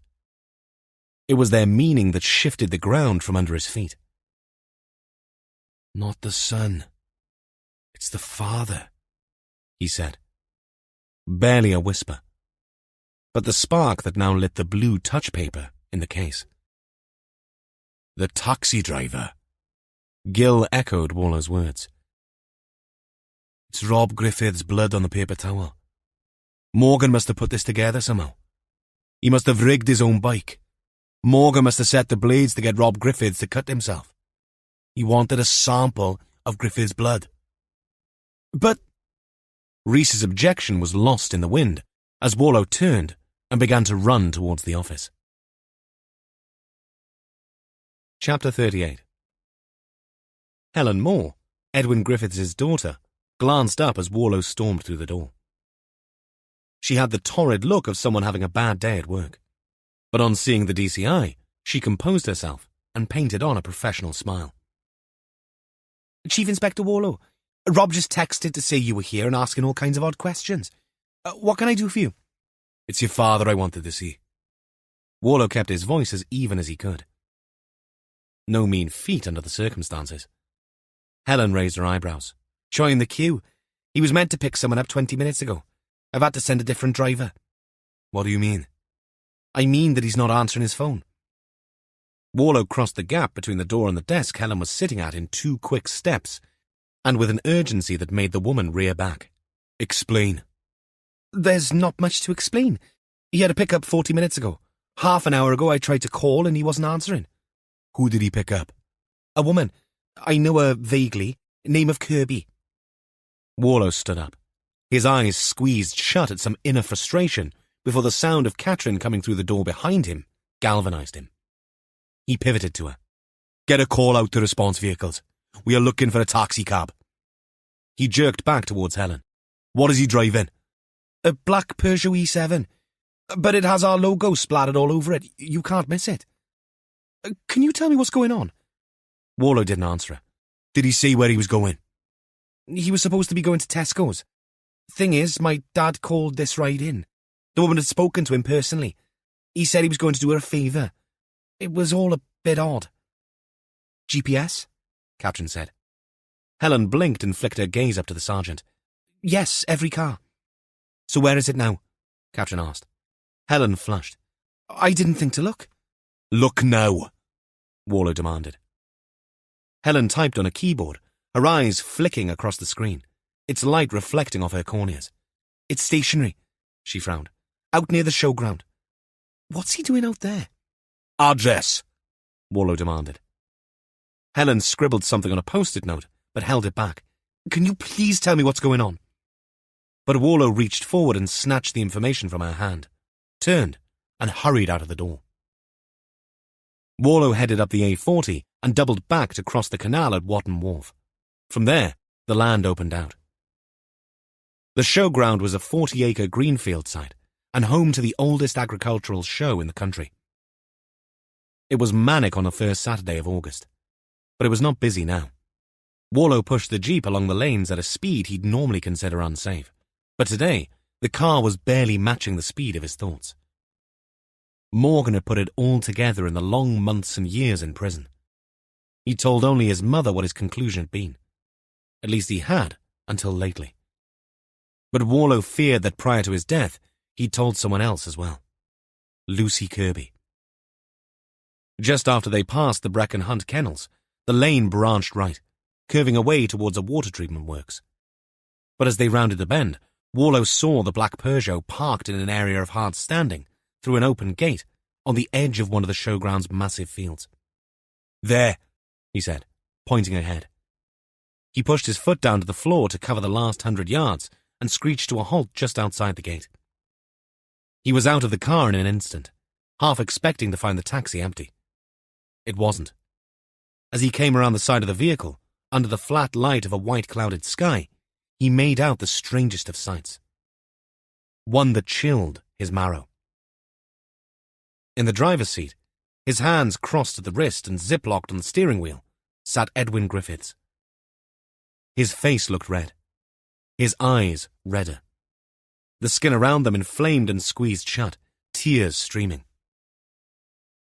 It was their meaning that shifted the ground from under his feet. "Not the son. It's the father," he said. Barely a whisper, but the spark that now lit the blue touch paper in the case. "The taxi driver," Gil echoed Warlow's words. "It's Rob Griffith's blood on the paper towel. Morgan must have put this together somehow. He must have rigged his own bike. Morgan must have set the blades to get Rob Griffiths to cut himself. He wanted a sample of Griffith's blood." "But—" Rhys's objection was lost in the wind as Warlow turned and began to run towards the office. Chapter 38. Helen Moore, Edwin Griffiths' daughter, glanced up as Warlow stormed through the door. She had the torrid look of someone having a bad day at work, but on seeing the DCI, she composed herself and painted on a professional smile. "Chief Inspector Warlow, Rob just texted to say you were here and asking all kinds of odd questions. What can I do for you?" "It's your father I wanted to see." Warlow kept his voice as even as he could. No mean feat under the circumstances. Helen raised her eyebrows. "Join the queue. He was meant to pick someone up 20 minutes ago. I've had to send a different driver." "What do you mean?" "I mean that he's not answering his phone." Warlow crossed the gap between the door and the desk Helen was sitting at in 2 quick steps, and with an urgency that made the woman rear back. "Explain." "There's not much to explain. He had a pickup 40 minutes ago. Half an hour ago I tried to call and he wasn't answering." "Who did he pick up?" "A woman. I know her vaguely. Name of Kirby." Warlow stood up. His eyes squeezed shut at some inner frustration before the sound of Katrin coming through the door behind him galvanized him. He pivoted to her. "Get a call out to response vehicles. We are looking for a taxi cab." He jerked back towards Helen. "What is he driving?" "A black Peugeot E7. But it has our logo splattered all over it. You can't miss it." "Can you tell me what's going on?" Warlow didn't answer her. "Did he say where he was going?" "He was supposed to be going to Tesco's. Thing is, my dad called this ride in. The woman had spoken to him personally. He said he was going to do her a favour. It was all a bit odd." "GPS?" Katrin said. Helen blinked and flicked her gaze up to the sergeant. "Yes, every car." "So where is it now?" Katrin asked. Helen flushed. "I didn't think to look." "Look now," Warlow demanded. Helen typed on a keyboard, her eyes flicking across the screen, its light reflecting off her corneas. "It's stationary," she frowned. "Out near the showground." "What's he doing out there?" "Address," Warlow demanded. Helen scribbled something on a post-it note, but held it back. "Can you please tell me what's going on?" But Warlow reached forward and snatched the information from her hand, turned, and hurried out of the door. Warlow headed up the A40 and doubled back to cross the canal at Watton Wharf. From there, the land opened out. The showground was a 40-acre greenfield site and home to the oldest agricultural show in the country. It was manic on the first Saturday of August, but it was not busy now. Warlow pushed the Jeep along the lanes at a speed he'd normally consider unsafe, but today, the car was barely matching the speed of his thoughts. Morgan had put it all together in the long months and years in prison. He told only his mother what his conclusion had been. At least he had, until lately. But Warlow feared that prior to his death, he'd told someone else as well. Lucy Kirby. Just after they passed the Brecon Hunt kennels, the lane branched right, curving away towards a water treatment works. But as they rounded the bend, Warlow saw the black Peugeot parked in an area of hard standing through an open gate on the edge of one of the showground's massive fields. "There," he said, pointing ahead. He pushed his foot down to the floor to cover the last 100 yards and screeched to a halt just outside the gate. He was out of the car in an instant, half expecting to find the taxi empty. It wasn't. As he came around the side of the vehicle, under the flat light of a white-clouded sky, he made out the strangest of sights. One that chilled his marrow. In the driver's seat, his hands crossed at the wrist and zip-locked on the steering wheel, sat Edwin Griffiths. His face looked red. His eyes redder. The skin around them inflamed and squeezed shut, tears streaming.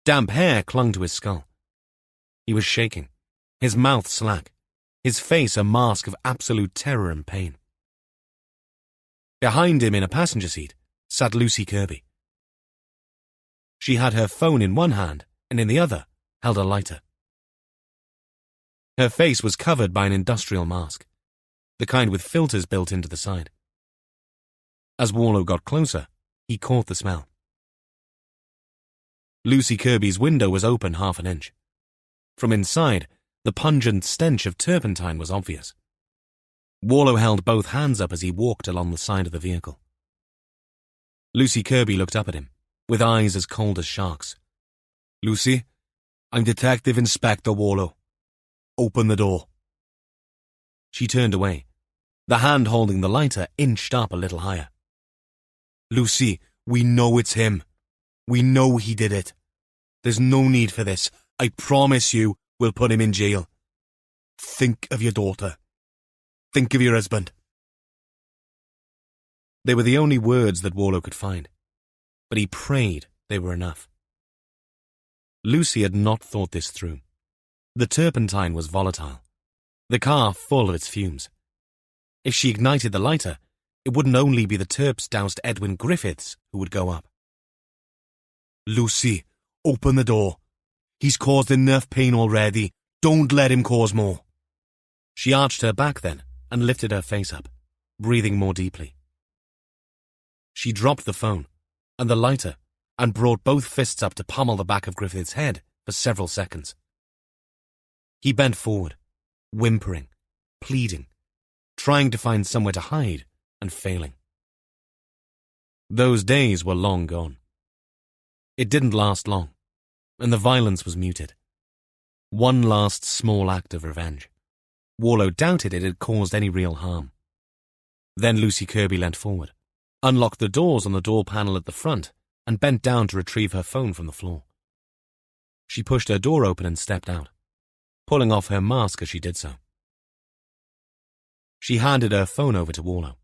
Damp hair clung to his skull. He was shaking, his mouth slack, his face a mask of absolute terror and pain. Behind him in a passenger seat sat Lucy Kirby. She had her phone in one hand and in the other held a lighter. Her face was covered by an industrial mask, the kind with filters built into the side. As Warlow got closer, he caught the smell. Lucy Kirby's window was open half an inch. From inside, the pungent stench of turpentine was obvious. Warlow held both hands up as he walked along the side of the vehicle. Lucy Kirby looked up at him, with eyes as cold as sharks. "Lucy, I'm Detective Inspector Warlow. Open the door." She turned away. The hand holding the lighter inched up a little higher. "Lucy, we know it's him. We know he did it. There's no need for this. I promise you we'll put him in jail. Think of your daughter. Think of your husband." They were the only words that Warlow could find, but he prayed they were enough. Lucy had not thought this through. The turpentine was volatile, the car full of its fumes. If she ignited the lighter, it wouldn't only be the terps doused Edwin Griffiths who would go up. "Lucy, open the door. He's caused enough pain already. Don't let him cause more." She arched her back then and lifted her face up, breathing more deeply. She dropped the phone and the lighter and brought both fists up to pummel the back of Griffith's head for several seconds. He bent forward, whimpering, pleading, trying to find somewhere to hide and failing. Those days were long gone. It didn't last long, and the violence was muted. One last small act of revenge. Warlow doubted it had caused any real harm. Then Lucy Kirby leant forward, unlocked the doors on the door panel at the front, and bent down to retrieve her phone from the floor. She pushed her door open and stepped out, pulling off her mask as she did so. She handed her phone over to Warlow.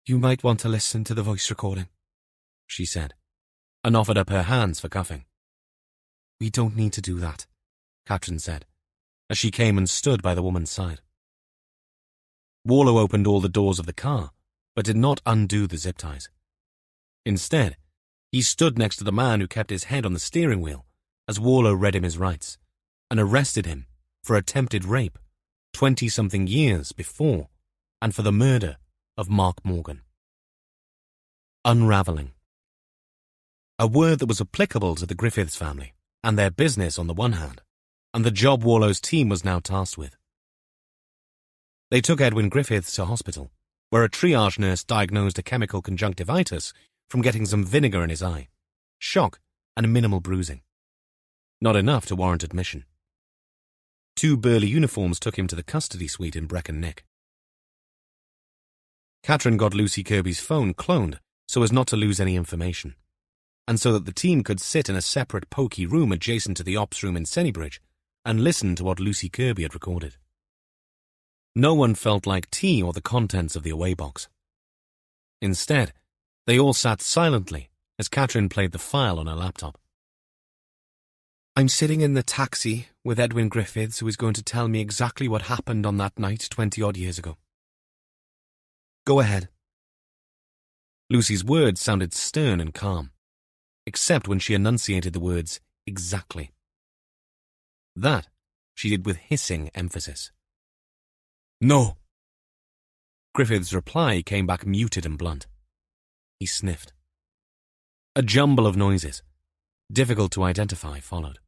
"You might want to listen to the voice recording," she said, and offered up her hands for cuffing. "We don't need to do that," Katrin said, as she came and stood by the woman's side. Warlow opened all the doors of the car, but did not undo the zip ties. Instead, he stood next to the man who kept his head on the steering wheel as Warlow read him his rights, and arrested him for attempted rape 20-something years before, and for the murder of Mark Morgan. Unravelling. A word that was applicable to the Griffiths family and their business on the one hand, and the job Warlow's team was now tasked with. They took Edwin Griffiths to hospital, where a triage nurse diagnosed a chemical conjunctivitis from getting some vinegar in his eye, shock and minimal bruising. Not enough to warrant admission. 2 burly uniforms took him to the custody suite in Brecon Nick. Katrin got Lucy Kirby's phone cloned so as not to lose any information, and so that the team could sit in a separate pokey room adjacent to the ops room in Sennybridge and listen to what Lucy Kirby had recorded. No one felt like tea or the contents of the away box. Instead, they all sat silently as Katrin played the file on her laptop. "I'm sitting in the taxi with Edwin Griffiths, who is going to tell me exactly what happened on that night 20-odd years ago." "Go ahead." Lucy's words sounded stern and calm, except when she enunciated the words exactly. That she did with hissing emphasis. "No." Griffith's reply came back muted and blunt. He sniffed. A jumble of noises, difficult to identify, followed.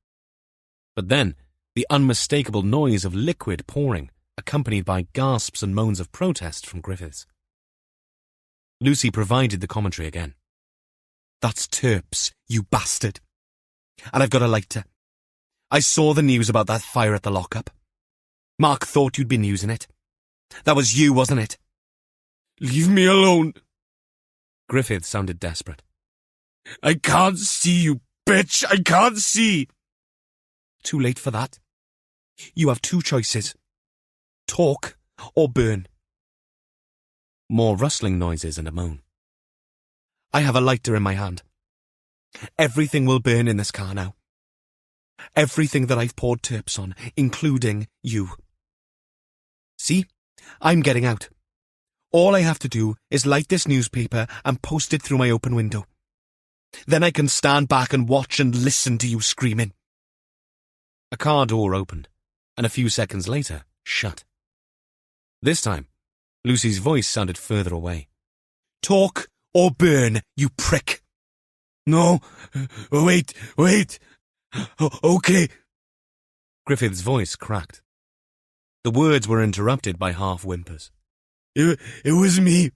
But then, the unmistakable noise of liquid pouring, accompanied by gasps and moans of protest from Griffiths. Lucy provided the commentary again. "That's terps, you bastard. And I've got a lighter. I saw the news about that fire at the lockup. Mark thought you'd been using it. That was you, wasn't it? Leave me alone." Griffith sounded desperate. "I can't see, you bitch. I can't see." "Too late for that. You have 2 choices. Talk or burn." More rustling noises and a moan. "I have a lighter in my hand. Everything will burn in this car now. Everything that I've poured terps on, including you. See? I'm getting out. All I have to do is light this newspaper and post it through my open window. Then I can stand back and watch and listen to you screaming. A car door opened, and a few seconds later, shut. This time, Lucy's voice sounded further away. Talk or burn, you prick. No, wait. Okay. Griffith's voice cracked. The words were interrupted by half whimpers. It was me.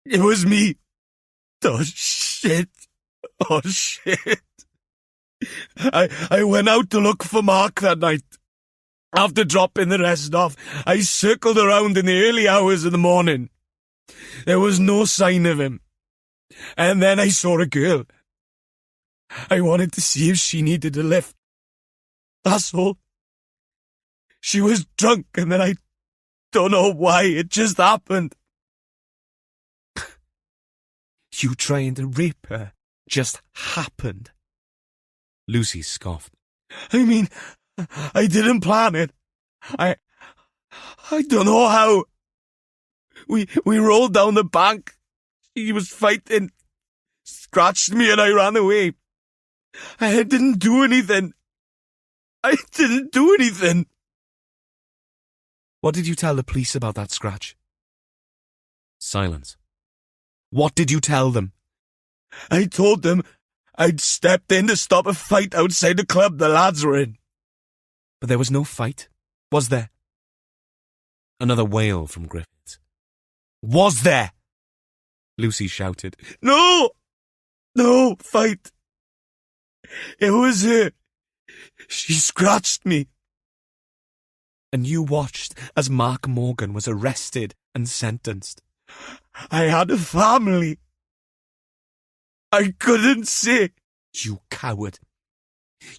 It was me. Oh, shit. I went out to look for Mark that night. After dropping the rest off, I circled around in the early hours of the morning. There was no sign of him. And then I saw a girl. I wanted to see if she needed a lift. That's all. She was drunk, and then I don't know why, it just happened. You trying to rape her just happened. Lucy scoffed. I mean, I didn't plan it. I don't know how. We rolled down the bank. She was fighting, scratched me, and I ran away. I didn't do anything. What did you tell the police about that scratch? Silence. What did you tell them? I told them I'd stepped in to stop a fight outside the club the lads were in. But there was no fight, was there? Another wail from Griffiths. Was there? Lucy shouted. No fight. It was her. She scratched me. And you watched as Mark Morgan was arrested and sentenced. I had a family. I couldn't say. You coward.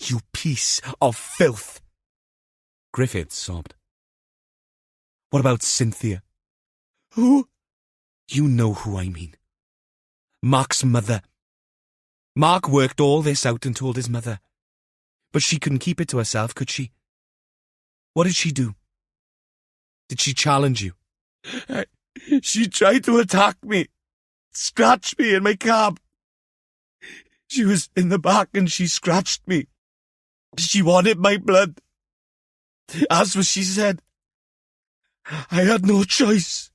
You piece of filth. Griffith sobbed. What about Cynthia? Who? You know who I mean. Mark's mother. Mark worked all this out and told his mother. But she couldn't keep it to herself, could she? What did she do? Did she challenge you? She tried to attack me, scratch me in my cab. She was in the back and she scratched me. She wanted my blood. That's what she said. I had no choice.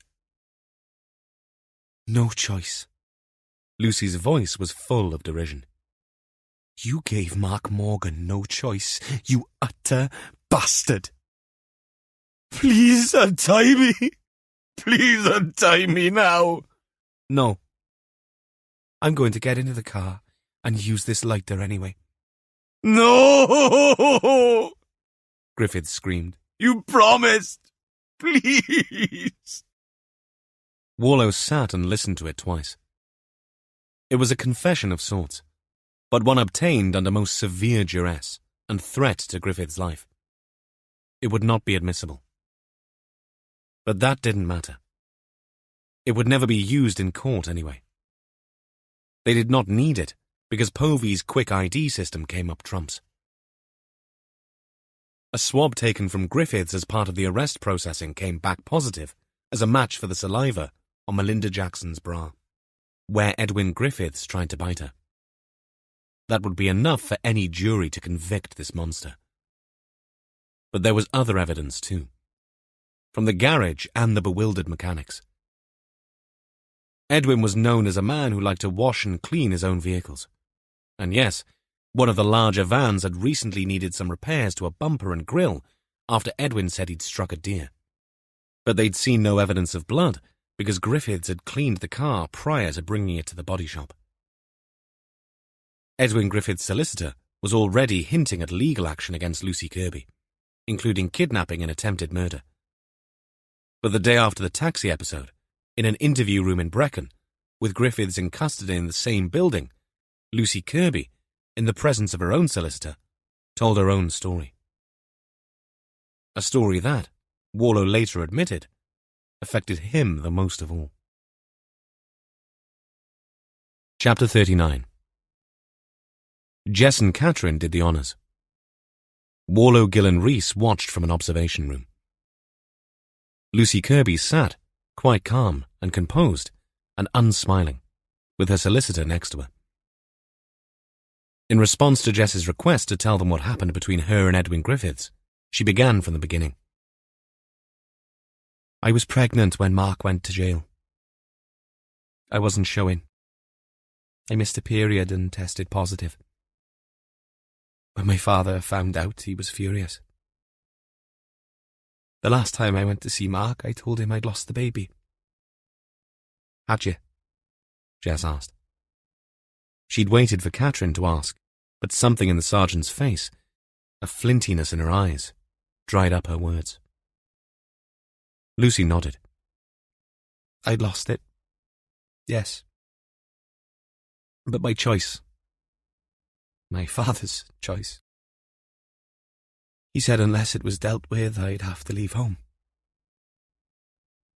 No choice. Lucy's voice was full of derision. You gave Mark Morgan no choice, you utter bastard. Please untie me. Please untie me now. No. I'm going to get into the car and use this lighter anyway. No! Griffith screamed. You promised. Please. Warlow sat and listened to it twice. It was a confession of sorts, but one obtained under most severe duress and threat to Griffith's life. It would not be admissible. But that didn't matter. It would never be used in court anyway. They did not need it because Povey's quick ID system came up trumps. A swab taken from Griffiths as part of the arrest processing came back positive as a match for the saliva on Melinda Jackson's bra, where Edwin Griffiths tried to bite her. That would be enough for any jury to convict this monster. But there was other evidence too, from the garage and the bewildered mechanics. Edwin was known as a man who liked to wash and clean his own vehicles. And yes, one of the larger vans had recently needed some repairs to a bumper and grille after Edwin said he'd struck a deer. But they'd seen no evidence of blood because Griffiths had cleaned the car prior to bringing it to the body shop. Edwin Griffiths' solicitor was already hinting at legal action against Lucy Kirby, including kidnapping and attempted murder. But the day after the taxi episode, in an interview room in Brecon, with Griffiths in custody in the same building, Lucy Kirby, in the presence of her own solicitor, told her own story. A story that, Warlow later admitted, affected him the most of all. Chapter 39. Jess and Catherine did the honours. Warlow, Gill and Rhys watched from an observation room. Lucy Kirby sat, quite calm and composed and unsmiling, with her solicitor next to her. In response to Jess's request to tell them what happened between her and Edwin Griffiths, she began from the beginning. I was pregnant when Mark went to jail. I wasn't showing. I missed a period and tested positive. When my father found out, he was furious. The last time I went to see Mark, I told him I'd lost the baby. Had you? Jess asked. She'd waited for Catherine to ask, but something in the sergeant's face, a flintiness in her eyes, dried up her words. Lucy nodded. I'd lost it. Yes. But by choice. My father's choice. He said unless it was dealt with, I'd have to leave home.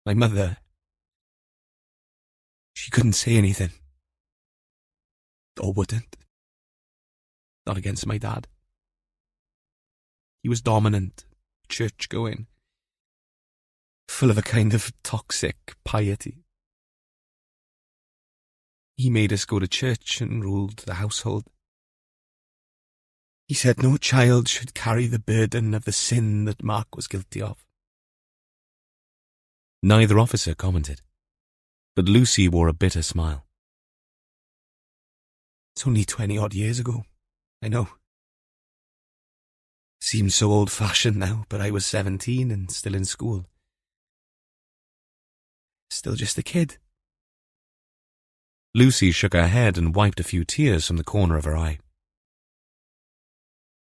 My mother, she couldn't say anything. Or wouldn't. Not against my dad. He was dominant, church-going, full of a kind of toxic piety. He made us go to church and ruled the household. He said no child should carry the burden of the sin that Mark was guilty of. Neither officer commented, but Lucy wore a bitter smile. It's only 20-odd years ago, I know. Seems so old-fashioned now, but I was 17 and still in school. Still just a kid. Lucy shook her head and wiped a few tears from the corner of her eye.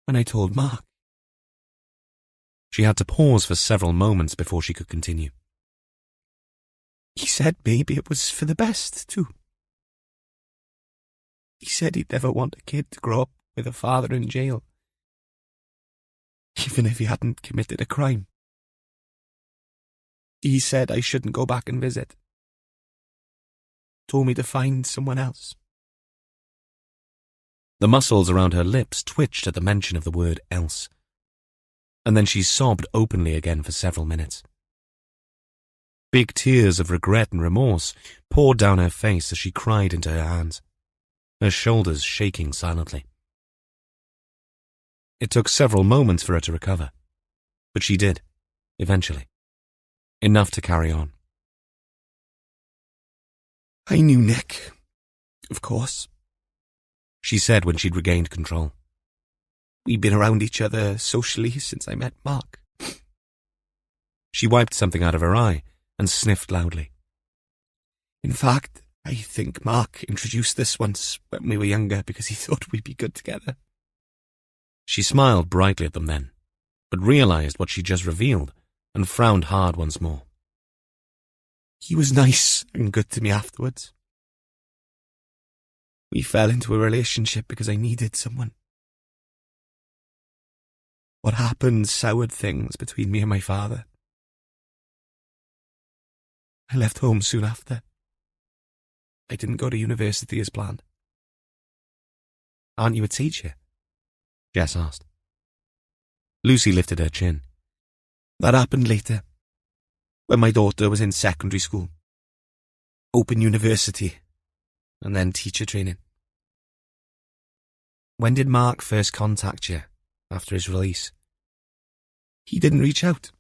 When I told Mark. She had to pause for several moments before she could continue. He said maybe it was for the best, too. He said he'd never want a kid to grow up with a father in jail, even if he hadn't committed a crime. He said I shouldn't go back and visit. Told me to find someone else. The muscles around her lips twitched at the mention of the word else, and then she sobbed openly again for several minutes. Big tears of regret and remorse poured down her face as she cried into her hands, her shoulders shaking silently. It took several moments for her to recover, but she did, eventually. Enough to carry on. I knew Nick, of course, she said when she'd regained control. We'd been around each other socially since I met Mark. She wiped something out of her eye and sniffed loudly. In fact, I think Mark introduced this once when we were younger because he thought we'd be good together. She smiled brightly at them then, but realized what she'd just revealed and frowned hard once more. He was nice and good to me afterwards. We fell into a relationship because I needed someone. What happened soured things between me and my father. I left home soon after. I didn't go to university as planned. Aren't you a teacher? Jess asked. Lucy lifted her chin. That happened later, when my daughter was in secondary school. Open university, and then teacher training. When did Mark first contact you after his release? He didn't reach out.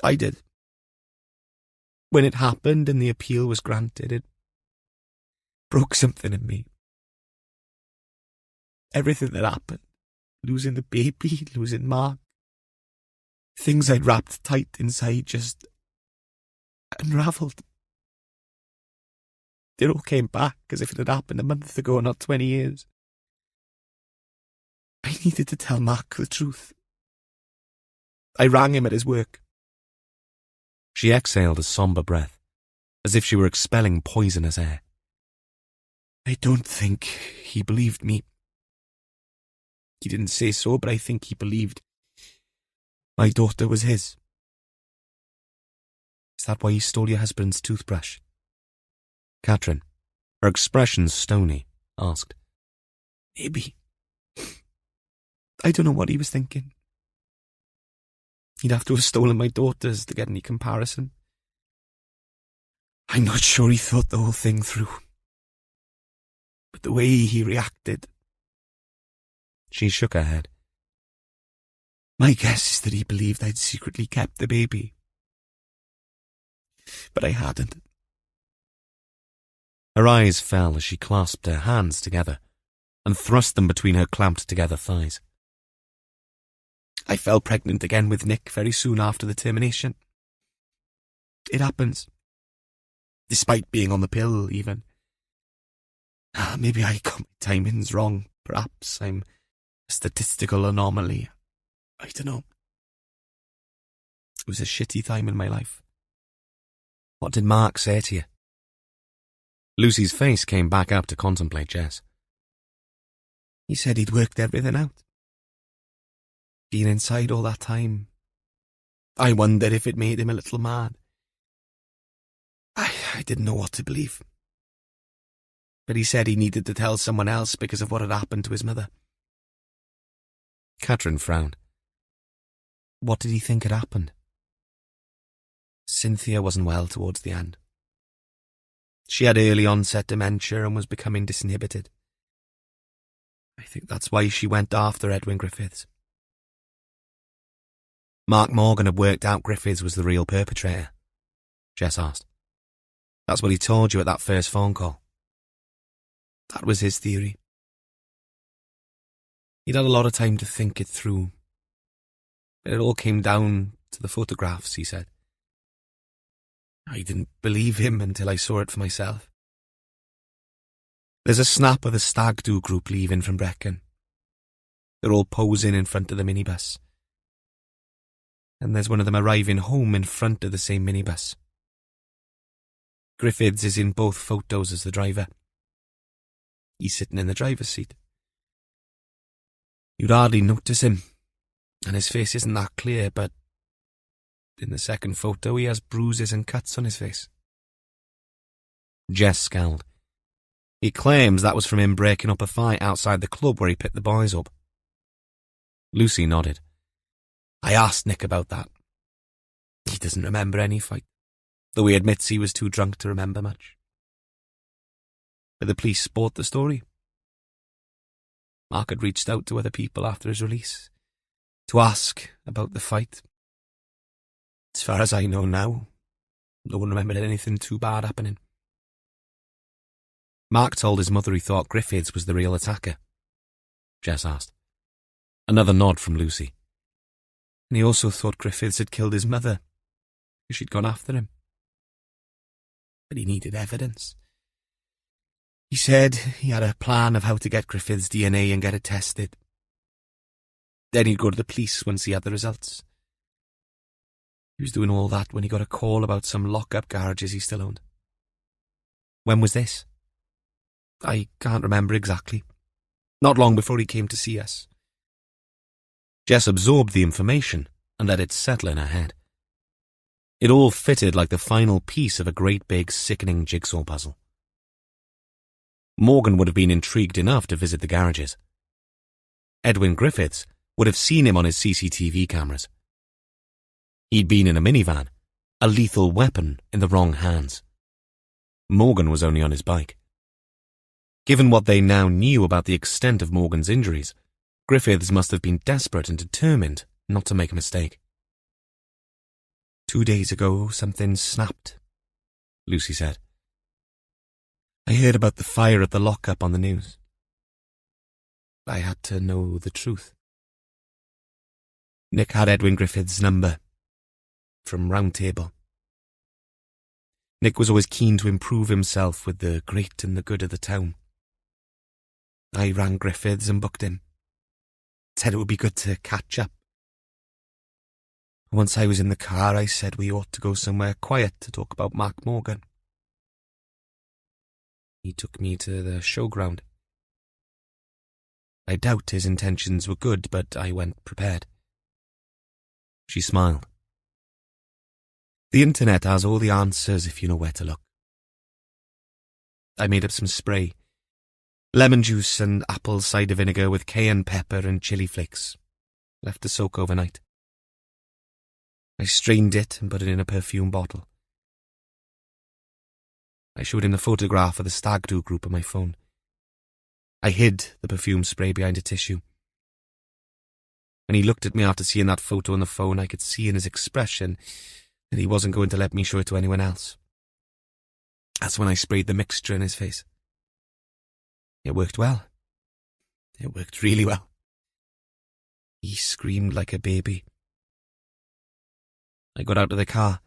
I did. When it happened and the appeal was granted, it broke something in me. Everything that happened, losing the baby, losing Mark, things I'd wrapped tight inside just unravelled. It all came back as if it had happened a month ago, not 20 years. I needed to tell Mark the truth. I rang him at his work. She exhaled a sombre breath, as if she were expelling poisonous air. I don't think he believed me. He didn't say so, but I think he believed my daughter was his. Is that why he stole your husband's toothbrush? Catherine, her expression stony, asked. Maybe. I don't know what he was thinking. He'd have to have stolen my daughters to get any comparison. I'm not sure he thought the whole thing through. But the way he reacted... She shook her head. My guess is that he believed I'd secretly kept the baby. But I hadn't. Her eyes fell as she clasped her hands together and thrust them between her clamped-together thighs. I fell pregnant again with Nick very soon after the termination. It happens. Despite being on the pill, even. Maybe I got my timings wrong. Perhaps I'm a statistical anomaly. I don't know. It was a shitty time in my life. What did Mark say to you? Lucy's face came back up to contemplate Jess. He said he'd worked everything out. Being inside all that time, I wondered if it made him a little mad. I didn't know what to believe. But he said he needed to tell someone else because of what had happened to his mother. Catherine frowned. What did he think had happened? Cynthia wasn't well towards the end. She had early onset dementia and was becoming disinhibited. I think that's why she went after Edwin Griffiths. Mark Morgan had worked out Griffiths was the real perpetrator, Jess asked. That's what he told you at that first phone call. That was his theory. He'd had a lot of time to think it through. But it all came down to the photographs, he said. I didn't believe him until I saw it for myself. There's a snap of the stag do group leaving from Brecon. They're all posing in front of the minibus. And there's one of them arriving home in front of the same minibus. Griffiths is in both photos as the driver. He's sitting in the driver's seat. You'd hardly notice him, and his face isn't that clear, but in the second photo he has bruises and cuts on his face. Jess scowled. He claims that was from him breaking up a fight outside the club where he picked the boys up. Lucy nodded. I asked Nick about that. He doesn't remember any fight, though he admits he was too drunk to remember much. But the police bought the story. Mark had reached out to other people after his release to ask about the fight. As far as I know now, no one remembered anything too bad happening. Mark told his mother he thought Griffiths was the real attacker, Jess asked. Another nod from Lucy. And he also thought Griffiths had killed his mother, because she'd gone after him. But he needed evidence. He said he had a plan of how to get Griffiths' DNA and get it tested. Then he'd go to the police once he had the results. He was doing all that when he got a call about some lock-up garages he still owned. When was this? I can't remember exactly. Not long before he came to see us. Jess absorbed the information and let it settle in her head. It all fitted like the final piece of a great big sickening jigsaw puzzle. Morgan would have been intrigued enough to visit the garages. Edwin Griffiths would have seen him on his CCTV cameras. He'd been in a minivan, a lethal weapon in the wrong hands. Morgan was only on his bike. Given what they now knew about the extent of Morgan's injuries, Griffiths must have been desperate and determined not to make a mistake. 2 days ago, something snapped, Lucy said. I heard about the fire at the lockup on the news. I had to know the truth. Nick had Edwin Griffiths' number from Round Table. Nick was always keen to improve himself with the great and the good of the town. I rang Griffiths and booked him. Said it would be good to catch up. Once I was in the car, I said we ought to go somewhere quiet to talk about Mark Morgan. He took me to the showground. I doubt his intentions were good, but I went prepared. She smiled. The internet has all the answers if you know where to look. I made up some spray. Lemon juice and apple cider vinegar with cayenne pepper and chili flakes. Left to soak overnight. I strained it and put it in a perfume bottle. I showed him the photograph of the stag do group on my phone. I hid the perfume spray behind a tissue. When he looked at me after seeing that photo on the phone, I could see in his expression that he wasn't going to let me show it to anyone else. That's when I sprayed the mixture in his face. It worked well. It worked really well. He screamed like a baby. I got out of the car.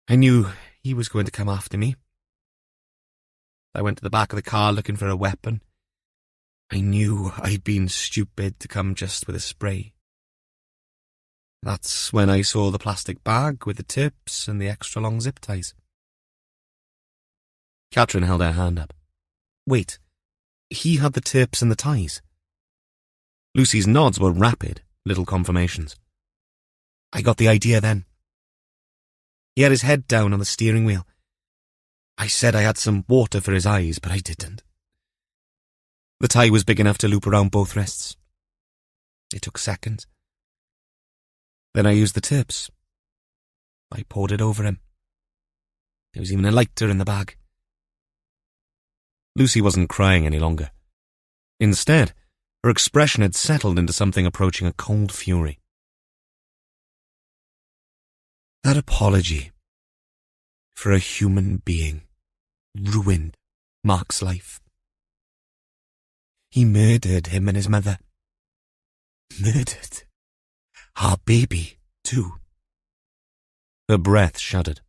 I knew he was going to come after me. I went to the back of the car looking for a weapon. I knew I'd been stupid to come just with a spray. That's when I saw the plastic bag with the tips and the extra long zip ties. Catherine held her hand up. Wait, he had the tips and the ties. Lucy's nods were rapid, little confirmations. I got the idea then. He had his head down on the steering wheel. I said I had some water for his eyes, but I didn't. The tie was big enough to loop around both wrists. It took seconds. Then I used the tips. I poured it over him. There was even a lighter in the bag. Lucy wasn't crying any longer. Instead, her expression had settled into something approaching a cold fury. That apology for a human being ruined Mark's life. He murdered him and his mother. Murdered our baby, too. Her breath shuddered.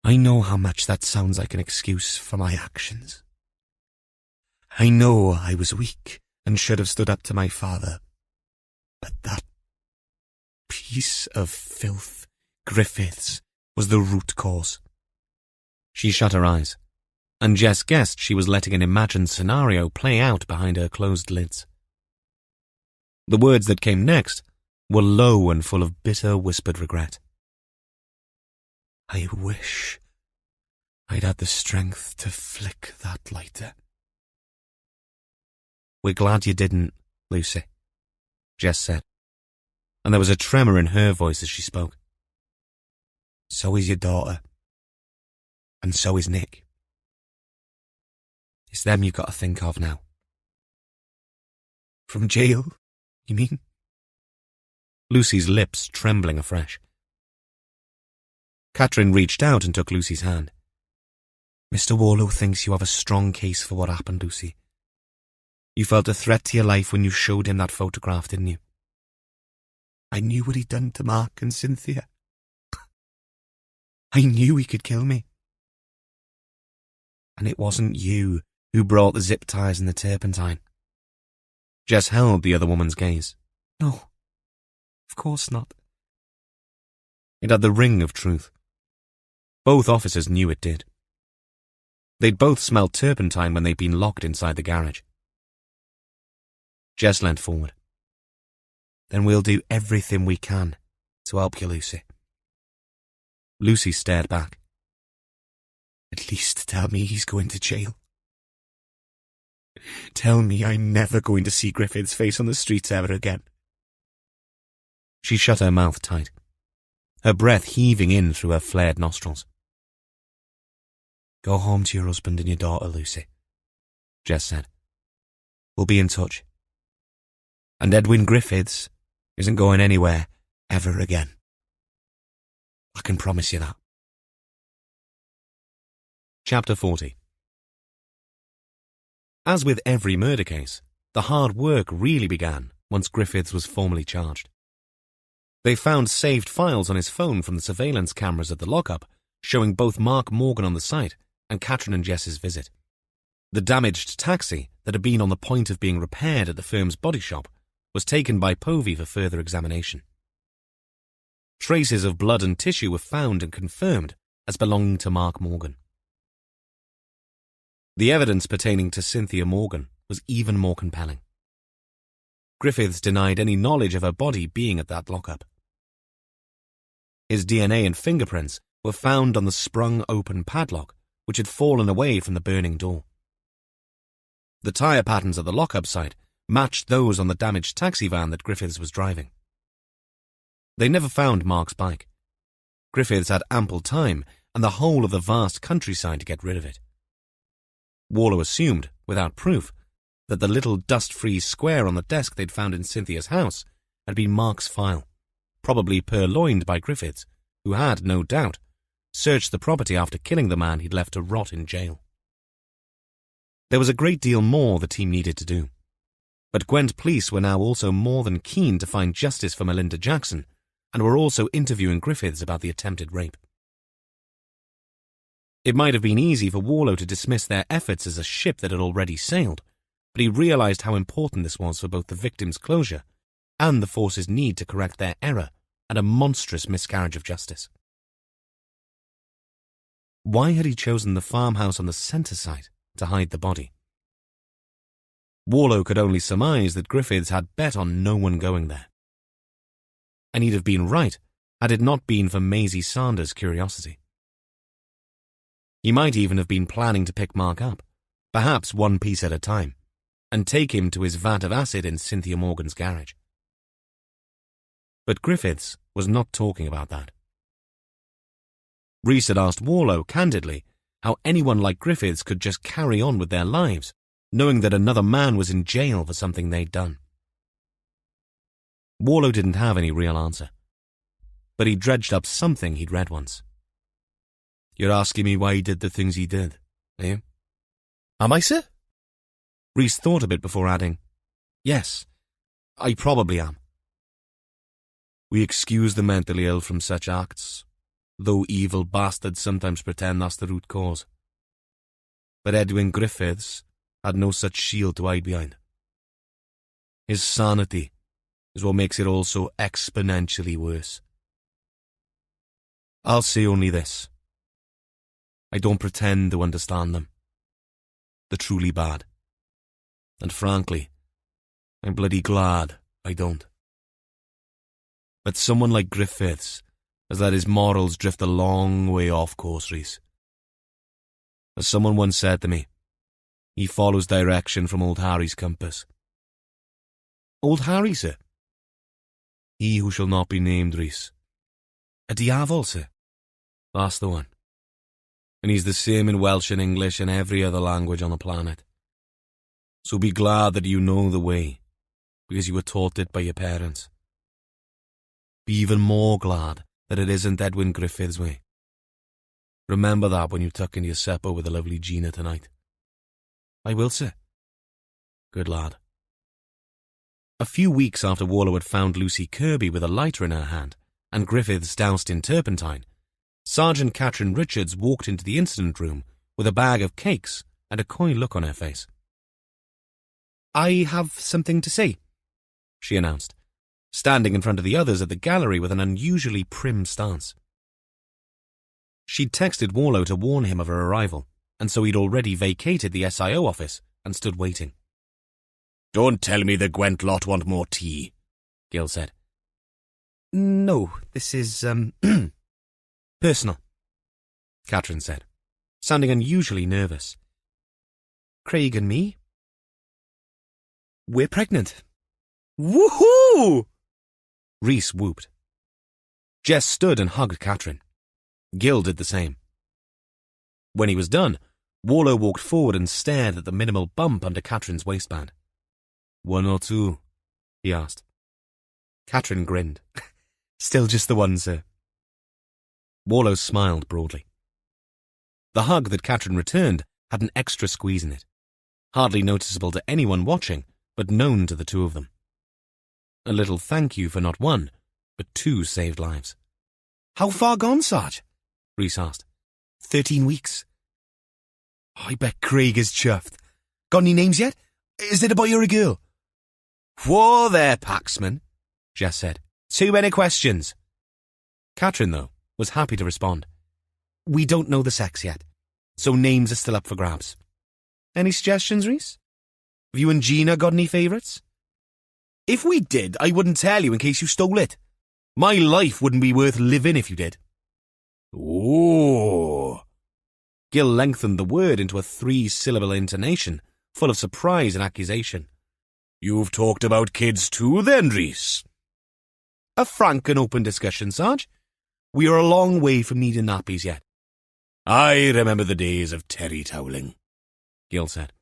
I know how much that sounds like an excuse for my actions. I know I was weak and should have stood up to my father. But that piece of filth, Griffiths, was the root cause. She shut her eyes, and Jess guessed she was letting an imagined scenario play out behind her closed lids. The words that came next were low and full of bitter whispered regret. I wish I'd had the strength to flick that lighter. We're glad you didn't, Lucy, Jess said, and there was a tremor in her voice as she spoke. So is your daughter. And so is Nick. It's them you've got to think of now. From jail, you mean? Lucy's lips trembling afresh. Catherine reached out and took Lucy's hand. Mr. Warlow thinks you have a strong case for what happened, Lucy. You felt a threat to your life when you showed him that photograph, didn't you? I knew what he'd done to Mark and Cynthia. I knew he could kill me. And it wasn't you who brought the zip ties and the turpentine. Jess held the other woman's gaze. No, of course not. It had the ring of truth. Both officers knew it did. They'd both smelled turpentine when they'd been locked inside the garage. Jess leant forward. Then we'll do everything we can to help you, Lucy. Lucy stared back. At least tell me he's going to jail. Tell me I'm never going to see Griffith's face on the streets ever again. She shut her mouth tight, her breath heaving in through her flared nostrils. Go home to your husband and your daughter, Lucy, Jess said. We'll be in touch. And Edwin Griffiths isn't going anywhere ever again. I can promise you that. Chapter 40. As with every murder case, the hard work really began once Griffiths was formally charged. They found saved files on his phone from the surveillance cameras at the lockup, showing both Mark Morgan on the site and Catherine and Jess's visit. The damaged taxi that had been on the point of being repaired at the firm's body shop was taken by Povey for further examination. Traces of blood and tissue were found and confirmed as belonging to Mark Morgan. The evidence pertaining to Cynthia Morgan was even more compelling. Griffiths denied any knowledge of her body being at that lockup. His DNA and fingerprints were found on the sprung-open padlock, which had fallen away from the burning door. The tyre patterns at the lock-up site matched those on the damaged taxi van that Griffiths was driving. They never found Mark's bike. Griffiths had ample time and the whole of the vast countryside to get rid of it. Warlow assumed, without proof, that the little dust-free square on the desk they'd found in Cynthia's house had been Mark's file, probably purloined by Griffiths, who had, no doubt, searched the property after killing the man he'd left to rot in jail. There was a great deal more the team needed to do, but Gwent police were now also more than keen to find justice for Melinda Jackson, and were also interviewing Griffiths about the attempted rape. It might have been easy for Warlow to dismiss their efforts as a ship that had already sailed, but he realised how important this was for both the victim's closure and the force's need to correct their error and a monstrous miscarriage of justice. Why had he chosen the farmhouse on the centre site to hide the body? Warlow could only surmise that Griffiths had bet on no one going there. And he'd have been right had it not been for Maisie Sanders' curiosity. He might even have been planning to pick Mark up, perhaps one piece at a time, and take him to his vat of acid in Cynthia Morgan's garage. But Griffiths was not talking about that. Rhys had asked Warlow candidly how anyone like Griffiths could just carry on with their lives, knowing that another man was in jail for something they'd done. Warlow didn't have any real answer, but he dredged up something he'd read once. "You're asking me why he did the things he did, are you?" Am I, sir? Rhys thought a bit before adding, "Yes, I probably am." "We excuse the mentally ill from such acts, though evil bastards sometimes pretend that's the root cause. But Edwin Griffiths had no such shield to hide behind. His sanity is what makes it all so exponentially worse. I'll say only this. I don't pretend to understand them. The truly bad. And frankly, I'm bloody glad I don't. But someone like Griffiths has let his morals drift a long way off course, Rhys. As someone once said to me, he follows direction from old Harry's compass." "Old Harry, sir?" "He who shall not be named, Rhys. A diavol, sir. That's the one. And he's the same in Welsh and English and every other language on the planet. So be glad that you know the way, because you were taught it by your parents. Be even more glad that it isn't Edwin Griffith's way. Remember that when you tuck into your supper with the lovely Gina tonight." "I will, sir." "Good lad." A few weeks after Warlow had found Lucy Kirby with a lighter in her hand and Griffiths doused in turpentine, Sergeant Catherine Richards walked into the incident room with a bag of cakes and a coy look on her face. "I have something to say," she announced, standing in front of the others at the gallery with an unusually prim stance. She'd texted Warlow to warn him of her arrival, and so he'd already vacated the SIO office and stood waiting. "Don't tell me the Gwent lot want more tea," Gil said. "No, this is, personal," Catherine said, sounding unusually nervous. "Craig and me, we're pregnant." "Woohoo!" Rhys whooped. Jess stood and hugged Catherine. Gil did the same. When he was done, Warlow walked forward and stared at the minimal bump under Catherine's waistband. "One or two?" he asked. Catherine grinned. "Still just the one, sir." Warlow smiled broadly. The hug that Catherine returned had an extra squeeze in it, hardly noticeable to anyone watching, but known to the two of them. A little thank you for not one, but two saved lives. "How far gone, Sarge?" Rhys asked. 13 weeks. I bet Craig is chuffed. Got any names yet? Is it a boy or a girl? "Whoa there, Paxman," Jess said. "Too many questions." Catherine, though, was happy to respond. "We don't know the sex yet, so names are still up for grabs. Any suggestions, Rhys? Have you and Gina got any favourites?" If we did, I wouldn't tell you in case you stole it. My life wouldn't be worth living if you did." "Ooh." Gil lengthened the word into a 3-syllable intonation, full of surprise and accusation. "You've talked about kids too, then, Rhys?" "A frank and open discussion, Sarge. We are a long way from needing nappies yet." "I remember the days of terry toweling," Gil said.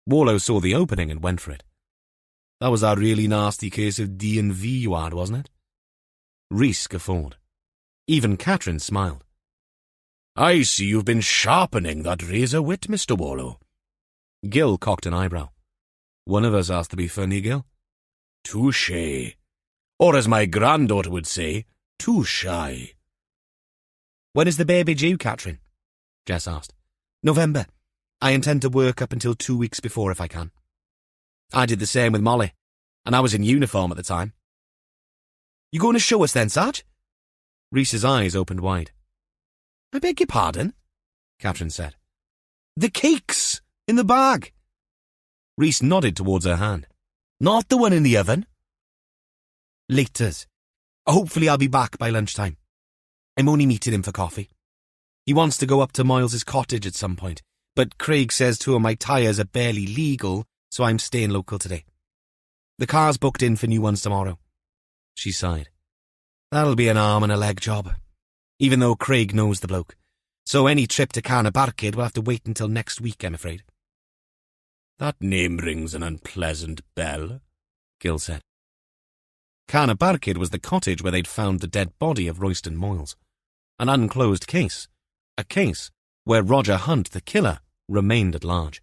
Warlow saw the opening and went for it. "That was that really nasty case of D&V you had, wasn't it?" Rhys guffawed. Even Catherine smiled. "I see you've been sharpening that razor wit, Mr. Warlow." Gil cocked an eyebrow. "One of us has to be funny, Gil." "Touché. Or as my granddaughter would say, too shy." "When is the baby due, Catherine?" Jess asked. "November. I intend to work up until 2 weeks before if I can." "I did the same with Molly, and I was in uniform at the time." "You going to show us then, Sarge?" Rhys's eyes opened wide. "I beg your pardon?" Catherine said. "The cakes! In the bag!" Rhys nodded towards her hand. "Not the one in the oven?" "Laters. Hopefully I'll be back by lunchtime. I'm only meeting him for coffee. He wants to go up to Miles's cottage at some point, but Craig says 2 of my tyres are barely legal, so I'm staying local today. The car's booked in for new ones tomorrow." She sighed. "That'll be an arm and a leg job, even though Craig knows the bloke. So any trip to Carnabarcid will have to wait until next week, I'm afraid." "That name rings an unpleasant bell," Gil said. Carnabarcid was the cottage where they'd found the dead body of Royston Moyles. An unclosed case. A case where Roger Hunt, the killer, remained at large.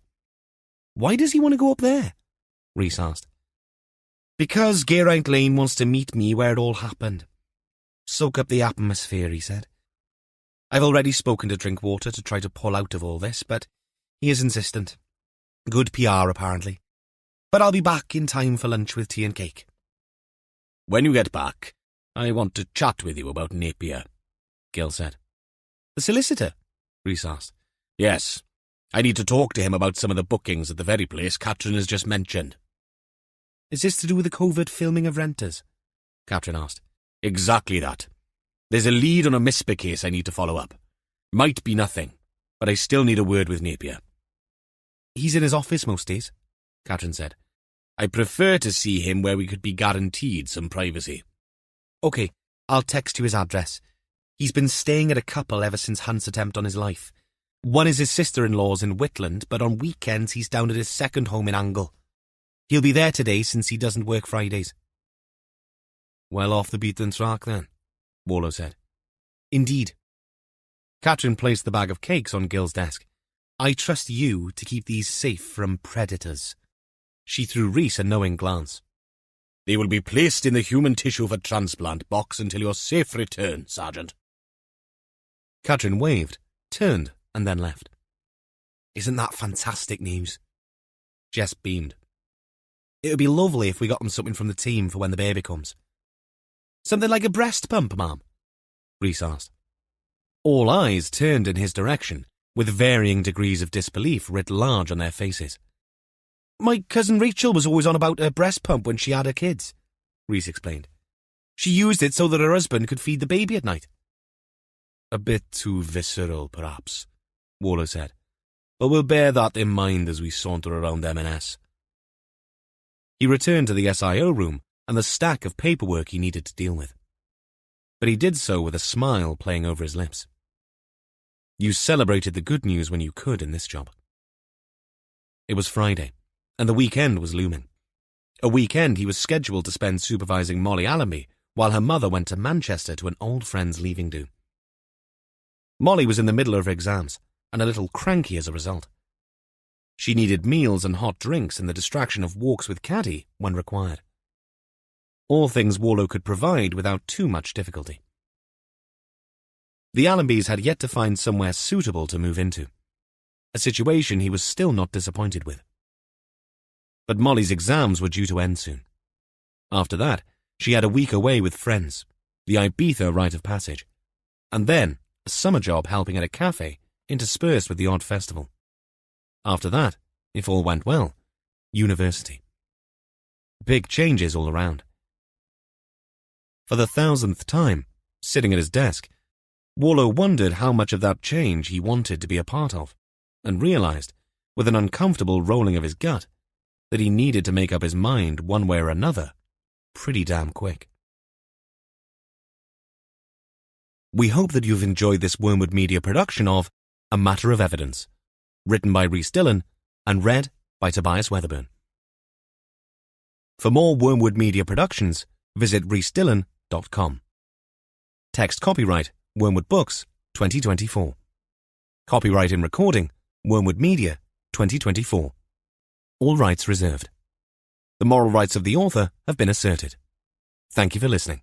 "Why does he want to go up there?" Rhys asked. "Because Geraint Lane wants to meet me where it all happened. Soak up the atmosphere," he said. "I've already spoken to Drinkwater to try to pull out of all this, but he is insistent. Good PR, apparently. But I'll be back in time for lunch with tea and cake." "When you get back, I want to chat with you about Napier," Gil said. "The solicitor?" Rhys asked. "Yes. I need to talk to him about some of the bookings at the very place Catherine has just mentioned." "Is this to do with the covert filming of Renters?" Catherine asked. "Exactly that. There's a lead on a Misper case I need to follow up. Might be nothing, but I still need a word with Napier." "He's in his office most days," Catherine said. "I prefer to see him where we could be guaranteed some privacy." "Okay, I'll text you his address. He's been staying at a couple ever since Hunt's attempt on his life. One is his sister-in-law's in Whitland, but on weekends he's down at his second home in Angle. He'll be there today since he doesn't work Fridays." "Well off the beaten track then," Warlow said. "Indeed." Catherine placed the bag of cakes on Gil's desk. "I trust you to keep these safe from predators." She threw Rhys a knowing glance. "They will be placed in the human tissue for transplant box until your safe return, Sergeant." Catherine waved, turned, and then left. "Isn't that fantastic news?" Jess beamed. "It would be lovely if we got them something from the team for when the baby comes." "Something like a breast pump, Ma'am?" Rhys asked. All eyes turned in his direction, with varying degrees of disbelief writ large on their faces. "My cousin Rachel was always on about her breast pump when she had her kids," Rhys explained. "She used it so that her husband could feed the baby at night." "A bit too visceral, perhaps," Warlow said. "But we'll bear that in mind as we saunter around M&S." He returned to the SIO room and the stack of paperwork he needed to deal with. But he did so with a smile playing over his lips. You celebrated the good news when you could in this job. It was Friday, and the weekend was looming. A weekend he was scheduled to spend supervising Molly Allenby while her mother went to Manchester to an old friend's leaving do. Molly was in the middle of her exams, and a little cranky as a result. She needed meals and hot drinks and the distraction of walks with Caddy when required. All things Warlow could provide without too much difficulty. The Allenbys had yet to find somewhere suitable to move into, a situation he was still not disappointed with. But Molly's exams were due to end soon. After that, she had a week away with friends, the Ibiza rite of passage, and then a summer job helping at a cafe interspersed with the odd festival. After that, if all went well, university. Big changes all around. For the 1,000th time, sitting at his desk, Warlow wondered how much of that change he wanted to be a part of, and realized with an uncomfortable rolling of his gut, that he needed to make up his mind one way or another pretty damn quick. We hope that you've enjoyed this Wormwood Media production of A Matter of Evidence, written by Rhys Dylan and read by Tobias Weatherburn. For more Wormwood Media productions, visit rhysdylan.com. Text copyright Wormwood Books 2024. Copyright in recording Wormwood Media 2024. All rights reserved. The moral rights of the author have been asserted. Thank you for listening.